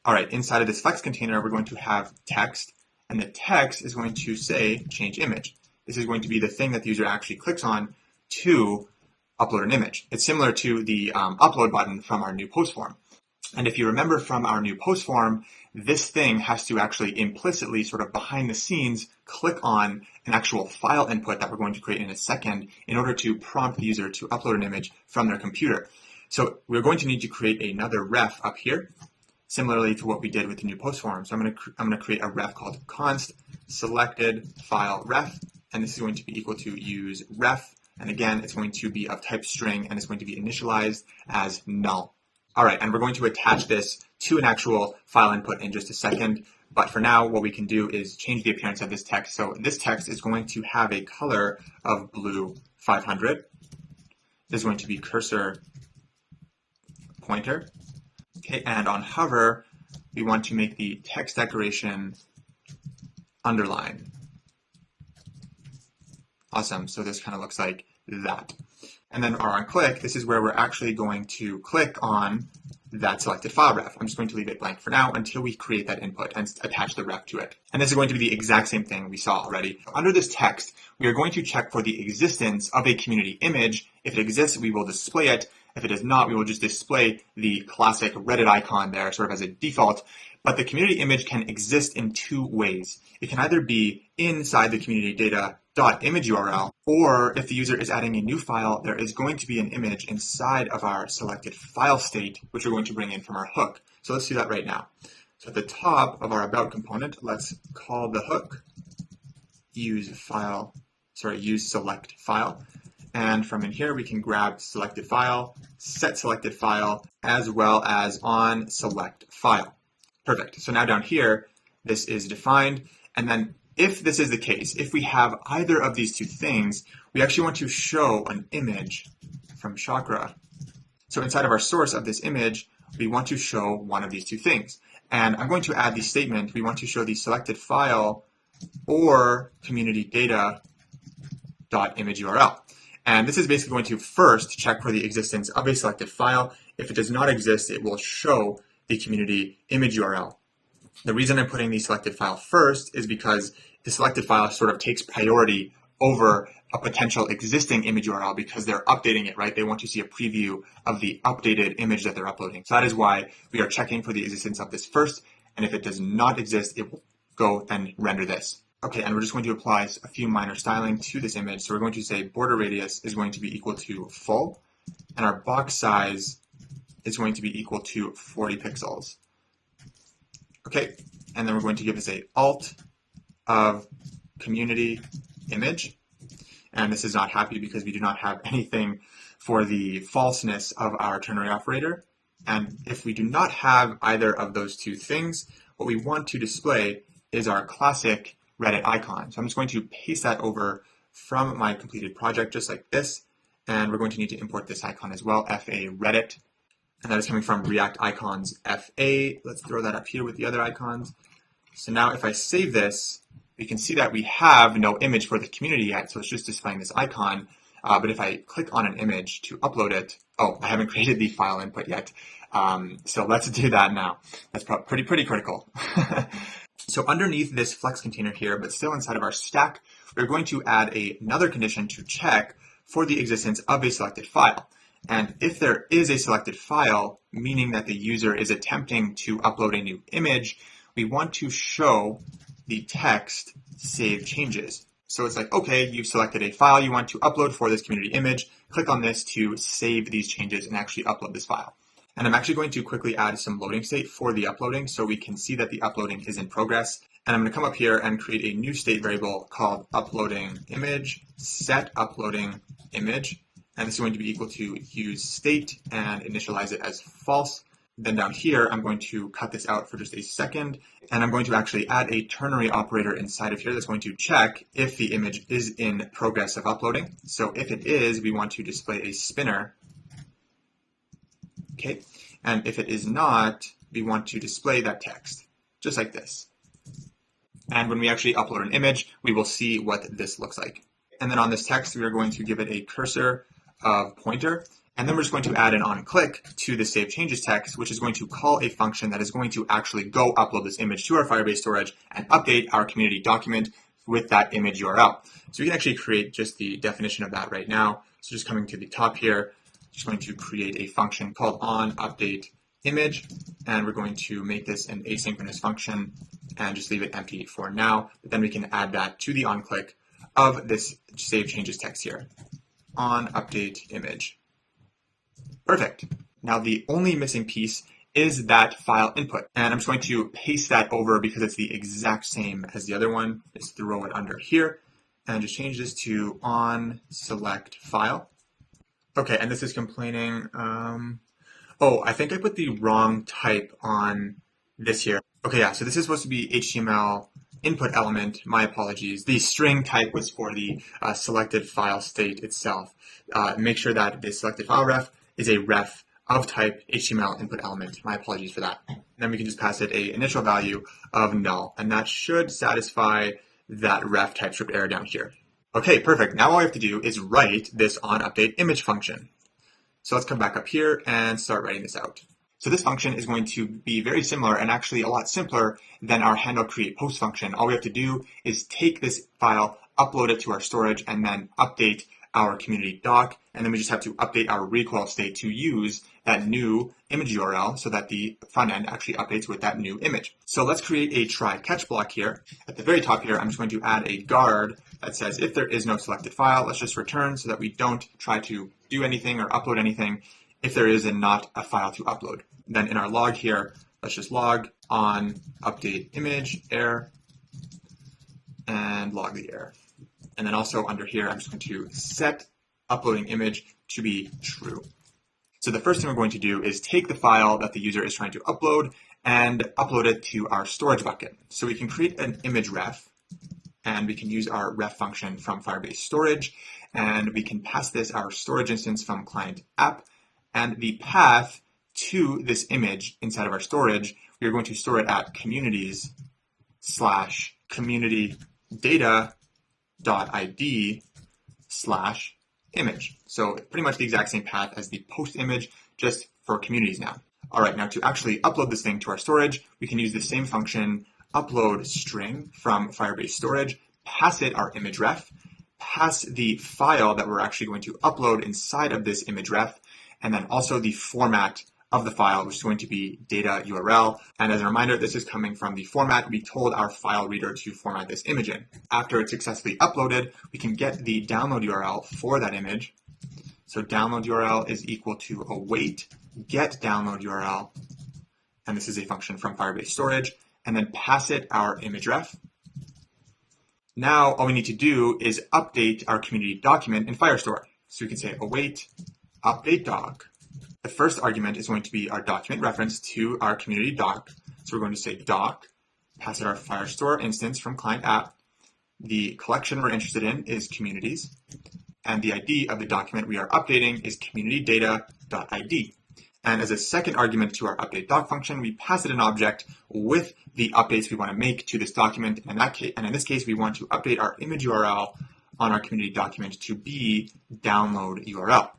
All right, inside of this flex container, we're going to have text, and the text is going to say change image. This is going to be the thing that the user actually clicks on to upload an image. It's similar to the upload button from our new post form. And if you remember from our new post form, this thing has to actually implicitly, sort of behind the scenes, click on an actual file input that we're going to create in a second in order to prompt the user to upload an image from their computer. So we're going to need to create another ref up here, similarly to what we did with the new post form. So I'm going to create a ref called const selected file ref, and this is going to be equal to use ref, and again it's going to be of type string, and it's going to be initialized as null. All right, and we're going to attach this to an actual file input in just a second, but for now what we can do is change the appearance of this text. So this text is going to have a color of blue 500. There's going to be cursor pointer. Okay, and on hover, we want to make the text decoration underline. Awesome, so this kind of looks like that. And then on click, this is where we're actually going to click on that selected file ref. I'm just going to leave it blank for now until we create that input and attach the ref to it. And this is going to be the exact same thing we saw already. Under this text, we are going to check for the existence of a community image. If it exists, we will display it. If it does not, we will just display the classic Reddit icon there sort of as a default. But the community image can exist in two ways. It can either be inside the community data.image URL, or if the user is adding a new file, there is going to be an image inside of our selected file state, which we're going to bring in from our hook. So let's do that right now. So at the top of our about component, let's call the hook use select file. And from in here, we can grab selected file, set selected file, as well as on select file. Perfect. So now down here, this is defined. And then if this is the case, if we have either of these two things, we actually want to show an image from Chakra. So inside of our source of this image, we want to show one of these two things. And I'm going to add the statement, we want to show the selected file or community data.image URL. And this is basically going to first check for the existence of a selected file. If it does not exist, it will show the community image URL. The reason I'm putting the selected file first is because the selected file sort of takes priority over a potential existing image URL because they're updating it, right? They want to see a preview of the updated image that they're uploading. So that is why we are checking for the existence of this first. And if it does not exist, it will go and render this. Okay, and we're just going to apply a few minor styling to this image. So we're going to say border radius is going to be equal to full, and our box size is going to be equal to 40 pixels. Okay, and then we're going to give this a alt of community image. And this is not happy because we do not have anything for the falseness of our ternary operator. And if we do not have either of those two things, what we want to display is our classic Reddit icon. So I'm just going to paste that over from my completed project just like this. And we're going to need to import this icon as well, FA Reddit. And that is coming from React Icons FA. Let's throw that up here with the other icons. So now if I save this, we can see that we have no image for the community yet. So it's just displaying this icon. But if I click on an image to upload it, oh, I haven't created the file input yet. So let's do that now. That's pretty critical. So underneath this flex container here, but still inside of our stack, we're going to add another condition to check for the existence of a selected file. And if there is a selected file, meaning that the user is attempting to upload a new image, we want to show the text save changes. So it's like, okay, you've selected a file you want to upload for this community image. Click on this to save these changes and actually upload this file. And I'm actually going to quickly add some loading state for the uploading so we can see that the uploading is in progress. And I'm going to come up here and create a new state variable called uploading image, set uploading image. And this is going to be equal to useState and initialize it as false. Then down here, I'm going to cut this out for just a second. And I'm going to actually add a ternary operator inside of here that's going to check if the image is in progress of uploading. So if it is, we want to display a spinner. Okay, and if it is not, we want to display that text, just like this. And when we actually upload an image, we will see what this looks like. And then on this text, we are going to give it a cursor of pointer, and then we're just going to add an onClick to the save changes text, which is going to call a function that is going to actually go upload this image to our Firebase storage and update our community document with that image URL. So we can actually create just the definition of that right now. So just coming to the top here, just going to create a function called onUpdateImage, and we're going to make this an asynchronous function and just leave it empty for now. But then we can add that to the onClick of this save changes text here. onUpdateImage. Perfect. Now the only missing piece is that file input, and I'm just going to paste that over because it's the exact same as the other one. Just throw it under here and just change this to onSelectFile. Okay, and this is complaining, oh, I think I put the wrong type on this here. Okay, yeah, so this is supposed to be HTML input element, my apologies. The string type was for the selected file state itself. Make sure that the selected file ref is a ref of type HTML input element. My apologies for that. Then we can just pass it a initial value of null, and that should satisfy that ref TypeScript error down here. Okay, perfect. Now all we have to do is write this onUpdateImage function. So let's come back up here and start writing this out. So this function is going to be very similar and actually a lot simpler than our handle create post function. All we have to do is take this file, upload it to our storage, and then update our community doc. And then we just have to update our recoil state to use that new image URL so that the front end actually updates with that new image. So let's create a try catch block here. At the very top here, I'm just going to add a guard that says if there is no selected file, let's just return so that we don't try to do anything or upload anything if there is not a file to upload. Then in our log here, let's just log on update image error and log the error. And then also under here, I'm just going to set uploading image to be true. So the first thing we're going to do is take the file that the user is trying to upload and upload it to our storage bucket. So we can create an image ref, and we can use our ref function from Firebase storage, and we can pass this our storage instance from client app, and the path to this image inside of our storage, we are going to store it at communities/community-data.id/image. So pretty much the exact same path as the post image, just for communities now. All right, now to actually upload this thing to our storage, we can use the same function, upload string from Firebase storage, pass it our image ref, pass the file that we're actually going to upload inside of this image ref, and then also the format of the file, which is going to be data URL. And as a reminder, this is coming from the format we told our file reader to format this image in. After it's successfully uploaded, we can get the download URL for that image. So download URL is equal to await get download URL. And this is a function from Firebase storage, and then pass it our image ref. Now, all we need to do is update our community document in Firestore. So we can say await update doc. The first argument is going to be our document reference to our community doc. So we're going to say doc, pass it our Firestore instance from client app. The collection we're interested in is communities, and the ID of the document we are updating is communitydata.id. And as a second argument to our update doc function, we pass it an object with the updates we want to make to this document. And in this case, we want to update our image URL on our community document to be download URL,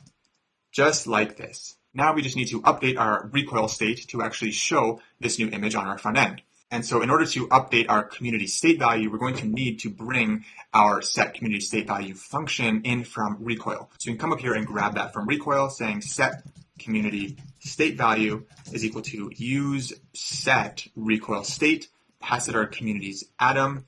just like this. Now we just need to update our recoil state to actually show this new image on our front end. And so in order to update our community state value, we're going to need to bring our set community state value function in from recoil. So you can come up here and grab that from recoil, saying set community state value is equal to use set recoil state, pass it our community's atom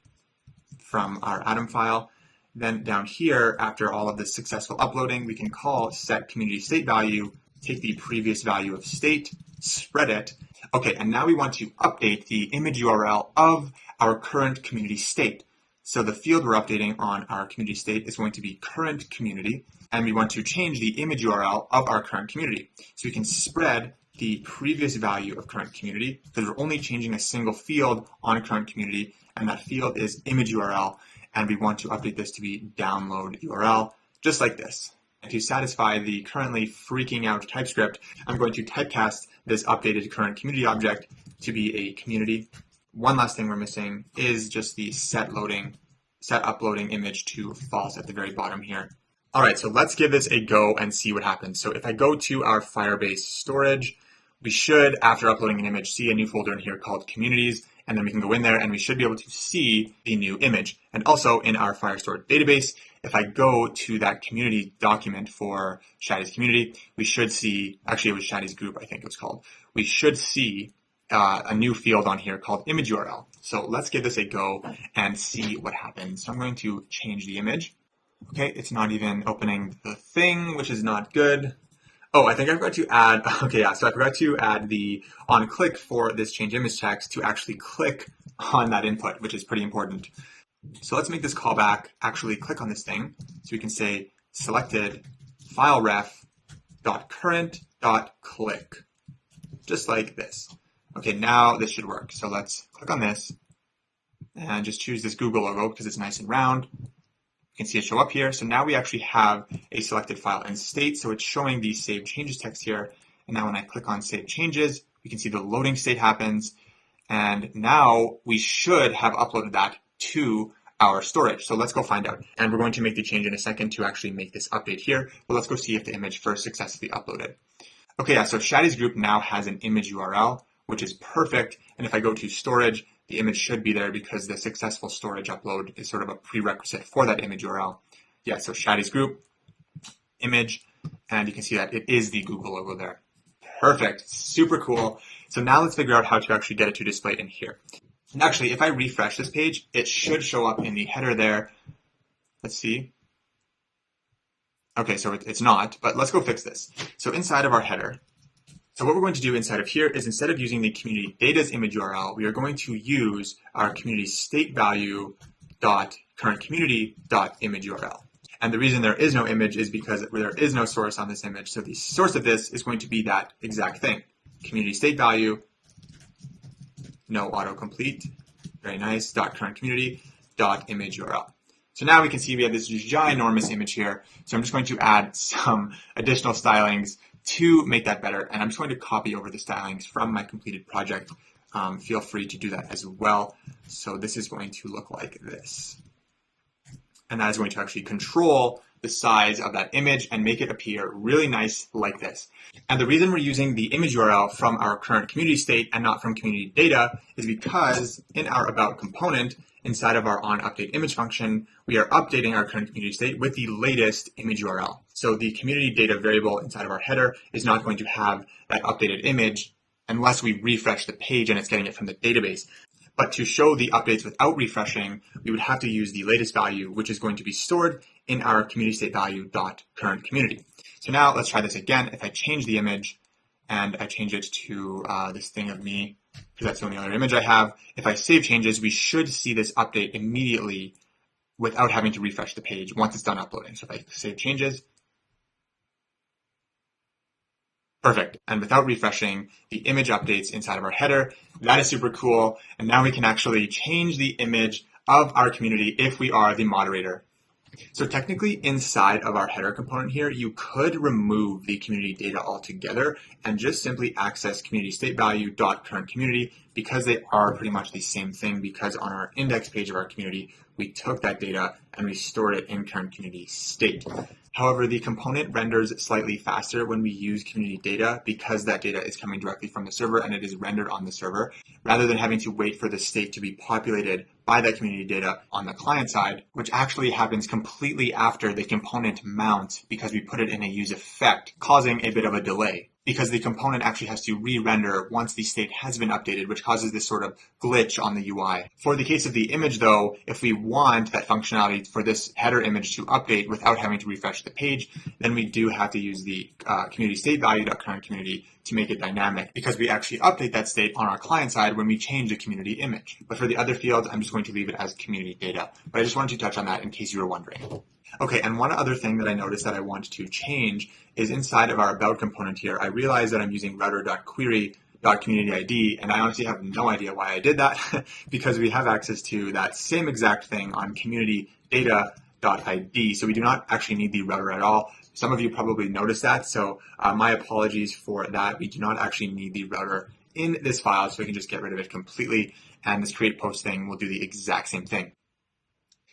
from our atom file. Then down here, after all of this successful uploading, we can call set community state value, take the previous value of state, spread it. Okay, and now we want to update the image URL of our current community state. So the field we're updating on our community state is going to be current community, and we want to change the image URL of our current community. So we can spread the previous value of current community because we're only changing a single field on a current community, and that field is image URL, and we want to update this to be download URL, just like this. And to satisfy the currently freaking out TypeScript, I'm going to typecast this updated current community object to be a community. One last thing we're missing is just the set uploading image to false at the very bottom here. All right, so let's give this a go and see what happens. So if I go to our Firebase storage, we should, after uploading an image, see a new folder in here called communities, and then we can go in there and we should be able to see the new image. And also in our Firestore database, if I go to that community document for Shadi's community, we should see, actually it was Shadi's group, I think it was called. We should see a new field on here called image URL. So let's give this a go and see what happens. So I'm going to change the image. Okay, it's not even opening the thing, which is not good. Oh, I think I forgot to add, okay, yeah, so I forgot to add the on click for this change image text to actually click on that input, which is pretty important. So let's make this callback actually click on this thing. So we can say selected file ref dot current dot click, just like this. Okay, now this should work. So let's click on this and just choose this Google logo because it's nice and round. You can see it show up here. So now we actually have a selected file and state. So it's showing the save changes text here. And now when I click on save changes, we can see the loading state happens. And now we should have uploaded that to our storage. So let's go find out. And we're going to make the change in a second to actually make this update here. But let's go see if the image first successfully uploaded. Okay, yeah, so Shadi's group now has an image URL, which is perfect. And if I go to storage, the image should be there because the successful storage upload is sort of a prerequisite for that image URL. Yeah, so Shadi's group, image, and you can see that it is the Google logo there. Perfect, super cool. So now let's figure out how to actually get it to display in here. And actually, if I refresh this page, it should show up in the header there. Let's see. Okay, so it's not, but let's go fix this. So inside of our header, so what we're going to do inside of here is instead of using the community data's image URL, we are going to use our community state value dot current community dot image URL. And the reason there is no image is because there is no source on this image. So the source of this is going to be that exact thing. Community state value, no autocomplete, very nice, dot current community dot image URL. So now we can see we have this ginormous image here. So I'm just going to add some additional stylings to make that better. And I'm just going to copy over the stylings from my completed project. Feel free to do that as well. So this is going to look like this. and that is going to actually control the size of that image and make it appear really nice like this. And the reason we're using the image URL from our current community state and not from community data is because in our about component, inside of our onUpdateImage function, we are updating our current community state with the latest image URL. So the community data variable inside of our header is not going to have that updated image unless we refresh the page and it's getting it from the database. But to show the updates without refreshing, we would have to use the latest value, which is going to be stored in our community state value .current community. So now let's try this again. If I change the image and I change it to this thing of me, because that's the only other image I have, if I save changes, we should see this update immediately without having to refresh the page once it's done uploading. So if I save changes, perfect. And without refreshing, the image updates inside of our header. That is super cool. And now we can actually change the image of our community if we are the moderator. So technically inside of our header component here, you could remove the community data altogether and just simply access community state value .current community because they are pretty much the same thing, because on our index page of our community, we took that data and we stored it in current community state. However, the component renders slightly faster when we use community data because that data is coming directly from the server and it is rendered on the server, rather than having to wait for the state to be populated by that community data on the client side, which actually happens completely after the component mounts because we put it in a use effect, causing a bit of a delay, because the component actually has to re-render once the state has been updated, which causes this sort of glitch on the UI. For the case of the image though, if we want that functionality for this header image to update without having to refresh the page, then we do have to use the community state value.current community to make it dynamic, because we actually update that state on our client side when we change the community image. But for the other fields, I'm just going to leave it as community data. But I just wanted to touch on that in case you were wondering. Okay, and one other thing that I noticed that I want to change is inside of our about component here, I realized that I'm using router.query.communityID, and I honestly have no idea why I did that because we have access to that same exact thing on community data.id. So we do not actually need the router at all. Some of you probably noticed that, so my apologies for that. We do not actually need the router in this file, so we can just get rid of it completely, and this create post thing will do the exact same thing.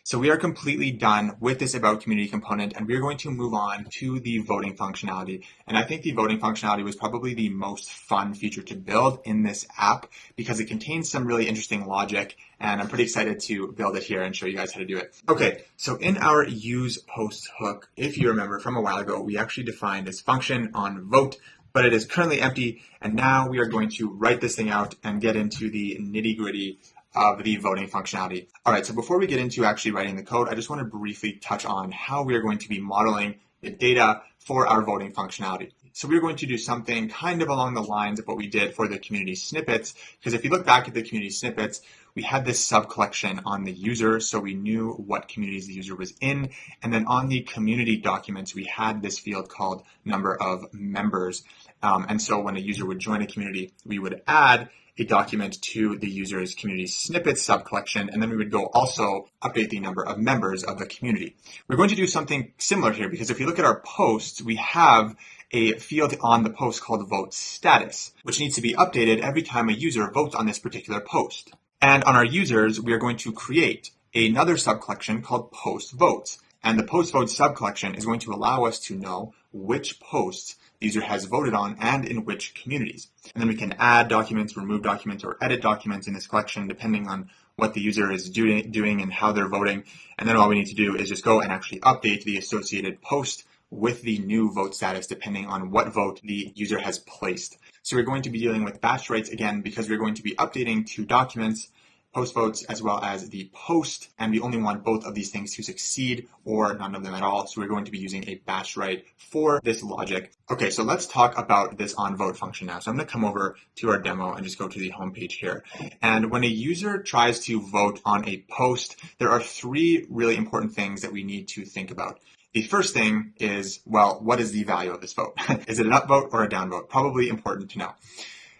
So we are completely done with this about community component, and we're going to move on to the voting functionality. And I think the voting functionality was probably the most fun feature to build in this app because it contains some really interesting logic, and I'm pretty excited to build it here and show you guys how to do it. Okay, so in our use post hook, if you remember from a while ago, we actually defined this function on vote, but it is currently empty, and now we are going to write this thing out and get into the nitty-gritty of the voting functionality. All right, so before we get into actually writing the code, I just want to briefly touch on how we are going to be modeling the data for our voting functionality. So we're going to do something kind of along the lines of what we did for the community snippets, because if you look back at the community snippets, we had this sub-collection on the user, so we knew what communities the user was in. And then on the community documents, we had this field called number of members. And so when a user would join a community, we would add a document to the user's community snippets sub-collection, and then we would go also update the number of members of the community. We're going to do something similar here because if you look at our posts, we have a field on the post called vote status, which needs to be updated every time a user votes on this particular post. And on our users, we are going to create another sub-collection called post votes. And the post vote sub-collection is going to allow us to know which posts the user has voted on and in which communities. And then we can add documents, remove documents, or edit documents in this collection depending on what the user is doing and how they're voting. And then all we need to do is just go and actually update the associated post with the new vote status depending on what vote the user has placed. So we're going to be dealing with batch writes again because we're going to be updating two documents, post votes as well as the post, and we only want both of these things to succeed or none of them at all. So we're going to be using a batch write for this logic. Okay, so let's talk about this on vote function now. So I'm going to come over to our demo and just go to the home page here. And when a user tries to vote on a post, there are three really important things that we need to think about. The first thing is, well, what is the value of this vote? Is it an upvote or a downvote? Probably important to know.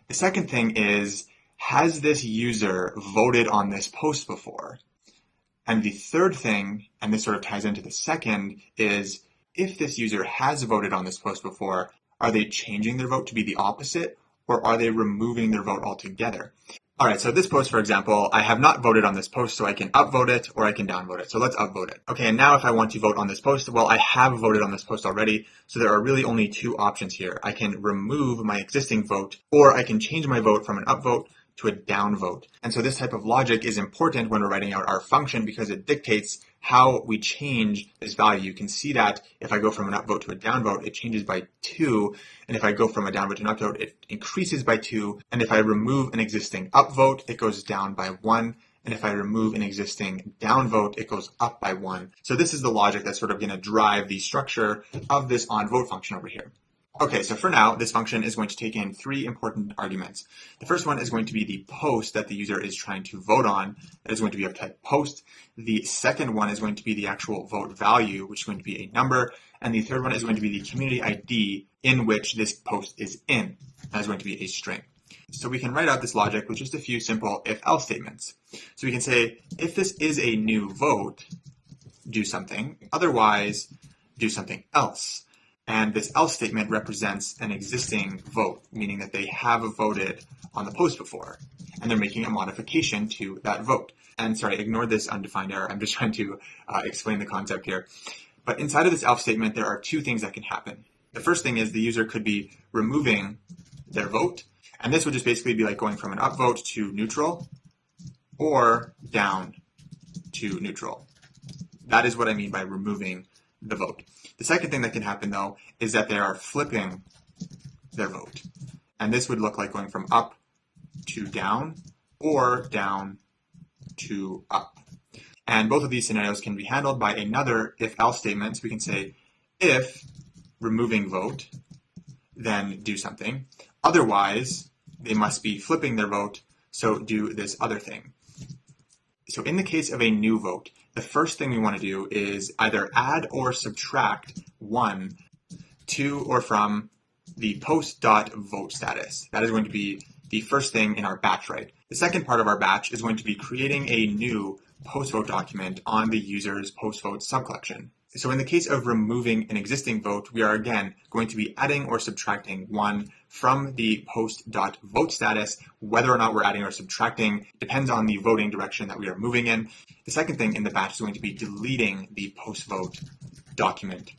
The second thing is, has this user voted on this post before? And the third thing, and this sort of ties into the second, is if this user has voted on this post before, are they changing their vote to be the opposite, or are they removing their vote altogether? All right, so this post, for example, I have not voted on this post, so I can upvote it or I can downvote it. So let's upvote it. Okay, and now if I want to vote on this post, well, I have voted on this post already, so there are really only two options here. I can remove my existing vote, or I can change my vote from an upvote to a downvote. And so this type of logic is important when we're writing out our function because it dictates how we change this value. You can see that if I go from an upvote to a downvote, it changes by 2. And if I go from a downvote to an upvote, it increases by 2. And if I remove an existing upvote, it goes down by 1. And if I remove an existing downvote, it goes up by 1. So this is the logic that's sort of going to drive the structure of this onVote function over here. Okay, so for now, this function is going to take in 3 important arguments. The first one is going to be the post that the user is trying to vote on. That is going to be of type post. The second one is going to be the actual vote value, which is going to be a number. And the third one is going to be the community ID in which this post is in. That is going to be a string. So we can write out this logic with just a few simple if-else statements. So we can say, if this is a new vote, do something. Otherwise, do something else. And this else statement represents an existing vote, meaning that they have voted on the post before, and they're making a modification to that vote. And sorry, ignore this undefined error. I'm just trying to explain the concept here. But inside of this else statement, there are 2 things that can happen. The first thing is the user could be removing their vote, and this would just basically be like going from an upvote to neutral or down to neutral. That is what I mean by removing the vote. The second thing that can happen, though, is that they are flipping their vote. And this would look like going from up to down or down to up. And both of these scenarios can be handled by another if-else statement. So we can say, if removing vote, then do something. Otherwise, they must be flipping their vote, so do this other thing. So in the case of a new vote, the first thing we want to do is either add or subtract 1 to or from the post.vote status. That is going to be the first thing in our batch, right? The second part of our batch is going to be creating a new post-vote document on the user's post-vote subcollection. So in the case of removing an existing vote, we are again going to be adding or subtracting 1 from the post.vote status. Whether or not we're adding or subtracting depends on the voting direction that we are moving in. The second thing in the batch is going to be deleting the post-vote document.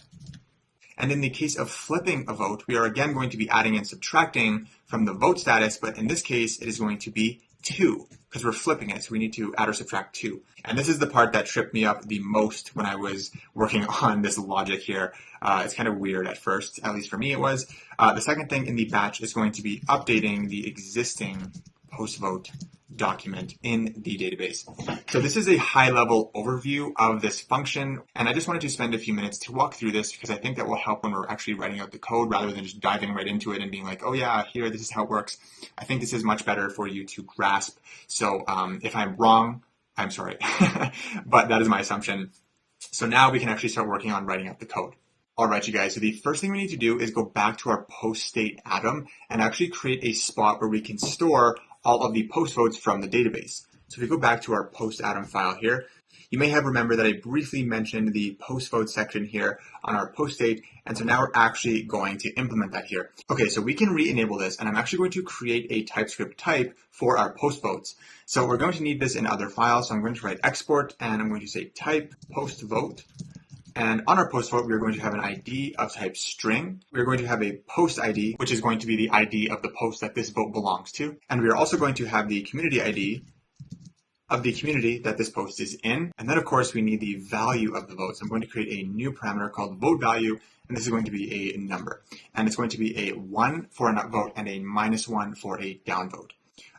And in the case of flipping a vote, we are again going to be adding and subtracting from the vote status, but in this case, it is going to be 2 because we're flipping it. So we need to add or subtract 2. And this is the part that tripped me up the most when I was working on this logic here. It's kind of weird at first, at least for me it was. The second thing in the batch is going to be updating the existing post-vote document in the database. So this is a high-level overview of this function, and I just wanted to spend a few minutes to walk through this because I think that will help when we're actually writing out the code rather than just diving right into it and being like, oh yeah, here, this is how it works. I think this is much better for you to grasp. So if I'm wrong, I'm sorry, but that is my assumption. So now we can actually start working on writing out the code. All right, you guys, so the first thing we need to do is go back to our post state atom and actually create a spot where we can store all of the post votes from the database. So if we go back to our post atom file here, you may have remembered that I briefly mentioned the post vote section here on our post state, and so now we're actually going to implement that here. Okay, so we can re-enable this, and I'm actually going to create a TypeScript type for our post votes. So we're going to need this in other files, so I'm going to write export, and I'm going to say type post vote. And on our post vote, we're going to have an ID of type string. We're going to have a post ID, which is going to be the ID of the post that this vote belongs to. And we are also going to have the community ID of the community that this post is in. And then, of course, we need the value of the vote. So I'm going to create a new parameter called vote value, and this is going to be a number. And it's going to be a 1 for an upvote and a -1 for a downvote.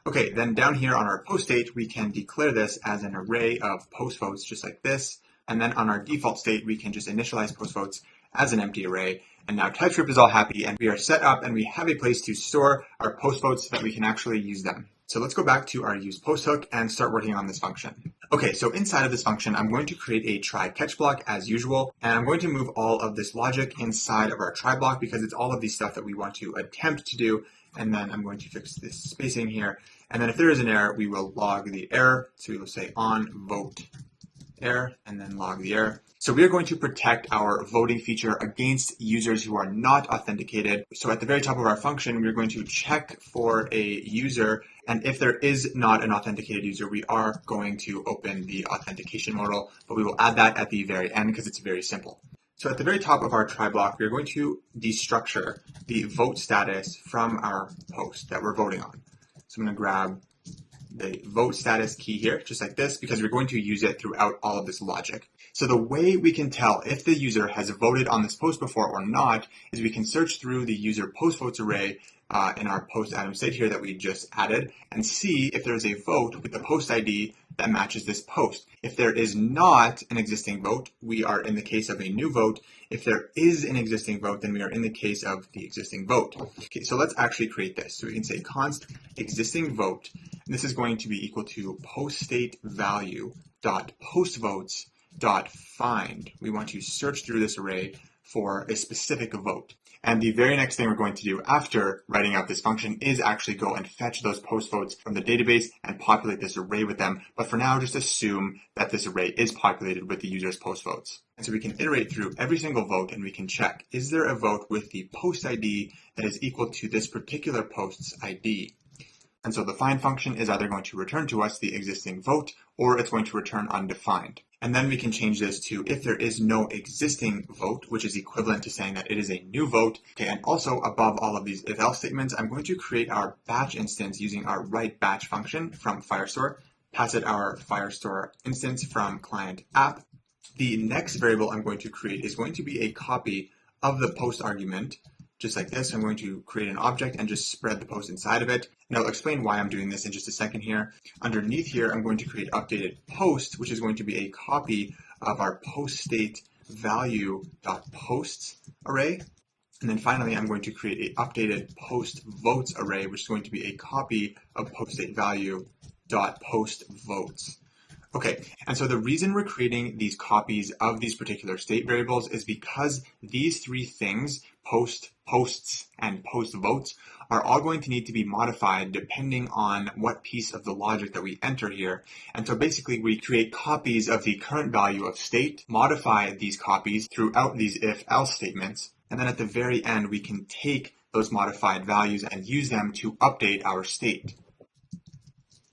Okay, then down here on our post state, we can declare this as an array of post votes, just like this. And then on our default state, we can just initialize post votes as an empty array. And now TypeScript is all happy and we are set up and we have a place to store our post votes so that we can actually use them. So let's go back to our use post hook and start working on this function. Okay, so inside of this function, I'm going to create a try catch block as usual. And I'm going to move all of this logic inside of our try block because it's all of the stuff that we want to attempt to do. And then I'm going to fix this spacing here. And then if there is an error, we will log the error. So we will say on vote error, and then log the error. So we are going to protect our voting feature against users who are not authenticated. So at the very top of our function, we're going to check for a user. And if there is not an authenticated user, we are going to open the authentication modal, but we will add that at the very end because it's very simple. So at the very top of our try block, we're going to destructure the vote status from our post that we're voting on. So I'm going to grab the vote status key here, just like this, because we're going to use it throughout all of this logic. So the way we can tell if the user has voted on this post before or not is we can search through the user post votes array in our PostItem state here that we just added and see if there's a vote with the post ID that matches this post. If there is not an existing vote, we are in the case of a new vote. If there is an existing vote, then we are in the case of the existing vote. Okay, so let's actually create this. So we can say const existing vote, and this is going to be equal to post state value dot post votes dot find. We want to search through this array for a specific vote. And the very next thing we're going to do after writing out this function is actually go and fetch those post votes from the database and populate this array with them. But for now, just assume that this array is populated with the user's post votes. And so we can iterate through every single vote and we can check, is there a vote with the post ID that is equal to this particular post's ID? And so the find function is either going to return to us the existing vote or it's going to return undefined. And then we can change this to if there is no existing vote, which is equivalent to saying that it is a new vote. Okay, and also above all of these if-else statements, I'm going to create our batch instance using our write batch function from Firestore, pass it our Firestore instance from client app. The next variable I'm going to create is going to be a copy of the post argument. Just like this, I'm going to create an object and just spread the post inside of it. And I'll explain why I'm doing this in just a second here. Underneath here, I'm going to create updated post, which is going to be a copy of our post state value.posts array. And then finally, I'm going to create an updated post votes array, which is going to be a copy of post state value.post votes. Okay, and so the reason we're creating these copies of these particular state variables is because these three things, posts, and post votes, are all going to need to be modified depending on what piece of the logic that we enter here. And so basically we create copies of the current value of state, modify these copies throughout these if-else statements, and then at the very end we can take those modified values and use them to update our state.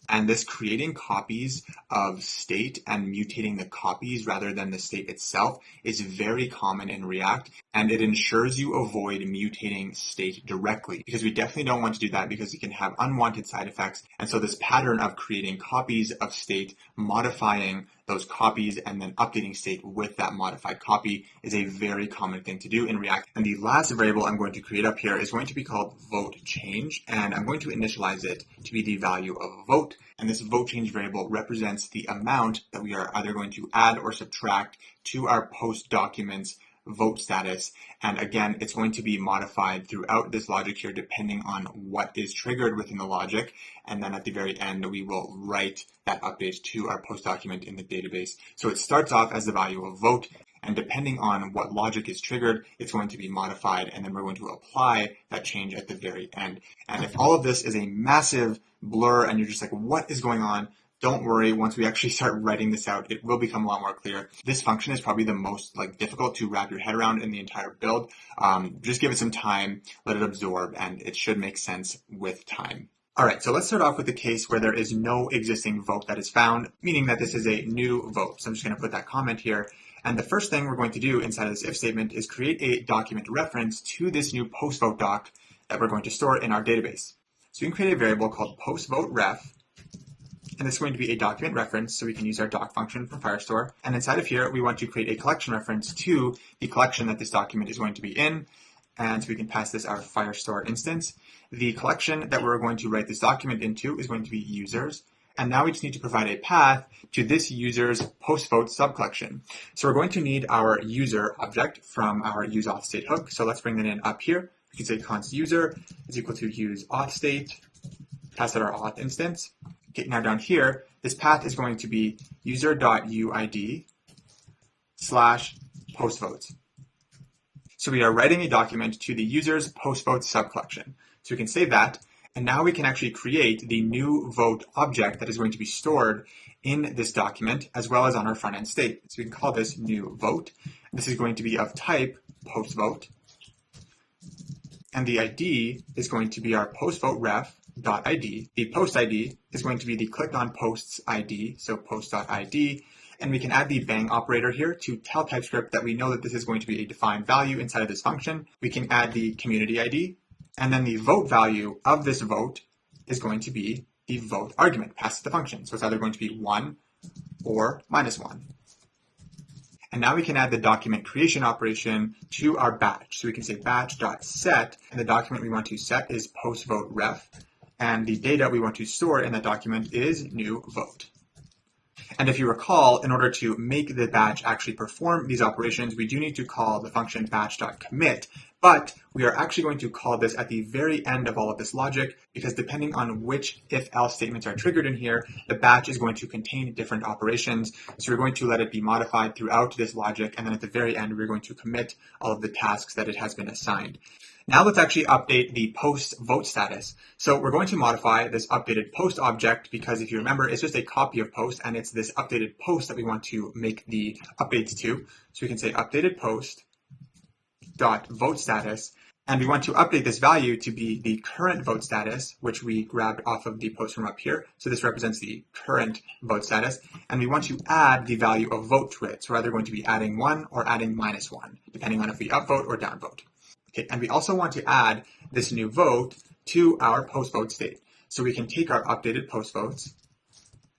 And this creating copies of state and mutating the copies rather than the state itself is very common in React, and it ensures you avoid mutating state directly, because we definitely don't want to do that because it can have unwanted side effects. And so this pattern of creating copies of state, modifying those copies, and then updating state with that modified copy is a very common thing to do in React. And the last variable I'm going to create up here is going to be called vote change, and I'm going to initialize it to be the value of vote. And this vote change variable represents the amount that we are either going to add or subtract to our post document's vote status. And again, it's going to be modified throughout this logic here depending on what is triggered within the logic. And then at the very end, we will write that update to our post document in the database. So it starts off as the value of vote, and depending on what logic is triggered, it's going to be modified, and then we're going to apply that change at the very end. And if all of this is a massive blur and you're just like, what is going on? Don't worry, once we actually start writing this out, it will become a lot more clear. This function is probably the most difficult to wrap your head around in the entire build. Just give it some time, let it absorb, and it should make sense with time. All right, so let's start off with the case where there is no existing vote that is found, meaning that this is a new vote. So I'm just going to put that comment here. And the first thing we're going to do inside of this if statement is create a document reference to this new post vote doc that we're going to store in our database. So we can create a variable called postVoteRef. And this is going to be a document reference, so we can use our doc function from Firestore. And inside of here, we want to create a collection reference to the collection that this document is going to be in. And so we can pass this our Firestore instance. The collection that we're going to write this document into is going to be users. And now we just need to provide a path to this user's postvote subcollection. So we're going to need our user object from our useAuthState hook. So let's bring that in up here. We can say const user is equal to useAuthState, pass out our auth instance. Okay, now down here, this path is going to be user.uid / postvotes. So we are writing a document to the user's postvote subcollection. So we can save that. And now we can actually create the new vote object that is going to be stored in this document as well as on our front end state. So we can call this new vote. This is going to be of type post vote. And the ID is going to be our postVoteRef.id. The post ID is going to be the clicked on posts ID, so post.id. And we can add the bang operator here to tell TypeScript that we know that this is going to be a defined value inside of this function. We can add the community ID, and then the vote value of this vote is going to be the vote argument passed to the function. So it's either going to be 1 or -1. And now we can add the document creation operation to our batch. So we can say batch.set, and the document we want to set is postVoteRef, and the data we want to store in that document is new vote. And if you recall, in order to make the batch actually perform these operations, we do need to call the function batch.commit, but we are actually going to call this at the very end of all of this logic, because depending on which if-else statements are triggered in here, the batch is going to contain different operations. So we're going to let it be modified throughout this logic, and then at the very end, we're going to commit all of the tasks that it has been assigned. Now let's actually update the post vote status. So we're going to modify this updated post object because if you remember, it's just a copy of post and it's this updated post that we want to make the updates to. So we can say updated post dot vote status, and we want to update this value to be the current vote status, which we grabbed off of the post from up here. So this represents the current vote status, and we want to add the value of vote to it. So we're either going to be adding 1 or adding -1, depending on if we upvote or downvote. Okay, and we also want to add this new vote to our post vote state. So we can take our updated post votes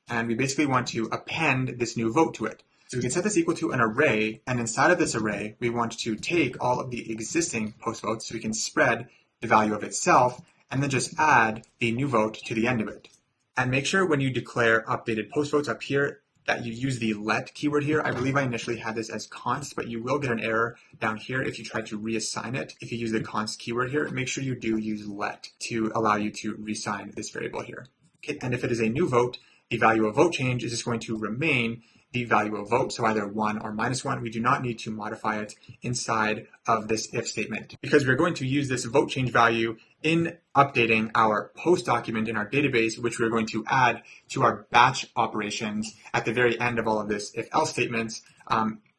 and we basically want to append this new vote to it. So we can set this equal to an array, and inside of this array, we want to take all of the existing post votes so we can spread the value of itself and then just add the new vote to the end of it. And make sure when you declare updated post votes up here that you use the let keyword here. I believe I initially had this as const, but you will get an error down here if you try to reassign it. If you use the const keyword here, make sure you do use let to allow you to reassign this variable here. Okay, and if it is a new vote, the value of vote change is just going to remain the value of vote, so either 1 or -1. We do not need to modify it inside of this if statement because we're going to use this vote change value in updating our post document in our database, which we're going to add to our batch operations at the very end of all of this if else statements.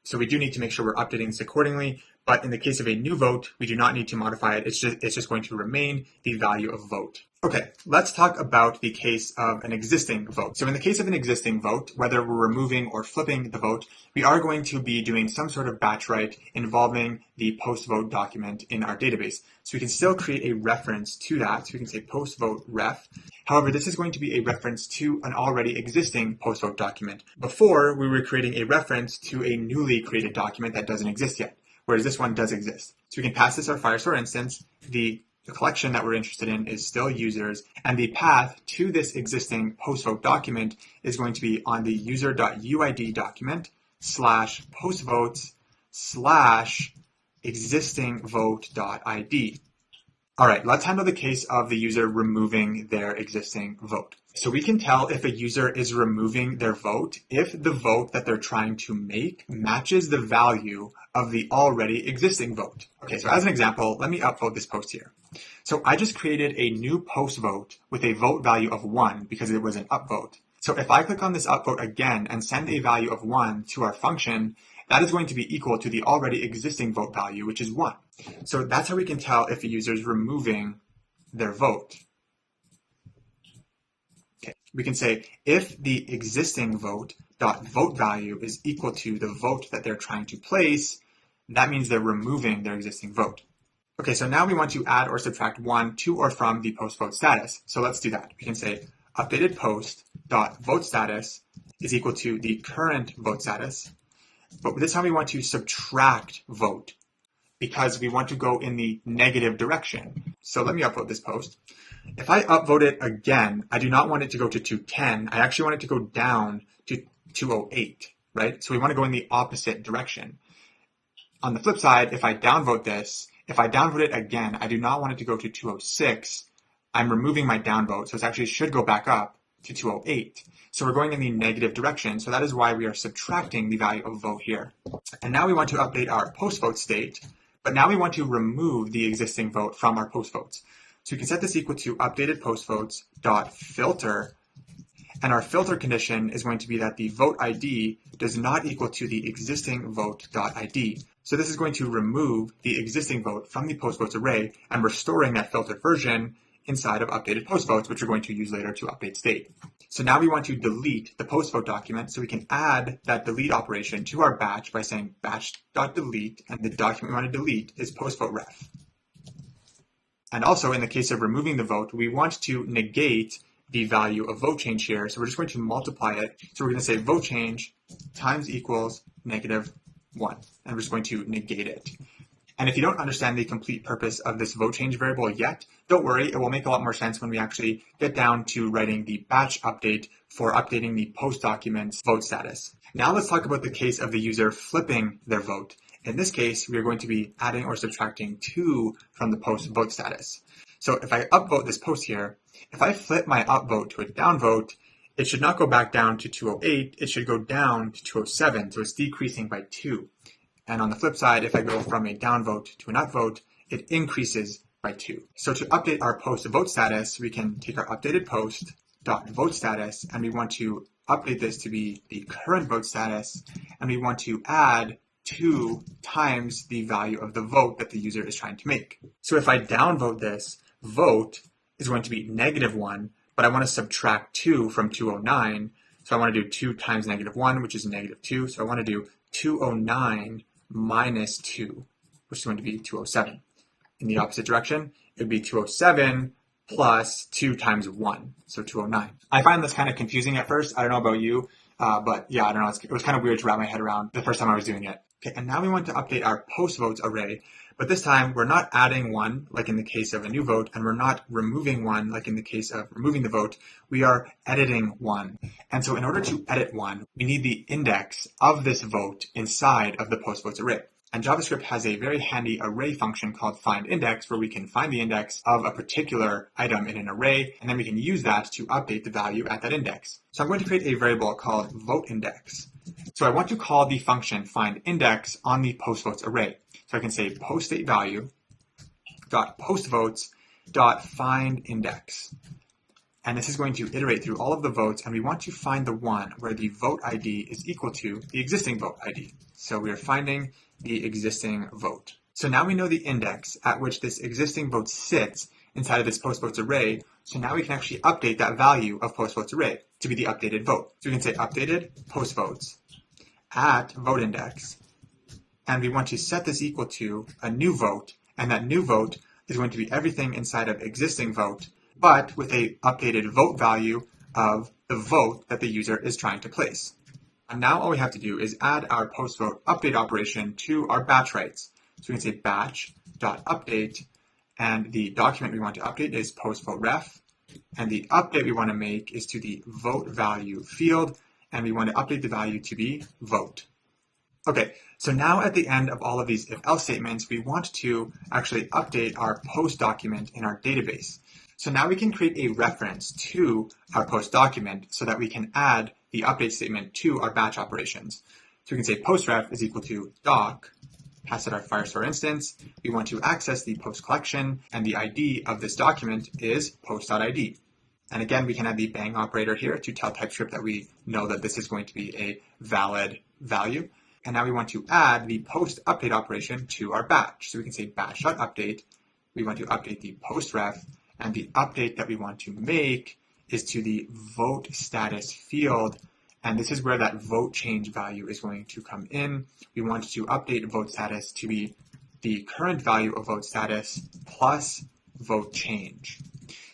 So we do need to make sure we're updating this accordingly. But in the case of a new vote, we do not need to modify it. It's just going to remain the value of vote. Okay, let's talk about the case of an existing vote. So in the case of an existing vote, whether we're removing or flipping the vote, we are going to be doing some sort of batch write involving the post vote document in our database. So we can still create a reference to that. So we can say post vote ref. However, this is going to be a reference to an already existing post vote document. Before, we were creating a reference to a newly created document that doesn't exist yet, whereas this one does exist. So we can pass this our Firestore instance. The collection that we're interested in is still users, and the path to this existing post vote document is going to be on the user.uid document /postvotes/existingvote.id. All right, let's handle the case of the user removing their existing vote. So we can tell if a user is removing their vote if the vote that they're trying to make matches the value of the already existing vote. Okay, so as an example, let me upvote this post here. So I just created a new post vote with a vote value of 1 because it was an upvote. So if I click on this upvote again and send a value of 1 to our function, that is going to be equal to the already existing vote value, which is 1. So that's how we can tell if a user is removing their vote. Okay, we can say if the existing vote value is equal to the vote that they're trying to place, that means they're removing their existing vote. Okay, so now we want to add or subtract 1 to or from the post vote status. So let's do that. We can say updated post vote status is equal to the current vote status. But this time we want to subtract vote because we want to go in the negative direction. So let me upvote this post. If I upvote it again, I do not want it to go to 210. I actually want it to go down to 208, right? So we want to go in the opposite direction. On the flip side, if I downvote it again, I do not want it to go to 206. I'm removing my downvote, so it actually should go back up to 208. So we're going in the negative direction. So that is why we are subtracting the value of vote here. And now we want to update our post vote state, but now we want to remove the existing vote from our post votes. So we can set this equal to updated post votes dot filter, and our filter condition is going to be that the vote ID does not equal to the existing vote dot ID. So this is going to remove the existing vote from the post votes array, and we're storing that filtered version inside of updated post votes, which we're going to use later to update state. So now we want to delete the post vote document, so we can add that delete operation to our batch by saying batch.delete, and the document we want to delete is post vote ref. And also in the case of removing the vote, we want to negate the value of vote change here. So we're just going to multiply it. So we're going to say vote change times equals -1, and we're just going to negate it. And if you don't understand the complete purpose of this vote change variable yet, don't worry, it will make a lot more sense when we actually get down to writing the batch update for updating the post document's vote status. Now let's talk about the case of the user flipping their vote. In this case, we are going to be adding or subtracting 2 from the post vote status. So if I upvote this post here, if I flip my upvote to a downvote, it should not go back down to 208, it should go down to 207, so it's decreasing by 2. And on the flip side, if I go from a downvote to an upvote, it increases by 2. So to update our post vote status, we can take our updated post dot vote status, and we want to update this to be the current vote status, and we want to add 2 times the value of the vote that the user is trying to make. So if I downvote this, vote is going to be -1, but I want to subtract 2 from 209. So I want to do 2 times -1, which is -2. So I want to do 209 minus 2, which is going to be 207. In the opposite direction, it would be 207 plus 2 times 1, so 209. I find this kind of confusing at first. I don't know about you, but yeah, I don't know. It was kind of weird to wrap my head around the first time I was doing it. Okay, and now we want to update our post votes array, but this time we're not adding 1 like in the case of a new vote, and we're not removing 1 like in the case of removing the vote. We are editing 1. And so in order to edit 1, we need the index of this vote inside of the post votes array. And JavaScript has a very handy array function called findIndex, where we can find the index of a particular item in an array, and then we can use that to update the value at that index. So I'm going to create a variable called voteIndex. So I want to call the function findIndex on the postvotes array. So I can say postStateValue dot postvotes dot findIndex. And this is going to iterate through all of the votes, and we want to find the one where the vote ID is equal to the existing vote ID. So we are finding the existing vote. So now we know the index at which this existing vote sits inside of this postvotes array. So now we can actually update that value of postvotes array to be the updated vote. So we can say updated postvotes at voteIndex, and we want to set this equal to a new vote, and that new vote is going to be everything inside of existing vote, but with a updated vote value of the vote that the user is trying to place. And now all we have to do is add our post vote update operation to our batch rights. So we can say batch.update, and the document we want to update is post vote ref, and the update we want to make is to the vote value field, and we want to update the value to be vote. Okay, so now at the end of all of these if-else statements, we want to actually update our post document in our database. So now we can create a reference to our post document so that we can add the update statement to our batch operations. So we can say postRef is equal to doc, pass it our Firestore instance. We want to access the post collection, and the ID of this document is post.id. And again, we can add the bang operator here to tell TypeScript that we know that this is going to be a valid value. And now we want to add the post update operation to our batch. So we can say batch.update. We want to update the postRef, and the update that we want to make is to the vote status field. And this is where that vote change value is going to come in. We want to update vote status to be the current value of vote status plus vote change.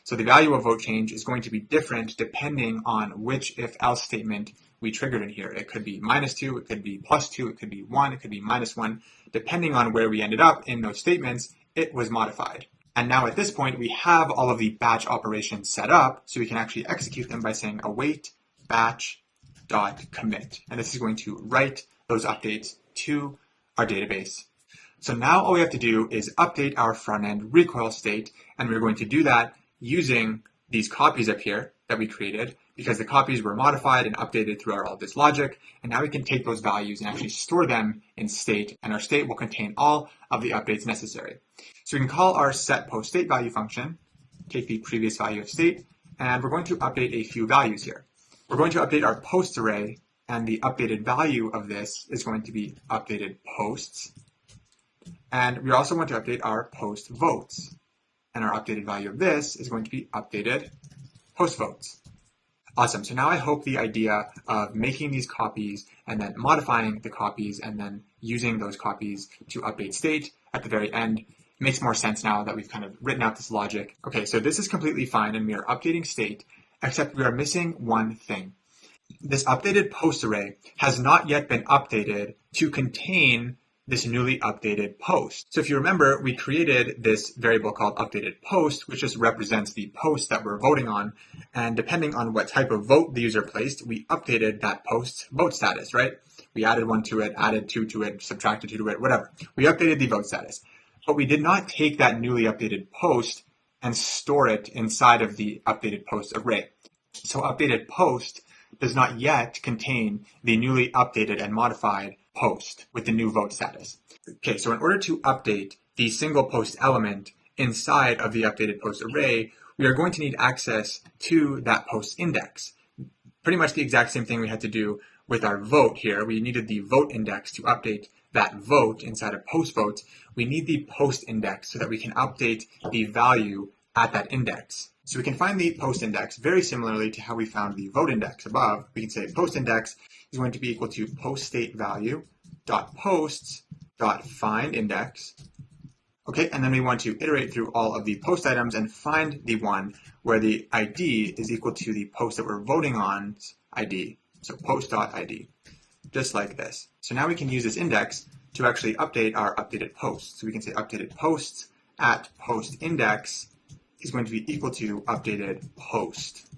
So the value of vote change is going to be different depending on which if-else statement we triggered in here. It could be -2, it could be +2, it could be 1, it could be -1. Depending on where we ended up in those statements, it was modified. And now at this point, we have all of the batch operations set up, so we can actually execute them by saying await batch.commit. And this is going to write those updates to our database. So now all we have to do is update our front-end recoil state, and we're going to do that using these copies up here that we created, because the copies were modified and updated throughout all this logic. And now we can take those values and actually store them in state, and our state will contain all of the updates necessary. So we can call our setPostStateValue function, take the previous value of state, and we're going to update a few values here. We're going to update our post array, and the updated value of this is going to be updated posts. And we're also going to update our post votes. And our updated value of this is going to be updated post votes. Awesome. So now I hope the idea of making these copies and then modifying the copies and then using those copies to update state at the very end makes more sense now that we've kind of written out this logic. Okay, so this is completely fine and we are updating state, except we are missing one thing. This updated post array has not yet been updated to contain this newly updated post. So if you remember, we created this variable called updated post, which just represents the post that we're voting on. And depending on what type of vote the user placed, we updated that post's vote status, right? We added 1 to it, added 2 to it, subtracted 2 to it, whatever. We updated the vote status. But we did not take that newly updated post and store it inside of the updated post array. So updated post does not yet contain the newly updated and modified post with the new vote status. Okay, so in order to update the single post element inside of the updated post array, we are going to need access to that post index. Pretty much the exact same thing we had to do with our vote here. We needed the vote index to update that vote inside of post votes. We need the post index so that we can update the value at that index. So we can find the post index very similarly to how we found the vote index above. We can say post index is going to be equal to post state value dot posts dot find index. Okay, and then we want to iterate through all of the post items and find the one where the ID is equal to the post that we're voting on's ID. So post.id, just like this. So now we can use this index to actually update our updated posts. So we can say updated posts at post index is going to be equal to updated post,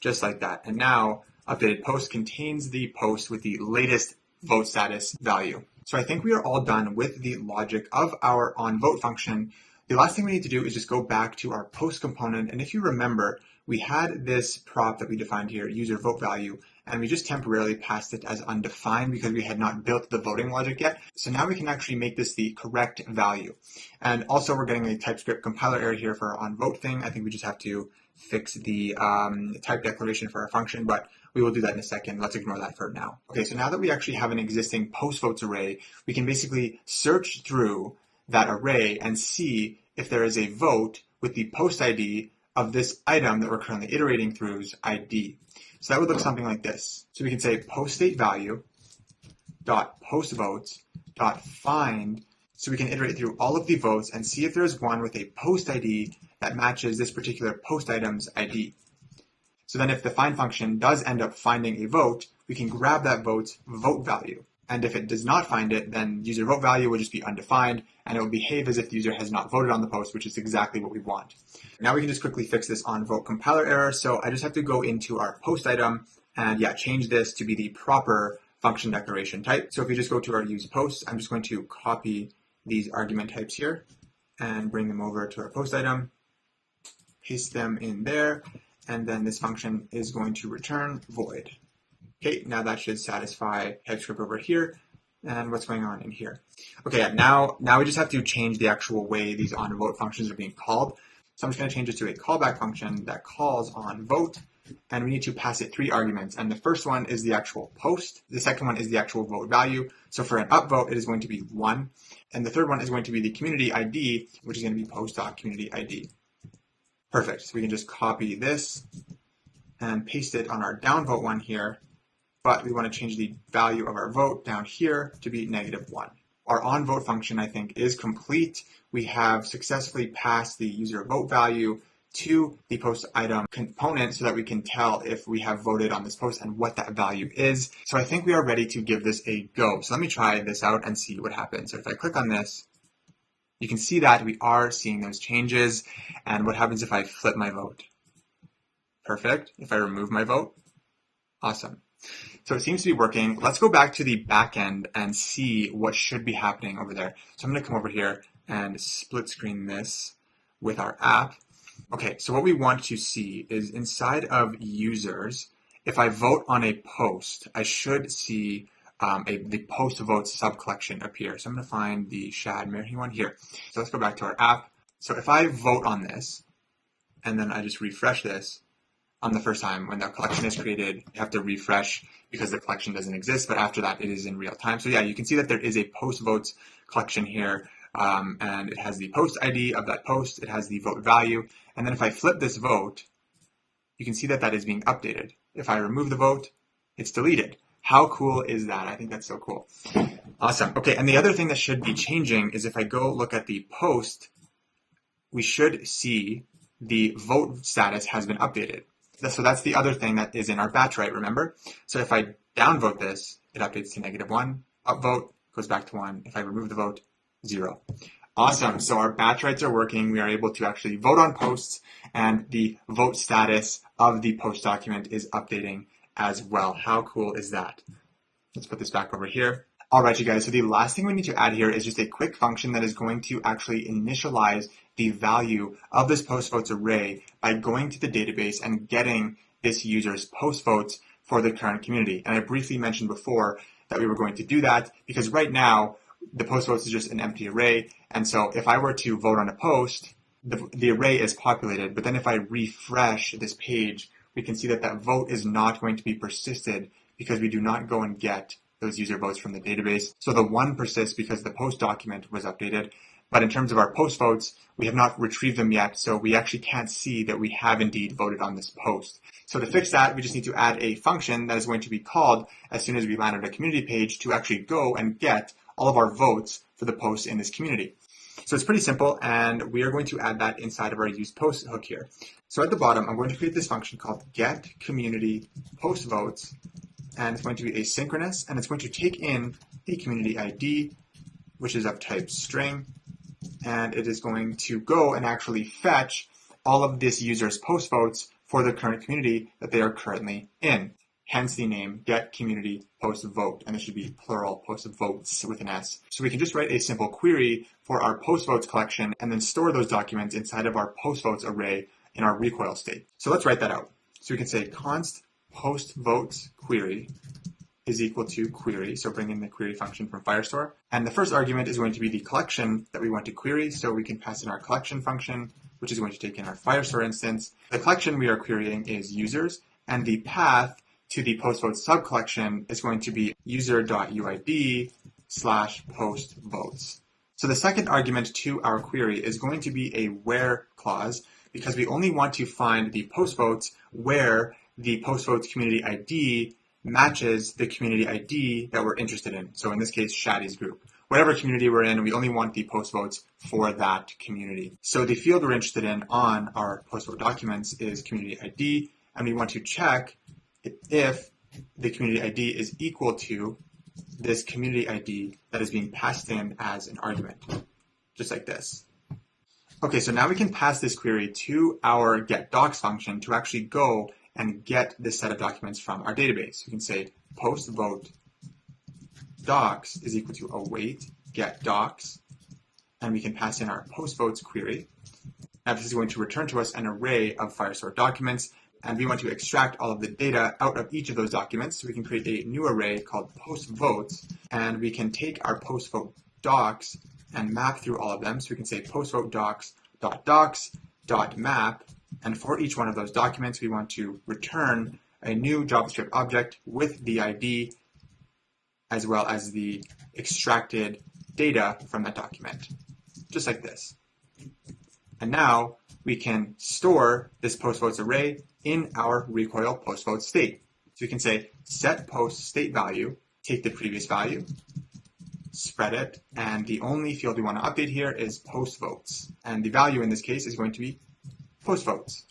just like that. And now updated post contains the post with the latest vote status value. So I think we are all done with the logic of our onVote function. The last thing we need to do is just go back to our post component. And if you remember, we had this prop that we defined here, user vote value, and we just temporarily passed it as undefined because we had not built the voting logic yet. So now we can actually make this the correct value. And also we're getting a TypeScript compiler error here for our onVote thing. I think we just have to fix the type declaration for our function, but we will do that in a second. Let's ignore that for now. Okay, so now that we actually have an existing post votes array, we can basically search through that array and see if there is a vote with the post ID of this item that we're currently iterating through's ID. So that would look something like this. So we can say post state value dot post votes dot find. So we can iterate through all of the votes and see if there's one with a post ID that matches this particular post item's ID. So then if the find function does end up finding a vote, we can grab that vote's vote value. And if it does not find it, then user vote value will just be undefined and it will behave as if the user has not voted on the post, which is exactly what we want. Now we can just quickly fix this onVote compiler error. So I just have to go into our post item and change this to be the proper function declaration type. So if we just go to our use posts, I'm just going to copy these argument types here and bring them over to our post item, paste them in there, and then this function is going to return void. Okay, now that should satisfy TypeScript over here. And what's going on in here? Okay, now we just have to change the actual way these onVote functions are being called. So I'm just going to change it to a callback function that calls onVote, and we need to pass it 3 arguments. And the first one is the actual post. The second one is the actual vote value. So for an upvote, it is going to be 1. And the third one is going to be the community ID, which is going to be post.communityID. Perfect. So we can just copy this and paste it on our downvote one here. But we want to change the value of our vote down here to be -1. Our onVote function, I think, is complete. We have successfully passed the user vote value to the PostItem component so that we can tell if we have voted on this post and what that value is. So I think we are ready to give this a go. So let me try this out and see what happens. So if I click on this, you can see that we are seeing those changes. And what happens if I flip my vote? Perfect. If I remove my vote? Awesome. So it seems to be working. Let's go back to the back end and see what should be happening over there. So I'm going to come over here and split screen this with our app. Okay, so what we want to see is inside of users, if I vote on a post, I should see the post votes subcollection appear. So I'm going to find the Shad Mirhi one here. So let's go back to our app. So if I vote on this, and then I just refresh this on the first time when the collection is created, you have to refresh because the collection doesn't exist, but after that it is in real time. So yeah, you can see that there is a post votes collection here, and it has the post ID of that post, it has the vote value, and then if I flip this vote, you can see that that is being updated. If I remove the vote, it's deleted. How cool is that? I think that's so cool. Awesome. Okay, and the other thing that should be changing is if I go look at the post, we should see the vote status has been updated. So that's the other thing that is in our batch right, remember? So if I downvote this, it updates to -1. Upvote goes back to 1. If I remove the vote, 0. Awesome. So our batch writes are working. We are able to actually vote on posts, and the vote status of the post document is updating as well. How cool is that? Let's put this back over here. All right, you guys. So the last thing we need to add here is just a quick function that is going to actually initialize the value of this post votes array by going to the database and getting this user's post votes for the current community. And I briefly mentioned before that we were going to do that because right now the post votes is just an empty array. And so if I were to vote on a post, the array is populated. But then if I refresh this page, we can see that that vote is not going to be persisted because we do not go and get those user votes from the database. So the 1 persists because the post document was updated. But in terms of our post votes, we have not retrieved them yet, so we actually can't see that we have indeed voted on this post. So to fix that, we just need to add a function that is going to be called as soon as we land on a community page to actually go and get all of our votes for the posts in this community. So it's pretty simple, and we are going to add that inside of our use post hook here. So at the bottom, I'm going to create this function called get community post votes, and it's going to be asynchronous, and it's going to take in the community ID, which is of type string, and it is going to go and actually fetch all of this user's post votes for the current community that they are currently in. Hence the name get community post vote, and this should be plural post votes with an S. So we can just write a simple query for our post votes collection and then store those documents inside of our post votes array in our recoil state. So let's write that out. So we can say const post votes query is equal to query. So bring in the query function from Firestore. And the first argument is going to be the collection that we want to query. So we can pass in our collection function, which is going to take in our Firestore instance. The collection we are querying is users, and the path to the post vote subcollection is going to be user.uid/post votes. So the second argument to our query is going to be a where clause because we only want to find the post votes where the post votes community ID matches the community ID that we're interested in. So in this case, Shadi's group. Whatever community we're in, we only want the post votes for that community. So the field we're interested in on our post vote documents is community ID, and we want to check if the community ID is equal to this community ID that is being passed in as an argument, just like this. Okay, so now we can pass this query to our getDocs function to actually go and get this set of documents from our database. We can say post vote docs is equal to await get docs, and we can pass in our post votes query. Now this is going to return to us an array of Firestore documents, and we want to extract all of the data out of each of those documents. So we can create a new array called post votes, and we can take our post vote docs and map through all of them. So we can say post vote docs.docs.map, and for each one of those documents, we want to return a new JavaScript object with the ID as well as the extracted data from that document, just like this. And now we can store this post votes array in our recoil post vote state. So we can say set post state value, take the previous value, spread it, and the only field we want to update here is post votes. And the value in this case is going to be post votes.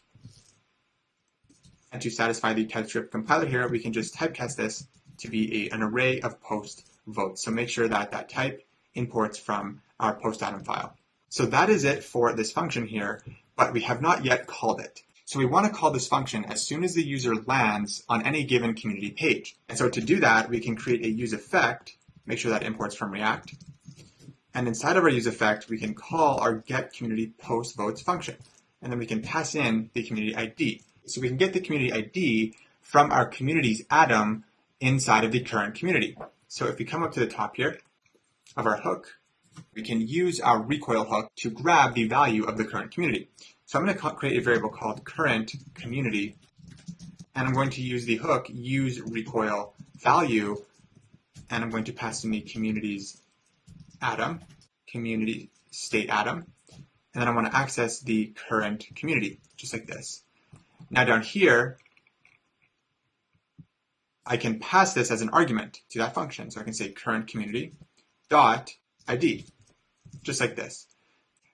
And to satisfy the TypeScript compiler here, we can just typecast this to be an array of post votes. So make sure that that type imports from our PostItem file. So that is it for this function here, but we have not yet called it. So we want to call this function as soon as the user lands on any given community page. And so to do that, we can create a use effect, make sure that imports from React. And inside of our use effect, we can call our get community post votes function. And then we can pass in the community ID. So we can get the community ID from our communities atom inside of the current community. So if we come up to the top here of our hook, we can use our recoil hook to grab the value of the current community. So I'm going to create a variable called current community, and I'm going to use the hook use recoil value, and I'm going to pass in the community's atom, community state atom, and then I want to access the current community, just like this. Now down here, I can pass this as an argument to that function. So I can say current community dot ID, just like this.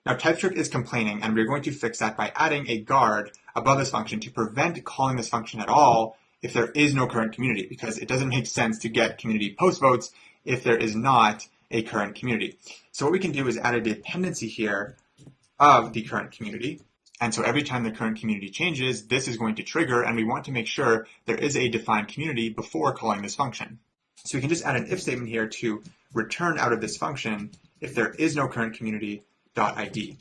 Now TypeScript is complaining, and we're going to fix that by adding a guard above this function to prevent calling this function at all if there is no current community, because it doesn't make sense to get community post votes if there is not a current community. So what we can do is add a dependency here of the current community. And so every time the current community changes, this is going to trigger, and we want to make sure there is a defined community before calling this function. So we can just add an if statement here to return out of this function if there is no current community .id.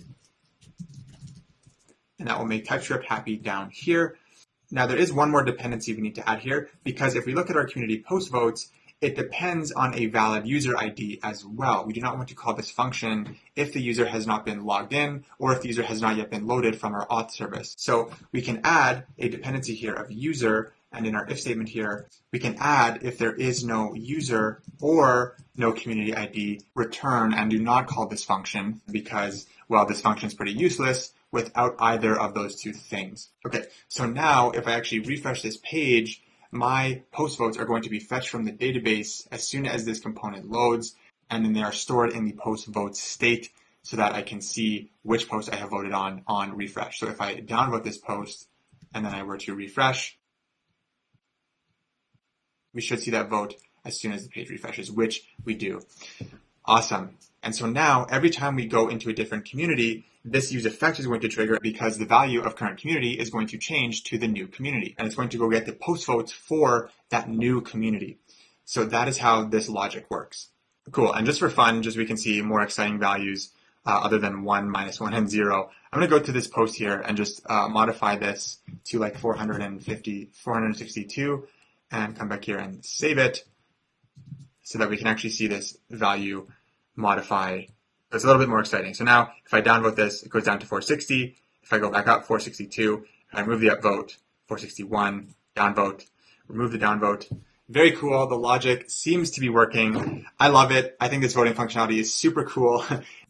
And that will make TypeScript happy down here. Now there is one more dependency we need to add here, because if we look at our community post votes, it depends on a valid user ID as well. We do not want to call this function if the user has not been logged in or if the user has not yet been loaded from our auth service. So we can add a dependency here of user, and in our if statement here, we can add if there is no user or no community ID, return, and do not call this function because, well, this function is pretty useless without either of those two things. Okay, so now if I actually refresh this page, my post votes are going to be fetched from the database as soon as this component loads, and then they are stored in the post votes state so that I can see which post I have voted on refresh. So if I downvote this post and then I were to refresh, we should see that vote as soon as the page refreshes, which we do. Awesome. And so now every time we go into a different community, this use effect is going to trigger because the value of current community is going to change to the new community, and it's going to go get the post votes for that new community. So that is how this logic works. Cool. And just for fun, just so we can see more exciting values other than 1, -1, and 0, I'm going to go to this post here and just modify this to like 462 and come back here and save it so that we can actually see this value modify. It's a little bit more exciting. So now if I downvote this, it goes down to 460. If I go back up, 462. If I remove the upvote, 461, downvote, remove the downvote. Very cool. The logic seems to be working. I love it. I think this voting functionality is super cool.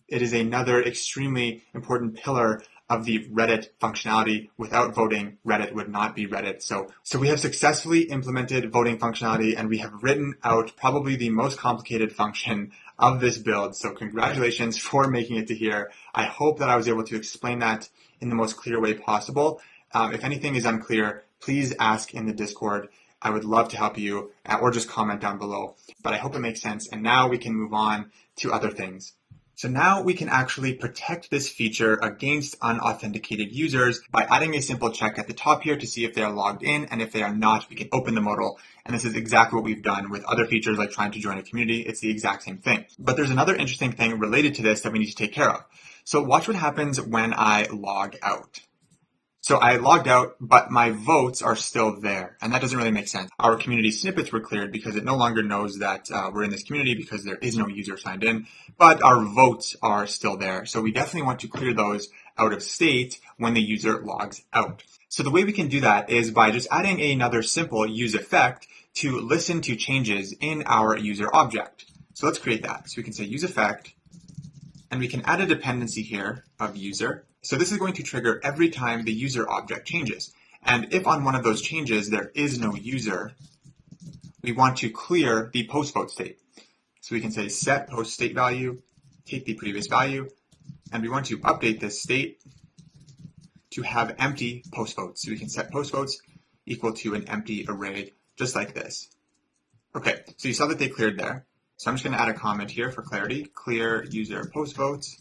It is another extremely important pillar of the Reddit functionality. Without voting, Reddit would not be Reddit. So we have successfully implemented voting functionality, and we have written out probably the most complicated function of this build. So congratulations for making it to here. I hope that I was able to explain that in the most clear way possible. If anything is unclear, please ask in the Discord. I would love to help you, or just comment down below. But I hope it makes sense. And now we can move on to other things. So now we can actually protect this feature against unauthenticated users by adding a simple check at the top here to see if they are logged in, and if they are not, we can open the modal. And this is exactly what we've done with other features like trying to join a community. It's the exact same thing. But there's another interesting thing related to this that we need to take care of. So watch what happens when I log out. So I logged out, but my votes are still there, and that doesn't really make sense. Our community snippets were cleared because it no longer knows that we're in this community because there is no user signed in, but our votes are still there. So we definitely want to clear those out of state when the user logs out. So the way we can do that is by just adding another simple use effect to listen to changes in our user object. So let's create that. So we can say use effect, and we can add a dependency here of user. So this is going to trigger every time the user object changes. And if on one of those changes there is no user, we want to clear the post vote state. So we can say set post state value, take the previous value, and we want to update this state to have empty post votes. So we can set post votes equal to an empty array, just like this. Okay, so you saw that they cleared there. So I'm just going to add a comment here for clarity, clear user post votes.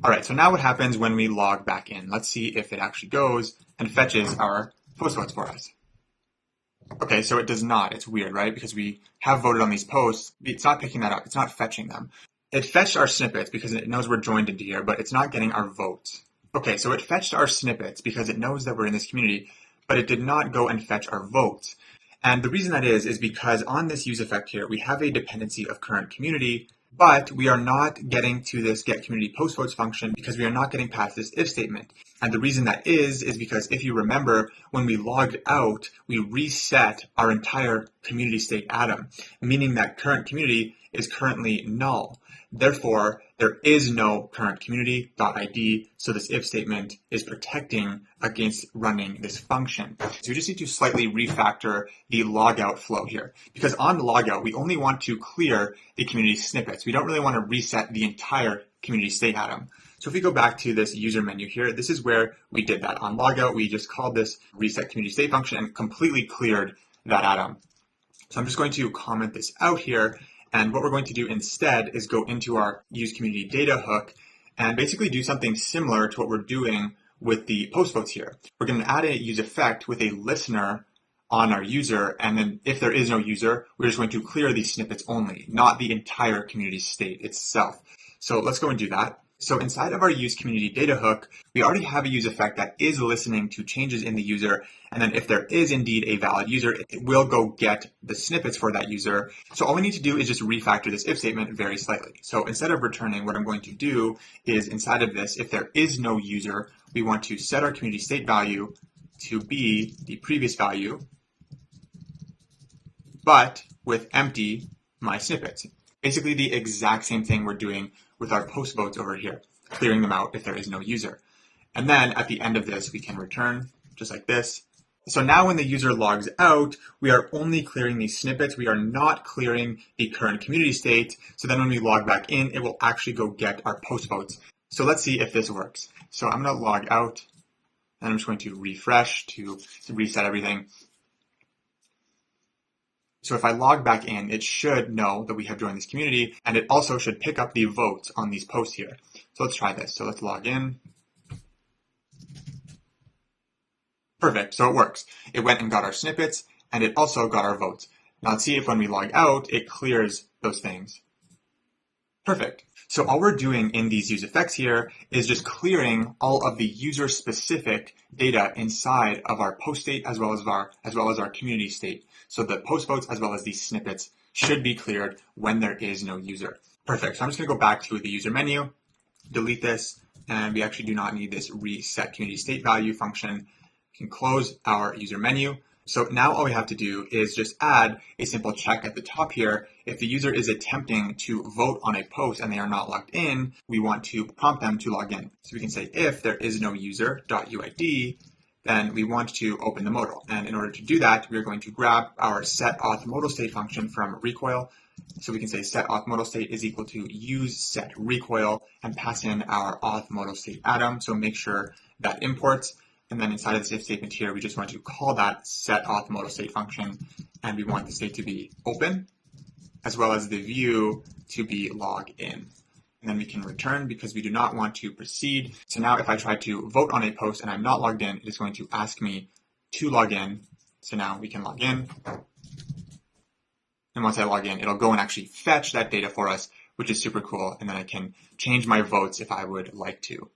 All right, so now what happens when we log back in? Let's see if it actually goes and fetches our post votes for us. Okay, so it does not. It's weird, right? Because we have voted on these posts. It's not picking that up. It's not fetching them. It fetched our snippets because it knows we're joined into here, but it's not getting our votes. Okay, so it fetched our snippets because it knows that we're in this community, but it did not go and fetch our votes. And the reason that is because on this use effect here, we have a dependency of current community But we are not getting to this get community post votes function because we are not getting past this if statement. And the reason that is because if you remember, when we logged out, we reset our entire community state atom, meaning that current community is currently null. Therefore, there is no current community.id, so this if statement is protecting against running this function. So we just need to slightly refactor the logout flow here, because on logout, we only want to clear the community snippets. We don't really want to reset the entire community state atom. So if we go back to this user menu here, this is where we did that. On logout, we just called this reset community state function and completely cleared that atom. So I'm just going to comment this out here. And what we're going to do instead is go into our use community data hook and basically do something similar to what we're doing with the post votes here. We're going to add a use effect with a listener on our user. And then if there is no user, we're just going to clear these snippets only, not the entire community state itself. So let's go and do that. So inside of our use community data hook, we already have a use effect that is listening to changes in the user. And then if there is indeed a valid user, it will go get the snippets for that user. So all we need to do is just refactor this if statement very slightly. So instead of returning, what I'm going to do is inside of this, if there is no user, we want to set our community state value to be the previous value, but with empty my snippets. Basically the exact same thing we're doing with our post votes over here, clearing them out if there is no user. And then at the end of this, we can return just like this. So now when the user logs out, we are only clearing these snippets. We are not clearing the current community state. So then when we log back in, it will actually go get our post votes. So let's see if this works. So I'm going to log out and I'm just going to refresh to reset everything. So if I log back in, it should know that we have joined this community, and it also should pick up the votes on these posts here. So let's try this. So let's log in. Perfect. So it works. It went and got our snippets, and it also got our votes. Now let's see if when we log out, it clears those things. Perfect. So all we're doing in these use effects here is just clearing all of the user specific data inside of our post state as well as our community state. So the post votes as well as these snippets should be cleared when there is no user. Perfect. So I'm just going to go back to the user menu, delete this, and we actually do not need this reset community state value function. We can close our user menu. So now all we have to do is just add a simple check at the top here. If the user is attempting to vote on a post and they are not logged in, we want to prompt them to log in. So we can say if there is no user.uid, then we want to open the modal. And in order to do that, we are going to grab our setAuthModalState function from Recoil. So we can say setAuthModalState is equal to useSetRecoil and pass in our AuthModalState atom. So make sure that imports. And then inside of this if statement here, we just want to call that setAuthModalState function. And we want the state to be open, as well as the view to be log in. And then we can return because we do not want to proceed. So now if I try to vote on a post and I'm not logged in, it is going to ask me to log in. So now we can log in. And once I log in, it'll go and actually fetch that data for us, which is super cool. And then I can change my votes if I would like to.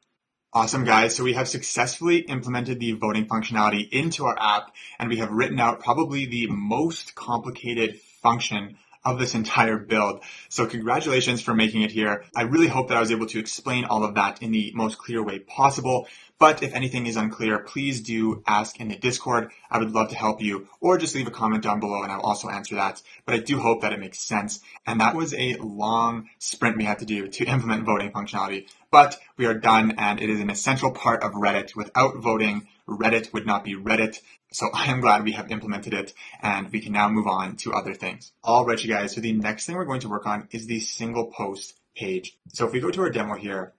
Awesome, guys. So we have successfully implemented the voting functionality into our app, and we have written out probably the most complicated function of this entire build. So congratulations for making it here. I really hope that I was able to explain all of that in the most clear way possible. But if anything is unclear, please do ask in the Discord. I would love to help you, or just leave a comment down below and I'll also answer that. But I do hope that it makes sense. And that was a long sprint we had to do to implement voting functionality. But we are done, and it is an essential part of Reddit. Without voting, Reddit would not be Reddit. So I am glad we have implemented it, and we can now move on to other things. All right, you guys. So the next thing we're going to work on is the single post page. So if we go to our demo here,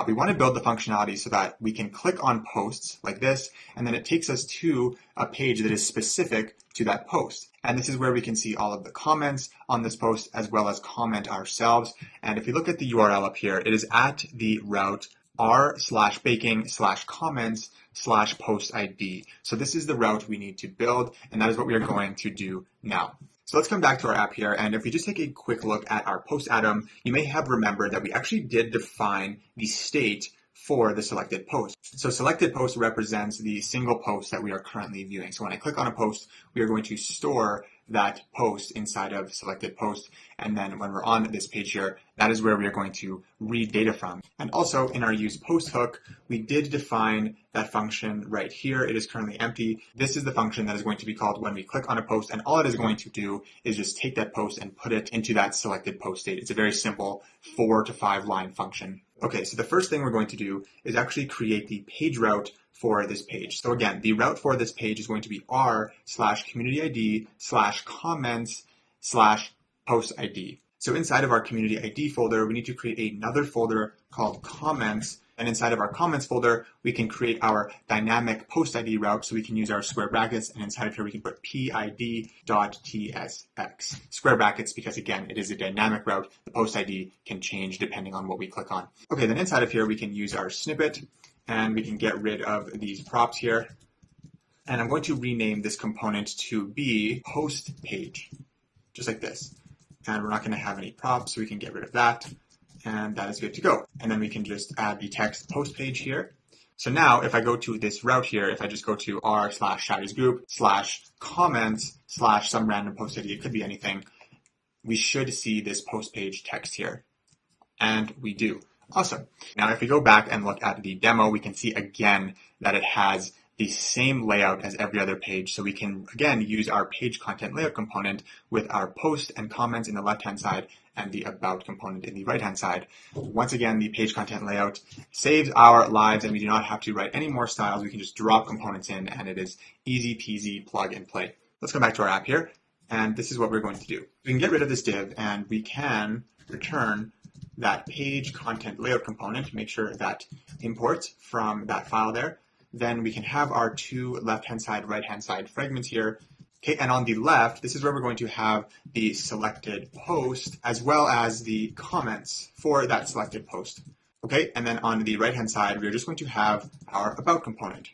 we want to build the functionality so that we can click on posts like this, and then it takes us to a page that is specific to that post. And this is where we can see all of the comments on this post as well as comment ourselves. And if you look at the URL up here, it is at the route r/baking/comments/post ID. So this is the route we need to build, and that is what we are going to do now. So let's come back to our app here, and if we just take a quick look at our post atom, you may have remembered that we actually did define the state for the selected post. So selected post represents the single post that we are currently viewing. So when I click on a post, we are going to store that post inside of selected post. And then when we're on this page here, that is where we are going to read data from. And also in our use post hook, we did define that function right here. It is currently empty. This is the function that is going to be called when we click on a post, and all it is going to do is just take that post and put it into that selected post state. It's a very simple 4 to 5 line function. Okay, so the first thing we're going to do is actually create the page route for this page. So again, the route for this page is going to be r/community-id/comments/post-id. So inside of our community ID folder, we need to create another folder called comments. And inside of our comments folder, we can create our dynamic post ID route. So we can use our square brackets, and inside of here, we can put pid.tsx. Square brackets, because again, it is a dynamic route. The post ID can change depending on what we click on. Okay, then inside of here, we can use our snippet, and we can get rid of these props here. And I'm going to rename this component to be post page, just like this. And we're not going to have any props, so we can get rid of that. And that is good to go. And then we can just add the text post page here. So now if I go to this route here, if I just go to r/Shadi's group/comments/some random post ID, it could be anything, we should see this post page text here. And we do. Awesome. Now if we go back and look at the demo, we can see again that it has the same layout as every other page. So we can, again, use our PageContent Layout component with our post and comments in the left-hand side and the about component in the right-hand side. Once again, the PageContent Layout saves our lives, and we do not have to write any more styles. We can just drop components in, and it is easy peasy plug and play. Let's come back to our app here, and this is what we're going to do. We can get rid of this div, and we can return that PageContent Layout component, make sure that imports from that file there. Then we can have our two left-hand side, right-hand side fragments here. Okay, and on the left, this is where we're going to have the selected post as well as the comments for that selected post. Okay, and then on the right-hand side, we're just going to have our about component.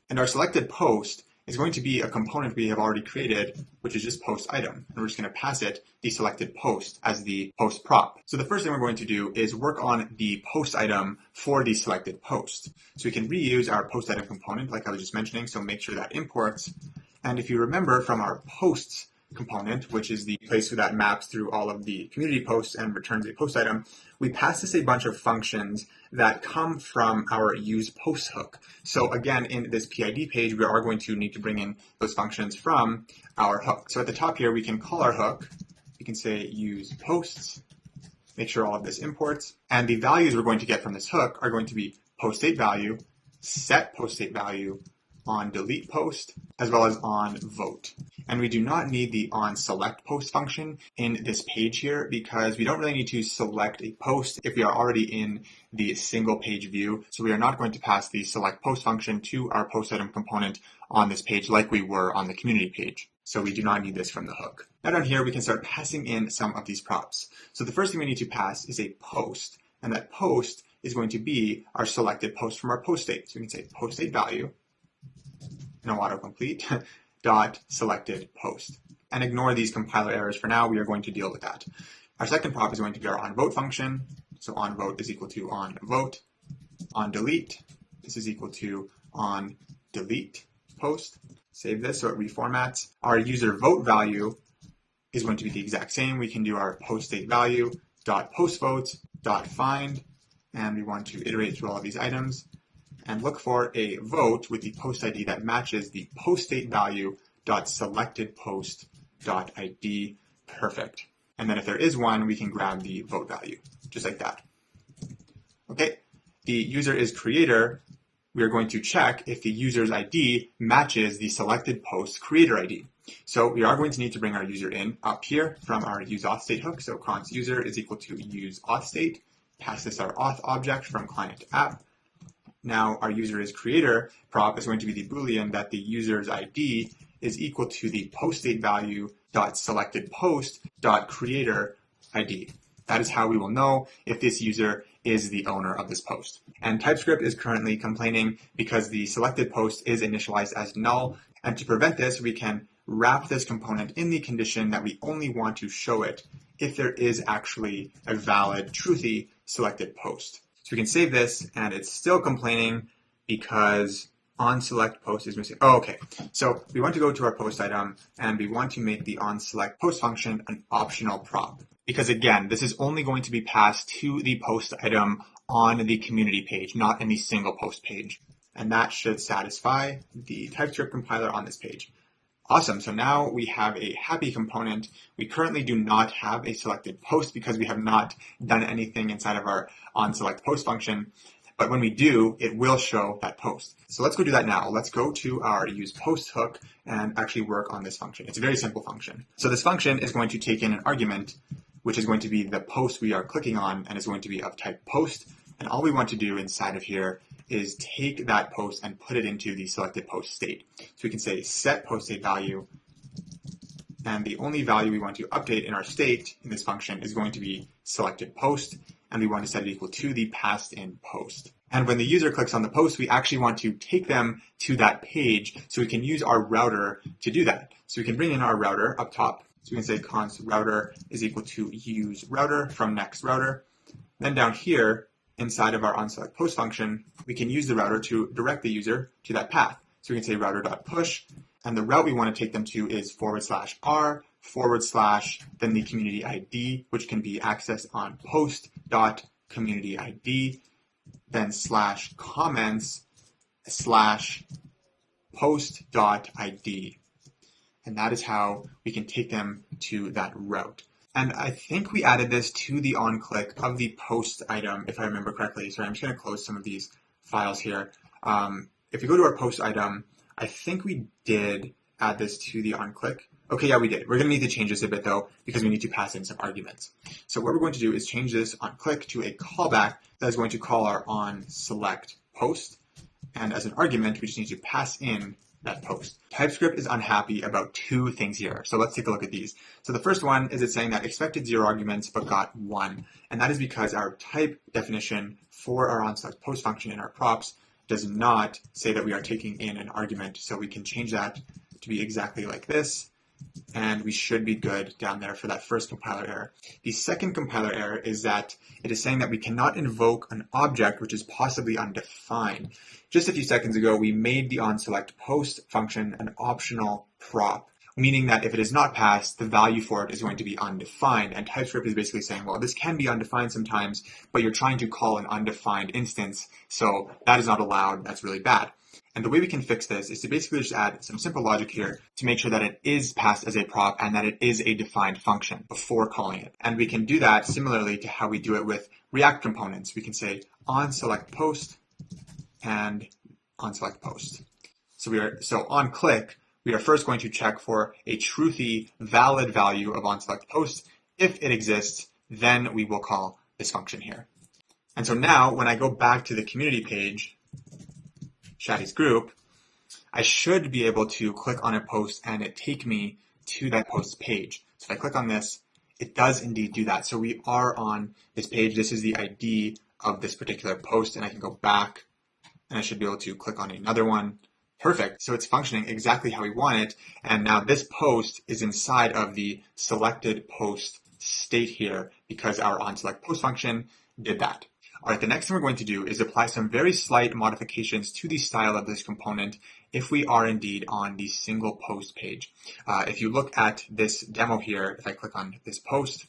And our selected post is going to be a component we have already created, which is just PostItem. And we're just going to pass it the selected post as the post prop. So the first thing we're going to do is work on the PostItem for the selected post. So we can reuse our PostItem component, like I was just mentioning, so make sure that imports. And if you remember from our posts component, which is the place that maps through all of the community posts and returns a post item, we pass this a bunch of functions that come from our use post hook. So again, in this PID page, we are going to need to bring in those functions from our hook. So at the top here, we can call our hook. We can say use posts, make sure all of this imports. And the values we're going to get from this hook are going to be post date value, set post date value, on delete post, as well as on vote. And we do not need the on select post function in this page here because we don't really need to select a post if we are already in the single page view. So we are not going to pass the select post function to our post item component on this page like we were on the community page. So we do not need this from the hook. Now down here, we can start passing in some of these props. So the first thing we need to pass is a post, and that post is going to be our selected post from our post state. So we can say post date value, no autocomplete, dot selected post. And ignore these compiler errors for now. We are going to deal with that. Our second prop is going to be our onVote function. So onVote is equal to onVote. OnDelete, this is equal to onDelete post. Save this so it reformats. Our user vote value is going to be the exact same. We can do our post date value dot postvotes dot find, and we want to iterate through all of these items and look for a vote with the post ID that matches the post date value dot selected post dot ID. Perfect. And then if there is one, we can grab the vote value, just like that. Okay, the user is creator. We are going to check if the user's ID matches the selected post creator ID. So we are going to need to bring our user in up here from our useAuthState hook. So const user is equal to useAuthState. Pass this our auth object from client to app. Now our user is creator prop is going to be the Boolean that the user's ID is equal to the post date value dot selected post dot creator ID. That is how we will know if this user is the owner of this post. And TypeScript is currently complaining because the selected post is initialized as null. And to prevent this, we can wrap this component in the condition that we only want to show it if there is actually a valid, truthy selected post. So we can save this, and it's still complaining because onSelectPost is missing. Oh, okay. So we want to go to our post item, and we want to make the onSelectPost function an optional prop. Because again, this is only going to be passed to the post item on the community page, not in the single post page. And that should satisfy the TypeScript compiler on this page. Awesome. So now we have a happy component. We currently do not have a selected post because we have not done anything inside of our onSelectPost function. But when we do, it will show that post. So let's go do that now. Let's go to our usePost hook and actually work on this function. It's a very simple function. So this function is going to take in an argument, which is going to be the post we are clicking on and is going to be of type post. And all we want to do inside of here is take that post and put it into the selected post state. So we can say set post state value, and the only value we want to update in our state in this function is going to be selected post, and we want to set it equal to the passed in post. And when the user clicks on the post, we actually want to take them to that page, so we can use our router to do that. So we can bring in our router up top. So we can say const router is equal to use router from next router. Then down here, inside of our onSelectPost function, we can use the router to direct the user to that path. So we can say router.push, and the route we want to take them to is /r/ then the community ID, which can be accessed on post.communityID, then /comments/post.id. And that is how we can take them to that route. And I think we added this to the onClick of the post item, if I remember correctly. Sorry, I'm just going to close some of these files here. If we go to our post item, I think we did add this to the onClick. Okay, yeah, we did. We're going to need to change this a bit, though, because we need to pass in some arguments. So what we're going to do is change this onClick to a callback that is going to call our onSelectPost. And as an argument, we just need to pass in that post. TypeScript is unhappy about two things here. So let's take a look at these. So the first one is it's saying that expected 0 arguments, but got 1. And that is because our type definition for our onSelectPost function in our props does not say that we are taking in an argument. So we can change that to be exactly like this. And we should be good down there for that first compiler error. The second compiler error is that it is saying that we cannot invoke an object which is possibly undefined. Just a few seconds ago, we made the onSelectPost function an optional prop, meaning that if it is not passed, the value for it is going to be undefined. And TypeScript is basically saying, well, this can be undefined sometimes, but you're trying to call an undefined instance, so that is not allowed. That's really bad. And the way we can fix this is to basically just add some simple logic here to make sure that it is passed as a prop and that it is a defined function before calling it. And we can do that similarly to how we do it with React components. We can say onSelectPost and onSelectPost. So on click, we are first going to check for a truthy valid value of onSelectPost. If it exists, then we will call this function here. And so now when I go back to the community page, Shadi's group, I should be able to click on a post and it take me to that post page. So if I click on this, it does indeed do that. So we are on this page. This is the ID of this particular post, and I can go back and I should be able to click on another one. Perfect. So it's functioning exactly how we want it. And now this post is inside of the selected post state here because our onSelectPost function did that. All right, the next thing we're going to do is apply some very slight modifications to the style of this component if we are indeed on the single post page. If you look at this demo here, if I click on this post,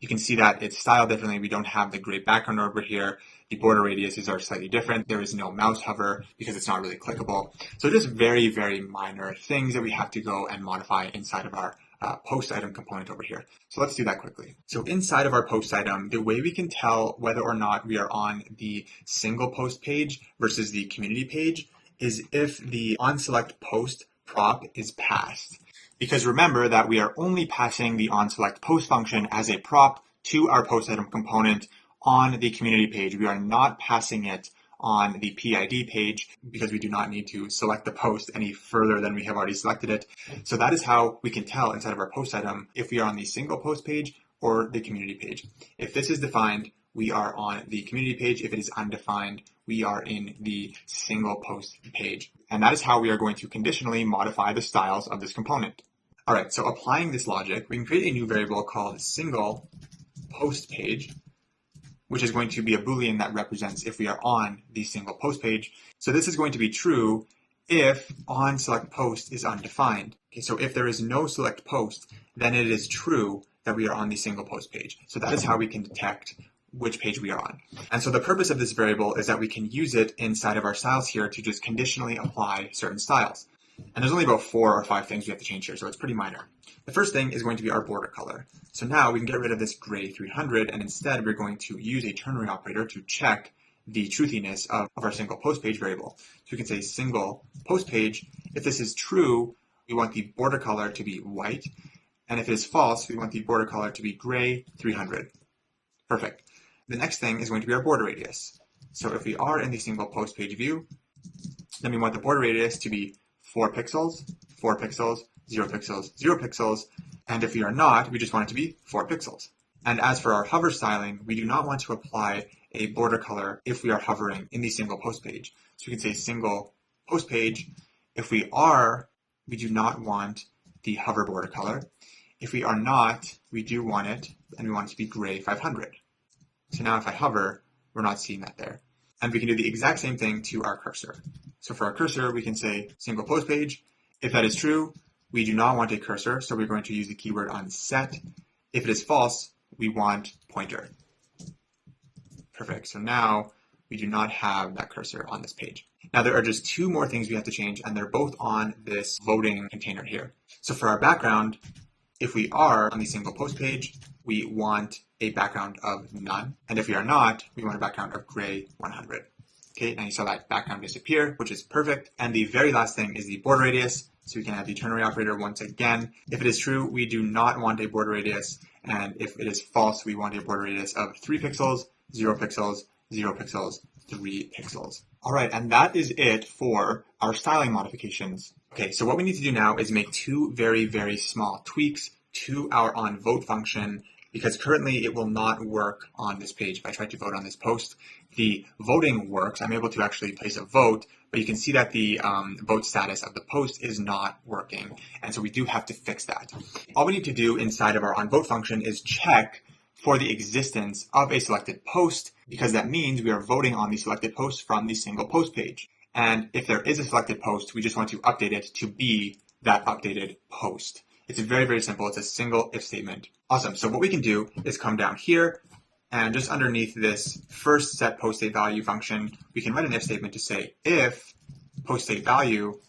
you can see that it's styled differently. We don't have the gray background over here. The border radiuses are slightly different. There is no mouse hover because it's not really clickable. So just very, very minor things that we have to go and modify inside of our post item component over here. So let's do that quickly. So inside of our post item, the way we can tell whether or not we are on the single post page versus the community page is if the onSelectPost prop is passed. Because remember that we are only passing the onSelectPost function as a prop to our post item component on the community page. We are not passing it on the PID page because we do not need to select the post any further than we have already selected it. So that is how we can tell inside of our post item if we are on the single post page or the community page. If this is defined, we are on the community page. If it is undefined, we are in the single post page. And that is how we are going to conditionally modify the styles of this component. All right, so applying this logic, we can create a new variable called single post page. which is going to be a Boolean that represents if we are on the single post page. So this is going to be true if onSelectPost is undefined. Okay, so if there is no select post, then it is true that we are on the single post page. So that is how we can detect which page we are on. And so the purpose of this variable is that we can use it inside of our styles here to just conditionally apply certain styles. And there's only about 4 or 5 things we have to change here, so it's pretty minor. The first thing is going to be our border color. So now we can get rid of this gray 300, and instead we're going to use a ternary operator to check the truthiness of our single post page variable. So we can say single post page. If this is true, we want the border color to be white. And if it is false, we want the border color to be gray 300. Perfect. The next thing is going to be our border radius. So if we are in the single post page view, then we want the border radius to be 4 pixels, 4 pixels, 0 pixels, 0 pixels. And if we are not, we just want it to be 4 pixels. And as for our hover styling, we do not want to apply a border color if we are hovering in the single post page. So we can say single post page. If we are, we do not want the hover border color. If we are not, we do want it, and we want it to be gray 500. So now if I hover, we're not seeing that there. And we can do the exact same thing to our cursor. So for our cursor, we can say single post page. If that is true, we do not want a cursor, so we're going to use the keyword onSet. If it is false, we want pointer. Perfect. So now we do not have that cursor on this page. Now there are just 2 more things we have to change, and they're both on this voting container here. So for our background, if we are on the single post page, we want a background of none. And if we are not, we want a background of gray 100. Okay, now you saw that background disappear, which is perfect. And the very last thing is the border radius. So we can have the ternary operator once again. If it is true, we do not want a border radius. And if it is false, we want a border radius of 3 pixels, 0 pixels, 0 pixels, 3 pixels. All right, and that is it for our styling modifications. Okay, so what we need to do now is make 2 very, very small tweaks to our onVote function, because currently it will not work on this page. If I try to vote on this post, the voting works. I'm able to actually place a vote, but you can see that the vote status of the post is not working. And so we do have to fix that. All we need to do inside of our onVote function is check for the existence of a selected post, because that means we are voting on the selected post from the single post page. And if there is a selected post, we just want to update it to be that updated post. It's very, very simple. It's a single if statement. Awesome. So what we can do is come down here, and just underneath this first set post state value function, we can write an if statement to say if post state value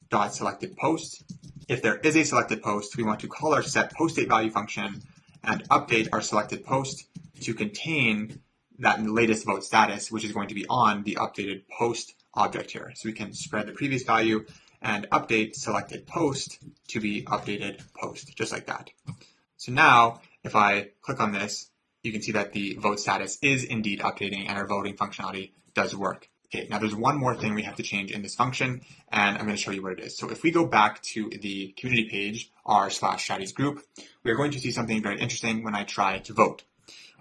dot selected post. If there is a selected post, we want to call our set post state value function and update our selected post to contain that latest vote status, which is going to be on the updated post object here. So we can spread the previous value and update selected post to be updated post, just like that. So now, if I click on this, you can see that the vote status is indeed updating and our voting functionality does work. Okay, now there's one more thing we have to change in this function, and I'm going to show you what it is. So if we go back to the community page, r/Shaddy's group, we are going to see something very interesting when I try to vote.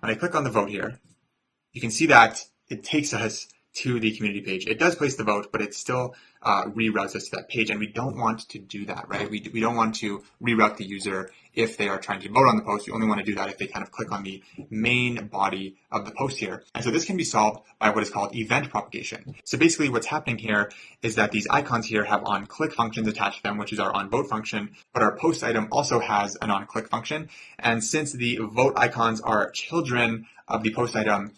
When I click on the vote here, you can see that it takes us to the community page. It does place the vote, but it still reroutes us to that page, and we don't want to do that, right? We don't want to reroute the user if they are trying to vote on the post. We only want to do that if they kind of click on the main body of the post here. And so this can be solved by what is called event propagation. So basically what's happening here is that these icons here have onClick functions attached to them, which is our onVote function, but our post item also has an onClick function. And since the vote icons are children of the post item,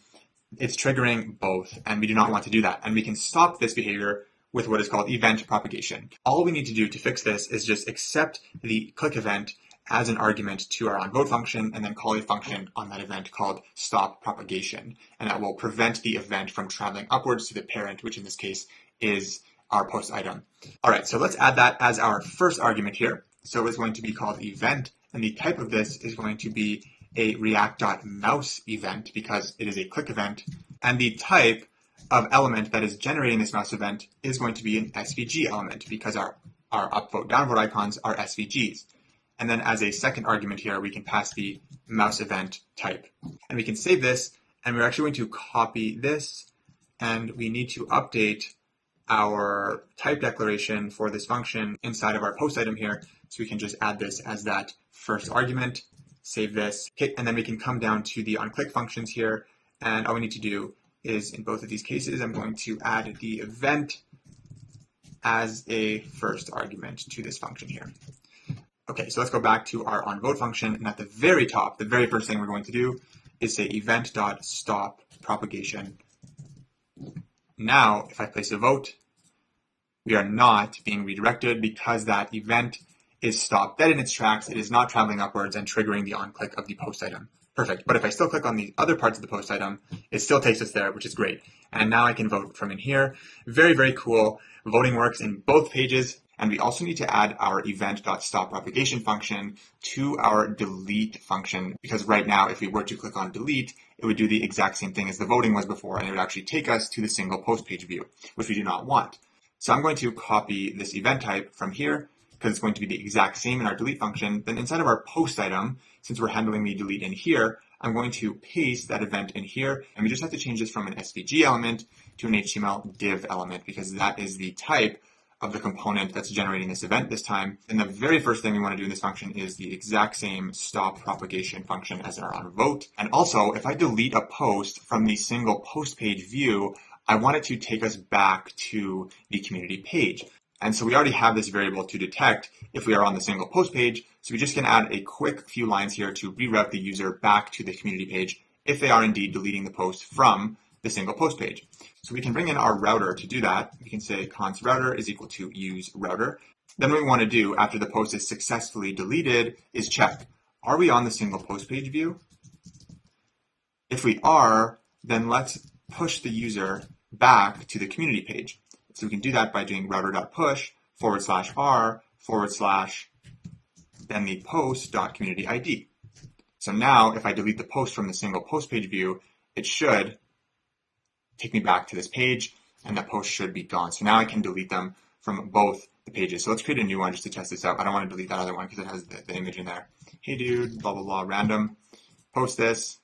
it's triggering both, and we do not want to do that. And we can stop this behavior with what is called event propagation. All we need to do to fix this is just accept the click event as an argument to our onVote function, and then call a function on that event called stop propagation. And that will prevent the event from traveling upwards to the parent, which in this case is our post item. All right, so let's add that as our first argument here. So it's going to be called event, and the type of this is going to be a react.mouse event because it is a click event, and the type of element that is generating this mouse event is going to be an SVG element because our upvote downvote icons are SVGs. And then as a second argument here, we can pass the mouse event type, and we can save this, and we're actually going to copy this, and we need to update our type declaration for this function inside of our post item here. So we can just add this as that first argument, save this, okay, and then we can come down to the onClick functions here, And all we need to do is, in both of these cases, I'm going to add the event as a first argument to this function here. Okay, so let's go back to our onVote function, and at the very top, the very first thing we're going to do is say event.stop propagation. Now, if I place a vote, we are not being redirected because that event is stopped dead in its tracks. It is not traveling upwards and triggering the on-click of the post item. Perfect. But if I still click on the other parts of the post item, it still takes us there, which is great. And now I can vote from in here. Very, very cool. Voting works in both pages. And we also need to add our event.stopPropagation function to our delete function, because right now, if we were to click on delete, it would do the exact same thing as the voting was before, and it would actually take us to the single post page view, which we do not want. So I'm going to copy this event type from here, because it's going to be the exact same in our delete function. Then inside of our post item, since we're handling the delete in here, I'm going to paste that event in here, and we just have to change this from an SVG element to an HTML div element, because that is the type of the component that's generating this event this time. And the very first thing we want to do in this function is the exact same stop propagation function as in our onVote. And also, if I delete a post from the single post page view, I want it to take us back to the community page. And so we already have this variable to detect if we are on the single post page. So we just can add a quick few lines here to reroute the user back to the community page if they are indeed deleting the post from the single post page. So we can bring in our router to do that. We can say const router is equal to use router. Then what we want to do after the post is successfully deleted is check, are we on the single post page view? If we are, then let's push the user back to the community page. So we can do that by doing router.push /r/ then the post.communityID. So now if I delete the post from the single post page view, it should take me back to this page, and that post should be gone. So now I can delete them from both the pages. So let's create a new one just to test this out. I don't want to delete that other one because it has the image in there. Hey dude, blah, blah, blah, random, post this.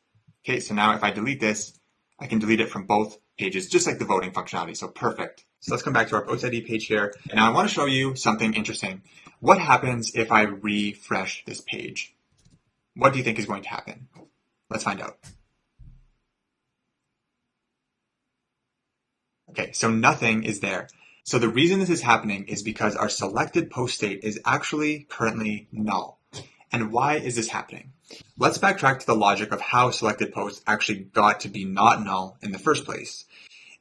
Okay, so now if I delete this, I can delete it from both pages, just like the voting functionality. So perfect. So let's come back to our post ID page here. And now I want to show you something interesting. What happens if I refresh this page? What do you think is going to happen? Let's find out. Okay, so nothing is there. So the reason this is happening is because our selected post state is actually currently null. And why is this happening? Let's backtrack to the logic of how selected posts actually got to be not null in the first place.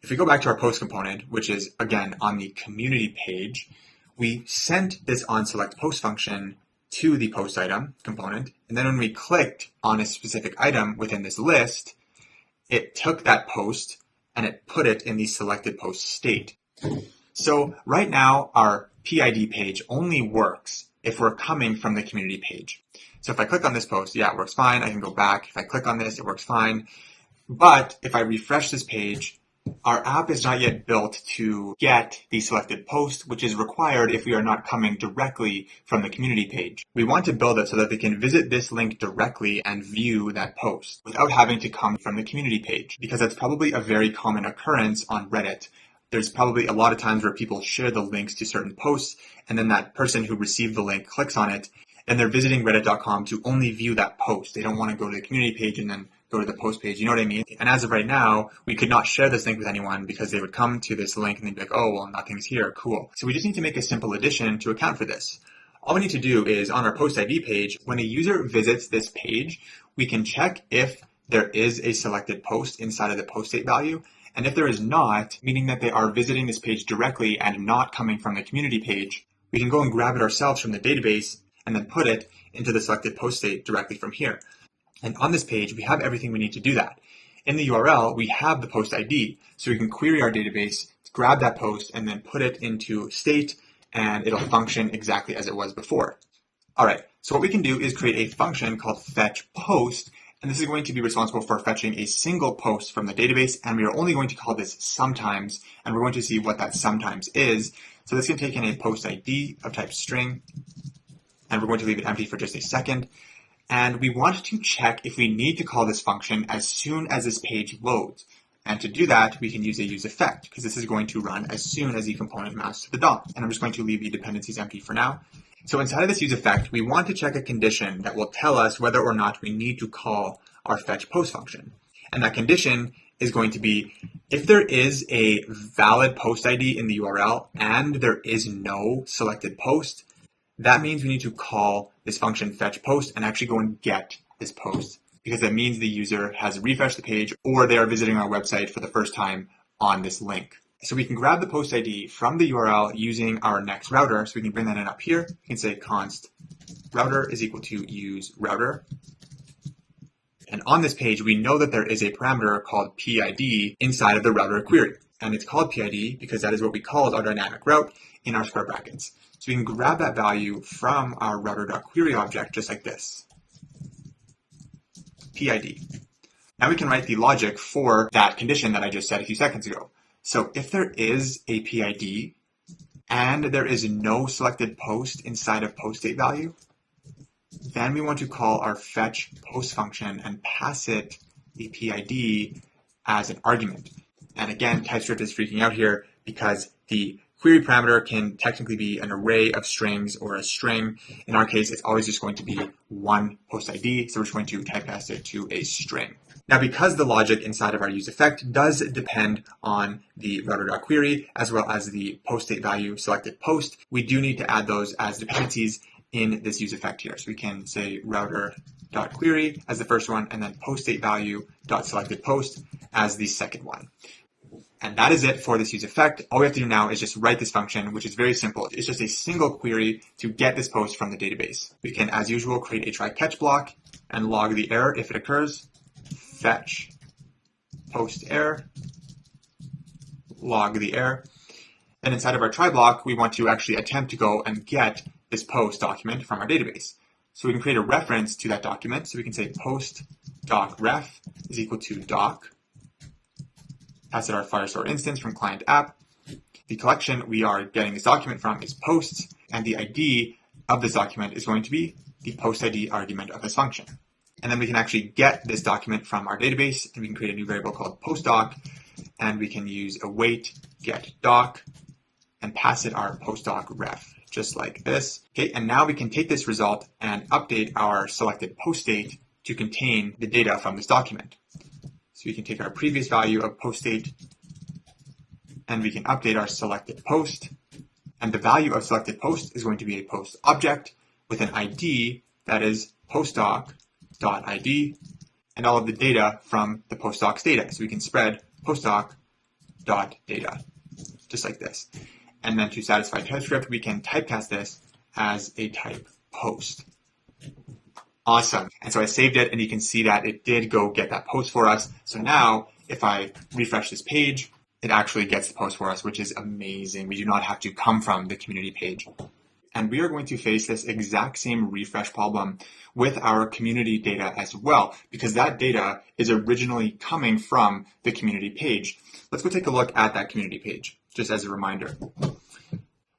If we go back to our post component, which is again on the community page, we sent this onSelectPost function to the post item component. And then when we clicked on a specific item within this list, it took that post and it put it in the selected post state. So right now, our PID page only works if we're coming from the community page. So if I click on this post, yeah, it works fine. I can go back. If I click on this, it works fine. But if I refresh this page, our app is not yet built to get the selected post, which is required if we are not coming directly from the community page. We want to build it so that they can visit this link directly and view that post without having to come from the community page, because that's probably a very common occurrence on Reddit. There's probably a lot of times where people share the links to certain posts, and then that person who received the link clicks on it, and they're visiting reddit.com to only view that post. They don't want to go to the community page and then go to the post page. You know what I mean? And as of right now, we could not share this link with anyone because they would come to this link and they'd be like, oh, well, nothing's here. Cool. So we just need to make a simple addition to account for this. All we need to do is on our post ID page, when a user visits this page, we can check if there is a selected post inside of the post state value. And if there is not, meaning that they are visiting this page directly and not coming from the community page, we can go and grab it ourselves from the database and then put it into the selected post state directly from here. And on this page, we have everything we need to do that. In the URL, we have the post ID, so we can query our database, grab that post, and then put it into state, and it'll function exactly as it was before. All right, so what we can do is create a function called fetchPost, and this is going to be responsible for fetching a single post from the database, and we are only going to call this sometimes, and we're going to see what that sometimes is. So this can take in a post ID of type string, and we're going to leave it empty for just a second. And we want to check if we need to call this function as soon as this page loads. And to do that, we can use a useEffect, because this is going to run as soon as the component maps to the DOM. And I'm just going to leave the dependencies empty for now. So inside of this useEffect, we want to check a condition that will tell us whether or not we need to call our fetchPost function. And that condition is going to be if there is a valid post ID in the URL and there is no selected post, that means we need to call this function fetch post and actually go and get this post, because that means the user has refreshed the page or they are visiting our website for the first time on this link. So we can grab the post ID from the URL using our next router. So we can bring that in up here. We can say const router is equal to use router. And on this page, we know that there is a parameter called PID inside of the router query. And it's called PID because that is what we called our dynamic route in our square brackets. So we can grab that value from our router.query object just like this. PID. Now we can write the logic for that condition that I just said a few seconds ago. So if there is a PID and there is no selected post inside of post date value, then we want to call our fetch post function and pass it the PID as an argument. And again, TypeScript is freaking out here because the query parameter can technically be an array of strings or a string. In our case, it's always just going to be one post ID, so we're just going to typecast it to a string. Now, because the logic inside of our use effect does depend on the router.query as well as the post date value selected post, we do need to add those as dependencies in this use effect here. So we can say router.query as the first one and then post date value dot selected post as the second one. And that is it for this use effect. All we have to do now is just write this function, which is very simple. It's just a single query to get this post from the database. We can, as usual, create a try catch block and log the error if it occurs. Fetch post error, log the error. And inside of our try block, we want to actually attempt to go and get this post document from our database. So we can create a reference to that document. So we can say post doc ref is equal to doc. Pass it our Firestore instance from client app. The collection we are getting this document from is posts, and the ID of this document is going to be the post ID argument of this function. And then we can actually get this document from our database, and we can create a new variable called postdoc, and we can use await get doc and pass it our postdoc ref, just like this. Okay, and now we can take this result and update our selected post date to contain the data from this document. So we can take our previous value of post date and we can update our selected post. And the value of selected post is going to be a post object with an ID that is postdoc.id and all of the data from the postdocs data. So we can spread postdoc.data, just like this. And then to satisfy TypeScript, we can typecast this as a type post. Awesome. And so I saved it and you can see that it did go get that post for us. So now if I refresh this page, it actually gets the post for us, which is amazing. We do not have to come from the community page. And we are going to face this exact same refresh problem with our community data as well, because that data is originally coming from the community page. Let's go take a look at that community page, just as a reminder.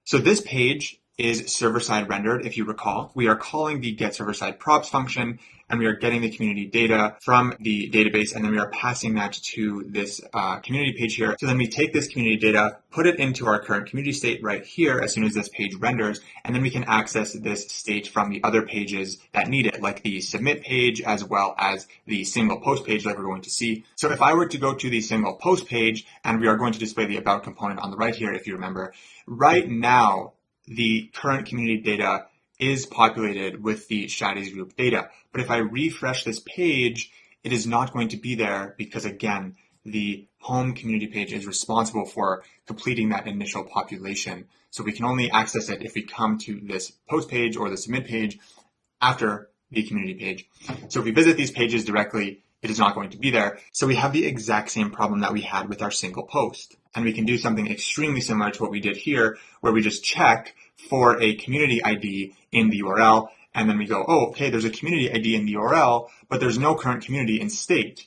So this page is server-side rendered. If you recall, we are calling the getServerSide props function, and we are getting the community data from the database, and then we are passing that to this community page here. So then we take this community data, put it into our current community state right here as soon as this page renders, and then we can access this state from the other pages that need it, like the submit page as well as the single post page like we're going to see. So if I were to go to the single post page, and we are going to display the about component on the right here, if you remember, right now, the current community data is populated with the Shaddy's group data. But if I refresh this page, it is not going to be there because, again, the home community page is responsible for completing that initial population. So we can only access it if we come to this post page or the submit page after the community page. So if we visit these pages directly, it is not going to be there. So we have the exact same problem that we had with our single post. And we can do something extremely similar to what we did here, where we just check for a community ID in the URL, and then we go, oh, okay, there's a community ID in the URL, but there's no current community in state.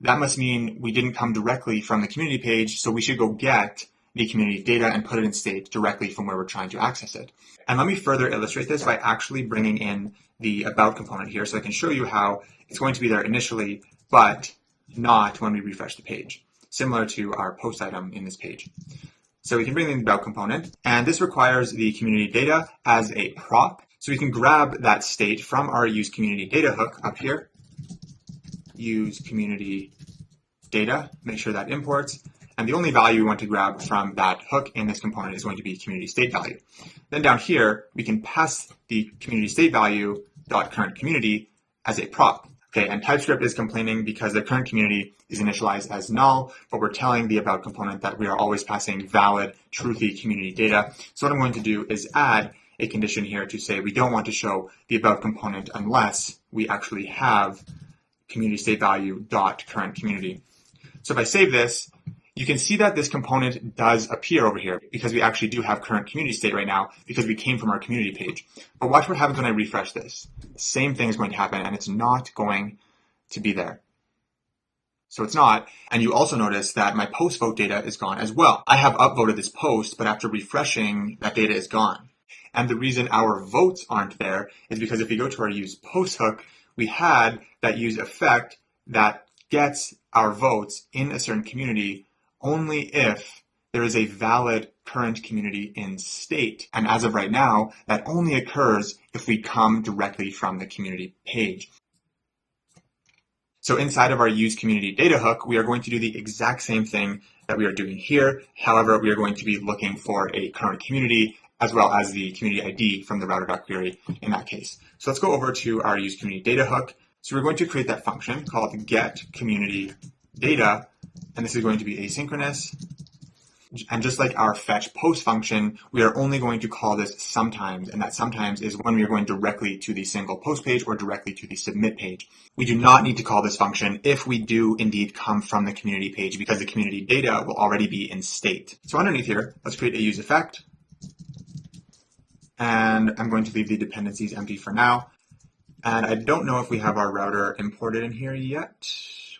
That must mean we didn't come directly from the community page, so we should go get the community data and put it in state directly from where we're trying to access it. And let me further illustrate this by actually bringing in the about component here, so I can show you how it's going to be there initially, but not when we refresh the page, similar to our post item in this page. So we can bring in the about component, and this requires the community data as a prop. So we can grab that state from our use community data hook up here, use community data, make sure that imports, and the only value we want to grab from that hook in this component is going to be community state value. Then down here, we can pass the community state value dot current community as a prop. Okay, and TypeScript is complaining because the current community is initialized as null, but we're telling the about component that we are always passing valid, truthy community data. So what I'm going to do is add a condition here to say we don't want to show the about component unless we actually have community state value dot current community. So if I save this, you can see that this component does appear over here because we actually do have current community state right now because we came from our community page. But watch what happens when I refresh this. Same thing is going to happen and it's not going to be there. So it's not. And you also notice that my post vote data is gone as well. I have upvoted this post, but after refreshing, that data is gone. And the reason our votes aren't there is because if you go to our use post hook, we had that use effect that gets our votes in a certain community only if there is a valid current community in state. And as of right now, that only occurs if we come directly from the community page. So inside of our use community data hook, we are going to do the exact same thing that we are doing here. However, we are going to be looking for a current community as well as the community ID from the router.query in that case. So let's go over to our use community data hook. So we're going to create that function called get community data, and this is going to be asynchronous. And just like our fetch post function, we are only going to call this sometimes, and that sometimes is when we are going directly to the single post page or directly to the submit page. We do not need to call this function if we do indeed come from the community page because the community data will already be in state. So underneath here, let's create a use effect. And I'm going to leave the dependencies empty for now. And I don't know if we have our router imported in here yet.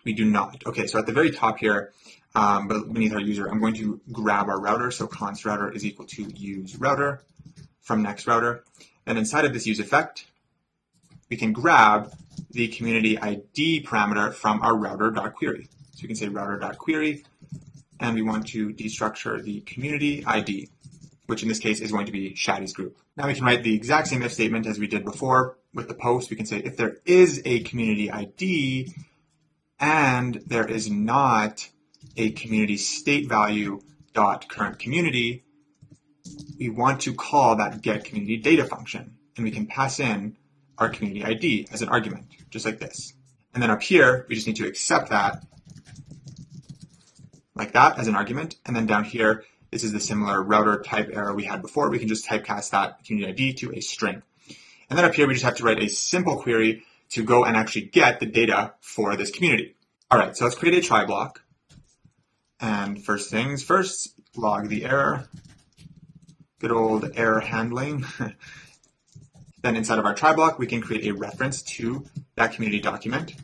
We do not. Okay, so at the very top here, but beneath our user, I'm going to grab our router. So const router is equal to use router from next router. Then inside of this use effect, we can grab the community ID parameter from our router.query. So we can say router.query, and we want to destructure the community ID, which in this case is going to be Shaddy's group. Now we can write the exact same if statement as we did before with the post. We can say if there is a community ID and there is not a community state value dot current community, we want to call that get community data function, and we can pass in our community ID as an argument, just like this. And then up here, we just need to accept that like that as an argument. And then down here, this is the similar router type error we had before. We can just typecast that community ID to a string. And then up here, we just have to write a simple query to go and actually get the data for this community. All right, so let's create a try block. And first things first, log the error. Good old error handling. Then inside of our try block, we can create a reference to that community document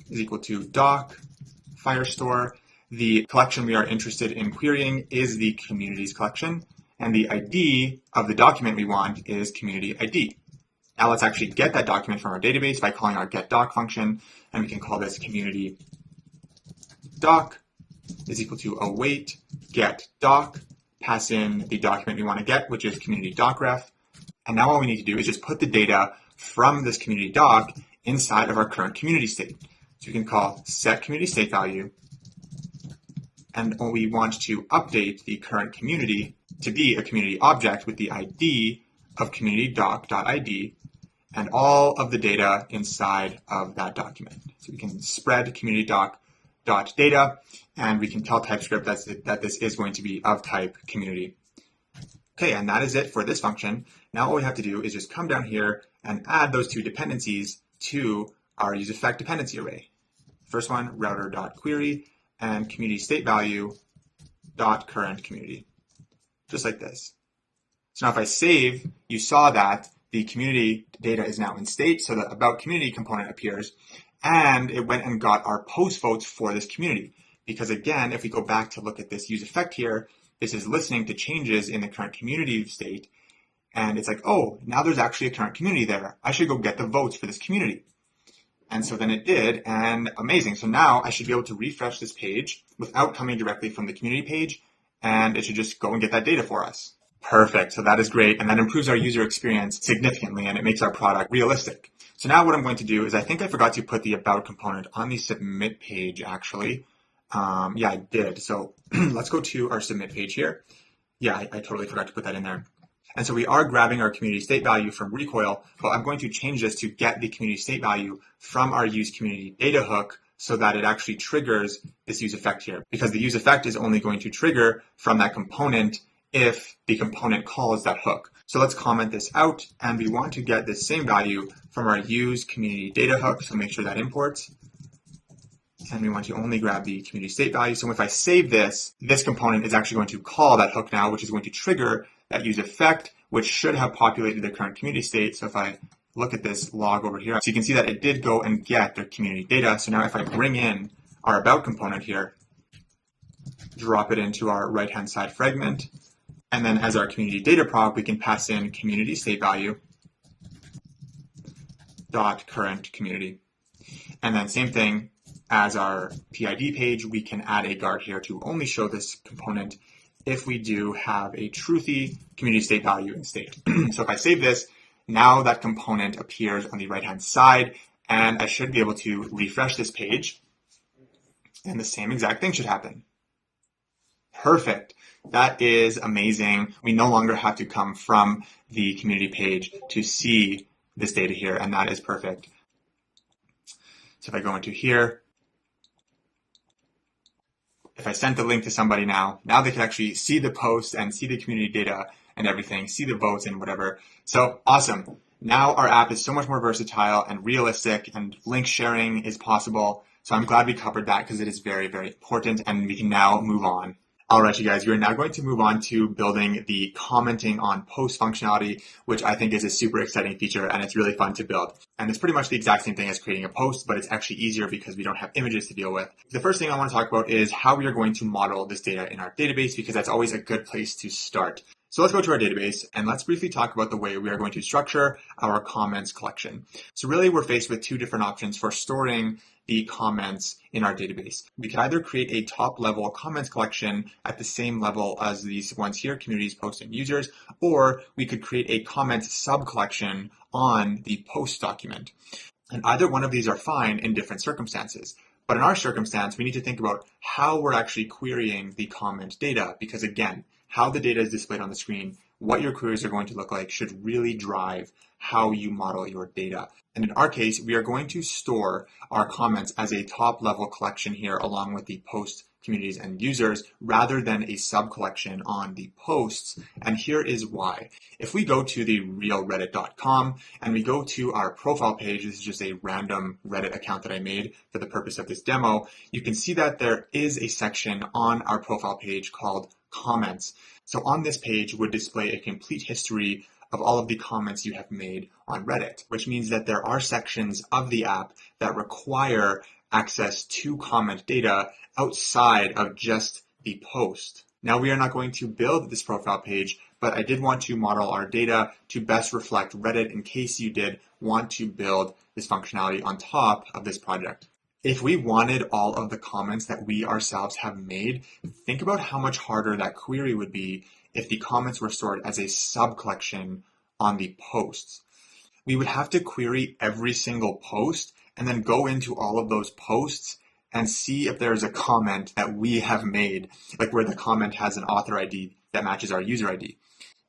is equal to doc Firestore. The collection we are interested in querying is the communities collection, and the ID of the document we want is community ID. Now let's actually get that document from our database by calling our getDoc function, and we can call this community doc is equal to await get doc, pass in the document we want to get, which is community docref. And now all we need to do is just put the data from this community doc inside of our current community state. So we can call set community state value, and we want to update the current community to be a community object with the ID of community doc.id and all of the data inside of that document. So we can spread community doc.data, and we can tell TypeScript that this is going to be of type community. Okay, and that is it for this function. Now all we have to do is just come down here and add those two dependencies to our useEffect dependency array. First one, router.query, and community state value dot current community, just like this. So now if I save, you saw that the community data is now in state, so the about community component appears, and it went and got our post votes for this community. Because again, if we go back to look at this use effect here, this is listening to changes in the current community state, and it's like, oh, now there's actually a current community there. I should go get the votes for this community. And so then it did, and amazing. So now I should be able to refresh this page without coming directly from the community page, and it should just go and get that data for us. Perfect, so that is great, and that improves our user experience significantly, and it makes our product realistic. So now what I'm going to do is I think I forgot to put the about component on the submit page actually. Yeah, I did. So let's go to our submit page here. Yeah, I totally forgot to put that in there. And so we are grabbing our community state value from Recoil, but I'm going to change this to get the community state value from our use community data hook so that it actually triggers this use effect here, because the use effect is only going to trigger from that component if the component calls that hook. So let's comment this out, and we want to get this same value from our use community data hook. So make sure that imports. And we want to only grab the community state value. So if I save this, this component is actually going to call that hook now, which is going to trigger that use effect, which should have populated the current community state. So if I look at this log over here, so you can see that it did go and get their community data. So now if I bring in our about component here, drop it into our right-hand side fragment, and then as our community data prop, we can pass in community state value dot current community. And then same thing as our PID page, we can add a guard here to only show this component if we do have a truthy community state value in state. So if I save this, now that component appears on the right-hand side, and I should be able to refresh this page, and the same exact thing should happen. Perfect. That is amazing. We no longer have to come from the community page to see this data here, and that is perfect. So if I go into here, if I sent the link to somebody now they can actually see the post and see the community data and everything, see the votes and whatever. So awesome. Now our app is so much more versatile and realistic, and link sharing is possible. So I'm glad we covered that because it is very, very important, and we can now move on. All right, you guys, we're now going to move on to building the commenting on post functionality, which I think is a super exciting feature, and it's really fun to build. And it's pretty much the exact same thing as creating a post, but it's actually easier because we don't have images to deal with. The first thing I want to talk about is how we are going to model this data in our database, because that's always a good place to start. So let's go to our database and let's briefly talk about the way we are going to structure our comments collection. So really we're faced with two different options for storing the comments in our database. We could either create a top level comments collection at the same level as these ones here, communities, posts, and users, or we could create a comments sub collection on the post document. And either one of these are fine in different circumstances. But in our circumstance, we need to think about how we're actually querying the comment data, because again, how the data is displayed on the screen, what your queries are going to look like should really drive how you model your data. And in our case, we are going to store our comments as a top level collection here along with the post communities and users rather than a sub collection on the posts. And here is why. If we go to the realreddit.com and we go to our profile page, this is just a random Reddit account that I made for the purpose of this demo, you can see that there is a section on our profile page called comments. So on this page would display a complete history of all of the comments you have made on Reddit, which means that there are sections of the app that require access to comment data outside of just the post. Now we are not going to build this profile page, but I did want to model our data to best reflect Reddit in case you did want to build this functionality on top of this project. If we wanted all of the comments that we ourselves have made, think about how much harder that query would be if the comments were stored as a sub-collection on the posts. We would have to query every single post and then go into all of those posts and see if there's a comment that we have made, like where the comment has an author ID that matches our user ID.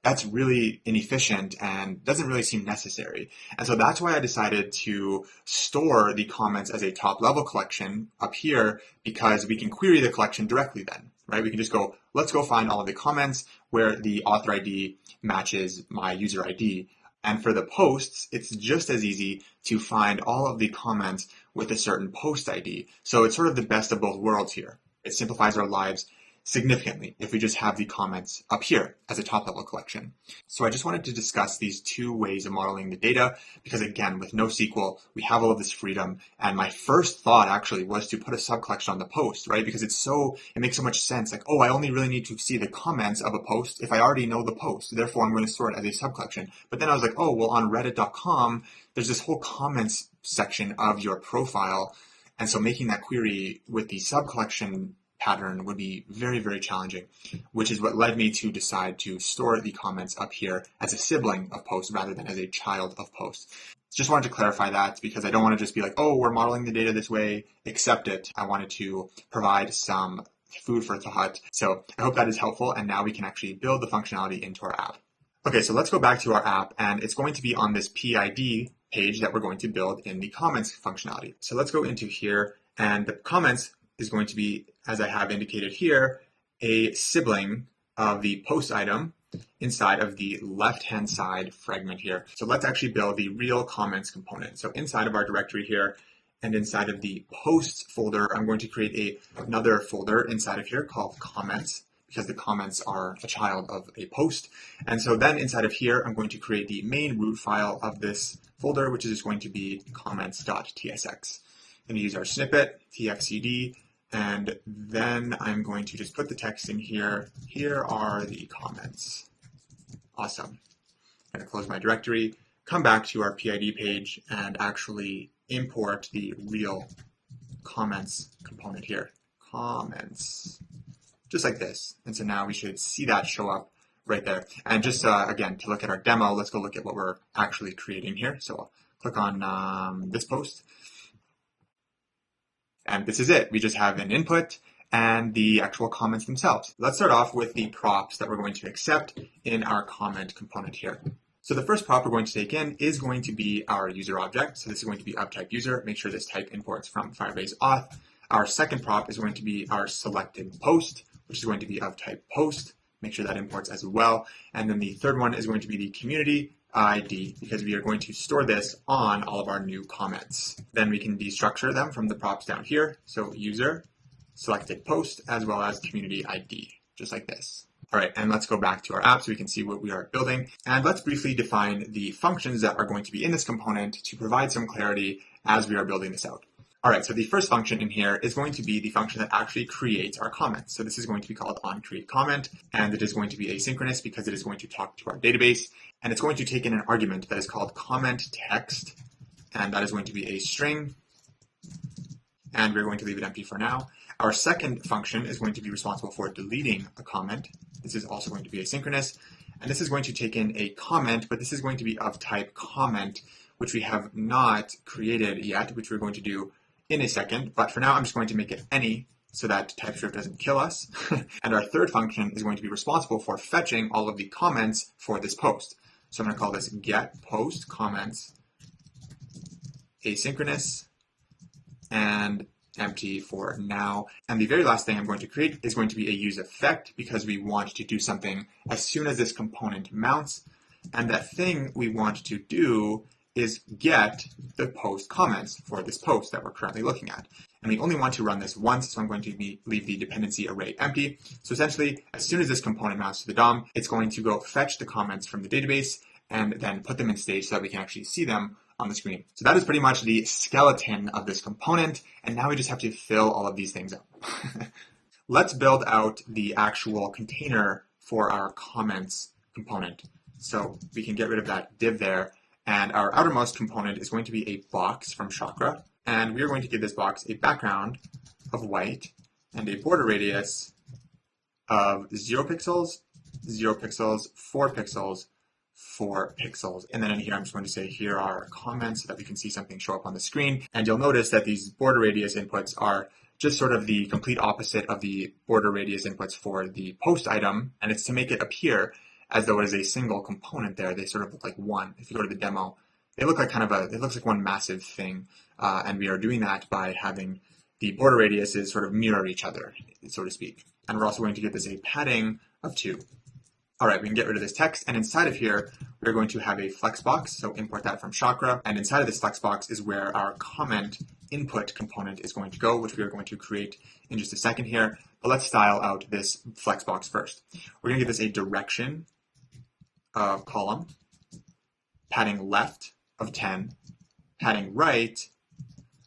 That's really inefficient and doesn't really seem necessary. And so that's why I decided to store the comments as a top level collection up here, because we can query the collection directly then, right? We can just go, let's go find all of the comments where the author ID matches my user ID. And for the posts, it's just as easy to find all of the comments with a certain post ID. So it's sort of the best of both worlds here. It simplifies our lives significantly if we just have the comments up here as a top level collection. So I just wanted to discuss these two ways of modeling the data because again, with NoSQL, we have all of this freedom. And my first thought actually was to put a sub collection on the post, right? Because it makes so much sense. Like, oh, I only really need to see the comments of a post if I already know the post. Therefore, I'm going to store it as a sub collection. But then I was like, oh, well, on reddit.com, there's this whole comments section of your profile. And so making that query with the sub collection pattern would be very, very challenging, which is what led me to decide to store the comments up here as a sibling of posts rather than as a child of posts. Just wanted to clarify that because I don't want to just be like, oh, we're modeling the data this way, accept it. I wanted to provide some food for thought. So I hope that is helpful. And now we can actually build the functionality into our app. Okay, so let's go back to our app, and it's going to be on this PID page that we're going to build in the comments functionality. So let's go into here, and the comments is going to be, as I have indicated here, a sibling of the post item inside of the left-hand side fragment here. So let's actually build the real comments component. So inside of our directory here and inside of the posts folder, I'm going to create another folder inside of here called comments, because the comments are a child of a post. And so then inside of here, I'm going to create the main root file of this folder, which is going to be comments.tsx. I'm going to use our snippet, txcd, and then I'm going to just put the text in here. Here are the comments. Awesome. I'm going to close my directory, come back to our PID page, and actually import the real comments component here. Comments. Just like this. And so now we should see that show up right there. And just again, to look at our demo, let's go look at what we're actually creating here. So I'll click on this post. And this is it. We just have an input and the actual comments themselves. Let's start off with the props that we're going to accept in our comment component here. So the first prop we're going to take in is going to be our user object. So this is going to be of type user. Make sure this type imports from Firebase Auth. Our second prop is going to be our selected post, which is going to be of type post. Make sure that imports as well. And then the third one is going to be the community ID, because we are going to store this on all of our new comments. Then we can destructure them from the props down here. So user, selected post, as well as community ID, just like this. All right, and let's go back to our app so we can see what we are building. And let's briefly define the functions that are going to be in this component to provide some clarity as we are building this out. All right, so the first function in here is going to be the function that actually creates our comments. So this is going to be called onCreateComment, and it is going to be asynchronous because it is going to talk to our database, and it's going to take in an argument that is called comment text, and that is going to be a string, and we're going to leave it empty for now. Our second function is going to be responsible for deleting a comment. This is also going to be asynchronous, and this is going to take in a comment, but this is going to be of type comment, which we have not created yet, which we're going to do in a second, but for now I'm just going to make it any so that TypeScript doesn't kill us. And our third function is going to be responsible for fetching all of the comments for this post. So I'm going to call this get post comments asynchronous and empty for now. And the very last thing I'm going to create is going to be a use effect, because we want to do something as soon as this component mounts. And that thing we want to do is get the post comments for this post that we're currently looking at. And we only want to run this once, so I'm going to leave the dependency array empty. So essentially, as soon as this component mounts to the DOM, it's going to go fetch the comments from the database and then put them in stage so that we can actually see them on the screen. So that is pretty much the skeleton of this component, and now we just have to fill all of these things up. Let's build out the actual container for our comments component. So we can get rid of that div there. And our outermost component is going to be a box from Chakra. And we are going to give this box a background of white and a border radius of 0 pixels, 0 pixels, 4 pixels, 4 pixels. And then in here, I'm just going to say, here are our comments so that we can see something show up on the screen. And you'll notice that these border radius inputs are just sort of the complete opposite of the border radius inputs for the post item. And it's to make it appear as though it is a single component there. They sort of look like one. If you go to the demo, they look like it looks like one massive thing. And we are doing that by having the border radiuses sort of mirror each other, so to speak. And we're also going to give this a padding of 2. All right, we can get rid of this text. And inside of here, we're going to have a flexbox. So import that from Chakra. And inside of this flexbox is where our comment input component is going to go, which we are going to create in just a second here. But let's style out this flexbox first. We're going to give this a direction of column, padding left of 10, padding right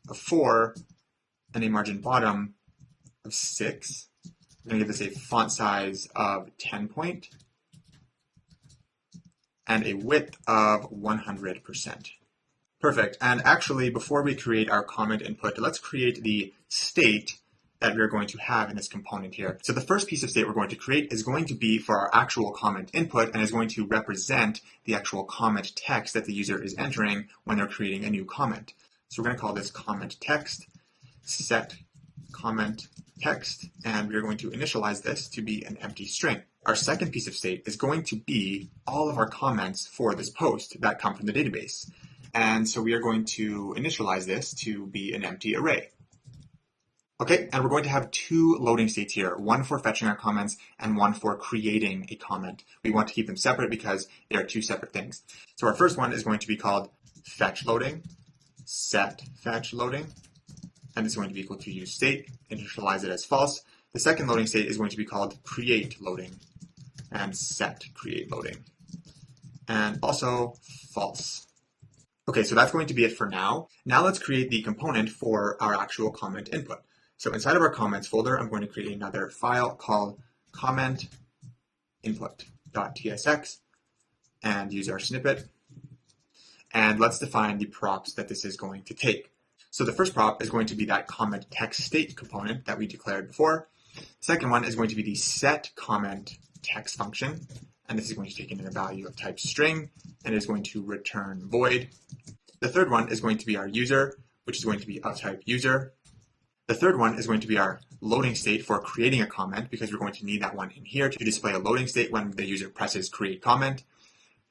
of 4, and a margin bottom of 6. We're going to give this a font size of 10 point and a width of 100%. Perfect. And actually, before we create our comment input, let's create the state that we're going to have in this component here. So the first piece of state we're going to create is going to be for our actual comment input and is going to represent the actual comment text that the user is entering when they're creating a new comment. So we're going to call this comment text, set comment text, and we're going to initialize this to be an empty string. Our second piece of state is going to be all of our comments for this post that come from the database. And so we are going to initialize this to be an empty array. Okay, and we're going to have two loading states here, one for fetching our comments and one for creating a comment. We want to keep them separate because they are two separate things. So our first one is going to be called fetch loading, set fetch loading, and it's going to be equal to useState, initialize it as false. The second loading state is going to be called create loading and set create loading, and also false. Okay, so that's going to be it for now. Now let's create the component for our actual comment input. So inside of our comments folder, I'm going to create another file called commentinput.tsx and use our snippet. And let's define the props that this is going to take. So the first prop is going to be that comment text state component that we declared before. The second one is going to be the set comment text function. And this is going to take in a value of type string and is going to return void. The third one is going to be our user, which is going to be of type user. The third one is going to be our loading state for creating a comment because we're going to need that one in here to display a loading state when the user presses create comment.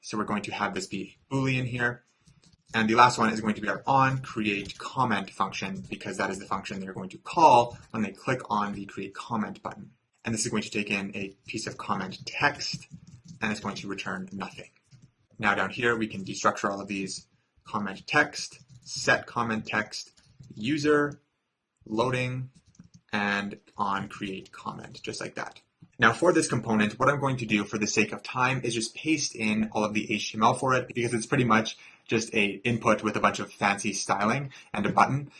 So we're going to have this be Boolean here. And the last one is going to be our onCreateComment function because that is the function they're going to call when they click on the create comment button. And this is going to take in a piece of comment text and it's going to return nothing. Now down here we can destructure all of these: comment text, set comment text, user, loading, and on create comment, just like that. Now for this component, what I'm going to do for the sake of time is just paste in all of the HTML for it because it's pretty much just a input with a bunch of fancy styling and a button.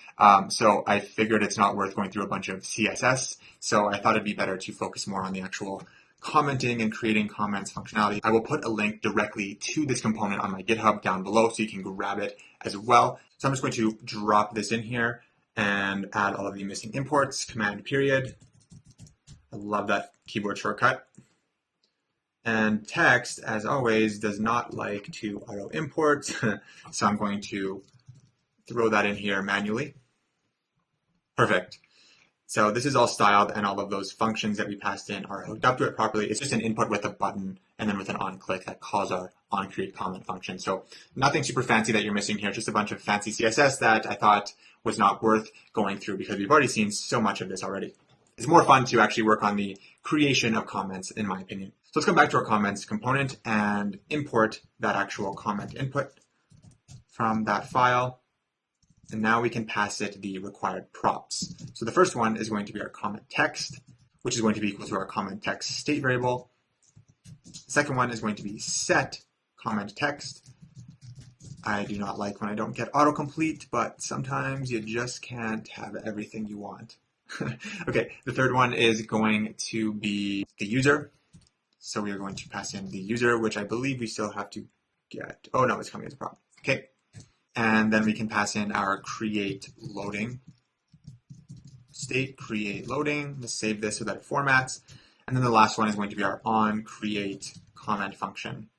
So I figured it's not worth going through a bunch of CSS. So I thought it'd be better to focus more on the actual commenting and creating comments functionality. I will put a link directly to this component on my GitHub down below so you can grab it as well. So I'm just going to drop this in here and add all of the missing imports, command period. I love that keyboard shortcut. And text, as always, does not like to auto import. So I'm going to throw that in here manually. Perfect. So this is all styled and all of those functions that we passed in are hooked up to it properly. It's just an input with a button and then with an on click that calls our onCreateComment function. So nothing super fancy that you're missing here, just a bunch of fancy CSS that I thought was not worth going through because we've already seen so much of this already. It's more fun to actually work on the creation of comments, in my opinion. So let's come back to our comments component and import that actual comment input from that file. And now we can pass it the required props. So the first one is going to be our comment text, which is going to be equal to our comment text state variable. The second one is going to be set comment text. I do not like when I don't get autocomplete, but sometimes you just can't have everything you want. Okay, the third one is going to be the user. So we are going to pass in the user, which I believe we still have to get. Oh no, it's coming as a prop. Okay. And then we can pass in our create loading state, create loading. Let's save this so that it formats. And then the last one is going to be our on create comment function.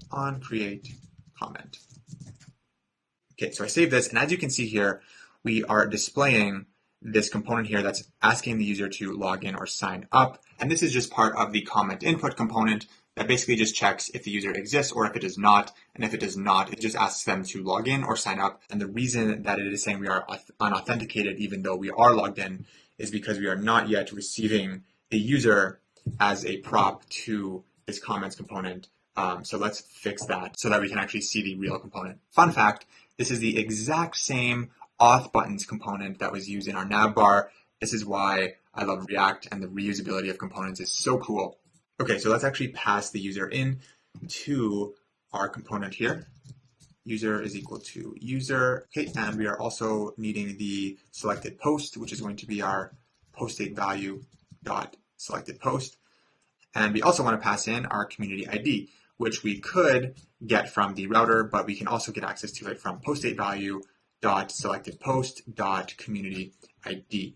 On create comment. Okay, so I saved this, and as you can see here, we are displaying this component here that's asking the user to log in or sign up. And this is just part of the comment input component that basically just checks if the user exists or if it does not. And if it does not, it just asks them to log in or sign up. And the reason that it is saying we are unauthenticated, even though we are logged in, is because we are not yet receiving the user as a prop to this comments component. So let's fix that so that we can actually see the real component. Fun fact, this is the exact same auth buttons component that was used in our Navbar. This is why I love React, and the reusability of components is so cool. Okay, so let's actually pass the user in to our component here. User is equal to user. Okay, and we are also needing the selected post, which is going to be our post date value dot selected post. And we also want to pass in our community ID, which we could get from the router, but we can also get access to it from post date value dot selected post dot community ID.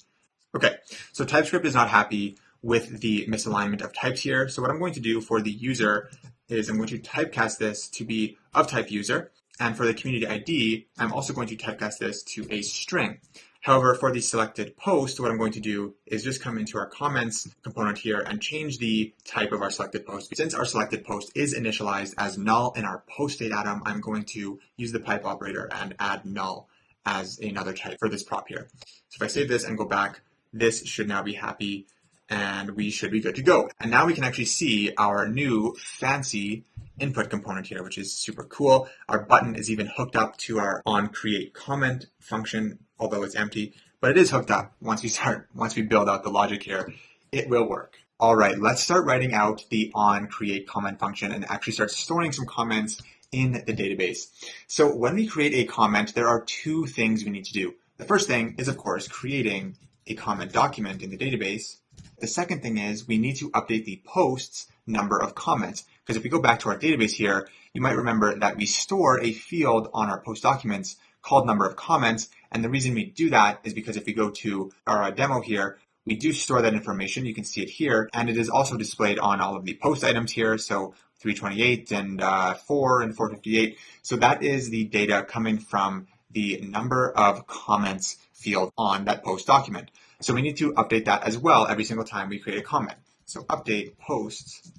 Okay, so TypeScript is not happy with the misalignment of types here. So what I'm going to do for the user is I'm going to typecast this to be of type user. And for the community ID, I'm also going to typecast this to a string. However, for the selected post, what I'm going to do is just come into our comments component here and change the type of our selected post. Since our selected post is initialized as null in our post state atom, I'm going to use the pipe operator and add null as another type for this prop here. So if I save this and go back, this should now be happy and we should be good to go. And now we can actually see our new fancy input component here, which is super cool. Our button is even hooked up to our onCreateComment function, although it's empty, but it is hooked up. Once we build out the logic here, it will work. All right, let's start writing out the onCreateComment function and actually start storing some comments in the database. So when we create a comment, there are two things we need to do. The first thing is, of course, creating a comment document in the database. The second thing is we need to update the post's number of comments. Because if we go back to our database here, you might remember that we store a field on our post documents called number of comments. And the reason we do that is because if we go to our demo here, we do store that information. You can see it here. And it is also displayed on all of the post items here. So 328 and 4 and 458. So that is the data coming from the number of comments field on that post document. So we need to update that as well every single time we create a comment. So update post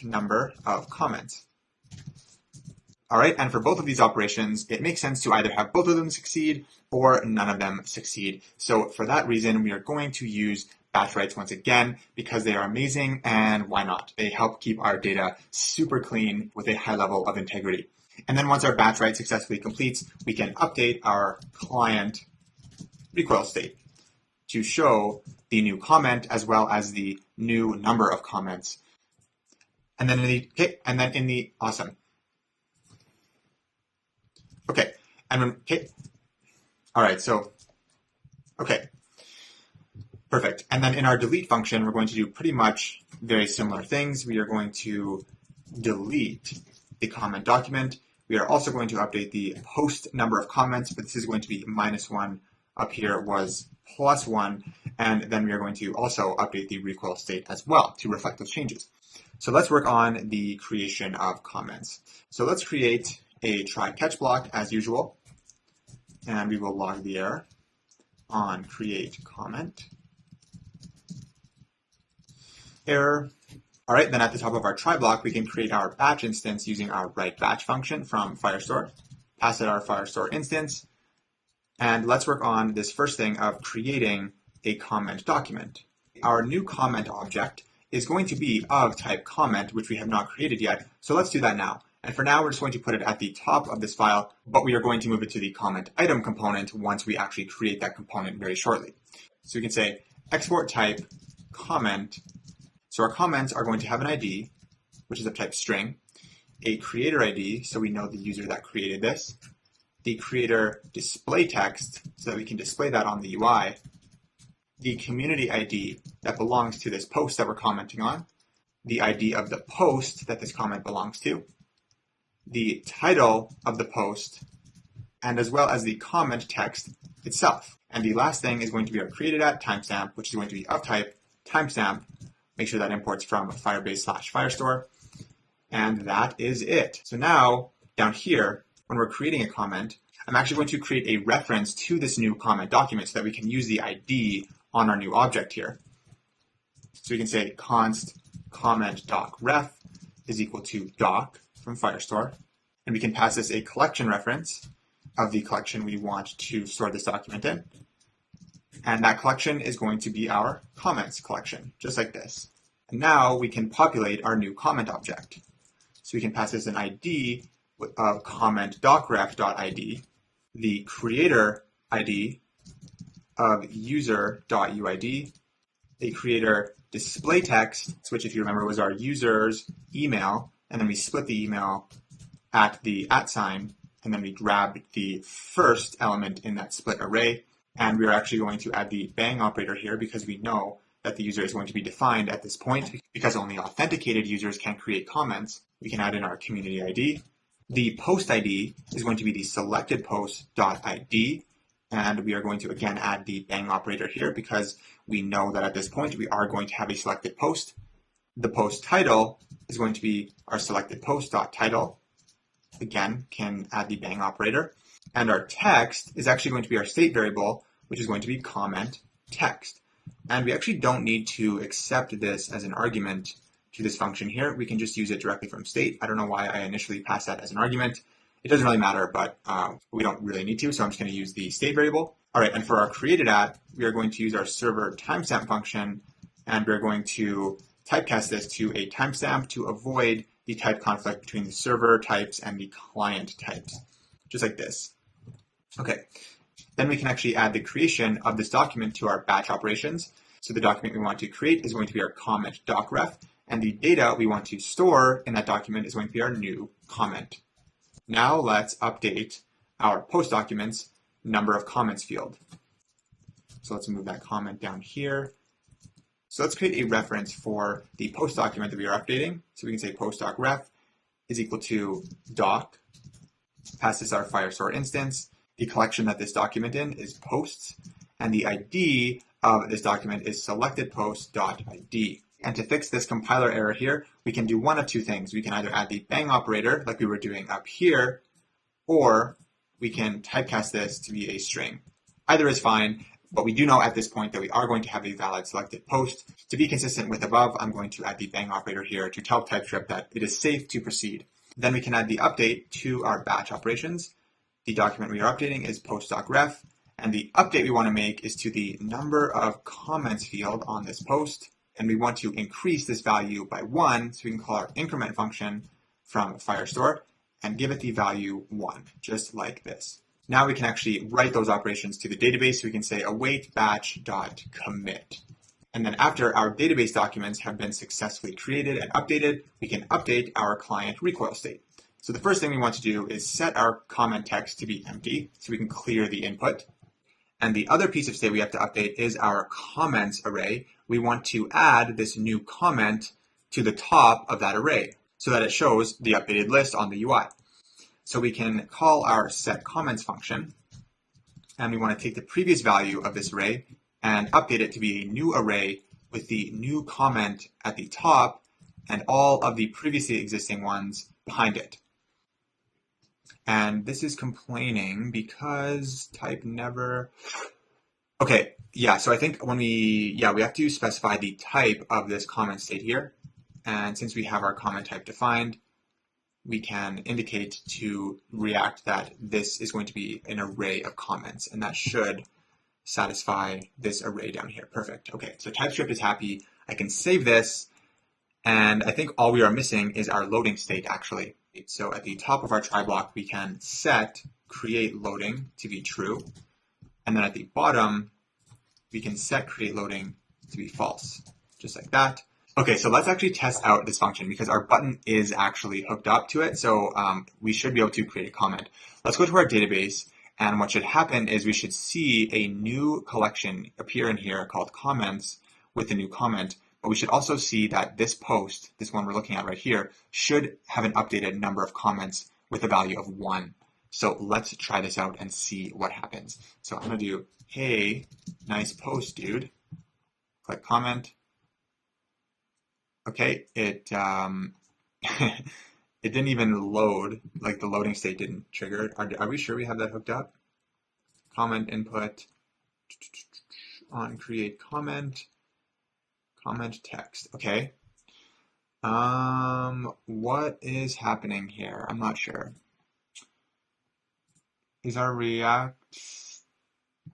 number of comments. All right, and for both of these operations, it makes sense to either have both of them succeed or none of them succeed. So for that reason, we are going to use batch writes once again because they are amazing, and why not? They help keep our data super clean with a high level of integrity. And then once our batch write successfully completes, we can update our client recoil state to show the new comment as well as the new number of comments. And then awesome. Okay, all right, so, okay, perfect. And then in our delete function, we're going to do pretty much very similar things. We are going to delete the comment document. We are also going to update the post number of comments, but this is going to be -1. Up here was +1. And then we are going to also update the recoil state as well to reflect those changes. So let's work on the creation of comments. So let's create a try catch block as usual, and we will log the error on create comment error. All right, then at the top of our try block, we can create our batch instance using our write batch function from Firestore, pass it our Firestore instance, and let's work on this first thing of creating a comment document. Our new comment object is going to be of type comment, which we have not created yet. So let's do that now. And for now, we're just going to put it at the top of this file, but we are going to move it to the CommentItem component once we actually create that component very shortly. So we can say export type comment. So our comments are going to have an ID, which is of type string, a creator ID, so we know the user that created this, the creator display text, so that we can display that on the UI, the community ID that belongs to this post that we're commenting on, the ID of the post that this comment belongs to, the title of the post, and as well as the comment text itself. And the last thing is going to be our created at timestamp, which is going to be of type timestamp. Make sure that imports from Firebase/Firestore. And that is it. So now down here, when we're creating a comment, I'm actually going to create a reference to this new comment document so that we can use the ID on our new object here. So we can say const comment doc_ref is equal to doc from Firestore. And we can pass this a collection reference of the collection we want to store this document in. And that collection is going to be our comments collection, just like this. And now we can populate our new comment object. So we can pass this an ID of comment docref.id, the creator ID of user.uid, a creator display text, which if you remember was our user's email, and then we split the email at the @sign, and then we grab the first element in that split array, and we are actually going to add the bang operator here because we know that the user is going to be defined at this point because only authenticated users can create comments. We can add in our community ID. The post ID is going to be the selected post.id, And we are going to again add the bang operator here because we know that at this point we are going to have a selected post. The post title is going to be our selected post.title. Again, can add the bang operator. And our text is actually going to be our state variable, which is going to be comment text. And we actually don't need to accept this as an argument to this function here. We can just use it directly from state. I don't know why I initially passed that as an argument. It doesn't really matter, but we don't really need to, so I'm just going to use the state variable. All right, and for our created at, we are going to use our server timestamp function, and we're going to typecast this to a timestamp to avoid the type conflict between the server types and the client types, just like this. Okay, then we can actually add the creation of this document to our batch operations. So the document we want to create is going to be our comment docref, and the data we want to store in that document is going to be our new comment. Now let's update our post documents number of comments field. So let's move that comment down here. So let's create a reference for the post document that we are updating. So we can say post.docref is equal to doc, pass this our Firestore instance. The collection that this document in is posts, and the ID of this document is selectedPost.id. And to fix this compiler error here, we can do one of two things. We can either add the bang operator like we were doing up here, or we can typecast this to be a string. Either is fine, but we do know at this point that we are going to have a valid selected post. To be consistent with above, I'm going to add the bang operator here to tell TypeScript that it is safe to proceed. Then we can add the update to our batch operations. The document we are updating is post.docref, and the update we want to make is to the number of comments field on this post. And we want to increase this value by 1, so we can call our increment function from Firestore and give it the value 1, just like this. Now we can actually write those operations to the database, so we can say await batch.commit. And then after our database documents have been successfully created and updated, we can update our client recoil state. So the first thing we want to do is set our comment text to be empty, so we can clear the input. And the other piece of state we have to update is our comments array. We want to add this new comment to the top of that array so that it shows the updated list on the UI. So we can call our setComments function, and we want to take the previous value of this array and update it to be a new array with the new comment at the top and all of the previously existing ones behind it. And this is complaining because type never. Okay, yeah, so I think when we have to specify the type of this comment state here. And since we have our comment type defined, we can indicate to React that this is going to be an array of comments, and that should satisfy this array down here. Perfect. Okay, so TypeScript is happy. I can save this, and I think all we are missing is our loading state actually. So at the top of our try block, we can set create loading to be true. And then at the bottom, we can set create loading to be false, just like that. Okay, so let's actually test out this function because our button is actually hooked up to it. So we should be able to create a comment. Let's go to our database. And what should happen is we should see a new collection appear in here called comments with a new comment. But we should also see that this post, this one we're looking at right here, should have an updated number of comments with a value of 1. So let's try this out and see what happens. So I'm going to do, hey, nice post, dude. Click comment. Okay, it it didn't even load, like the loading state didn't trigger. Are we sure we have that hooked up? Comment input on create comment. Comment text. Okay. What is happening here? I'm not sure. Is our React,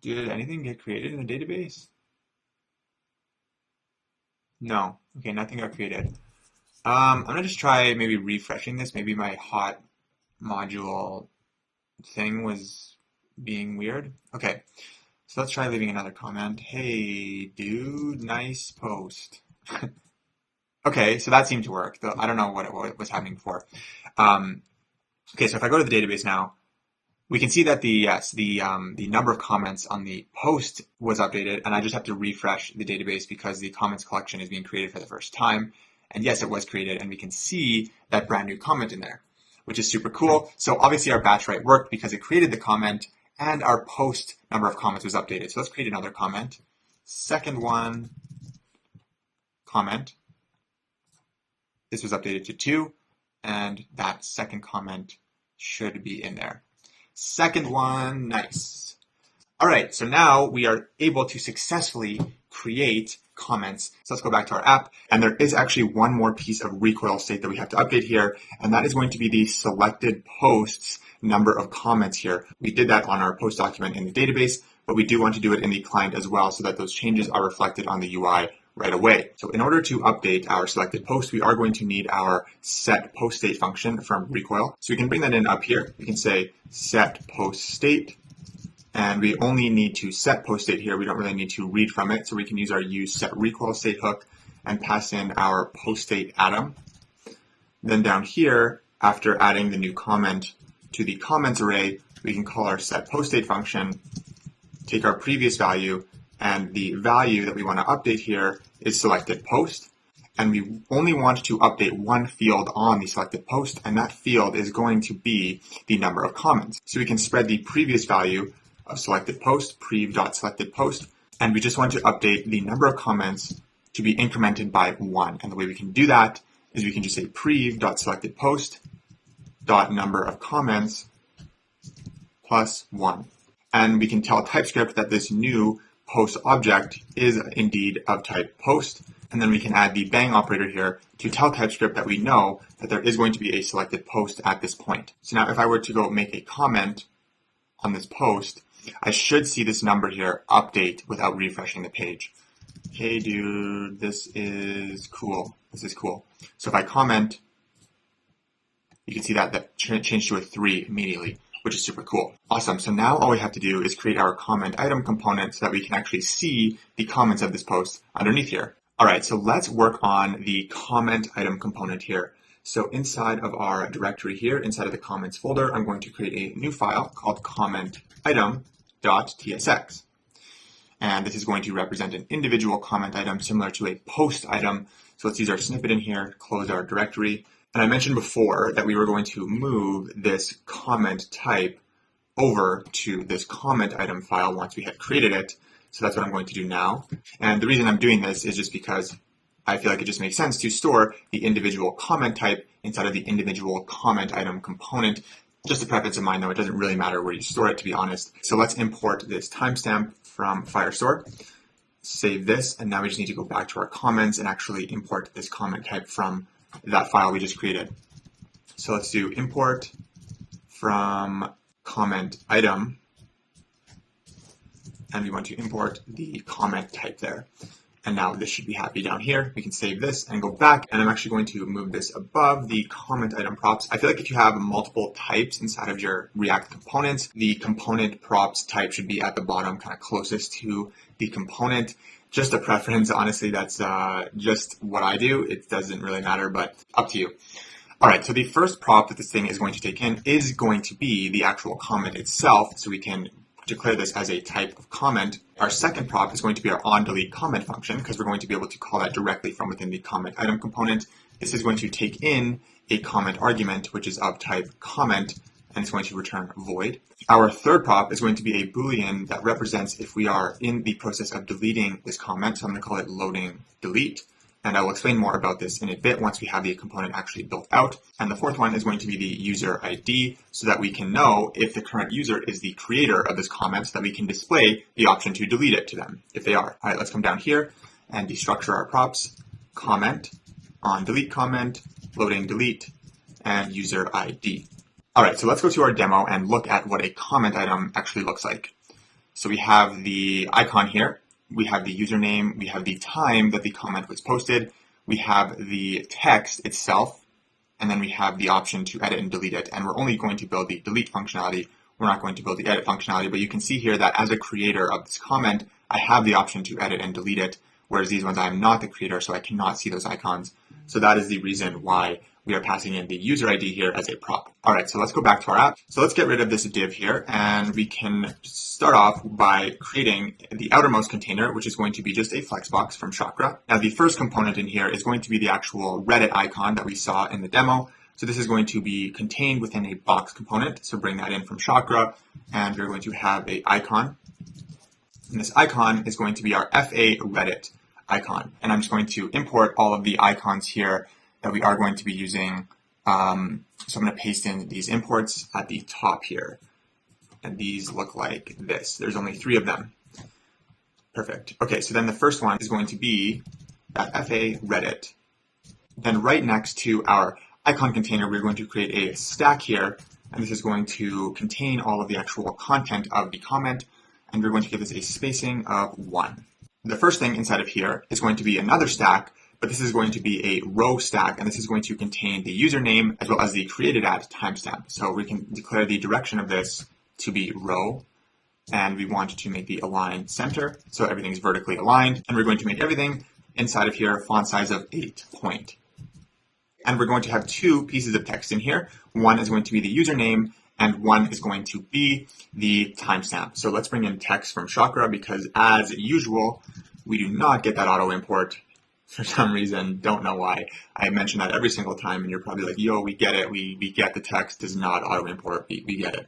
did anything get created in the database? No. Okay, nothing got created. I'm gonna just try maybe refreshing this. Maybe my hot module thing was being weird. Okay. So let's try leaving another comment. Hey, dude, nice post. Okay, so that seemed to work. I don't know what was happening before. Okay, so if I go to the database now, we can see that the number of comments on the post was updated, and I just have to refresh the database because the comments collection is being created for the first time. And yes, it was created, and we can see that brand new comment in there, which is super cool. So obviously our batch write worked because it created the comment, and our post number of comments was updated. So let's create another comment. Second one, comment. This was updated to 2, and that second comment should be in there. Second one, nice. All right, so now we are able to successfully create comments. So let's go back to our app, and there is actually one more piece of recoil state that we have to update here, and that is going to be the selected posts number of comments here. We did that on our post document in the database, but we do want to do it in the client as well so that those changes are reflected on the UI right away. So in order to update our selected post, we are going to need our set post state function from recoil. So we can bring that in up here. We can say set post state, and we only need to set post state here. We don't really need to read from it. So we can use our use set recoil state hook and pass in our post state atom. Then down here, after adding the new comment to the comments array, we can call our set post state function, take our previous value, and the value that we want to update here is selected post. And we only want to update one field on the selected post, and that field is going to be the number of comments. So we can spread the previous value of selected post, prev.selectedPost, and we just want to update the number of comments to be incremented by 1. And the way we can do that is we can just say prev.selectedPost.number of comments plus 1. And we can tell TypeScript that this new post object is indeed of type post. And then we can add the bang operator here to tell TypeScript that we know that there is going to be a selected post at this point. So now if I were to go make a comment on this post, I should see this number here update without refreshing the page. Hey dude, this is cool. This is cool. So if I comment, you can see that changed to a 3 immediately, which is super cool. Awesome. So now all we have to do is create our CommentItem component so that we can actually see the comments of this post underneath here. All right, so let's work on the CommentItem component here. So inside of our directory here, inside of the comments folder, I'm going to create a new file called CommentItem.tsx. And this is going to represent an individual comment item similar to a post item. So let's use our snippet in here, close our directory. And I mentioned before that we were going to move this comment type over to this comment item file once we had created it. So that's what I'm going to do now. And the reason I'm doing this is just because I feel like it just makes sense to store the individual comment type inside of the individual comment item component. Just a preference of mine, though, it doesn't really matter where you store it, to be honest. So let's import this timestamp from Firestore, save this, and now we just need to go back to our comments and actually import this comment type from that file we just created. So let's do import from comment item, and we want to import the comment type there. And now this should be happy down here. We can save this and go back, and I'm actually going to move this above the comment item props. I feel like if you have multiple types inside of your React components, the component props type should be at the bottom, kind of closest to the component. Just a preference, honestly, that's just what I do. It doesn't really matter, but up to you. All right, so the first prop that this thing is going to take in is going to be the actual comment itself, so we can declare this as a type of comment. Our second prop is going to be our onDelete comment function, because we're going to be able to call that directly from within the comment item component. This is going to take in a comment argument, which is of type comment, and it's going to return void. Our third prop is going to be a Boolean that represents if we are in the process of deleting this comment. So I'm going to call it loading delete. And I will explain more about this in a bit once we have the component actually built out. And the fourth one is going to be the user ID, so that we can know if the current user is the creator of this comment, so that we can display the option to delete it to them if they are. All right, let's come down here and destructure our props. Comment, on delete comment, loading delete, and user ID. All right, so let's go to our demo and look at what a comment item actually looks like. So we have the icon here. We have the username, we have the time that the comment was posted, we have the text itself, and then we have the option to edit and delete it. And we're only going to build the delete functionality. We're not going to build the edit functionality, but you can see here that as a creator of this comment, I have the option to edit and delete it, whereas these ones I am not the creator, so I cannot see those icons. So that is the reason why we are passing in the user ID here as a prop. All right, so let's go back to our app. So let's get rid of this div here, and we can start off by creating the outermost container, which is going to be just a flexbox from Chakra. Now, the first component in here is going to be the actual Reddit icon that we saw in the demo. So this is going to be contained within a box component. So bring that in from Chakra, and we're going to have a icon. And this icon is going to be our FA Reddit icon. And I'm just going to import all of the icons here that we are going to be using. So I'm going to paste in these imports at the top here. And these look like this. There's only 3 of them. Perfect. Okay, so then the first one is going to be that FA Reddit. Then right next to our icon container, we're going to create a stack here. And this is going to contain all of the actual content of the comment. And we're going to give this a spacing of 1. The first thing inside of here is going to be another stack, but this is going to be a row stack, and this is going to contain the username as well as the created at timestamp. So we can declare the direction of this to be row, and we want to make the align center, so everything's vertically aligned, and we're going to make everything inside of here font size of 8 point. And we're going to have 2 pieces of text in here. One is going to be the username, and one is going to be the timestamp. So let's bring in text from Chakra, because as usual, we do not get that auto import for some reason. Don't know why. I mention that every single time, and you're probably like, yo, we get it. We get the text does not auto import. We get it.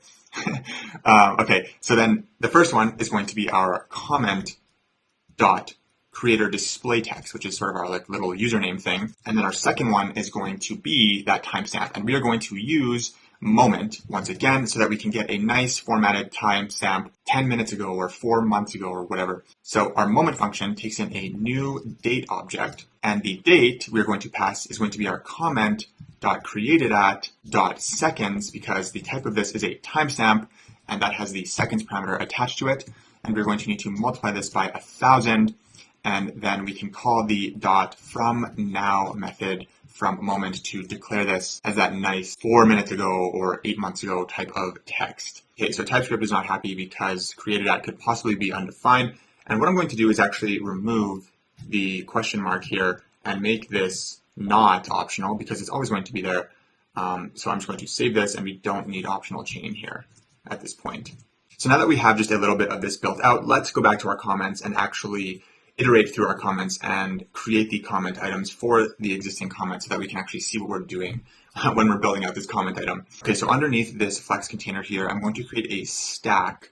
Okay, so then the first one is going to be our comment dot creator display text, which is sort of our like little username thing. And then our second one is going to be that timestamp, and we are going to use moment once again so that we can get a nice formatted timestamp 10 minutes ago or 4 months ago or whatever. So our moment function takes in a new date object, and the date we're going to pass is going to be our comment dot created at dot seconds, because the type of this is a timestamp and that has the seconds parameter attached to it, and we're going to need to multiply this by 1,000, and then we can call the dot from now method from moment to declare this as that nice 4 minutes ago or 8 months ago type of text. Okay, so TypeScript is not happy because created at could possibly be undefined. And what I'm going to do is actually remove the question mark here and make this not optional, because it's always going to be there. So I'm just going to save this, and we don't need optional chain here at this point. So now that we have just a little bit of this built out, let's go back to our comments and actually iterate through our comments and create the comment items for the existing comments so that we can actually see what we're doing when we're building out this comment item. Okay, so underneath this flex container here, I'm going to create a stack.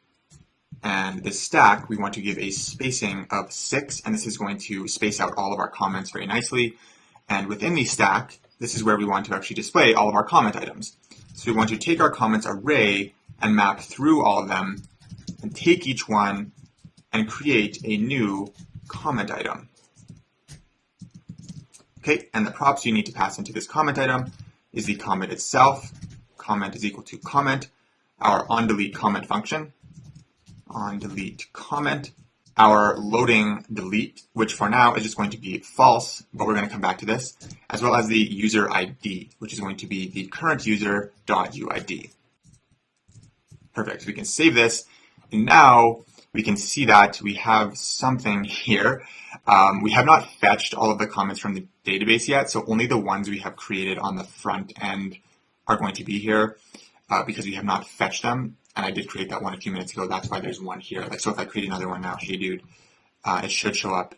And this stack, we want to give a spacing of 6, and this is going to space out all of our comments very nicely. And within the stack, this is where we want to actually display all of our comment items. So we want to take our comments array and map through all of them, and take each one and create a new comment item. Okay, and the props you need to pass into this comment item is the comment itself. Comment is equal to comment, our onDelete comment function, onDelete comment, our loading delete, which for now is just going to be false, but we're going to come back to this, as well as the user ID, which is going to be the current user.uid. Perfect, so we can save this, and now we can see that we have something here. We have not fetched all of the comments from the database yet, so only the ones we have created on the front end are going to be here because we have not fetched them. And I did create that one a few minutes ago. That's why there's one here. Like, so if I create another one now, hey dude, it should show up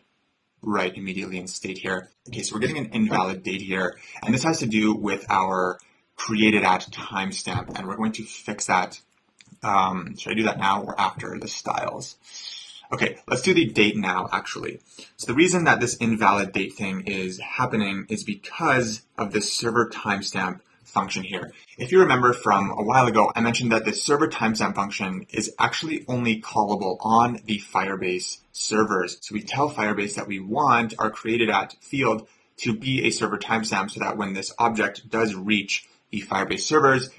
right immediately in state here. Okay, so we're getting an invalid date here, and this has to do with our created at timestamp, and we're going to fix that. Should I do that now or after the styles? Okay, let's do the date now, actually. So the reason that this invalid date thing is happening is because of this server timestamp function here. If you remember from a while ago, I mentioned that the server timestamp function is actually only callable on the Firebase servers. So we tell Firebase that we want our created at field to be a server timestamp so that when this object does reach the Firebase servers,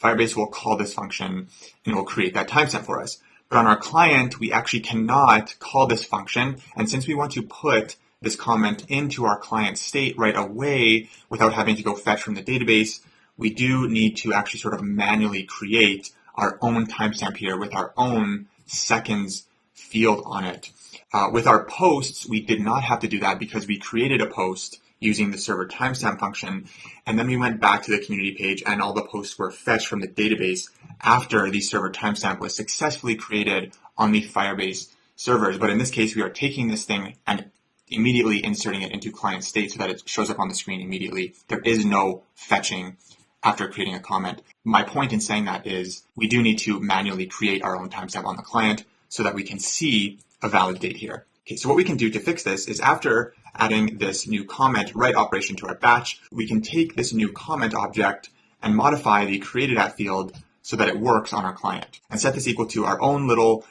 Firebase will call this function and it will create that timestamp for us. But on our client, we actually cannot call this function. And since we want to put this comment into our client state right away without having to go fetch from the database, we do need to actually sort of manually create our own timestamp here with our own seconds field on it. With our posts, we did not have to do that because we created a post using the server timestamp function, and then we went back to the community page and all the posts were fetched from the database after the server timestamp was successfully created on the Firebase servers. But in this case, we are taking this thing and immediately inserting it into client state so that it shows up on the screen immediately. There is no fetching after creating a comment. My point in saying that is we do need to manually create our own timestamp on the client so that we can see a valid date here. Okay, so what we can do to fix this is after adding this new comment write operation to our batch, we can take this new comment object and modify the created at field so that it works on our client and set this equal to our own little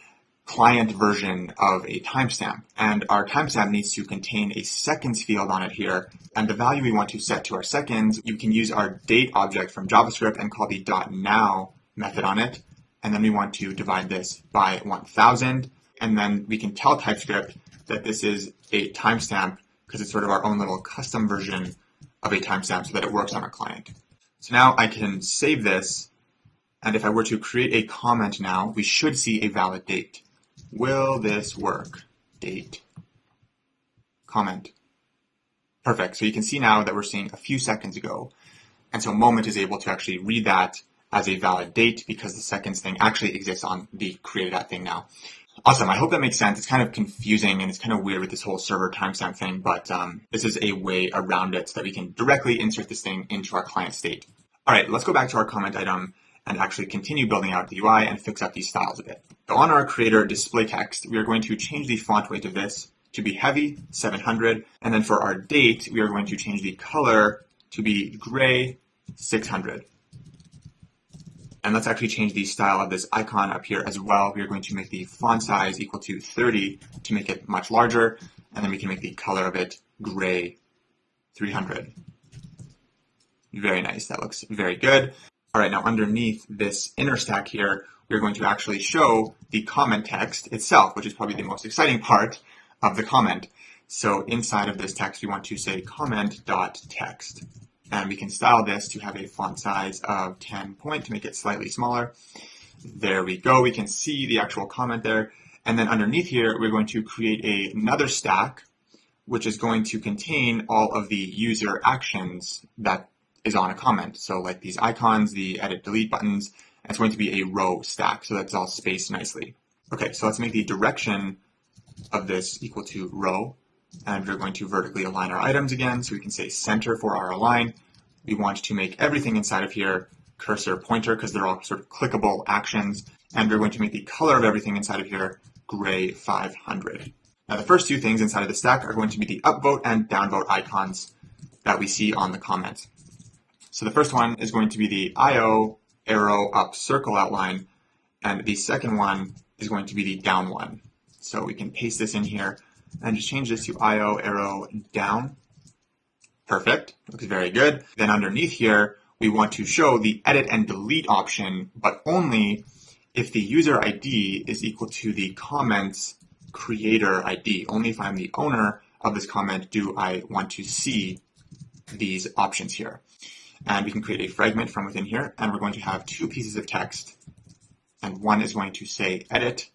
client version of a timestamp. And our timestamp needs to contain a seconds field on it here. And the value we want to set to our seconds, you can use our date object from JavaScript and call the .now method on it. And then we want to divide this by 1000. And then we can tell TypeScript that this is a timestamp because it's sort of our own little custom version of a timestamp so that it works on our client. So now I can save this. And if I were to create a comment now, we should see a valid date. Will this work? Date. Comment. Perfect. So you can see now that we're seeing a few seconds ago. And so Moment is able to actually read that as a valid date because the seconds thing actually exists on the created at thing now. Awesome. I hope that makes sense. It's kind of confusing and it's kind of weird with this whole server timestamp thing, but this is a way around it so that we can directly insert this thing into our client state. All right, let's go back to our comment item and actually continue building out the UI and fix up these styles a bit. So on our creator display text, we are going to change the font weight of this to be heavy, 700. And then for our date, we are going to change the color to be gray, 600. And let's actually change the style of this icon up here as well. We are going to make the font size equal to 30 to make it much larger. And then we can make the color of it gray, 300. Very nice. That looks very good. All right, now underneath this inner stack here, we're going to actually show the comment text itself, which is probably the most exciting part of the comment. So inside of this text, we want to say comment.text. And we can style this to have a font size of 10 point to make it slightly smaller. There we go. We can see the actual comment there. And then underneath here, we're going to create another stack, which is going to contain all of the user actions that is on a comment. So like these icons, the edit delete buttons, and it's going to be a row stack. So that's all spaced nicely. Okay, so let's make the direction of this equal to row. And we're going to vertically align our items again. So we can say center for our align. We want to make everything inside of here cursor pointer because they're all sort of clickable actions. And we're going to make the color of everything inside of here gray 500. Now the first two things inside of the stack are going to be the upvote and downvote icons that we see on the comments. So the first one is going to be the IO arrow up circle outline. And the second one is going to be the down one. So we can paste this in here and just change this to IO arrow down. Perfect. Looks very good. Then underneath here, we want to show the edit and delete option, but only if the user ID is equal to the comment's creator ID. Only if I'm the owner of this comment do I want to see these options here. And we can create a fragment from within here, and we're going to have two pieces of text. And one is going to say edit,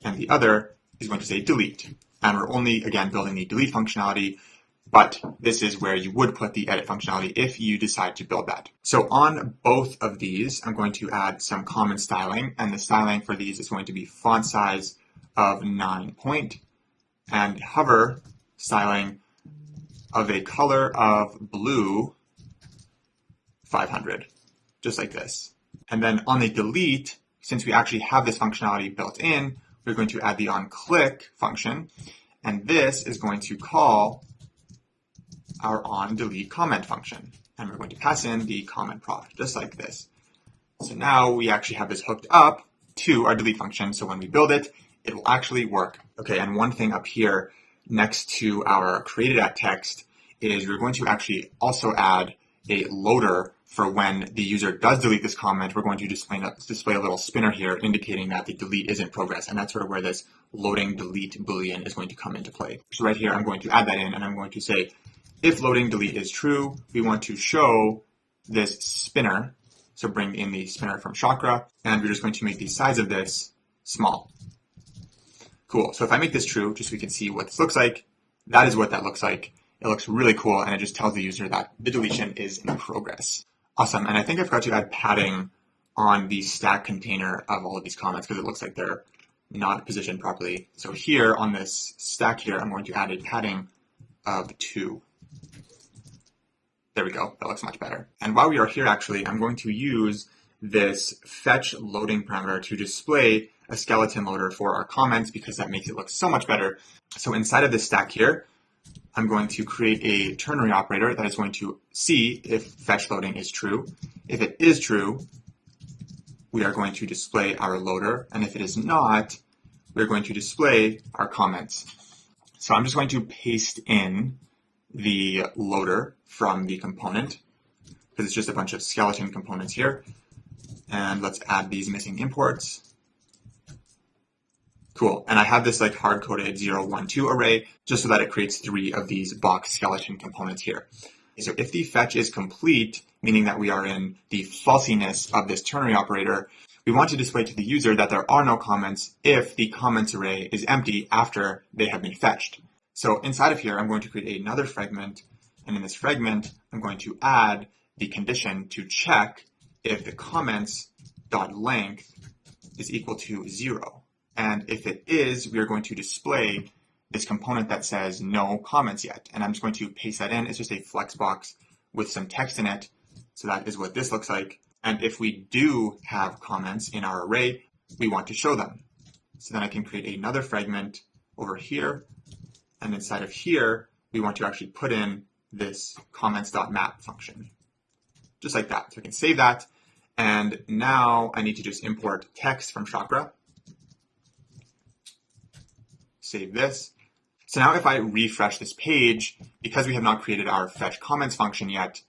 and the other is going to say delete. And we're only, again, building the delete functionality, but this is where you would put the edit functionality if you decide to build that. So on both of these, I'm going to add some common styling, and the styling for these is going to be font size of 9 point and hover styling of a color of blue 500, just like this. And then on the delete, since we actually have this functionality built in, we're going to add the onClick function, and this is going to call our onDelete comment function. And we're going to pass in the comment prof, just like this. So now we actually have this hooked up to our delete function, so when we build it, it will actually work. Okay, and one thing up here next to our created at text is we're going to actually also add a loader for when the user does delete this comment. We're going to display a little spinner here indicating that the delete is in progress. And that's sort of where this loading delete boolean is going to come into play. So right here, I'm going to add that in, and I'm going to say, if loading delete is true, we want to show this spinner. So bring in the spinner from Chakra, and we're just going to make the size of this small. Cool. So if I make this true, just so we can see what this looks like, that is what that looks like. It looks really cool, and it just tells the user that the deletion is in progress. Awesome. And I think I forgot to add padding on the stack container of all of these comments because it looks like they're not positioned properly. So here on this stack here, I'm going to add a padding of 2. There we go. That looks much better. And while we are here, actually, I'm going to use this fetch loading parameter to display a skeleton loader for our comments because that makes it look so much better. So inside of this stack here, I'm going to create a ternary operator that is going to see if fetch loading is true. If it is true, we are going to display our loader. And if it is not, we're going to display our comments. So I'm just going to paste in the loader from the component because it's just a bunch of skeleton components here. And let's add these missing imports. Cool. And I have this like hard-coded 0, 1, 2 array just so that it creates 3 of these box skeleton components here. So if the fetch is complete, meaning that we are in the falsiness of this ternary operator, we want to display to the user that there are no comments if the comments array is empty after they have been fetched. So inside of here, I'm going to create another fragment. And in this fragment, I'm going to add the condition to check if the comments.length is equal to 0. And if it is, we are going to display this component that says no comments yet. And I'm just going to paste that in. It's just a flexbox with some text in it. So that is what this looks like. And if we do have comments in our array, we want to show them. So then I can create another fragment over here. And inside of here, we want to actually put in this comments.map function. Just like that. So I can save that. And now I need to just import text from Chakra. Save this. So now if I refresh this page, because we have not created our fetch comments function yet,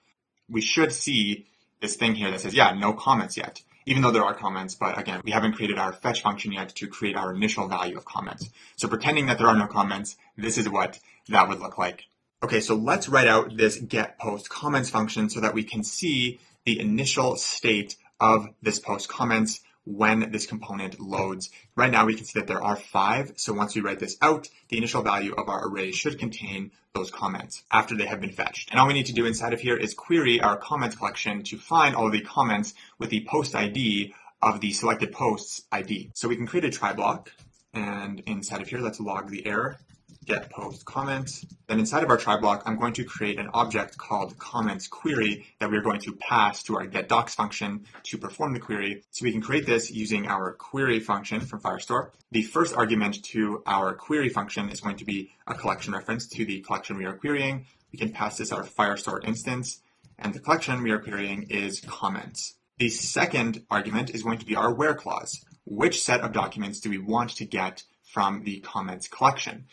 we should see this thing here that says, yeah, no comments yet, even though there are comments. But again, we haven't created our fetch function yet to create our initial value of comments. So pretending that there are no comments, this is what that would look like. Okay, so let's write out this get post comments function so that we can see the initial state of this post comments when this component loads. Right now we can see that there are 5. So once we write this out, the initial value of our array should contain those comments after they have been fetched. And all we need to do inside of here is query our comments collection to find all of the comments with the post ID of the selected post's ID. So we can create a try block, and inside of here, let's log the error, get post comments. Then inside of our try block, I'm going to create an object called comments query that we're going to pass to our getDocs function to perform the query. So we can create this using our query function from Firestore. The first argument to our query function is going to be a collection reference to the collection we are querying. We can pass this our Firestore instance, and the collection we are querying is comments. The second argument is going to be our where clause. Which set of documents do we want to get from the comments collection?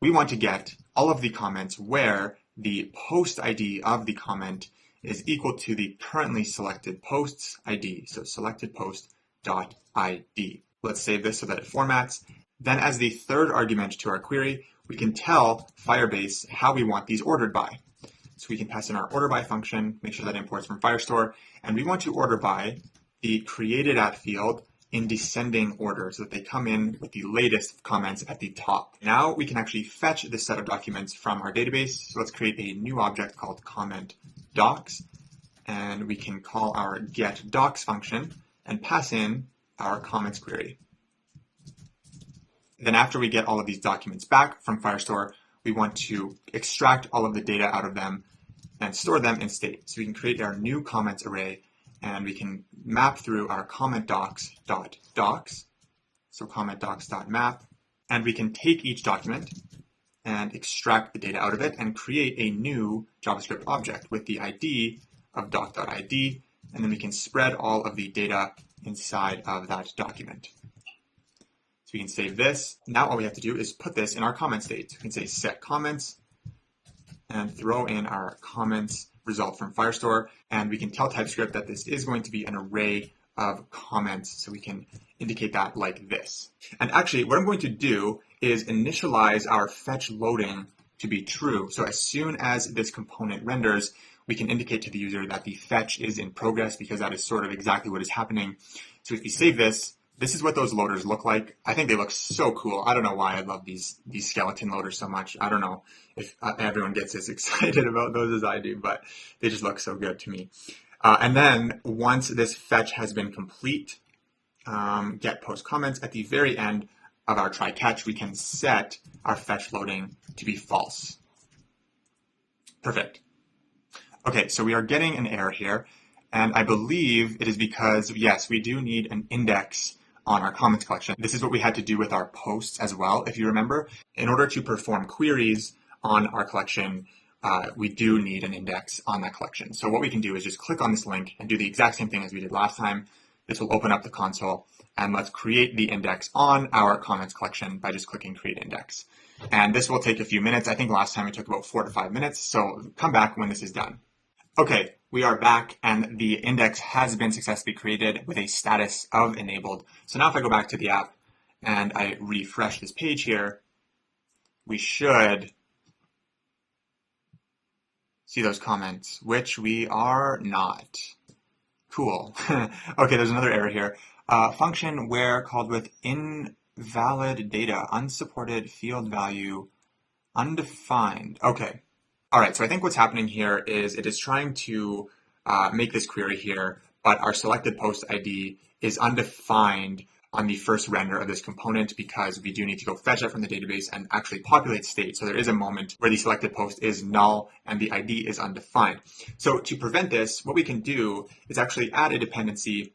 We want to get all of the comments where the post ID of the comment is equal to the currently selected post's ID. So selected post.id. Let's save this so that it formats. Then as the third argument to our query, we can tell Firebase how we want these ordered by. So we can pass in our order by function, make sure that imports from Firestore, and we want to order by the created at field in descending order so that they come in with the latest comments at the top. Now we can actually fetch this set of documents from our database. So let's create a new object called CommentDocs, and we can call our getDocs function and pass in our comments query. Then after we get all of these documents back from Firestore, we want to extract all of the data out of them and store them in state. So we can create our new comments array, and we can map through our commentdocs.docs, so commentdocs.map, and we can take each document and extract the data out of it and create a new JavaScript object with the ID of doc.id, and then we can spread all of the data inside of that document. So we can save this. Now all we have to do is put this in our comment state. So we can say set comments and throw in our comments result from Firestore, and we can tell TypeScript that this is going to be an array of comments, so we can indicate that like this. And actually, what I'm going to do is initialize our fetch loading to be true. So as soon as this component renders, we can indicate to the user that the fetch is in progress, because that is sort of exactly what is happening. So if we save this, this is what those loaders look like. I think they look so cool. I don't know why I love these skeleton loaders so much. I don't know if everyone gets as excited about those as I do, but they just look so good to me. And then once this fetch has been complete, get post comments, at the very end, of our try catch, we can set our fetch loading to be false. Perfect. Okay, so we are getting an error here, and I believe it is because, yes, we do need an index on our comments collection. This is what we had to do with our posts as well, if you remember. In order to perform queries on our collection, we do need an index on that collection. So what we can do is just click on this link and do the exact same thing as we did last time. This will open up the console, and let's create the index on our comments collection by just clicking create index. And this will take a few minutes. I think last time it took about 4 to 5 minutes, so come back when this is done. Okay, we are back, and the index has been successfully created with a status of enabled. So now if I go back to the app and I refresh this page here, we should see those comments, which we are not. Cool. Okay, there's another error here. Function where called with invalid data, unsupported field value, undefined. Okay. All right, so I think what's happening here is it is trying to make this query here, but our selected post ID is undefined on the first render of this component because we do need to go fetch that from the database and actually populate state. So there is a moment where the selected post is null and the ID is undefined. So to prevent this, what we can do is actually add a dependency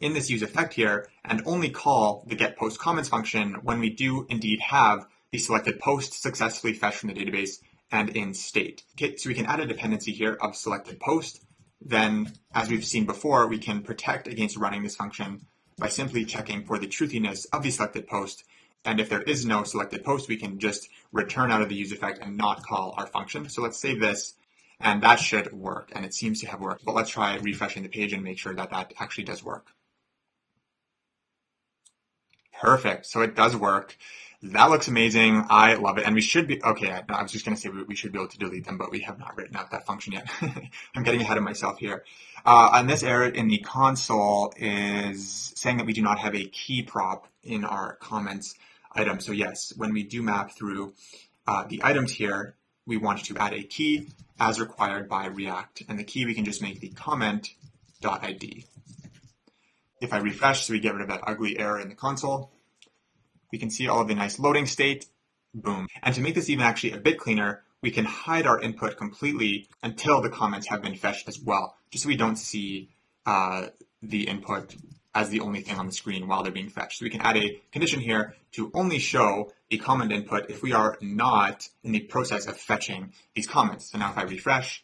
in this use effect here and only call the getPostComments function when we do indeed have the selected post successfully fetched from the database and in state. Okay, so we can add a dependency here of selected post. Then, as we've seen before, we can protect against running this function by simply checking for the truthiness of the selected post. And if there is no selected post, we can just return out of the use effect and not call our function. So let's save this, and that should work, and it seems to have worked. But let's try refreshing the page and make sure that that actually does work. Perfect, so it does work. That looks amazing. I love it. And we should be, okay, I was just going to say we should be able to delete them, but we have not written out that function yet. I'm getting ahead of myself here. And this error in the console is saying that we do not have a key prop in our comments item. So yes, when we do map through the items here, we want to add a key as required by React. And the key, we can just make the comment.id. If I refresh, so we get rid of that ugly error in the console, we can see all of the nice loading state, boom. And to make this even actually a bit cleaner, we can hide our input completely until the comments have been fetched as well, just so we don't see the input as the only thing on the screen while they're being fetched. So we can add a condition here to only show the comment input if we are not in the process of fetching these comments. So now if I refresh,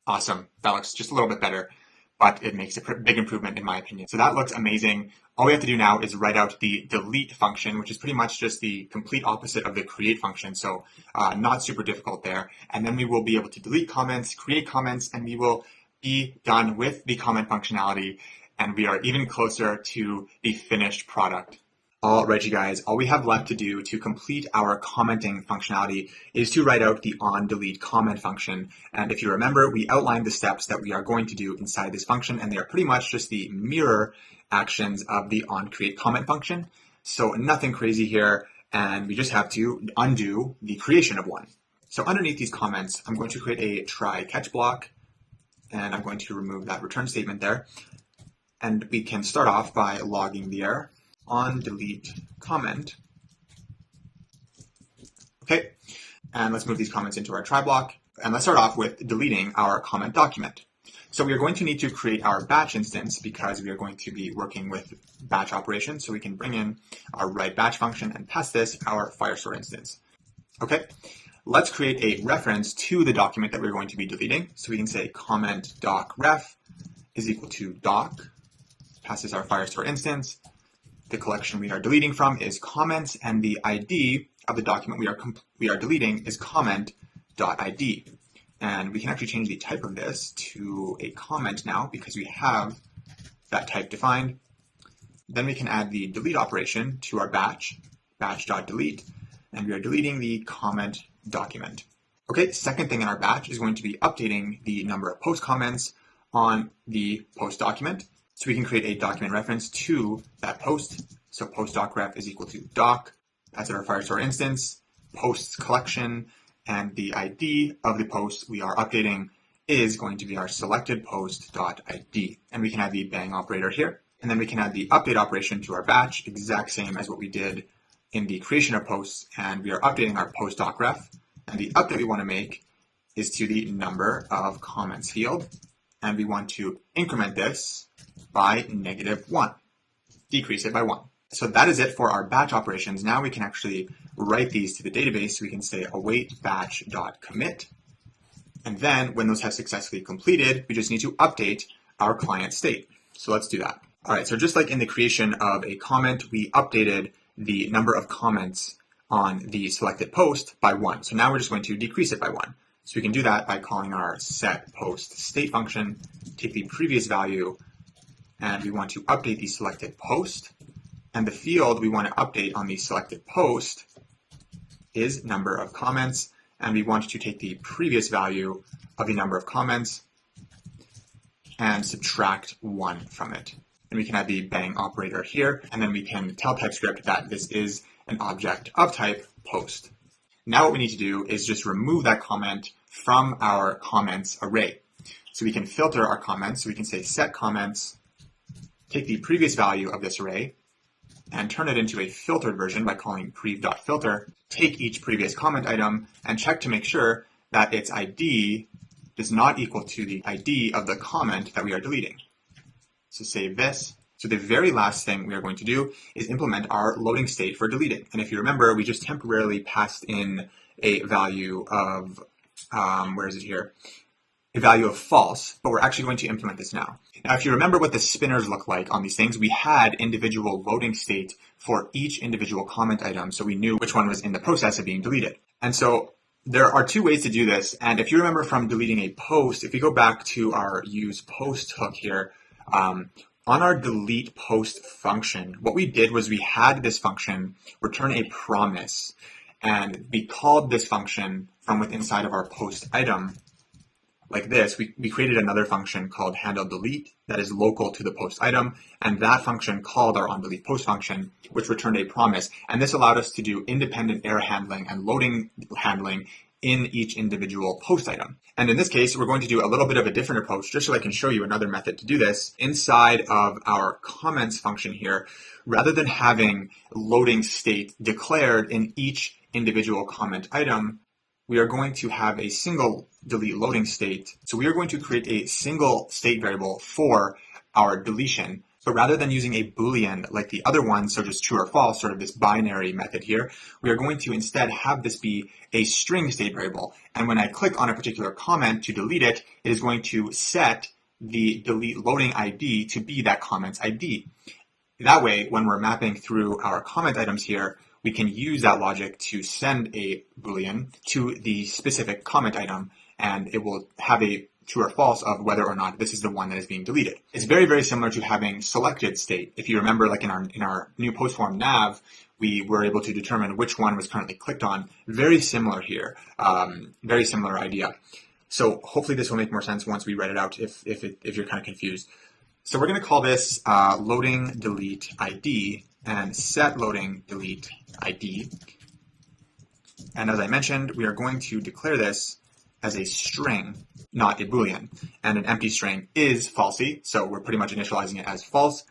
awesome, that looks just a little bit better, but it makes a big improvement in my opinion. So that looks amazing. All we have to do now is write out the delete function, which is pretty much just the complete opposite of the create function. So not super difficult there. And then we will be able to delete comments, create comments, and we will be done with the comment functionality. And we are even closer to the finished product. All right, you guys, all we have left to do to complete our commenting functionality is to write out the onDelete comment function. And if you remember, we outlined the steps that we are going to do inside this function, and they are pretty much just the mirror actions of the onCreate comment function. So nothing crazy here, and we just have to undo the creation of one. So underneath these comments, I'm going to create a try catch block, and I'm going to remove that return statement there. And we can start off by logging the error. onDelete comment. Okay, and let's move these comments into our try block. And let's start off with deleting our comment document. So we are going to need to create our batch instance because we are going to be working with batch operations. So we can bring in our write batch function and pass this our Firestore instance. Okay, let's create a reference to the document that we're going to be deleting. So we can say comment.ref is equal to doc, passes our Firestore instance. The collection we are deleting from is comments, and the ID of the document we are deleting is comment.id. And we can actually change the type of this to a comment now because we have that type defined. Then we can add the delete operation to our batch.delete, and we are deleting the comment document. Okay, second thing in our batch is going to be updating the number of post comments on the post document. So we can create a document reference to that post. So post.ref is equal to doc, that's our Firestore instance, posts collection, and the ID of the post we are updating is going to be our selected post.id. And we can add the bang operator here. And then we can add the update operation to our batch, exact same as what we did in the creation of posts. And we are updating our post docref. And the update we want to make is to the number of comments field. And we want to increment this by -1, decrease it by 1. So that is it for our batch operations. Now we can actually write these to the database. We can say await batch.commit. And then when those have successfully completed, we just need to update our client state. So let's do that. All right, so just like in the creation of a comment, we updated the number of comments on the selected post by 1. So now we're just going to decrease it by 1. So we can do that by calling our setPostState function, take the previous value, and we want to update the selected post. And the field we want to update on the selected post is number of comments. And we want to take the previous value of the number of comments and subtract 1 from it. And we can add the bang operator here, and then we can tell TypeScript that this is an object of type post. Now what we need to do is just remove that comment from our comments array. So we can filter our comments. So we can say set comments, take the previous value of this array, and turn it into a filtered version by calling prev.filter, take each previous comment item, and check to make sure that its ID is not equal to the ID of the comment that we are deleting. So save this. So the very last thing we are going to do is implement our loading state for deleting. And if you remember, we just temporarily passed in a value of, where is it here? A value of false, but we're actually going to implement this now. Now, if you remember what the spinners look like on these things, we had individual loading state for each individual comment item, so we knew which one was in the process of being deleted. And so there are 2 ways to do this. And if you remember from deleting a post, if we go back to our use post hook here, on our delete post function, what we did was we had this function return a promise, and we called this function from within inside of our post item like this. We created another function called handleDelete that is local to the post item, and that function called our onDelete post function, which returned a promise. And this allowed us to do independent error handling and loading handling in each individual post item. And in this case, we're going to do a little bit of a different approach, just so I can show you another method to do this. Inside of our comments function here, rather than having loading state declared in each individual comment item, we are going to have a single delete loading state. So we are going to create a single state variable for our deletion. But rather than using a Boolean like the other one, so just true or false, sort of this binary method here, we are going to instead have this be a string state variable. And when I click on a particular comment to delete it, it is going to set the delete loading ID to be that comment's ID. That way, when we're mapping through our comment items here, we can use that logic to send a Boolean to the specific comment item, and it will have a true or false of whether or not this is the one that is being deleted. It's very, very similar to having selected state. If you remember, like in our new post form nav, we were able to determine which one was currently clicked on. Very similar here, very similar idea. So hopefully this will make more sense once we write it out if you're kind of confused. So we're going to call this loading delete ID and set loading delete ID. And as I mentioned, we are going to declare this as a string, not a Boolean. And an empty string is falsy, so we're pretty much initializing it as false.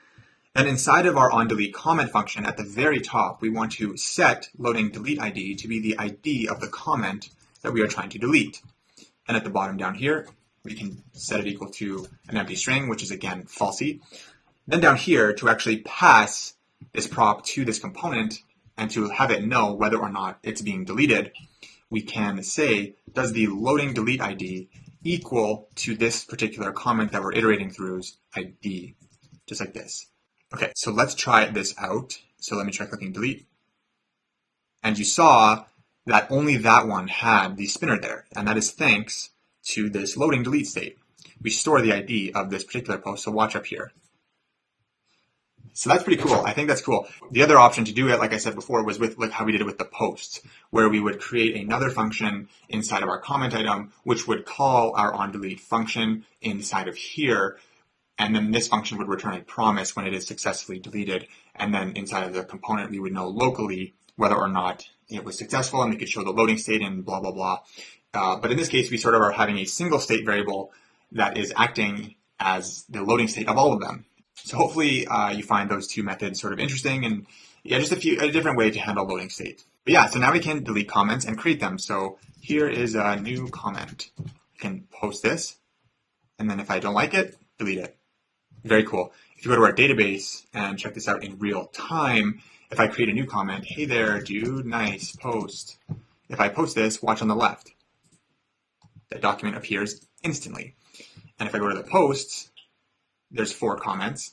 And inside of our onDelete comment function at the very top, we want to set loading delete ID to be the ID of the comment that we are trying to delete. And at the bottom down here, we can set it equal to an empty string, which is again falsy. Then down here, to actually pass this prop to this component and to have it know whether or not it's being deleted, we can say, does the loading delete ID equal to this particular comment that we're iterating through's ID, just like this. Okay, so let's try this out. So let me try clicking delete. And you saw that only that one had the spinner there, and that is thanks to this loading delete state. We store the ID of this particular post, so watch up here. So that's pretty cool. I think that's cool. The other option to do it, like I said before, was with like how we did it with the posts, where we would create another function inside of our comment item, which would call our onDelete function inside of here. And then this function would return a promise when it is successfully deleted. And then inside of the component, we would know locally whether or not it was successful, and we could show the loading state and blah, blah, blah. But in this case, we sort of are having a single state variable that is acting as the loading state of all of them. So hopefully you find those two methods sort of interesting, and yeah, just a different way to handle loading state. But yeah, so now we can delete comments and create them. So here is a new comment. We can post this, and then if I don't like it, delete it. Very cool. If you go to our database and check this out in real time, if I create a new comment, hey there, dude, nice post. If I post this, watch on the left. That document appears instantly. And if I go to the posts, there's 4 comments,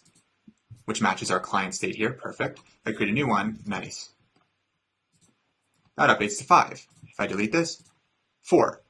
which matches our client state here. Perfect. If I create a new one, nice. That updates to 5. If I delete this, 4.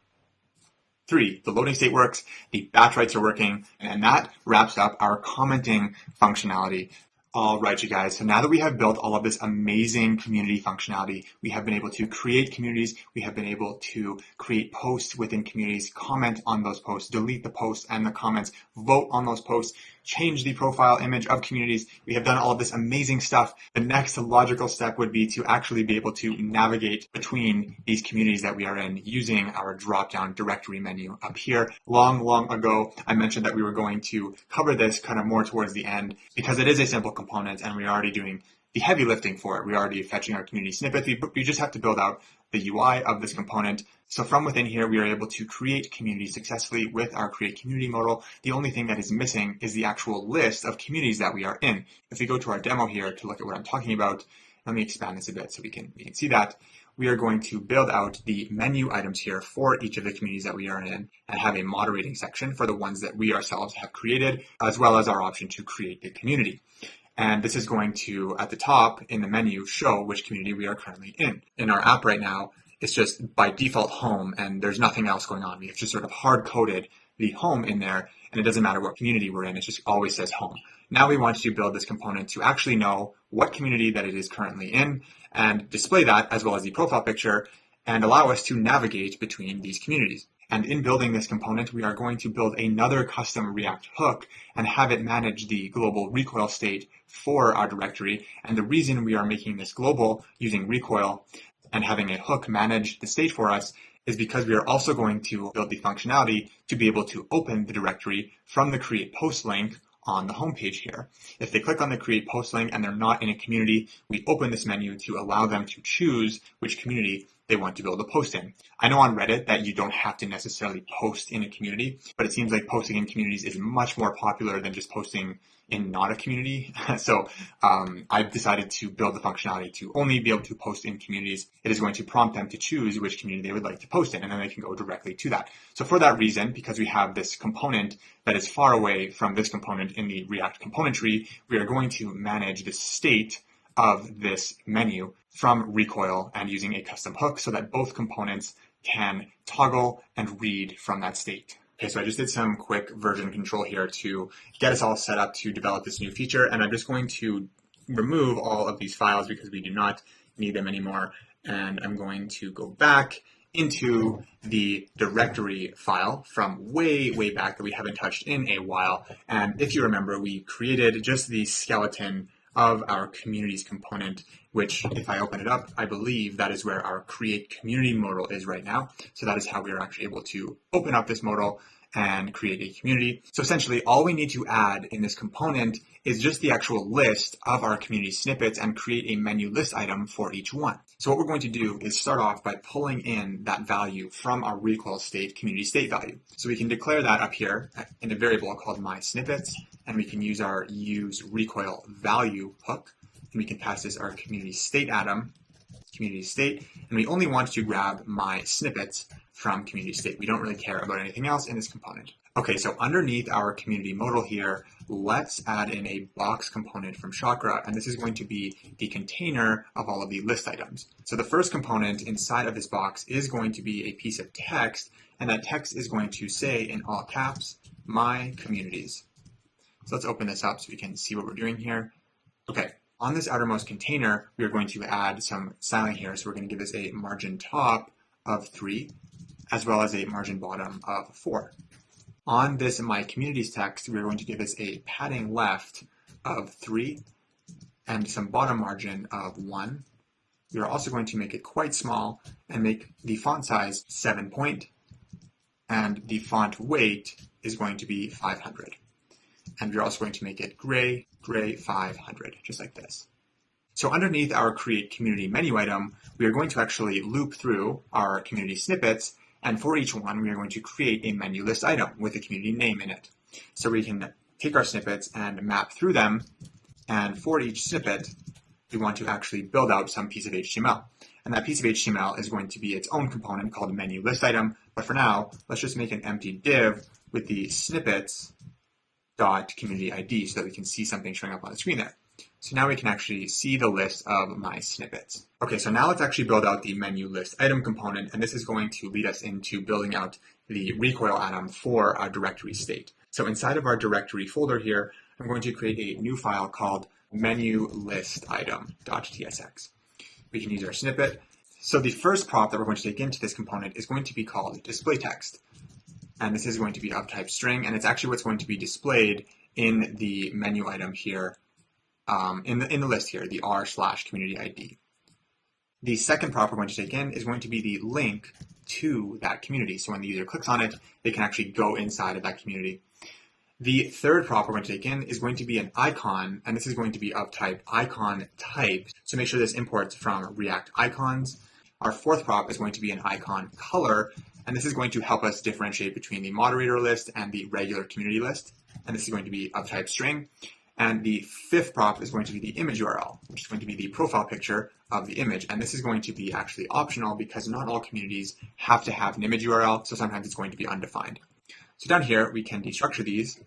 3, the loading state works, the batch writes are working, and that wraps up our commenting functionality. All right, you guys, so now that we have built all of this amazing community functionality, we have been able to create communities, we have been able to create posts within communities, comment on those posts, delete the posts and the comments, vote on those posts, change the profile image of communities. We have done all of this amazing stuff. The next logical step would be to actually be able to navigate between these communities that we are in using our drop-down directory menu up here. Long ago, I mentioned that we were going to cover this kind of more towards the end because it is a simple component and we're already doing the heavy lifting for it. We're already fetching our community snippet. We just have to build out the UI of this component. So from within here, we are able to create communities successfully with our create community modal. The only thing that is missing is the actual list of communities that we are in. If we go to our demo here to look at what I'm talking about, let me expand this a bit so we can see that. We are going to build out the menu items here for each of the communities that we are in and have a moderating section for the ones that we ourselves have created, as well as our option to create a community. And this is going to, at the top in the menu, show which community we are currently in. In our app right now, it's just by default home and there's nothing else going on. We have just sort of hard-coded the home in there and it doesn't matter what community we're in, it just always says home. Now we want to build this component to actually know what community that it is currently in and display that as well as the profile picture and allow us to navigate between these communities. And in building this component, we are going to build another custom React hook and have it manage the global recoil state for our directory. And the reason we are making this global using recoil and having a hook manage the state for us is because we are also going to build the functionality to be able to open the directory from the create post link on the home page here. If they click on the create post link and they're not in a community, we open this menu to allow them to choose which community they want to build a post in. I know on Reddit that you don't have to necessarily post in a community, but it seems like posting in communities is much more popular than just posting in not a community. So I've decided to build the functionality to only be able to post in communities. It is going to prompt them to choose which community they would like to post in, and then they can go directly to that. So for that reason, because we have this component that is far away from this component in the React component tree, we are going to manage the state of this menu from recoil and using a custom hook so that both components can toggle and read from that state. Okay, so I just did some quick version control here to get us all set up to develop this new feature, and I'm just going to remove all of these files because we do not need them anymore, and I'm going to go back into the directory file from way back that we haven't touched in a while. And if you remember, we created just the skeleton of our communities component, which if I open it up, I believe that is where our create community modal is right now. So that is how we are actually able to open up this modal and create a community. So essentially all we need to add in this component is just the actual list of our community snippets and create a menu list item for each one. So what we're going to do is start off by pulling in that value from our recoil state community state value. So we can declare that up here in a variable called mySnippets, and we can use our use recoil value hook, and we can pass this our community state atom, community state, and we only want to grab my snippets from community state. We don't really care about anything else in this component. Okay, so underneath our community modal here, let's add in a box component from Chakra, and this is going to be the container of all of the list items. So the first component inside of this box is going to be a piece of text, and that text is going to say in all caps, my communities. So let's open this up so we can see what we're doing here. Okay, on this outermost container, we are going to add some styling here. So we're going to give this a margin top of 3, as well as a margin bottom of 4. On this my communities text, we're going to give this a padding left of 3 and some bottom margin of 1. We are also going to make it quite small and make the font size 7 point, and the font weight is going to be 500. And we're also going to make it gray 500, just like this. So underneath our create community menu item, we are going to actually loop through our community snippets. And for each one, we are going to create a menu list item with a community name in it. So we can take our snippets and map through them. And for each snippet, we want to actually build out some piece of HTML. And that piece of HTML is going to be its own component called menu list item. But for now, let's just make an empty div with the snippets.community ID so that we can see something showing up on the screen there. So now we can actually see the list of my snippets. Okay, so now let's actually build out the menu list item component, and this is going to lead us into building out the recoil atom for our directory state. So inside of our directory folder here, I'm going to create a new file called menu list item.tsx. We can use our snippet. So the first prop that we're going to take into this component is going to be called display text. And this is going to be of type string, and it's actually what's going to be displayed in the menu item here, in the list here, the r/community ID. The second prop we're going to take in is going to be the link to that community. So when the user clicks on it, they can actually go inside of that community. The third prop we're going to take in is going to be an icon, and this is going to be of type icon type. So make sure this imports from React Icons. Our fourth prop is going to be an icon color, and this is going to help us differentiate between the moderator list and the regular community list. And this is going to be of type string. And the fifth prop is going to be the image URL, which is going to be the profile picture of the image. And this is going to be actually optional because not all communities have to have an image URL, so sometimes it's going to be undefined. So down here, we can destructure these: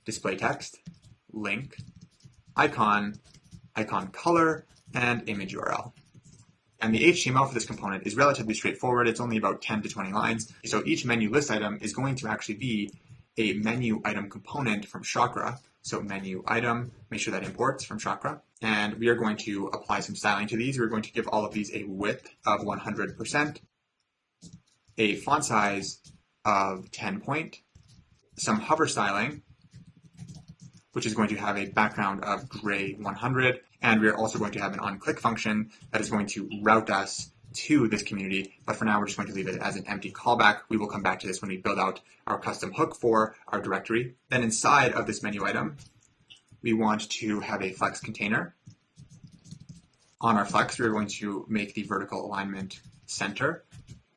display text, link, icon, icon color, and image URL. And the HTML for this component is relatively straightforward. It's only about 10 to 20 lines. So each menu list item is going to actually be a menu item component from Chakra. So menu item, make sure that imports from Chakra. And we are going to apply some styling to these. We're going to give all of these a width of 100%, a font size of 10 point, some hover styling, which is going to have a background of gray 100. And we're also going to have an onClick function that is going to route us to this community, but for now we're just going to leave it as an empty callback. We will come back to this when we build out our custom hook for our directory. Then inside of this menu item, we want to have a flex container. On our flex, we're going to make the vertical alignment center.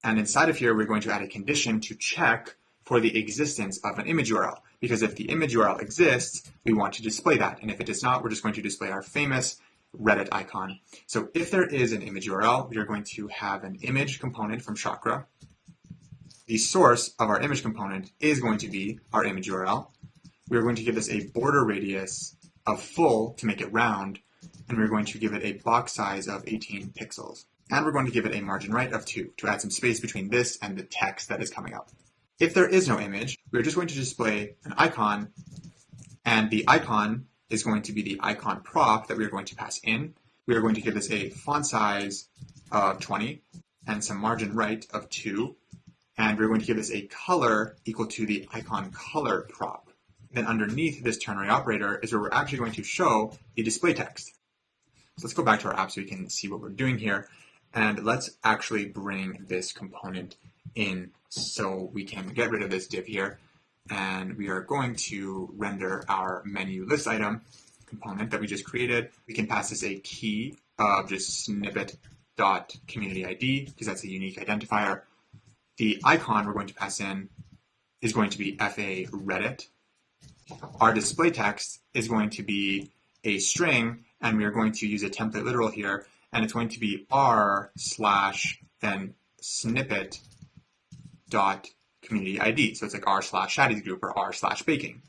And inside of here, we're going to add a condition to check for the existence of an image URL, because if the image URL exists, we want to display that. And if it does not, we're just going to display our famous Reddit icon. So if there is an image URL, we are going to have an image component from Chakra. The source of our image component is going to be our image URL. We are going to give this a border radius of full to make it round, and we're going to give it a box size of 18 pixels. And we're going to give it a margin right of 2 to add some space between this and the text that is coming up. If there is no image, we're just going to display an icon, and the icon is going to be the icon prop that we are going to pass in. We are going to give this a font size of 20 and some margin right of 2. And we're going to give this a color equal to the icon color prop. Then underneath this ternary operator is where we're actually going to show the display text. So let's go back to our app so we can see what we're doing here. And let's actually bring this component in so we can get rid of this div here. And we are going to render our menu list item component that we just created. We can pass this a key of just snippet.community ID because that's a unique identifier. The icon we're going to pass in is going to be FA Reddit. Our display text is going to be a string, and we are going to use a template literal here, and it's going to be r/then snippet.community ID. So it's like r/Shaddy's group or r/baking.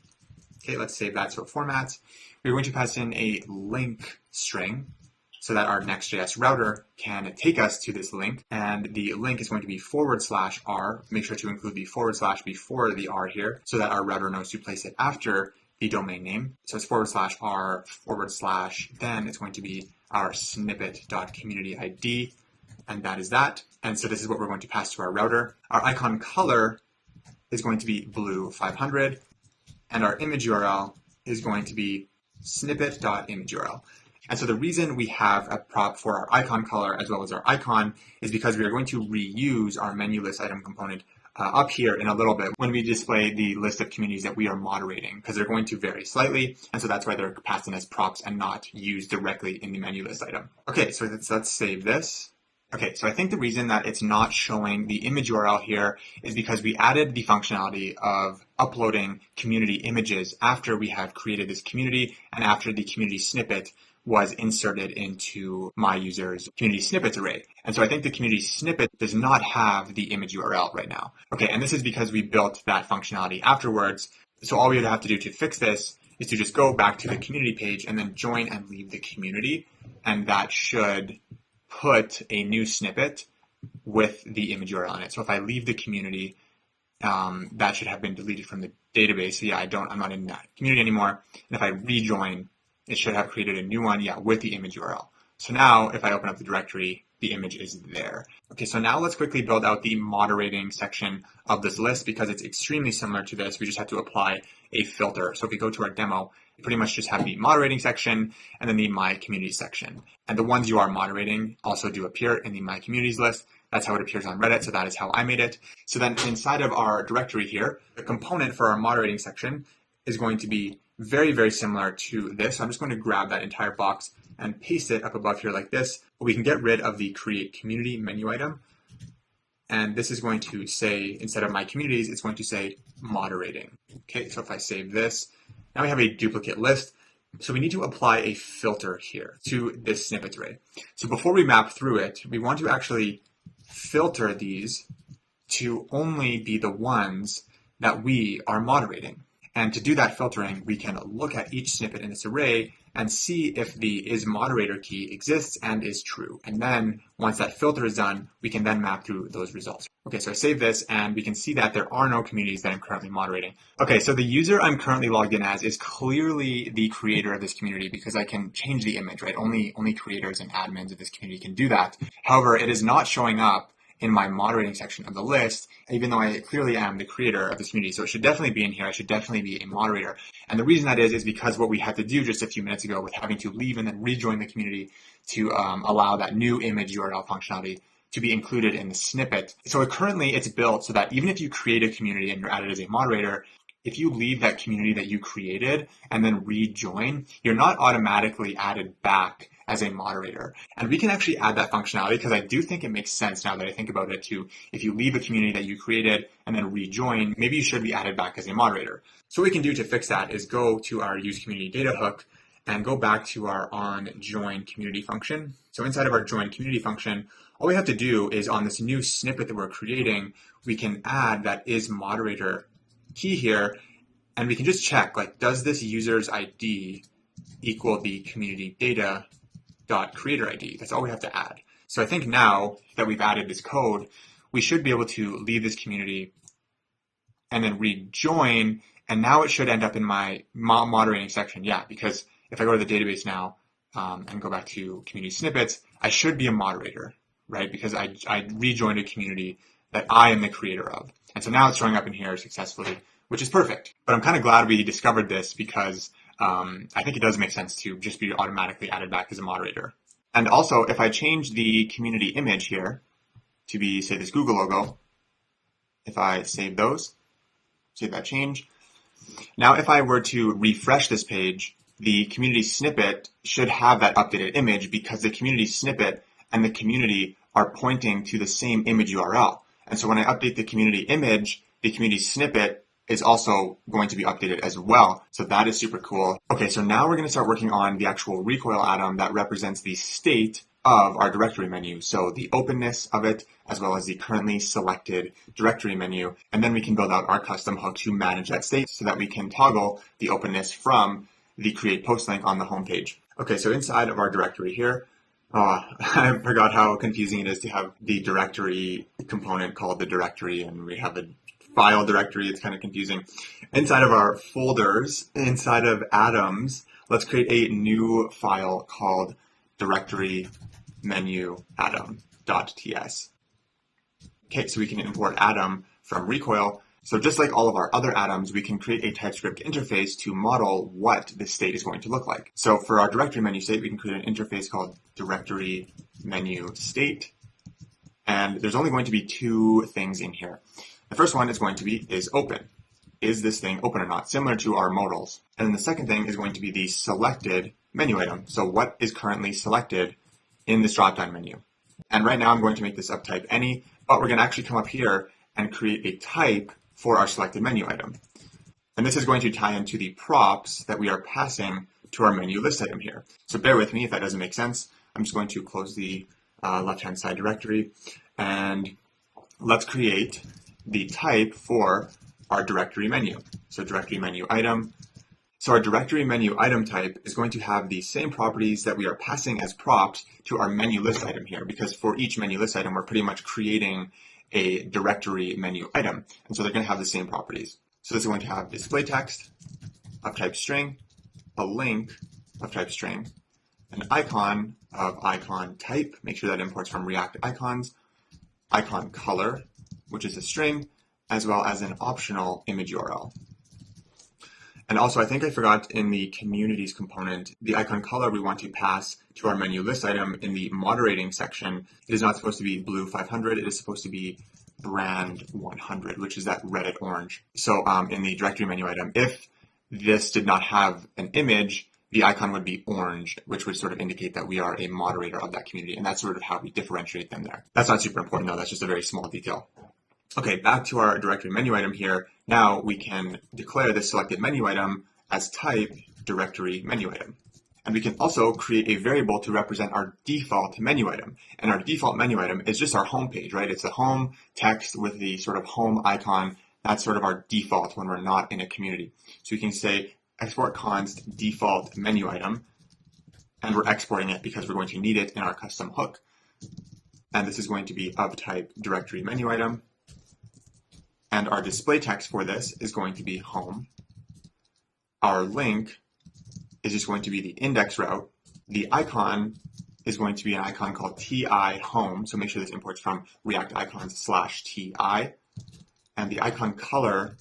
Okay, let's save that so it formats. We're going to pass in a link string so that our Next.js router can take us to this link. And the link is going to be /r. Make sure to include the / before the r here so that our router knows to place it after the domain name. So it's /r/ then it's going to be our snippet.community ID. And that is that. And so this is what we're going to pass to our router. Our icon color is going to be blue 500. And our image URL is going to be snippet.imageURL. And so the reason we have a prop for our icon color as well as our icon is because we are going to reuse our menu list item component up here in a little bit when we display the list of communities that we are moderating, because they're going to vary slightly, and so that's why they're passed in as props and not used directly in the menu list item. Okay, so let's save this. Okay, so I think the reason that it's not showing the image URL here is because we added the functionality of uploading community images after we have created this community and after the community snippet was inserted into my user's community snippets array. And so I think the community snippet does not have the image URL right now. Okay, and this is because we built that functionality afterwards. So all we would have to do to fix this is to just go back to the community page and then join and leave the community. And that should put a new snippet with the image URL in it. So if I leave the community, that should have been deleted from the database. So yeah, I'm not in that community anymore. And if I rejoin, it should have created a new one, yeah, with the image URL. So now if I open up the directory, the image is there. Okay, so now let's quickly build out the moderating section of this list because it's extremely similar to this. We just have to apply a filter. So if we go to our demo, you pretty much just have the moderating section and then the My Communities section. And the ones you are moderating also do appear in the My Communities list. That's how it appears on Reddit, so that is how I made it. So then inside of our directory here, the component for our moderating section is going to be very, very similar to this. So I'm just going to grab that entire box and paste it up above here like this. We can get rid of the Create Community menu item. And this is going to say, instead of My Communities, it's going to say Moderating. Okay, so if I save this, now we have a duplicate list. So we need to apply a filter here to this snippet array. So before we map through it, we want to actually filter these to only be the ones that we are moderating. And to do that filtering, we can look at each snippet in this array and see if the isModerator key exists and is true. And then once that filter is done, we can then map through those results. Okay, so I save this and we can see that there are no communities that I'm currently moderating. Okay, so the user I'm currently logged in as is clearly the creator of this community because I can change the image, right? Only creators and admins of this community can do that. However, it is not showing up in my moderating section of the list, even though I clearly am the creator of this community. So it should definitely be in here. I should definitely be a moderator. And the reason that is because what we had to do just a few minutes ago with having to leave and then rejoin the community to allow that new image URL functionality to be included in the snippet. So currently it's built so that even if you create a community and you're added as a moderator, if you leave that community that you created and then rejoin, you're not automatically added back as a moderator. And we can actually add that functionality because I do think it makes sense now that I think about it to, if you leave a community that you created and then rejoin, maybe you should be added back as a moderator. So what we can do to fix that is go to our use community data hook and go back to our onJoin community function. So inside of our join community function, all we have to do is on this new snippet that we're creating, we can add that isModerator key here, and we can just check, like, does this user's ID equal the community data .creator ID? That's all we have to add. So I think now that we've added this code, we should be able to leave this community and then rejoin, and now it should end up in my moderating section. Yeah, because if I go to the database now and go back to community snippets, I should be a moderator, right? Because I rejoined a community that I am the creator of. And so now it's showing up in here successfully, which is perfect. But I'm kind of glad we discovered this because I think it does make sense to just be automatically added back as a moderator. And also, if I change the community image here to be, say, this Google logo, if I save those, save that change. Now, if I were to refresh this page, the community snippet should have that updated image because the community snippet and the community are pointing to the same image URL. And so when I update the community image, the community snippet is also going to be updated as well. So that is super cool. Okay, so now we're going to start working on the actual recoil atom that represents the state of our directory menu. So the openness of it, as well as the currently selected directory menu. And then we can build out our custom hook to manage that state so that we can toggle the openness from the create post link on the home page. Okay, so inside of our directory here, I forgot how confusing it is to have the directory component called the directory, and we have the file directory. It's kind of confusing. Inside of our folders, inside of atoms, let's create a new file called directory menu atom.ts. Okay, so we can import atom from recoil. So just like all of our other atoms, we can create a TypeScript interface to model what the state is going to look like. So for our directory menu state, we can create an interface called directory menu state. And there's only going to be two things in here. The first one is going to be is open. Is this thing open or not? Similar to our modals. And then the second thing is going to be the selected menu item. So what is currently selected in this drop-down menu? And right now I'm going to make this of type any, but we're going to actually come up here and create a type for our selected menu item. And this is going to tie into the props that we are passing to our menu list item here. So bear with me if that doesn't make sense. I'm just going to close the left-hand side directory, and let's create the type for our directory menu. So directory menu item. So our directory menu item type is going to have the same properties that we are passing as props to our menu list item here, because for each menu list item, we're pretty much creating a directory menu item. And so they're going to have the same properties. So this is going to have display text of type string, a link of type string, an icon of icon type, make sure that imports from React Icons, icon color, which is a string, as well as an optional image URL. And also, I think I forgot in the communities component, the icon color we want to pass to our menu list item in the moderating section. It is not supposed to be blue 500, it is supposed to be brand 100, which is that Reddit orange. So in the directory menu item, if this did not have an image, the icon would be orange, which would sort of indicate that we are a moderator of that community. And that's sort of how we differentiate them there. That's not super important though, that's just a very small detail. Okay, back to our directory menu item here. Now we can declare this selected menu item as type directory menu item. And we can also create a variable to represent our default menu item. And our default menu item is just our home page, right? It's a home text with the sort of home icon. That's sort of our default when we're not in a community. So we can say export const default menu item, and we're exporting it because we're going to need it in our custom hook. And this is going to be of type directory menu item. And our display text for this is going to be home. Our link is just going to be the index route. The icon is going to be an icon called TI home. So make sure this imports from React Icons /TI. And the icon color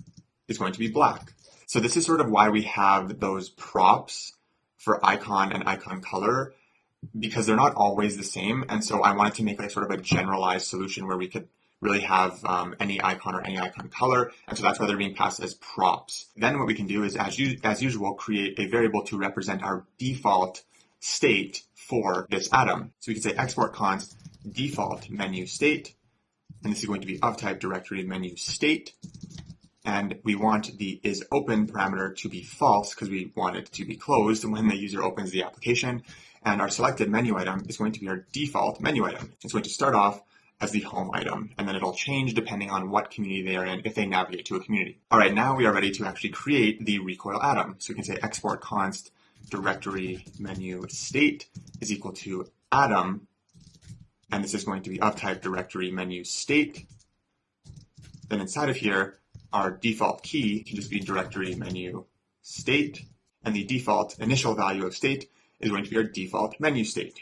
is going to be black. So this is sort of why we have those props for icon and icon color, because they're not always the same. And so I wanted to make like sort of a generalized solution where we could really have any icon or any icon color, and so that's why they're being passed as props. Then what we can do is, as usual, create a variable to represent our default state for this atom. So we can say export const default menu state, and this is going to be of type directory menu state, and we want the is open parameter to be false because we want it to be closed when the user opens the application, and our selected menu item is going to be our default menu item. It's going to start off as the home item, and then it'll change depending on what community they are in if they navigate to a community. All right, now we are ready to actually create the recoil atom. So we can say export const directory menu state is equal to atom, and this is going to be of type directory menu state. Then inside of here, our default key can just be directory menu state, and the default initial value of state is going to be our default menu state,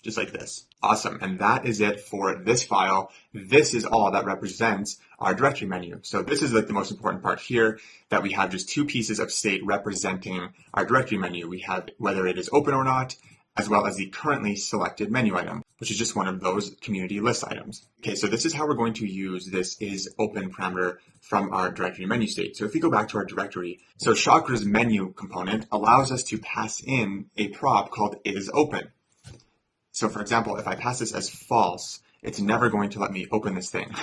just like this. Awesome, and that is it for this file. This is all that represents our directory menu. So this is like the most important part here, that we have just two pieces of state representing our directory menu. We have whether it is open or not, as well as the currently selected menu item, which is just one of those community list items. Okay, so this is how we're going to use this is open parameter from our directory menu state. So if we go back to our directory, so Chakra's menu component allows us to pass in a prop called is open. So for example, if I pass this as false, it's never going to let me open this thing.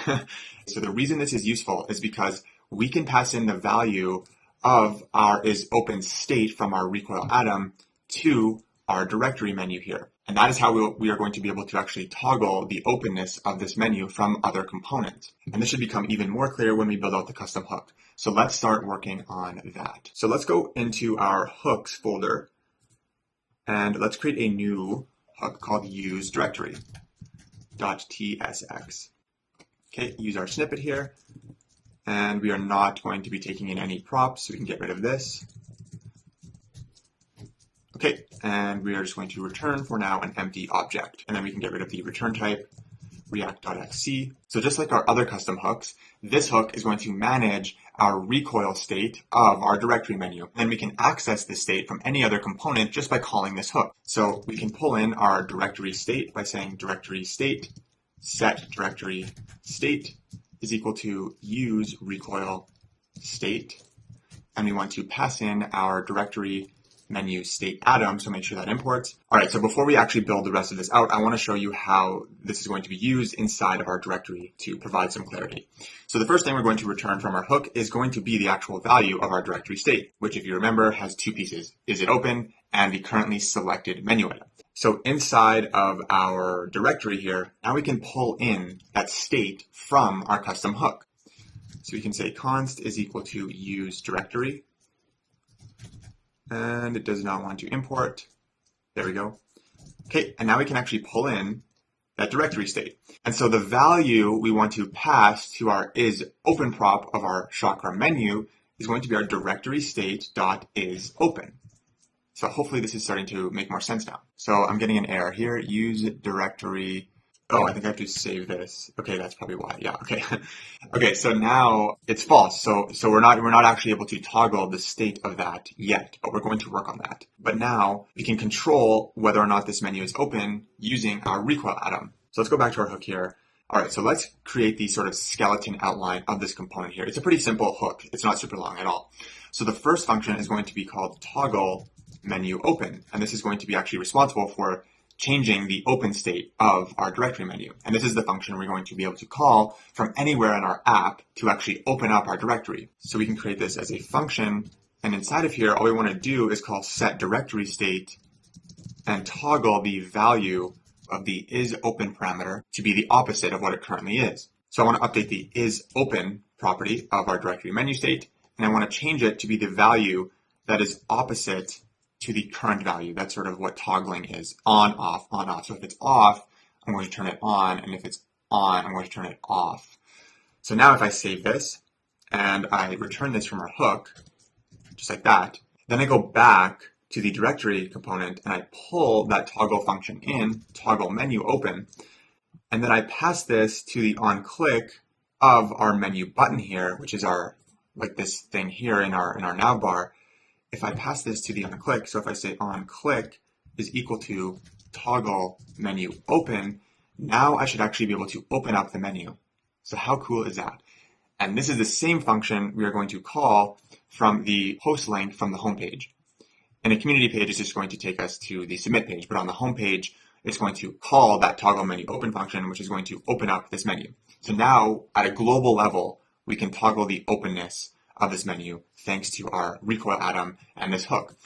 So the reason this is useful is because we can pass in the value of our is open state from our recoil atom to our directory menu here. And that is how we are going to be able to actually toggle the openness of this menu from other components. And this should become even more clear when we build out the custom hook. So let's start working on that. So let's go into our hooks folder, and let's create a new hook called use directory.tsx. Okay, use our snippet here, and we are not going to be taking in any props, so we can get rid of this. Okay, and we are just going to return for now an empty object, and then we can get rid of the return type, react.xc. So just like our other custom hooks, this hook is going to manage our recoil state of our directory menu. Then we can access this state from any other component just by calling this hook. So we can pull in our directory state by saying directory state, set directory state, is equal to useRecoil-State, and we want to pass in our directory menu state Atom, so make sure that imports. All right, so before we actually build the rest of this out, I want to show you how this is going to be used inside of our directory to provide some clarity. So the first thing we're going to return from our hook is going to be the actual value of our directory state, which if you remember has two pieces, is it open and the currently selected menu item. So inside of our directory here, now we can pull in that state from our custom hook. So we can say const is equal to use directory, and it does not want to import. There we go. Okay, and now we can actually pull in that directory state. And so the value we want to pass to our is open prop of our Chakra menu is going to be our directory state dot is open. So hopefully this is starting to make more sense now. So I'm getting an error here, use directory. Oh, I think I have to save this. Okay, that's probably why. Yeah, okay. Okay, so now it's false. So we're not actually able to toggle the state of that yet, but we're going to work on that. But now we can control whether or not this menu is open using our recoil atom. So let's go back to our hook here. All right, so let's create the sort of skeleton outline of this component here. It's a pretty simple hook. It's not super long at all. So the first function is going to be called toggle menu open, and this is going to be actually responsible for changing the open state of our directory menu. And this is the function we're going to be able to call from anywhere in our app to actually open up our directory. So we can create this as a function, and inside of here, all we want to do is call set directory state and toggle the value of the is open parameter to be the opposite of what it currently is. So I want to update the is open property of our directory menu state, and I want to change it to be the value that is opposite to the current value. That's sort of what toggling is, on, off, on, off. So if it's off, I'm going to turn it on, and if it's on, I'm going to turn it off. So now if I save this, and I return this from our hook, just like that, then I go back to the directory component, and I pull that toggle function in, toggle menu open, and then I pass this to the onClick of our menu button here, which is our, like this thing here in our navbar. If I pass this to the onClick, so if I say onClick is equal to toggle menu open, now I should actually be able to open up the menu. So how cool is that? And this is the same function we are going to call from the post link from the home page. In a community page, it's just going to take us to the submit page, but on the home page, it's going to call that toggle menu open function, which is going to open up this menu. So now at a global level, we can toggle the openness of this menu thanks to our recoil atom and this hook.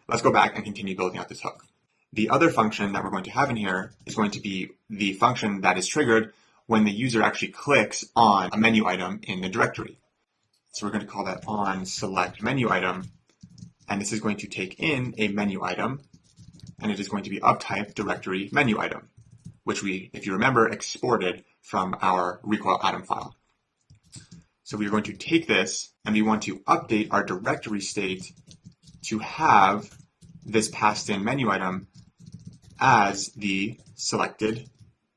Let's go back and continue building out this hook. The other function that we're going to have in here is going to be the function that is triggered when the user actually clicks on a menu item in the directory. So we're going to call that on select menu item, and this is going to take in a menu item, and it is going to be of type directory menu item, which we, if you remember, exported from our recoil atom file. So we're going to take this and we want to update our directory state to have this passed in menu item as the selected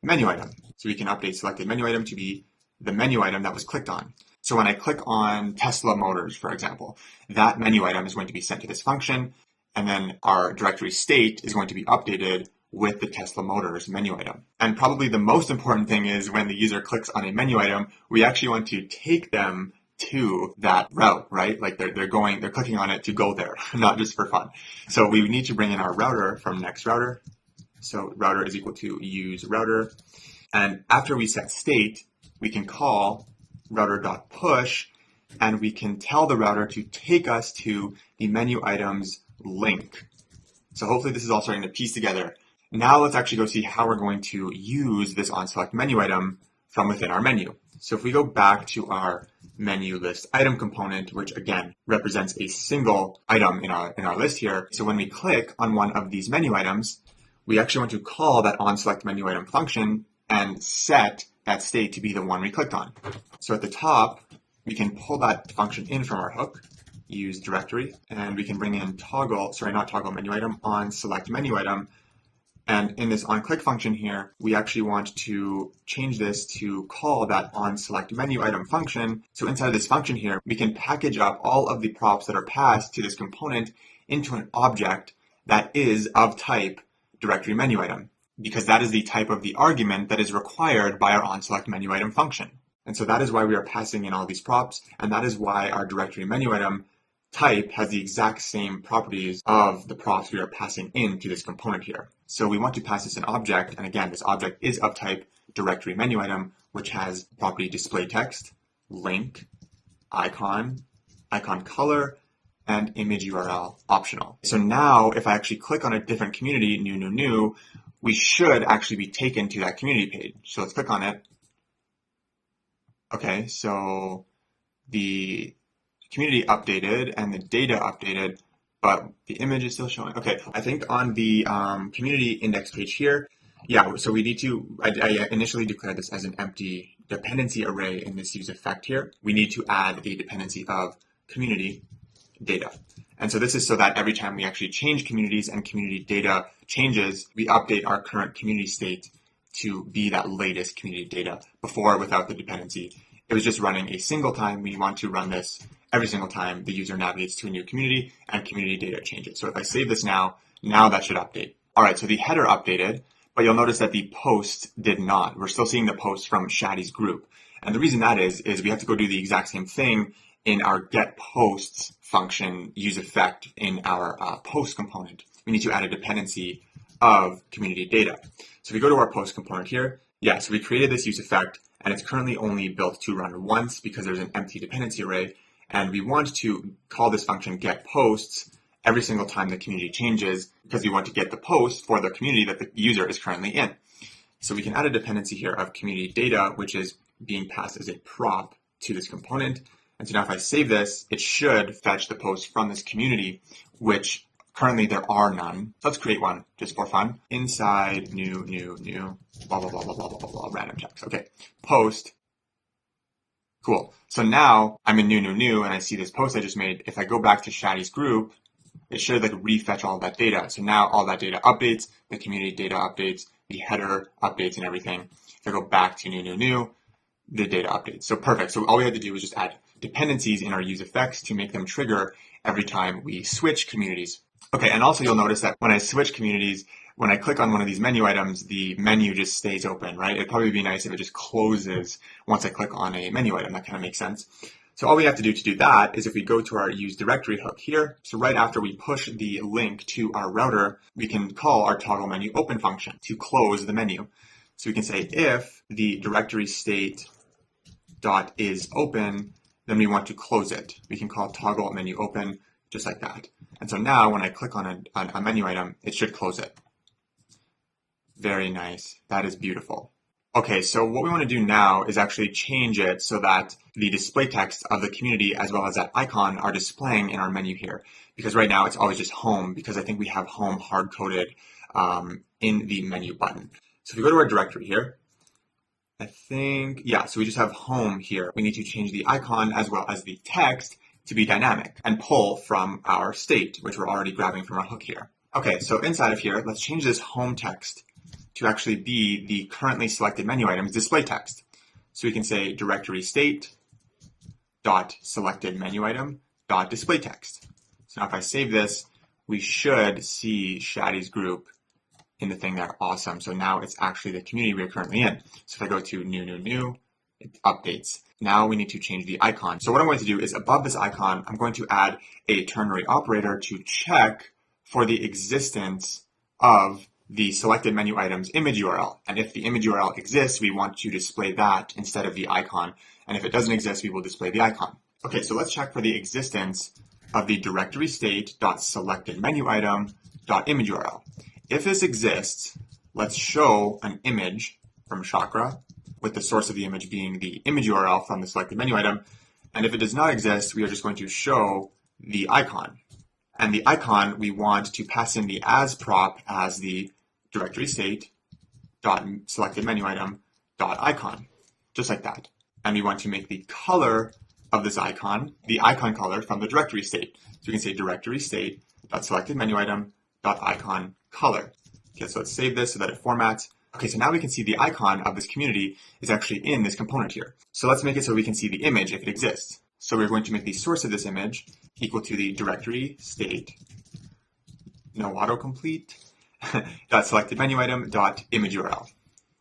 menu item. So we can update selected menu item to be the menu item that was clicked on. So when I click on Tesla Motors, for example, that menu item is going to be sent to this function, and then our directory state is going to be updated with the Tesla Motors menu item. And probably the most important thing is when the user clicks on a menu item, we actually want to take them to that route, right? Like they're clicking on it to go there, not just for fun. So we need to bring in our router from next router. So router is equal to use router. And after we set state, we can call router.push, and we can tell the router to take us to the menu items link. So hopefully this is all starting to piece together. Now let's actually go see how we're going to use this onSelect menu item from within our menu. So if we go back to our menu list item component, which again represents a single item in our list here. So when we click on one of these menu items, we actually want to call that onSelect menu item function and set that state to be the one we clicked on. So at the top, we can pull that function in from our hook, use directory, and we can bring in menu item, onSelect menu item. And in this onClick function here, we actually want to change this to call that onSelect menu item function. So inside of this function here, we can package up all of the props that are passed to this component into an object that is of type directory menu item, because that is the type of the argument that is required by our onSelect menu item function. And so that is why we are passing in all these props, and that is why our directory menu item type has the exact same properties of the props we are passing into this component here. So we want to pass this an object, and again, this object is of type directory menu item, which has property display text, link, icon, icon color, and image URL optional. So now if I actually click on a different community, new, we should actually be taken to that community page. So let's click on it. Okay, so the community updated and the data updated, but the image is still showing. Okay, I think on the community index page here, yeah, so we need to, I initially declared this as an empty dependency array in this use effect here. We need to add the dependency of community data. And so this is so that every time we actually change communities and community data changes, we update our current community state to be that latest community data. Before, without the dependency, it was just running a single time. We want to run this every single time the user navigates to a new community and community data changes. So if I save this now that should update. All right, so the header updated, but you'll notice that the post did not. We're still seeing the post from Shadi's group. And the reason that is we have to go do the exact same thing in our get posts function use effect in our post component. We need to add a dependency of community data. So if we go to our post component here, so we created this use effect, and it's currently only built to run once because there's an empty dependency array. And we want to call this function get posts every single time the community changes because we want to get the post for the community that the user is currently in. So we can add a dependency here of community data, which is being passed as a prop to this component. And so now if I save this, it should fetch the post from this community, which currently there are none. So let's create one just for fun. Inside new, blah, blah, blah, blah, blah, blah, blah, blah, random text. Okay, post. Cool. So now I'm in new, and I see this post I just made. If I go back to Shadi's group, it should like refetch all that data. So now all that data updates, the community data updates, the header updates and everything. If I go back to new, the data updates. So perfect. So all we had to do was just add dependencies in our use effects to make them trigger every time we switch communities. Okay, and also you'll notice that when I switch communities, when I click on one of these menu items, the menu just stays open, right? It'd probably be nice if it just closes once I click on a menu item. That kind of makes sense. So all we have to do that is if we go to our use directory hook here, so right after we push the link to our router, we can call our toggle menu open function to close the menu. So we can say if the directory state dot is open, then we want to close it. We can call toggle menu open just like that. And so now when I click on a menu item, it should close it. Very nice. That is beautiful. Okay, so what we want to do now is actually change it so that the display text of the community as well as that icon are displaying in our menu here. Because right now it's always just home because I think we have home hard-coded in the menu button. So if we go to our directory here, I think, so we just have home here. We need to change the icon as well as the text to be dynamic and pull from our state, which we're already grabbing from our hook here. Okay, so inside of here, let's change this home text to actually be the currently selected menu item's display text. So we can say directory state dot selected menu item dot display text. So now if I save this, we should see Shadi's group in the thing there. Awesome. So now it's actually the community we're currently in. So if I go to new, it updates. Now we need to change the icon. So what I'm going to do is above this icon, I'm going to add a ternary operator to check for the existence of the selected menu item's image URL. And if the image URL exists, we want to display that instead of the icon. And if it doesn't exist, we will display the icon. Okay, so let's check for the existence of the directory state dot selected menu item dot image URL. If this exists, let's show an image from Chakra with the source of the image being the image URL from the selected menu item. And if it does not exist, we are just going to show the icon. And the icon, we want to pass in the as prop as the directory state dot selected menu item dot icon, just like that. And we want to make the color of this icon, the icon color from the directory state. So we can say directory state dot selected menu item dot icon color. Okay, so let's save this so that it formats. Okay, so now we can see the icon of this community is actually in this component here. So let's make it so we can see the image if it exists. So we're going to make the source of this image equal to the directory state, no autocomplete, dot selected menu item dot image URL.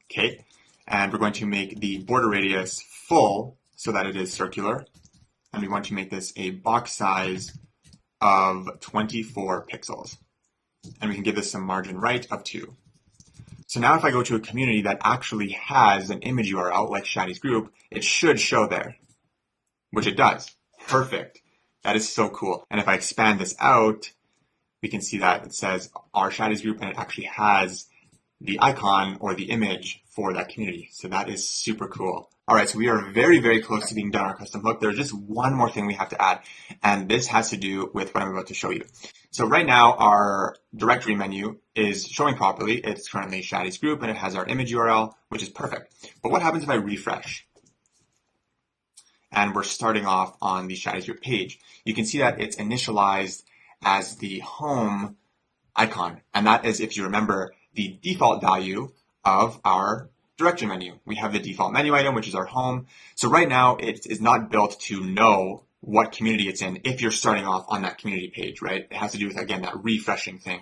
Okay, And we're going to make the border radius full so that it is circular. And we want to make this a box size of 24 pixels. And we can give this some margin right of 2. So now if I go to a community that actually has an image URL like Shadi's group, it should show there, which it does. Perfect. That is so cool. And if I expand this out, we can see that it says our Shadi's group and it actually has the icon or the image for that community. So that is super cool. All right, so we are very, very close to being done our custom hook. There's just one more thing we have to add, and this has to do with what I'm about to show you. So right now, our directory menu is showing properly. It's currently Shadi's group, and it has our image URL, which is perfect. But what happens if I refresh? And we're starting off on the Shadi's group page. You can see that it's initialized as the home icon, and that is, if you remember, the default value of our directory menu. We have the default menu item, which is our home. So right now it is not built to know what community it's in if you're starting off on that community page, right? It has to do with, again, that refreshing thing.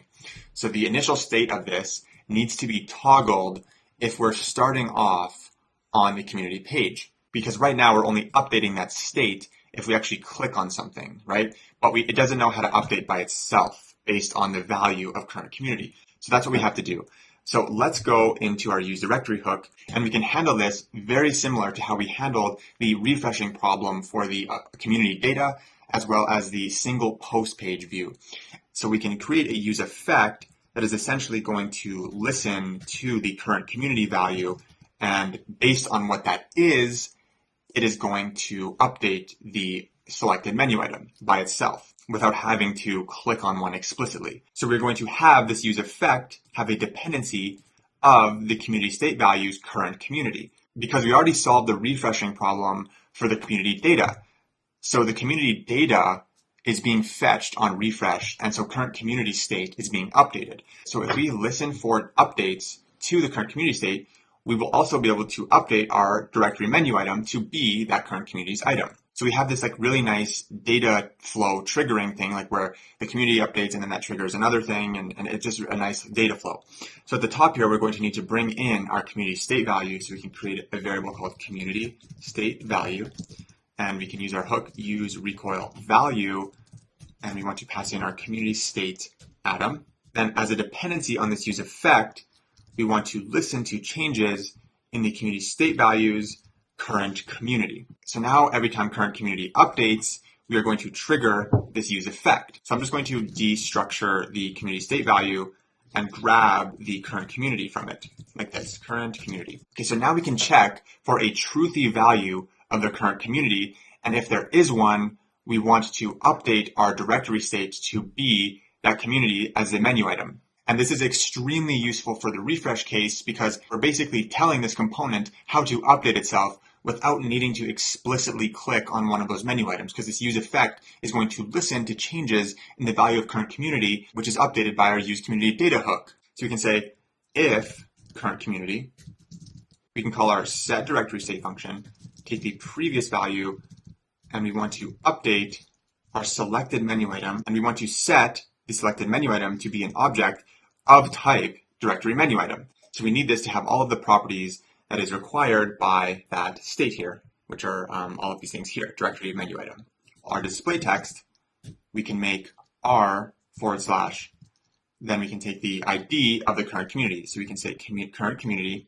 So the initial state of this needs to be toggled if we're starting off on the community page, because right now we're only updating that state if we actually click on something, right? But it doesn't know how to update by itself based on the value of current community. So that's what we have to do. So let's go into our use directory hook, and we can handle this very similar to how we handled the refreshing problem for the community data, as well as the single post page view. So we can create a use effect that is essentially going to listen to the current community value, and based on what that is, it is going to update the selected menu item by itself without having to click on one explicitly. So we're going to have this use effect have a dependency of the community state value's current community, because we already solved the refreshing problem for the community data. So the community data is being fetched on refresh, and so current community state is being updated. So if we listen for updates to the current community state, we will also be able to update our directory menu item to be that current community's item. So we have this like really nice data flow triggering thing, like where the community updates and then that triggers another thing, and it's just a nice data flow. So at the top here, we're going to need to bring in our community state value, so we can create a variable called community state value, and we can use our hook use recoil value, and we want to pass in our community state atom. Then as a dependency on this use effect, we want to listen to changes in the community state values current community. So now every time current community updates, we are going to trigger this use effect. So I'm just going to destructure the community state value and grab the current community from it, like this, current community. Okay, so now we can check for a truthy value of the current community, and if there is one, we want to update our directory state to be that community as a menu item. And this is extremely useful for the refresh case, because we're basically telling this component how to update itself without needing to explicitly click on one of those menu items, because this use effect is going to listen to changes in the value of current community, which is updated by our use community data hook. So we can say if current community, we can call our set directory state function, take the previous value, and we want to update our selected menu item, and we want to set the selected menu item to be an object of type directory menu item. So we need this to have all of the properties that is required by that state here, which are all of these things here, directory menu item. Our display text, we can make r /, then we can take the ID of the current community. So we can say current community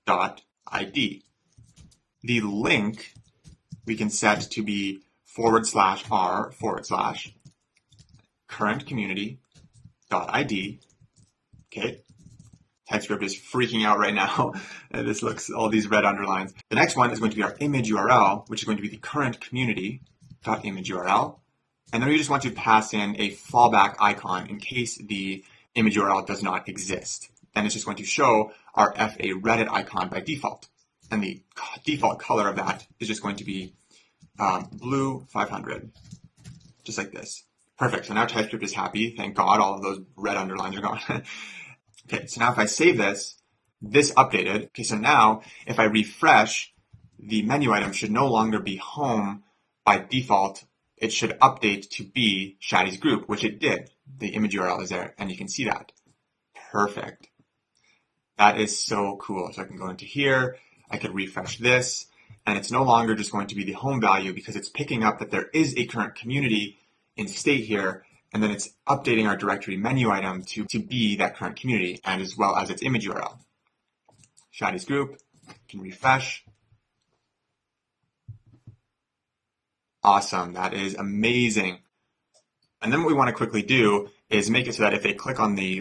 dot ID. The link we can set to be /r / current community dot ID. Okay. TypeScript is freaking out right now. This looks, all these red underlines. The next one is going to be our image URL, which is going to be the current community.image URL. And then we just want to pass in a fallback icon in case the image URL does not exist. Then it's just going to show our FA Reddit icon by default. And the default color of that is just going to be blue 500, just like this. Perfect. So now TypeScript is happy. Thank God all of those red underlines are gone. Okay, so now if I save this updated. Okay, so now if I refresh, the menu item should no longer be home by default. It should update to be Shadi's group, which it did. The image URL is there, and you can see that. Perfect. That is so cool. So I can go into here, I can refresh this, and it's no longer just going to be the home value because it's picking up that there is a current community in state here, and then it's updating our directory menu item to be that current community, and as well as its image URL. Shadi's group, can refresh. Awesome, that is amazing. And then what we want to quickly do is make it so that if they click on the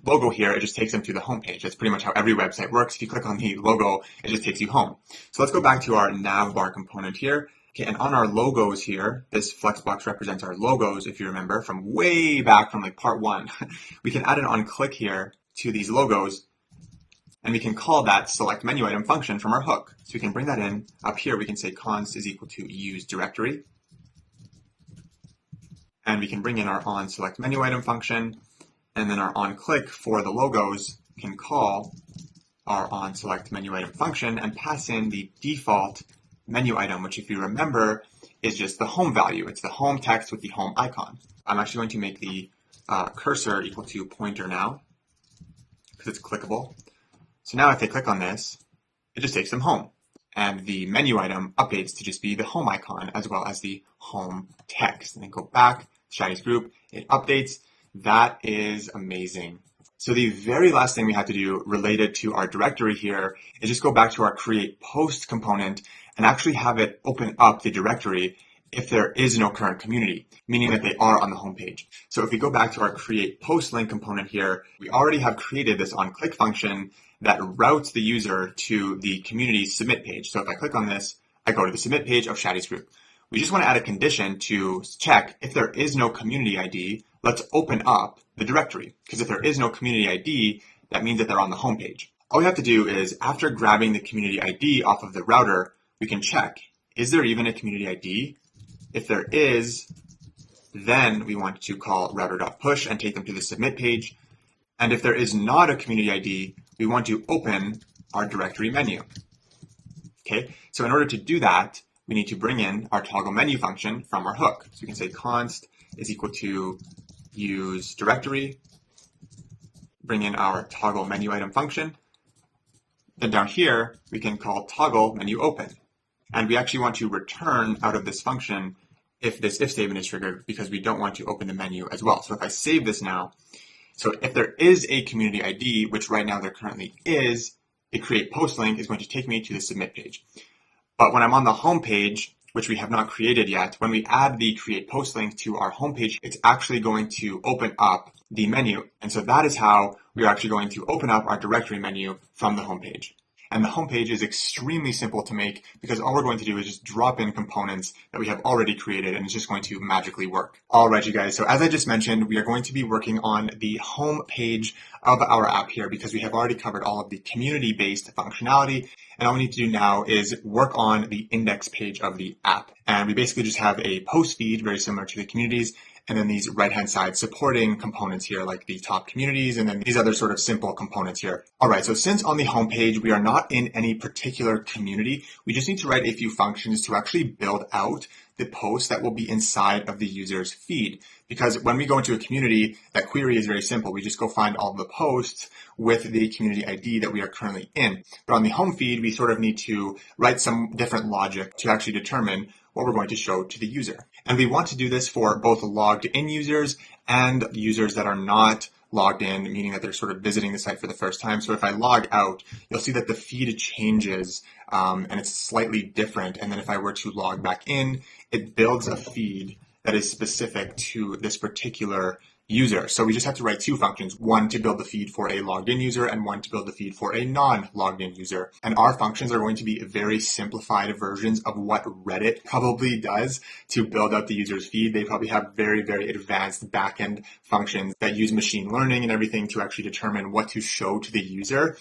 logo here, it just takes them to the home page. That's pretty much how every website works. If you click on the logo, it just takes you home. So let's go back to our navbar component here. Okay, and on our logos here, this flexbox represents our logos, if you remember, from way back from like part 1. We can add an onClick here to these logos, and we can call that select menu item function from our hook. So we can bring that in. Up here, we can say const is equal to use directory. And we can bring in our on select menu item function, and then our on click for the logos can call our on select menu item function and pass in the default menu item, which if you remember is just the home value. It's the home text with the home icon. I'm actually going to make the cursor equal to pointer now because it's clickable. So now if they click on this, it just takes them home. And the menu item updates to just be the home icon as well as the home text. And then go back, Shadi's group, it updates. That is amazing. So the very last thing we have to do related to our directory here is just go back to our create post component and actually have it open up the directory if there is no current community, meaning that they are on the home page. So if we go back to our create post link component here, we already have created this on click function that routes the user to the community submit page. So if I click on this, I go to the submit page of Shadi's group. We just want to add a condition to check if there is no community ID, let's open up the directory. Because if there is no community ID, that means that they're on the home page. All we have to do is after grabbing the community ID off of the router, we can check, is there even a community ID? If there is, then we want to call router.push and take them to the submit page. And if there is not a community ID, we want to open our directory menu. Okay, so in order to do that, we need to bring in our toggle menu function from our hook. So we can say const is equal to use directory, bring in our toggle menu item function. Then down here, we can call toggle menu open. And we actually want to return out of this function if this if statement is triggered because we don't want to open the menu as well. So if I save this now, so if there is a community ID, which right now there currently is, the create post link is going to take me to the submit page. But when I'm on the home page, which we have not created yet, when we add the create post link to our home page, it's actually going to open up the menu. And so that is how we're actually going to open up our directory menu from the home page. And the home page is extremely simple to make because all we're going to do is just drop in components that we have already created and it's just going to magically work. All right, you guys. So as I just mentioned, we are going to be working on the home page of our app here because we have already covered all of the community-based functionality. And all we need to do now is work on the index page of the app. And we basically just have a post feed very similar to the communities. And then these right-hand side supporting components here, like the top communities, and then these other sort of simple components here. All right, so since on the home page, we are not in any particular community, we just need to write a few functions to actually build out the posts that will be inside of the user's feed. Because when we go into a community, that query is very simple. We just go find all the posts with the community ID that we are currently in. But on the home feed, we sort of need to write some different logic to actually determine what we're going to show to the user. And we want to do this for both logged in users and users that are not logged in, meaning that they're sort of visiting the site for the first time. So if I log out, you'll see that the feed changes and it's slightly different. And then if I were to log back in, it builds a feed that is specific to this particular user. So we just have to write two functions, one to build the feed for a logged in user and one to build the feed for a non-logged in user. And our functions are going to be very simplified versions of what Reddit probably does to build out the user's feed. They probably have very, very advanced backend functions that use machine learning and everything to actually determine what to show to the user.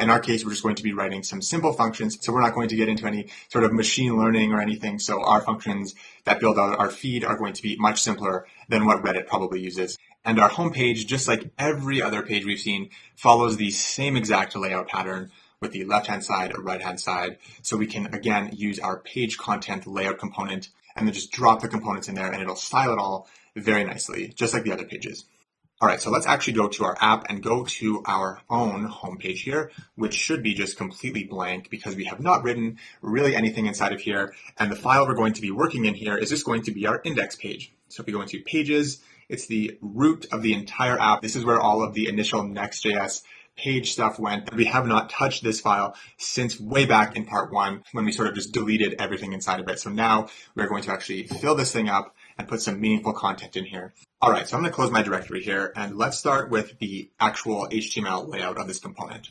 In our case, we're just going to be writing some simple functions. So we're not going to get into any sort of machine learning or anything. So our functions that build out our feed are going to be much simpler than what Reddit probably uses. And our homepage, just like every other page we've seen, follows the same exact layout pattern with the left-hand side or right-hand side. So we can, again, use our PageContent Layout component and then just drop the components in there and it'll style it all very nicely, just like the other pages. All right, so let's actually go to our app and go to our own homepage here, which should be just completely blank because we have not written really anything inside of here. And the file we're going to be working in here is just going to be our index page. So if we go into pages, it's the root of the entire app. This is where all of the initial Next.js page stuff went. We have not touched this file since way back in part 1 when we sort of just deleted everything inside of it. So now we're going to actually fill this thing up and put some meaningful content in here. All right, so I'm going to close my directory here and let's start with the actual HTML layout of this component.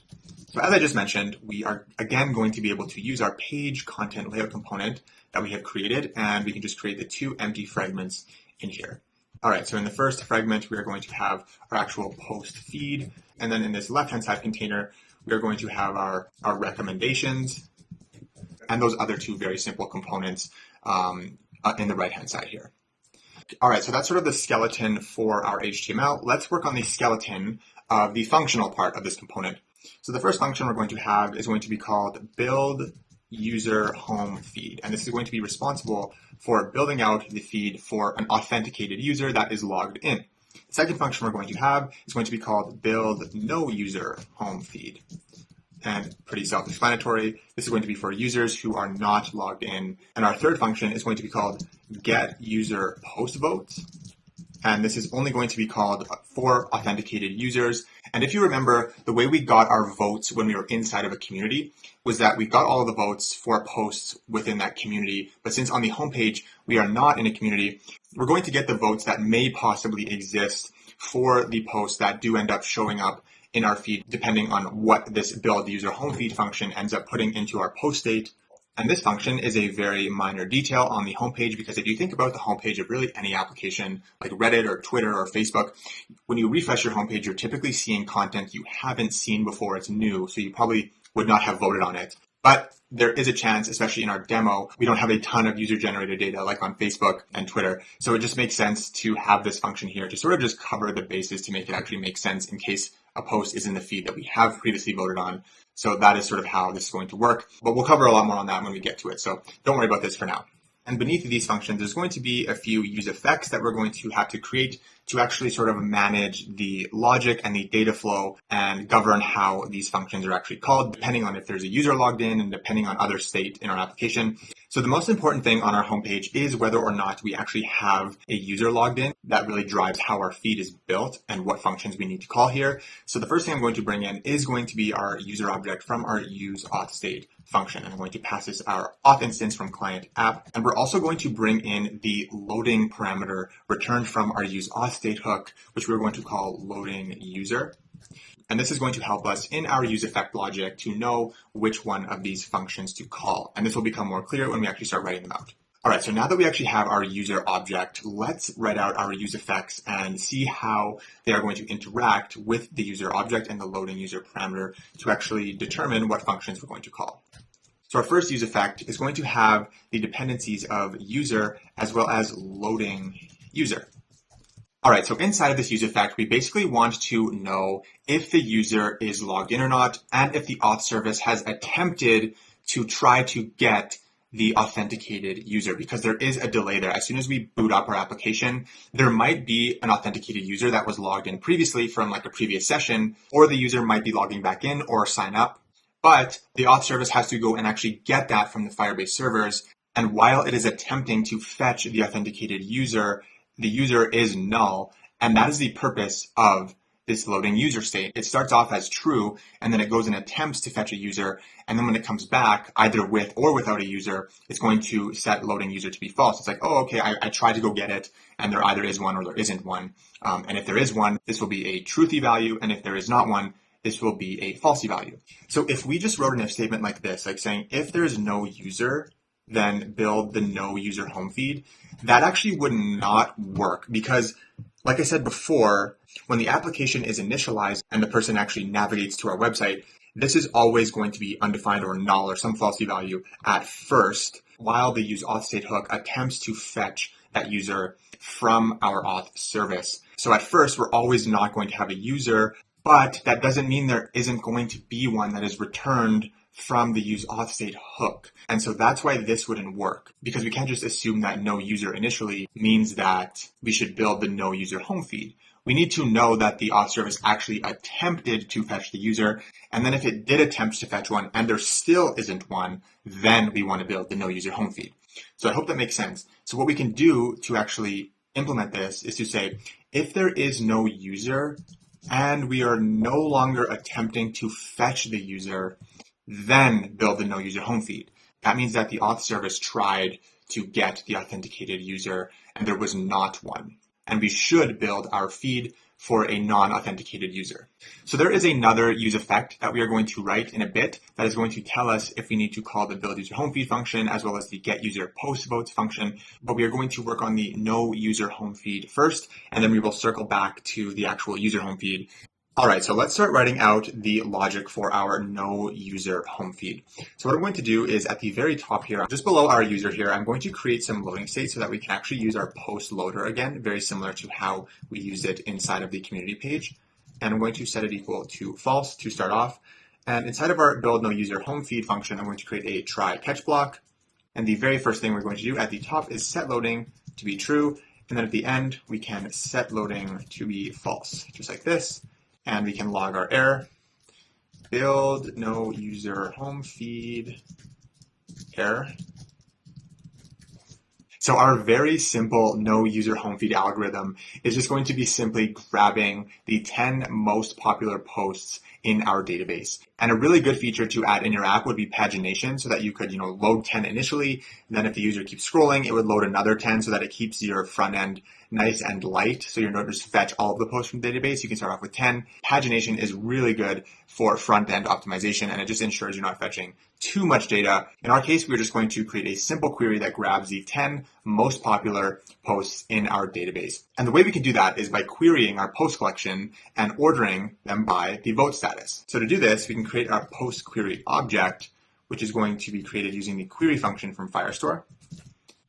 So as I just mentioned, we are again going to be able to use our PageContent Layout component that we have created, and we can just create the 2 empty fragments in here. All right, so in the first fragment, we are going to have our actual post feed. And then in this left-hand side container, we are going to have our recommendations and those other 2 very simple components in the right-hand side here. All right, so that's sort of the skeleton for our HTML. Let's work on the skeleton of the functional part of this component. So the first function we're going to have is going to be called build user home feed. And this is going to be responsible for building out the feed for an authenticated user that is logged in. The second function we're going to have is going to be called build no user home feed. And pretty self-explanatory. This is going to be for users who are not logged in. And our third function is going to be called get user post votes. And this is only going to be called for authenticated users. And if you remember, the way we got our votes when we were inside of a community was that we got all of the votes for posts within that community. But since on the homepage, we are not in a community, we're going to get the votes that may possibly exist for the posts that do end up showing up in our feed, depending on what this build user home feed function ends up putting into our post state. And this function is a very minor detail on the homepage, because if you think about the homepage of really any application like Reddit or Twitter or Facebook, when you refresh your homepage, you're typically seeing content you haven't seen before. It's new, so you probably would not have voted on it. But there is a chance, especially in our demo, we don't have a ton of user-generated data like on Facebook and Twitter. So it just makes sense to have this function here to sort of just cover the bases to make it actually make sense in case a post is in the feed that we have previously voted on. So that is sort of how this is going to work. But we'll cover a lot more on that when we get to it. So don't worry about this for now. And beneath these functions, there's going to be a few use effects that we're going to have to create to actually sort of manage the logic and the data flow and govern how these functions are actually called, depending on if there's a user logged in and depending on other state in our application. So the most important thing on our homepage is whether or not we actually have a user logged in. That really drives how our feed is built and what functions we need to call here. So the first thing I'm going to bring in is going to be our user object from our useAuthState function. I'm going to pass this our auth instance from client app. And we're also going to bring in the loading parameter returned from our useAuthState hook, which we're going to call loading user. And this is going to help us in our use effect logic to know which one of these functions to call. And this will become more clear when we actually start writing them out. All right, so now that we actually have our user object, let's write out our use effects and see how they are going to interact with the user object and the loading user parameter to actually determine what functions we're going to call. So our first use effect is going to have the dependencies of user as well as loading user. All right, so inside of this use effect, we basically want to know if the user is logged in or not, and if the auth service has attempted to try to get the authenticated user, because there is a delay there. As soon as we boot up our application, there might be an authenticated user that was logged in previously from like a previous session, or the user might be logging back in or sign up. But the auth service has to go and actually get that from the Firebase servers. And while it is attempting to fetch the authenticated user, the user is null. And that is the purpose of this loading user state. It starts off as true, and then it goes and attempts to fetch a user. And then when it comes back, either with or without a user, it's going to set loading user to be false. It's like, oh, okay, I tried to go get it, and there either is one or there isn't one. And if there is one, this will be a truthy value. And if there is not one, this will be a falsy value. So if we just wrote an if statement like this, like saying, if there is no user, then build the no user home feed, that actually would not work, because like I said before, when the application is initialized and the person actually navigates to our website, this is always going to be undefined or null or some falsy value at first, while the useAuthState hook attempts to fetch that user from our auth service. So at first, we're always not going to have a user, but that doesn't mean there isn't going to be one that is returned from the useAuthState hook. And so that's why this wouldn't work, because we can't just assume that no user initially means that we should build the no user home feed. we need to know that the auth service actually attempted to fetch the user. And then if it did attempt to fetch one and there still isn't one, then we want to build the no user home feed. So I hope that makes sense. So what we can do to actually implement this is to say, if there is no user and we are no longer attempting to fetch the user, then build the no user home feed. That means that the auth service tried to get the authenticated user and there was not one. And we should build our feed for a non-authenticated user. So there is another use effect that we are going to write in a bit that is going to tell us if we need to call the build user home feed function as well as the get user post votes function. But we are going to work on the no user home feed first, and then we will circle back to the actual user home feed. All right, so let's start writing out the logic for our no user home feed. So what I'm going to do is at the very top here, just below our user here, I'm going to create some loading states so that we can actually use our post loader again, very similar to how we used it inside of the community page. And I'm going to set it equal to false to start off. And inside of our build no user home feed function, I'm going to create a try catch block. And the very first thing we're going to do at the top is set loading to be true. And then at the end, we can set loading to be false, just like this. And we can log our error, build no user home feed error. So our very simple no user home feed algorithm is just going to be simply grabbing the 10 most popular posts in our database. And a really good feature to add in your app would be pagination so that you could, load 10 initially. And then if the user keeps scrolling, it would load another 10 so that it keeps your front end nice and light. So you don't just fetch all of the posts from the database. You can start off with 10. Pagination is really good for front end optimization, and it just ensures you're not fetching too much data. In our case, we're just going to create a simple query that grabs the 10 most popular posts in our database. And the way we can do that is by querying our post collection and ordering them by the vote status. So to do this, we can create our post query object, which is going to be created using the query function from Firestore.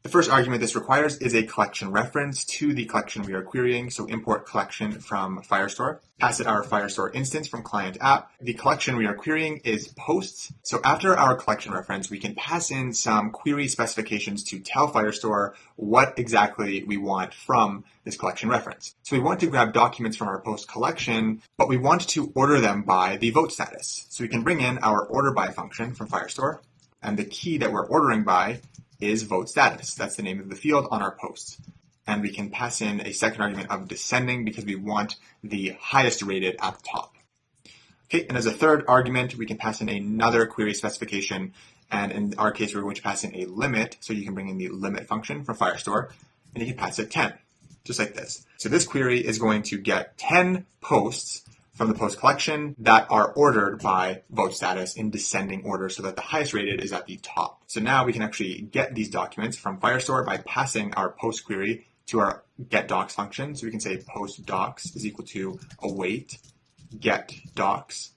The first argument this requires is a collection reference to the collection we are querying. So import collection from Firestore. Pass it our Firestore instance from client app. The collection we are querying is posts. So after our collection reference, we can pass in some query specifications to tell Firestore what exactly we want from this collection reference. So we want to grab documents from our post collection, but we want to order them by the vote status. So we can bring in our order by function from Firestore, and the key that we're ordering by is vote status. That's the name of the field on our posts. And we can pass in a second argument of descending because we want the highest rated at the top. Okay, and as a third argument, we can pass in another query specification. And in our case, we're going to pass in a limit. So you can bring in the limit function from Firestore, and you can pass it 10, just like this. So this query is going to get 10 posts from the post collection that are ordered by vote status in descending order so that the highest rated is at the top. So now we can actually get these documents from Firestore by passing our post query to our getDocs function. So we can say post docs is equal to await getDocs.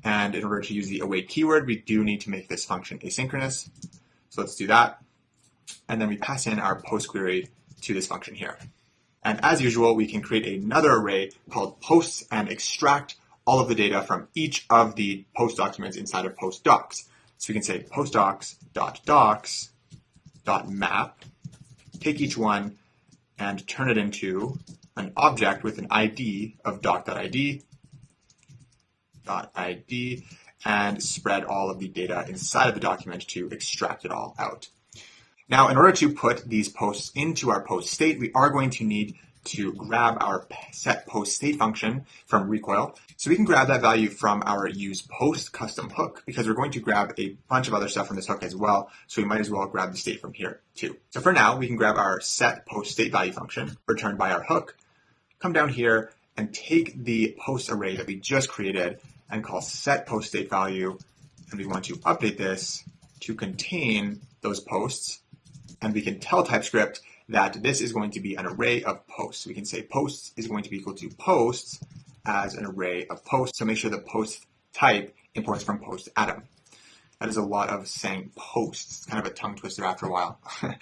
And in order to use the await keyword, we do need to make this function asynchronous. So let's do that. And then we pass in our post query to this function here. And as usual, we can create another array called posts and extract all of the data from each of the post documents inside of post docs. So we can say postdocs.docs.map, take each one and turn it into an object with an ID of doc.id, and spread all of the data inside of the document to extract it all out. Now, in order to put these posts into our post state, we are going to need to grab our set post state function from Recoil. So we can grab that value from our use post custom hook because we're going to grab a bunch of other stuff from this hook as well. So we might as well grab the state from here too. So for now, we can grab our set post state value function returned by our hook, come down here and take the post array that we just created and call set post state value. And we want to update this to contain those posts. And we can tell TypeScript that this is going to be an array of posts. We can say posts is going to be equal to posts as an array of posts. So make sure the post type imports from PostItem. That is a lot of saying posts. It's kind of a tongue twister after a while.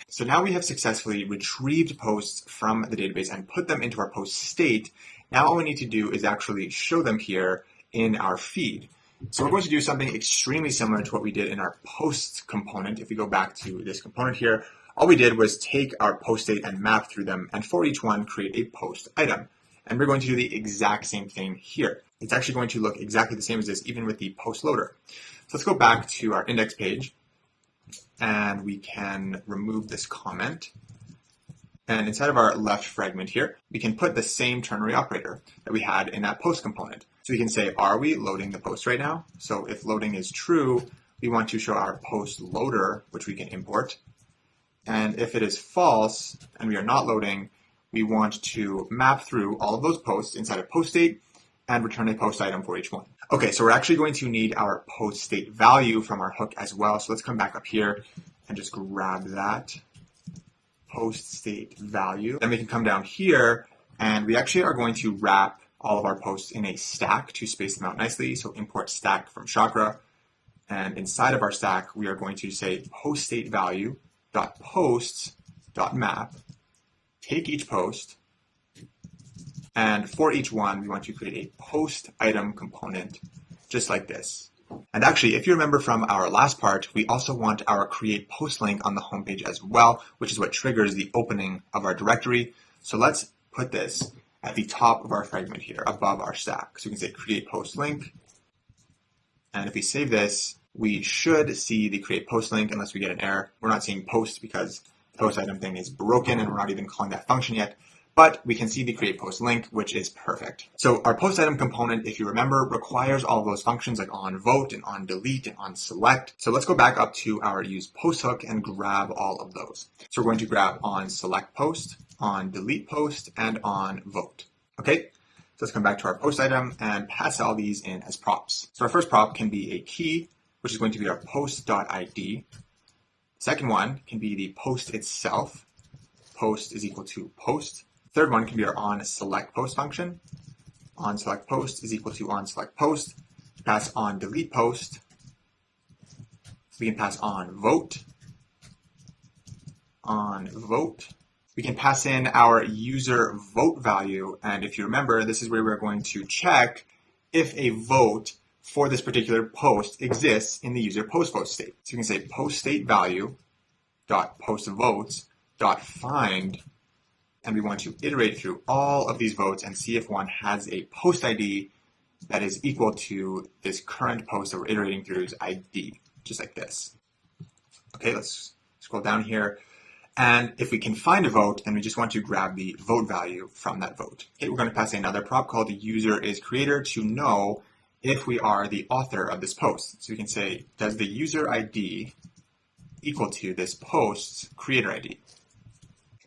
So now we have successfully retrieved posts from the database and put them into our post state. Now all we need to do is actually show them here in our feed. So we're going to do something extremely similar to what we did in our posts component. If we go back to this component here, all we did was take our post state and map through them, and for each one, create a post item. And we're going to do the exact same thing here. It's actually going to look exactly the same as this, even with the post loader. So let's go back to our index page, and we can remove this comment. And inside of our left fragment here, we can put the same ternary operator that we had in that post component. So we can say, are we loading the post right now? So if loading is true, we want to show our post loader, which we can import. And if it is false and we are not loading, we want to map through all of those posts inside of post state and return a post item for each one. Okay, so we're actually going to need our post state value from our hook as well. So let's come back up here and just grab that post state value. Then we can come down here and we actually are going to wrap all of our posts in a stack to space them out nicely. So import stack from Chakra. And inside of our stack, we are going to say post state value dot posts dot map, take each post, and for each one, we want to create a post item component just like this. And actually, if you remember from our last part, we also want our create post link on the homepage as well, which is what triggers the opening of our directory. So let's put this at the top of our fragment here, above our stack. So we can say create post link. And if we save this, we should see the create post link unless we get an error. We're not seeing post because the post item thing is broken and we're not even calling that function yet. But we can see the create post link, which is perfect. So our post item component, if you remember, requires all of those functions like on vote and on delete and on select. So let's go back up to our use post hook and grab all of those. So we're going to grab on select post, on delete post, and on vote. Okay, so let's come back to our post item and pass all these in as props. So our first prop can be a key, which is going to be our post.id. Second one can be the post itself. Post is equal to post. Third one can be our on select post function. On select post is equal to on select post. Pass on delete post. We can pass on vote. On vote. We can pass in our user vote value. And if you remember, this is where we're going to check if a vote for this particular post exists in the user post vote state. So you can say post state value dot post votes dot find, and we want to iterate through all of these votes and see if one has a post ID that is equal to this current post that we're iterating through's ID, just like this. Okay, let's scroll down here. And if we can find a vote, then we just want to grab the vote value from that vote. Okay, we're going to pass in another prop called the user is creator to know if we are the author of this post. So we can say, does the user ID equal to this post's creator ID?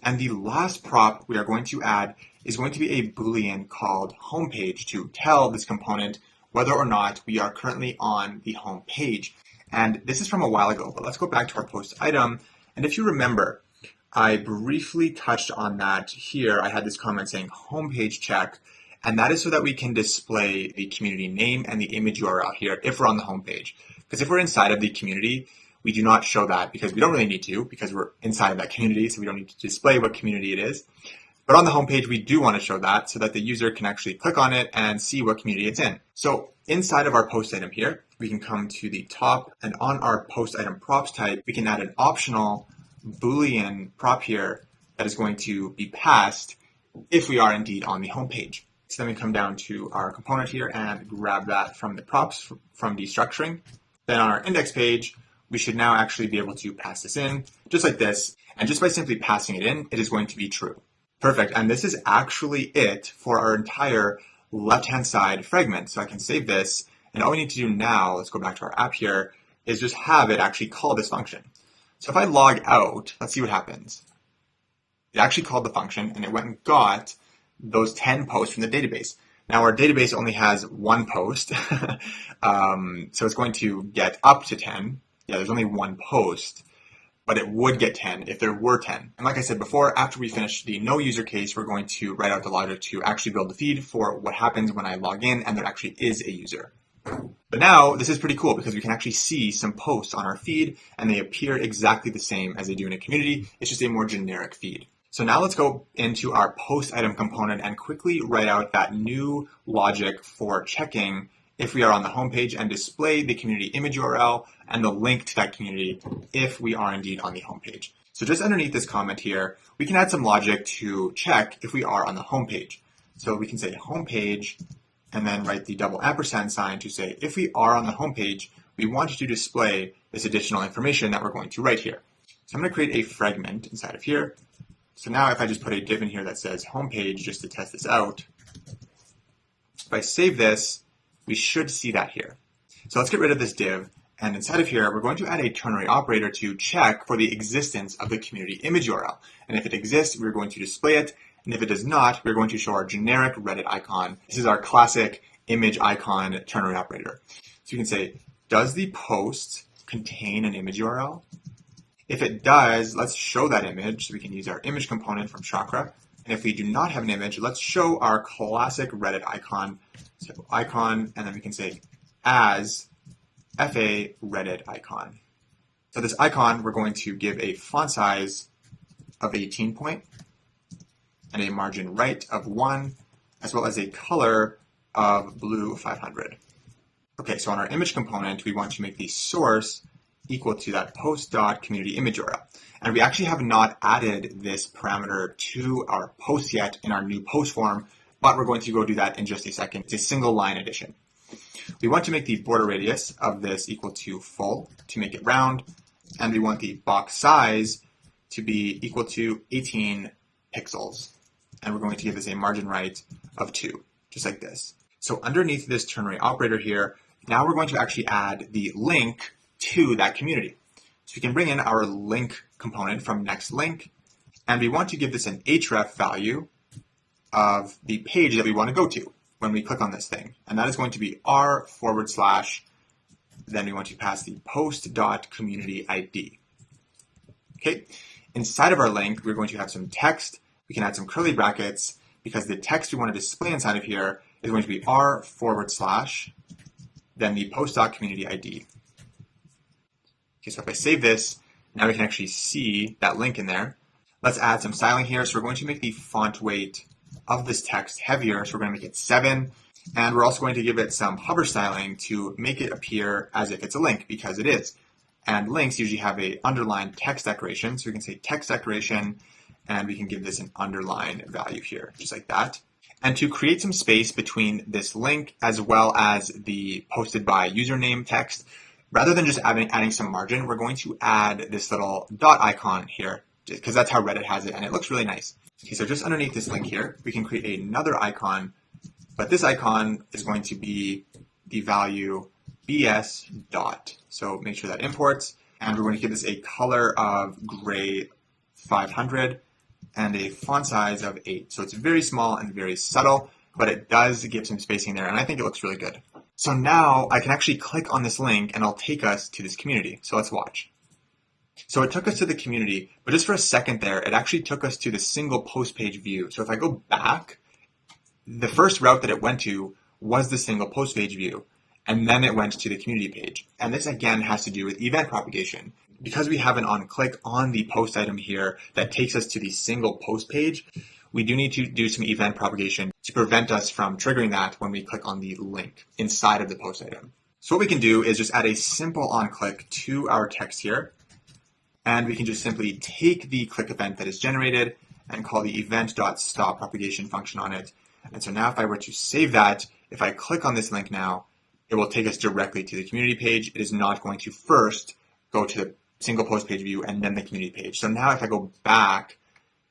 And the last prop we are going to add is going to be a Boolean called homepage to tell this component whether or not we are currently on the home page. And this is from a while ago, but let's go back to our post item. And if you remember, I briefly touched on that here. I had this comment saying homepage check, and that is so that we can display the community name and the image URL here if we're on the homepage. Because if we're inside of the community, we do not show that because we don't really need to, because we're inside of that community, so we don't need to display what community it is. But on the homepage, we do want to show that so that the user can actually click on it and see what community it's in. So inside of our post item here, we can come to the top, and on our post item props type, we can add an optional Boolean prop here that is going to be passed if we are indeed on the homepage. So then we come down to our component here and grab that from the props from destructuring. Then on our index page, we should now actually be able to pass this in just like this. And just by simply passing it in, it is going to be true. Perfect. And this is actually it for our entire left-hand side fragment. So I can save this. And all we need to do now, let's go back to our app here, is just have it actually call this function. So if I log out, let's see what happens. It actually called the function and it went and got those 10 posts from the database. Now our database only has one post. So it's going to get up to 10. Yeah, there's only one post, but it would get 10 if there were 10. And like I said before, after we finish the no user case, we're going to write out the logic to actually build the feed for what happens when I log in and there actually is a user. But now this is pretty cool because we can actually see some posts on our feed and they appear exactly the same as they do in a community. It's just a more generic feed. So now let's go into our post item component and quickly write out that new logic for checking if we are on the homepage and display the community image URL and the link to that community if we are indeed on the homepage. So just underneath this comment here, we can add some logic to check if we are on the homepage. So we can say homepage and then write the double ampersand sign to say, if we are on the homepage, we want to display this additional information that we're going to write here. So I'm going to create a fragment inside of here. So now if I just put a div in here that says homepage just to test this out, if I save this, we should see that here. So let's get rid of this div. And inside of here, we're going to add a ternary operator to check for the existence of the community image URL. And if it exists, we're going to display it. And if it does not, we're going to show our generic Reddit icon. This is our classic image icon ternary operator. So you can say, does the post contain an image URL? If it does, let's show that image. So we can use our image component from Chakra. And if we do not have an image, let's show our classic Reddit icon. So icon, and then we can say as FA Reddit icon. So this icon, we're going to give a font size of 18 point and a margin right of 1, as well as a color of blue 500. Okay, so on our image component, we want to make the source equal to that post.communityImage URL. And we actually have not added this parameter to our post yet in our new post form, but we're going to go do that in just a second. It's a single line addition. We want to make the border radius of this equal to full to make it round, and we want the box size to be equal to 18 pixels. And we're going to give this a margin right of 2, just like this. So underneath this ternary operator here, now we're going to actually add the link to that community. So we can bring in our link component from next link, and we want to give this an href value of the page that we want to go to when we click on this thing. And that is going to be r/, then we want to pass the post.communityID. Okay, inside of our link, we're going to have some text. We can add some curly brackets because the text we want to display inside of here is going to be r/, then the post.communityID. Okay, so if I save this, now we can actually see that link in there. Let's add some styling here. So we're going to make the font weight of this text heavier. So we're going to make it 7. And we're also going to give it some hover styling to make it appear as if it's a link, because it is. And links usually have a underlined text decoration. So we can say text decoration, and we can give this an underline value here, just like that. And to create some space between this link as well as the posted by username text, rather than just adding some margin, we're going to add this little dot icon here, because that's how Reddit has it, and it looks really nice. Okay, so just underneath this link here, we can create another icon, but this icon is going to be the value bs dot. So make sure that imports, and we're going to give this a color of gray 500 and a font size of 8. So it's very small and very subtle, but it does give some spacing there, and I think it looks really good. So now I can actually click on this link and it'll take us to this community. So let's watch. So it took us to the community, but just for a second there, it actually took us to the single post page view. So if I go back, the first route that it went to was the single post page view, and then it went to the community page. And this again has to do with event propagation. Because we have an on-click on the post item here that takes us to the single post page, we do need to do some event propagation to prevent us from triggering that when we click on the link inside of the post item. So what we can do is just add a simple on-click to our text here, and we can just simply take the click event that is generated and call the event.stop propagation function on it. And so now if I were to save that, if I click on this link now, it will take us directly to the community page. It is not going to first go to the single post page view and then the community page. So now if I go back,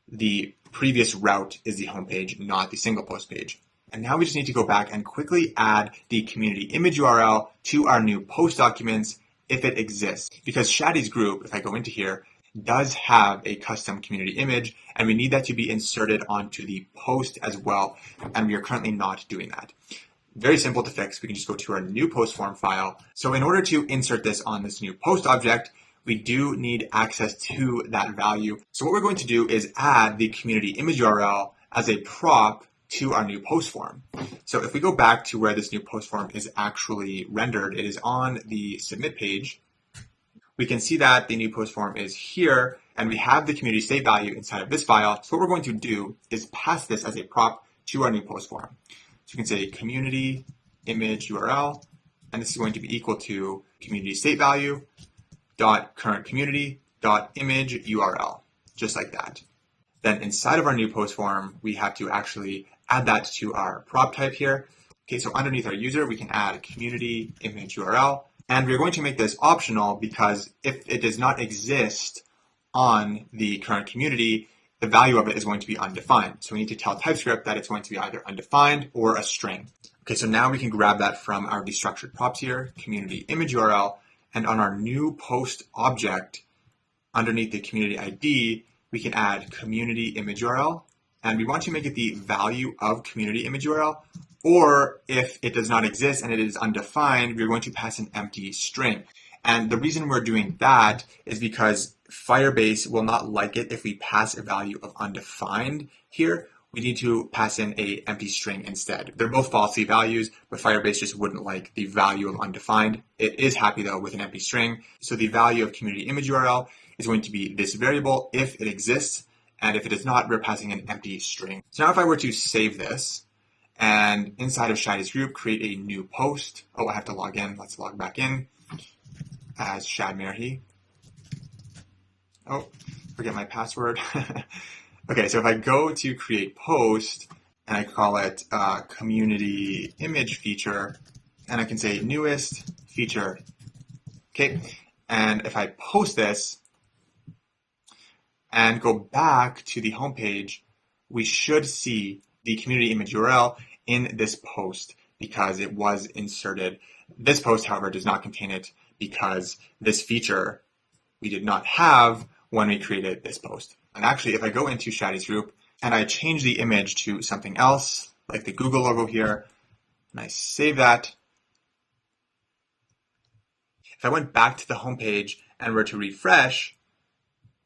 the previous route is the home page, not the single post page. And now we just need to go back and quickly add the community image URL to our new post documents if it exists. Because Shadi's group, if I go into here, does have a custom community image, and we need that to be inserted onto the post as well, and we are currently not doing that. Very simple to fix. We can just go to our new post form file. So in order to insert this on this new post object, we do need access to that value. So what we're going to do is add the community image URL as a prop to our new post form. So if we go back to where this new post form is actually rendered, it is on the submit page. We can see that the new post form is here, and we have the community state value inside of this file. So what we're going to do is pass this as a prop to our new post form. So you can say community image URL, and this is going to be equal to community state value dot current community dot image URL, just like that. Then inside of our new post form, we have to actually add that to our prop type here. Okay, so underneath our user, we can add community image URL. And we're going to make this optional because if it does not exist on the current community, the value of it is going to be undefined. So we need to tell TypeScript that it's going to be either undefined or a string. Okay, so now we can grab that from our destructured props here, community image URL, and on our new post object, underneath the community ID, we can add community image URL, and we want to make it the value of community image URL, or if it does not exist and it is undefined, we're going to pass an empty string. And the reason we're doing that is because Firebase will not like it if we pass a value of undefined here. We need to pass in an empty string instead. They're both falsy values, but Firebase just wouldn't like the value of undefined. It is happy though with an empty string. So the value of community image URL is going to be this variable if it exists, and if it is not, we're passing an empty string. So now if I were to save this, and inside of Shadi's group, create a new post. Oh, I have to log in. Let's log back in as Shad Merhi. Oh, forget my password. Okay, so if I go to create post and I call it community image feature, and I can say newest feature. Okay, and if I post this and go back to the home page, we should see the community image URL in this post because it was inserted. This post, however, does not contain it because this feature we did not have when we created this post. And actually, if I go into Shadi's group and I change the image to something else, like the Google logo here, and I save that, if I went back to the home page and were to refresh,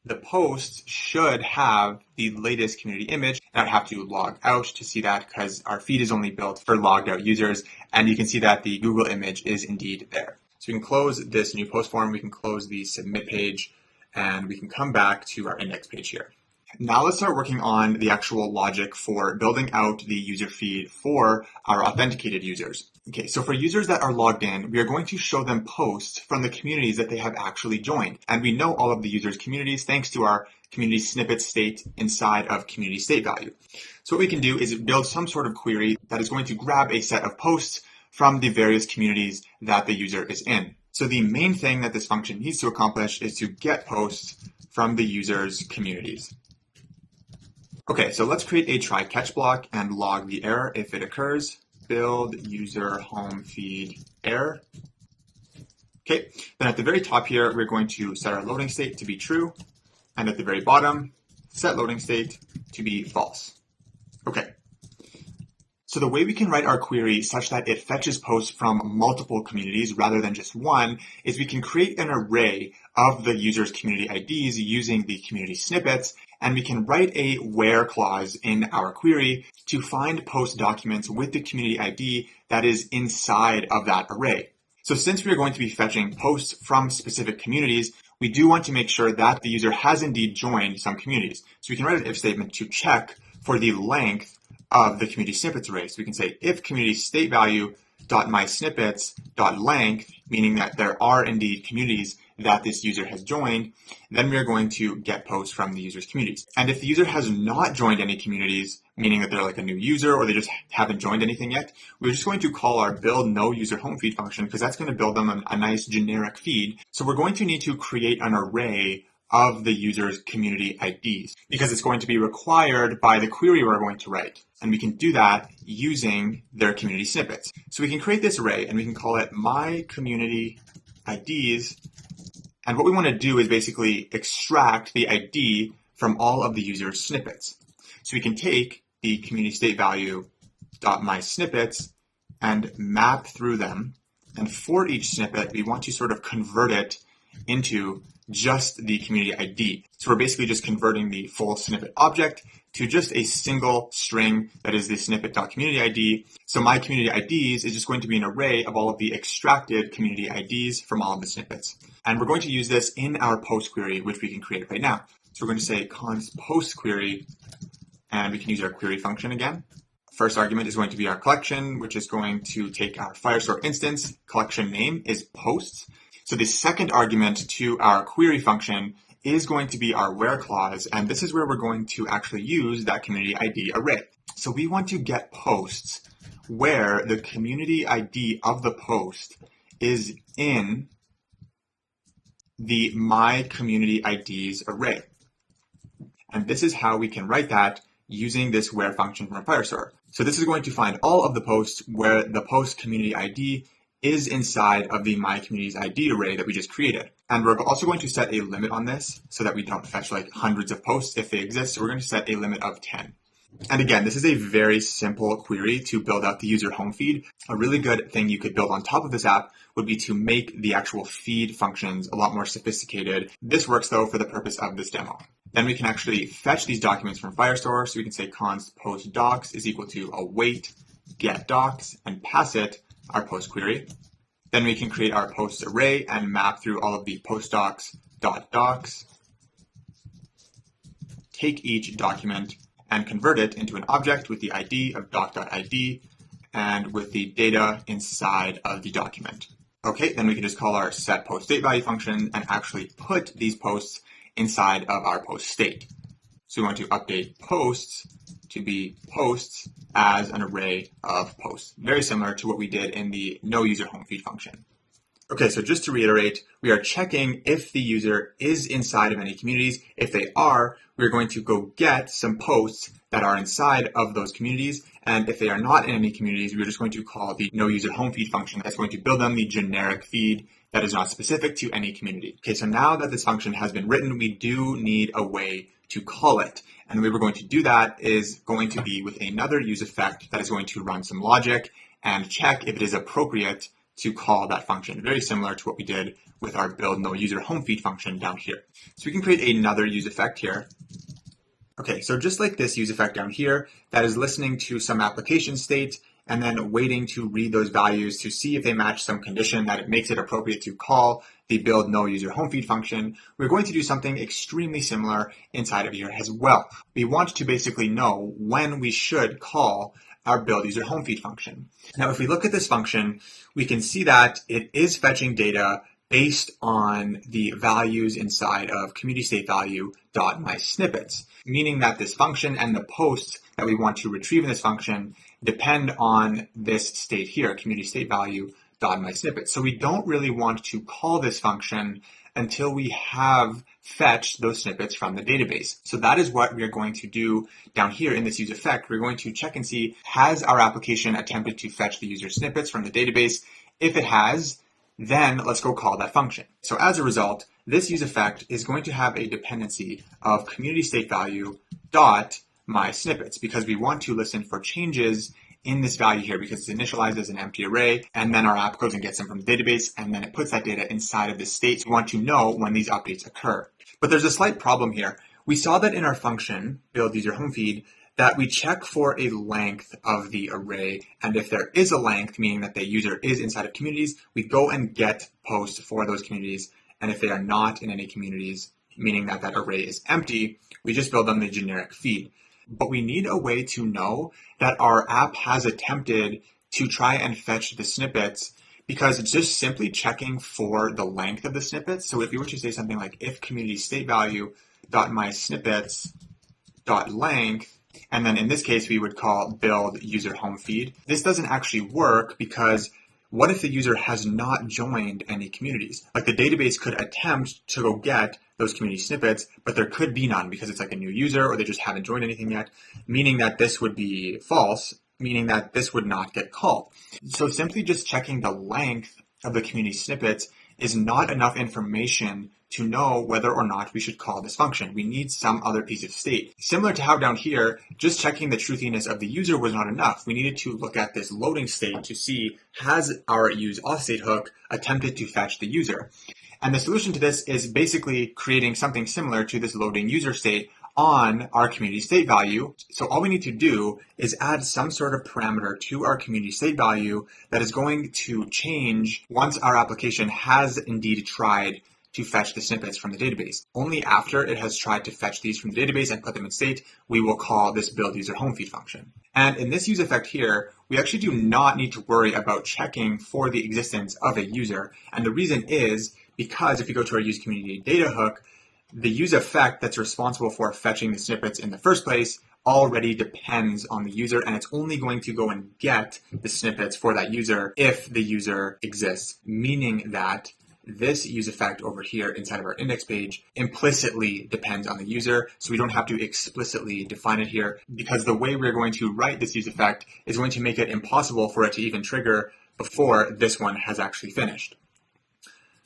the post should have the latest community image, and I'd have to log out to see that because our feed is only built for logged out users, and you can see that the Google image is indeed there. So we can close this new post form, we can close the submit page, and we can come back to our index page here. Now let's start working on the actual logic for building out the user feed for our authenticated users. Okay, so for users that are logged in, we are going to show them posts from the communities that they have actually joined. And we know all of the users' communities thanks to our community snippet state inside of community state value. So what we can do is build some sort of query that is going to grab a set of posts from the various communities that the user is in. So the main thing that this function needs to accomplish is to get posts from the user's communities. Okay, so let's create a try catch block and log the error if it occurs. Build user home feed error. Okay, then at the very top here, we're going to set our loading state to be true. And at the very bottom, set loading state to be false. Okay. So the way we can write our query such that it fetches posts from multiple communities rather than just one is we can create an array of the user's community IDs using the community snippets, and we can write a where clause in our query to find post documents with the community ID that is inside of that array. So since we're going to be fetching posts from specific communities, we do want to make sure that the user has indeed joined some communities. So we can write an if statement to check for the length of the community snippets array. So we can say if community state value dot my snippets dot length, meaning that there are indeed communities that this user has joined, then we are going to get posts from the user's communities. And if the user has not joined any communities, meaning that they're like a new user or they just haven't joined anything yet, we're just going to call our build no user home feed function because that's going to build them a nice generic feed. So we're going to need to create an array of the user's community IDs because it's going to be required by the query we're going to write. And we can do that using their community snippets. So we can create this array and we can call it my community IDs. And what we want to do is basically extract the ID from all of the user's snippets. So we can take the community state value dot my snippets and map through them. And for each snippet, we want to sort of convert it into just the community ID. So we're basically just converting the full snippet object to just a single string that is the snippet.community ID. So my community IDs is just going to be an array of all of the extracted community IDs from all of the snippets. And we're going to use this in our post query, which we can create right now. So we're going to say const post query, and we can use our query function again. First argument is going to be our collection, which is going to take our Firestore instance. Collection name is posts. So the second argument to our query function is going to be our where clause, and this is where we're going to actually use that community ID array. So we want to get posts where the community ID of the post is in the My Community IDs array. And this is how we can write that using this where function from Firestore. So this is going to find all of the posts where the post community ID is inside of the My Communities ID array that we just created. And we're also going to set a limit on this so that we don't fetch like hundreds of posts if they exist. So we're going to set a limit of 10. And again, this is a very simple query to build out the user home feed. A really good thing you could build on top of this app would be to make the actual feed functions a lot more sophisticated. This works though for the purpose of this demo. Then we can actually fetch these documents from Firestore. So we can say const post docs is equal to await get docs and pass it our post query. Then we can create our posts array and map through all of the post docs.docs, take each document and convert it into an object with the ID of doc.id and with the data inside of the document. Okay, then we can just call our set post state value function and actually put these posts inside of our post state. So we want to update posts to be posts as an array of posts, very similar to what we did in the no user home feed function. Okay, so just to reiterate, we are checking if the user is inside of any communities. If they are, we're going to go get some posts that are inside of those communities. And if they are not in any communities, we're just going to call the no user home feed function that's going to build them the generic feed that is not specific to any community. Okay, so now that this function has been written, we do need a way to call it. And the way we're going to do that is going to be with another use effect that is going to run some logic and check if it is appropriate to call that function, very similar to what we did with our build no user home feed function down here. So we can create another use effect here. Okay, so just like this use effect down here, that is listening to some application state and then waiting to read those values to see if they match some condition that it makes it appropriate to call the build no user home feed function. We're going to do something extremely similar inside of here as well. We want to basically know when we should call our build user home feed function. Now, if we look at this function, we can see that it is fetching data based on the values inside of community state value .mysnippets, meaning that this function and the posts that we want to retrieve in this function depend on this state here, community state value .mysnippets. So we don't really want to call this function until we have fetched those snippets from the database. So that is what we're going to do down here in this use effect. We're going to check and see, has our application attempted to fetch the user snippets from the database? If it has, then let's go call that function. So as a result, this use effect is going to have a dependency of community state value dot my snippets because we want to listen for changes in this value here because it's initialized as an empty array, and then our app goes and gets them from the database, and then it puts that data inside of this state. So we want to know when these updates occur. But there's a slight problem here. We saw that in our function, build user home feed, that we check for a length of the array. And if there is a length, meaning that the user is inside of communities, we go and get posts for those communities. And if they are not in any communities, meaning that that array is empty, we just build them the generic feed. But we need a way to know that our app has attempted to try and fetch the snippets because it's just simply checking for the length of the snippets. So if you were to say something like if community state value dot my snippets dot length, and then in this case, we would call build user home feed. This doesn't actually work because what if the user has not joined any communities? Like the database could attempt to go get those community snippets, but there could be none because it's like a new user or they just haven't joined anything yet, meaning that this would be false, meaning that this would not get called. So simply just checking the length of the community snippets is not enough information to know whether or not we should call this function. We need some other piece of state. Similar to how down here, just checking the truthiness of the user was not enough. We needed to look at this loading state to see, has our useAuthState hook attempted to fetch the user? And the solution to this is basically creating something similar to this loading user state on our community state value. So all we need to do is add some sort of parameter to our community state value that is going to change once our application has indeed tried to fetch the snippets from the database. Only after it has tried to fetch these from the database and put them in state, we will call this build user home feed function. And in this use effect here, we actually do not need to worry about checking for the existence of a user. And the reason is because if you go to our use community data hook, the use effect that's responsible for fetching the snippets in the first place already depends on the user, and it's only going to go and get the snippets for that user if the user exists, meaning that this use effect over here inside of our index page implicitly depends on the user, so we don't have to explicitly define it here, because the way we're going to write this use effect is going to make it impossible for it to even trigger before this one has actually finished.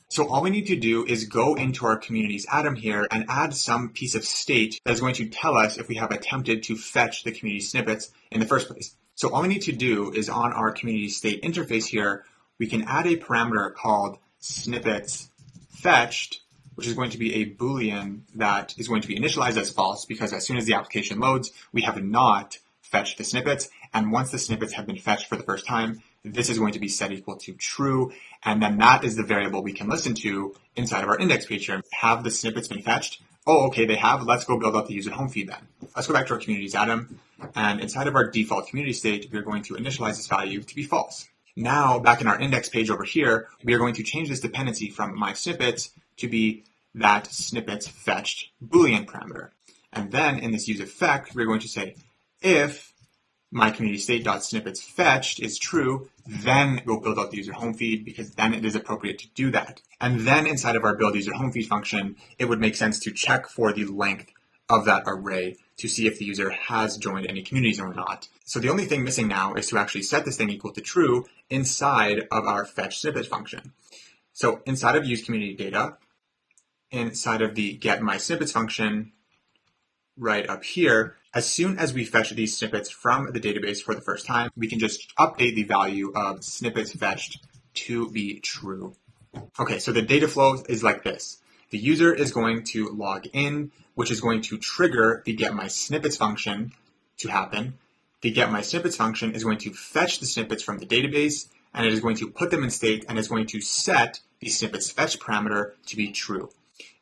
So all we need to do is go into our communities atom here and add some piece of state that is going to tell us if we have attempted to fetch the community snippets in the first place. So all we need to do is on our community state interface here, we can add a parameter called snippets fetched, which is going to be a Boolean that is going to be initialized as false, because as soon as the application loads, we have not fetched the snippets. And once the snippets have been fetched for the first time, this is going to be set equal to true. And then that is the variable we can listen to inside of our index page here. Have the snippets been fetched? Oh, okay, they have. Let's go build out the user home feed then. Let's go back to our communities atom. And inside of our default community state, we're going to initialize this value to be false. Now, back in our index page over here, we are going to change this dependency from my snippets to be that snippets fetched Boolean parameter. And then in this use effect, we're going to say, if my community state.snippets fetched is true, then go build out the user home feed, because then it is appropriate to do that. And then inside of our build user home feed function, it would make sense to check for the length of that array to see if the user has joined any communities or not. So the only thing missing now is to actually set this thing equal to true inside of our fetch snippets function. So inside of use community data, inside of the get my snippets function, right up here, as soon as we fetch these snippets from the database for the first time, we can just update the value of snippets fetched to be true. Okay, so the data flow is like this. The user is going to log in, which is going to trigger the getMySnippets function to happen. The getMySnippets function is going to fetch the snippets from the database, and it is going to put them in state and is going to set the snippets fetch parameter to be true.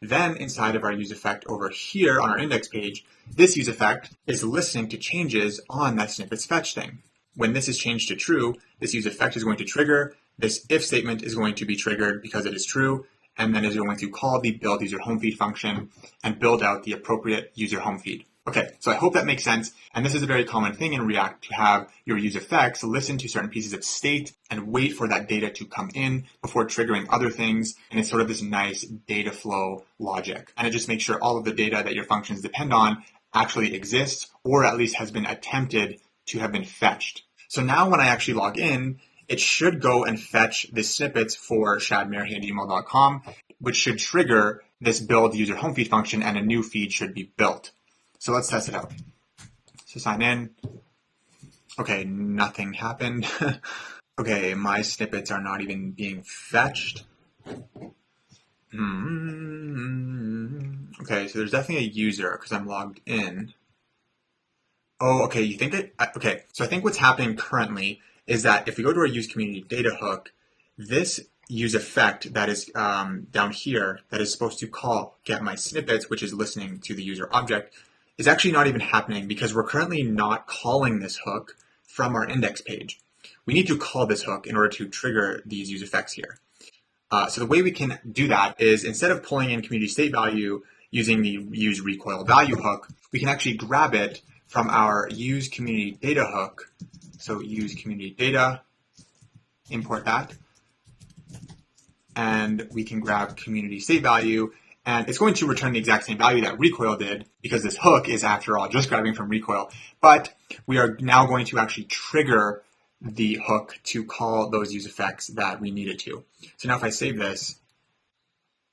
Then inside of our use effect over here on our index page, this use effect is listening to changes on that snippets fetch thing. When this is changed to true, this use effect is going to trigger. This if statement is going to be triggered because it is true, and then is going to call the build user home feed function and build out the appropriate user home feed. Okay, so I hope that makes sense. And this is a very common thing in React to have your use effects listen to certain pieces of state and wait for that data to come in before triggering other things. And it's sort of this nice data flow logic. And it just makes sure all of the data that your functions depend on actually exists, or at least has been attempted to have been fetched. So now when I actually log in, it should go and fetch the snippets for shadmirhi@gmail.com, which should trigger this build user home feed function, and a new feed should be built. So let's test it out. So sign in. Okay, nothing happened. Okay, my snippets are not even being fetched. Okay, so there's definitely a user because I'm logged in. Oh, okay, you think it? Okay, so I think what's happening currently is that if we go to our use community data hook, this use effect that is down here that is supposed to call get my snippets, which is listening to the user object, is actually not even happening because we're currently not calling this hook from our index page. We need to call this hook in order to trigger these use effects here. So the way we can do that is instead of pulling in community state value using the use recoil value hook, we can actually grab it from our use community data hook. So use community data, import that, and we can grab community state value, and it's going to return the exact same value that recoil did because this hook is, after all, just grabbing from recoil. But we are now going to actually trigger the hook to call those use effects that we needed to. So now if I save this,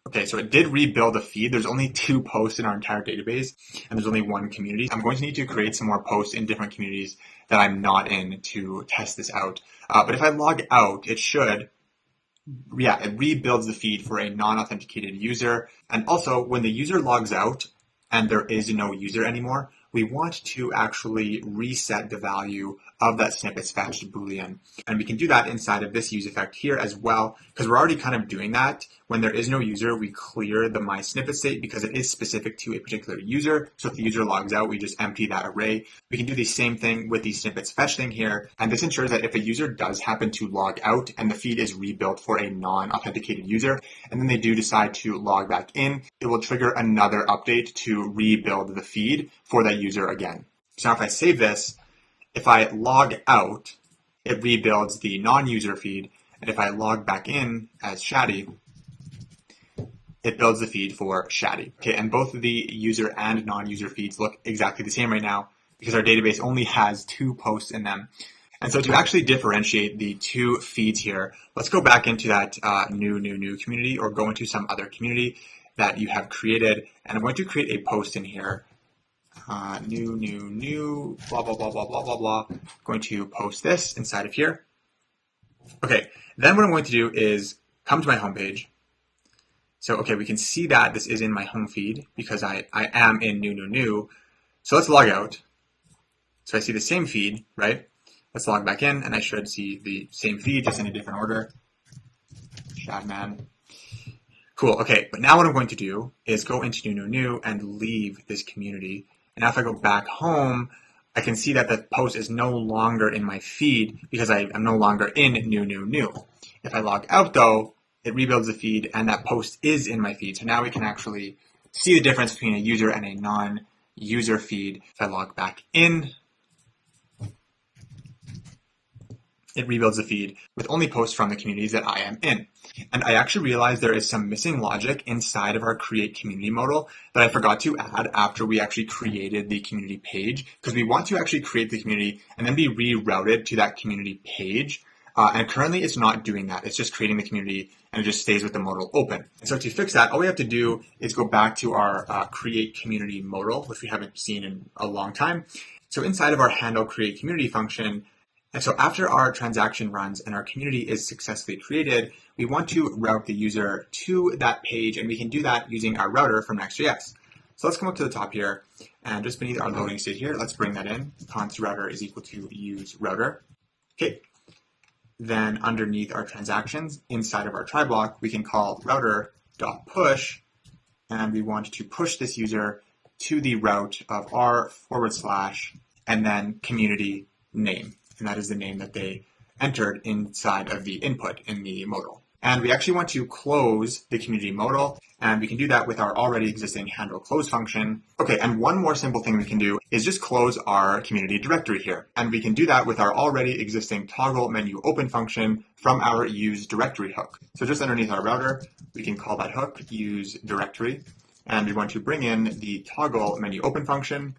okay, so it did rebuild the feed. There's only 2 posts in our entire database, and there's only 1 community. I'm going to need to create some more posts in different communities that I'm not in to test this out. But if I log out, it should, it rebuilds the feed for a non-authenticated user. And also, when the user logs out and there is no user anymore, we want to actually reset the value of that snippets fetched Boolean. And we can do that inside of this use effect here as well, because we're already kind of doing that. When there is no user, we clear the my snippet state because it is specific to a particular user. So if the user logs out, we just empty that array. We can do the same thing with the snippets fetch thing here. And this ensures that if a user does happen to log out and the feed is rebuilt for a non-authenticated user, and then they do decide to log back in, it will trigger another update to rebuild the feed for that user again. So now if I save this, if I log out, it rebuilds the non-user feed. And if I log back in as Shadi, it builds the feed for Shadi. Okay, and both of the user and non-user feeds look exactly the same right now because our database only has 2 posts in them. And so to actually differentiate the 2 feeds here, let's go back into that new community, or go into some other community that you have created. And I'm going to create a post in here. New, blah, blah, blah, blah, blah, blah, blah. I'm going to post this inside of here. Okay, then what I'm going to do is come to my homepage. So, okay, we can see that this is in my home feed because I am in new. So let's log out. So I see the same feed, right? Let's log back in, and I should see the same feed, just in a different order. Shadman. Cool, okay, but now what I'm going to do is go into new and leave this community. And now if I go back home, I can see that the post is no longer in my feed because I am no longer in new. If I log out though, it rebuilds the feed and that post is in my feed. So now we can actually see the difference between a user and a non-user feed. If I log back in, it rebuilds the feed with only posts from the communities that I am in. And I actually realized there is some missing logic inside of our create community modal that I forgot to add after we actually created the community page, because we want to actually create the community and then be rerouted to that community page. And currently it's not doing that. It's just creating the community and it just stays with the modal open. And so to fix that, all we have to do is go back to our create community modal, which we haven't seen in a long time. So inside of our handle create community function, and so after our transaction runs and our community is successfully created, we want to route the user to that page, and we can do that using our router from Next.js. So let's come up to the top here, and just beneath our loading state here, let's bring that in. Const router is equal to use router. Okay. Then underneath our transactions, inside of our try block, we can call router.push, and we want to push this user to the route of r / and then community name. And that is the name that they entered inside of the input in the modal. And we actually want to close the community modal, and we can do that with our already existing handle close function. Okay, and one more simple thing we can do is just close our community directory here. And we can do that with our already existing toggle menu open function from our use directory hook. So just underneath our router, we can call that hook use directory, and we want to bring in the toggle menu open function.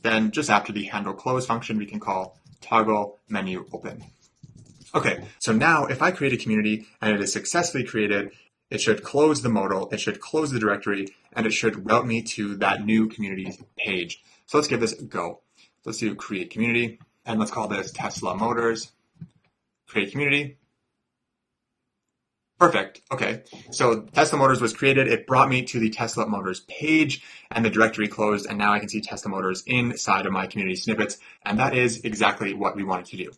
Then just after the handle close function, we can call toggle menu open. Okay, so now if I create a community and it is successfully created, it should close the modal, it should close the directory, and it should route me to that new community page. So let's give this a go. Let's do create community, and let's call this Tesla Motors. Create community. Perfect. Okay, so Tesla Motors was created. It brought me to the Tesla Motors page, and the directory closed, and now I can see Tesla Motors inside of my community snippets, and that is exactly what we wanted to do.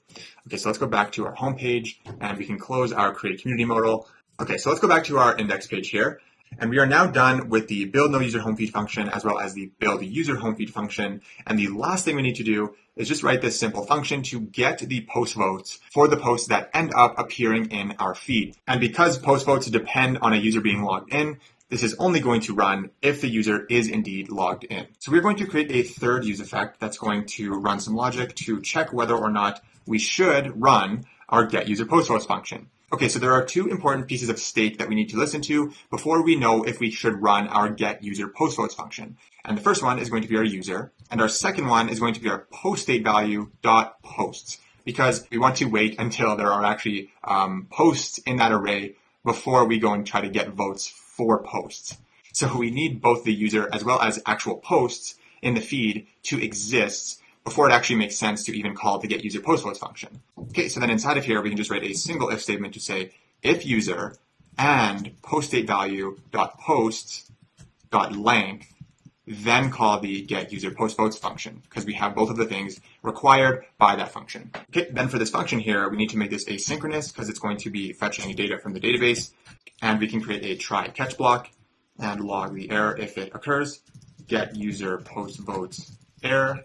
Okay, so let's go back to our home page, and we can close our create community modal. Okay, so let's go back to our index page here, and we are now done with the build no user home feed function as well as the build user home feed function. And the last thing we need to do is just write this simple function to get the post votes for the posts that end up appearing in our feed. And because post votes depend on a user being logged in, this is only going to run if the user is indeed logged in. So we're going to create a third use effect that's going to run some logic to check whether or not we should run our get user post votes function. Okay, so there are 2 important pieces of state that we need to listen to before we know if we should run our get user post votes function. And the first one is going to be our user, and our second one is going to be our post state value dot posts, because we want to wait until there are actually posts in that array before we go and try to get votes for posts. So we need both the user as well as actual posts in the feed to exist before it actually makes sense to even call the get user post votes function. Okay, so then inside of here, we can just write a single if statement to say if user and post state value dot posts dot length, then call the get user post votes function, because we have both of the things required by that function. Okay, then for this function here, we need to make this asynchronous because it's going to be fetching data from the database, and we can create a try catch block and log the error if it occurs. Get user post votes error.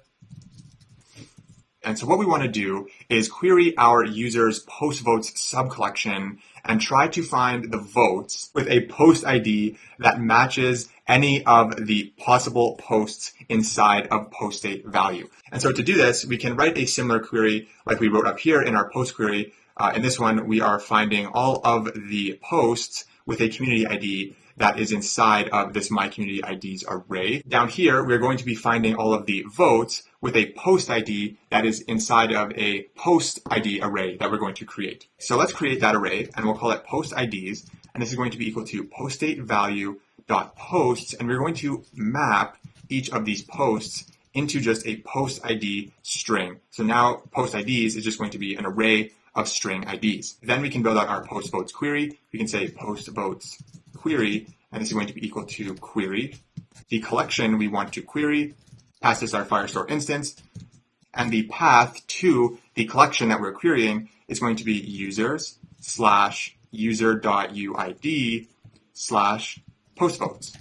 And so what we want to do is query our user's post votes subcollection and try to find the votes with a post ID that matches any of the possible posts inside of post state value. And so to do this, we can write a similar query like we wrote up here in our post query. In this one, we are finding all of the posts with a community ID that is inside of this My Community IDs array. Down here, we're going to be finding all of the votes with a post ID that is inside of a post ID array that we're going to create. So let's create that array, and we'll call it post IDs, and this is going to be equal to post state value dot posts, and we're going to map each of these posts into just a post ID string. So now post IDs is just going to be an array of string IDs. Then we can build out our post votes query. We can say post votes query, and this is going to be equal to query. The collection we want to query, pass this our Firestore instance, and the path to the collection that we're querying is going to be users/user.uid/postvotes.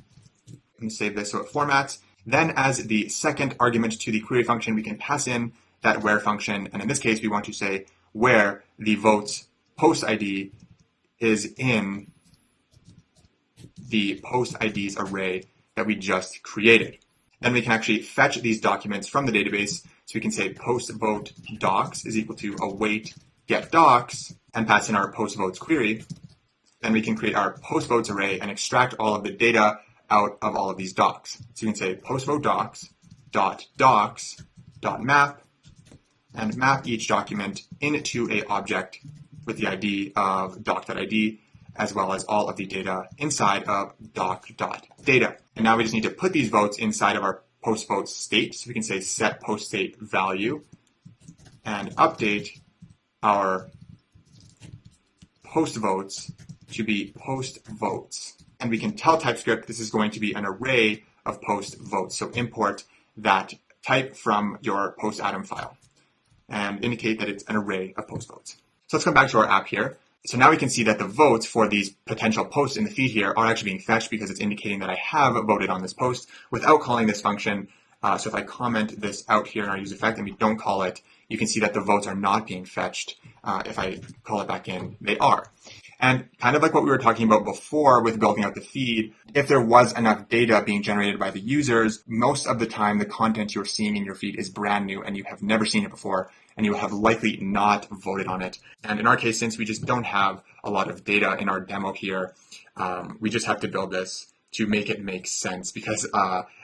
And save this so it formats. Then as the second argument to the query function, we can pass in that where function, and in this case, we want to say where the votes post ID is in the post IDs array that we just created. Then we can actually fetch these documents from the database. So we can say post vote docs is equal to await get docs and pass in our post votes query. Then we can create our post votes array and extract all of the data out of all of these docs. So you can say post vote docs dot docs dot map and map each document into a object with the ID of doc.id, as well as all of the data inside of doc.data. And now we just need to put these votes inside of our post vote state. So we can say set post state value and update our post votes to be post votes. And we can tell TypeScript this is going to be an array of post votes. So import that type from your PostItem file and indicate that it's an array of post votes. So let's come back to our app here. So now we can see that the votes for these potential posts in the feed here are actually being fetched because it's indicating that I have voted on this post without calling this function. So if I comment this out here in our use effect and we don't call it, you can see that the votes are not being fetched. If I call it back in, they are. And kind of like what we were talking about before with building out the feed, if there was enough data being generated by the users, most of the time the content you're seeing in your feed is brand new and you have never seen it before, and you have likely not voted on it. And in our case, since we just don't have a lot of data in our demo here, we just have to build this to make it make sense because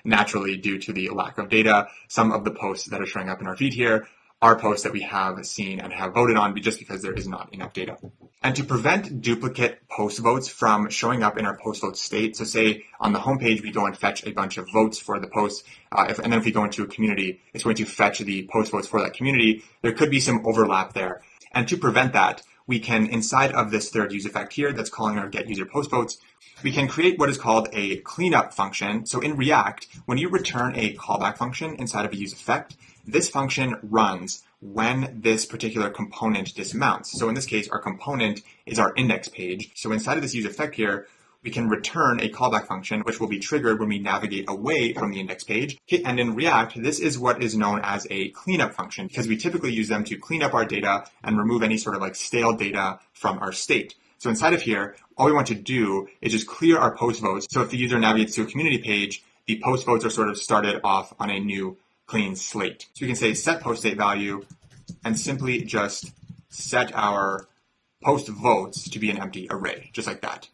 naturally, due to the lack of data, some of the posts that are showing up in our feed here are posts that we have seen and have voted on just because there is not enough data. And to prevent duplicate post votes from showing up in our post vote state, so say on the homepage, we go and fetch a bunch of votes for the post, and then if we go into a community, it's going to fetch the post votes for that community. There could be some overlap there. And to prevent that, we can, inside of this third use effect here that's calling our get user post votes, we can create what is called a cleanup function. So in React, when you return a callback function inside of a use effect, this function runs when this particular component dismounts. So in this case, our component is our index page. So inside of this use effect here, we can return a callback function, which will be triggered when we navigate away from the index page. And in React, this is what is known as a cleanup function because we typically use them to clean up our data and remove any sort of like stale data from our state. So inside of here, all we want to do is just clear our post votes. So if the user navigates to a community page, the post votes are sort of started off on a new clean slate. So we can say set post state value and simply just set our post votes to be an empty array, just like that.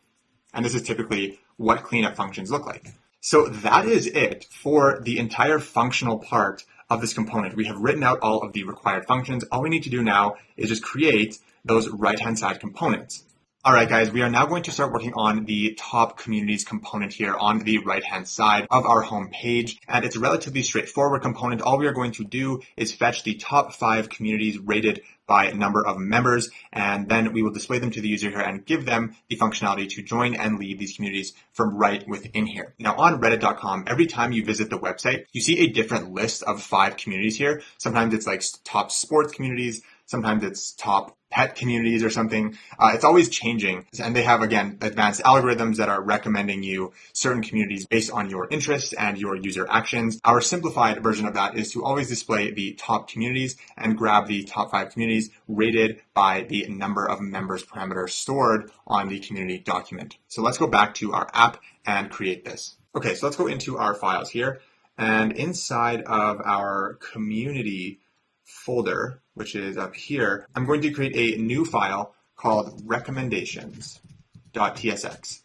And this is typically what cleanup functions look like. So that is it for the entire functional part of this component. We have written out all of the required functions. All we need to do now is just create those right-hand side components. All right, guys, we are now going to start working on the top communities component here on the right-hand side of our home page. And it's a relatively straightforward component. All we are going to do is fetch the top 5 communities rated by number of members, and then we will display them to the user here and give them the functionality to join and leave these communities from right within here. Now on reddit.com, every time you visit the website, you see a different list of 5 communities here. Sometimes it's like top sports communities, sometimes it's top pet communities or something. It's always changing. And they have, again, advanced algorithms that are recommending you certain communities based on your interests and your user actions. Our simplified version of that is to always display the top communities and grab the top 5 communities rated by the number of members parameter stored on the community document. So let's go back to our app and create this. Okay, so let's go into our files here. And inside of our community folder, which is up here, I'm going to create a new file called recommendations.tsx.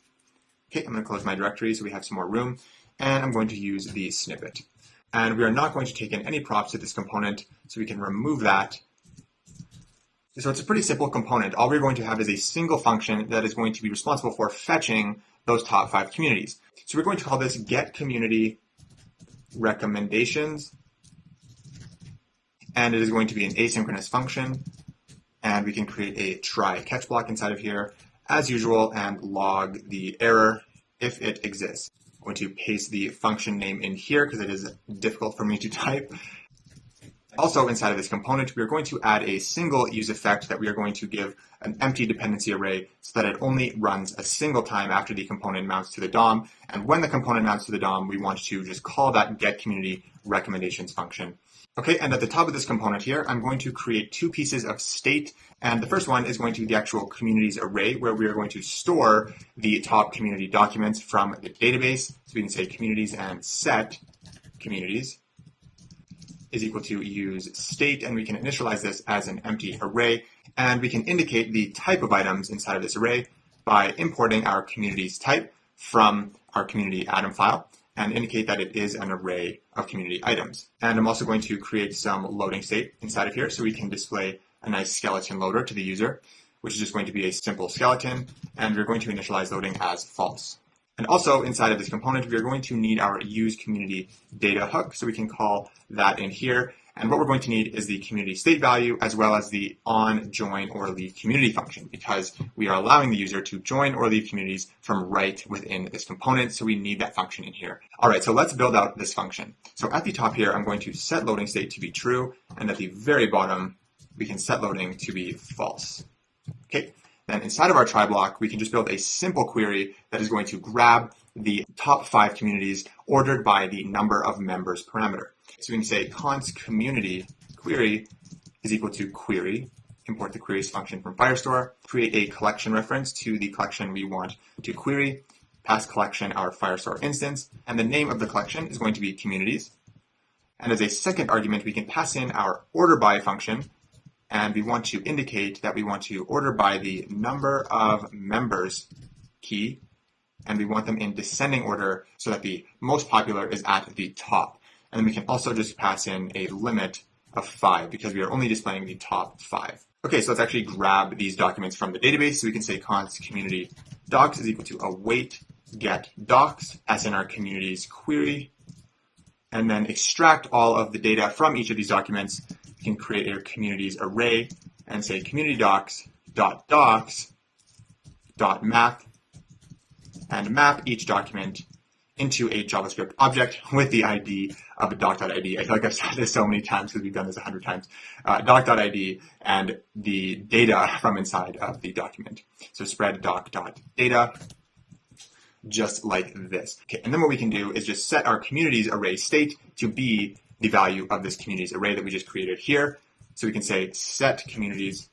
Okay, I'm going to close my directory so we have some more room, and I'm going to use the snippet. And we are not going to take in any props to this component, so we can remove that. So it's a pretty simple component. All we're going to have is a single function that is going to be responsible for fetching those top 5 communities. So we're going to call this getCommunityRecommendations, and it is going to be an asynchronous function, and we can create a try catch block inside of here as usual and log the error if it exists. I'm going to paste the function name in here because it is difficult for me to type. Also inside of this component, we are going to add a single use effect that we are going to give an empty dependency array so that it only runs a single time after the component mounts to the DOM. And when the component mounts to the DOM, we want to just call that getCommunityRecommendations function. Okay, and at the top of this component here, I'm going to create 2 pieces of state. And the first one is going to be the actual communities array, where we are going to store the top community documents from the database. So we can say communities and set communities is equal to use state, and we can initialize this as an empty array. And we can indicate the type of items inside of this array by importing our communities type from our community atom file and indicate that it is an array of community items. And I'm also going to create some loading state inside of here so we can display a nice skeleton loader to the user, which is just going to be a simple skeleton, and we're going to initialize loading as false. And also inside of this component, we are going to need our use community data hook, so we can call that in here. And what we're going to need is the community state value as well as the on, join, or leave community function, because we are allowing the user to join or leave communities from right within this component. So we need that function in here. All right, so let's build out this function. So at the top here, I'm going to set loading state to be true. And at the very bottom, we can set loading to be false. Okay. Then inside of our try block, we can just build a simple query that is going to grab the top 5 communities ordered by the number of members parameter. So we can say const community query is equal to query, import the queries function from Firestore, create a collection reference to the collection we want to query, pass collection our Firestore instance, and the name of the collection is going to be communities. And as a second argument, we can pass in our order by function, and we want to indicate that we want to order by the number of members key, and we want them in descending order so that the most popular is at the top. And then we can also just pass in a limit of 5 because we are only displaying the top 5. Okay, so let's actually grab these documents from the database. So we can say const community docs is equal to await get docs, as in our communities query, and then extract all of the data from each of these documents. We can create a communities array and say community docs.docs.map and map each document into a JavaScript object with the ID of a doc.id. I feel like I've said this so many times because we've done this 100 times. Doc.id and the data from inside of the document. So spread doc.data, just like this. Okay, and then what we can do is just set our communities array state to be the value of this communities array that we just created here. So we can say set communities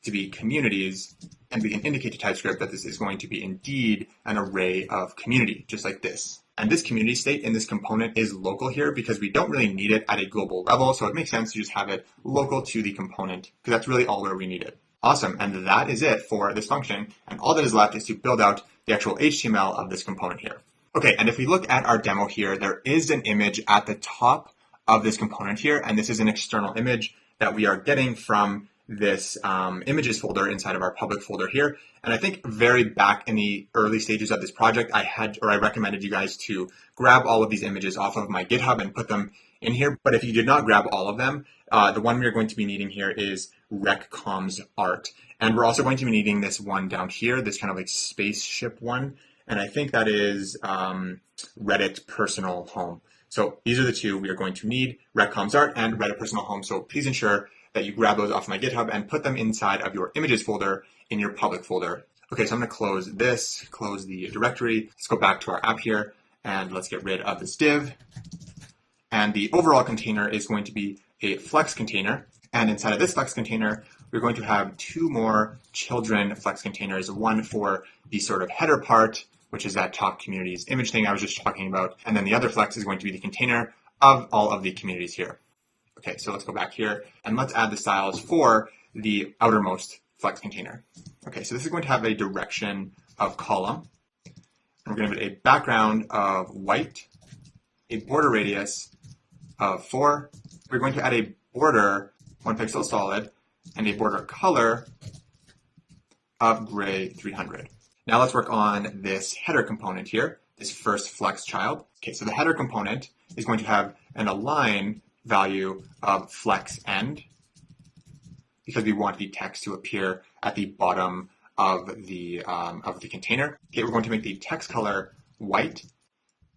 to be communities, and we can indicate to TypeScript that this is going to be indeed an array of community, just like this. And this community state in this component is local here because we don't really need it at a global level. So it makes sense to just have it local to the component because that's really all where we need it. Awesome. And that is it for this function. And all that is left is to build out the actual HTML of this component here. Okay. And if we look at our demo here, there is an image at the top of this component here. And this is an external image that we are getting from this images folder inside of our public folder here. And I think very back in the early stages of this project, I recommended you guys to grab all of these images off of my GitHub and put them in here. But if you did not grab all of them, the one we're going to be needing here is recom's art. And we're also going to be needing this one down here, this kind of like spaceship one. And I think that is Reddit personal home. So these are the two we are going to need, recom's art and Reddit personal home. So please ensure that you grab those off my GitHub and put them inside of your images folder in your public folder. Okay, so I'm going to close this, close the directory. Let's go back to our app here and let's get rid of this div. And the overall container is going to be a flex container. And inside of this flex container, we're going to have 2 more children flex containers, one for the sort of header part which is that top communities image thing I was just talking about. And then the other flex is going to be the container of all of the communities here. Okay, so let's go back here and let's add the styles for the outermost flex container. Okay, so this is going to have a direction of column. And we're going to give it a background of white, a border radius of 4. We're going to add a border 1 pixel solid and a border color of gray 300. Now let's work on this header component here, this first flex child. Okay, so the header component is going to have an align value of flex end because we want the text to appear at the bottom of the container. Okay, we're going to make the text color white.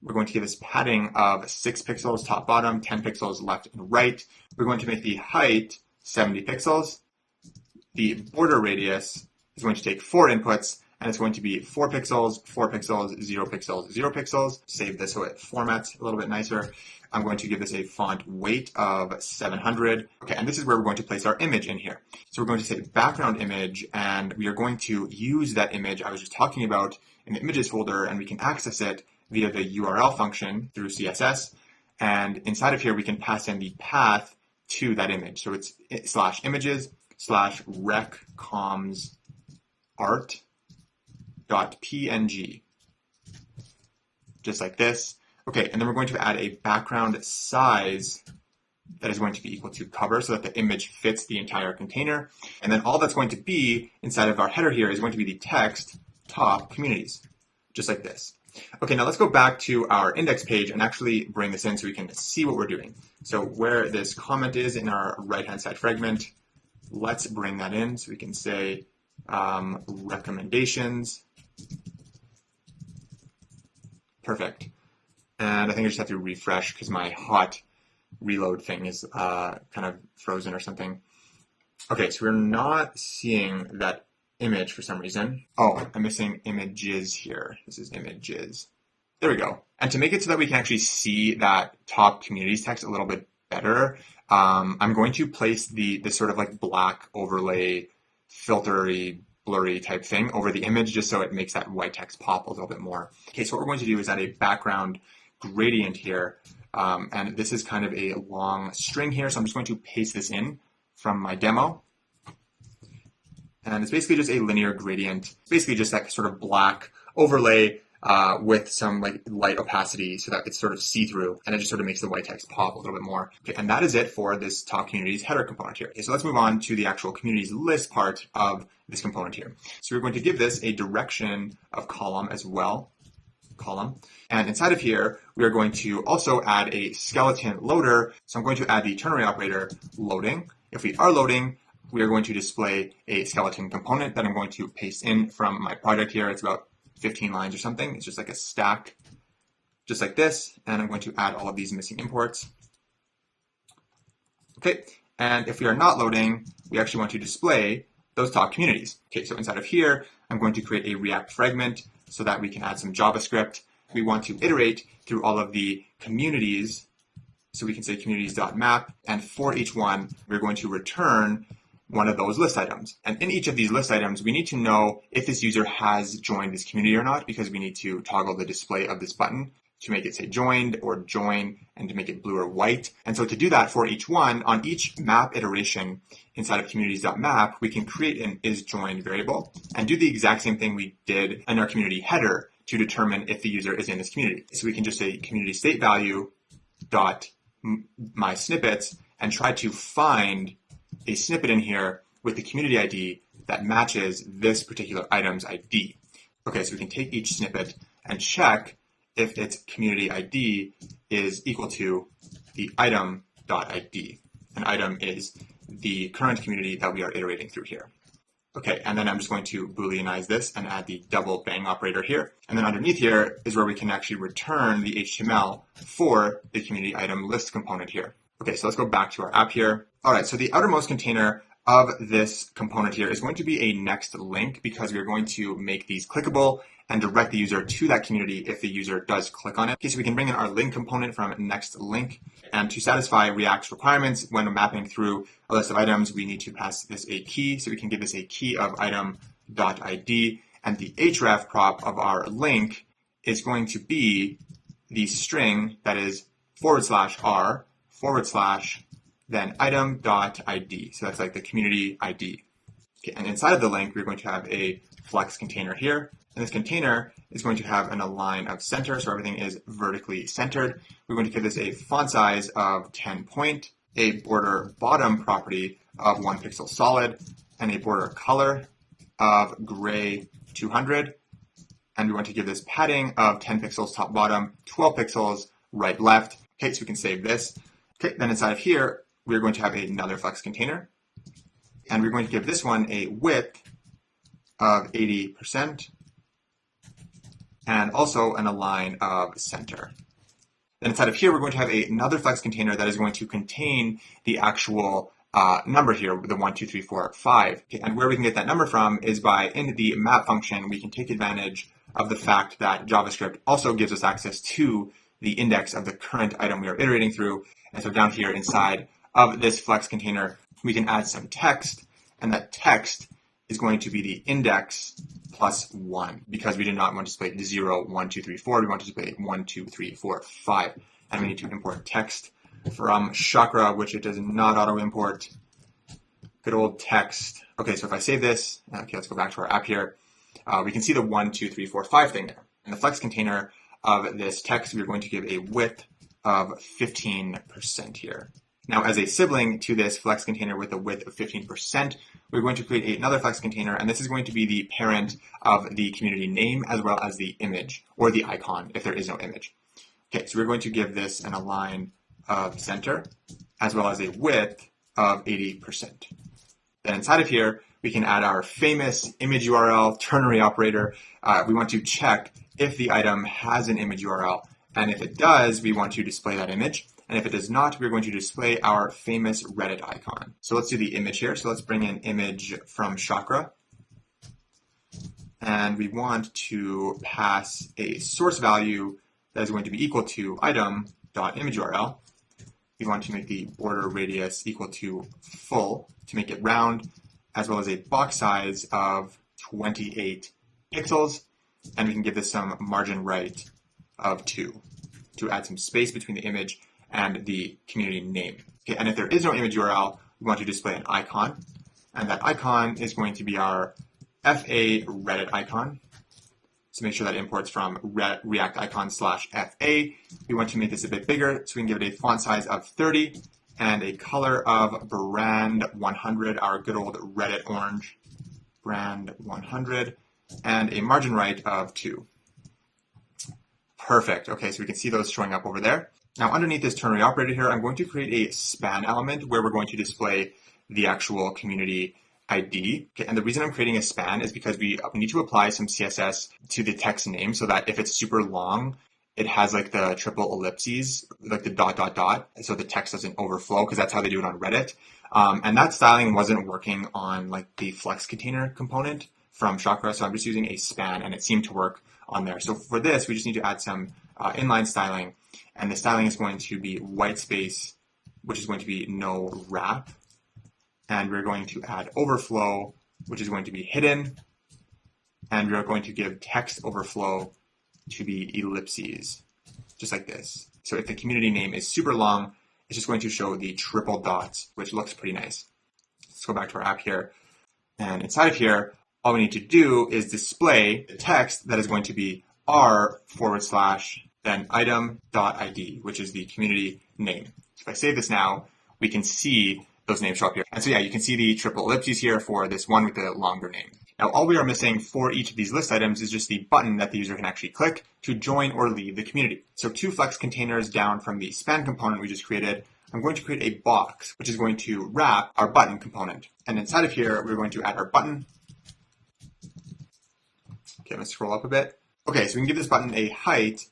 We're going to give this padding of 6 pixels top bottom, 10 pixels left and right. We're going to make the height 70 pixels. The border radius is going to take 4 inputs, and it's going to be 4 pixels, 4 pixels, 0 pixels, 0 pixels. Save this so it formats a little bit nicer. I'm going to give this a font weight of 700. Okay, and this is where we're going to place our image in here. So we're going to say background image, and we are going to use that image I was just talking about in the images folder, and we can access it via the URL function through CSS. And inside of here, we can pass in the path to that image. So it's /images/recomsart.png, just like this. Okay, and then we're going to add a background size that is going to be equal to cover so that the image fits the entire container. And then all that's going to be inside of our header here is going to be the text top communities, just like this. Okay, now let's go back to our index page and actually bring this in so we can see what we're doing. So where this comment is in our right-hand side fragment, let's bring that in so we can say recommendations. Perfect. And I think I just have to refresh because my hot reload thing is kind of frozen or something. Okay, so we're not seeing that image for some reason. Oh, I'm missing images here. This is images. There we go. And to make it so that we can actually see that top communities text a little bit better, I'm going to place this sort of like black overlay, filtery, blurry type thing over the image just so it makes that white text pop a little bit more. Okay, so what we're going to do is add a background gradient here. And this is kind of a long string here, so I'm just going to paste this in from my demo. And it's basically just a linear gradient, basically just that sort of black overlay with some like light opacity so that it's sort of see-through, and it just sort of makes the white text pop a little bit more. Okay, and that is it for this top communities header component here. Okay, so let's move on to the actual communities list part of this component here. So we're going to give this a direction of column as well, column. And inside of here, we are going to also add a skeleton loader. So I'm going to add the ternary operator loading. If we are loading, we are going to display a skeleton component that I'm going to paste in from my project here. It's about 15 lines or something. It's just like a stack, just like this. And I'm going to add all of these missing imports. Okay, and if we are not loading, we actually want to display those top communities. Okay, so inside of here, I'm going to create a React fragment so that we can add some JavaScript. We want to iterate through all of the communities. So we can say communities.map, and for each one, we're going to return one of those list items. And in each of these list items, we need to know if this user has joined this community or not, because we need to toggle the display of this button to make it say joined or join and to make it blue or white. And so to do that for each one, on each map iteration inside of communities.map, we can create an isJoined variable and do the exact same thing we did in our community header to determine if the user is in this community. So we can just say community state value dot my snippets and try to find a snippet in here with the community ID that matches this particular item's ID. Okay, so we can take each snippet and check if its community ID is equal to the item.id. An item is the current community that we are iterating through here. Okay, and then I'm just going to Booleanize this and add the double bang operator here. And then underneath here is where we can actually return the HTML for the community item list component here. Okay, so let's go back to our app here. All right, so the outermost container of this component here is going to be a next link because we're going to make these clickable and direct the user to that community if the user does click on it. Okay, so we can bring in our link component from next link. And to satisfy React's requirements when mapping through a list of items, we need to pass this a key. So we can give this a key of item.id. And the href prop of our link is going to be the string that is /r/ then item.id. So that's like the community ID. Okay, and inside of the link, we're going to have a flex container here. And this container is going to have an align of center, so everything is vertically centered. We're going to give this a font size of 10 point, a border bottom property of 1 pixel solid, and a border color of gray 200. And we want to give this padding of 10 pixels top bottom, 12 pixels right left. Okay, so we can save this. Okay, then inside of here, we're going to have another flex container. And we're going to give this one a width of 80% and also an align of center. Then inside of here, we're going to have another flex container that is going to contain the actual number here, the 1, 2, 3, 4, 5. Okay, and where we can get that number from is by, in the map function, we can take advantage of the fact that JavaScript also gives us access to the index of the current item we are iterating through. And so down here inside of this flex container, we can add some text, and that text is going to be the index plus 1, because we did not want to display 0, 1, 2, 3, 4. We want to display 1, 2, 3, 4, 5. And we need to import text from Chakra, which it does not auto-import. Good old text. Okay, so if I save this, okay, let's go back to our app here. We can see the 1, 2, 3, 4, 5 thing there. In the flex container of this text, we're going to give a width of 15% here. Now, as a sibling to this flex container with a width of 15%, we're going to create another flex container, and this is going to be the parent of the community name as well as the image, or the icon if there is no image. Okay, so we're going to give this an align of center as well as a width of 80%. Then inside of here, we can add our famous image URL ternary operator. We want to check if the item has an image URL, and if it does, we want to display that image. And if it does not, we're going to display our famous Reddit icon. So let's do the image here. So let's bring in image from Chakra. And we want to pass a source value that is going to be equal to item.imageURL. We want to make the border radius equal to full to make it round, as well as a box size of 28 pixels. And we can give this some margin right of 2 to add some space between the image and the community name. Okay, and if there is no image URL, we want to display an icon. And that icon is going to be our FA Reddit icon. So make sure that imports from react icon /FA. We want to make this a bit bigger, so we can give it a font size of 30 and a color of brand 100, our good old Reddit orange, brand 100, and a margin right of 2. Perfect. Okay, so we can see those showing up over there. Now, underneath this ternary operator here, I'm going to create a span element where we're going to display the actual community ID. Okay, and the reason I'm creating a span is because we need to apply some CSS to the text name so that if it's super long, it has like the triple ellipses, like the ... so the text doesn't overflow, because that's how they do it on Reddit. And that styling wasn't working on like the flex container component from Chakra, so I'm just using a span, and it seemed to work on there. So for this, we just need to add some inline styling, and the styling is going to be white space, which is going to be no wrap, and we're going to add overflow, which is going to be hidden, and we're going to give text overflow to be ellipses, just like this. So if the community name is super long, it's just going to show the triple dots, which looks pretty nice. Let's go back to our app here, and inside of here, all we need to do is display the text that is going to be r/ then item.id, which is the community name. So if I save this now, we can see those names show up here. And so yeah, you can see the triple ellipses here for this one with the longer name. Now, all we are missing for each of these list items is just the button that the user can actually click to join or leave the community. So 2 flex containers down from the span component we just created, I'm going to create a box, which is going to wrap our button component. And inside of here, we're going to add our button. Okay, let's scroll up a bit. Okay, so we can give this button a height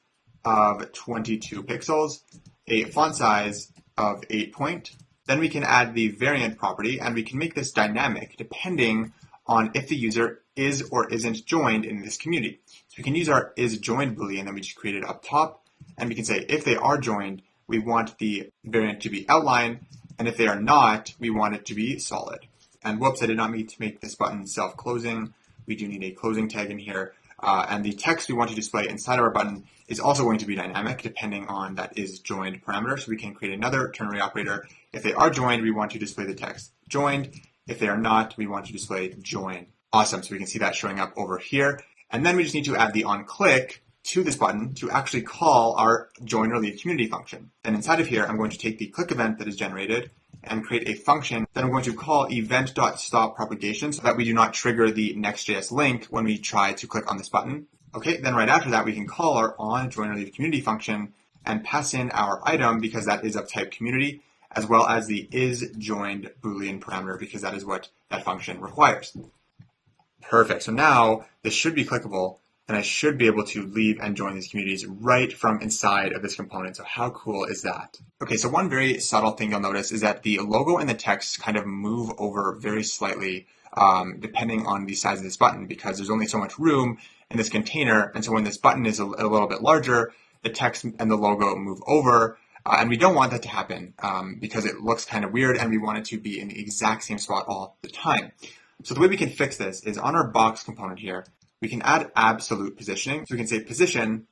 of 22 pixels, a font size of 8 point. Then we can add the variant property, and we can make this dynamic depending on if the user is or isn't joined in this community. So we can use our isJoined boolean that we just created up top, and we can say if they are joined, we want the variant to be outline, and if they are not, we want it to be solid. And whoops, I did not mean to make this button self-closing. We do need a closing tag in here. And the text we want to display inside of our button is also going to be dynamic depending on that is joined parameter. So we can create another ternary operator. If they are joined, we want to display the text joined. If they are not, we want to display join. Awesome. So we can see that showing up over here. And then we just need to add the onClick to this button to actually call our join or leave community function. Then inside of here, I'm going to take the click event that is generated and create a function that I'm going to call event.stopPropagation so that we do not trigger the Next.js link when we try to click on this button. Okay, then right after that, we can call our onJoinOrLeaveCommunity function and pass in our item because that is of type community, as well as the isJoined Boolean parameter because that is what that function requires. Perfect. So now this should be clickable, and I should be able to leave and join these communities right from inside of this component. So how cool is that? Okay, so one very subtle thing you'll notice is that the logo and the text kind of move over very slightly depending on the size of this button because there's only so much room in this container. And so when this button is a little bit larger, the text and the logo move over. And we don't want that to happen because it looks kind of weird and we want it to be in the exact same spot all the time. So the way we can fix this is on our box component here, we can add absolute positioning. So we can say position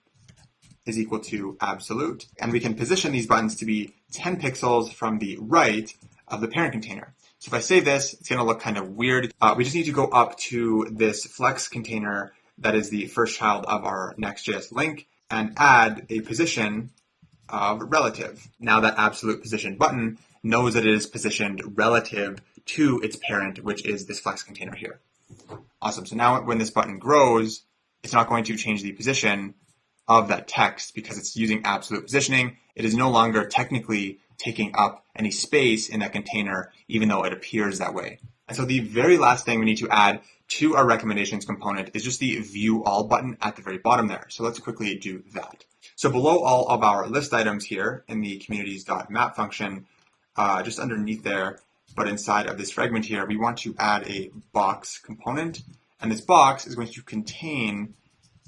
is equal to absolute, and we can position these buttons to be 10 pixels from the right of the parent container. So if I save this, it's going to look kind of weird. We just need to go up to this flex container that is the first child of our Next.js link and add a position of relative. Now that absolute position button knows that it is positioned relative to its parent, which is this flex container here. Awesome. So now when this button grows, it's not going to change the position of that text because it's using absolute positioning. It is no longer technically taking up any space in that container, even though it appears that way. And so the very last thing we need to add to our recommendations component is just the view all button at the very bottom there. So let's quickly do that. So below all of our list items here in the communities.map function, just underneath there, but inside of this fragment here, we want to add a box component. And this box is going to contain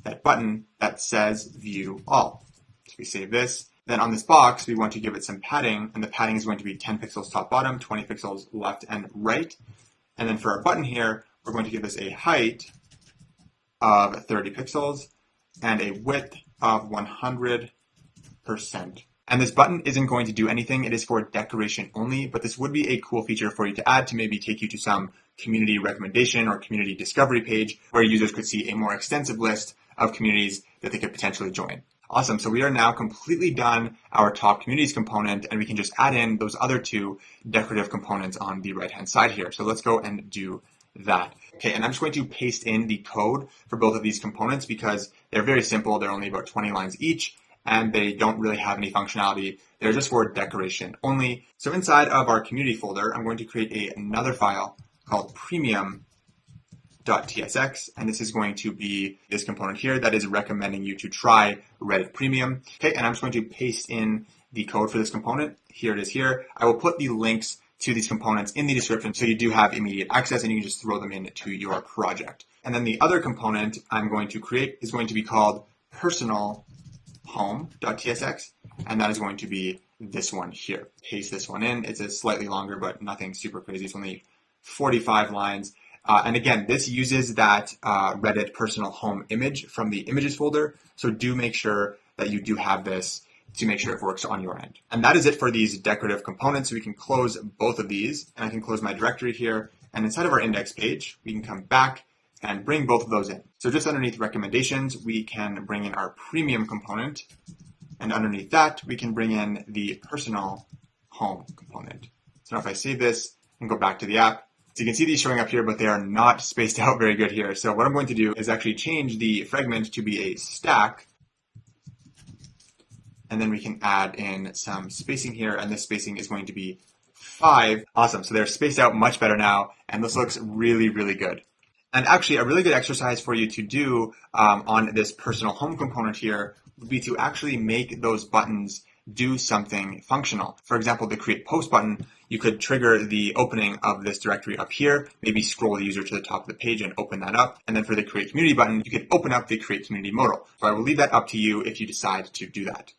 that button that says view all. So we save this. Then on this box, we want to give it some padding, and the padding is going to be 10 pixels top bottom, 20 pixels left and right. And then for our button here, we're going to give this a height of 30 pixels and a width of 100%. And this button isn't going to do anything. It is for decoration only, but this would be a cool feature for you to add to maybe take you to some community recommendation or community discovery page where users could see a more extensive list of communities that they could potentially join. Awesome. So we are now completely done our top communities component, and we can just add in those other two decorative components on the right-hand side here. So let's go and do that. Okay, and I'm just going to paste in the code for both of these components because they're very simple. They're only about 20 lines each, and they don't really have any functionality. They're just for decoration only. So inside of our community folder, I'm going to create another file called premium.tsx, and this is going to be this component here that is recommending you to try Reddit Premium. Okay, and I'm just going to paste in the code for this component. Here it is here. I will put the links to these components in the description so you do have immediate access and you can just throw them into your project. And then the other component I'm going to create is going to be called personalhome.tsx, and that is going to be this one here. Paste this one in. It's a slightly longer, but nothing super crazy. It's only 45 lines. And again, this uses that Reddit personal home image from the images folder. So do make sure that you do have this to make sure it works on your end. And that is it for these decorative components. So we can close both of these, and I can close my directory here. And inside of our index page, we can come back and bring both of those in. So just underneath recommendations, we can bring in our premium component. And underneath that, we can bring in the personal home component. So now if I save this and go back to the app, so you can see these showing up here, but they are not spaced out very good here. So what I'm going to do is actually change the fragment to be a stack. And then we can add in some spacing here, and this spacing is going to be 5. Awesome. So they're spaced out much better now, and this looks really, really good. And actually, a really good exercise for you to do on this personal home component here would be to actually make those buttons do something functional. For example, the create post button, you could trigger the opening of this directory up here, maybe scroll the user to the top of the page and open that up. And then for the create community button, you could open up the create community modal. So I will leave that up to you if you decide to do that.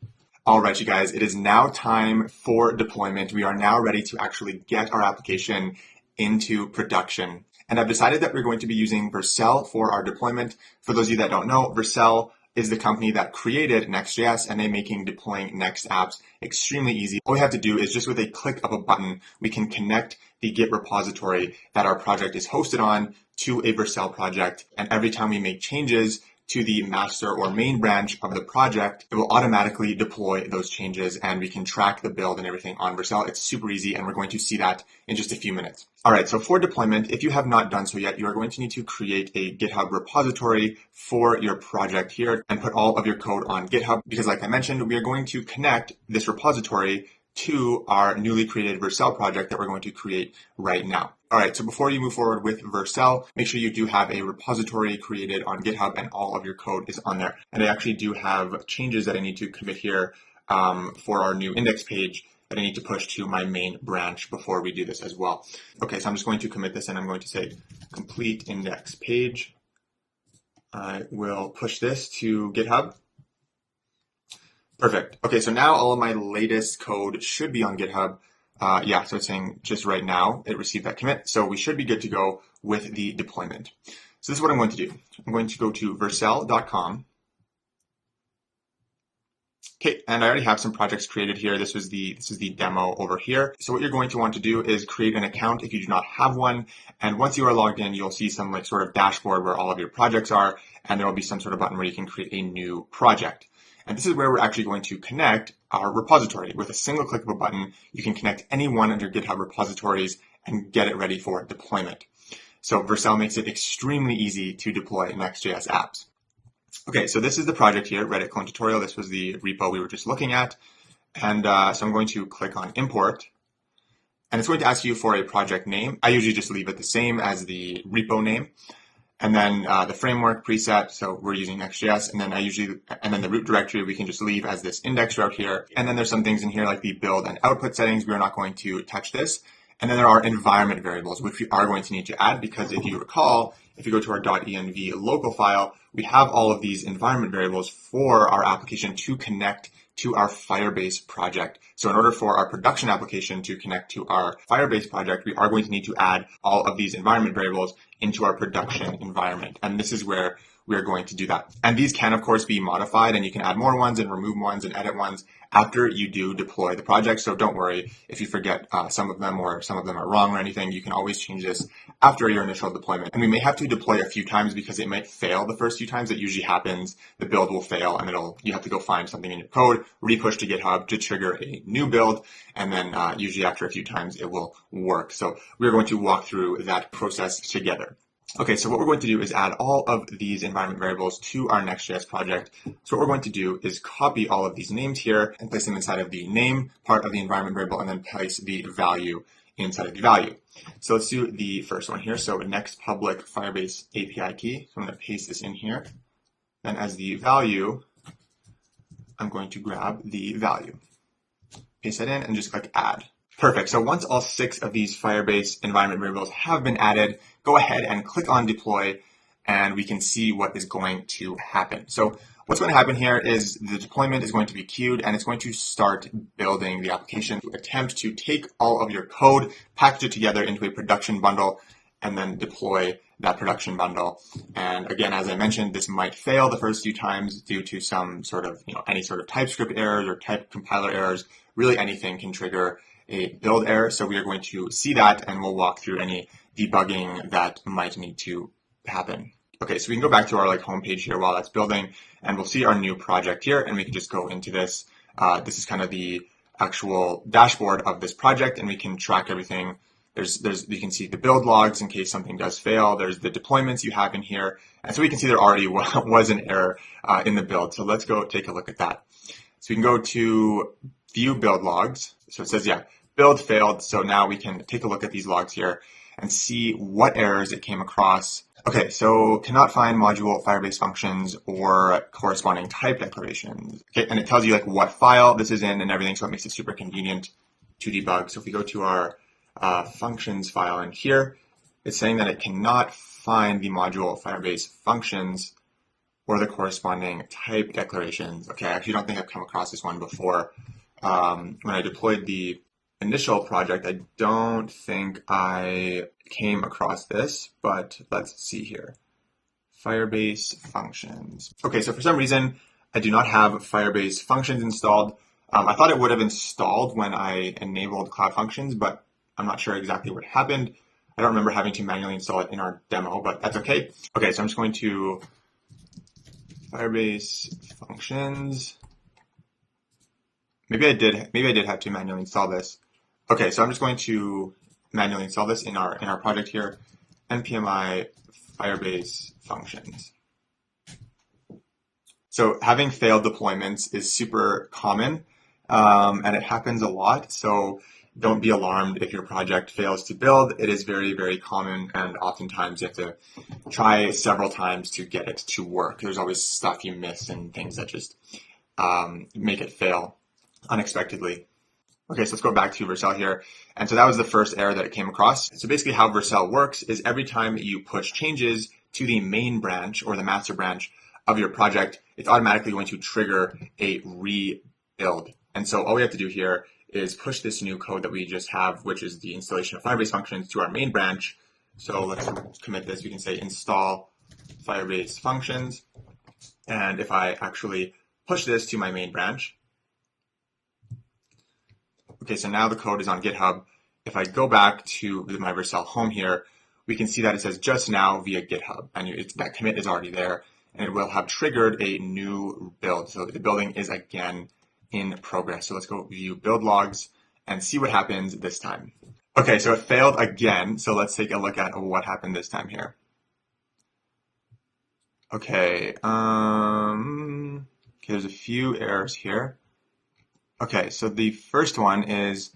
All right, you guys, it is now time for deployment. We are now ready to actually get our application into production. And I've decided that we're going to be using Vercel for our deployment. For those of you that don't know, Vercel is the company that created Next.js, and they're making deploying Next apps extremely easy. All we have to do is just with a click of a button, we can connect the Git repository that our project is hosted on to a Vercel project. And every time we make changes to the master or main branch of the project, it will automatically deploy those changes, and we can track the build and everything on Vercel. It's super easy, and we're going to see that in just a few minutes. All right, so for deployment, if you have not done so yet, you are going to need to create a GitHub repository for your project here and put all of your code on GitHub, because like I mentioned, we are going to connect this repository to our newly created Vercel project that we're going to create right now. All right, so before you move forward with Vercel, make sure you do have a repository created on GitHub and all of your code is on there. And I actually do have changes that I need to commit here for our new index page that I need to push to my main branch before we do this as well. Okay, so I'm just going to commit this, and I'm going to say complete index page. I will push this to GitHub. Perfect. Okay, so now all of my latest code should be on GitHub. Yeah, so it's saying just right now it received that commit. So we should be good to go with the deployment. So this is what I'm going to do. I'm going to go to vercel.com. Okay, and I already have some projects created here. This is the demo over here. So what you're going to want to do is create an account if you do not have one. And once you are logged in, you'll see some like sort of dashboard where all of your projects are, and there will be some sort of button where you can create a new project. And this is where we're actually going to connect our repository. With a single click of a button, you can connect any one of your GitHub repositories and get it ready for deployment. So Vercel makes it extremely easy to deploy Next.js apps. Okay, so this is the project here, Reddit clone tutorial. This was the repo we were just looking at. And so I'm going to click on import. And it's going to ask you for a project name. I usually just leave it the same as the repo name. And then the framework preset, so we're using Next.js, and then the root directory we can just leave as this index route here. And then there's some things in here like the build and output settings. We're not going to touch this. And then there are environment variables, which we are going to need to add, because if you recall, if you go to our .env local file, we have all of these environment variables for our application to connect to our Firebase project. So in order for our production application to connect to our Firebase project, we are going to need to add all of these environment variables into our production environment. And this is where we are going to do that. And these can, of course, be modified, and you can add more ones and remove ones and edit ones after you do deploy the project. So don't worry if you forget some of them or some of them are wrong or anything. You can always change this after your initial deployment. And we may have to deploy a few times because it might fail the first few times. It usually happens. The build will fail, and you have to go find something in your code, re-push to GitHub to trigger a new build, and then usually after a few times it will work. So we're going to walk through that process together. Okay, so what we're going to do is add all of these environment variables to our Next.js project. So what we're going to do is copy all of these names here and place them inside of the name part of the environment variable, and then place the value inside of the value. So let's do the first one here. So next public Firebase API key. So I'm going to paste this in here. Then as the value, I'm going to grab the value. Paste that in and just click add. Perfect. So once all 6 of these Firebase environment variables have been added, go ahead and click on deploy, and we can see what is going to happen. So what's going to happen here is the deployment is going to be queued, and it's going to start building the application to attempt to take all of your code, package it together into a production bundle, and then deploy that production bundle. And again, as I mentioned, this might fail the first few times due to some sort of, any sort of TypeScript errors or type compiler errors. Really anything can trigger a build error. So we are going to see that, and we'll walk through any debugging that might need to happen. Okay, so we can go back to our homepage here while that's building, and we'll see our new project here, and we can just go into this. This is kind of the actual dashboard of this project, and we can track everything. You can see the build logs in case something does fail. There's the deployments you have in here, and so we can see there already was an error in the build. So let's go take a look at that. So we can go to view build logs. So it says, yeah, build failed. So now we can take a look at these logs here and see what errors it came across. Okay, so cannot find module Firebase functions or corresponding type declarations. Okay, and it tells you what file this is in and everything, so it makes it super convenient to debug. So if we go to our functions file in here, it's saying that it cannot find the module Firebase functions or the corresponding type declarations. Okay, I actually don't think I've come across this one before. When I deployed the initial project, I don't think I came across this, but let's see here. Firebase functions. Okay, so for some reason, I do not have Firebase functions installed. I thought it would have installed when I enabled Cloud Functions, but I'm not sure exactly what happened. I don't remember having to manually install it in our demo, but that's okay. Okay, so I'm just going to Firebase functions. Maybe I did have to manually install this. Okay, so I'm just going to manually install this in our project here. npmi Firebase functions. So having failed deployments is super common, and it happens a lot. So don't be alarmed if your project fails to build. It is very, very common, and oftentimes you have to try several times to get it to work. There's always stuff you miss and things that just make it fail unexpectedly. Okay, so let's go back to Vercel here. And so that was the first error that it came across. So basically how Vercel works is every time you push changes to the main branch or the master branch of your project, it's automatically going to trigger a rebuild. And so all we have to do here is push this new code that we just have, which is the installation of Firebase functions, to our main branch. So let's commit this. We can say install Firebase functions. And if I actually push this to my main branch, okay, so now the code is on GitHub. If I go back to my Vercel home here, we can see that it says just now via GitHub, and that commit is already there, and it will have triggered a new build. So the building is again in progress. So let's go view build logs and see what happens this time. Okay, so it failed again. So let's take a look at what happened this time here. Okay, there's a few errors here. Okay, so the first one is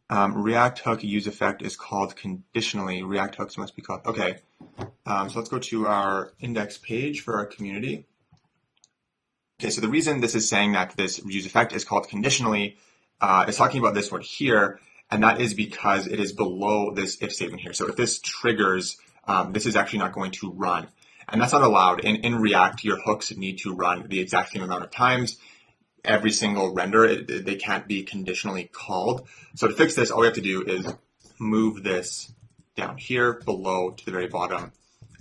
React hook use effect is called conditionally. React hooks must be called. Okay, so let's go to our index page for our community. Okay, so the reason this is saying that this use effect is called conditionally is talking about this one here, and that is because it is below this if statement here. So if this triggers, this is actually not going to run, and that's not allowed. In React, your hooks need to run the exact same amount of times. Every single render, they can't be conditionally called. So to fix this, all we have to do is move this down here below to the very bottom.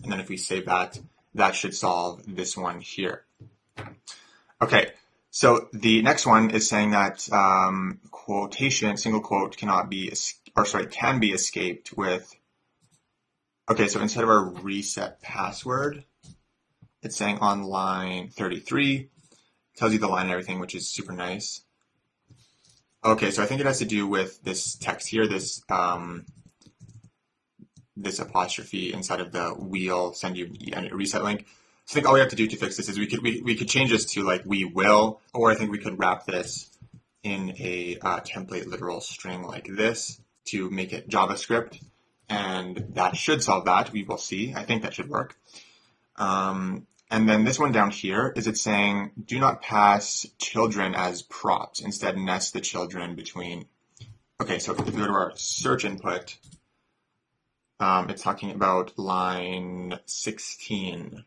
And then if we save that, that should solve this one here. Okay, so the next one is saying that quotation, single quote cannot be, can be escaped with, okay, so instead of our reset password, it's saying on line 33, tells you the line and everything, which is super nice. Okay, so I think it has to do with this text here, this this apostrophe inside of the wheel, send you a reset link. So I think all we have to do to fix this is we could change this to like we will, or I think we could wrap this in a template literal string like this to make it JavaScript, and that should solve that. We will see. I think that should work. And then this one down here is it's saying, do not pass children as props. Instead, nest the children between. Okay, so if we go to our search input, it's talking about line 16.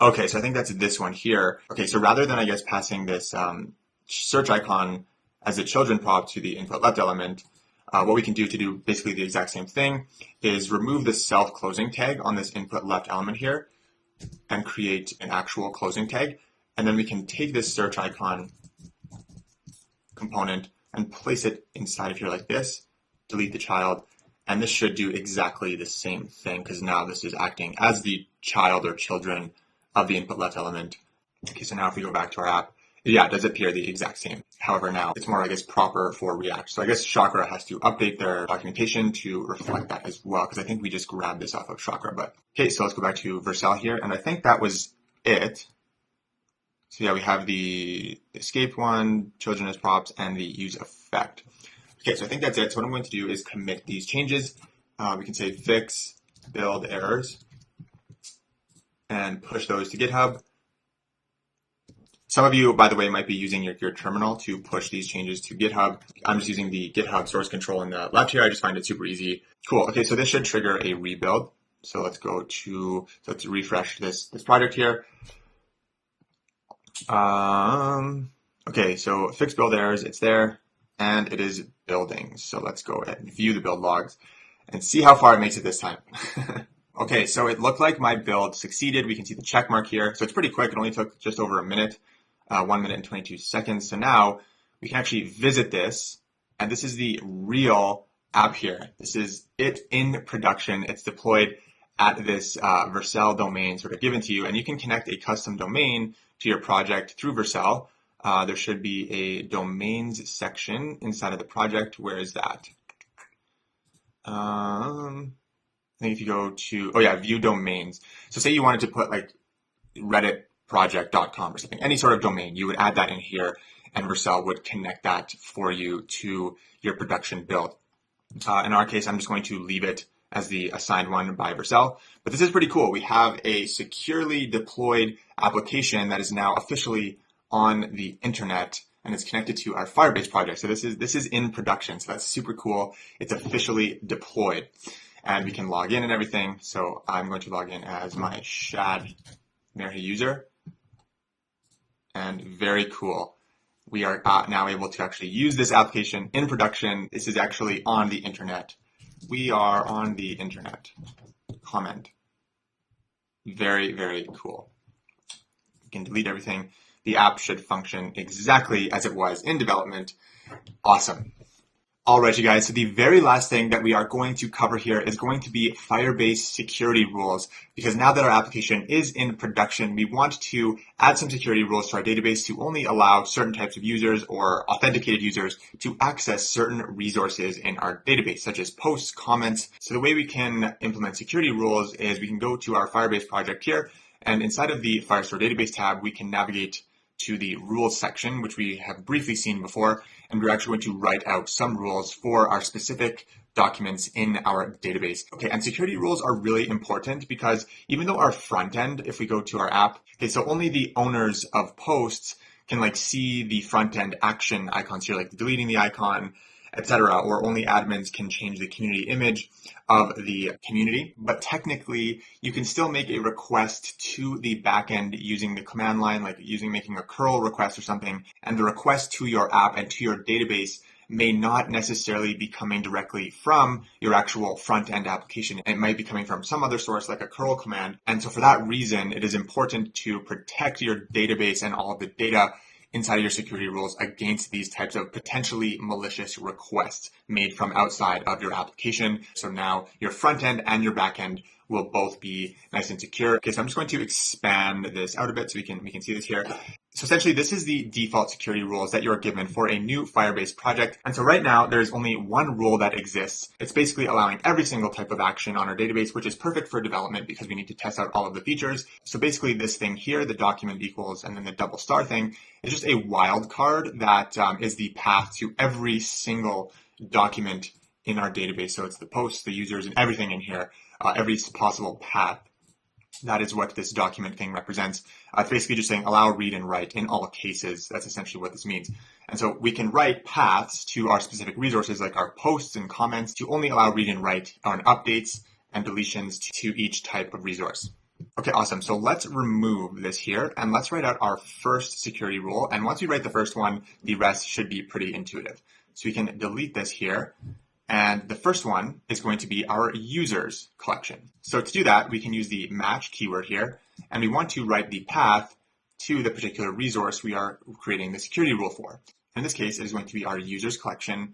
Okay, so I think that's this one here. Okay, so rather than, I guess, passing this search icon as a children prop to the input left element, what we can do to do basically the exact same thing is remove the self-closing tag on this input left element here, and create an actual closing tag. And then we can take this search icon component and place it inside of here like this, delete the child, and this should do exactly the same thing because now this is acting as the child or children of the input left element. Okay, so now if we go back to our app, yeah, it does appear the exact same. However, now it's more, I guess, proper for React. So I guess Chakra has to update their documentation to reflect that as well, because I think we just grabbed this off of Chakra. But okay, so let's go back to Vercel here, and I think that was it. So yeah, we have the escape one, children as props, and the use effect. Okay, so I think that's it. So what I'm going to do is commit these changes. We can say fix build errors and push those to GitHub. Some of you, by the way, might be using your terminal to push these changes to GitHub. I'm just using the GitHub source control in the left here. I just find it super easy. Cool. Okay, so this should trigger a rebuild. So let's go to, so let's refresh this project here. Okay, so fix build errors, it's there, and it is building. So let's go ahead and view the build logs and see how far it makes it this time. Okay, so it looked like my build succeeded. We can see the check mark here. So it's pretty quick. It only took just over a minute, 1 minute and 22 seconds. So now we can actually visit this, and this is the real app here. This is it in production. It's deployed at this Vercel domain sort of given to you, and you can connect a custom domain to your project through Vercel. There should be a domains section inside of the project. Where is that? I think if you go to, view domains. So say you wanted to put like redditproject.com or something, any sort of domain, you would add that in here, and Vercel would connect that for you to your production build. In our case, I'm just going to leave it as the assigned one by Vercel. But this is pretty cool. We have a securely deployed application that is now officially on the internet, and it's connected to our Firebase project. So this is in production. So that's super cool. It's officially deployed, and we can log in and everything. So I'm going to log in as my Shad Merhi user, and very cool. We are now able to actually use this application in production. This is actually on the internet. We are on the internet. Comment. Very, very cool. You can delete everything. The app should function exactly as it was in development. Awesome. All right, you guys. So the very last thing that we are going to cover here is going to be Firebase security rules, because now that our application is in production, we want to add some security rules to our database to only allow certain types of users or authenticated users to access certain resources in our database, such as posts, comments. So the way we can implement security rules is we can go to our Firebase project here, and inside of the Firestore database tab, we can navigate to the rules section, which we have briefly seen before, and we're actually going to write out some rules for our specific documents in our database. Okay, and security rules are really important because even though our front end, if we go to our app, okay, so only the owners of posts can like see the front end action icons here, like deleting the icon, etc., or only admins can change the community image of the community. But technically, you can still make a request to the backend using the command line, like making a curl request or something, and the request to your app and to your database may not necessarily be coming directly from your actual front-end application. It might be coming from some other source like a curl command. And so for that reason, it is important to protect your database and all of the data inside of your security rules against these types of potentially malicious requests made from outside of your application. So now your front end and your back end will both be nice and secure. Okay, so I'm just going to expand this out a bit so we can see this here. So essentially, this is the default security rules that you're given for a new Firebase project. And so right now, there's only one rule that exists. It's basically allowing every single type of action on our database, which is perfect for development because we need to test out all of the features. So basically, this thing here, the document equals, and then the double star thing, is just a wildcard that is the path to every single document in our database. So it's the posts, the users, and everything in here, every possible path. That is what this document thing represents. It's basically just saying allow read and write in all cases. That's essentially what this means. And so we can write paths to our specific resources like our posts and comments to only allow read and write on updates and deletions to each type of resource. Okay, awesome. So let's remove this here and let's write out our first security rule. And once we write the first one, the rest should be pretty intuitive. So we can delete this here. And the first one is going to be our users collection. So to do that, we can use the match keyword here, and we want to write the path to the particular resource we are creating the security rule for. In this case, it is going to be our users collection,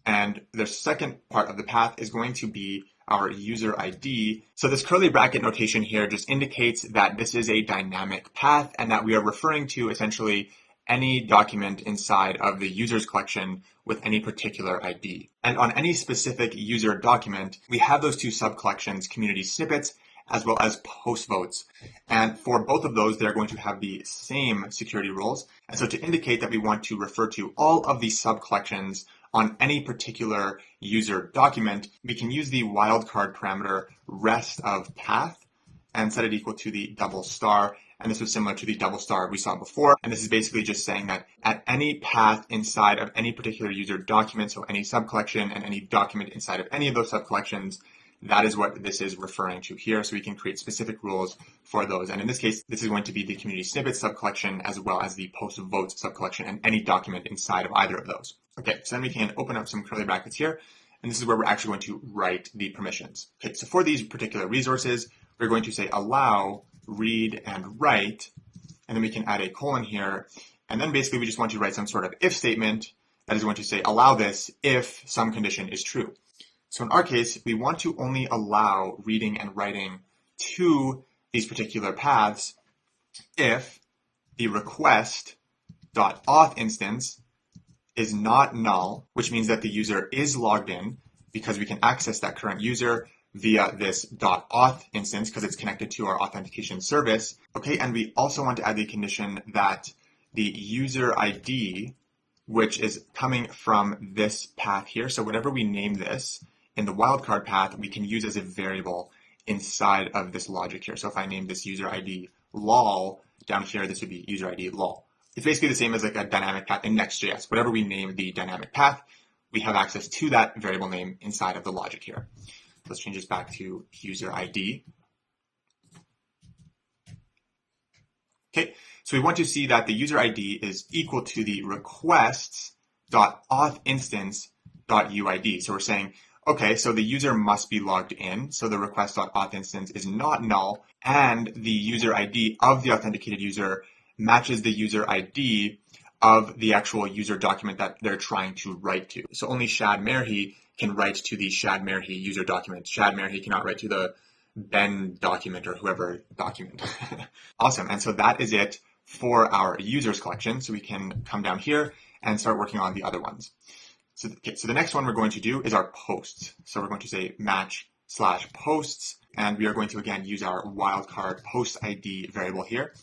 and the second part of the path is going to be our user ID. So this curly bracket notation here just indicates that this is a dynamic path and that we are referring to essentially any document inside of the users collection with any particular ID. And on any specific user document, we have those two sub-collections, community snippets, as well as post votes. And for both of those, they're going to have the same security rules. And so to indicate that we want to refer to all of the sub-collections on any particular user document, we can use the wildcard parameter rest of path and set it equal to the double star. And this was similar to the double star we saw before. And this is basically just saying that at any path inside of any particular user document, so any sub-collection and any document inside of any of those sub-collections, that is what this is referring to here. So we can create specific rules for those. And in this case, this is going to be the community snippets subcollection as well as the post votes subcollection and any document inside of either of those. Okay, so then we can open up some curly brackets here. And this is where we're actually going to write the permissions. Okay, so for these particular resources, we're going to say allow, read, and write. And then we can add a colon here. And then basically we just want to write some sort of if statement that is going to say allow this if some condition is true. So in our case, we want to only allow reading and writing to these particular paths if the request.auth instance is not null, which means that the user is logged in because we can access that current user via this .auth instance because it's connected to our authentication service. Okay, and we also want to add the condition that the user ID, which is coming from this path here, so whatever we name this in the wildcard path, we can use as a variable inside of this logic here. So if I name this user ID lol, down here, this would be user ID lol. It's basically the same as like a dynamic path in Next.js. Whatever we name the dynamic path, we have access to that variable name inside of the logic here. Let's change this back to user ID. Okay, so we want to see that the user ID is equal to the requests.auth instance.uid. So we're saying, okay, so the user must be logged in. So the request.auth instance is not null, and the user ID of the authenticated user matches the user ID of the actual user document that they're trying to write to. So only Shad Merhi can write to the Shad Merhi user document. Shad Merhi cannot write to the Ben document or whoever document. Awesome. And so that is it for our users collection. So we can come down here and start working on the other ones. So the next one we're going to do is our posts. So we're going to say match/posts, and we are going to again use our wildcard post ID variable here.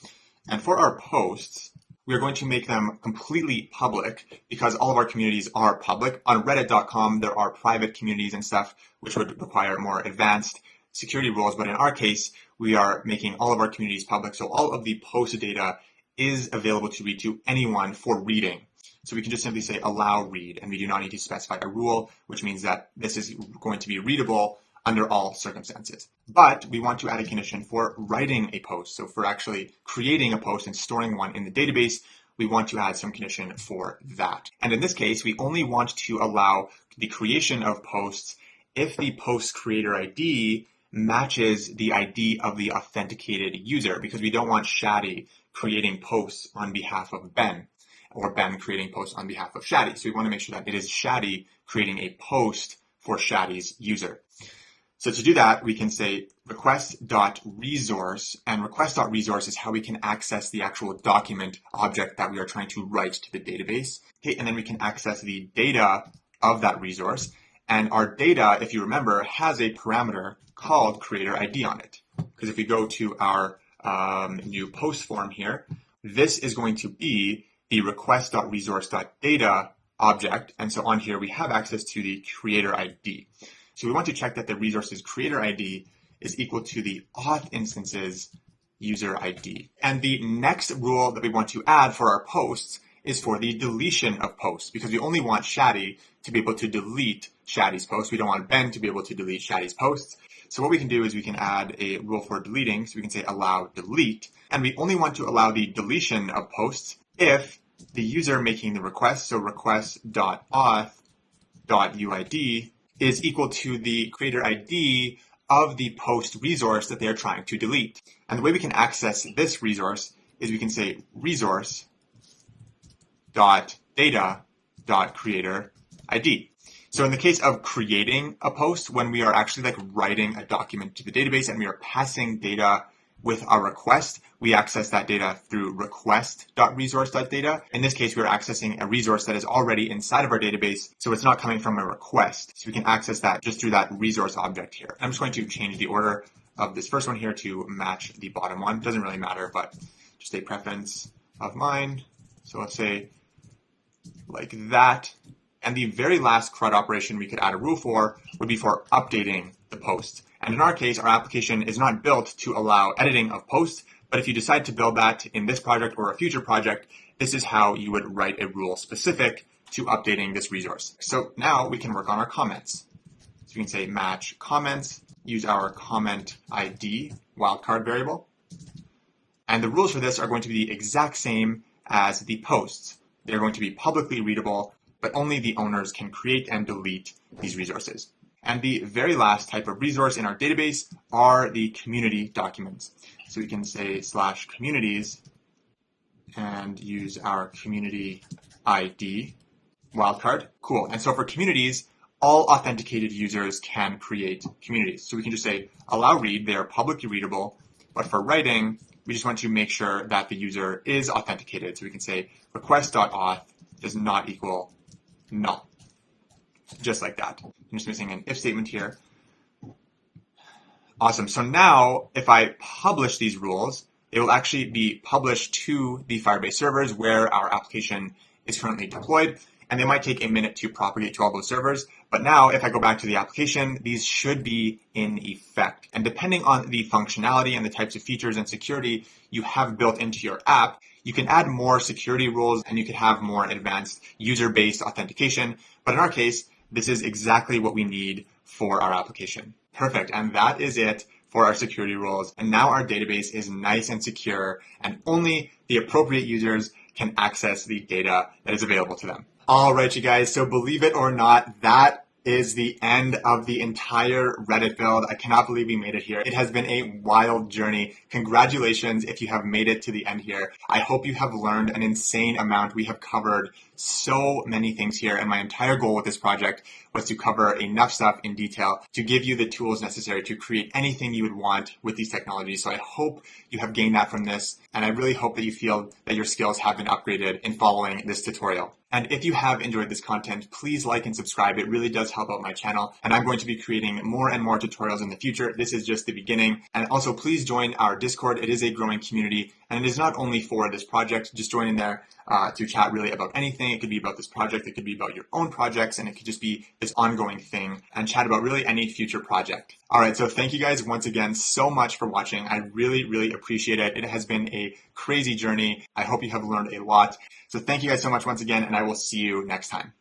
And for our posts, we are going to make them completely public because all of our communities are public. On reddit.com, there are private communities and stuff, which would require more advanced security rules. But in our case, we are making all of our communities public. So all of the post data is available to read to anyone for reading. So we can just simply say allow read, and we do not need to specify a rule, which means that this is going to be readable under all circumstances. But we want to add a condition for writing a post. So for actually creating a post and storing one in the database, we want to add some condition for that. And in this case, we only want to allow the creation of posts if the post creator ID matches the ID of the authenticated user, because we don't want Shadi creating posts on behalf of Ben, or Ben creating posts on behalf of Shadi. So we want to make sure that it is Shadi creating a post for Shadi's user. So to do that, we can say request.resource, and request.resource is how we can access the actual document object that we are trying to write to the database. Okay, and then we can access the data of that resource. And our data, if you remember, has a parameter called creator ID on it. Because if we go to our new post form here, this is going to be the request.resource.data object. And so on here, we have access to the creator ID. So we want to check that the resource's creator ID is equal to the auth instance's user ID. And the next rule that we want to add for our posts is for the deletion of posts, because we only want Shadi to be able to delete Shadi's posts. We don't want Ben to be able to delete Shadi's posts. So what we can do is we can add a rule for deleting. So we can say allow delete. And we only want to allow the deletion of posts if the user making the request, so request.auth.uid, is equal to the creator ID of the post resource that they're trying to delete. And the way we can access this resource is we can say resource.data.creator ID. So in the case of creating a post, when we are actually like writing a document to the database and we are passing data with our request, we access that data through request.resource.data. In this case, we're accessing a resource that is already inside of our database, so it's not coming from a request. So we can access that just through that resource object here. I'm just going to change the order of this first one here to match the bottom one. It doesn't really matter, but just a preference of mine. So let's say like that. And the very last CRUD operation we could add a rule for would be for updating the post. And in our case, our application is not built to allow editing of posts, but if you decide to build that in this project or a future project, this is how you would write a rule specific to updating this resource. So now we can work on our comments. So we can say match comments, use our comment ID wildcard variable. And the rules for this are going to be the exact same as the posts. They're going to be publicly readable, but only the owners can create and delete these resources. And the very last type of resource in our database are the community documents. So we can say /communities and use our community ID wildcard. Cool. And so for communities, all authenticated users can create communities. So we can just say allow read, they are publicly readable, but for writing, we just want to make sure that the user is authenticated. So we can say request.auth does not equal null. Just like that. I'm just missing an if statement here. Awesome. So now if I publish these rules, it will actually be published to the Firebase servers where our application is currently deployed. And they might take a minute to propagate to all those servers. But now if I go back to the application, these should be in effect. And depending on the functionality and the types of features and security you have built into your app, you can add more security rules and you can have more advanced user-based authentication. But in our case, this is exactly what we need for our application. Perfect. And that is it for our security rules. And now our database is nice and secure, and only the appropriate users can access the data that is available to them. All right, you guys. So believe it or not, that is the end of the entire Reddit build. I cannot believe we made it here. It has been a wild journey. Congratulations if you have made it to the end here. I hope you have learned an insane amount. We have covered so many things here, and my entire goal with this project was to cover enough stuff in detail to give you the tools necessary to create anything you would want with these technologies. So I hope you have gained that from this, and I really hope that you feel that your skills have been upgraded in following this tutorial. And if you have enjoyed this content, please like and subscribe. It really does help out my channel. And I'm going to be creating more and more tutorials in the future. This is just the beginning. And also please join our Discord. It is a growing community. And it is not only for this project. Just join in there to chat really about anything. It could be about this project. It could be about your own projects. And it could just be this ongoing thing and chat about really any future project. All right. So thank you guys once again so much for watching. I really, really appreciate it. It has been a crazy journey. I hope you have learned a lot. So thank you guys so much once again, and I will see you next time.